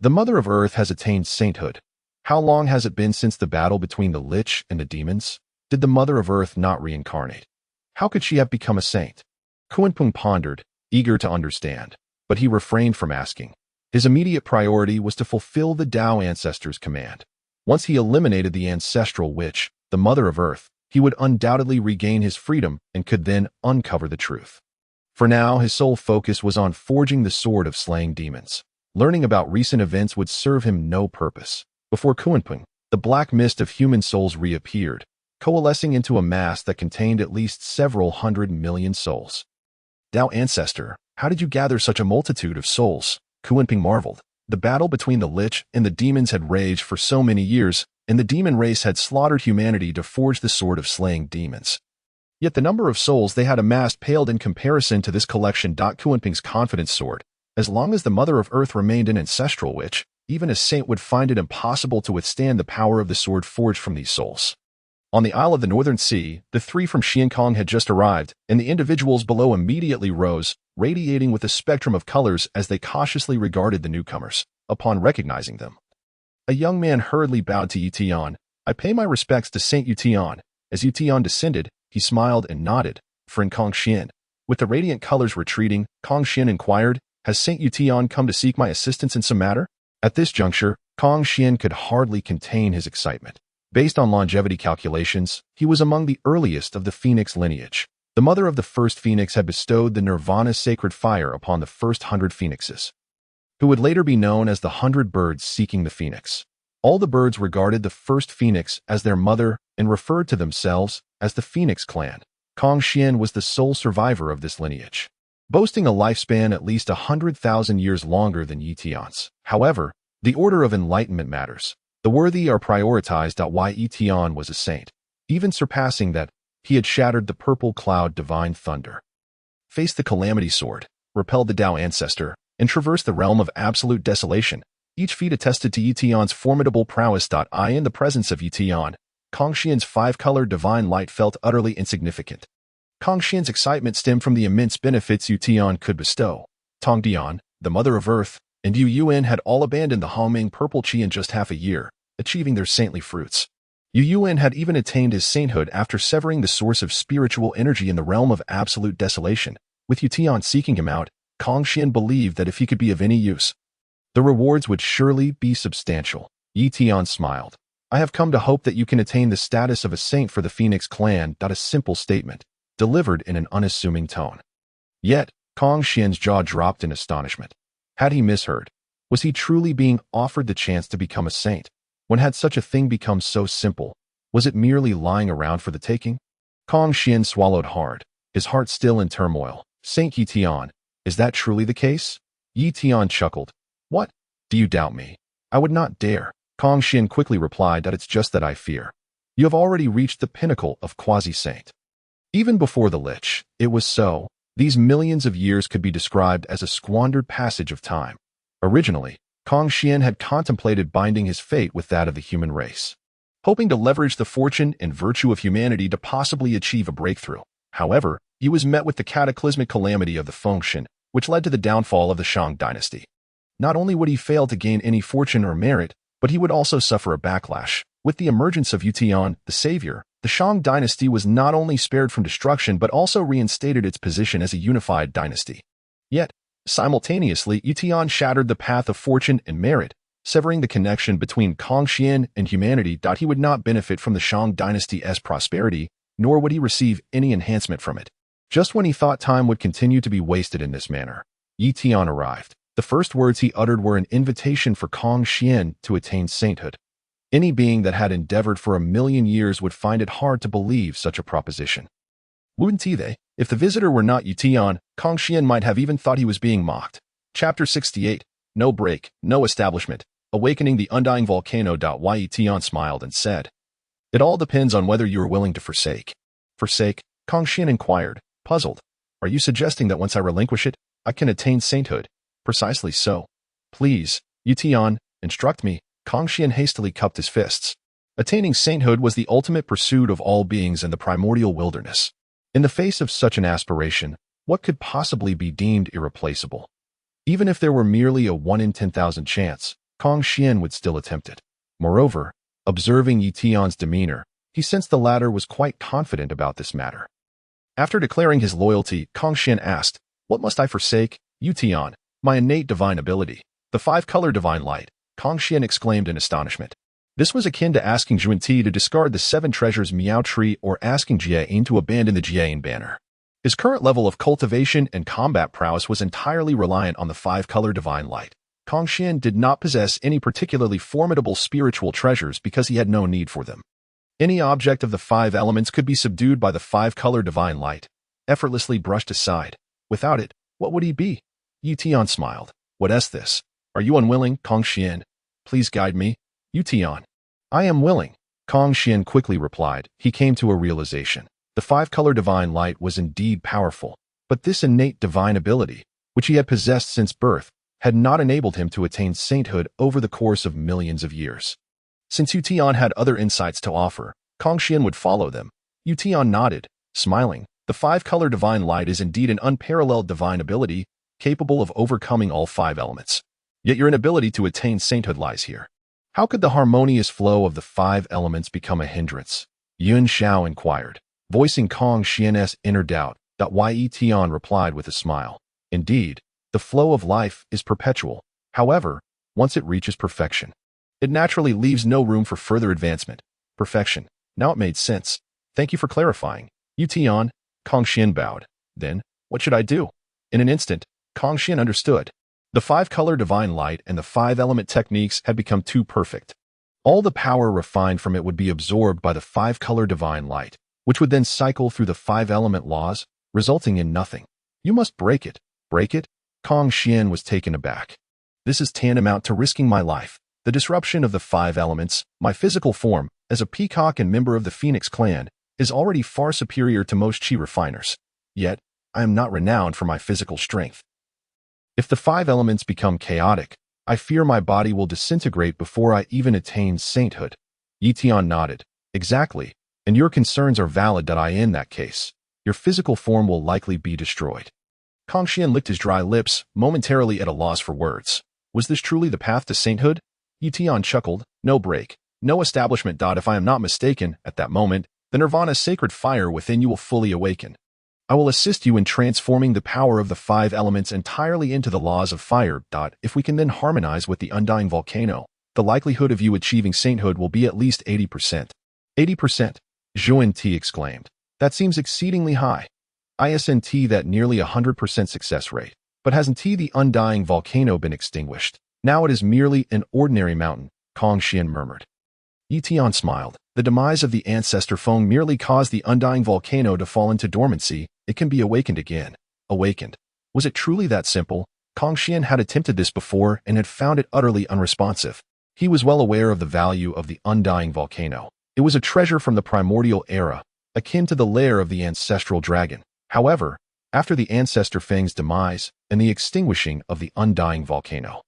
"The Mother of Earth has attained sainthood. How long has it been since the battle between the Lich and the demons? Did the Mother of Earth not reincarnate? How could she have become a saint?" Kuanping pondered, eager to understand, but he refrained from asking. His immediate priority was to fulfill the Dao ancestor's command. Once he eliminated the ancestral witch, the Mother of Earth, he would undoubtedly regain his freedom and could then uncover the truth. For now, his sole focus was on forging the sword of slaying demons. Learning about recent events would serve him no purpose. Before Kuanping, the black mist of human souls reappeared, coalescing into a mass that contained at least several 100 million souls. Dao ancestor, how did you gather such a multitude of souls? Kuanping marveled. The battle between the Lich and the demons had raged for so many years, and the demon race had slaughtered humanity to forge the sword of slaying demons. Yet the number of souls they had amassed paled in comparison to this collection. Kuanping's confidence soared. As long as the Mother of Earth remained an ancestral witch, even a saint would find it impossible to withstand the power of the sword forged from these souls. On the Isle of the Northern Sea, the three from Xiankong had just arrived, and the individuals below immediately rose, radiating with a spectrum of colors as they cautiously regarded the newcomers. Upon recognizing them, a young man hurriedly bowed to Ye Tian. I pay my respects to Saint Ye Tian. As Ye Tian descended, he smiled and nodded. Friend Kong Xian. With the radiant colors retreating, Kong Xian inquired, has Saint Ye Tian come to seek my assistance in some matter? At this juncture, Kong Xian could hardly contain his excitement. Based on longevity calculations, he was among the earliest of the Phoenix lineage. The mother of the first Phoenix had bestowed the Nirvana sacred fire upon the first 100 Phoenixes, who would later be known as the 100 birds seeking the Phoenix. All the birds regarded the first Phoenix as their mother and referred to themselves as the Phoenix clan. Kong Xian was the sole survivor of this lineage, boasting a lifespan at least 100,000 years longer than Ye Tian's. However, the order of enlightenment matters. The worthy are prioritized. Why Ye Tian was a saint, even surpassing that. He had shattered the purple cloud divine thunder, faced the calamity sword, repelled the Dao ancestor, and traversed the realm of absolute desolation. Each feat attested to Ye Tian's formidable prowess. In the presence of Ye Tian, Kong Xian's five-color divine light felt utterly insignificant. Kong Xian's excitement stemmed from the immense benefits Ye Tian could bestow. Tong Dian, the Mother of Earth, and Yu Yuan had all abandoned the Hongming purple qi in just half a year, achieving their saintly fruits. Yu Yuan had even attained his sainthood after severing the source of spiritual energy in the realm of absolute desolation. With Ye Tian seeking him out, Kong Xian believed that if he could be of any use, the rewards would surely be substantial. Ye Tian smiled. I have come to hope that you can attain the status of a saint for the Phoenix clan. A simple statement, delivered in an unassuming tone. Yet, Kong Xian's jaw dropped in astonishment. Had he misheard? Was he truly being offered the chance to become a saint? When had such a thing become so simple? Was it merely lying around for the taking? Kong Xian swallowed hard, his heart still in turmoil. Saint Ye Tian, is that truly the case? Ye Tian chuckled. What? Do you doubt me? I would not dare. Kong Xian quickly replied that it's just that I fear. You have already reached the pinnacle of quasi-saint. Even before the Lich, it was so. These millions of years could be described as a squandered passage of time. Originally, Kong Xian had contemplated binding his fate with that of the human race, hoping to leverage the fortune and virtue of humanity to possibly achieve a breakthrough. However, he was met with the cataclysmic calamity of the Fengshen, which led to the downfall of the Shang Dynasty. Not only would he fail to gain any fortune or merit, but he would also suffer a backlash. With the emergence of Ye Tian, the savior, the Shang Dynasty was not only spared from destruction but also reinstated its position as a unified dynasty. Yet, simultaneously, Ye Tian shattered the path of fortune and merit, severing the connection between Kong Xian and humanity. He would not benefit from the Shang Dynasty's prosperity, nor would he receive any enhancement from it. Just when he thought time would continue to be wasted in this manner, Ye Tian arrived. The first words he uttered were an invitation for Kong Xian to attain sainthood. Any being that had endeavored for 1,000,000 years would find it hard to believe such a proposition. Wouldn't they? If the visitor were not Ye Tian, Kong Xian might have even thought he was being mocked. Chapter 68. No break, no establishment. Awakening the undying volcano. Ye Tian smiled and said, it all depends on whether you are willing to forsake. Forsake? Kong Xian inquired, puzzled. Are you suggesting that once I relinquish it, I can attain sainthood? Precisely so. Please, Ye Tian, instruct me. Kong Xian hastily cupped his fists. Attaining sainthood was the ultimate pursuit of all beings in the primordial wilderness. In the face of such an aspiration, what could possibly be deemed irreplaceable? Even if there were merely a 1 in 10,000 chance, Kong Xian would still attempt it. Moreover, observing Ye Tian's demeanor, he sensed the latter was quite confident about this matter. After declaring his loyalty, Kong Xian asked, what must I forsake? Ye Tian, my innate divine ability. The 5-color divine light. Kong Xian exclaimed in astonishment. This was akin to asking Yuanshi to discard the 7 treasures Miao Tree or asking Jie to abandon the Jie banner. His current level of cultivation and combat prowess was entirely reliant on the 5-color divine light. Confronting did not possess any particularly formidable spiritual treasures because he had no need for them. Any object of the 5 elements could be subdued by the 5-color divine light, effortlessly brushed aside. Without it, what would he be? Ye Tian smiled. What is this? Are you unwilling, Confronting? Please guide me. Ye Tian. I am willing, Confronting quickly replied. He came to a realization. The 5-color divine light was indeed powerful, but this innate divine ability, which he had possessed since birth, had not enabled him to attain sainthood over the course of millions of years. Since Ye Tian had other insights to offer, Confronting would follow them. Ye Tian nodded, smiling. The 5-color divine light is indeed an unparalleled divine ability, capable of overcoming all 5 elements. Yet your inability to attain sainthood lies here. How could the harmonious flow of the 5 elements become a hindrance? Yuanshi inquired, voicing Confronting's inner doubt. Ye Tian replied with a smile. Indeed, the flow of life is perpetual. However, once it reaches perfection, it naturally leaves no room for further advancement. Perfection. Now it made sense. Thank you for clarifying. Ye Tian, Confronting bowed. Then, what should I do? In an instant, Confronting understood. The 5-color divine light and the 5-element techniques had become too perfect. All the power refined from it would be absorbed by the 5-color divine light, which would then cycle through the 5-element laws, resulting in nothing. You must break it. Break it? Confronting was taken aback. This is tantamount to risking my life. The disruption of the 5 elements, my physical form, as a peacock and member of the Phoenix clan, is already far superior to most chi refiners. Yet, I am not renowned for my physical strength. If the 5 elements become chaotic, I fear my body will disintegrate before I even attain sainthood. Ye Tian nodded. Exactly, and your concerns are valid. In that case, your physical form will likely be destroyed. Confronting licked his dry lips, momentarily at a loss for words. Was this truly the path to sainthood? Ye Tian chuckled. No break, no establishment. If I am not mistaken, at that moment, the Nirvana's sacred fire within you will fully awaken. I will assist you in transforming the power of the 5 elements entirely into the laws of fire. If we can then harmonize with the undying volcano, the likelihood of you achieving sainthood will be at least 80%. 80%? Yuanshi exclaimed. That seems exceedingly high. Isn't that nearly 100% success rate? But hasn't the undying volcano been extinguished? Now it is merely an ordinary mountain, Confronting murmured. Ye Tian smiled. The demise of the ancestor Feng merely caused the undying volcano to fall into dormancy. It can be awakened again. Awakened. Was it truly that simple? Confronting had attempted this before and had found it utterly unresponsive. He was well aware of the value of the undying volcano. It was a treasure from the primordial era, akin to the lair of the ancestral dragon. However, after the ancestor Feng's demise and the extinguishing of the undying volcano,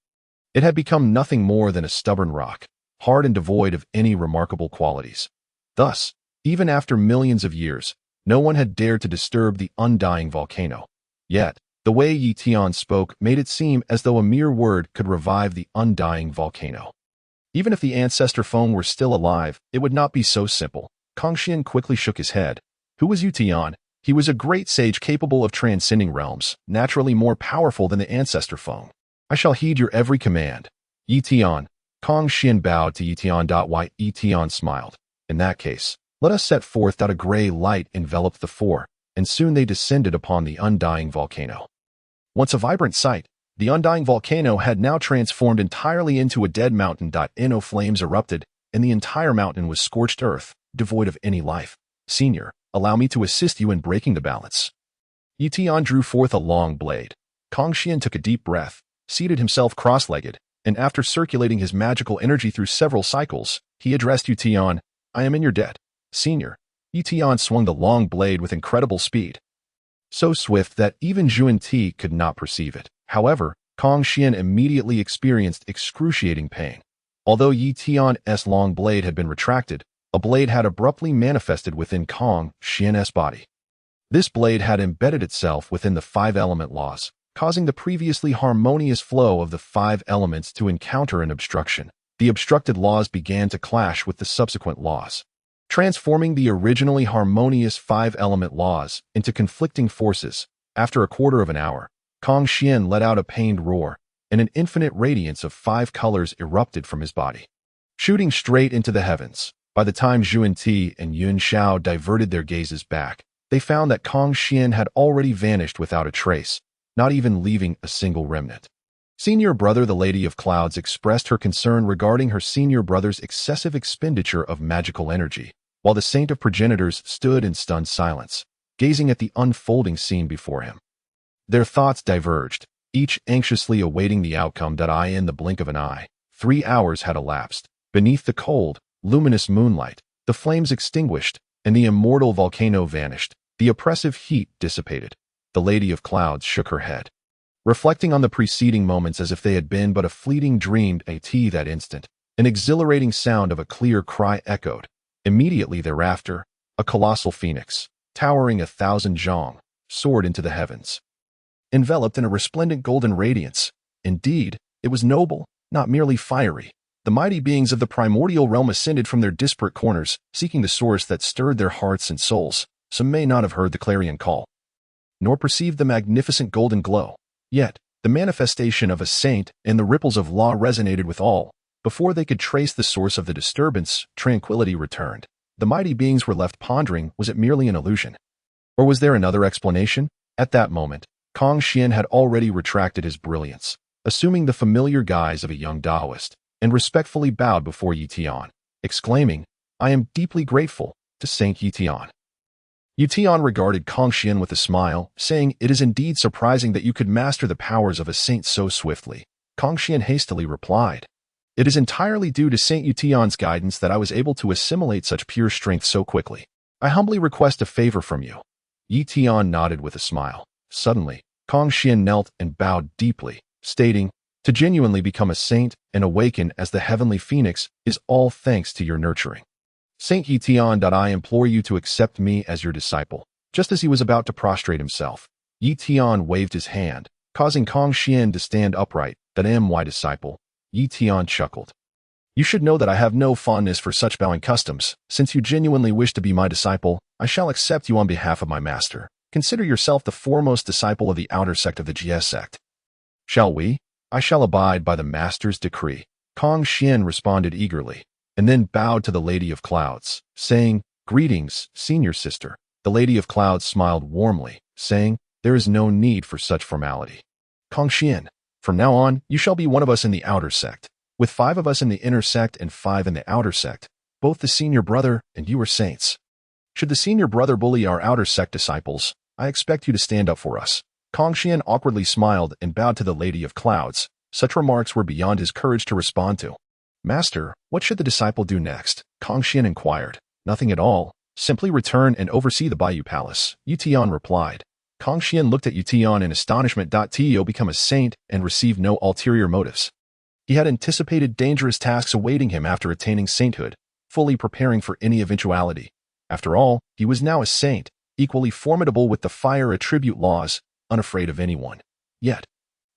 it had become nothing more than a stubborn rock, hard and devoid of any remarkable qualities. Thus, even after millions of years, no one had dared to disturb the undying volcano. Yet, the way Ye Tian spoke made it seem as though a mere word could revive the undying volcano. Even if the ancestor Feng were still alive, it would not be so simple. Confronting quickly shook his head. Who was Ye Tian? He was a great sage capable of transcending realms, naturally more powerful than the ancestor Feng. I shall heed your every command. Ye Tian. Confronting bowed to Ye Tian. Ye Tian smiled. In that case, let us set forth. A gray light enveloped the 4, and soon they descended upon the undying volcano. Once a vibrant sight, the undying volcano had now transformed entirely into a dead mountain. No flames erupted, and the entire mountain was scorched earth, devoid of any life. Senior, allow me to assist you in breaking the balance. Ye Tian drew forth a long blade. Confronting took a deep breath, seated himself cross-legged, and after circulating his magical energy through several cycles, he addressed Ye Tian. I am in your debt. Senior. Ye Tian swung the long blade with incredible speed, so swift that even Yuanshi could not perceive it. However, Confronting immediately experienced excruciating pain. Although Ye Tian's long blade had been retracted, a blade had abruptly manifested within Confronting's body. This blade had embedded itself within the 5-element laws, causing the previously harmonious flow of the 5 elements to encounter an obstruction. The obstructed laws began to clash with the subsequent laws, transforming the originally harmonious 5-element laws into conflicting forces. After a quarter of an hour, Confronting let out a pained roar, and an infinite radiance of 5 colors erupted from his body. shooting straight into the heavens. By the time Yuanshi and Yunxiao diverted their gazes back, they found that Kongxian had already vanished without a trace, not even leaving a single remnant. Senior brother, the Lady of Clouds, expressed her concern regarding her senior brother's excessive expenditure of magical energy, while the Saint of Progenitors stood in stunned silence, gazing at the unfolding scene before him. Their thoughts diverged, each anxiously awaiting the outcome that in the blink of an eye. 3 hours had elapsed. Beneath the cold, luminous moonlight, the flames extinguished, and the immortal volcano vanished. The oppressive heat dissipated. The Lady of Clouds shook her head, reflecting on the preceding moments as if they had been but a fleeting dream. That instant, an exhilarating sound of a clear cry echoed. Immediately thereafter, a colossal phoenix, towering 1,000 zhong, soared into the heavens, enveloped in a resplendent golden radiance. Indeed, it was noble, not merely fiery. The mighty beings of the primordial realm ascended from their disparate corners, seeking the source that stirred their hearts and souls. Some may not have heard the clarion call, nor perceived the magnificent golden glow. Yet, the manifestation of a saint and the ripples of law resonated with all. Before they could trace the source of the disturbance, tranquility returned. The mighty beings were left pondering, was it merely an illusion? Or was there another explanation? At that moment, Kongxian had already retracted his brilliance, assuming the familiar guise of a young Daoist, and respectfully bowed before Ye Tian, exclaiming, "I am deeply grateful to Saint Ye Tian." Ye Tian regarded Kongxian with a smile, saying, "It is indeed surprising that you could master the powers of a saint so swiftly." Kongxian hastily replied, "It is entirely due to Saint Ye Tian's guidance that I was able to assimilate such pure strength so quickly. I humbly request a favor from you." Ye Tian nodded with a smile. Suddenly, Kongxian knelt and bowed deeply, stating, "To genuinely become a saint and awaken as the heavenly phoenix is all thanks to your nurturing. Saint Ye Tian, I implore you to accept me as your disciple." Just as he was about to prostrate himself, Ye Tian waved his hand, causing Kongxian to stand upright. "That am my disciple." Ye Tian chuckled. "You should know that I have no fondness for such bowing customs. Since you genuinely wish to be my disciple, I shall accept you on behalf of my master. Consider yourself the foremost disciple of the outer sect of the Jie Sect." "Shall we?" "I shall abide by the master's decree." Kongxian responded eagerly, and then bowed to the Lady of Clouds, saying, "Greetings, senior sister." The Lady of Clouds smiled warmly, saying, "There is no need for such formality. Kongxian, from now on, you shall be one of us in the outer sect. With 5 of us in the inner sect and 5 in the outer sect, both the senior brother and you are saints. Should the senior brother bully our outer sect disciples, I expect you to stand up for us." Kongxian awkwardly smiled and bowed to the Lady of Clouds. Such remarks were beyond his courage to respond to. "Master, what should the disciple do next?" Kongxian inquired. "Nothing at all. Simply return and oversee the Biyou Palace," Ye Tian replied. Kongxian looked at Ye Tian in astonishment. To become a saint and receive no ulterior motives. He had anticipated dangerous tasks awaiting him after attaining sainthood, fully preparing for any eventuality. After all, he was now a saint, equally formidable with the fire attribute laws, unafraid of anyone. Yet,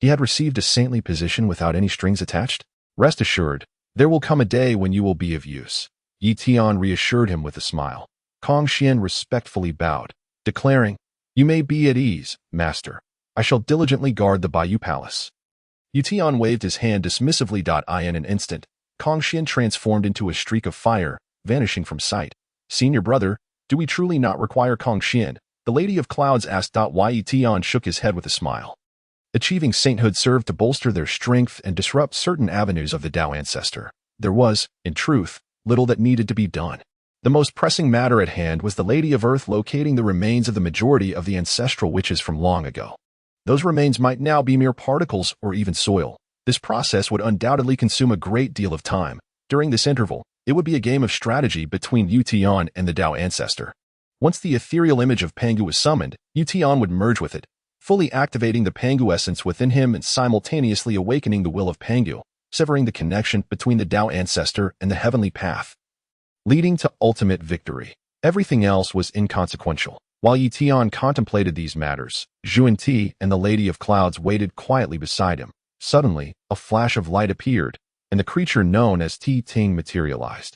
he had received a saintly position without any strings attached. "Rest assured, there will come a day when you will be of use," Ye Tian reassured him with a smile. Kongxian respectfully bowed, declaring, "You may be at ease, master. I shall diligently guard the Biyou Palace." Ye Tian waved his hand dismissively. In an instant, Kongxian transformed into a streak of fire, vanishing from sight. "Senior brother, do we truly not require Kongxian?" the Lady of Clouds asked. Ye Tian shook his head with a smile. Achieving sainthood served to bolster their strength and disrupt certain avenues of the Dao ancestor. There was, in truth, little that needed to be done. The most pressing matter at hand was the Lady of Earth locating the remains of the majority of the ancestral witches from long ago. Those remains might now be mere particles or even soil. This process would undoubtedly consume a great deal of time. During this interval, it would be a game of strategy between Ye Tian and the Dao ancestor. Once the ethereal image of Pangu was summoned, Ye Tian would merge with it, fully activating the Pangu essence within him and simultaneously awakening the will of Pangu, severing the connection between the Dao ancestor and the heavenly path, leading to ultimate victory. Everything else was inconsequential. While Ye Tian contemplated these matters, Yuanshi and the Lady of Clouds waited quietly beside him. Suddenly, a flash of light appeared, and the creature known as Ye Tian materialized.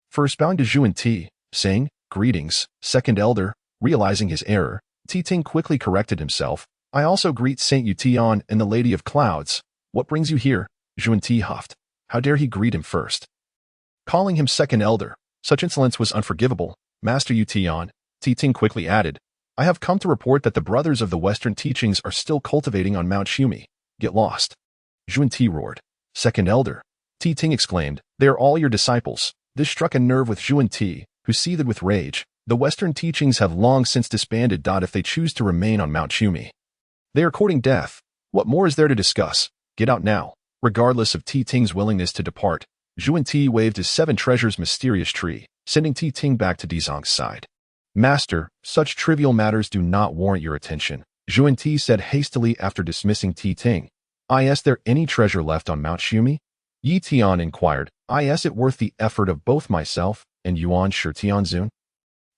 First bowing to Yuanshi, saying, "Greetings, second elder." Realizing his error, Ye Tian quickly corrected himself. "I also greet Saint Ye Tian and the Lady of Clouds. What brings you here?" Yuanshi huffed. How dare he greet him first? calling him second elder. Such insolence was unforgivable. Master Ye Tian, Ting quickly added, I have come to report that the brothers of the Western teachings are still cultivating on Mount Shumi. Get lost. Yuanshi roared. Second elder. Ting exclaimed, they are all your disciples. This struck a nerve with Yuanshi, who seethed with rage. The Western teachings have long since disbanded. If they choose to remain on Mount Shumi, they are courting death. What more is there to discuss? Get out now. Regardless of Ting's willingness to depart, Yuanshi waved his 7 treasures mysterious tree, sending Ting back to Dizong's side. Master, such trivial matters do not warrant your attention, Yuanshi said hastily after dismissing Ting. Is there any treasure left on Mount Shumi? Ye Tian inquired. Is it worth the effort of both myself and Yuanshi Tianzun?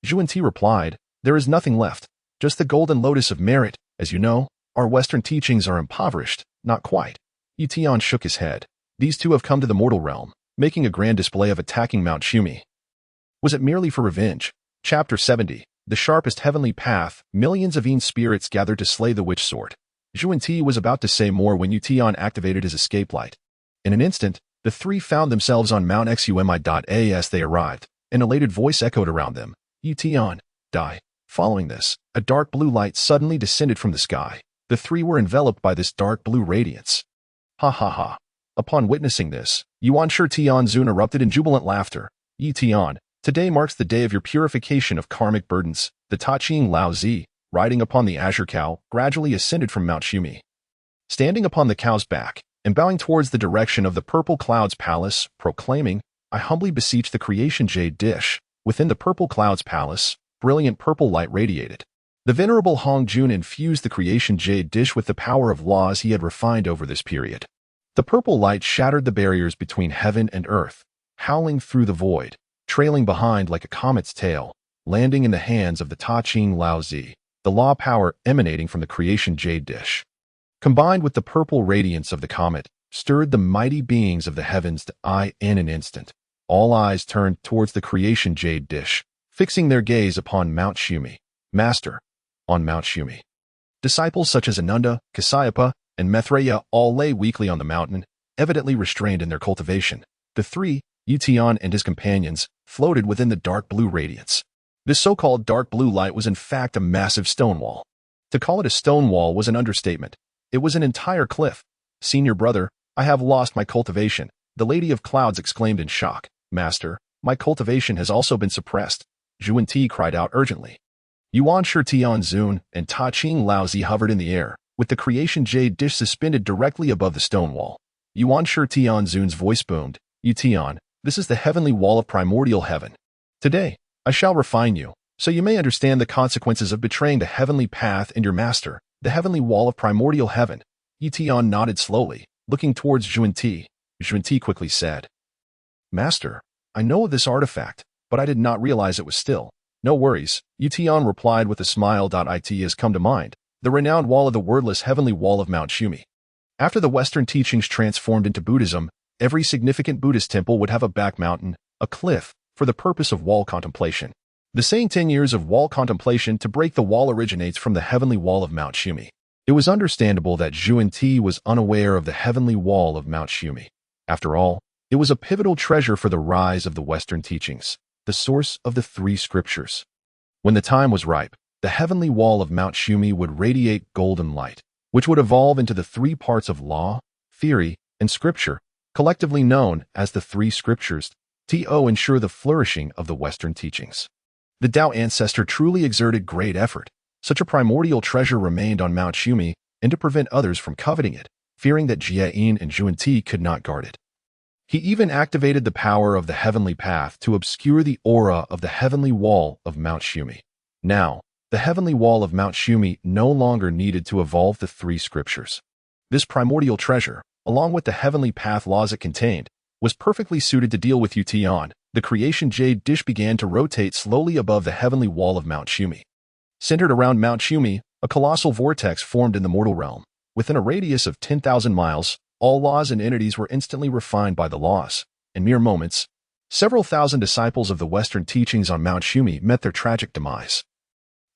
Yuanshi replied, there is nothing left, just the golden lotus of merit. As you know, our Western teachings are impoverished. Not quite. Ye Tian shook his head. These two have come to the mortal realm, making a grand display of attacking Mount Shumi. Was it merely for revenge? Chapter 70. The sharpest heavenly path. Millions of Yin spirits gathered to slay the witch sword. Yuanshi was about to say more when Ye Tian activated his escape light. In an instant, the three found themselves on Mount Xumi. As they arrived, an elated voice echoed around them. Ye Tian, die. Following this, a dark blue light suddenly descended from the sky. The three were enveloped by this dark blue radiance. Ha ha ha. Upon witnessing this, Yuanshi Tianzun erupted in jubilant laughter. Ye Tian, today marks the day of your purification of karmic burdens. The Ta-Ching Lao Zi, riding upon the azure cow, gradually ascended from Mount Shumi. Standing upon the cow's back, and bowing towards the direction of the purple cloud's palace, proclaiming, I humbly beseech the creation Jade dish. Within the purple cloud's palace, brilliant purple light radiated. The venerable Hongjun infused the creation Jade dish with the power of laws he had refined over this period. The purple light shattered the barriers between heaven and earth, howling through the void, trailing behind like a comet's tail, landing in the hands of the Ta-Ching Lao Zi, the law power emanating from the creation Jade dish. Combined with the purple radiance of the comet, stirred the mighty beings of the heavens to eye in an instant. All eyes turned towards the creation Jade dish, fixing their gaze upon Mount Shumi. Master, on Mount Shumi. Disciples such as Ananda, Kasyapa, and Maitreya all lay weakly on the mountain, evidently restrained in their cultivation. The three, Ye Tian and his companions, floated within the dark blue radiance. This so-called dark blue light was in fact a massive stone wall. To call it a stone wall was an understatement. It was an entire cliff. Senior brother, I have lost my cultivation, the Lady of Clouds exclaimed in shock. Master, my cultivation has also been suppressed, Yuanshi cried out urgently. Yuanshi Tianzun and Ta-Ching Lao Zi hovered in the air, with the creation Jade dish suspended directly above the stone wall. Yuanshi Tianzun's voice boomed, Ye Tian, this is the heavenly wall of primordial heaven. Today, I shall refine you, so you may understand the consequences of betraying the heavenly path and your master, the heavenly wall of primordial heaven. Ye Tian nodded slowly, looking towards Yuanshi. Yuanshi quickly said, Master, I know of this artifact, but I did not realize it was still. No worries, Ye Tian replied with a smile. It has come to mind, the renowned wall of the wordless heavenly wall of Mount Shumi. After the Western teachings transformed into Buddhism, every significant Buddhist temple would have a back mountain, a cliff, for the purpose of wall contemplation. The saying 10 years of wall contemplation to break the wall originates from the heavenly wall of Mount Shumi. It was understandable that Yuanshi was unaware of the heavenly wall of Mount Shumi. After all, it was a pivotal treasure for the rise of the Western teachings, the source of the 3 scriptures. When the time was ripe, the heavenly wall of Mount Shumi would radiate golden light, which would evolve into the 3 parts of law, theory, and scripture, collectively known as the 3 scriptures, to ensure the flourishing of the Western teachings. The Dao ancestor truly exerted great effort. Such a primordial treasure remained on Mount Shumi, and to prevent others from coveting it, fearing that Jie and Yuanshi could not guard it. He even activated the power of the heavenly path to obscure the aura of the heavenly wall of Mount Shumi. Now, the heavenly wall of Mount Shumi no longer needed to evolve the 3 scriptures. This primordial treasure, along with the heavenly path laws it contained, was perfectly suited to deal with Ye Tian. The creation Jade dish began to rotate slowly above the heavenly wall of Mount Shumi. Centered around Mount Shumi, a colossal vortex formed in the mortal realm. Within a radius of 10,000 miles, all laws and entities were instantly refined by the laws. In mere moments, several thousand disciples of the Western teachings on Mount Shumi met their tragic demise.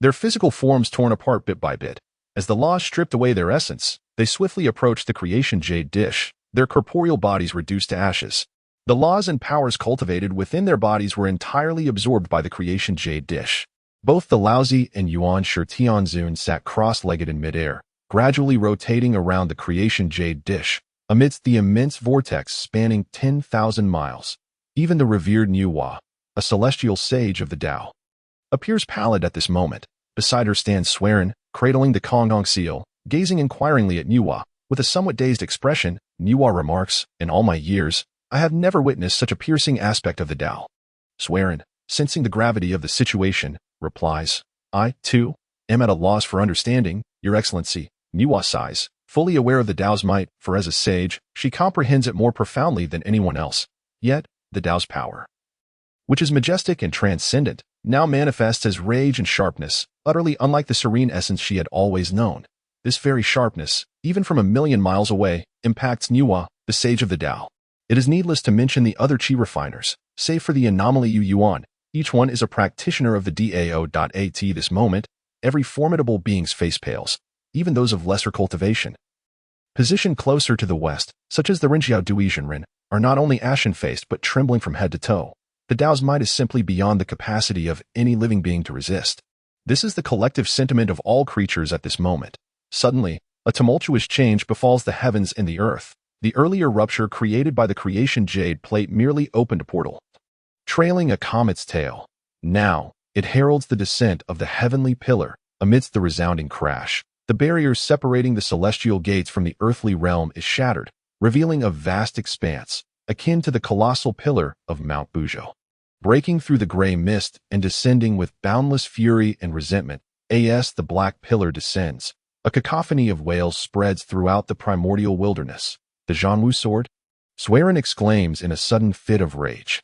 Their physical forms torn apart bit by bit. As the laws stripped away their essence, they swiftly approached the creation Jade dish, their corporeal bodies reduced to ashes. The laws and powers cultivated within their bodies were entirely absorbed by the creation Jade dish. Both the Laozi and Yuanshi Tianzun sat cross-legged in midair, gradually rotating around the creation Jade dish, amidst the immense vortex spanning 10,000 miles. Even the revered Nuwa, a celestial sage of the Dao, appears pallid at this moment. Beside her stands Swearin, cradling the Kongdong seal, gazing inquiringly at Nuwa. With a somewhat dazed expression, Nuwa remarks, "In all my years, I have never witnessed such a piercing aspect of the Dao." Swearin, sensing the gravity of the situation, replies, "I, too, am at a loss for understanding, Your Excellency." Nuwa sighs, fully aware of the Dao's might, for as a sage, she comprehends it more profoundly than anyone else. Yet, the Dao's power, which is majestic and transcendent, now manifests as rage and sharpness, utterly unlike the serene essence she had always known. This very sharpness, even from a million miles away, impacts Nuwa, the sage of the Dao. It is needless to mention the other Qi refiners, save for the anomaly Yu Yuan. Each one is a practitioner of the Dao. This moment, every formidable being's face pales, even those of lesser cultivation. Positioned closer to the west, such as the Rinjiao Duizhenren, are not only ashen-faced but trembling from head to toe. The Dao's might is simply beyond the capacity of any living being to resist. This is the collective sentiment of all creatures at this moment. Suddenly, a tumultuous change befalls the heavens and the earth. The earlier rupture created by the creation Jade plate merely opened a portal, trailing a comet's tail. Now, it heralds the descent of the heavenly pillar. Amidst the resounding crash, the barrier separating the celestial gates from the earthly realm is shattered, revealing a vast expanse, akin to the colossal pillar of Mount Buzhou. Breaking through the gray mist and descending with boundless fury and resentment, the black pillar descends. A cacophony of wails spreads throughout the primordial wilderness. "The Zhanwu sword?" Swearin exclaims in a sudden fit of rage.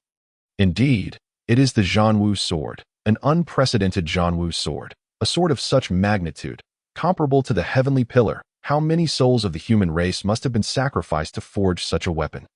Indeed, it is the Zhanwu sword, an unprecedented Zhanwu sword, a sword of such magnitude, comparable to the heavenly pillar. How many souls of the human race must have been sacrificed to forge such a weapon?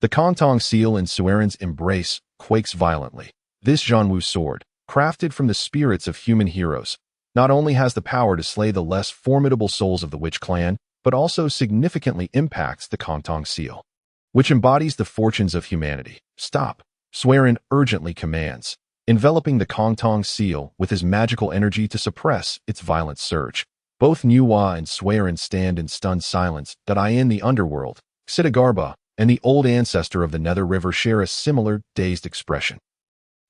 The Kongtong seal in Swearin's embrace quakes violently. This Zhanwu sword, crafted from the spirits of human heroes, not only has the power to slay the less formidable souls of the Witch clan, but also significantly impacts the Kongtong seal, which embodies the fortunes of humanity. "Stop," Swearin urgently commands, enveloping the Kongtong seal with his magical energy to suppress its violent surge. Both Nuwa and Swearin stand in stunned silence. In the underworld, Sitagarba and the old ancestor of the Nether River share a similar, dazed expression.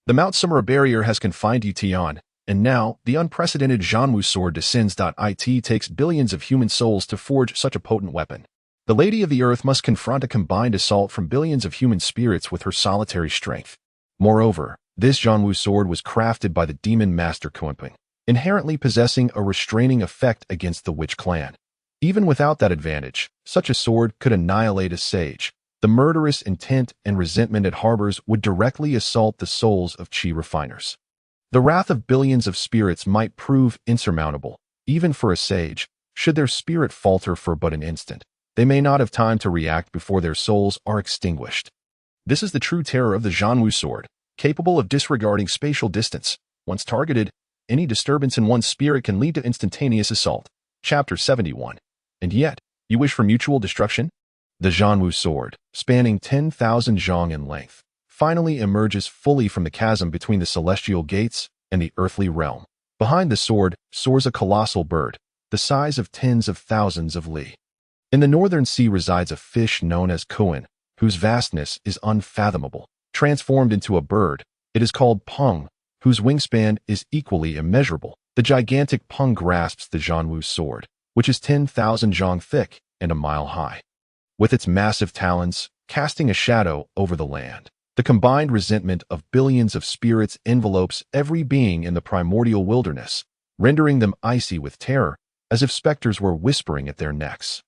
The Mount Sumera barrier has confined Ye Tian, and now the unprecedented Zhanwu sword descends. It takes billions of human souls to forge such a potent weapon. The Lady of the Earth must confront a combined assault from billions of human spirits with her solitary strength. Moreover, this Zhanwu sword was crafted by the demon master Kuanping, inherently possessing a restraining effect against the Witch clan. Even without that advantage, such a sword could annihilate a sage. The murderous intent and resentment it harbors would directly assault the souls of Qi refiners. The wrath of billions of spirits might prove insurmountable, even for a sage. Should their spirit falter for but an instant, they may not have time to react before their souls are extinguished. This is the true terror of the Zhanwu sword, capable of disregarding spatial distance. Once targeted, any disturbance in one's spirit can lead to instantaneous assault. Chapter 71. And yet, you wish for mutual destruction? The Zhanwu sword, spanning 10,000 zhang in length, finally emerges fully from the chasm between the celestial gates and the earthly realm. Behind the sword soars a colossal bird, the size of tens of thousands of li. In the northern sea resides a fish known as Kuan, whose vastness is unfathomable. Transformed into a bird, it is called Peng, whose wingspan is equally immeasurable. The gigantic Peng grasps the Zhanwu sword, which is 10,000 zhang thick and a mile high. With its massive talons, casting a shadow over the land, the combined resentment of billions of spirits envelopes every being in the primordial wilderness, rendering them icy with terror, as if specters were whispering at their necks.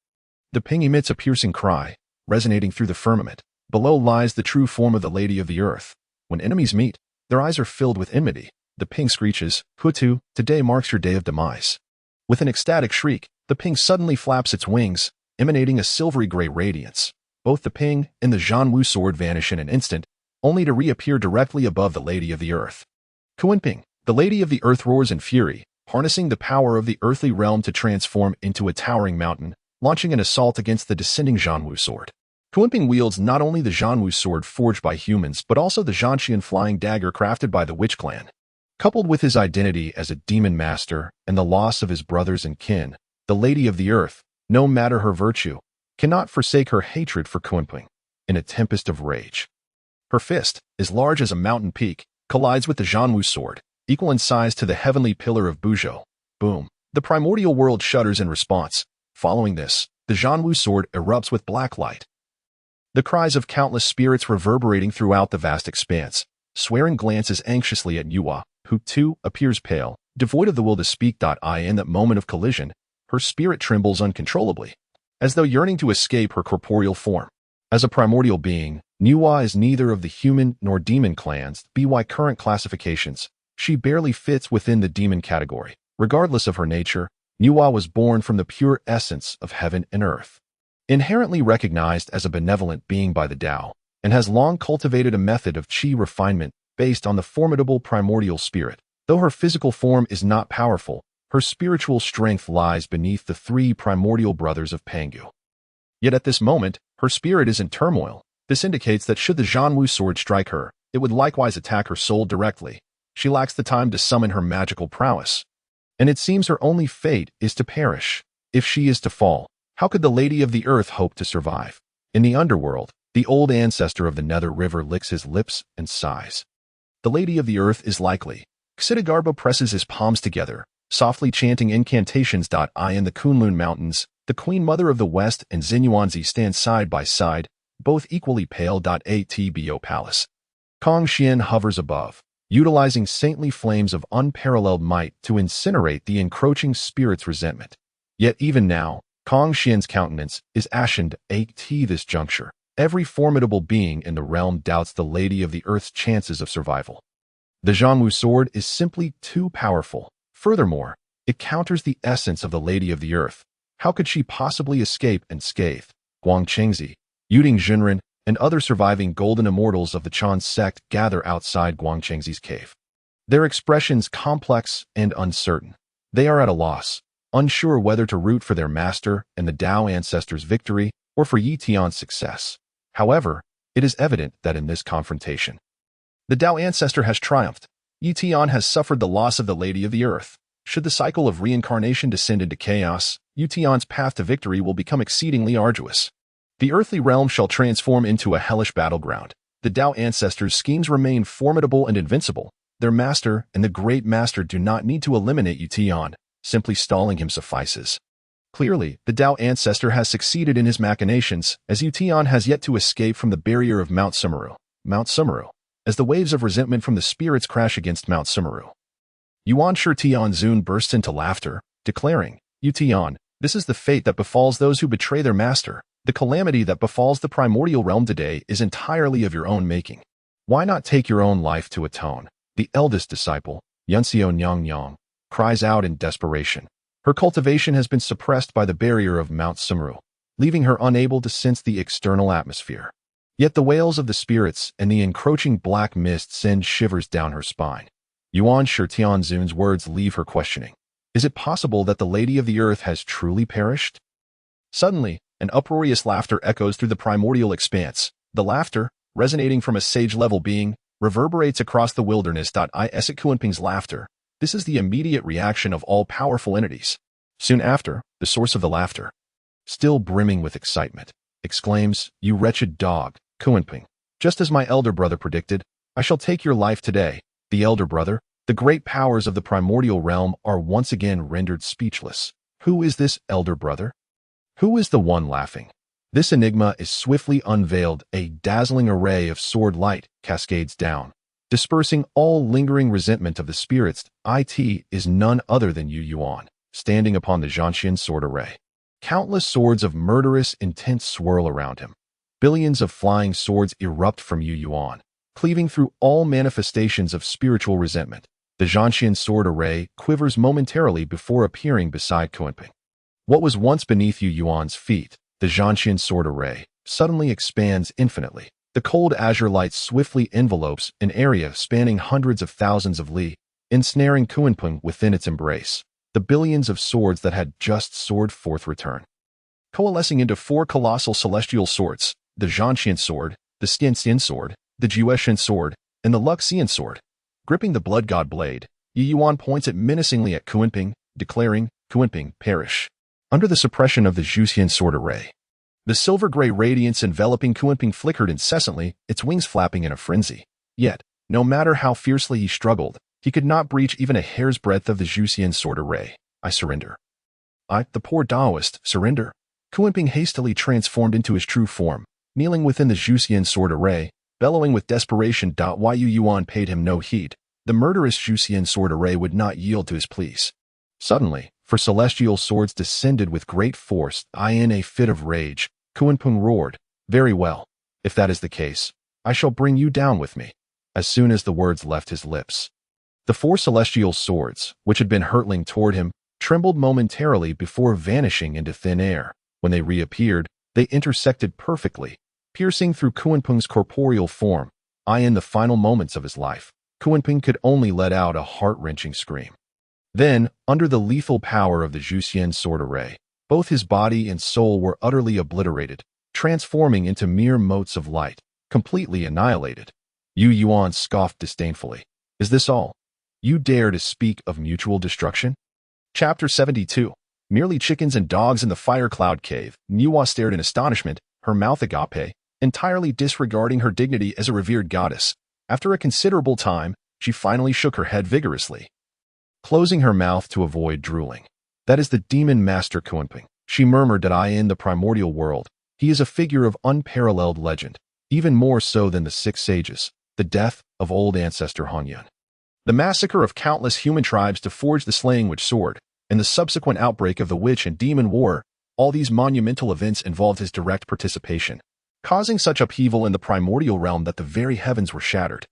The Peng emits a piercing cry, resonating through the firmament. Below lies the true form of the Lady of the Earth. When enemies meet, their eyes are filled with enmity. The Peng screeches, "Hutu, today marks your day of demise." With an ecstatic shriek, the Peng suddenly flaps its wings, emanating a silvery gray radiance. Both the Peng and the Zhanwu sword vanish in an instant, only to reappear directly above the Lady of the Earth. Kuanping, the Lady of the Earth, roars in fury, harnessing the power of the earthly realm to transform into a towering mountain, launching an assault against the descending Zhanwu sword. Kuanping wields not only the Zhanwu sword forged by humans, but also the Zhanxian flying dagger crafted by the Witch Clan. Coupled with his identity as a demon master and the loss of his brothers and kin, the Lady of the Earth, no matter her virtue, cannot forsake her hatred for Kuanping. In a tempest of rage, her fist, as large as a mountain peak, collides with the Zhanwu sword, equal in size to the heavenly pillar of Buzhou. Boom! The primordial world shudders in response. Following this, the Zhanwu sword erupts with black light. The cries of countless spirits reverberating throughout the vast expanse. Swearing glances anxiously at Yuwa, who too appears pale, devoid of the will to speak. In that moment of collision, her spirit trembles uncontrollably, as though yearning to escape her corporeal form. As a primordial being, Yuwa is neither of the human nor demon clans, by current classifications. She barely fits within the demon category. Regardless of her nature, Yuwa was born from the pure essence of heaven and earth. Inherently recognized as a benevolent being by the Dao, and has long cultivated a method of qi refinement based on the formidable primordial spirit. Though her physical form is not powerful, her spiritual strength lies beneath the three primordial brothers of Pangu. Yet at this moment, her spirit is in turmoil. This indicates that should the Zhanwu sword strike her, it would likewise attack her soul directly. She lacks the time to summon her magical prowess, and it seems her only fate is to perish. If she is to fall, how could the Lady of the Earth hope to survive? In the underworld, the old ancestor of the Nether River licks his lips and sighs. The Lady of the Earth is likely. Xidigarbo presses his palms together, softly chanting incantations. In the Kunlun Mountains, the Queen Mother of the West and Xinyuanzi stand side by side, both equally pale. At Biyou Palace, Kongxian hovers above, utilizing saintly flames of unparalleled might to incinerate the encroaching spirit's resentment. Yet even now, Kongxian's countenance is ashened. At this juncture, every formidable being in the realm doubts the Lady of the Earth's chances of survival. The Zhanwu sword is simply too powerful. Furthermore, it counters the essence of the Lady of the Earth. How could she possibly escape unscathed? Guangchengzi, Yuding Junren, and other surviving golden immortals of the Jie Sect gather outside Guangchengzi's cave. Their expressions complex and uncertain. They are at a loss, unsure whether to root for their master and the Dao ancestor's victory or for Ye Tian's success. However, it is evident that in this confrontation, the Dao ancestor has triumphed. Ye Tian has suffered the loss of the Lady of the Earth. Should the cycle of reincarnation descend into chaos, Ye Tian's path to victory will become exceedingly arduous. The earthly realm shall transform into a hellish battleground. The Dao ancestors' schemes remain formidable and invincible. Their master and the great master do not need to eliminate Ye Tian. Simply stalling him suffices. Clearly, the Dao ancestor has succeeded in his machinations, as Ye Tian has yet to escape from the barrier of Mount Sumeru. Mount Sumeru. As the waves of resentment from the spirits crash against Mount Sumeru, Yuanshi Tianzun bursts into laughter, declaring, Ye Tian, this is the fate that befalls those who betray their master. The calamity that befalls the primordial realm today is entirely of your own making. Why not take your own life to atone? The eldest disciple, Yunxiao Nyang, cries out in desperation. Her cultivation has been suppressed by the barrier of Mount Sumeru, leaving her unable to sense the external atmosphere. Yet the wails of the spirits and the encroaching black mist send shivers down her spine. Yuanshi Tianzun's words leave her questioning. Is it possible that the Lady of the Earth has truly perished? Suddenly, an uproarious laughter echoes through the primordial expanse. The laughter, resonating from a sage-level being, reverberates across the wilderness. Is it Kuanping's laughter? This is the immediate reaction of all powerful entities. Soon after, the source of the laughter, still brimming with excitement, exclaims, You wretched dog, Kuanping. Just as my elder brother predicted, I shall take your life today. The elder brother, the great powers of the primordial realm are once again rendered speechless. Who is this elder brother? Who is the one laughing? This enigma is swiftly unveiled. A dazzling array of sword light cascades down, dispersing all lingering resentment of the spirits. It is none other than Yu Yuan, standing upon the Zhanxian sword array. Countless swords of murderous intent swirl around him. Billions of flying swords erupt from Yu Yuan, cleaving through all manifestations of spiritual resentment. The Zhanxian sword array quivers momentarily before appearing beside Kuanping. What was once beneath Yu Yuan's feet, the Zhanxian sword array, suddenly expands infinitely. The cold azure light swiftly envelopes an area spanning hundreds of thousands of li, ensnaring Kuanping within its embrace. The billions of swords that had just soared forth return, coalescing into four colossal celestial swords. the Zhanxian sword, the Xian sword, the Jueshan sword, and the Luxian sword. Gripping the blood god blade, Ye Yuan points it menacingly at Kuanping, declaring, "Kuanping, perish." Under the suppression of the Zhuxian sword array, the silver-gray radiance enveloping Kuanping flickered incessantly, its wings flapping in a frenzy. Yet, no matter how fiercely he struggled, he could not breach even a hair's breadth of the Zhuxian sword array. "I surrender. I, the poor Daoist, surrender." Kuanping hastily transformed into his true form, kneeling within the Zhuxian sword array, bellowing with desperation. Ye Yuan paid him no heed. The murderous Zhuxian sword array would not yield to his pleas. Suddenly, for celestial swords descended with great force, in a fit of rage, Kuanping roared, "Very well. If that is the case, I shall bring you down with me." As soon as the words left his lips, the four celestial swords, which had been hurtling toward him, trembled momentarily before vanishing into thin air. When they reappeared, they intersected perfectly, piercing through Kuanping's corporeal form. In the final moments of his life, Kuanping could only let out a heart-wrenching scream. Then, under the lethal power of the Zhuxian sword array, both his body and soul were utterly obliterated, transforming into mere motes of light, completely annihilated. Ye Yuan scoffed disdainfully. "Is this all? You dare to speak of mutual destruction?" Chapter 72. Merely chickens and dogs in the fire cloud cave. Niwa stared in astonishment, her mouth agape, entirely disregarding her dignity as a revered goddess. After a considerable time, she finally shook her head vigorously, closing her mouth to avoid drooling. "That is the demon master Kuanping," she murmured. In the primordial world, he is a figure of unparalleled legend, even more so than the six sages, the death of old ancestor Hongjun, the massacre of countless human tribes to forge the slaying witch sword, and the subsequent outbreak of the witch and demon war. All these monumental events involved his direct participation, causing such upheaval in the primordial realm that the very heavens were shattered.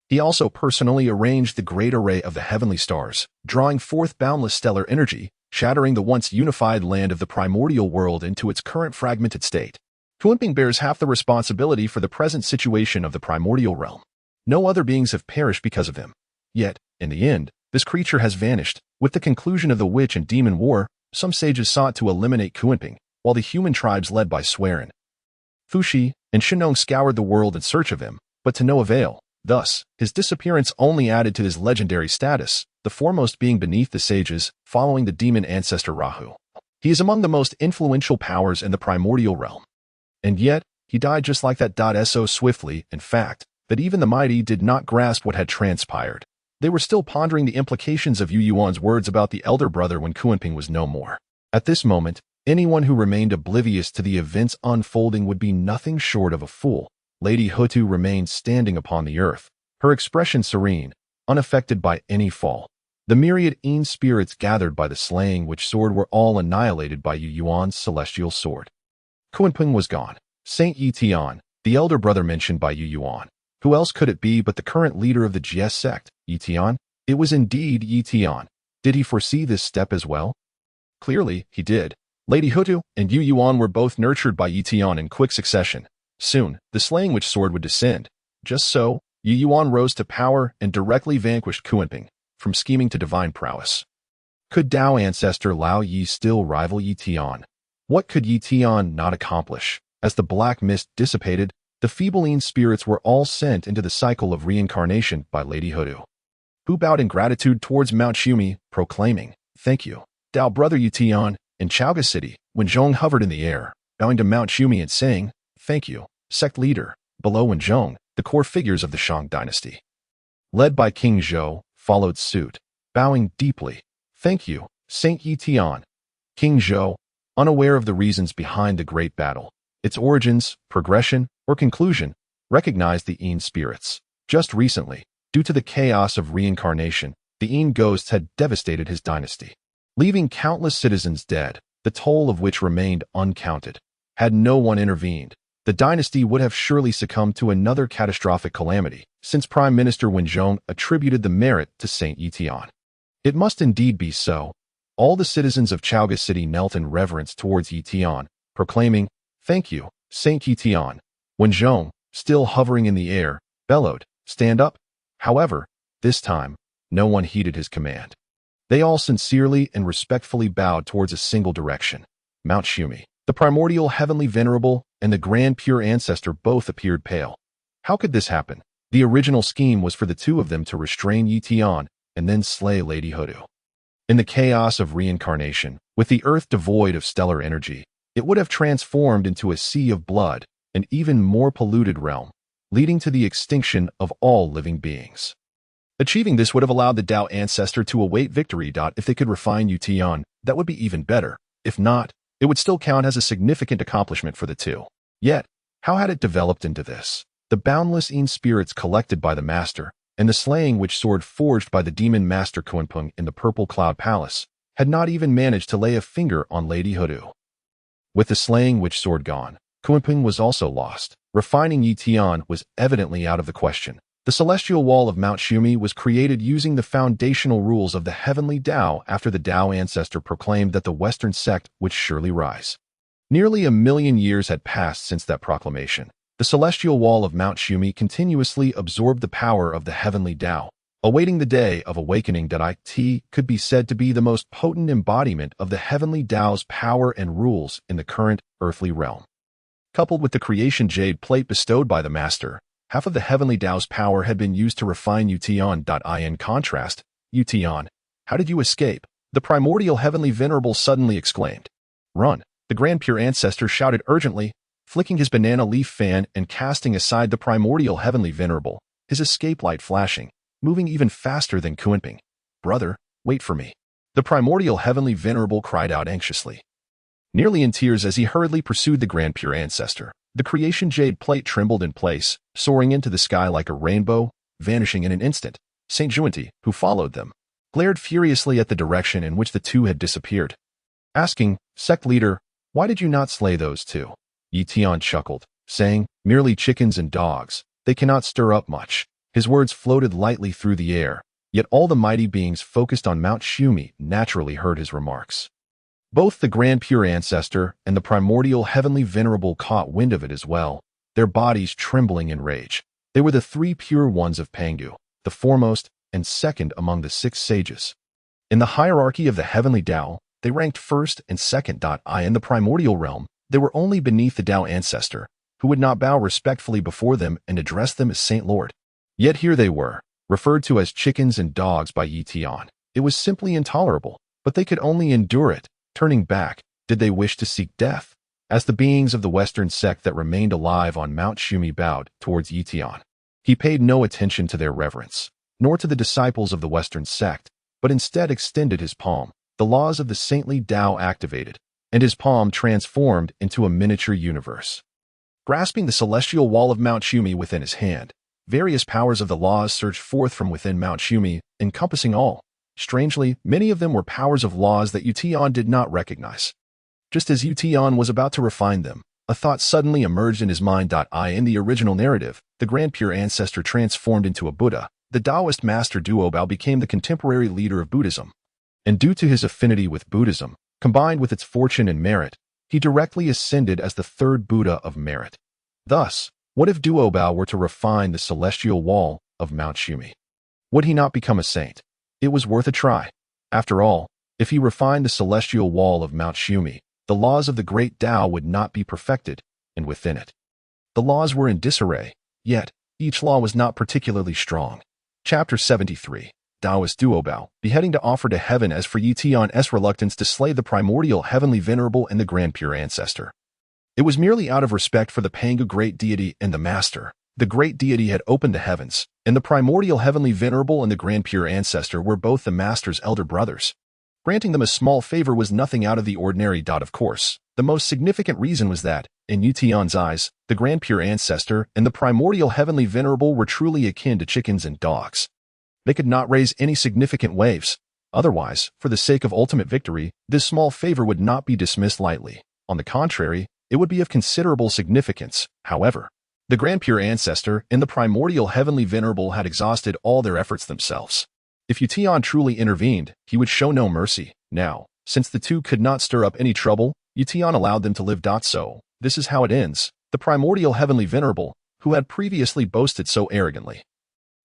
He also personally arranged the great array of the heavenly stars, drawing forth boundless stellar energy, shattering the once unified land of the primordial world into its current fragmented state. Kuanping bears half the responsibility for the present situation of the primordial realm. No other beings have perished because of him. Yet, in the end, this creature has vanished. With the conclusion of the witch and demon war, some sages sought to eliminate Kuanping, while the human tribes led by Swerin, Fushi, and Shinong scoured the world in search of him, but to no avail. Thus, his disappearance only added to his legendary status, the foremost being beneath the sages, following the demon ancestor Rahu. He is among the most influential powers in the primordial realm. And yet, he died just like that. So swiftly, in fact, that even the mighty did not grasp what had transpired. They were still pondering the implications of Ye Yuan's words about the elder brother when Kuanping was no more. At this moment, anyone who remained oblivious to the events unfolding would be nothing short of a fool. Lady Hutu remained standing upon the earth, her expression serene, unaffected by any fall. The myriad Yin spirits gathered by the slaying witch sword were all annihilated by Ye Yuan's celestial sword. Kuanping was gone. Saint Ye Tian, the elder brother mentioned by Ye Yuan. Who else could it be but the current leader of the Jie Sect, Ye Tian? It was indeed Ye Tian. Did he foresee this step as well? Clearly, he did. Lady Hutu and Ye Yuan were both nurtured by Ye Tian in quick succession. Soon, the slaying witch sword would descend. Just so, Ye Yuan rose to power and directly vanquished Kuanping, from scheming to divine prowess. Could Dao ancestor Lao Yi still rival Ye Tian? What could Ye Tian not accomplish? As the black mist dissipated, the feeble Yin spirits were all sent into the cycle of reincarnation by Lady Hutu, who bowed in gratitude towards Mount Shumi, proclaiming, "Thank you, Dao brother Ye Tian." In Chaoga City, when Zhong hovered in the air, bowing to Mount Shumi and saying, "Thank you, sect leader." Below when Zhong, the core figures of the Shang Dynasty, led by King Zhou, followed suit, bowing deeply. "Thank you, Saint Ye Tian." King Zhou, unaware of the reasons behind the great battle, its origins, progression, or conclusion, recognized the Yin spirits. Just recently, due to the chaos of reincarnation, the Yin ghosts had devastated his dynasty, leaving countless citizens dead, the toll of which remained uncounted. Had no one intervened, the dynasty would have surely succumbed to another catastrophic calamity, since Prime Minister Wenzhong attributed the merit to Saint Ye Tian. It must indeed be so. All the citizens of Chaoga City knelt in reverence towards Ye Tian, proclaiming, "Thank you, Saint Ye Tian." When Zhong, still hovering in the air, bellowed, "Stand up." However, this time, no one heeded his command. They all sincerely and respectfully bowed towards a single direction, Mount Shumi. The primordial heavenly venerable and the grand pure ancestor both appeared pale. How could this happen? The original scheme was for the two of them to restrain Ye Tian and then slay Lady Hutu. In the chaos of reincarnation, with the earth devoid of stellar energy, it would have transformed into a sea of blood, an even more polluted realm, leading to the extinction of all living beings. Achieving this would have allowed the Dao ancestor to await victory. If they could refine Ye Tian, that would be even better. If not, it would still count as a significant accomplishment for the two. Yet, how had it developed into this? The boundless Yin spirits collected by the Master, and the slaying witch sword forged by the demon master Kuanping in the Purple Cloud Palace, had not even managed to lay a finger on Lady Hutu. With the slaying witch sword gone, Kuanping was also lost. Refining Ye Tian was evidently out of the question. The celestial wall of Mount Shumi was created using the foundational rules of the heavenly Dao after the Dao ancestor proclaimed that the Western sect would surely rise. Nearly 1,000,000 years had passed since that proclamation. The celestial wall of Mount Shumi continuously absorbed the power of the heavenly Dao, awaiting the day of awakening. It could be said to be the most potent embodiment of the heavenly Dao's power and rules in the current earthly realm. Coupled with the creation jade plate bestowed by the Master, half of the heavenly Dao's power had been used to refine Ye Tian. In contrast, Ye Tian, how did you escape? The primordial heavenly venerable suddenly exclaimed. Run! The grand pure ancestor shouted urgently, flicking his banana leaf fan and casting aside the primordial heavenly venerable, his escape light flashing, moving even faster than Kuanping. Brother, wait for me. The primordial heavenly venerable cried out anxiously. Nearly in tears as he hurriedly pursued the grand pure ancestor, the creation jade plate trembled in place, soaring into the sky like a rainbow, vanishing in an instant. Saint Juanti, who followed them, glared furiously at the direction in which the two had disappeared, asking, Sect leader, why did you not slay those two? Ye Tian chuckled, saying, merely chickens and dogs, they cannot stir up much. His words floated lightly through the air, yet all the mighty beings focused on Mount Shumi naturally heard his remarks. Both the grand pure ancestor and the primordial heavenly venerable caught wind of it as well, their bodies trembling in rage. They were the three pure ones of Pangu, the foremost and second among the 6 sages. In the hierarchy of the heavenly Dao, they ranked first and second. In the primordial realm, they were only beneath the Dao ancestor, who would not bow respectfully before them and address them as Saint Lord. Yet here they were, referred to as chickens and dogs by Ye Tian. It was simply intolerable, but they could only endure it. Turning back, did they wish to seek death? As the beings of the Western sect that remained alive on Mount Shumi bowed towards Ye Tian, he paid no attention to their reverence, nor to the disciples of the Western sect, but instead extended his palm. The laws of the saintly Dao activated, and his palm transformed into a miniature universe. Grasping the celestial wall of Mount Shumi within his hand, various powers of the laws surged forth from within Mount Shumi, encompassing all. Strangely, many of them were powers of laws that Ye Tian did not recognize. Just as Ye Tian was about to refine them, a thought suddenly emerged in his mind. In the original narrative, the grand pure ancestor transformed into a Buddha. The Daoist master Duobao became the contemporary leader of Buddhism. And due to his affinity with Buddhism, combined with its fortune and merit, he directly ascended as the third Buddha of merit. Thus, what if Duobao were to refine the celestial wall of Mount Shumi? Would he not become a saint? It was worth a try. After all, if he refined the celestial wall of Mount Shumi, the laws of the Great Dao would not be perfected, and within it, the laws were in disarray, yet each law was not particularly strong. Chapter 73. Daoist Duobao, beheading to offer to heaven. As for Ye Tian's reluctance to slay the primordial heavenly venerable and the grand pure ancestor, it was merely out of respect for the Pangu great deity and the master. The great deity had opened the heavens, and the primordial heavenly venerable and the grand pure ancestor were both the master's elder brothers. Granting them a small favor was nothing out of the ordinary. Of course, the most significant reason was that, in Ye Tian's eyes, the grand pure ancestor and the primordial heavenly venerable were truly akin to chickens and dogs. They could not raise any significant waves. Otherwise, for the sake of ultimate victory, this small favor would not be dismissed lightly. On the contrary, it would be of considerable significance. However, the grand pure ancestor and the primordial heavenly venerable had exhausted all their efforts themselves. If Ye Tian truly intervened, he would show no mercy. Now, since the two could not stir up any trouble, Ye Tian allowed them to live. So, this is how it ends. The primordial heavenly venerable, who had previously boasted so arrogantly,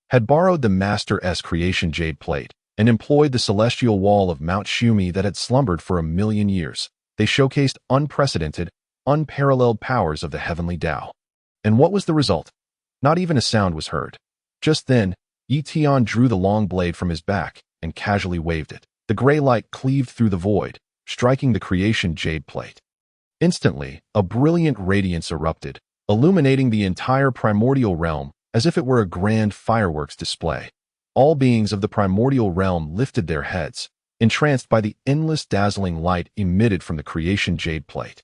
had borrowed the master's creation jade plate and employed the celestial wall of Mount Shumi that had slumbered for 1,000,000 years. They showcased unprecedented, unparalleled powers of the heavenly Dao. And what was the result? Not even a sound was heard. Just then, Ye Tian drew the long blade from his back and casually waved it. The gray light cleaved through the void, striking the creation jade plate. Instantly, a brilliant radiance erupted, illuminating the entire primordial realm as if it were a grand fireworks display. All beings of the primordial realm lifted their heads, entranced by the endless dazzling light emitted from the creation jade plate.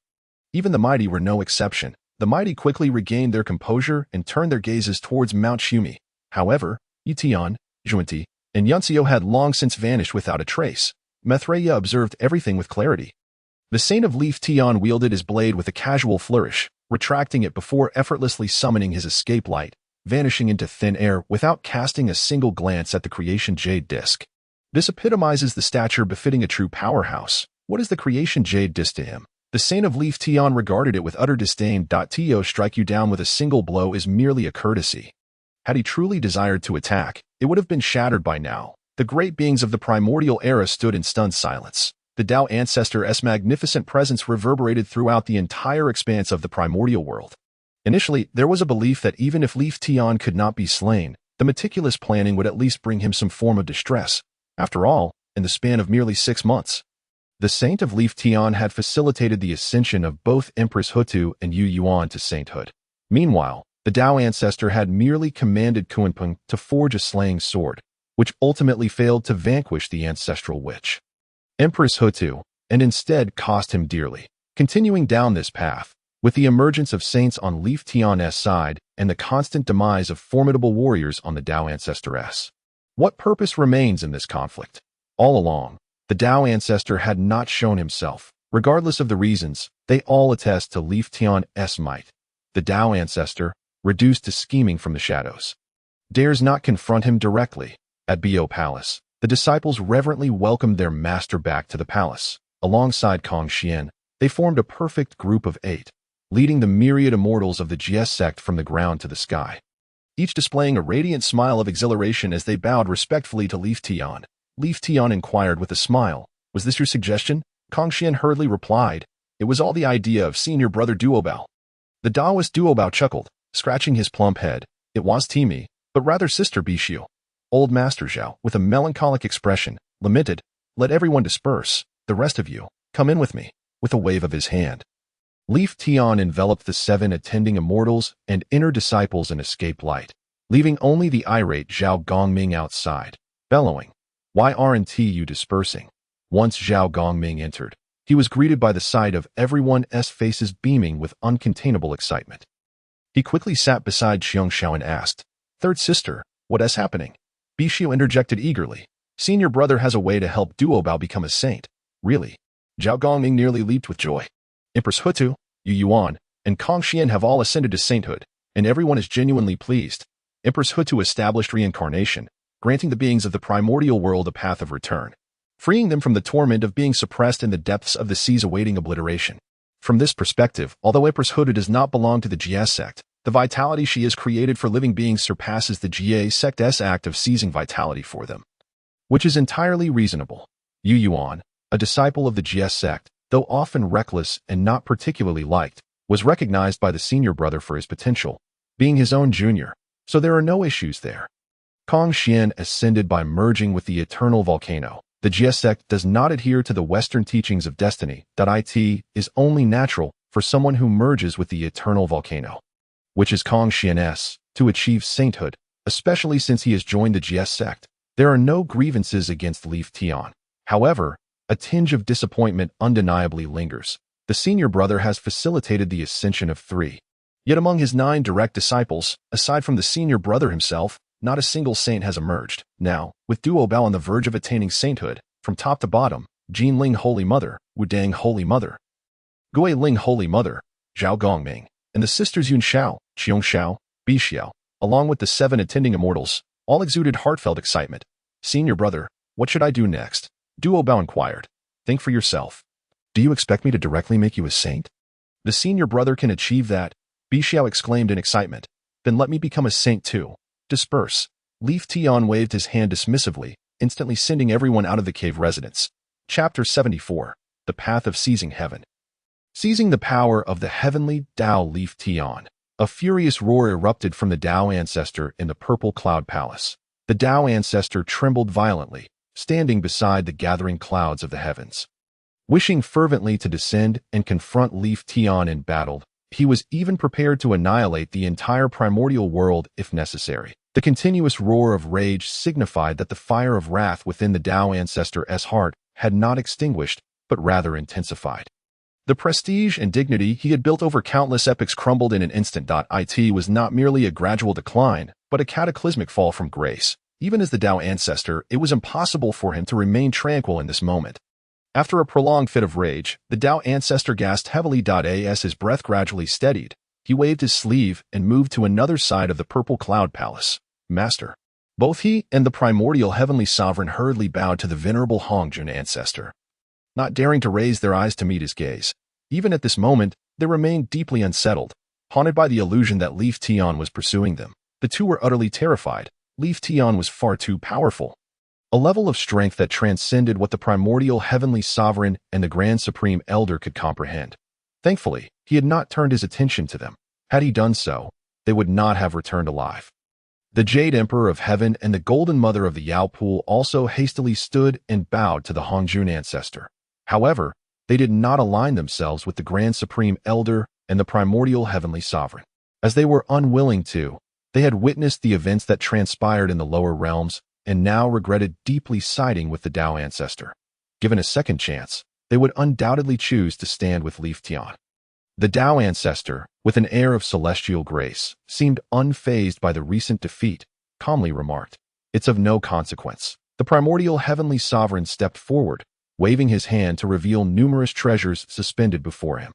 Even the mighty were no exception. The mighty quickly regained their composure and turned their gazes towards Mount Shumi. However, Ye Tian, Zhuanti, and Yunxiao had long since vanished without a trace. Maitreya observed everything with clarity. The Saint of Leaf Tian wielded his blade with a casual flourish, retracting it before effortlessly summoning his escape light, vanishing into thin air without casting a single glance at the creation jade disc. This epitomizes the stature befitting a true powerhouse. What is the creation jade disc to him? The Saint of Leaf Tian regarded it with utter disdain. To strike you down with a single blow is merely a courtesy. Had he truly desired to attack, it would have been shattered by now. The great beings of the primordial era stood in stunned silence. The Dao ancestor's magnificent presence reverberated throughout the entire expanse of the primordial world. Initially, there was a belief that even if Leaf Tian could not be slain, the meticulous planning would at least bring him some form of distress. After all, in the span of merely 6 months, the Saint of Leaf Tian had facilitated the ascension of both Empress Hutu and Yu Yuan to sainthood. Meanwhile, the Dao ancestor had merely commanded Kuanping to forge a slaying sword, which ultimately failed to vanquish the ancestral witch, Empress Hutu, and instead cost him dearly. Continuing down this path, with the emergence of saints on Leaf Tian's side and the constant demise of formidable warriors on the Dao ancestor's. What purpose remains in this conflict? All along, the Dao ancestor had not shown himself. Regardless of the reasons, they all attest to Leaf Tian's might. The Dao ancestor, reduced to scheming from the shadows, dares not confront him directly. At Biyou Palace, the disciples reverently welcomed their master back to the palace. Alongside Congjun, they formed a perfect group of 8, leading the myriad immortals of the Jie Sect from the ground to the sky, each displaying a radiant smile of exhilaration as they bowed respectfully to Leaf Tian. Leaf Tian inquired with a smile, "Was this your suggestion?" Congjun hurriedly replied, "It was all the idea of senior brother Duobao." The Daoist Duobao chuckled, scratching his plump head. "It was Timi, but rather sister Biyou." Old Master Zhao, with a melancholic expression, lamented, "Let everyone disperse. The rest of you, come in with me." With a wave of his hand, Leaf Tian enveloped the 7 attending immortals and inner disciples in escape light, leaving only the irate Zhao Gongming outside, bellowing, "Why aren't you dispersing?" Once Zhao Gongming entered, he was greeted by the sight of everyone's faces beaming with uncontainable excitement. He quickly sat beside Xiongxiao and asked, "Third sister, what is happening?" Biyou interjected eagerly, "Senior brother has a way to help Duobao become a saint." "Really?" Zhao Gongming nearly leaped with joy. "Empress Hutu, Yu Yuan, and Congjun have all ascended to sainthood, and everyone is genuinely pleased. Empress Hutu established reincarnation, granting the beings of the primordial world a path of return, freeing them from the torment of being suppressed in the depths of the seas awaiting obliteration. From this perspective, although Empress Hutu does not belong to the Jie Sect, the vitality she has created for living beings surpasses the Jie Sect's act of seizing vitality for them, which is entirely reasonable." Yu Yuan, a disciple of the Jie Sect, though often reckless and not particularly liked, was recognized by the senior brother for his potential, being his own junior, so there are no issues there. Congjun ascended by merging with the eternal volcano. The Jie Sect does not adhere to the Western teachings of destiny. It is only natural for someone who merges with the eternal volcano, which is Congjun's, to achieve sainthood, especially since he has joined the Jie Sect. There are no grievances against Leaf Tian. However, a tinge of disappointment undeniably lingers. The senior brother has facilitated the ascension of 3. Yet among his 9 direct disciples, aside from the senior brother himself, not a single saint has emerged. Now, with Duobao on the verge of attaining sainthood, from top to bottom, Jinling Holy Mother, Wudang Holy Mother, Guiling Holy Mother, Zhao Gongming, and the sisters Yunxiao, Qiongxiao, Bixiao, along with the 7 attending immortals, all exuded heartfelt excitement. "Senior brother, what should I do next?" Duobao inquired. "Think for yourself. Do you expect me to directly make you a saint?" "The senior brother can achieve that," Bixiao exclaimed in excitement. "Then let me become a saint too. Disperse." Leaf Tian waved his hand dismissively, instantly sending everyone out of the cave residence. Chapter 74. the path of seizing heaven. Seizing the power of the heavenly Dao Ye Tian. A furious roar erupted from the Dao ancestor in the purple cloud palace. The Dao ancestor trembled violently, standing beside the gathering clouds of the heavens. Wishing fervently to descend and confront Ye Tian in battle, he was even prepared to annihilate the entire primordial world if necessary. The continuous roar of rage signified that the fire of wrath within the Dao ancestor's heart had not extinguished, but rather intensified. The prestige and dignity he had built over countless epochs crumbled in an instant. It was not merely a gradual decline, but a cataclysmic fall from grace. Even as the Dao ancestor, it was impossible for him to remain tranquil in this moment. After a prolonged fit of rage, the Dao ancestor gasped heavily. As his breath gradually steadied, he waved his sleeve and moved to another side of the purple cloud palace. Master. Both he and the primordial heavenly sovereign hurriedly bowed to the venerable Hongjun ancestor, not daring to raise their eyes to meet his gaze. Even at this moment, they remained deeply unsettled, haunted by the illusion that Ye Tian was pursuing them. The two were utterly terrified. Ye Tian was far too powerful. A level of strength that transcended what the primordial heavenly sovereign and the grand supreme elder could comprehend. Thankfully, he had not turned his attention to them. Had he done so, they would not have returned alive. The Jade Emperor of Heaven and the Golden Mother of the Yao Pool also hastily stood and bowed to the Hongjun ancestor. However, they did not align themselves with the Grand Supreme Elder and the Primordial Heavenly Sovereign. As they were unwilling to, they had witnessed the events that transpired in the lower realms and now regretted deeply siding with the Dao ancestor. Given a second chance, they would undoubtedly choose to stand with Ye Tian. The Dao ancestor, with an air of celestial grace, seemed unfazed by the recent defeat, calmly remarked, "It's of no consequence." The primordial heavenly sovereign stepped forward, waving his hand to reveal numerous treasures suspended before him.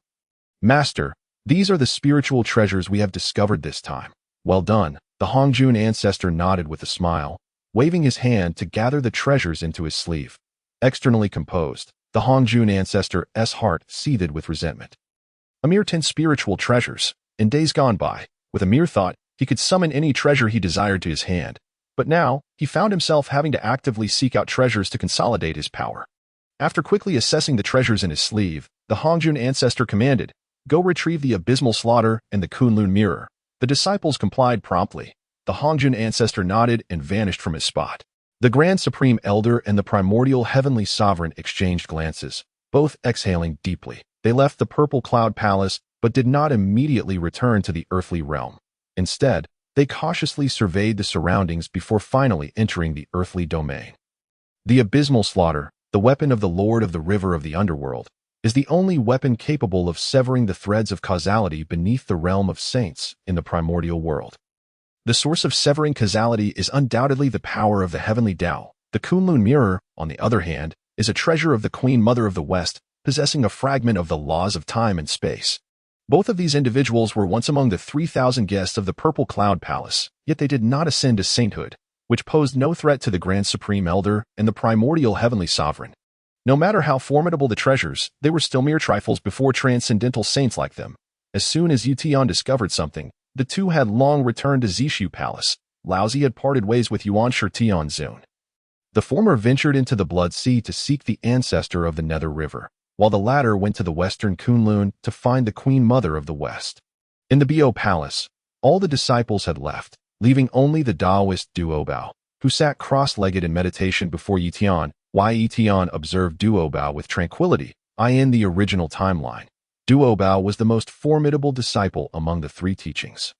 "Master, these are the spiritual treasures we have discovered this time." "Well done." The Hongjun ancestor nodded with a smile, waving his hand to gather the treasures into his sleeve. Externally composed, the Hongjun ancestor's heart seethed with resentment. A mere 10 spiritual treasures. In days gone by, with a mere thought, he could summon any treasure he desired to his hand. But now, he found himself having to actively seek out treasures to consolidate his power. After quickly assessing the treasures in his sleeve, the Hongjun ancestor commanded, "Go retrieve the abysmal slaughter and the Kunlun mirror." The disciples complied promptly. The Hongjun ancestor nodded and vanished from his spot. The Grand Supreme Elder and the Primordial Heavenly Sovereign exchanged glances, both exhaling deeply. They left the purple cloud palace, but did not immediately return to the earthly realm. Instead, they cautiously surveyed the surroundings before finally entering the earthly domain. The abysmal slaughter, the weapon of the Lord of the River of the Underworld, is the only weapon capable of severing the threads of causality beneath the realm of saints in the primordial world. The source of severing causality is undoubtedly the power of the heavenly Dao. The Kunlun mirror, on the other hand, is a treasure of the Queen Mother of the West, possessing a fragment of the laws of time and space. Both of these individuals were once among the 3,000 guests of the Purple Cloud Palace, yet they did not ascend to sainthood, which posed no threat to the Grand Supreme Elder and the Primordial Heavenly Sovereign. No matter how formidable the treasures, they were still mere trifles before transcendental saints like them. As soon as Ye Tian discovered something, the two had long returned to Biyou Palace. Laozi had parted ways with Yuanshi Tianzun. The former ventured into the Blood Sea to seek the ancestor of the Nether River, while the latter went to the western Kunlun to find the Queen Mother of the West. In the Biyou Palace, all the disciples had left, leaving only the Daoist Duobao, who sat cross-legged in meditation before Ye Tian. Ye Tian observed Duobao with tranquility. In the original timeline, Duobao was the most formidable disciple among the three teachings.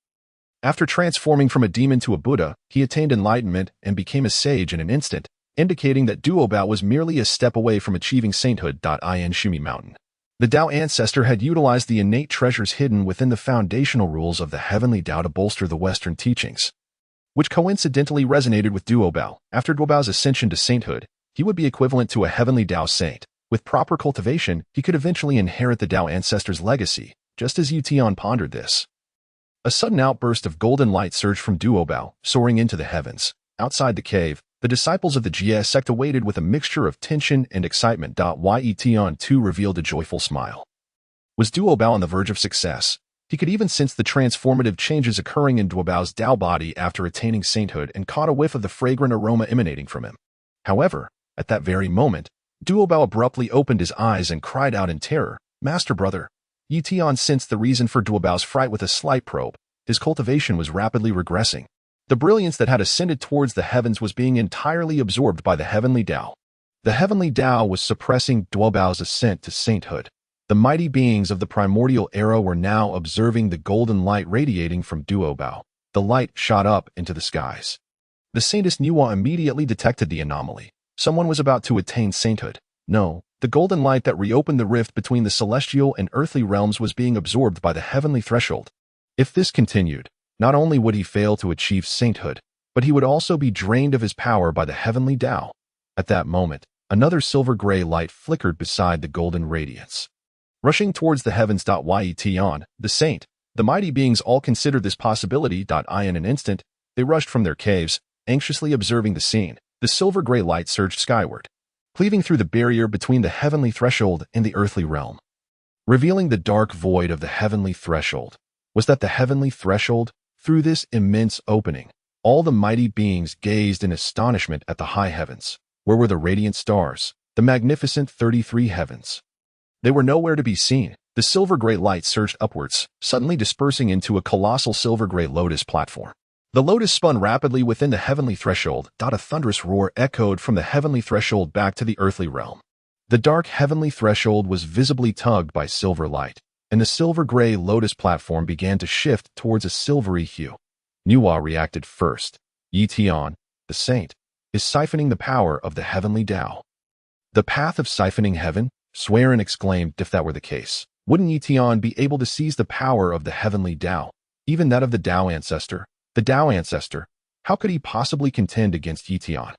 After transforming from a demon to a Buddha, he attained enlightenment and became a sage in an instant, indicating that Duobao was merely a step away from achieving sainthood. In Shumi Mountain, the Dao ancestor had utilized the innate treasures hidden within the foundational rules of the heavenly Dao to bolster the Western teachings, which coincidentally resonated with Duobao. After Duobao's ascension to sainthood, he would be equivalent to a heavenly Dao saint. With proper cultivation, he could eventually inherit the Dao ancestor's legacy, just as Ye Tian pondered this. A sudden outburst of golden light surged from Duobao, soaring into the heavens. Outside the cave, the disciples of the Jie Sect awaited with a mixture of tension and excitement. Ye Tian too revealed a joyful smile. Was Duobao on the verge of success? He could even sense the transformative changes occurring in Duobao's Dao body after attaining sainthood and caught a whiff of the fragrant aroma emanating from him. However, at that very moment, Duobao abruptly opened his eyes and cried out in terror, "Master brother!" Ye Tian sensed the reason for Duobao's fright with a slight probe. His cultivation was rapidly regressing. The brilliance that had ascended towards the heavens was being entirely absorbed by the heavenly Dao. The heavenly Dao was suppressing Duobao's ascent to sainthood. The mighty beings of the primordial era were now observing the golden light radiating from Duobao. The light shot up into the skies. The saintess Nuwa immediately detected the anomaly. Someone was about to attain sainthood. No, the golden light that reopened the rift between the celestial and earthly realms was being absorbed by the heavenly threshold. If this continued, not only would he fail to achieve sainthood, but he would also be drained of his power by the heavenly Dao. At that moment, another silver-gray light flickered beside the golden radiance. Rushing towards the heavens. Ye Tian, the saint, the mighty beings all considered this possibility. In an instant, they rushed from their caves, anxiously observing the scene. The silver-gray light surged skyward, cleaving through the barrier between the heavenly threshold and the earthly realm. Revealing the dark void of the heavenly threshold. Was that the heavenly threshold? Through this immense opening, all the mighty beings gazed in astonishment at the high heavens. Where were the radiant stars, the magnificent 33 heavens? They were nowhere to be seen. The silver-gray light surged upwards, suddenly dispersing into a colossal silver-gray lotus platform. The lotus spun rapidly within the heavenly threshold. A thunderous roar echoed from the heavenly threshold back to the earthly realm. The dark heavenly threshold was visibly tugged by silver light, and the silver-gray lotus platform began to shift towards a silvery hue. Nuwa reacted first. Ye Tian, the saint, is siphoning the power of the heavenly Dao. The path of siphoning heaven? Swearin exclaimed. If that were the case, wouldn't Ye Tian be able to seize the power of the heavenly Dao, even that of the Dao ancestor? The Dao ancestor, how could he possibly contend against Ye Tian?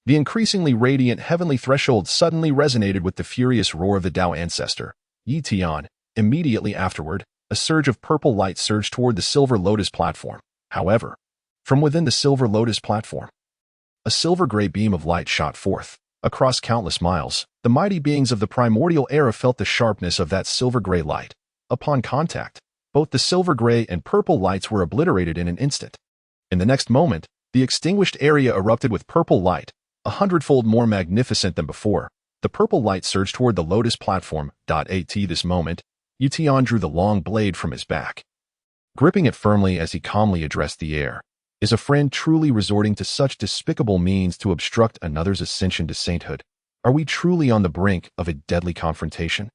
The increasingly radiant heavenly threshold suddenly resonated with the furious roar of the Dao ancestor, Ye Tian. Immediately afterward, a surge of purple light surged toward the silver lotus platform. However, from within the silver lotus platform, a silver-gray beam of light shot forth. Across countless miles, the mighty beings of the primordial era felt the sharpness of that silver-gray light. Upon contact, both the silver-gray and purple lights were obliterated in an instant. In the next moment, the extinguished area erupted with purple light, 100-fold more magnificent than before. The purple light surged toward the lotus platform. At this moment, Ye Tian drew the long blade from his back. Gripping it firmly as he calmly addressed the air, is a friend truly resorting to such despicable means to obstruct another's ascension to sainthood? Are we truly on the brink of a deadly confrontation?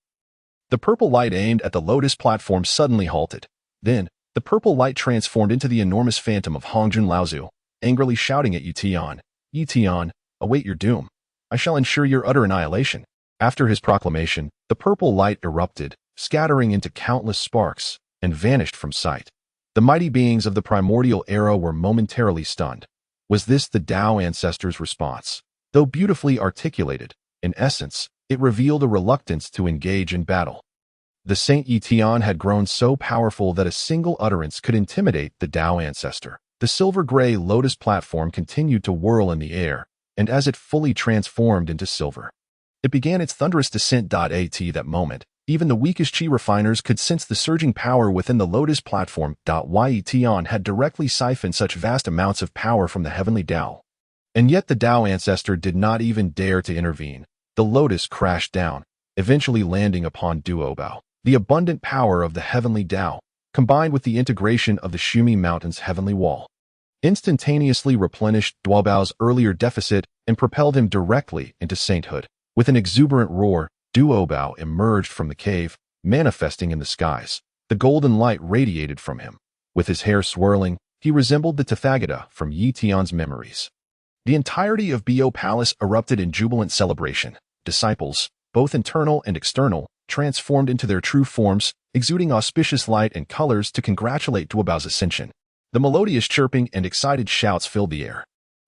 The purple light aimed at the lotus platform suddenly halted. Then, the purple light transformed into the enormous phantom of Hongjun Laozu, angrily shouting at Ye Tian. Ye Tian, await your doom. I shall ensure your utter annihilation. After his proclamation, the purple light erupted, scattering into countless sparks, and vanished from sight. The mighty beings of the primordial era were momentarily stunned. Was this the Dao ancestors' response? Though beautifully articulated, in essence, it revealed a reluctance to engage in battle. The Saint Ye Tian had grown so powerful that a single utterance could intimidate the Dao ancestor. The silver-gray lotus platform continued to whirl in the air, and as it fully transformed into silver, it began its thunderous descent. At that moment, even the weakest chi refiners could sense the surging power within the lotus platform. Ye Tian had directly siphoned such vast amounts of power from the heavenly Dao. And yet the Dao ancestor did not even dare to intervene. The lotus crashed down, eventually landing upon Duobao. The abundant power of the heavenly Dao, combined with the integration of the Shumi Mountain's heavenly wall, instantaneously replenished Duobao's earlier deficit and propelled him directly into sainthood. With an exuberant roar, Duobao emerged from the cave, manifesting in the skies. The golden light radiated from him. With his hair swirling, he resembled the Tathagata from Ye Tian's memories. The entirety of Biyou Palace erupted in jubilant celebration. Disciples, both internal and external, transformed into their true forms, exuding auspicious light and colors to congratulate Duobao's ascension. The melodious chirping and excited shouts filled the air.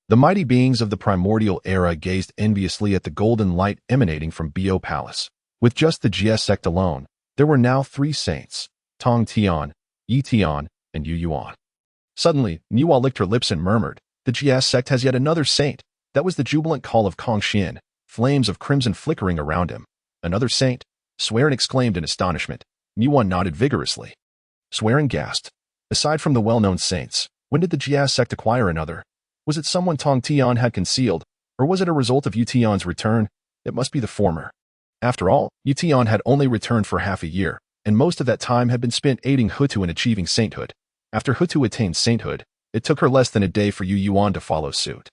The mighty beings of the primordial era gazed enviously at the golden light emanating from Biyou Palace. With just the Jie Sect alone, there were now 3 saints, Tong Tian, Ye Tian, and Yu Yuan. Suddenly, Nuwa licked her lips and murmured, "The Jie Sect has yet another saint." That was the jubilant call of Kongxian, flames of crimson flickering around him. "Another saint?" Swearin exclaimed in astonishment. Nuwa nodded vigorously. Swearin gasped. Aside from the well-known saints, when did the Jie Sect acquire another? Was it someone Tong Tian had concealed, or was it a result of Yu Tian's return? It must be the former. After all, Ye Tian had only returned for half a year, and most of that time had been spent aiding Hutu in achieving sainthood. After Hutu attained sainthood, it took her less than a day for Yu Yuan to follow suit.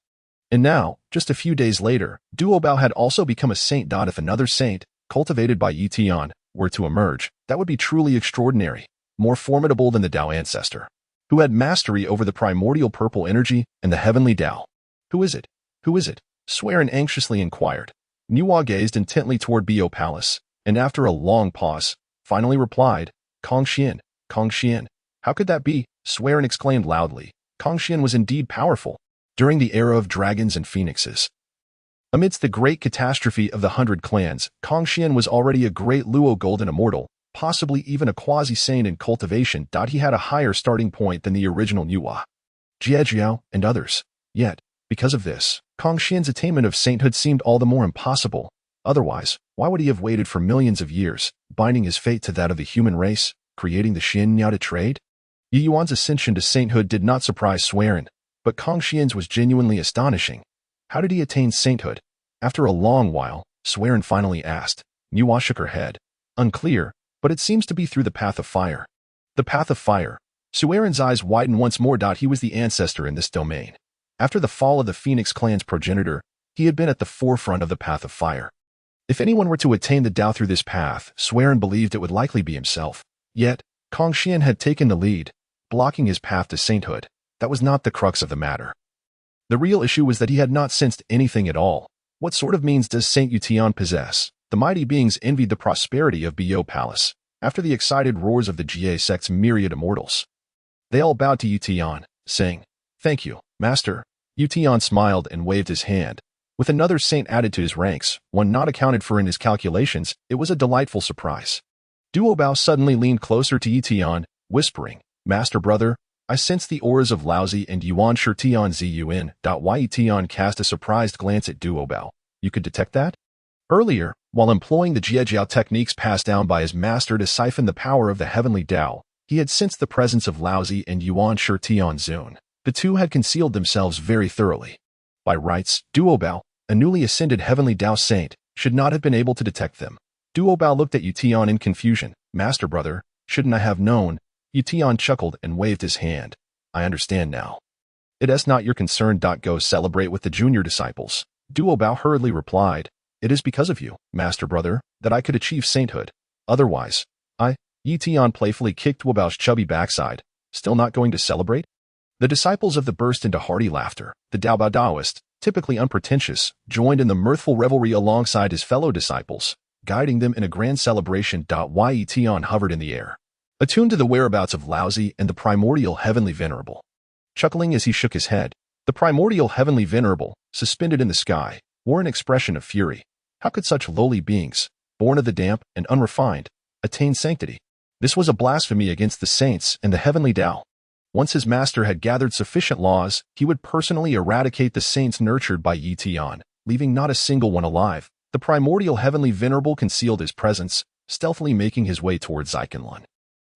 And now, just a few days later, Duobao had also become a saint. If another saint, cultivated by Ye Tian, were to emerge, that would be truly extraordinary, more formidable than the Dao ancestor, who had mastery over the primordial purple energy and the heavenly Dao. Who is it? Who is it? Swearin anxiously inquired. Niwa gazed intently toward Biyou Palace, and after a long pause, finally replied, Kongxian, Kongxian. How could that be? Swearin exclaimed loudly. Kongxian was indeed powerful. During the era of dragons and phoenixes, amidst the great catastrophe of the 100 clans, Kongxian was already a great Luo golden immortal, possibly even a quasi-saint in cultivation. He had a higher starting point than the original Niwa, Jie, and others. Yet, because of this, Kongxian's attainment of sainthood seemed all the more impossible. Otherwise, why would he have waited for millions of years, binding his fate to that of the human race, creating the Xianyao to trade? Ye Yuan's ascension to sainthood did not surprise Swearin, but Kongxian's was genuinely astonishing. How did he attain sainthood? After a long while, Swearin finally asked. Niwa shook her head. Unclear, but it seems to be through the path of fire. The path of fire. Swearin's eyes widened once more. He was the ancestor in this domain. After the fall of the Phoenix clan's progenitor, he had been at the forefront of the path of fire. If anyone were to attain the Dao through this path, Swearin believed it would likely be himself. Yet, Kongxian had taken the lead, blocking his path to sainthood. That was not the crux of the matter. The real issue was that he had not sensed anything at all. What sort of means does Saint Ye Tian possess? The mighty beings envied the prosperity of Biyou Palace, after the excited roars of the Jie Sect's myriad immortals. They all bowed to Ye Tian, saying, Thank you, Master. Ye Tian smiled and waved his hand. With another saint added to his ranks, one not accounted for in his calculations, it was a delightful surprise. Duobao suddenly leaned closer to Ye Tian, whispering, Master brother, I sense the auras of Laozi and Yuanshi Tian Ziyun. Ye Tian cast a surprised glance at Duobao. You could detect that? Earlier, while employing the Jiejiao techniques passed down by his master to siphon the power of the heavenly Dao, he had sensed the presence of Laozi and Yuanshi Tian Zun. The two had concealed themselves very thoroughly. By rights, Duobao, a newly ascended heavenly Dao saint, should not have been able to detect them. Duobao looked at Ye Tian in confusion. Master brother, shouldn't I have known? Ye Tian chuckled and waved his hand. I understand now. It is not your concern. Go celebrate with the junior disciples. Duobao hurriedly replied. It is because of you, Master brother, that I could achieve sainthood. Otherwise, Ye Tian playfully kicked Duobao's chubby backside. Still not going to celebrate? The disciples of the burst into hearty laughter. The Daoist, typically unpretentious, joined in the mirthful revelry alongside his fellow disciples, guiding them in a grand celebration. Ye Tian hovered in the air, attuned to the whereabouts of Laozi and the primordial heavenly venerable. Chuckling as he shook his head, the primordial heavenly venerable, suspended in the sky, wore an expression of fury. How could such lowly beings, born of the damp and unrefined, attain sanctity? This was a blasphemy against the saints and the heavenly Dao. Once his master had gathered sufficient laws, he would personally eradicate the saints nurtured by Ye Tian, leaving not a single one alive. The primordial heavenly venerable concealed his presence, stealthily making his way towards Kunlun.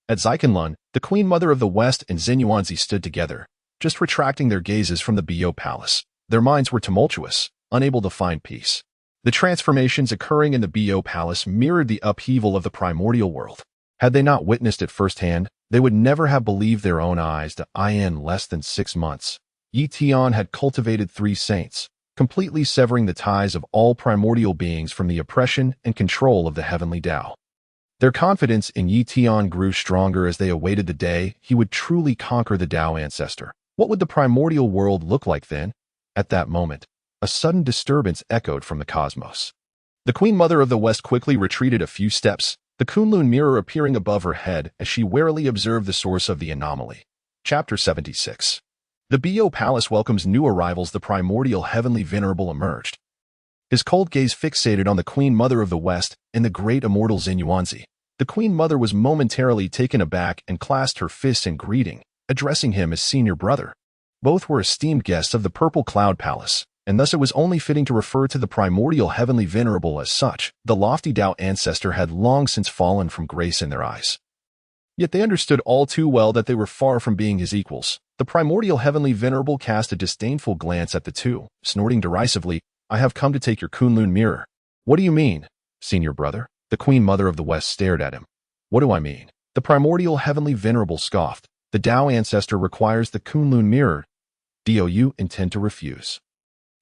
At Kunlun, the Queen Mother of the West and Xuanzi stood together, just retracting their gazes from the Biyou Palace. Their minds were tumultuous, unable to find peace. The transformations occurring in the Biyou Palace mirrored the upheaval of the primordial world. Had they not witnessed it firsthand, they would never have believed their own eyes. In less than 6 months, Ye Tian had cultivated 3 saints, completely severing the ties of all primordial beings from the oppression and control of the heavenly Dao. Their confidence in Ye Tian grew stronger as they awaited the day he would truly conquer the Dao ancestor. What would the primordial world look like then? At that moment, a sudden disturbance echoed from the cosmos. The Queen Mother of the West quickly retreated a few steps, the Kunlun mirror appearing above her head as she warily observed the source of the anomaly. Chapter 76. The Biyou Palace welcomes new arrivals. The primordial heavenly venerable emerged, his cold gaze fixated on the Queen Mother of the West and the great immortal Xuanzi. The Queen Mother was momentarily taken aback and clasped her fists in greeting, addressing him as senior brother. Both were esteemed guests of the Purple Cloud Palace, and thus it was only fitting to refer to the primordial heavenly venerable as such. The lofty Dao ancestor had long since fallen from grace in their eyes. Yet they understood all too well that they were far from being his equals. The primordial heavenly venerable cast a disdainful glance at the two, snorting derisively, I have come to take your Kunlun mirror. What do you mean, senior brother? The Queen Mother of the West stared at him. What do I mean? The Primordial Heavenly Venerable scoffed. The Dao ancestor requires the Kunlun mirror. Do you intend to refuse?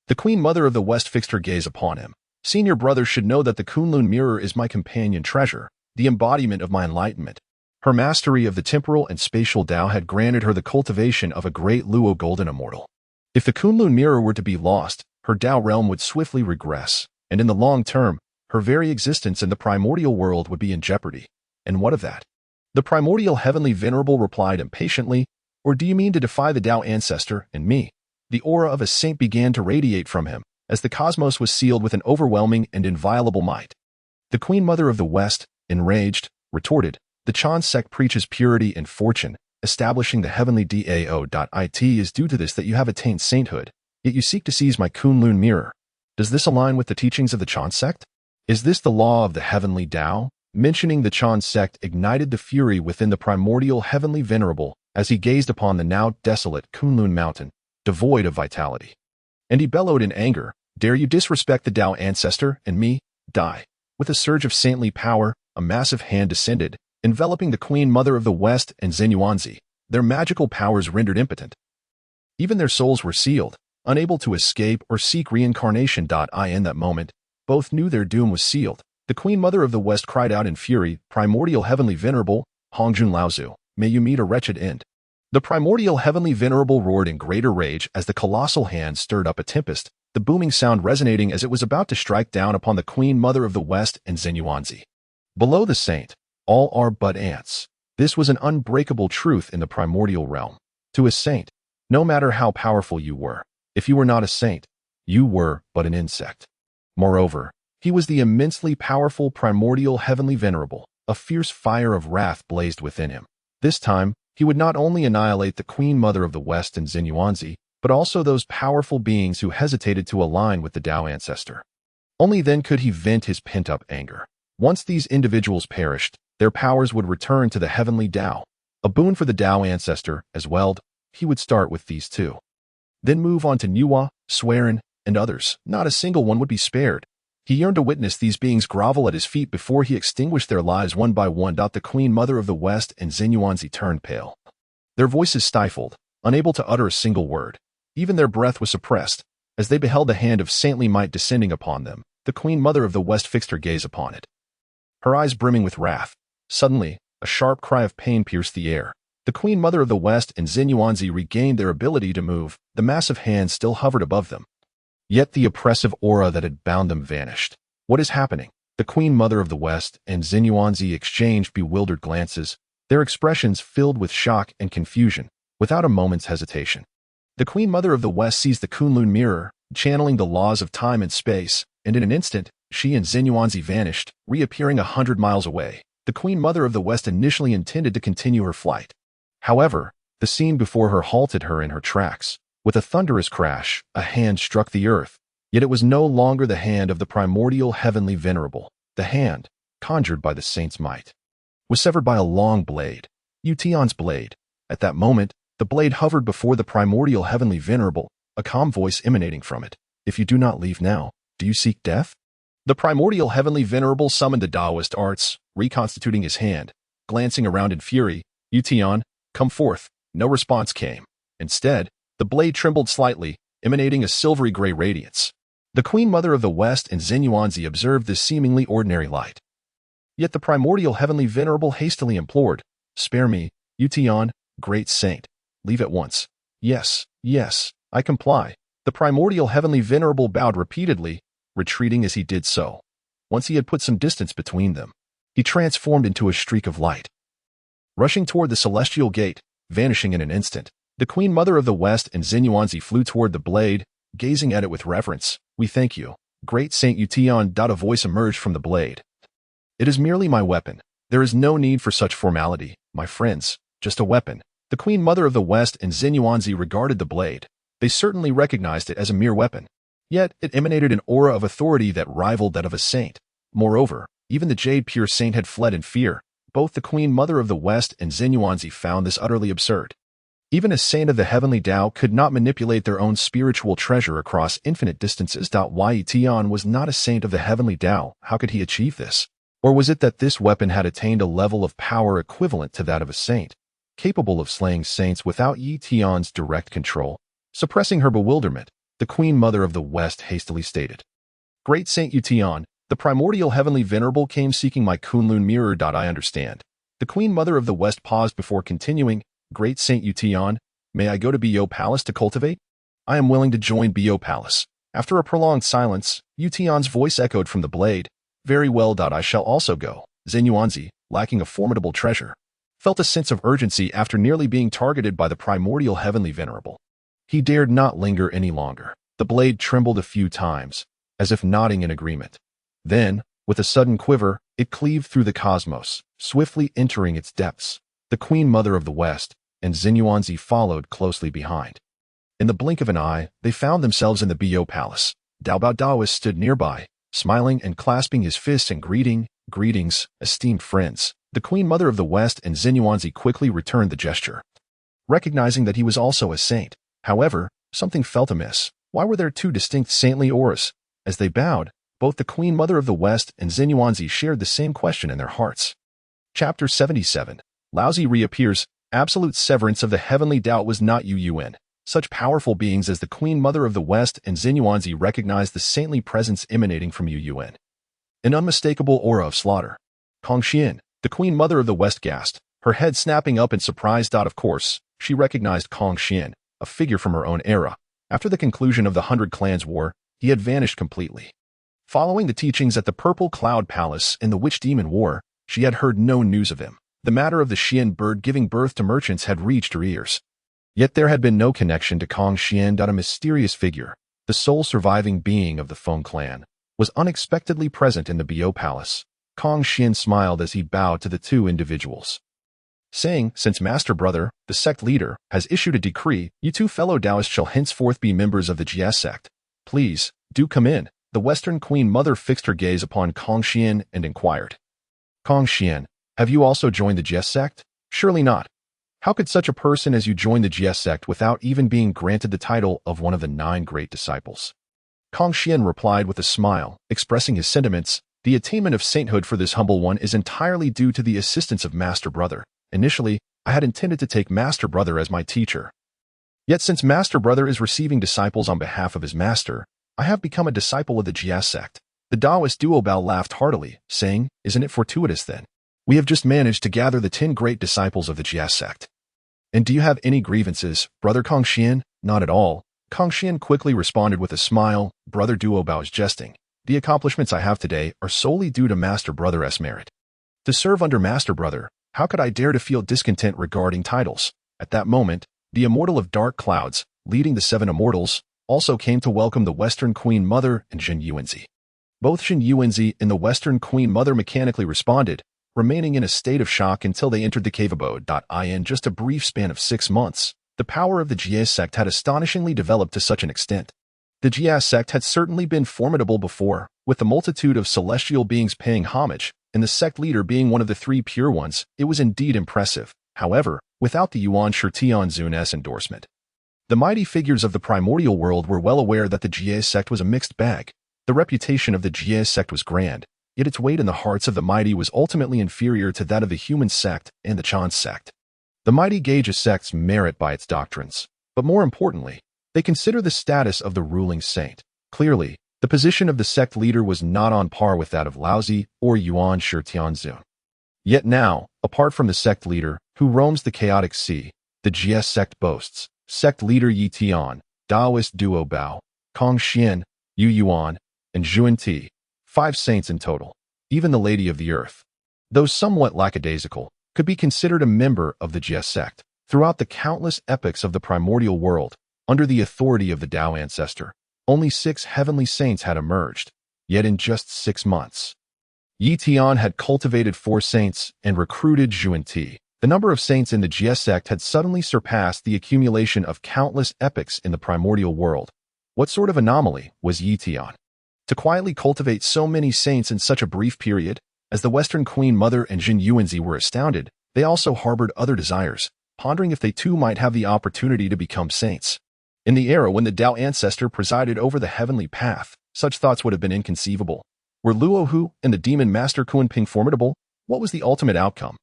The Queen Mother of the West fixed her gaze upon him. Senior brother should know that the Kunlun mirror is my companion treasure, the embodiment of my enlightenment. Her mastery of the temporal and spatial Dao had granted her the cultivation of a great Luo golden immortal. If the Kunlun mirror were to be lost, her Dao realm would swiftly regress, and in the long term, her very existence in the primordial world would be in jeopardy. And what of that? The Primordial Heavenly Venerable replied impatiently, or do you mean to defy the Dao ancestor and me? The aura of a saint began to radiate from him, as the cosmos was sealed with an overwhelming and inviolable might. The Queen Mother of the West, enraged, retorted, the Chan sect preaches purity and fortune, establishing the heavenly Dao. It is due to this that you have attained sainthood, yet you seek to seize my Kunlun mirror. Does this align with the teachings of the Chan sect? Is this the law of the heavenly Dao? Mentioning the Chan sect ignited the fury within the Primordial Heavenly Venerable as he gazed upon the now desolate Kunlun Mountain, devoid of vitality. And he bellowed in anger, dare you disrespect the Dao ancestor and me? Die. With a surge of saintly power, a massive hand descended, enveloping the Queen Mother of the West and Yuanshi, their magical powers rendered impotent. Even their souls were sealed, unable to escape or seek reincarnation. In that moment, both knew their doom was sealed. The Queen Mother of the West cried out in fury, Primordial Heavenly Venerable, Hongjun Laozu, may you meet a wretched end. The Primordial Heavenly Venerable roared in greater rage as the colossal hand stirred up a tempest, the booming sound resonating as it was about to strike down upon the Queen Mother of the West and Yuanshi. Below the saint, all are but ants. This was an unbreakable truth in the primordial realm. To a saint, no matter how powerful you were, if you were not a saint, you were but an insect. Moreover, he was the immensely powerful Primordial Heavenly Venerable. A fierce fire of wrath blazed within him. This time, he would not only annihilate the Queen Mother of the West and Yuanshi, but also those powerful beings who hesitated to align with the Dao ancestor. Only then could he vent his pent-up anger. Once these individuals perished, their powers would return to the heavenly Dao. A boon for the Dao ancestor, as well. He would start with these two. Then move on to Nuwa, Swerin, and others. Not a single one would be spared. He yearned to witness these beings grovel at his feet before he extinguished their lives one by one. The Queen Mother of the West and Yuanshi turned pale. Their voices stifled, unable to utter a single word. Even their breath was suppressed, as they beheld the hand of saintly might descending upon them. The Queen Mother of the West fixed her gaze upon it, her eyes brimming with wrath. Suddenly, a sharp cry of pain pierced the air. The Queen Mother of the West and Yuanshi regained their ability to move. The massive hand still hovered above them. Yet the oppressive aura that had bound them vanished. What is happening? The Queen Mother of the West and Yuanshi exchanged bewildered glances, their expressions filled with shock and confusion, without a moment's hesitation. The Queen Mother of the West seized the Kunlun mirror, channeling the laws of time and space, and in an instant, she and Yuanshi vanished, reappearing 100 miles away. The Queen Mother of the West initially intended to continue her flight. However, the scene before her halted her in her tracks. With a thunderous crash, a hand struck the earth, yet it was no longer the hand of the Primordial Heavenly Venerable. The hand, conjured by the saint's might, was severed by a long blade, Ye Tian's blade. At that moment, the blade hovered before the Primordial Heavenly Venerable, a calm voice emanating from it. If you do not leave now, do you seek death? The Primordial Heavenly Venerable summoned the Daoist arts, reconstituting his hand. Glancing around in fury, Ye Tian, come forth. No response came. Instead, the blade trembled slightly, emanating a silvery gray radiance. The Queen Mother of the West and Yuanshi observed this seemingly ordinary light. Yet the Primordial Heavenly Venerable hastily implored, spare me, Ye Tian, great saint. Leave at once. Yes, yes, I comply. The Primordial Heavenly Venerable bowed repeatedly, retreating as he did so. Once he had put some distance between them, he transformed into a streak of light, rushing toward the celestial gate, vanishing in an instant. The Queen Mother of the West and Yuanshi flew toward the blade, gazing at it with reverence. We thank you, great Saint Ye Tian. A voice emerged from the blade. It is merely my weapon. There is no need for such formality, my friends, just a weapon. The Queen Mother of the West and Yuanshi regarded the blade. They certainly recognized it as a mere weapon. Yet, it emanated an aura of authority that rivaled that of a saint. Moreover, even the Jade pure saint had fled in fear. Both the Queen Mother of the West and Yuanshi found this utterly absurd. Even a saint of the heavenly Dao could not manipulate their own spiritual treasure across infinite distances. Ye Tian was not a saint of the heavenly Dao. How could he achieve this? Or was it that this weapon had attained a level of power equivalent to that of a saint, capable of slaying saints without Ye Tian's direct control? Suppressing her bewilderment, the Queen Mother of the West hastily stated, "Great Saint Ye Tian, the primordial heavenly venerable came seeking my Kunlun mirror. I understand." The Queen Mother of the West paused before continuing, "Great Saint Ye Tian, may I go to Biyou Palace to cultivate? I am willing to join Biyou Palace." After a prolonged silence, Ye Tian's voice echoed from the blade, "Very well. I shall also go." Yuanshi, lacking a formidable treasure, felt a sense of urgency after nearly being targeted by the primordial heavenly venerable. He dared not linger any longer. The blade trembled a few times, as if nodding in agreement. Then, with a sudden quiver, it cleaved through the cosmos, swiftly entering its depths. The Queen Mother of the West and Yuanshi followed closely behind. In the blink of an eye, they found themselves in the Biyou Palace. Daoist stood nearby, smiling and clasping his fists in greetings, esteemed friends. The Queen Mother of the West and Yuanshi quickly returned the gesture, recognizing that he was also a saint. However, something felt amiss. Why were there two distinct saintly auras? As they bowed, both the Queen Mother of the West and Yuanshi shared the same question in their hearts. Chapter 77. Laozi reappears. Absolute severance of the heavenly Dao was not Yuan. Such powerful beings as the Queen Mother of the West and Yuanshi recognized the saintly presence emanating from Yuan. An unmistakable aura of slaughter. Hongjun, the Queen Mother of the West gasped, her head snapping up in surprise. Of course, she recognized Hongjun, a figure from her own era. After the conclusion of the 100 Clans War, he had vanished completely. Following the teachings at the Purple Cloud Palace in the Witch Demon War, she had heard no news of him. The matter of the Xian bird giving birth to merchants had reached her ears. Yet there had been no connection to Hongjun. A mysterious figure, the sole surviving being of the Feng clan, was unexpectedly present in the Biyou Palace. Hongjun smiled as he bowed to the two individuals, saying, "Since Master Brother, the sect leader, has issued a decree, you two fellow Daoists shall henceforth be members of the Jie Sect. Please, do come in." The Western Queen Mother fixed her gaze upon Hongjun and inquired, "Hongjun, have you also joined the Jie Sect?" "Surely not. How could such a person as you join the Jie Sect without even being granted the title of one of the 9 great disciples?" Hongjun replied with a smile, expressing his sentiments. "The attainment of sainthood for this humble one is entirely due to the assistance of Master Brother. Initially, I had intended to take Master Brother as my teacher. Yet since Master Brother is receiving disciples on behalf of his master, I have become a disciple of the Jie Sect." The Daoist duo laughed heartily, saying, "Isn't it fortuitous then? We have just managed to gather the 10 great disciples of the Jie Sect." "And do you have any grievances, Brother Hongjun?" "Not at all." Hongjun quickly responded with a smile. Brother Duobao is jesting. The accomplishments I have today are solely due to Master Brother's merit. To serve under Master Brother, how could I dare to feel discontent regarding titles? At that moment, the Immortal of Dark Clouds, leading the 7 Immortals, also came to welcome the Western Queen Mother and Yuanshi. Both Yuanshi and the Western Queen Mother mechanically responded, remaining in a state of shock until they entered the cave abode. In just a brief span of 6 months, the power of the Jie Sect had astonishingly developed to such an extent. The Jie Sect had certainly been formidable before, with the multitude of celestial beings paying homage, and the sect leader being one of the 3 pure ones. It was indeed impressive, however, without the Yuanshi Tianzun's endorsement. The mighty figures of the primordial world were well aware that the Jie Sect was a mixed bag. The reputation of the Jie Sect was grand, yet its weight in the hearts of the mighty was ultimately inferior to that of the human sect and the Chan sect. The mighty gauge a sect's merit by its doctrines, but more importantly, they consider the status of the ruling saint. Clearly, the position of the sect leader was not on par with that of Laozi or Yuanshi Tianzun. Yet now, apart from the sect leader, who roams the chaotic sea, the Jie Sect boasts sect leader Ye Tian, Daoist duo Bao, Hongjun, Yuan, and Zhuan, 5 saints in total. Even the Lady of the Earth, though somewhat lackadaisical, could be considered a member of the Jie Sect. Throughout the countless epochs of the primordial world, under the authority of the Dao ancestor, only 6 heavenly saints had emerged. Yet in just 6 months, Ye Tian had cultivated 4 saints and recruited Zhuan. The number of saints in the Jie Sect had suddenly surpassed the accumulation of countless epochs in the primordial world. What sort of anomaly was Ye Tian to quietly cultivate so many saints in such a brief period? As the Western Queen Mother and Yuanshi were astounded, they also harbored other desires. pondering if they too might have the opportunity to become saints. In the era when the Dao ancestor presided over the heavenly path, such thoughts would have been inconceivable. Were Luohu and the demon master Kuanping formidable? What was the ultimate outcome?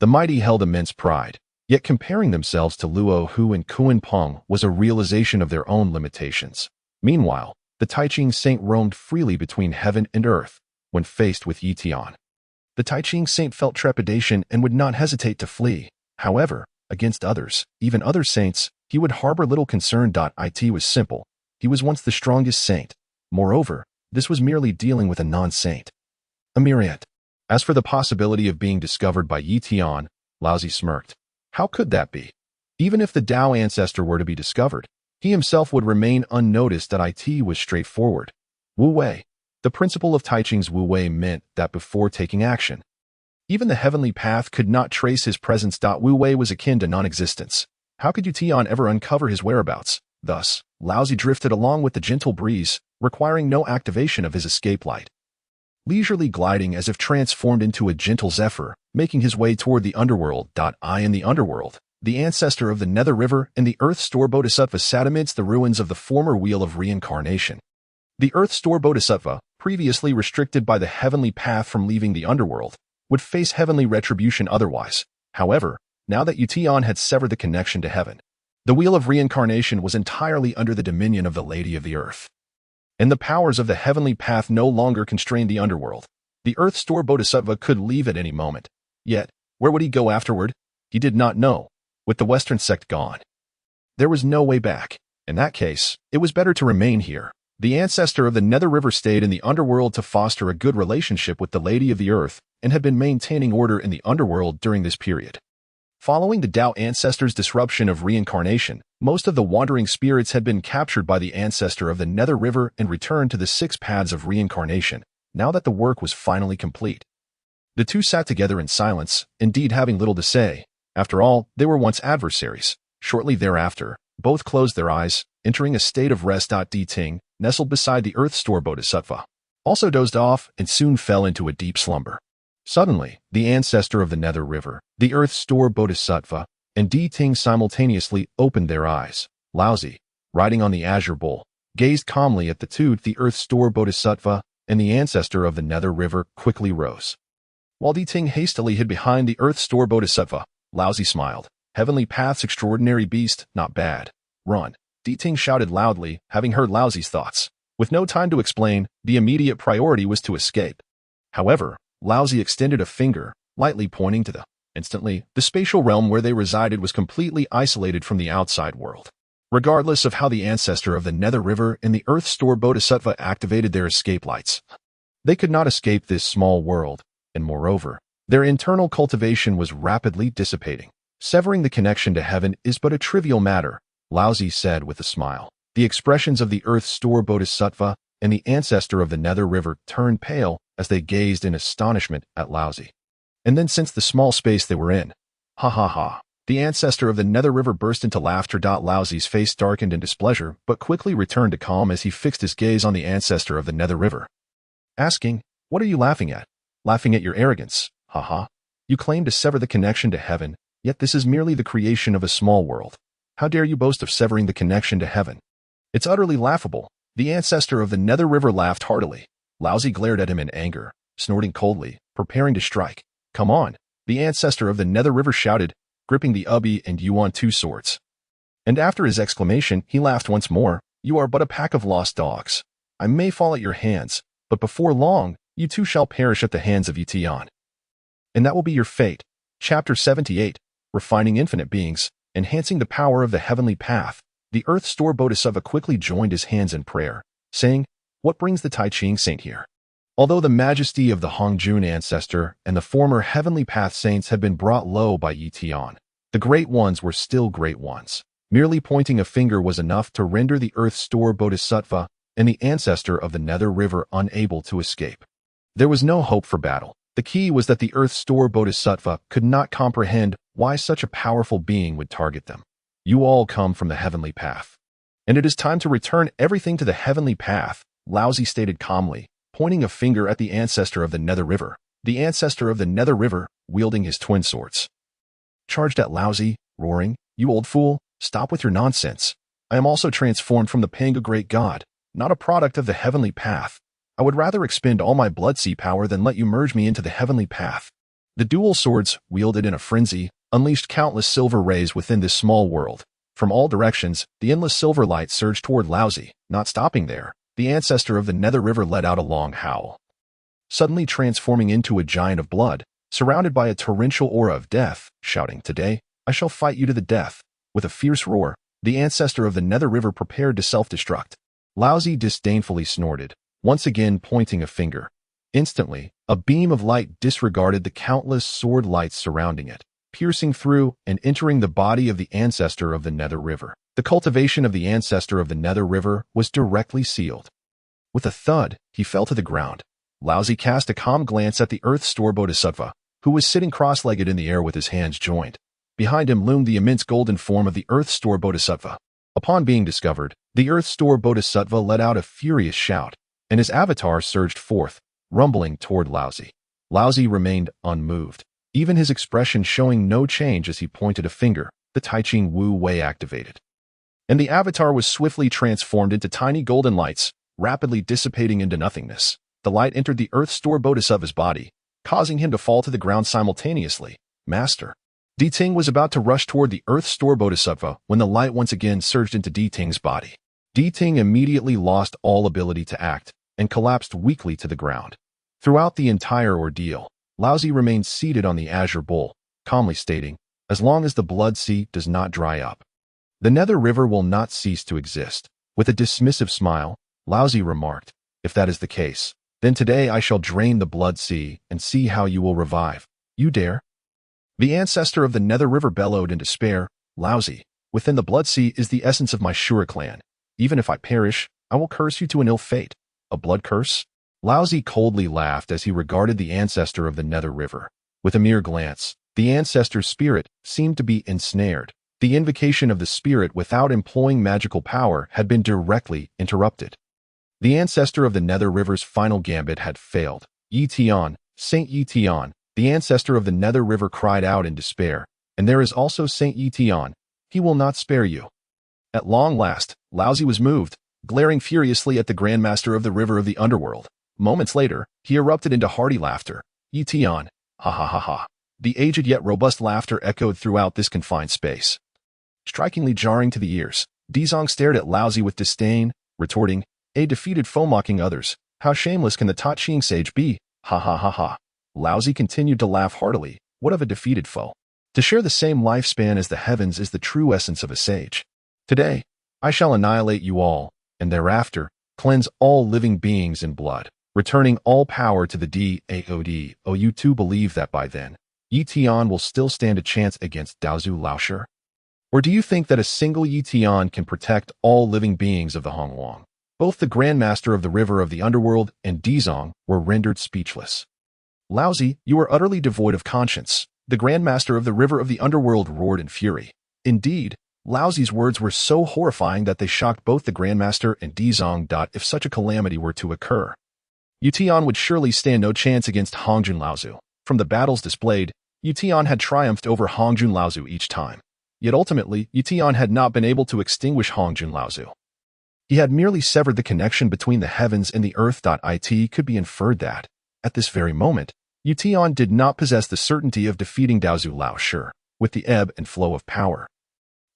The mighty held immense pride, yet comparing themselves to Luohu and Kuanping was a realization of their own limitations. Meanwhile, the Taiching saint roamed freely between heaven and earth when faced with Ye Tian. The Taiching saint felt trepidation and would not hesitate to flee. However, against others, even other saints, he would harbor little concern. It was simple. He was once the strongest saint. Moreover, this was merely dealing with a non-saint. A myriad. As for the possibility of being discovered by Ye Tian, Laozi smirked. How could that be? Even if the Dao ancestor were to be discovered, he himself would remain unnoticed. It was straightforward. Wu Wei. The principle of Taiching's Wu Wei meant that before taking action, even the heavenly path could not trace his presence. Wu Wei was akin to non-existence. How could Ye Tian ever uncover his whereabouts? Thus, Laozi drifted along with the gentle breeze, requiring no activation of his escape light. Leisurely gliding as if transformed into a gentle zephyr, making his way toward the underworld. In the underworld, the ancestor of the Nether River and the Earth Store Bodhisattva sat amidst the ruins of the former Wheel of Reincarnation. The Earth Store Bodhisattva, previously restricted by the heavenly path from leaving the underworld, would face heavenly retribution otherwise. However, now that Ye Tian had severed the connection to heaven, the Wheel of Reincarnation was entirely under the dominion of the Lady of the Earth. And the powers of the heavenly path no longer constrained the underworld. The Earth Store Bodhisattva could leave at any moment. Yet, where would he go afterward? He did not know. With the Western sect gone, there was no way back. In that case, it was better to remain here. The ancestor of the Nether River stayed in the underworld to foster a good relationship with the Lady of the Earth and had been maintaining order in the underworld during this period. Following the Dao ancestor's disruption of reincarnation, most of the wandering spirits had been captured by the ancestor of the Nether River and returned to the 6 paths of reincarnation, now that the work was finally complete. The two sat together in silence, indeed having little to say. After all, they were once adversaries. Shortly thereafter, both closed their eyes, entering a state of rest. Ting, nestled beside the Earth Store Bodhisattva, also dozed off and soon fell into a deep slumber. Suddenly, the ancestor of the Nether River, the Earth Store Bodhisattva, and Ting simultaneously opened their eyes. Laozi, riding on the azure bull, gazed calmly at the two. The Earth Store Bodhisattva and the ancestor of the Nether River quickly rose. While Ting hastily hid behind the Earth Store Bodhisattva, Laozi smiled. Heavenly path's extraordinary beast, not bad. Run. Ting shouted loudly, having heard Laozi's thoughts. With no time to explain, the immediate priority was to escape. However, Laozi extended a finger, lightly pointing to the. Instantly, the spatial realm where they resided was completely isolated from the outside world. Regardless of how the ancestor of the Nether River and the Earth Store Bodhisattva activated their escape lights, they could not escape this small world, and moreover, their internal cultivation was rapidly dissipating. Severing the connection to heaven is but a trivial matter, Laozi said with a smile. The expressions of the Earth Store Bodhisattva and the ancestor of the Nether River turned pale as they gazed in astonishment at Laozi. And then sensed the small space they were in. Ha ha ha. The ancestor of the Nether River burst into laughter. Laozi's face darkened in displeasure, but quickly returned to calm as he fixed his gaze on the ancestor of the Nether River, asking, "What are you laughing at?" "Laughing at your arrogance. Ha. You claim to sever the connection to heaven, yet this is merely the creation of a small world. How dare you boast of severing the connection to heaven? It's utterly laughable." The ancestor of the Nether River laughed heartily. Laozi glared at him in anger, snorting coldly, preparing to strike. "Come on," the ancestor of the Nether River shouted, gripping the Ubi and Yuan swords. And after his exclamation, he laughed once more. "You are but a pack of lost dogs. I may fall at your hands, but before long, you too shall perish at the hands of Ye Tian. And that will be your fate." Chapter 78, Refining Infinite Beings, Enhancing the Power of the Heavenly Path. The Earth Store Bodhisattva quickly joined his hands in prayer, saying, "What brings the Taiching saint here?" Although the majesty of the Hongjun ancestor and the former Heavenly Path saints had been brought low by Ye Tian, the Great Ones were still Great Ones. Merely pointing a finger was enough to render the Earth Store Bodhisattva and the ancestor of the Nether River unable to escape. There was no hope for battle. The key was that the Earth Store Bodhisattva could not comprehend why such a powerful being would target them. "You all come from the Heavenly Path, and it is time to return everything to the Heavenly Path," Laozi stated calmly, pointing a finger at the ancestor of the Nether River. The ancestor of the Nether River, wielding his twin swords, charged at Laozi, roaring, "You old fool, stop with your nonsense. I am also transformed from the Pangu great god, not a product of the heavenly path. I would rather expend all my blood sea power than let you merge me into the heavenly path." The dual swords, wielded in a frenzy, unleashed countless silver rays within this small world. From all directions, the endless silver light surged toward Laozi. Not stopping there, the ancestor of the Nether River let out a long howl, suddenly transforming into a giant of blood, surrounded by a torrential aura of death, shouting, "Today, I shall fight you to the death." With a fierce roar, the ancestor of the Nether River prepared to self-destruct. Laozi disdainfully snorted, once again pointing a finger. Instantly, a beam of light disregarded the countless sword lights surrounding it, piercing through and entering the body of the ancestor of the Nether River. The cultivation of the ancestor of the Nether River was directly sealed. With a thud, he fell to the ground. Laozi cast a calm glance at the Earth Store Bodhisattva, who was sitting cross-legged in the air with his hands joined. Behind him loomed the immense golden form of the Earth Store Bodhisattva. Upon being discovered, the Earth Store Bodhisattva let out a furious shout, and his avatar surged forth, rumbling toward Laozi. Laozi remained unmoved, even his expression showing no change as he pointed a finger. The Tai Ching Wu Wei activated, and the avatar was swiftly transformed into tiny golden lights, rapidly dissipating into nothingness. The light entered the Earth Store Bodhisattva's body, causing him to fall to the ground simultaneously. Master. Ye Tian was about to rush toward the Earth Store Bodhisattva when the light once again surged into Ye Tian's body. Ye Tian immediately lost all ability to act and collapsed weakly to the ground. Throughout the entire ordeal, Laozi remained seated on the azure bowl, calmly stating, "As long as the blood sea does not dry up, the Nether River will not cease to exist." With a dismissive smile, Laozi remarked, "If that is the case, then today I shall drain the blood sea and see how you will revive. You dare?" The ancestor of the Nether River bellowed in despair, "Laozi, within the blood sea is the essence of my Shura clan. Even if I perish, I will curse you to an ill fate." "A blood curse?" Laozi coldly laughed as he regarded the ancestor of the Nether River. With a mere glance, the ancestor's spirit seemed to be ensnared. The invocation of the spirit without employing magical power had been directly interrupted. The ancestor of the Nether River's final gambit had failed. "Ye Tian, Saint Ye Tian," the ancestor of the Nether River cried out in despair, "and there is also Saint Ye Tian. He will not spare you." At long last, Laozi was moved, glaring furiously at the Grandmaster of the River of the Underworld. Moments later, he erupted into hearty laughter. "Ye Tian, ha ha ha ha." The aged yet robust laughter echoed throughout this confined space, strikingly jarring to the ears. Dizong stared at Laozi with disdain, retorting, "A defeated foe mocking others. How shameless can the Ta Ching sage be? Ha ha ha ha." Laozi continued to laugh heartily. "What of a defeated foe? To share the same lifespan as the heavens is the true essence of a sage. Today, I shall annihilate you all, and thereafter, cleanse all living beings in blood, returning all power to the Daoist. Oh, you two believe that by then, Ye Tian will still stand a chance against Daozu Laoshi? Or do you think that a single Ye Tian can protect all living beings of the Hongwang?" Both the Grandmaster of the River of the Underworld and Dizong were rendered speechless. "Laozi, you are utterly devoid of conscience," the Grandmaster of the River of the Underworld roared in fury. Indeed, Laozi's words were so horrifying that they shocked both the Grandmaster and Dizong. If such a calamity were to occur, Ye Tian would surely stand no chance against Hongjun Laozu. From the battles displayed, Ye Tian had triumphed over Hongjun Laozu each time. Yet ultimately, Ye Tian had not been able to extinguish Hongjun Laozu. He had merely severed the connection between the heavens and the earth. It could be inferred that, at this very moment, Ye Tian did not possess the certainty of defeating Daozu Laoshi. With the ebb and flow of power,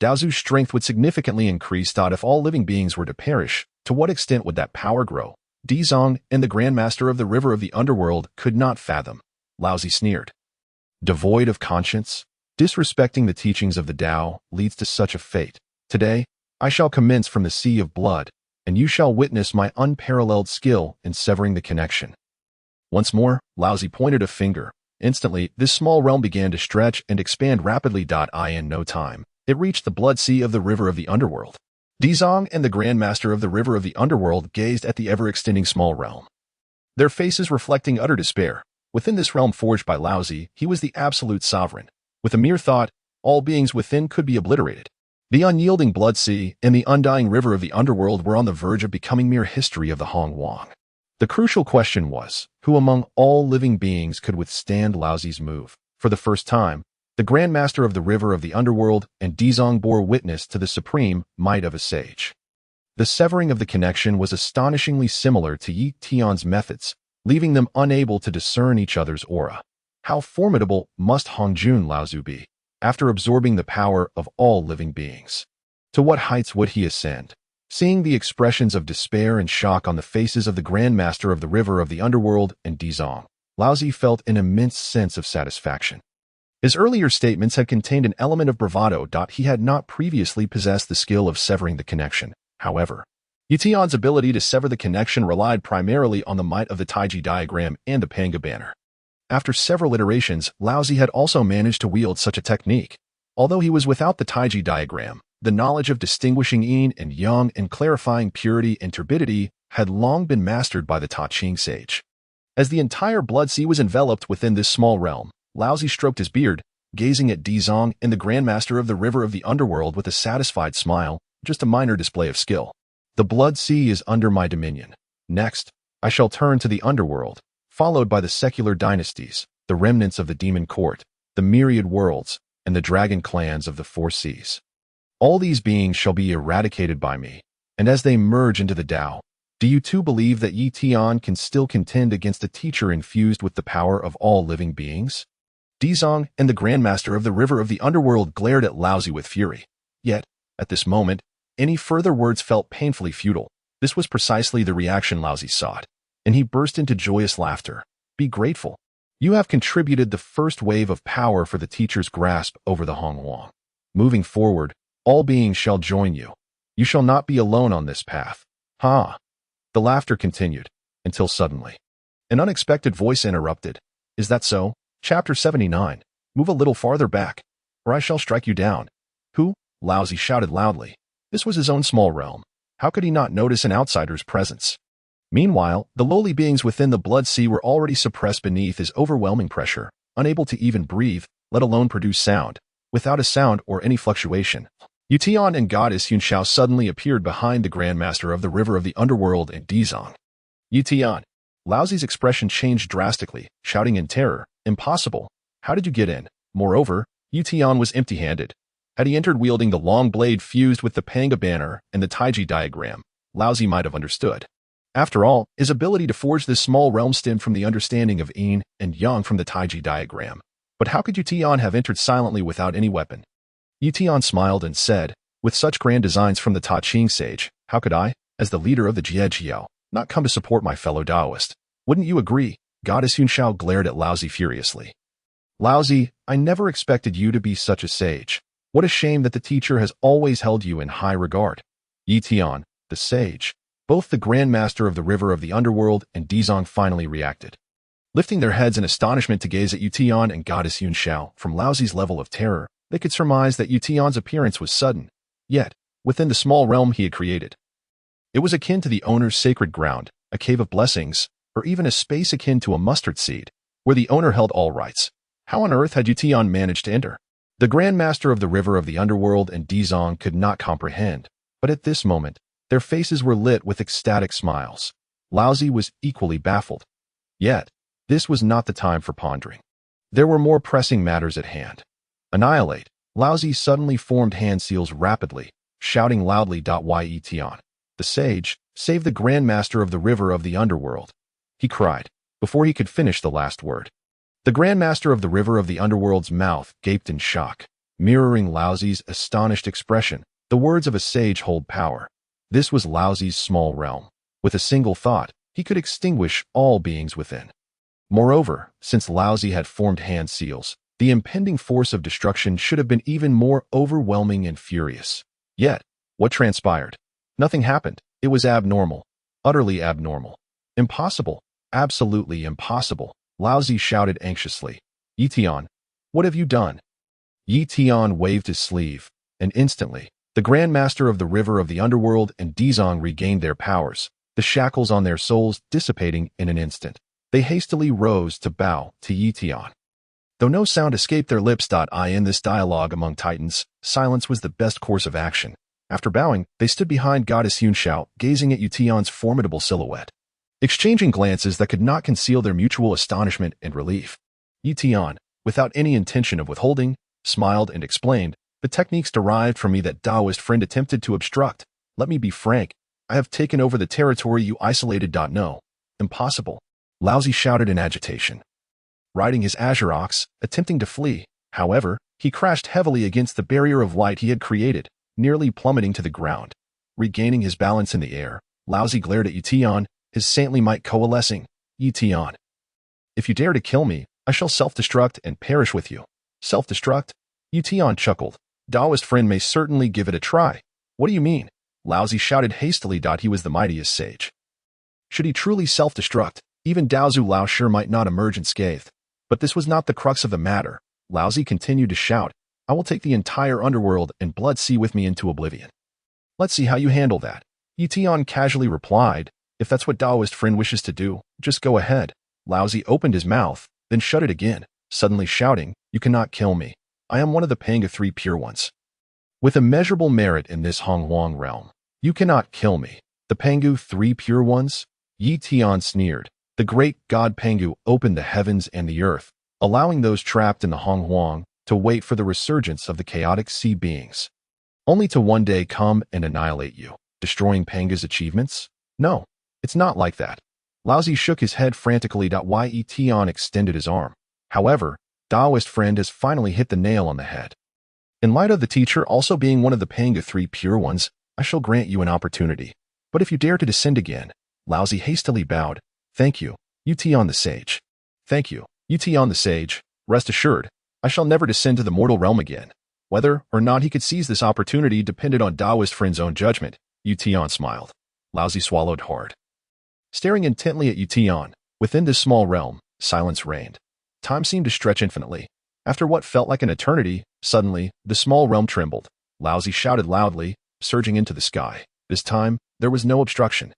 Daozu's strength would significantly increase. If all living beings were to perish, to what extent would that power grow? Dizong and the Grandmaster of the River of the Underworld could not fathom. Laozi sneered. "Devoid of conscience? Disrespecting the teachings of the Dao leads to such a fate. Today, I shall commence from the sea of blood, and you shall witness my unparalleled skill in severing the connection." Once more, Laozi pointed a finger. Instantly, this small realm began to stretch and expand rapidly. In no time, it reached the blood sea of the River of the Underworld. Dizong and the Grandmaster of the River of the Underworld gazed at the ever-extending small realm, their faces reflecting utter despair. Within this realm forged by Laozi, he was the absolute sovereign. With a mere thought, all beings within could be obliterated. The unyielding blood sea and the undying river of the underworld were on the verge of becoming mere history of the Hongwang. The crucial question was, who among all living beings could withstand Laozi's move? For the first time, The Grand Master of the River of the Underworld and Dizong bore witness to the supreme might of a sage. The severing of the connection was astonishingly similar to Ye Tian's methods, leaving them unable to discern each other's aura. How formidable must Hongjun Laozu be, after absorbing the power of all living beings? To what heights would he ascend? Seeing the expressions of despair and shock on the faces of the Grand Master of the River of the Underworld and Dizong, Laozi felt an immense sense of satisfaction. His earlier statements had contained an element of bravado. He had not previously possessed the skill of severing the connection. However, Ye Tian's ability to sever the connection relied primarily on the might of the Taiji diagram and the Pangu banner. After several iterations, Laozi had also managed to wield such a technique. Although he was without the Taiji diagram, the knowledge of distinguishing yin and yang and clarifying purity and turbidity had long been mastered by the Ta Ching sage. As the entire Blood Sea was enveloped within this small realm, Laozi stroked his beard, gazing at Dizong and the Grand Master of the River of the Underworld with a satisfied smile, just a minor display of skill. The Blood Sea is under my dominion. Next, I shall turn to the Underworld, followed by the secular dynasties, the remnants of the Demon Court, the myriad worlds, and the dragon clans of the four seas. All these beings shall be eradicated by me, and as they merge into the Dao, do you too believe that Ye Tian can still contend against a teacher infused with the power of all living beings? Dizong and the Grand Master of the River of the Underworld glared at Laozi with fury. Yet, at this moment, any further words felt painfully futile. This was precisely the reaction Laozi sought, and he burst into joyous laughter. Be grateful. You have contributed the first wave of power for the teacher's grasp over the Hongwang. Moving forward, all beings shall join you. You shall not be alone on this path. Ha! The laughter continued, until suddenly, an unexpected voice interrupted. Is that so? Chapter 79. Move a little farther back, or I shall strike you down. Who? Laozi shouted loudly. This was his own small realm. How could he not notice an outsider's presence? Meanwhile, the lowly beings within the Blood Sea were already suppressed beneath his overwhelming pressure, unable to even breathe, let alone produce sound. Without a sound or any fluctuation, Ye Tian and Goddess Yunxiao suddenly appeared behind the Grand Master of the River of the Underworld and Dizong. Ye Tian. Laozi's expression changed drastically, shouting in terror, Impossible. How did you get in? Moreover, Ye Tian was empty-handed. Had he entered wielding the long blade fused with the Pangu banner and the Taiji diagram, Laozi might have understood. After all, his ability to forge this small realm stemmed from the understanding of yin and yang from the Taiji diagram. But how could Ye Tian have entered silently without any weapon? Ye Tian smiled and said, with such grand designs from the Ta Ching sage, how could I, as the leader of the Jie, not come to support my fellow Daoist? Wouldn't you agree? Goddess Yunxiao glared at Laozi furiously. Laozi, I never expected you to be such a sage. What a shame that the teacher has always held you in high regard. Ye Tian, the sage. Both the Grand Master of the River of the Underworld and Dizong finally reacted. Lifting their heads in astonishment to gaze at Ye Tian and Goddess Yunxiao, from Laozi's level of terror, they could surmise that Ye Tian's appearance was sudden, yet, within the small realm he had created. It was akin to the owner's sacred ground, a cave of blessings, or even a space akin to a mustard seed, where the owner held all rights. How on earth had Ye Tian managed to enter? The Grand Master of the River of the Underworld and Dizong could not comprehend, but at this moment, their faces were lit with ecstatic smiles. Laozi was equally baffled. Yet, this was not the time for pondering. There were more pressing matters at hand. Annihilate. Laozi suddenly formed hand seals rapidly, shouting loudly. Ye Tian, the sage, save the Grand Master of the River of the Underworld, he cried, before he could finish the last word. The Grand Master of the River of the Underworld's mouth gaped in shock, mirroring Laozi's astonished expression. The words of a sage hold power. This was Laozi's small realm. With a single thought, he could extinguish all beings within. Moreover, since Laozi had formed hand seals, the impending force of destruction should have been even more overwhelming and furious. Yet, what transpired? Nothing happened. It was abnormal. Utterly abnormal. Impossible. Absolutely impossible. Laozi shouted anxiously. Ye Tian, what have you done? Ye Tian waved his sleeve, and instantly, the Grand Master of the River of the Underworld and Dizong regained their powers, the shackles on their souls dissipating in an instant. They hastily rose to bow to Ye Tian. Though no sound escaped their lips. In this dialogue among titans, silence was the best course of action. After bowing, they stood behind Goddess Yunxiao, gazing at Ye Tian's formidable silhouette, exchanging glances that could not conceal their mutual astonishment and relief. Ye Tian, without any intention of withholding, smiled and explained, "The techniques derived from me that Daoist friend attempted to obstruct. Let me be frank. I have taken over the territory you isolated. No. Impossible," Laozi shouted in agitation. Riding his azure ox, attempting to flee, however, he crashed heavily against the barrier of light he had created, nearly plummeting to the ground. Regaining his balance in the air, Laozi glared at Ye Tian, his saintly might coalescing. "Ye Tian, if you dare to kill me, I shall self-destruct and perish with you." "Self-destruct?" Ye Tian chuckled. "Daoist friend may certainly give it a try." "What do you mean?" Laozi shouted hastily. He was the mightiest sage. Should he truly self-destruct, even Daozu Lao sure might not emerge unscathed. But this was not the crux of the matter. Laozi continued to shout, "I will take the entire underworld and blood sea with me into oblivion." "Let's see how you handle that," Ye Tian casually replied. "If that's what Daoist friend wishes to do, just go ahead." Laozi opened his mouth, then shut it again, suddenly shouting, "You cannot kill me. I am one of the Pangu Three Pure Ones, with immeasurable merit in this Honghuang realm. You cannot kill me." "The Pangu Three Pure Ones?" Ye Tian sneered. "The great god Pangu opened the heavens and the earth, allowing those trapped in the Honghuang to wait for the resurgence of the chaotic sea beings, only to one day come and annihilate you, destroying Pangu's achievements? No, it's not like that." Laozi shook his head frantically. Ye Tian extended his arm. "However, Daoist friend has finally hit the nail on the head. In light of the teacher also being one of the Pangu Three Pure Ones, I shall grant you an opportunity. But if you dare to descend again..." Laozi hastily bowed. "Thank you, Ye Tian the Sage." "Thank you, Ye Tian the Sage. Rest assured, I shall never descend to the mortal realm again." Whether or not he could seize this opportunity depended on Daoist friend's own judgment. Ye Tian smiled. Laozi swallowed hard. Staring intently at Ye Tian, within this small realm, silence reigned. Time seemed to stretch infinitely. After what felt like an eternity, suddenly, the small realm trembled. Laozi shouted loudly, surging into the sky. This time, there was no obstruction.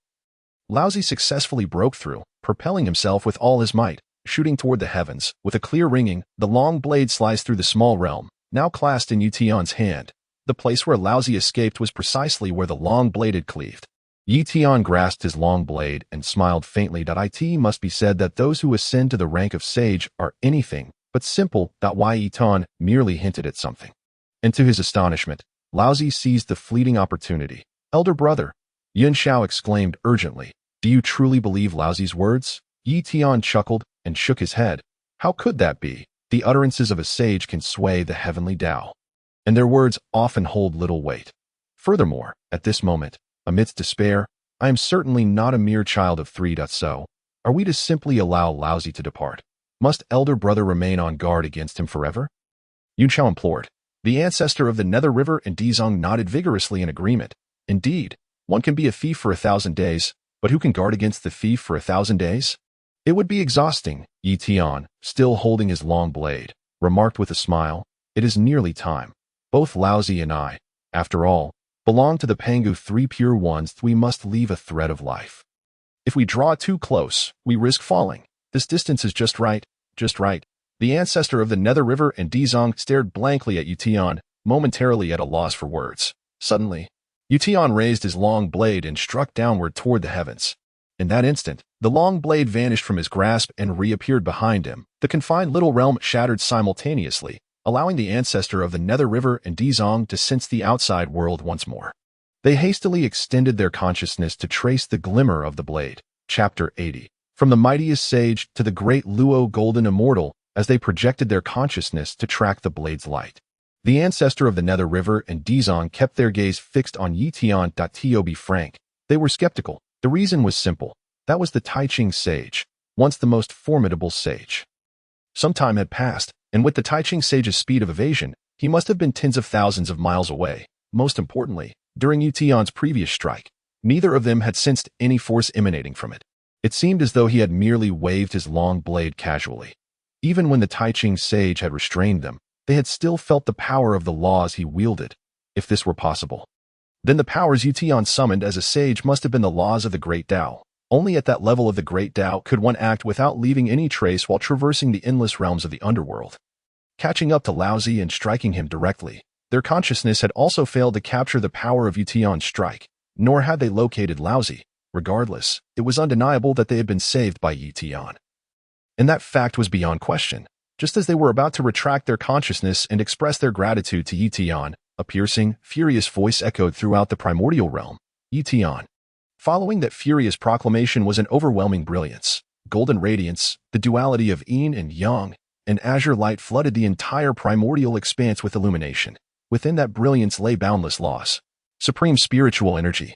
Laozi successfully broke through, propelling himself with all his might, shooting toward the heavens. With a clear ringing, the long blade sliced through the small realm, now clasped in Ye Tian's hand. The place where Laozi escaped was precisely where the long blade had cleaved. Ye Tian grasped his long blade and smiled faintly. It must be said that those who ascend to the rank of sage are anything but simple. Ye Tian merely hinted at something. And to his astonishment, Laozi seized the fleeting opportunity. "Elder brother," Yunxiao exclaimed urgently, "do you truly believe Laozi's words?" Ye Tian chuckled and shook his head. "How could that be? The utterances of a sage can sway the heavenly Dao, and their words often hold little weight. Furthermore, at this moment, amidst despair, I am certainly not a mere child of three. So, are we to simply allow Laozi to depart? Must elder brother remain on guard against him forever?" Yunxiao implored. The ancestor of the Nether River and Dizong nodded vigorously in agreement. "Indeed, one can be a thief for 1,000 days, but who can guard against the thief for 1,000 days? It would be exhausting." Ye Tian, still holding his long blade, remarked with a smile, "It is nearly time. Both Laozi and I, after all, belong to the Pangu Three Pure Ones. We must leave a thread of life. If we draw too close, we risk falling. This distance is just right, just right." The ancestor of the Nether River and Dizong stared blankly at Ye Tian, momentarily at a loss for words. Suddenly, Ye Tian raised his long blade and struck downward toward the heavens. In that instant, the long blade vanished from his grasp and reappeared behind him. The confined little realm shattered simultaneously, allowing the ancestor of the Nether River and Dizong to sense the outside world once more. They hastily extended their consciousness to trace the glimmer of the blade. Chapter 80. From the mightiest sage to the great Luo golden immortal, as they projected their consciousness to track the blade's light. The ancestor of the Nether River and Dizong kept their gaze fixed on Ye Tian. To be frank, they were skeptical. The reason was simple. That was the Taiching sage, once the most formidable sage. Some time had passed, and with the Taiching sage's speed of evasion, he must have been tens of thousands of miles away. Most importantly, during Ye Tian's previous strike, neither of them had sensed any force emanating from it. It seemed as though he had merely waved his long blade casually. Even when the Taiching sage had restrained them, they had still felt the power of the laws he wielded. If this were possible, then the powers Ye Tian summoned as a sage must have been the laws of the Great Dao. Only at that level of the Great Dao could one act without leaving any trace while traversing the endless realms of the underworld. Catching up to Laozi and striking him directly, their consciousness had also failed to capture the power of Ye Tian's strike, nor had they located Laozi. Regardless, it was undeniable that they had been saved by Ye Tian. And that fact was beyond question. Just as they were about to retract their consciousness and express their gratitude to Ye Tian, a piercing, furious voice echoed throughout the primordial realm. Ye Tian. Following that furious proclamation was an overwhelming brilliance, golden radiance, the duality of yin and yang, and azure light flooded the entire primordial expanse with illumination. Within that brilliance lay boundless laws, supreme spiritual energy,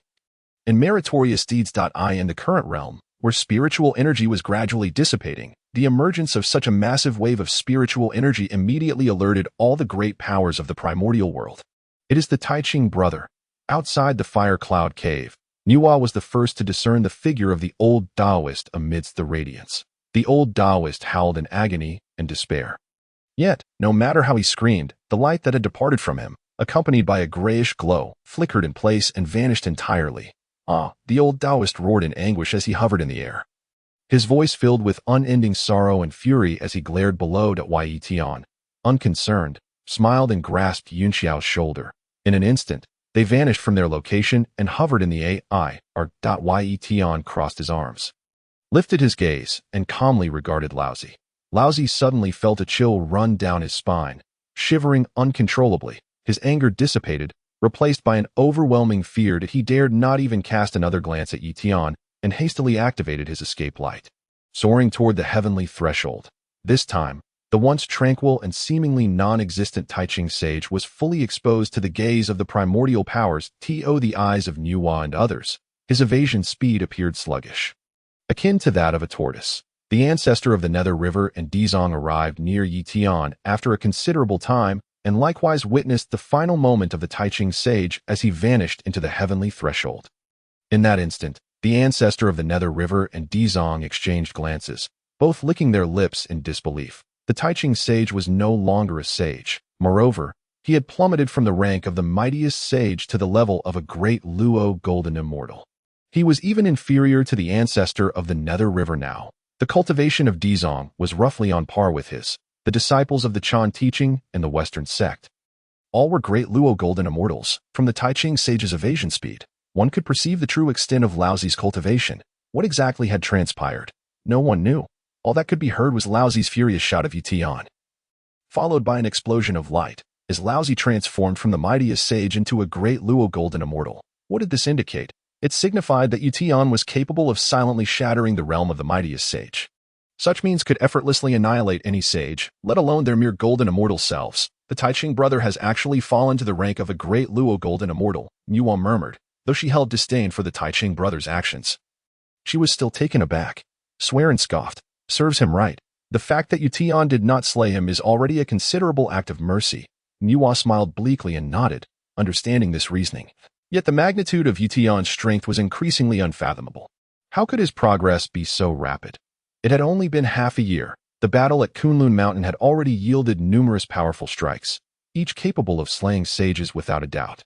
and meritorious deeds. In the current realm, where spiritual energy was gradually dissipating, the emergence of such a massive wave of spiritual energy immediately alerted all the great powers of the primordial world. It is the Taiching brother. Outside the fire cloud cave, Nuwa was the first to discern the figure of the old Daoist amidst the radiance. The old Daoist howled in agony and despair. Yet, no matter how he screamed, the light that had departed from him, accompanied by a grayish glow, flickered in place and vanished entirely. The old Daoist roared in anguish as he hovered in the air. His voice filled with unending sorrow and fury as he glared below at Ye Tian. Unconcerned, smiled and grasped Yunxiao's shoulder. In an instant, they vanished from their location and hovered in the air. Ye Tian crossed his arms, lifted his gaze, and calmly regarded Laozi. Laozi suddenly felt a chill run down his spine. Shivering uncontrollably, his anger dissipated, replaced by an overwhelming fear that he dared not even cast another glance at Ye Tian, and hastily activated his escape light. Soaring toward the heavenly threshold. This time, the once tranquil and seemingly non-existent Taiching sage was fully exposed to the gaze of the primordial powers, the eyes of Nuwa and others. His evasion speed appeared sluggish, akin to that of a tortoise. The ancestor of the Nether River and Dizong arrived near Ye Tian after a considerable time and likewise witnessed the final moment of the Taiching sage as he vanished into the heavenly threshold. In that instant, the ancestor of the Nether River and Dizong exchanged glances, both licking their lips in disbelief. The Taiching sage was no longer a sage. Moreover, he had plummeted from the rank of the mightiest sage to the level of a great Luo golden immortal. He was even inferior to the ancestor of the Nether River now. The cultivation of Dizong was roughly on par with his, the disciples of the Chan teaching and the Western sect. All were great Luo golden immortals. From the Taiching sage's evasion speed, one could perceive the true extent of Laozi's cultivation. What exactly had transpired? No one knew. All that could be heard was Laozi's furious shout of Ye Tian, followed by an explosion of light, as Laozi transformed from the mightiest sage into a great Luo golden immortal. What did this indicate? It signified that Ye Tian was capable of silently shattering the realm of the mightiest sage. Such means could effortlessly annihilate any sage, let alone their mere golden immortal selves. The Taiching brother has actually fallen to the rank of a great Luo golden immortal, Nuwa murmured, though she held disdain for the Taiching brother's actions. She was still taken aback. Swear and scoffed. Serves him right. The fact that Ye Tian did not slay him is already a considerable act of mercy. Nuwa smiled bleakly and nodded, understanding this reasoning. Yet the magnitude of Ye Tian's strength was increasingly unfathomable. How could his progress be so rapid? It had only been half a year. The battle at Kunlun Mountain had already yielded numerous powerful strikes, each capable of slaying sages without a doubt.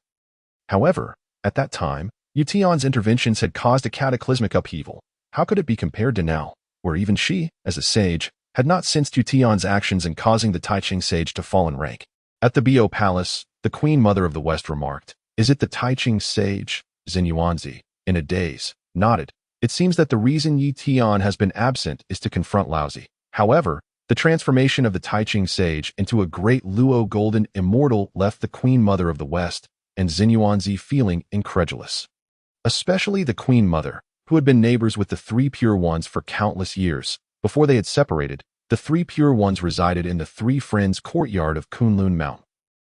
However, at that time, Ye Tian's interventions had caused a cataclysmic upheaval. How could it be compared to now, where even she, as a sage, had not sensed Ye Tian's actions in causing the Taiching sage to fall in rank? At the Biyou Palace, the Queen Mother of the West remarked, "Is it the Taiching sage?" Yuanshi, in a daze, nodded. It seems that the reason Ye Tian has been absent is to confront Laozi. However, the transformation of the Taiching sage into a great Luo golden immortal left the Queen Mother of the West and Yuanshi feeling incredulous. Especially the Queen Mother, who had been neighbors with the Three Pure Ones for countless years. Before they had separated, the Three Pure Ones resided in the Three Friends courtyard of Kunlun Mountain.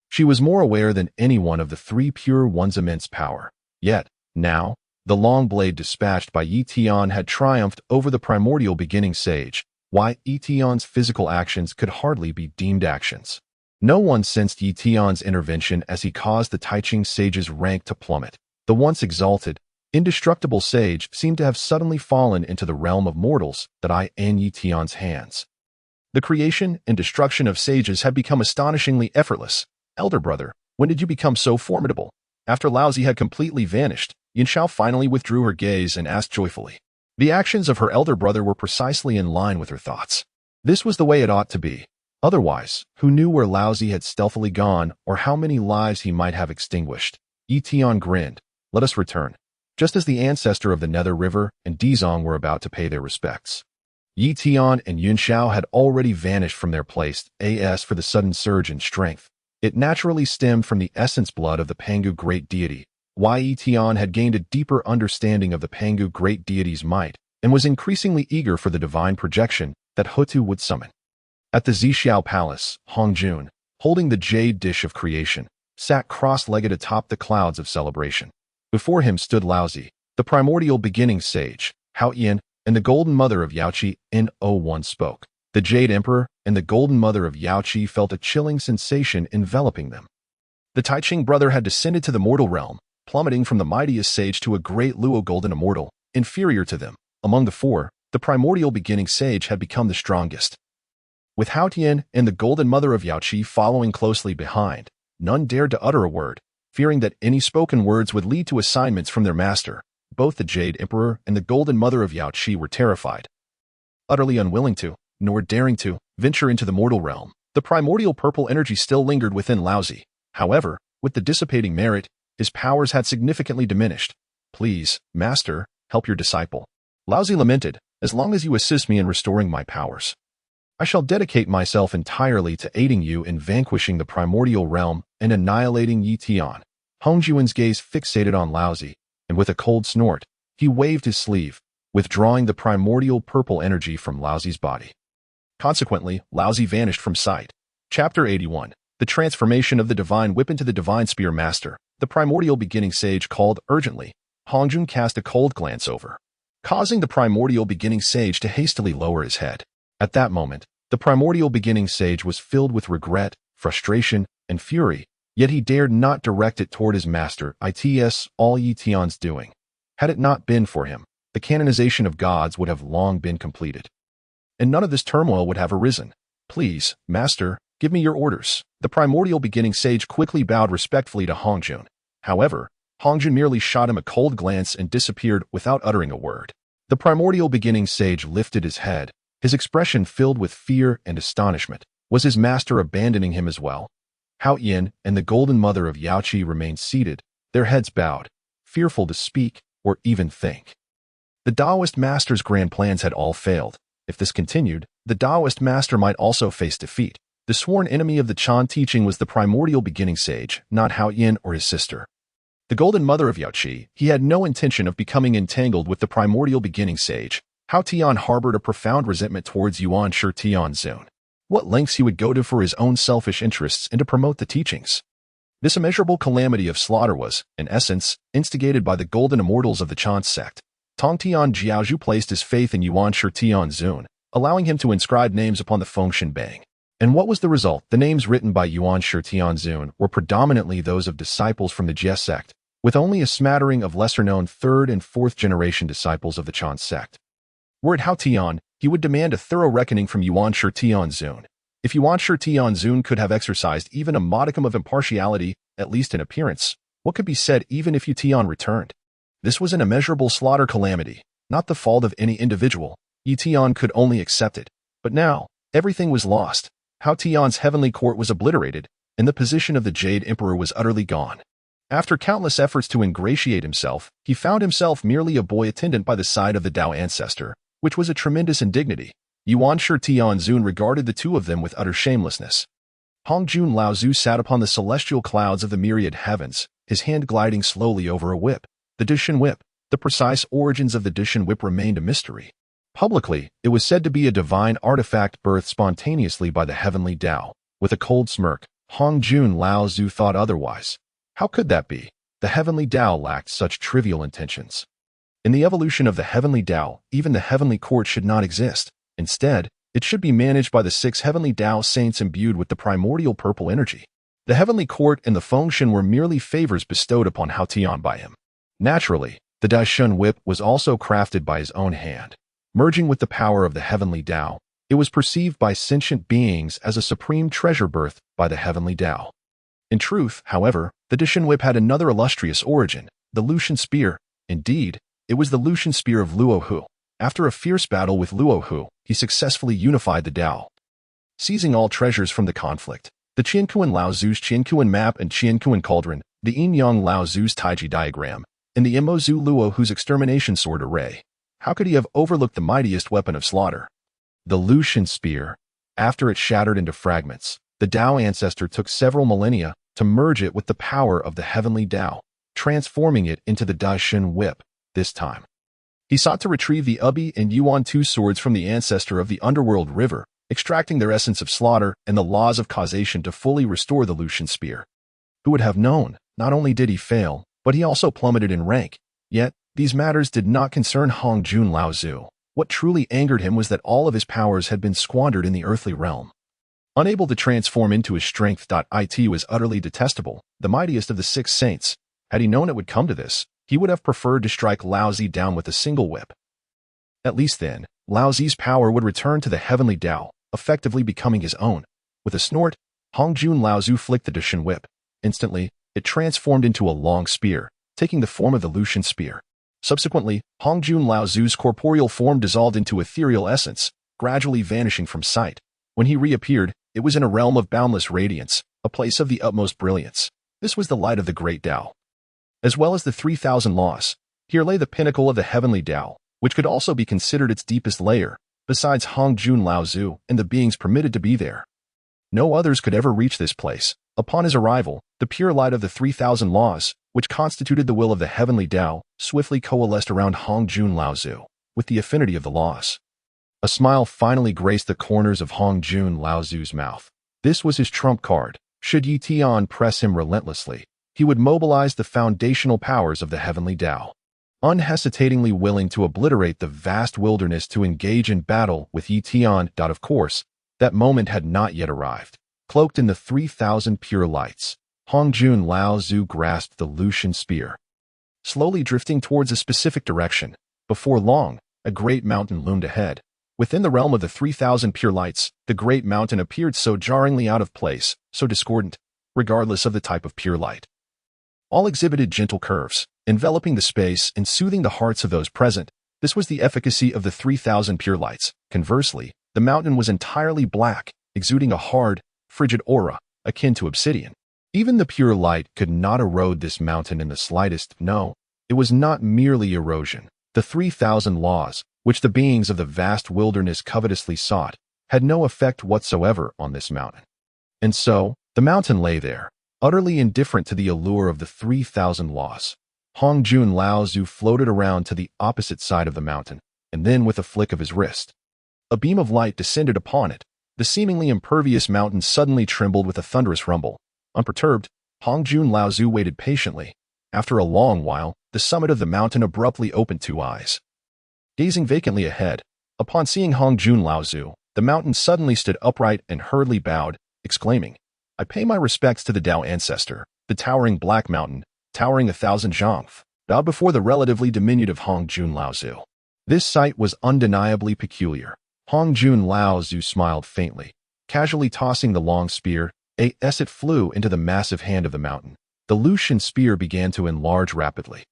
She was more aware than anyone of the Three Pure Ones' immense power. Yet, now, the long blade dispatched by Ye Tian had triumphed over the primordial beginning sage. Ye Tian's physical actions could hardly be deemed actions. No one sensed Ye Tian's intervention as he caused the Taiching sage's rank to plummet. The once exalted, indestructible sage seemed to have suddenly fallen into the realm of mortals in Ye Tian's hands. The creation and destruction of sages had become astonishingly effortless. Elder brother, when did you become so formidable? After Laozi had completely vanished, Yunxiao finally withdrew her gaze and asked joyfully. The actions of her elder brother were precisely in line with her thoughts. This was the way it ought to be. Otherwise, who knew where Laozi had stealthily gone or how many lives he might have extinguished? Ye Tian grinned. Let us return. Just as the ancestor of the Nether River and Dizong were about to pay their respects, Ye Tian and Yunxiao had already vanished from their place as for the sudden surge in strength. It naturally stemmed from the essence blood of the Pangu Great Deity. Ye Tian had gained a deeper understanding of the Pangu Great Deity's might and was increasingly eager for the divine projection that Hutu would summon. At the Biyou Palace, Hongjun, holding the jade dish of creation, sat cross-legged atop the clouds of celebration. Before him stood Laozi, the primordial beginning sage, Ye Tian, and the golden mother of Yuanshi. One spoke. The Jade Emperor and the golden mother of Yuanshi felt a chilling sensation enveloping them. The Taiching brother had descended to the mortal realm, plummeting from the mightiest sage to a great Luo golden immortal, inferior to them. Among the four, the primordial beginning sage had become the strongest. With Ye Tian and the golden mother of Yuanshi following closely behind, none dared to utter a word, fearing that any spoken words would lead to assignments from their master. Both the Jade Emperor and the golden mother of Yuanshi were terrified. Utterly unwilling to, nor daring to, venture into the mortal realm, the primordial purple energy still lingered within Laozi. However, with the dissipating merit, his powers had significantly diminished. Please, master, help your disciple. Laozi lamented, as long as you assist me in restoring my powers, I shall dedicate myself entirely to aiding you in vanquishing the primordial realm and annihilating Ye Tian. Hongjun's gaze fixated on Laozi, and with a cold snort, he waved his sleeve, withdrawing the primordial purple energy from Laozi's body. Consequently, Laozi vanished from sight. Chapter 81. The transformation of the divine whip into the divine spear master. The primordial beginning sage called urgently. Hongjun cast a cold glance over, causing the primordial beginning sage to hastily lower his head. At that moment, the primordial beginning sage was filled with regret, frustration, and fury, yet he dared not direct it toward his master. It's all Ye Tian's doing. Had it not been for him, the canonization of gods would have long been completed, and none of this turmoil would have arisen. Please, master, give me your orders. The primordial beginning sage quickly bowed respectfully to Hongjun. However, Hongjun merely shot him a cold glance and disappeared without uttering a word. The primordial beginning sage lifted his head, his expression filled with fear and astonishment. Was his master abandoning him as well? Ye Tian and the golden mother of Yuanshi remained seated, their heads bowed, fearful to speak or even think. The Daoist master's grand plans had all failed. If this continued, the Daoist master might also face defeat. The sworn enemy of the Chan teaching was the primordial beginning sage, not Ye Tian or his sister. The golden mother of Yuanshi, he had no intention of becoming entangled with the primordial beginning sage. Ye Tian harbored a profound resentment towards Yuanshi Tianzun. What lengths he would go to for his own selfish interests and to promote the teachings. This immeasurable calamity of slaughter was, in essence, instigated by the golden immortals of the Jie Sect. Tongtian Jiaozhu placed his faith in Yuanshi Tianzun, allowing him to inscribe names upon the Fengshen Bang. And what was the result? The names written by Yuanshi Tianzun were predominantly those of disciples from the Jie Sect, with only a smattering of lesser-known third and fourth generation disciples of the Chan Sect. Were it Ye Tian, he would demand a thorough reckoning from Yuanshi Tianzun. If Yuanshi Tianzun could have exercised even a modicum of impartiality, at least in appearance, what could be said even if Ye Tian returned? This was an immeasurable slaughter calamity, not the fault of any individual. Ye Tian could only accept it. But now, everything was lost. Ye Tian's heavenly court was obliterated, and the position of the Jade Emperor was utterly gone. After countless efforts to ingratiate himself, he found himself merely a boy attendant by the side of the Dao ancestor, which was a tremendous indignity. Yuanshi Tianzun regarded the two of them with utter shamelessness. Hongjun Laozu sat upon the celestial clouds of the myriad heavens, his hand gliding slowly over a whip. The Dishan whip. The precise origins of the Dishan whip remained a mystery. Publicly, it was said to be a divine artifact birthed spontaneously by the heavenly Dao. With a cold smirk, Hongjun Laozu thought otherwise. How could that be? The heavenly Dao lacked such trivial intentions. In the evolution of the heavenly Dao, even the heavenly court should not exist. Instead, it should be managed by the 6 heavenly Dao saints imbued with the primordial purple energy. The heavenly court and the Fengshen were merely favors bestowed upon Ye Tian by him. Naturally, the Daishan whip was also crafted by his own hand. Merging with the power of the heavenly Dao, it was perceived by sentient beings as a supreme treasure birthed by the heavenly Dao. In truth, however, the Dishan whip had another illustrious origin, the Lucian spear. Indeed, it was the Lucian spear of Luo Hu. After a fierce battle with Luo Hu, he successfully unified the Dao, seizing all treasures from the conflict. The Qiankuan Laozu's Qiankuan map and Qiankuan cauldron, the Yin-Yang Laozu's Taiji diagram, and the Imozu Luo Hu's extermination sword array. How could he have overlooked the mightiest weapon of slaughter? The Lucian Spear. After it shattered into fragments, the Dao ancestor took several millennia to merge it with the power of the heavenly Dao, transforming it into the Daishin whip this time. He sought to retrieve the Ubi and Yuan-Tu swords from the ancestor of the underworld river, extracting their essence of slaughter and the laws of causation to fully restore the Lucian Spear. Who would have known? Not only did he fail, but he also plummeted in rank. Yet, these matters did not concern Hongjun Laozu. What truly angered him was that all of his powers had been squandered in the earthly realm. Unable to transform into his strength. It was utterly detestable, the mightiest of the 6 saints. Had he known it would come to this, he would have preferred to strike Laozi down with a single whip. At least then, Laozi's power would return to the heavenly Dao, effectively becoming his own. With a snort, Hongjun Laozu flicked the Daishin whip. Instantly, it transformed into a long spear, taking the form of the Lucian Spear. Subsequently, Hongjun Laozu's corporeal form dissolved into ethereal essence, gradually vanishing from sight. When he reappeared, it was in a realm of boundless radiance, a place of the utmost brilliance. This was the light of the Great Dao. As well as the 3,000 laws, here lay the pinnacle of the heavenly Dao, which could also be considered its deepest layer, besides Hongjun Laozu and the beings permitted to be there. No others could ever reach this place. Upon his arrival, the pure light of the 3,000 laws, which constituted the will of the heavenly Dao, swiftly coalesced around Hongjun Laozu, with the affinity of the laws. A smile finally graced the corners of Hongjun Laozu's mouth. This was his trump card. Should Ye Tian press him relentlessly, he would mobilize the foundational powers of the heavenly Dao. Unhesitatingly willing to obliterate the vast wilderness to engage in battle with Ye Tian. Of course, that moment had not yet arrived. Cloaked in the 3,000 pure lights, Hongjun Laozu grasped the Lucian Spear, slowly drifting towards a specific direction. Before long, a great mountain loomed ahead. Within the realm of the 3,000 pure lights, the great mountain appeared so jarringly out of place, so discordant, regardless of the type of pure light. All exhibited gentle curves, enveloping the space and soothing the hearts of those present. This was the efficacy of the 3,000 pure lights. Conversely, the mountain was entirely black, exuding a hard, frigid aura, akin to obsidian. Even the pure light could not erode this mountain in the slightest. No, it was not merely erosion. The 3,000 laws, which the beings of the vast wilderness covetously sought, had no effect whatsoever on this mountain. And so, the mountain lay there, utterly indifferent to the allure of the 3,000 laws. Hongjun Laozu floated around to the opposite side of the mountain, and then with a flick of his wrist, a beam of light descended upon it. The seemingly impervious mountain suddenly trembled with a thunderous rumble. Unperturbed, Hongjun Laozu waited patiently. After a long while, the summit of the mountain abruptly opened 2 eyes. Gazing vacantly ahead, upon seeing Hongjun Laozu, the mountain suddenly stood upright and hurriedly bowed, exclaiming, "I pay my respects to the Dao ancestor." The towering black mountain, towering 1,000 zhangf, bowed before the relatively diminutive Hongjun Laozu. This sight was undeniably peculiar. Hongjun Laozu smiled faintly, casually tossing the long spear. As it flew into the massive hand of the mountain, the Lucian Spear began to enlarge rapidly.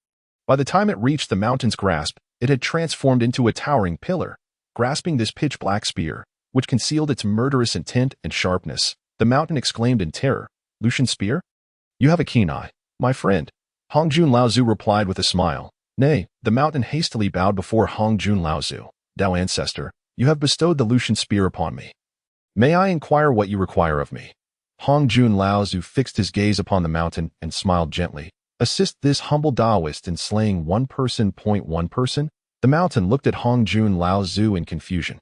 By the time it reached the mountain's grasp, it had transformed into a towering pillar. Grasping this pitch-black spear, which concealed its murderous intent and sharpness, the mountain exclaimed in terror, "Lucian Spear? You have a keen eye, my friend." Hongjun Laozu replied with a smile. Nay, the mountain hastily bowed before Hongjun Laozu. "Dao ancestor, you have bestowed the Lucian Spear upon me. May I inquire what you require of me?" Hongjun Laozu fixed his gaze upon the mountain and smiled gently. "Assist this humble Daoist in slaying one person. One person? The mountain looked at Hongjun Laozu in confusion.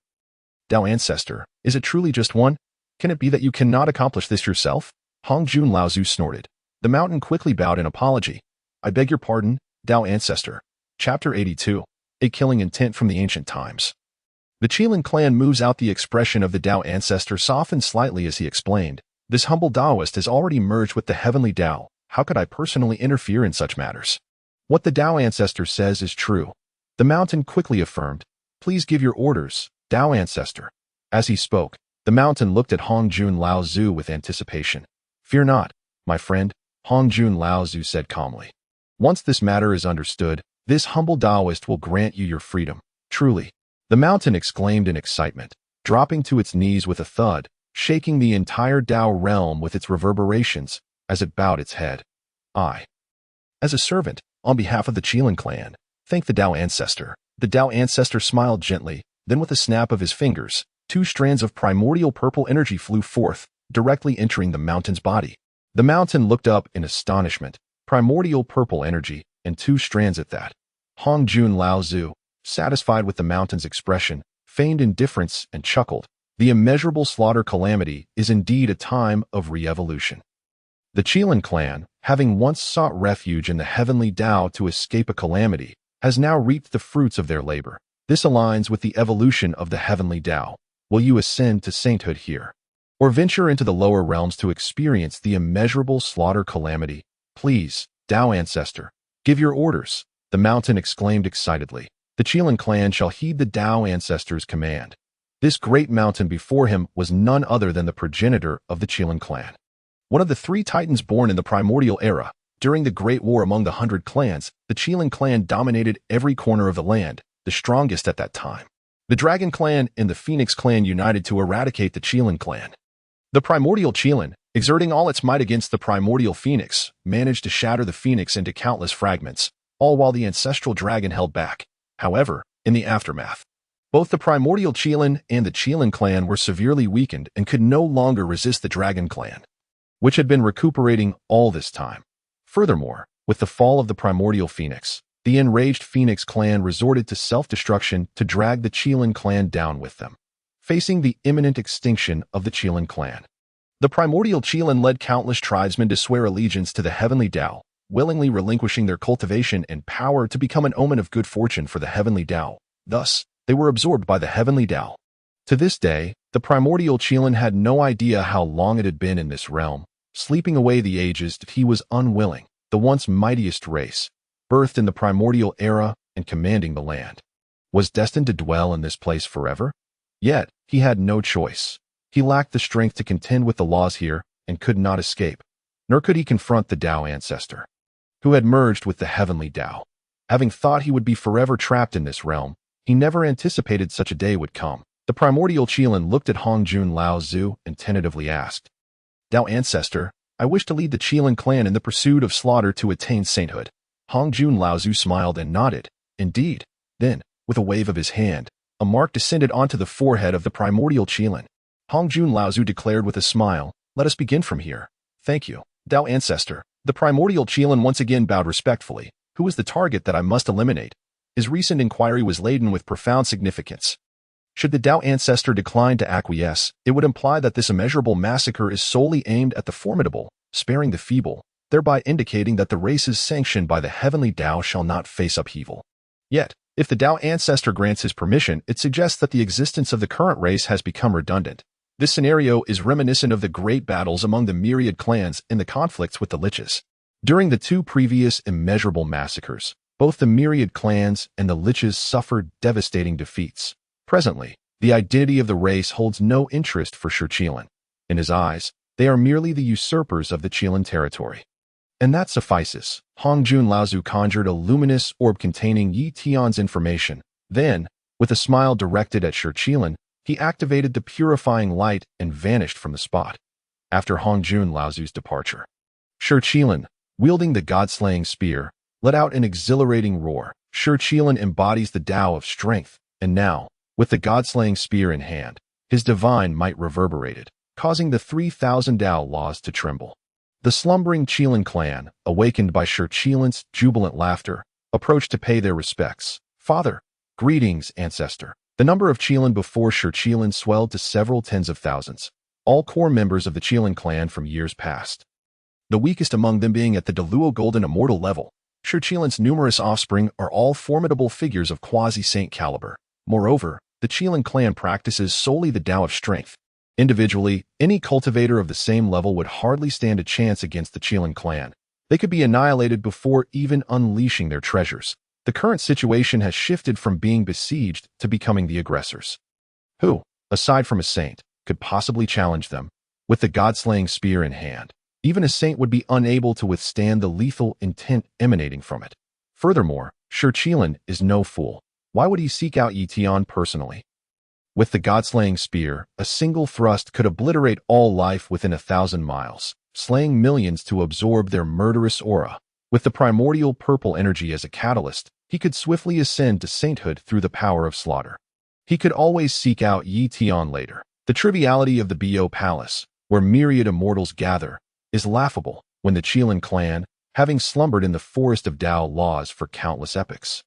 "Dao ancestor, is it truly just one? Can it be that you cannot accomplish this yourself?" Hongjun Laozu snorted. The mountain quickly bowed in apology. "I beg your pardon, Dao ancestor." Chapter 82. A killing intent from the ancient times. The Chilin clan moves out. The expression of the Dao ancestor softened slightly as he explained, "This humble Daoist has already merged with the heavenly Dao. How could I personally interfere in such matters? What the Dao ancestor says is true." The mountain quickly affirmed, "Please give your orders, Dao ancestor." As he spoke, the mountain looked at Hongjun Laozu with anticipation. "Fear not, my friend," Hongjun Laozu said calmly. "Once this matter is understood, this humble Daoist will grant you your freedom. Truly." The mountain exclaimed in excitement, dropping to its knees with a thud, shaking the entire Dao realm with its reverberations as it bowed its head. "I, as a servant, on behalf of the Chilin clan, thank the Dao ancestor." The Dao ancestor smiled gently, then with a snap of his fingers, two strands of primordial purple energy flew forth, directly entering the mountain's body. The mountain looked up in astonishment. Primordial purple energy, and two strands at that. Hongjun Laozu, satisfied with the mountain's expression, feigned indifference and chuckled. The immeasurable slaughter calamity is indeed a time of re-evolution. The Chilin clan, having once sought refuge in the heavenly Dao to escape a calamity, has now reaped the fruits of their labor. This aligns with the evolution of the heavenly Dao. Will you ascend to sainthood here, or venture into the lower realms to experience the immeasurable slaughter calamity? Please, Dao ancestor, give your orders, the mountain exclaimed excitedly. The Chilin clan shall heed the Dao ancestor's command. This great mountain before him was none other than the progenitor of the Chilin clan. One of the three titans born in the primordial era. During the Great War among the 100 clans, the Chilin clan dominated every corner of the land, the strongest at that time. The Dragon clan and the Phoenix clan united to eradicate the Chilin clan. The primordial Chilin, exerting all its might against the primordial Phoenix, managed to shatter the Phoenix into countless fragments, all while the ancestral dragon held back. However, in the aftermath, both the primordial Chilin and the Chilin clan were severely weakened and could no longer resist the Dragon clan, which had been recuperating all this time. Furthermore, with the fall of the primordial Phoenix, the enraged Phoenix clan resorted to self-destruction to drag the Chilin clan down with them, facing the imminent extinction of the Chilin clan. The primordial Chilin led countless tribesmen to swear allegiance to the heavenly Dao, willingly relinquishing their cultivation and power to become an omen of good fortune for the heavenly Dao. Thus, they were absorbed by the heavenly Dao. To this day, the primordial Chilin had no idea how long it had been in this realm, sleeping away the ages that he was unwilling. The once mightiest race, birthed in the primordial era and commanding the land, was destined to dwell in this place forever? Yet, he had no choice. He lacked the strength to contend with the laws here and could not escape, nor could he confront the Dao ancestor, who had merged with the heavenly Dao. Having thought he would be forever trapped in this realm, he never anticipated such a day would come. The primordial Chilin looked at Hongjun Laozu and tentatively asked, Dao ancestor, I wish to lead the Chilin clan in the pursuit of slaughter to attain sainthood. Hongjun Laozu smiled and nodded. Indeed. Then, with a wave of his hand, a mark descended onto the forehead of the primordial Chilin. Hongjun Laozu declared with a smile, let us begin from here. Thank you, Dao ancestor. The primordial Chilin once again bowed respectfully. Who is the target that I must eliminate? His recent inquiry was laden with profound significance. Should the Dao ancestor decline to acquiesce, it would imply that this immeasurable massacre is solely aimed at the formidable, sparing the feeble, thereby indicating that the races sanctioned by the heavenly Dao shall not face upheaval. Yet, if the Dao ancestor grants his permission, it suggests that the existence of the current race has become redundant. This scenario is reminiscent of the great battles among the myriad clans and the conflicts with the liches. During the two previous immeasurable massacres, both the myriad clans and the liches suffered devastating defeats. Presently, the identity of the race holds no interest for Chilin. In his eyes, they are merely the usurpers of the Chilin territory. And that suffices. Hongjun Laozu conjured a luminous orb containing Ye Tian's information. Then, with a smile directed at Chilin, he activated the purifying light and vanished from the spot. After Hongjun Laozu's departure, Chilin, wielding the god-slaying spear, let out an exhilarating roar. Chilin embodies the Dao of strength, and now, with the god-slaying spear in hand, his divine might reverberated, causing the 3,000 Dao laws to tremble. The slumbering Chilin clan, awakened by Chilin's jubilant laughter, approached to pay their respects. Father, greetings, ancestor. The number of Chilin before Chilin swelled to several tens of thousands, all core members of the Chilin clan from years past. The weakest among them being at the Deluo Golden Immortal level. Chilin's numerous offspring are all formidable figures of quasi-saint caliber. Moreover, the Chilin clan practices solely the Dao of strength. Individually, any cultivator of the same level would hardly stand a chance against the Chilin clan. They could be annihilated before even unleashing their treasures. The current situation has shifted from being besieged to becoming the aggressors. Who, aside from a saint, could possibly challenge them? With the god-slaying spear in hand, even a saint would be unable to withstand the lethal intent emanating from it. Furthermore, Chilin is no fool. Why would he seek out Ye Tian personally? With the god-slaying spear, a single thrust could obliterate all life within 1,000 miles, slaying millions to absorb their murderous aura. With the primordial purple energy as a catalyst, he could swiftly ascend to sainthood through the power of slaughter. He could always seek out Ye Tian later. The triviality of the Biyou Palace, where myriad immortals gather, is laughable when the Chilin clan, having slumbered in the forest of Dao laws for countless epochs,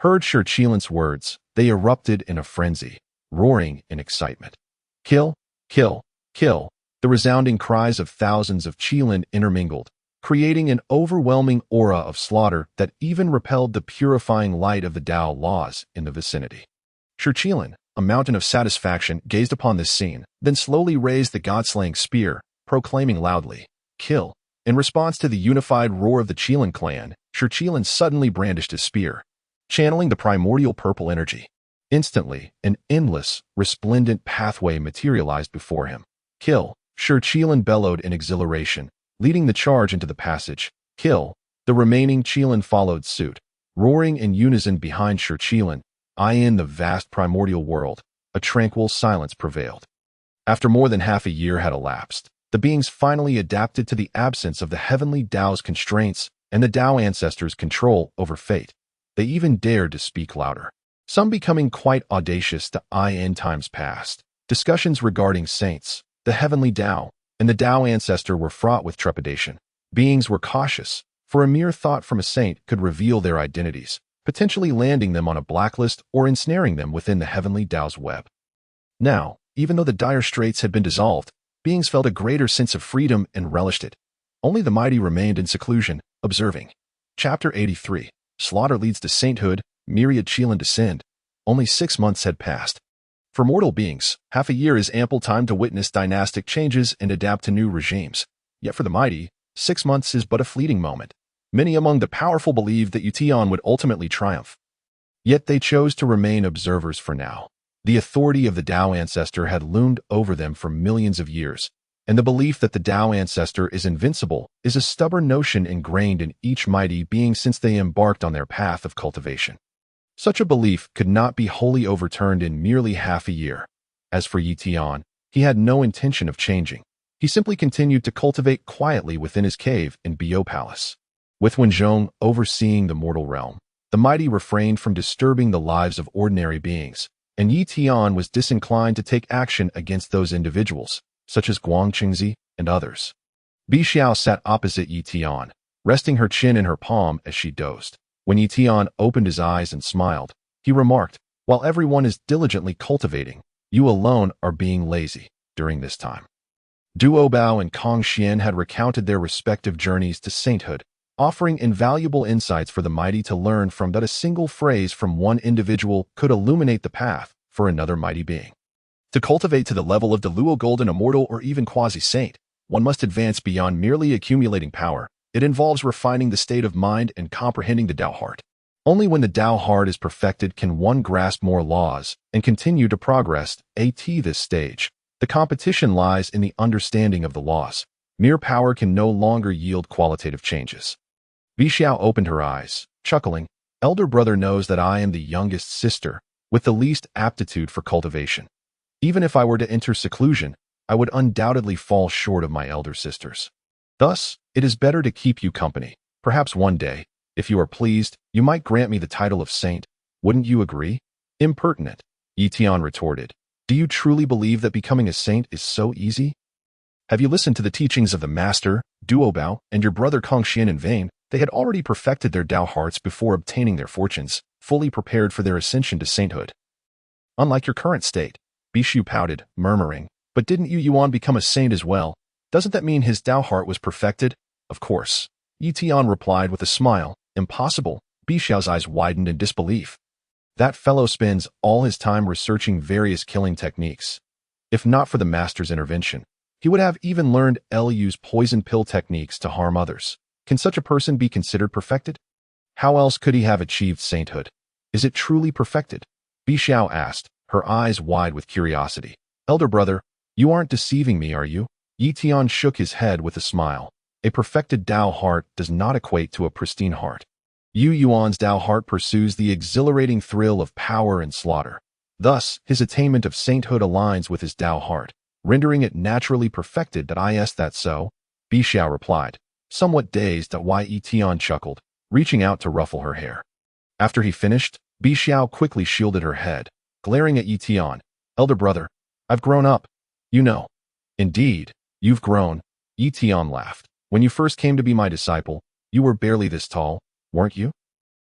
heard Chilin's words, they erupted in a frenzy, roaring in excitement. Kill, kill, kill. The resounding cries of thousands of Chilin intermingled, creating an overwhelming aura of slaughter that even repelled the purifying light of the Dao laws in the vicinity. Chilin, a mountain of satisfaction, gazed upon this scene, then slowly raised the god-slaying spear, proclaiming loudly, "Kill." In response to the unified roar of the Chilin clan, Chilin suddenly brandished his spear, channeling the primordial purple energy. Instantly, an endless, resplendent pathway materialized before him. "Kill." Chilin bellowed in exhilaration, leading the charge into the passage. "Kill." The remaining Chilin followed suit, roaring in unison behind Chilin. In the vast primordial world, a tranquil silence prevailed. After more than half a year had elapsed, the beings finally adapted to the absence of the heavenly Dao's constraints and the Dao ancestors' control over fate. They even dared to speak louder, some becoming quite audacious in times past. Discussions regarding saints, the heavenly Dao, and the Dao ancestor were fraught with trepidation. Beings were cautious, for a mere thought from a saint could reveal their identities, potentially landing them on a blacklist or ensnaring them within the heavenly Dao's web. Now, even though the dire straits had been dissolved, beings felt a greater sense of freedom and relished it. Only the mighty remained in seclusion, observing. Chapter 83. Slaughter leads to sainthood, myriad Chilin descend. Only 6 months had passed. For mortal beings, half a year is ample time to witness dynastic changes and adapt to new regimes. Yet for the mighty, 6 months is but a fleeting moment. Many among the powerful believed that Ye Tian would ultimately triumph. Yet they chose to remain observers for now. The authority of the Dao ancestor had loomed over them for millions of years, and the belief that the Dao ancestor is invincible is a stubborn notion ingrained in each mighty being since they embarked on their path of cultivation. Such a belief could not be wholly overturned in merely half a year. As for Ye Tian, he had no intention of changing. He simply continued to cultivate quietly within his cave in Biyou Palace. With Hongjun overseeing the mortal realm, the mighty refrained from disturbing the lives of ordinary beings, and Ye Tian was disinclined to take action against those individuals, such as Guangqingzi and others. Biyou sat opposite Ye Tian, resting her chin in her palm as she dozed. When Ye Tian opened his eyes and smiled, he remarked, "While everyone is diligently cultivating, you alone are being lazy during this time." Duobao and Kongxian had recounted their respective journeys to sainthood, offering invaluable insights for the mighty to learn from. That a single phrase from one individual could illuminate the path for another mighty being. To cultivate to the level of Deluo Golden Immortal or even Quasi-Saint, one must advance beyond merely accumulating power. It involves refining the state of mind and comprehending the Dao heart. Only when the Dao heart is perfected can one grasp more laws and continue to progress. At this stage, the competition lies in the understanding of the laws. Mere power can no longer yield qualitative changes. Biyou opened her eyes, chuckling. "Elder brother knows that I am the youngest sister, with the least aptitude for cultivation. Even if I were to enter seclusion, I would undoubtedly fall short of my elder sisters. Thus, it is better to keep you company. Perhaps one day, if you are pleased, you might grant me the title of saint. Wouldn't you agree?" "Impertinent," Ye Tian retorted. "Do you truly believe that becoming a saint is so easy? Have you listened to the teachings of the master, Duobao, and your brother Kongxian in vain? They had already perfected their Dao hearts before obtaining their fortunes, fully prepared for their ascension to sainthood. Unlike your current state." Biyou pouted, murmuring, "But didn't Yuan become a saint as well? Doesn't that mean his Dao heart was perfected?" "Of course," Ye Tian replied with a smile. "Impossible." Biyou's eyes widened in disbelief. "That fellow spends all his time researching various killing techniques. If not for the master's intervention, he would have even learned Lu's poison pill techniques to harm others. Can such a person be considered perfected? How else could he have achieved sainthood? Is it truly perfected?" Biyou asked, her eyes wide with curiosity. "Elder brother, you aren't deceiving me, are you?" Ye Tian shook his head with a smile. "A perfected Dao heart does not equate to a pristine heart. Yuan's Dao heart pursues the exhilarating thrill of power and slaughter. Thus, his attainment of sainthood aligns with his Dao heart, rendering it naturally perfected. That so?" Biyou replied, somewhat dazed at why Ye Tian chuckled, reaching out to ruffle her hair. After he finished, Biyou quickly shielded her head, glaring at Ye Tian. "Elder brother, I've grown up. You know." "Indeed, you've grown," Ye Tian laughed. "When you first came to be my disciple, you were barely this tall, weren't you?"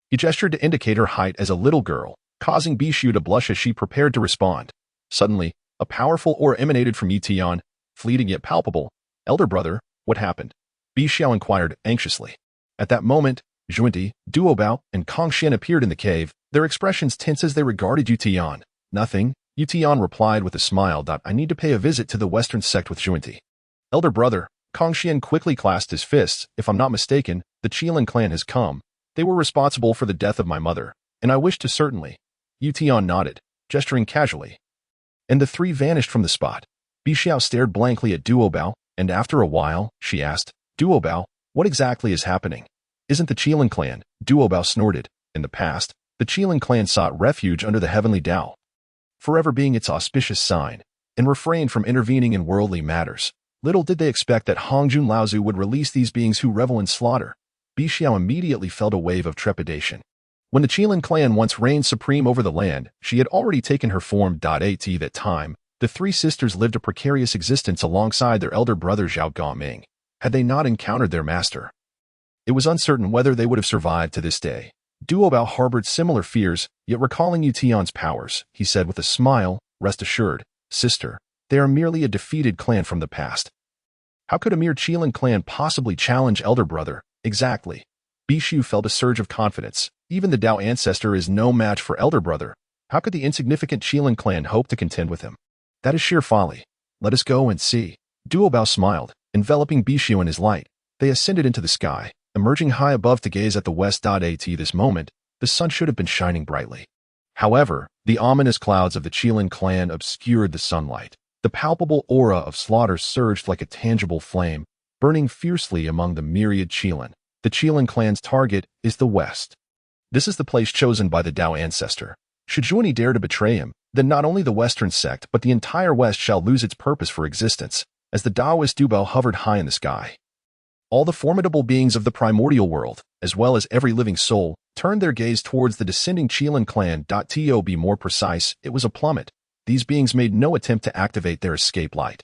He gestured to indicate her height as a little girl, causing Biyou to blush as she prepared to respond. Suddenly, a powerful aura emanated from Ye Tian, fleeting yet palpable. "Elder brother, what happened?" Biyou inquired anxiously. At that moment, Zhuanti, Duobao, and Kongxian appeared in the cave, their expressions tense as they regarded Ye Tian. "Nothing," Ye Tian replied with a smile. "I need to pay a visit to the Western Sect with Zhuanti." "Elder brother," Kongxian quickly clasped his fists. "If I'm not mistaken, the Chilin clan has come. They were responsible for the death of my mother, and I wish to certainly." Ye Tian nodded, gesturing casually. And the three vanished from the spot. Biyou stared blankly at Duobao, and after a while, she asked, "Duobao, what exactly is happening?" "Isn't the Chilin clan?" Duobao snorted. "In the past, the Chilin clan sought refuge under the heavenly Dao, forever being its auspicious sign, and refrained from intervening in worldly matters. Little did they expect that Hongjun Laozu would release these beings who revel in slaughter." Biyou immediately felt a wave of trepidation. When the Chilin clan once reigned supreme over the land, she had already taken her form. At that time, the three sisters lived a precarious existence alongside their elder brother Zhao Gongming. Had they not encountered their master, it was uncertain whether they would have survived to this day. Duobao harbored similar fears, yet recalling Ye Tian's powers, he said with a smile, "Rest assured, sister, they are merely a defeated clan from the past." "How could a mere Chilin clan possibly challenge elder brother?" "Exactly." Biyou felt a surge of confidence. "Even the Dao ancestor is no match for elder brother. How could the insignificant Chilin clan hope to contend with him?" "That is sheer folly. Let us go and see." Duobao smiled, enveloping Biyou in his light. They ascended into the sky, emerging high above to gaze at the west. At this moment, the sun should have been shining brightly. However, the ominous clouds of the Chilin clan obscured the sunlight. The palpable aura of slaughter surged like a tangible flame, burning fiercely among the myriad Chilin. The Chilin clan's target is the west. This is the place chosen by the Dao ancestor. Should Zhuanti dare to betray him, then not only the Western sect but the entire West shall lose its purpose for existence. As the Daoist Dubao hovered high in the sky, all the formidable beings of the primordial world, as well as every living soul, turned their gaze towards the descending Chilin clan. To be more precise, it was a plummet. These beings made no attempt to activate their escape light.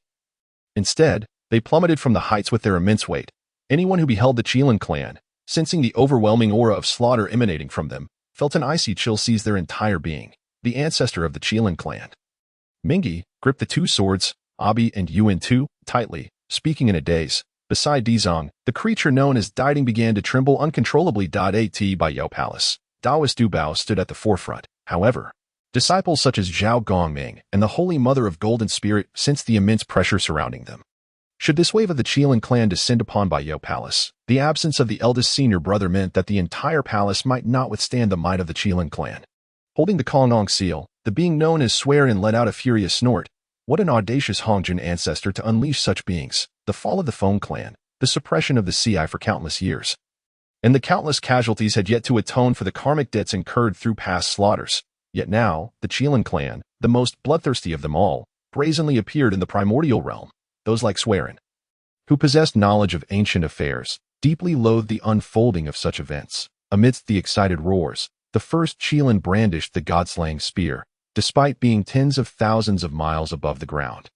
Instead, they plummeted from the heights with their immense weight. Anyone who beheld the Chilin clan, sensing the overwhelming aura of slaughter emanating from them, felt an icy chill seize their entire being. The ancestor of the Chilin clan, Mingi, gripped the two swords, Abi and Yuan too, tightly, speaking in a daze. Beside Dizong, the creature known as Diding began to tremble uncontrollably. At Biyou Palace, Daoist Dubao stood at the forefront. However, disciples such as Zhao Gongming and the Holy Mother of Golden Spirit sensed the immense pressure surrounding them. Should this wave of the Chilin clan descend upon Biyou Palace, the absence of the eldest senior brother meant that the entire palace might not withstand the might of the Chilin clan. Holding the Kunlun seal, the being known as Swearin let out a furious snort. What an audacious Hongjun ancestor to unleash such beings! The fall of the Feng clan, the suppression of the Ci for countless years, and the countless casualties had yet to atone for the karmic debts incurred through past slaughters. Yet now, the Chilin clan, the most bloodthirsty of them all, brazenly appeared in the primordial realm. Those like Swearin, who possessed knowledge of ancient affairs, deeply loathed the unfolding of such events. Amidst the excited roars, the first Chilin brandished the god-slaying spear, despite being tens of thousands of miles above the ground.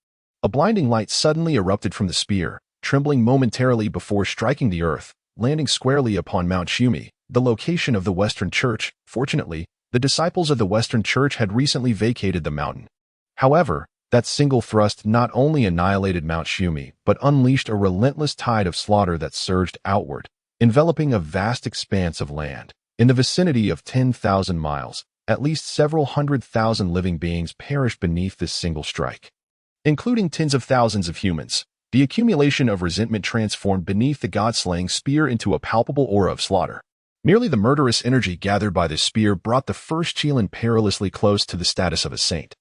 A blinding light suddenly erupted from the spear, trembling momentarily before striking the earth, landing squarely upon Mount Shumi, the location of the Western Church. Fortunately, the disciples of the Western Church had recently vacated the mountain. However, that single thrust not only annihilated Mount Shumi, but unleashed a relentless tide of slaughter that surged outward, enveloping a vast expanse of land. In the vicinity of 10,000 miles, at least several 100,000 living beings perished beneath this single strike, including tens of thousands of humans. The accumulation of resentment transformed beneath the god-slaying spear into a palpable aura of slaughter. Merely the murderous energy gathered by this spear brought the first Chilin perilously close to the status of a saint.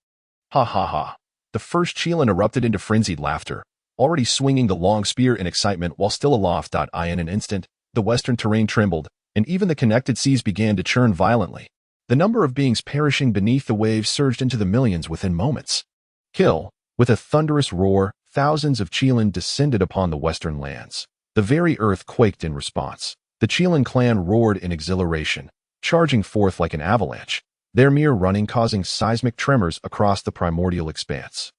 Ha ha ha. The first Chilin erupted into frenzied laughter, already swinging the long spear in excitement while still aloft. In an instant, the western terrain trembled, and even the connected seas began to churn violently. The number of beings perishing beneath the waves surged into the millions within moments. Kill. With a thunderous roar, thousands of Chilin descended upon the western lands. The very earth quaked in response. The Chilin clan roared in exhilaration, charging forth like an avalanche. their mere running causing seismic tremors across the primordial expanse.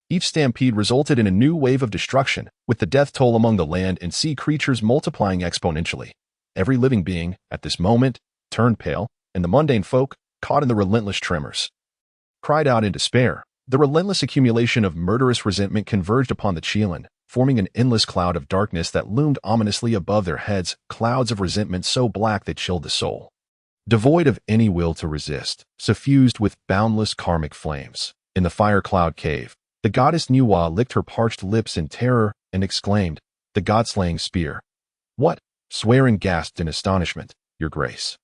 Each stampede resulted in a new wave of destruction, with the death toll among the land and sea creatures multiplying exponentially. Every living being, at this moment, turned pale, and the mundane folk, caught in the relentless tremors, cried out in despair. The relentless accumulation of murderous resentment converged upon the Chilin, forming an endless cloud of darkness that loomed ominously above their heads, clouds of resentment so black they chilled the soul. Devoid of any will to resist, suffused with boundless karmic flames. In the fire cloud cave, the goddess Nuwa licked her parched lips in terror and exclaimed, "The god-slaying spear." "What?" Swearin gasped in astonishment. "Your grace."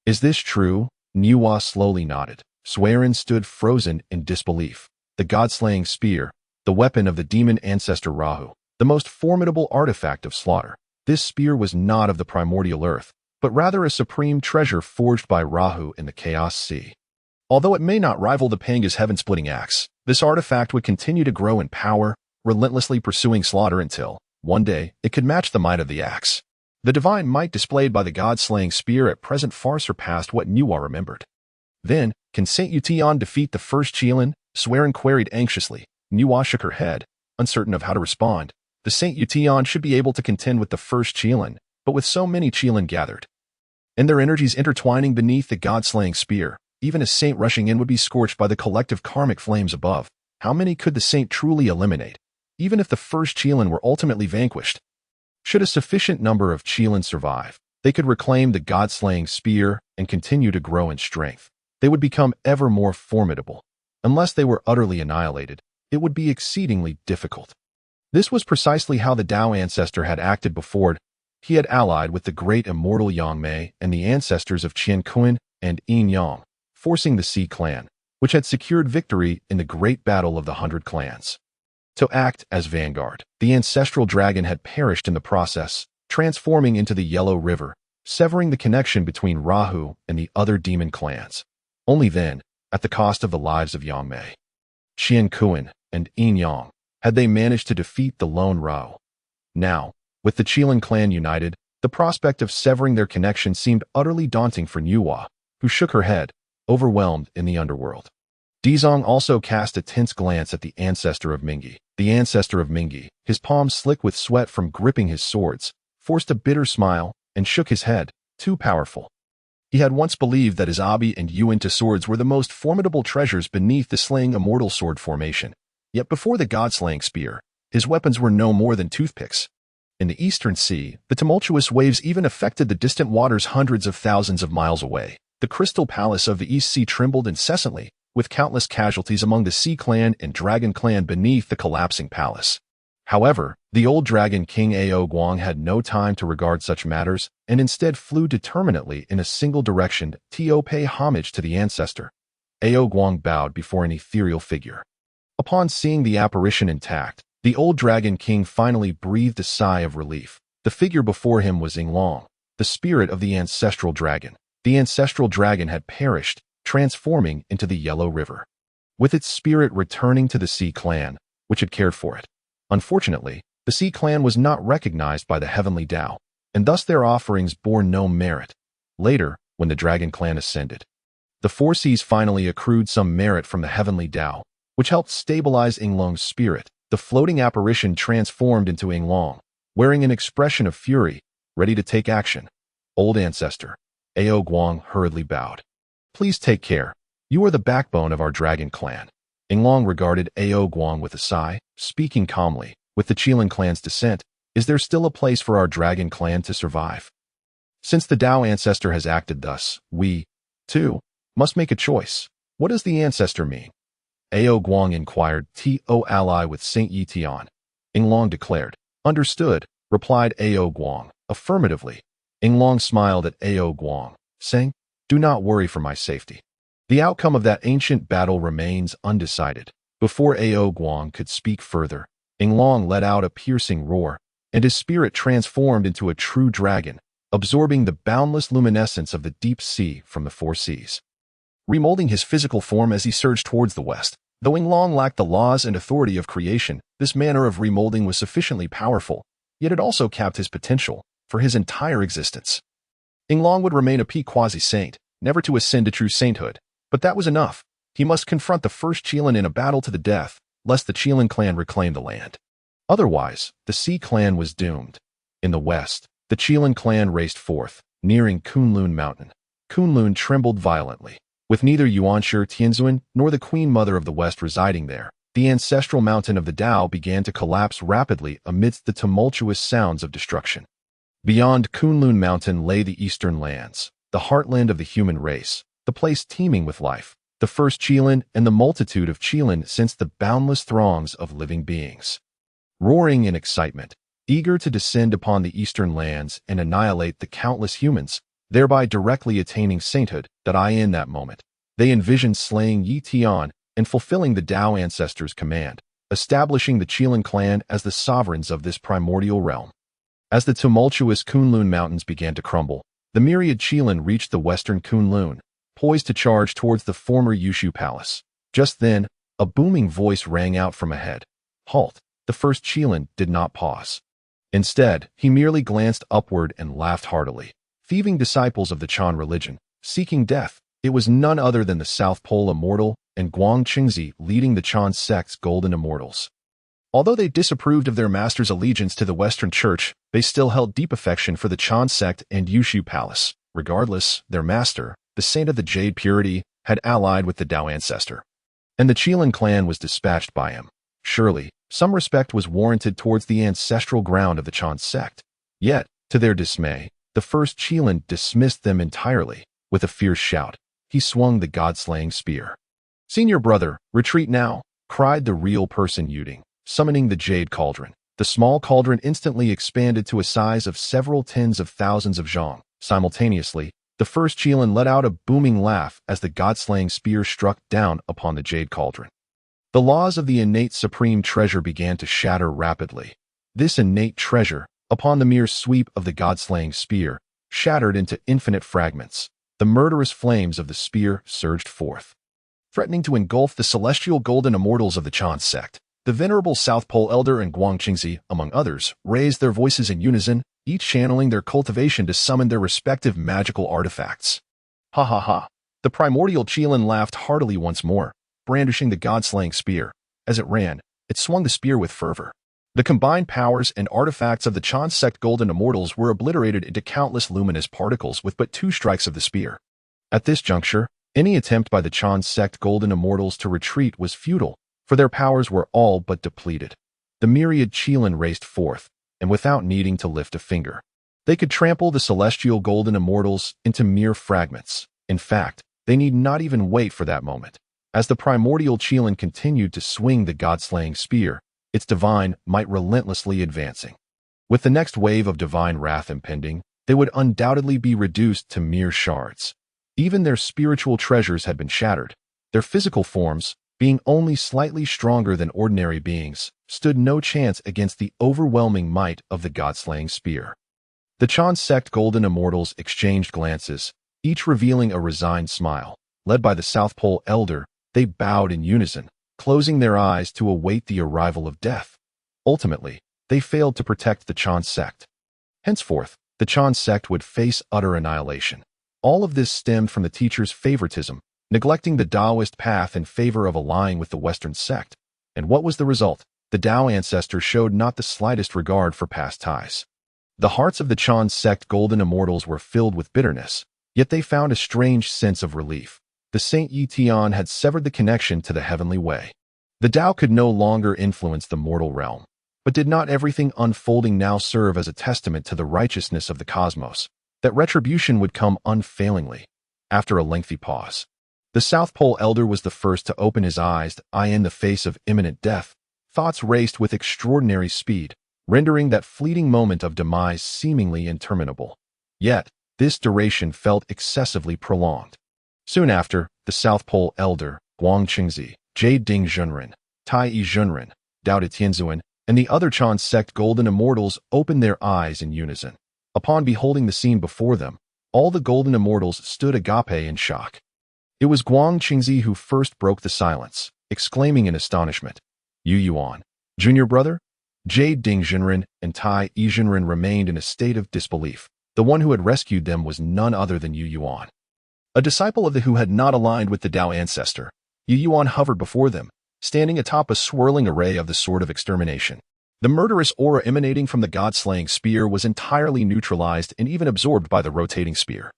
"Is this true?" Nuwa slowly nodded. Swearin stood frozen in disbelief. The god-slaying spear, the weapon of the demon ancestor Rahu, the most formidable artifact of slaughter. This spear was not of the primordial earth, but rather a supreme treasure forged by Rahu in the Chaos Sea. Although it may not rival the Pangu's heaven-splitting axe, this artifact would continue to grow in power, relentlessly pursuing slaughter until, one day, it could match the might of the axe. The divine might displayed by the god-slaying spear at present far surpassed what Nuwa remembered. Then, can Ye Tian defeat the first Chilin? Swearin queried anxiously. Nuwa shook her head, uncertain of how to respond. The Ye Tian should be able to contend with the first Chilin, but with so many Chilin gathered, and their energies intertwining beneath the god-slaying spear, even a saint rushing in would be scorched by the collective karmic flames above. How many could the saint truly eliminate, even if the first Chilin were ultimately vanquished? Should a sufficient number of Chilin survive, they could reclaim the god-slaying spear and continue to grow in strength. They would become ever more formidable. Unless they were utterly annihilated, it would be exceedingly difficult. This was precisely how the Dao ancestor had acted before. He had allied with the great immortal Yangmei and the ancestors of Qianquan and Yin Yang, forcing the Sea clan, which had secured victory in the great battle of the 100 clans, to act as vanguard. The ancestral dragon had perished in the process, transforming into the Yellow River, severing the connection between Rahu and the other demon clans. Only then, at the cost of the lives of Yangmei, Qianquan, and Yin Yang, had they managed to defeat the lone Rao. Now, with the Chilin clan united, the prospect of severing their connection seemed utterly daunting for Nuwa, who shook her head, overwhelmed in the underworld. Dizong also cast a tense glance at the ancestor of Mingi. The ancestor of Mingi, his palms slick with sweat from gripping his swords, forced a bitter smile and shook his head. Too powerful. He had once believed that his Abi and Yuanshi swords were the most formidable treasures beneath the slaying immortal sword formation. Yet before the god-slaying spear, his weapons were no more than toothpicks. In the eastern sea, the tumultuous waves even affected the distant waters hundreds of thousands of miles away. The crystal palace of the East Sea trembled incessantly, with countless casualties among the Sea clan and Dragon clan beneath the collapsing palace. However, the old dragon King Ao Guang had no time to regard such matters, and instead flew determinately in a single direction to pay homage to the ancestor. Ao Guang bowed before an ethereal figure. Upon seeing the apparition intact, the old dragon king finally breathed a sigh of relief. The figure before him was Yinglong, the spirit of the ancestral dragon. The ancestral dragon had perished, transforming into the Yellow River, with its spirit returning to the Sea clan, which had cared for it. Unfortunately, the Sea clan was not recognized by the heavenly Dao, and thus their offerings bore no merit. Later, when the Dragon clan ascended, the Four Seas finally accrued some merit from the heavenly Dao, which helped stabilize Yinglong's spirit. The floating apparition transformed into Yinglong, wearing an expression of fury, ready to take action. Old ancestor, Ao Guang hurriedly bowed. "Please take care. You are the backbone of our Dragon clan." Yinglong regarded Ao Guang with a sigh, speaking calmly. "With the Chilin clan's descent, is there still a place for our Dragon clan to survive? Since the Dao ancestor has acted thus, we, too, must make a choice. What does the ancestor mean?" Ao Guang inquired. "To ally with Ye Tian," Yinglong declared. "Understood," replied Ao Guang, affirmatively. Yinglong smiled at Ao Guang, saying, "Do not worry for my safety. The outcome of that ancient battle remains undecided." Before Ao Guang could speak further, Yinglong let out a piercing roar, and his spirit transformed into a true dragon, absorbing the boundless luminescence of the deep sea from the Four Seas, remolding his physical form as he surged towards the west. Though Yinglong lacked the laws and authority of creation, this manner of remolding was sufficiently powerful, yet it also capped his potential for his entire existence. Yinglong would remain a peak quasi-saint, never to ascend to true sainthood. But that was enough. He must confront the first Chilin in a battle to the death, lest the Chilin clan reclaim the land. Otherwise, the Sea clan was doomed. In the west, the Chilin clan raced forth, nearing Kunlun Mountain. Kunlun trembled violently. With neither Yuanshi Tianzuan nor the Queen Mother of the West residing there, the ancestral mountain of the Dao began to collapse rapidly amidst the tumultuous sounds of destruction. Beyond Kunlun Mountain lay the eastern lands, the heartland of the human race, the place teeming with life, the first Chilin and the multitude of Chilin since the boundless throngs of living beings. Roaring in excitement, eager to descend upon the eastern lands and annihilate the countless humans, thereby directly attaining sainthood, in that moment, they envisioned slaying Ye Tian and fulfilling the Dao ancestors' command, establishing the Chilin clan as the sovereigns of this primordial realm. As the tumultuous Kunlun mountains began to crumble, the myriad Chilin reached the western Kunlun, poised to charge towards the former Biyou Palace. Just then, a booming voice rang out from ahead. Halt! The first Chilin did not pause. Instead, he merely glanced upward and laughed heartily. Thieving disciples of the Chan religion, seeking death, it was none other than the South Pole Immortal and Guang Qingzi leading the Chan sect's Golden Immortals. Although they disapproved of their master's allegiance to the Western Church, they still held deep affection for the Chan sect and Biyou Palace. Regardless, their master, the Saint of the Jade Purity, had allied with the Dao ancestor, and the Chilin clan was dispatched by him. Surely, some respect was warranted towards the ancestral ground of the Chan sect. Yet, to their dismay, the first Chilin dismissed them entirely. With a fierce shout, he swung the god-slaying spear. "Senior brother, retreat now!" cried the real person Yuding, summoning the Jade Cauldron. The small cauldron instantly expanded to a size of several tens of thousands of zhong. Simultaneously, the first Chilin let out a booming laugh as the god-slaying spear struck down upon the Jade Cauldron. The laws of the innate supreme treasure began to shatter rapidly. This innate treasure, upon the mere sweep of the god-slaying spear, shattered into infinite fragments. The murderous flames of the spear surged forth, threatening to engulf the celestial golden immortals of the Chan sect. The venerable South Pole Elder and Guang Qingzi, among others, raised their voices in unison, each channeling their cultivation to summon their respective magical artifacts. Ha ha ha! The primordial Chilin laughed heartily once more, brandishing the god-slaying spear. As it ran, it swung the spear with fervor. The combined powers and artifacts of the Chan sect Golden Immortals were obliterated into countless luminous particles with but 2 strikes of the spear. At this juncture, any attempt by the Chan sect Golden Immortals to retreat was futile, for their powers were all but depleted. The myriad Chilin raced forth, and without needing to lift a finger, they could trample the celestial Golden Immortals into mere fragments. In fact, they need not even wait for that moment. As the primordial Chilin continued to swing the god-slaying spear, its divine might relentlessly advancing. With the next wave of divine wrath impending, they would undoubtedly be reduced to mere shards. Even their spiritual treasures had been shattered. Their physical forms, being only slightly stronger than ordinary beings, stood no chance against the overwhelming might of the god-slaying spear. The Chan sect Golden Immortals exchanged glances, each revealing a resigned smile. Led by the South Pole Elder, they bowed in unison, closing their eyes to await the arrival of death. Ultimately, they failed to protect the Chan sect. Henceforth, the Chan sect would face utter annihilation. All of this stemmed from the teacher's favoritism, neglecting the Daoist path in favor of allying with the Western sect. And what was the result? The Dao ancestor showed not the slightest regard for past ties. The hearts of the Chan sect Golden Immortals were filled with bitterness, yet they found a strange sense of relief. The Saint Ye Tian had severed the connection to the heavenly way. The Dao could no longer influence the mortal realm. But did not everything unfolding now serve as a testament to the righteousness of the cosmos, that retribution would come unfailingly? After a lengthy pause, the South Pole Elder was the first to open his eyes. In the face of imminent death, thoughts raced with extraordinary speed, rendering that fleeting moment of demise seemingly interminable. Yet, this duration felt excessively prolonged. Soon after, the South Pole Elder, Guang Qingzi, Jade Junren, Tai Junren, Dao Tianzuan, and the other Chan sect Golden Immortals opened their eyes in unison. Upon beholding the scene before them, all the Golden Immortals stood agape in shock. It was Guang Qingzi who first broke the silence, exclaiming in astonishment, "Yu Yuan, junior brother?" Jade Junren and Tai Junren remained in a state of disbelief. The one who had rescued them was none other than Yu Yuan. A disciple of the who had not aligned with the Dao ancestor, Yu Yuan hovered before them, standing atop a swirling array of the Sword of Extermination. The murderous aura emanating from the god-slaying spear was entirely neutralized and even absorbed by the rotating spear.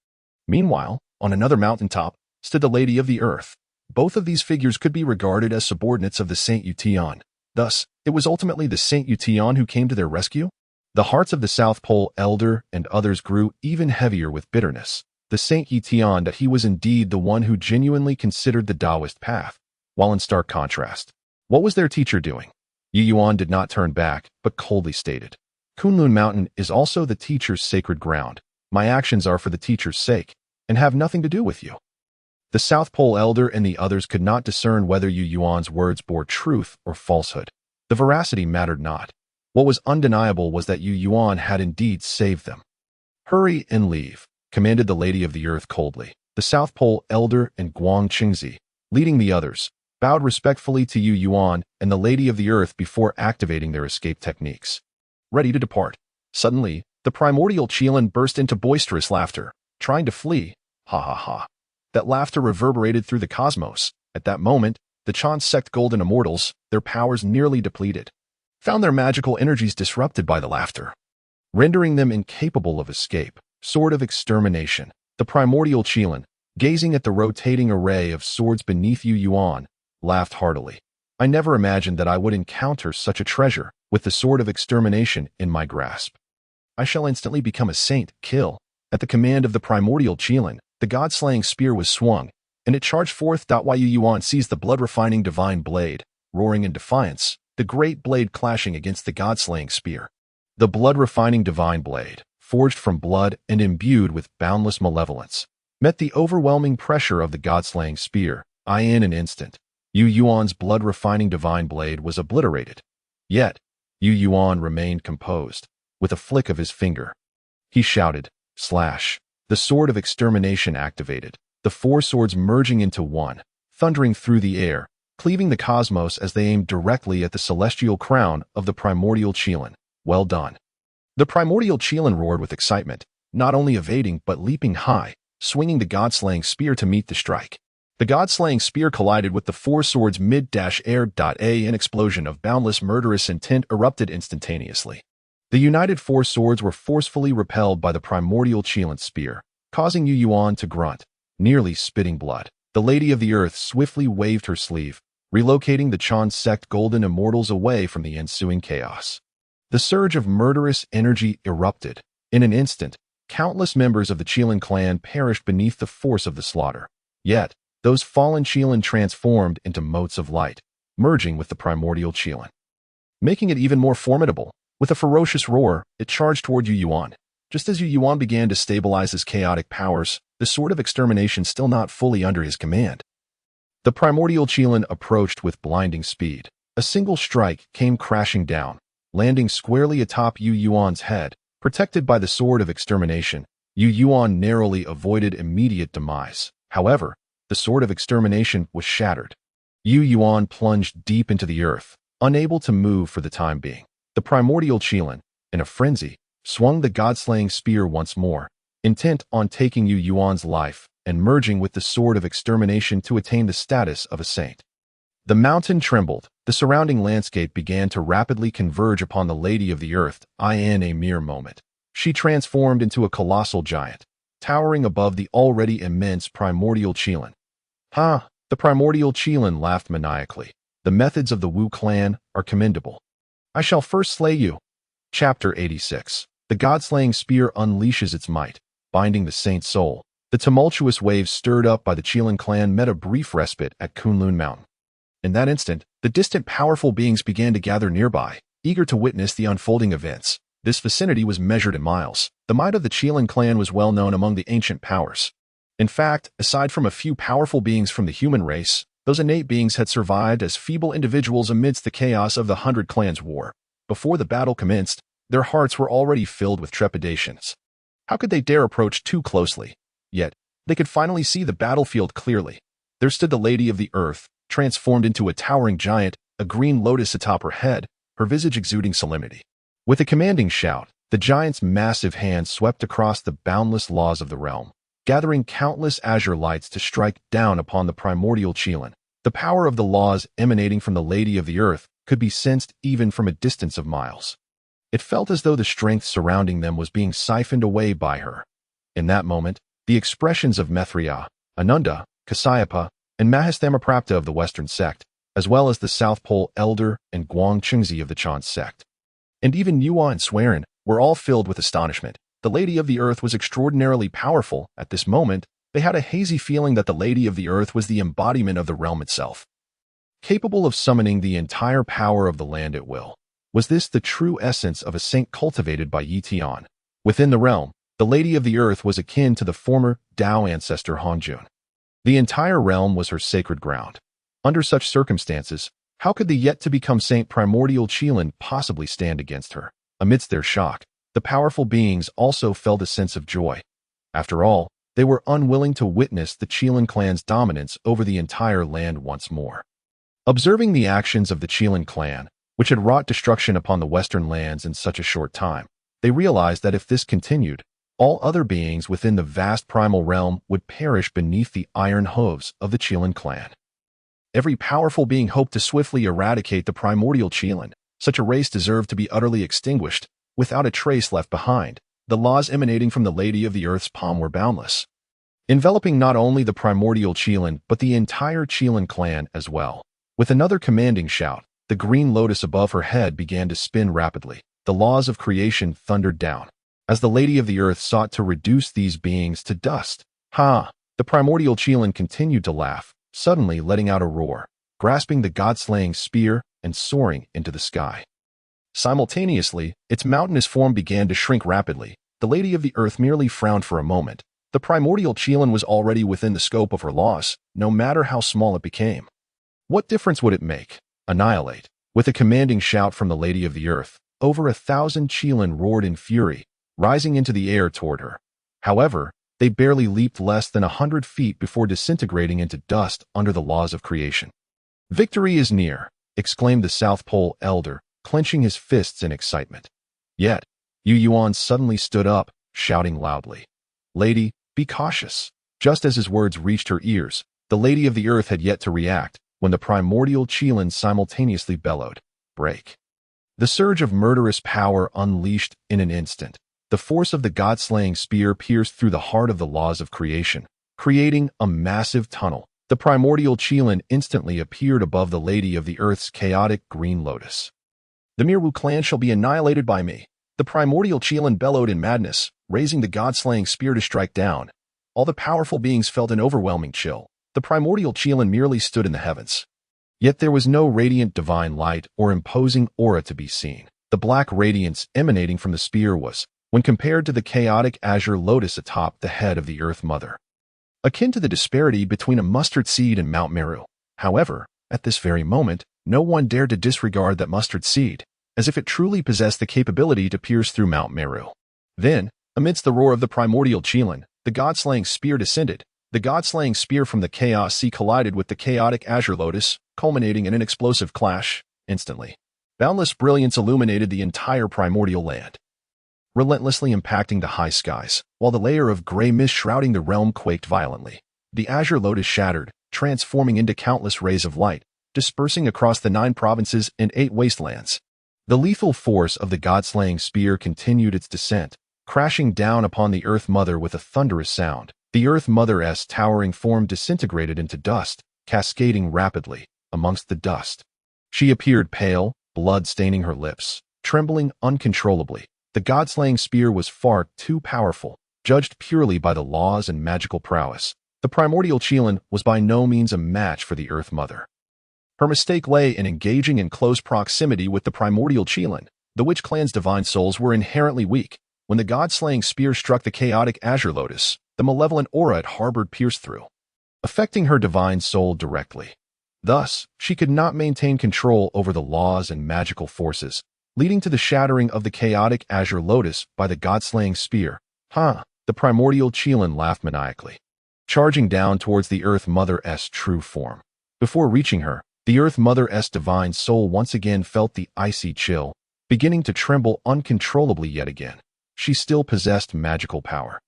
Meanwhile, on another mountaintop, stood the Lady of the Earth. Both of these figures could be regarded as subordinates of the Saint Ye Tian. Thus, it was ultimately the Saint Ye Tian who came to their rescue? The hearts of the South Pole Elder and others grew even heavier with bitterness. The Saint Ye Tian that he was indeed the one who genuinely considered the Daoist path, while in stark contrast. What was their teacher doing? Yu Yuan did not turn back, but coldly stated, Kunlun Mountain is also the teacher's sacred ground. My actions are for the teacher's sake, and have nothing to do with you. The South Pole Elder and the others could not discern whether Yu Yuan's words bore truth or falsehood. The veracity mattered not. What was undeniable was that Yu Yuan had indeed saved them. Hurry and leave, commanded the Lady of the Earth coldly. The South Pole Elder and Guang Qingzi, leading the others, bowed respectfully to Yu Yuan and the Lady of the Earth before activating their escape techniques. Ready to depart. Suddenly, the primordial Chilin burst into boisterous laughter, trying to flee. Ha ha ha. That laughter reverberated through the cosmos. At that moment, the Jie Sect golden immortals, their powers nearly depleted, found their magical energies disrupted by the laughter, rendering them incapable of escape. Sword of Extermination. The primordial Chilin, gazing at the rotating array of swords beneath Yu Yuan, laughed heartily. I never imagined that I would encounter such a treasure, with the Sword of Extermination in my grasp. I shall instantly become a saint. Kill. At the command of the primordial Chilin, the god-slaying spear was swung, and it charged forth. Yu Yuan seized the blood-refining divine blade, roaring in defiance, the great blade clashing against the god-slaying spear. The blood-refining divine blade, forged from blood and imbued with boundless malevolence, met the overwhelming pressure of the god-slaying spear. In an instant, Yu Yuan's blood-refining divine blade was obliterated. Yet, Yu Yuan remained composed. With a flick of his finger, he shouted, slash. The Sword of Extermination activated, the four swords merging into one, thundering through the air, cleaving the cosmos as they aimed directly at the celestial crown of the primordial Chilin. Well done. The primordial Chilin roared with excitement, not only evading but leaping high, swinging the god-slaying spear to meet the strike. The god-slaying spear collided with the four swords mid-air. An explosion of boundless murderous intent erupted instantaneously. The united four swords were forcefully repelled by the primordial Chilin spear, causing Yu Yuan to grunt, nearly spitting blood. The Lady of the Earth swiftly waved her sleeve, relocating the Jie Sect golden immortals away from the ensuing chaos. The surge of murderous energy erupted. In an instant, countless members of the Chilin clan perished beneath the force of the slaughter. Yet, those fallen Chilin transformed into motes of light, merging with the primordial Chilin, making it even more formidable. With a ferocious roar, it charged toward Yu Yuan. Just as Yu Yuan began to stabilize his chaotic powers, the Sword of Extermination still not fully under his command, the primordial Chilin approached with blinding speed. A single strike came crashing down, landing squarely atop Yu Yuan's head. Protected by the Sword of Extermination, Yu Yuan narrowly avoided immediate demise. However, the Sword of Extermination was shattered. Yu Yuan plunged deep into the earth, unable to move for the time being. The primordial Chilin, in a frenzy, swung the god-slaying spear once more, intent on taking Yu Yuan's life and merging with the Sword of Extermination to attain the status of a saint. The mountain trembled. The surrounding landscape began to rapidly converge upon the Lady of the Earth. In a mere moment, she transformed into a colossal giant, towering above the already immense primordial Chilin. Ha! The primordial Chilin laughed maniacally. The methods of the Wu clan are commendable. I shall first slay you. Chapter 86. The god-slaying spear unleashes its might, binding the saint's soul. The tumultuous waves stirred up by the Chilin clan met a brief respite at Kunlun Mountain. In that instant, the distant powerful beings began to gather nearby, eager to witness the unfolding events. This vicinity was measured in miles. The might of the Chilin clan was well known among the ancient powers. In fact, aside from a few powerful beings from the human race, those innate beings had survived as feeble individuals amidst the chaos of the 100 Clans War. Before the battle commenced, their hearts were already filled with trepidations. How could they dare approach too closely? Yet, they could finally see the battlefield clearly. There stood the Lady of the Earth, transformed into a towering giant, a green lotus atop her head, her visage exuding solemnity. With a commanding shout, the giant's massive hand swept across the boundless laws of the realm. gathering countless azure lights to strike down upon the primordial Chilin. The power of the laws emanating from the Lady of the Earth could be sensed even from a distance of miles. It felt as though the strength surrounding them was being siphoned away by her. In that moment, the expressions of Mithria, Ananda, Kasyapa, and Mahasthamaprapta of the Western sect, as well as the South Pole Elder and Guang Chengzi of the Chan sect, and even Yuan and Swerin, were all filled with astonishment. The Lady of the Earth was extraordinarily powerful. At this moment, they had a hazy feeling that the Lady of the Earth was the embodiment of the realm itself, capable of summoning the entire power of the land at will. Was this the true essence of a saint cultivated by Ye Tian? Within the realm, the Lady of the Earth was akin to the former Dao ancestor Hongjun. The entire realm was her sacred ground. Under such circumstances, how could the yet-to-become saint Primordial Chilin possibly stand against her? Amidst their shock, the powerful beings also felt a sense of joy. After all, they were unwilling to witness the Chilin clan's dominance over the entire land once more. Observing the actions of the Chilin clan, which had wrought destruction upon the western lands in such a short time, they realized that if this continued, all other beings within the vast primal realm would perish beneath the iron hooves of the Chilin clan. Every powerful being hoped to swiftly eradicate the primordial Chilin. Such a race deserved to be utterly extinguished, without a trace left behind. The laws emanating from the Lady of the Earth's palm were boundless, enveloping not only the primordial Chilin but the entire Chilin clan as well. With another commanding shout, the green lotus above her head began to spin rapidly. The laws of creation thundered down, as the Lady of the Earth sought to reduce these beings to dust. Ha! The primordial Chilin continued to laugh, suddenly letting out a roar, grasping the god-slaying spear and soaring into the sky. Simultaneously, its mountainous form began to shrink rapidly. The Lady of the Earth merely frowned for a moment. The primordial Chilin was already within the scope of her laws, no matter how small it became. What difference would it make? Annihilate. With a commanding shout from the Lady of the Earth, over 1,000 Chilin roared in fury, rising into the air toward her. However, they barely leaped less than 100 feet before disintegrating into dust under the laws of creation. "Victory is near," exclaimed the South Pole Elder, clenching his fists in excitement. Yet, Yu Yuan suddenly stood up, shouting loudly, "Lady, be cautious." Just as his words reached her ears, the Lady of the Earth had yet to react, when the primordial Chilin simultaneously bellowed, "Break." The surge of murderous power unleashed in an instant. The force of the god-slaying spear pierced through the heart of the laws of creation, creating a massive tunnel. The primordial Chilin instantly appeared above the Lady of the Earth's chaotic green lotus. "The Mirwu clan shall be annihilated by me." The primordial Chilin bellowed in madness, raising the god-slaying spear to strike down. All the powerful beings felt an overwhelming chill. The primordial Chilin merely stood in the heavens. Yet there was no radiant divine light or imposing aura to be seen. The black radiance emanating from the spear was, when compared to the chaotic azure lotus atop the head of the Earth Mother, akin to the disparity between a mustard seed and Mount Meru. However, at this very moment, no one dared to disregard that mustard seed, as if it truly possessed the capability to pierce through Mount Meru. Then, amidst the roar of the primordial Chilin, the god-slaying spear descended. The god-slaying spear from the Chaos Sea collided with the chaotic azure lotus, culminating in an explosive clash. Instantly, boundless brilliance illuminated the entire primordial land, relentlessly impacting the high skies, while the layer of gray mist shrouding the realm quaked violently. The azure lotus shattered, transforming into countless rays of light, dispersing across the 9 provinces and 8 wastelands. The lethal force of the god-slaying spear continued its descent, crashing down upon the Earth Mother with a thunderous sound. The Earth Mother's towering form disintegrated into dust, cascading rapidly amongst the dust. She appeared pale, blood staining her lips, trembling uncontrollably. The god-slaying spear was far too powerful, judged purely by the laws and magical prowess. The primordial Chilin was by no means a match for the Earth Mother. Her mistake lay in engaging in close proximity with the primordial Chilin. The Witch Clan's divine souls were inherently weak. When the god-slaying spear struck the chaotic azure lotus, the malevolent aura it harbored pierced through, affecting her divine soul directly. Thus, she could not maintain control over the laws and magical forces, leading to the shattering of the chaotic azure lotus by the god-slaying spear. The primordial Chilin laughed maniacally, charging down towards the Earth Mother's true form. Before reaching her, the Earth Mother's divine soul once again felt the icy chill, beginning to tremble uncontrollably yet again. She still possessed magical power.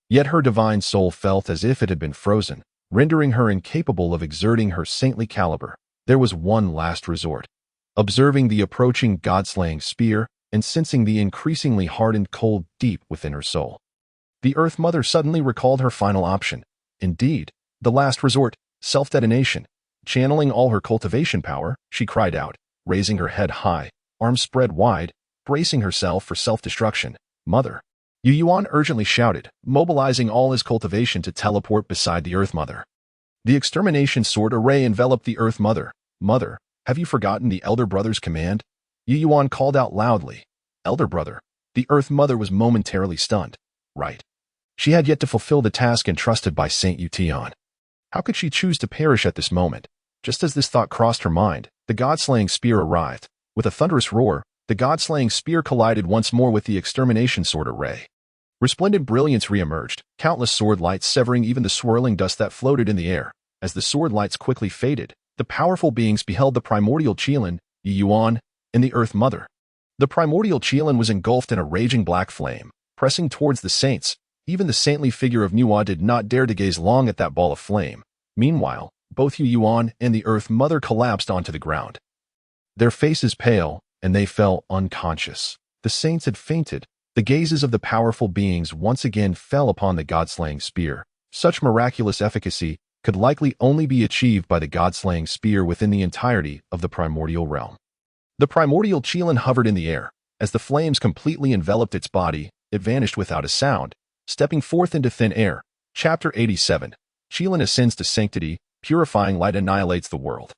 Yet her divine soul felt as if it had been frozen, rendering her incapable of exerting her saintly caliber. There was one last resort. Observing the approaching god-slaying spear and sensing the increasingly hardened cold deep within her soul, the Earth Mother suddenly recalled her final option. Indeed, the last resort, self-detonation. Channeling all her cultivation power, she cried out, raising her head high, arms spread wide, bracing herself for self-destruction. Mother! Ye Yuan urgently shouted, mobilizing all his cultivation to teleport beside the Earth Mother. The extermination sword array enveloped the Earth Mother. Mother, have you forgotten the Elder Brother's command? Ye Yuan called out loudly. Elder Brother? The Earth Mother was momentarily stunned. Right. She had yet to fulfill the task entrusted by Saint Ye Tian. How could she choose to perish at this moment? Just as this thought crossed her mind, the god-slaying spear arrived. With a thunderous roar, the god-slaying spear collided once more with the extermination sword array. Resplendent brilliance re-emerged, countless sword lights severing even the swirling dust that floated in the air. As the sword lights quickly faded, the powerful beings beheld the primordial Chilin, Ye Yuan, and the Earth Mother. The primordial Chilin was engulfed in a raging black flame, pressing towards the saints. Even the saintly figure of Nuwa did not dare to gaze long at that ball of flame. Meanwhile, both Ye Yuan and the Earth Mother collapsed onto the ground. Their faces pale, and they fell unconscious. The saints had fainted. The gazes of the powerful beings once again fell upon the god-slaying spear. Such miraculous efficacy could likely only be achieved by the god-slaying spear within the entirety of the primordial realm. The primordial Chilin hovered in the air. As the flames completely enveloped its body, it vanished without a sound, stepping forth into thin air. Chapter 87. Chilin ascends to sanctity, purifying light annihilates the world.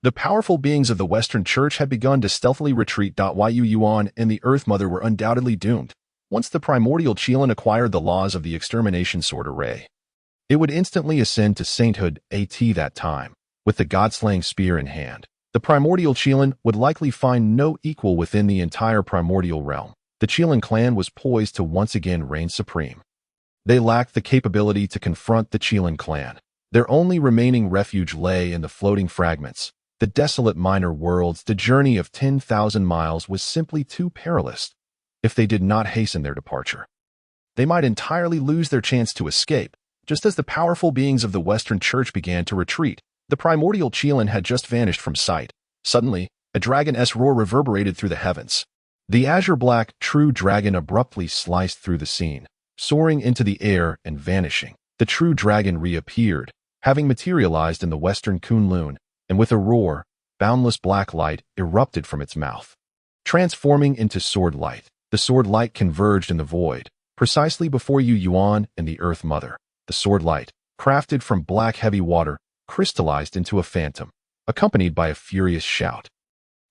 The powerful beings of the Western Church had begun to stealthily retreat. Ye Yuan and the Earth Mother were undoubtedly doomed. Once the primordial Chilin acquired the laws of the extermination sword array, it would instantly ascend to sainthood that time. With the god-slaying spear in hand, the primordial Chilin would likely find no equal within the entire primordial realm. The Chilin clan was poised to once again reign supreme. They lacked the capability to confront the Chilin clan. Their only remaining refuge lay in the floating fragments. The desolate minor worlds. The journey of 10,000 miles was simply too perilous. If they did not hasten their departure, they might entirely lose their chance to escape. Just as the powerful beings of the Western Church began to retreat, the primordial Chilin had just vanished from sight. Suddenly, a dragon-esque roar reverberated through the heavens. The azure-black, true dragon abruptly sliced through the scene, soaring into the air and vanishing. The true dragon reappeared, having materialized in the western Kunlun, and with a roar, boundless black light erupted from its mouth, transforming into sword light. The sword light converged in the void, precisely before Ye Yuan and the Earth Mother. The sword light, crafted from black heavy water, crystallized into a phantom, accompanied by a furious shout.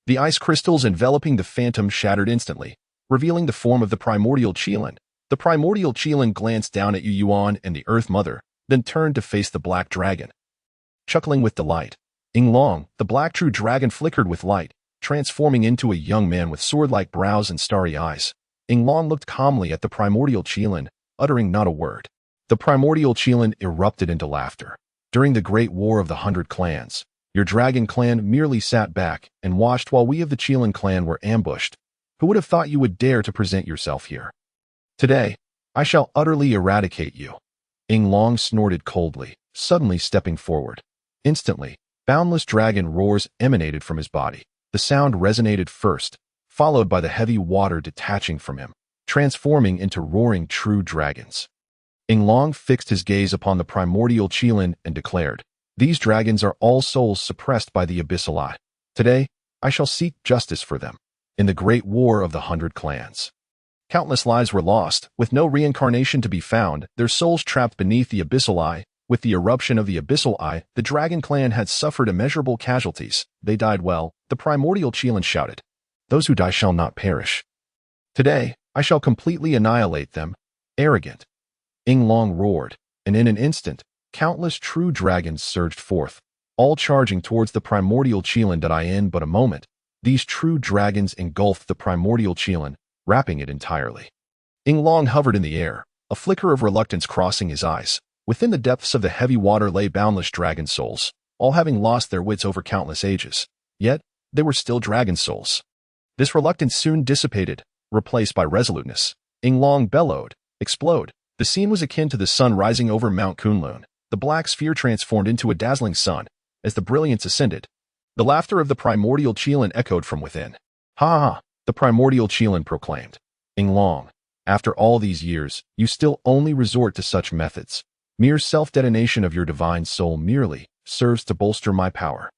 The ice crystals enveloping the phantom shattered instantly, revealing the form of the primordial Chilin. The primordial Chilin glanced down at Ye Yuan and the Earth Mother, then turned to face the black dragon. Chuckling with delight, Long, the black true dragon flickered with light, transforming into a young man with sword-like brows and starry eyes. Long looked calmly at the primordial Chilin, uttering not a word. The primordial Chilin erupted into laughter. During the Great War of the 100 Clans, your dragon clan merely sat back and watched while we of the Chilin clan were ambushed. Who would have thought you would dare to present yourself here? Today, I shall utterly eradicate you. Long snorted coldly, suddenly stepping forward. Instantly, boundless dragon roars emanated from his body. The sound resonated first, followed by the heavy water detaching from him, transforming into roaring true dragons. Long fixed his gaze upon the primordial Chilin and declared, "These dragons are all souls suppressed by the abyssal eye. Today, I shall seek justice for them." In the Great War of the 100 Clans, countless lives were lost, with no reincarnation to be found, their souls trapped beneath the abyssal eye. With the eruption of the abyssal eye, the dragon clan had suffered immeasurable casualties. They died well. The primordial Chilin shouted, "Those who die shall not perish. Today, I shall completely annihilate them." Arrogant. Long roared, and in an instant, countless true dragons surged forth, all charging towards the primordial Chilin. In but a moment, these true dragons engulfed the primordial Chilin, wrapping it entirely. Long hovered in the air, a flicker of reluctance crossing his eyes. Within the depths of the heavy water lay boundless dragon souls, all having lost their wits over countless ages. Yet, they were still dragon souls. This reluctance soon dissipated, replaced by resoluteness. Long bellowed, "Explode!" The scene was akin to the sun rising over Mount Kunlun. The black sphere transformed into a dazzling sun as the brilliance ascended. The laughter of the primordial Chilin echoed from within. Ha ha, the primordial Chilin proclaimed. Long, after all these years, you still only resort to such methods. Mere self-detonation of your divine soul merely serves to bolster my power.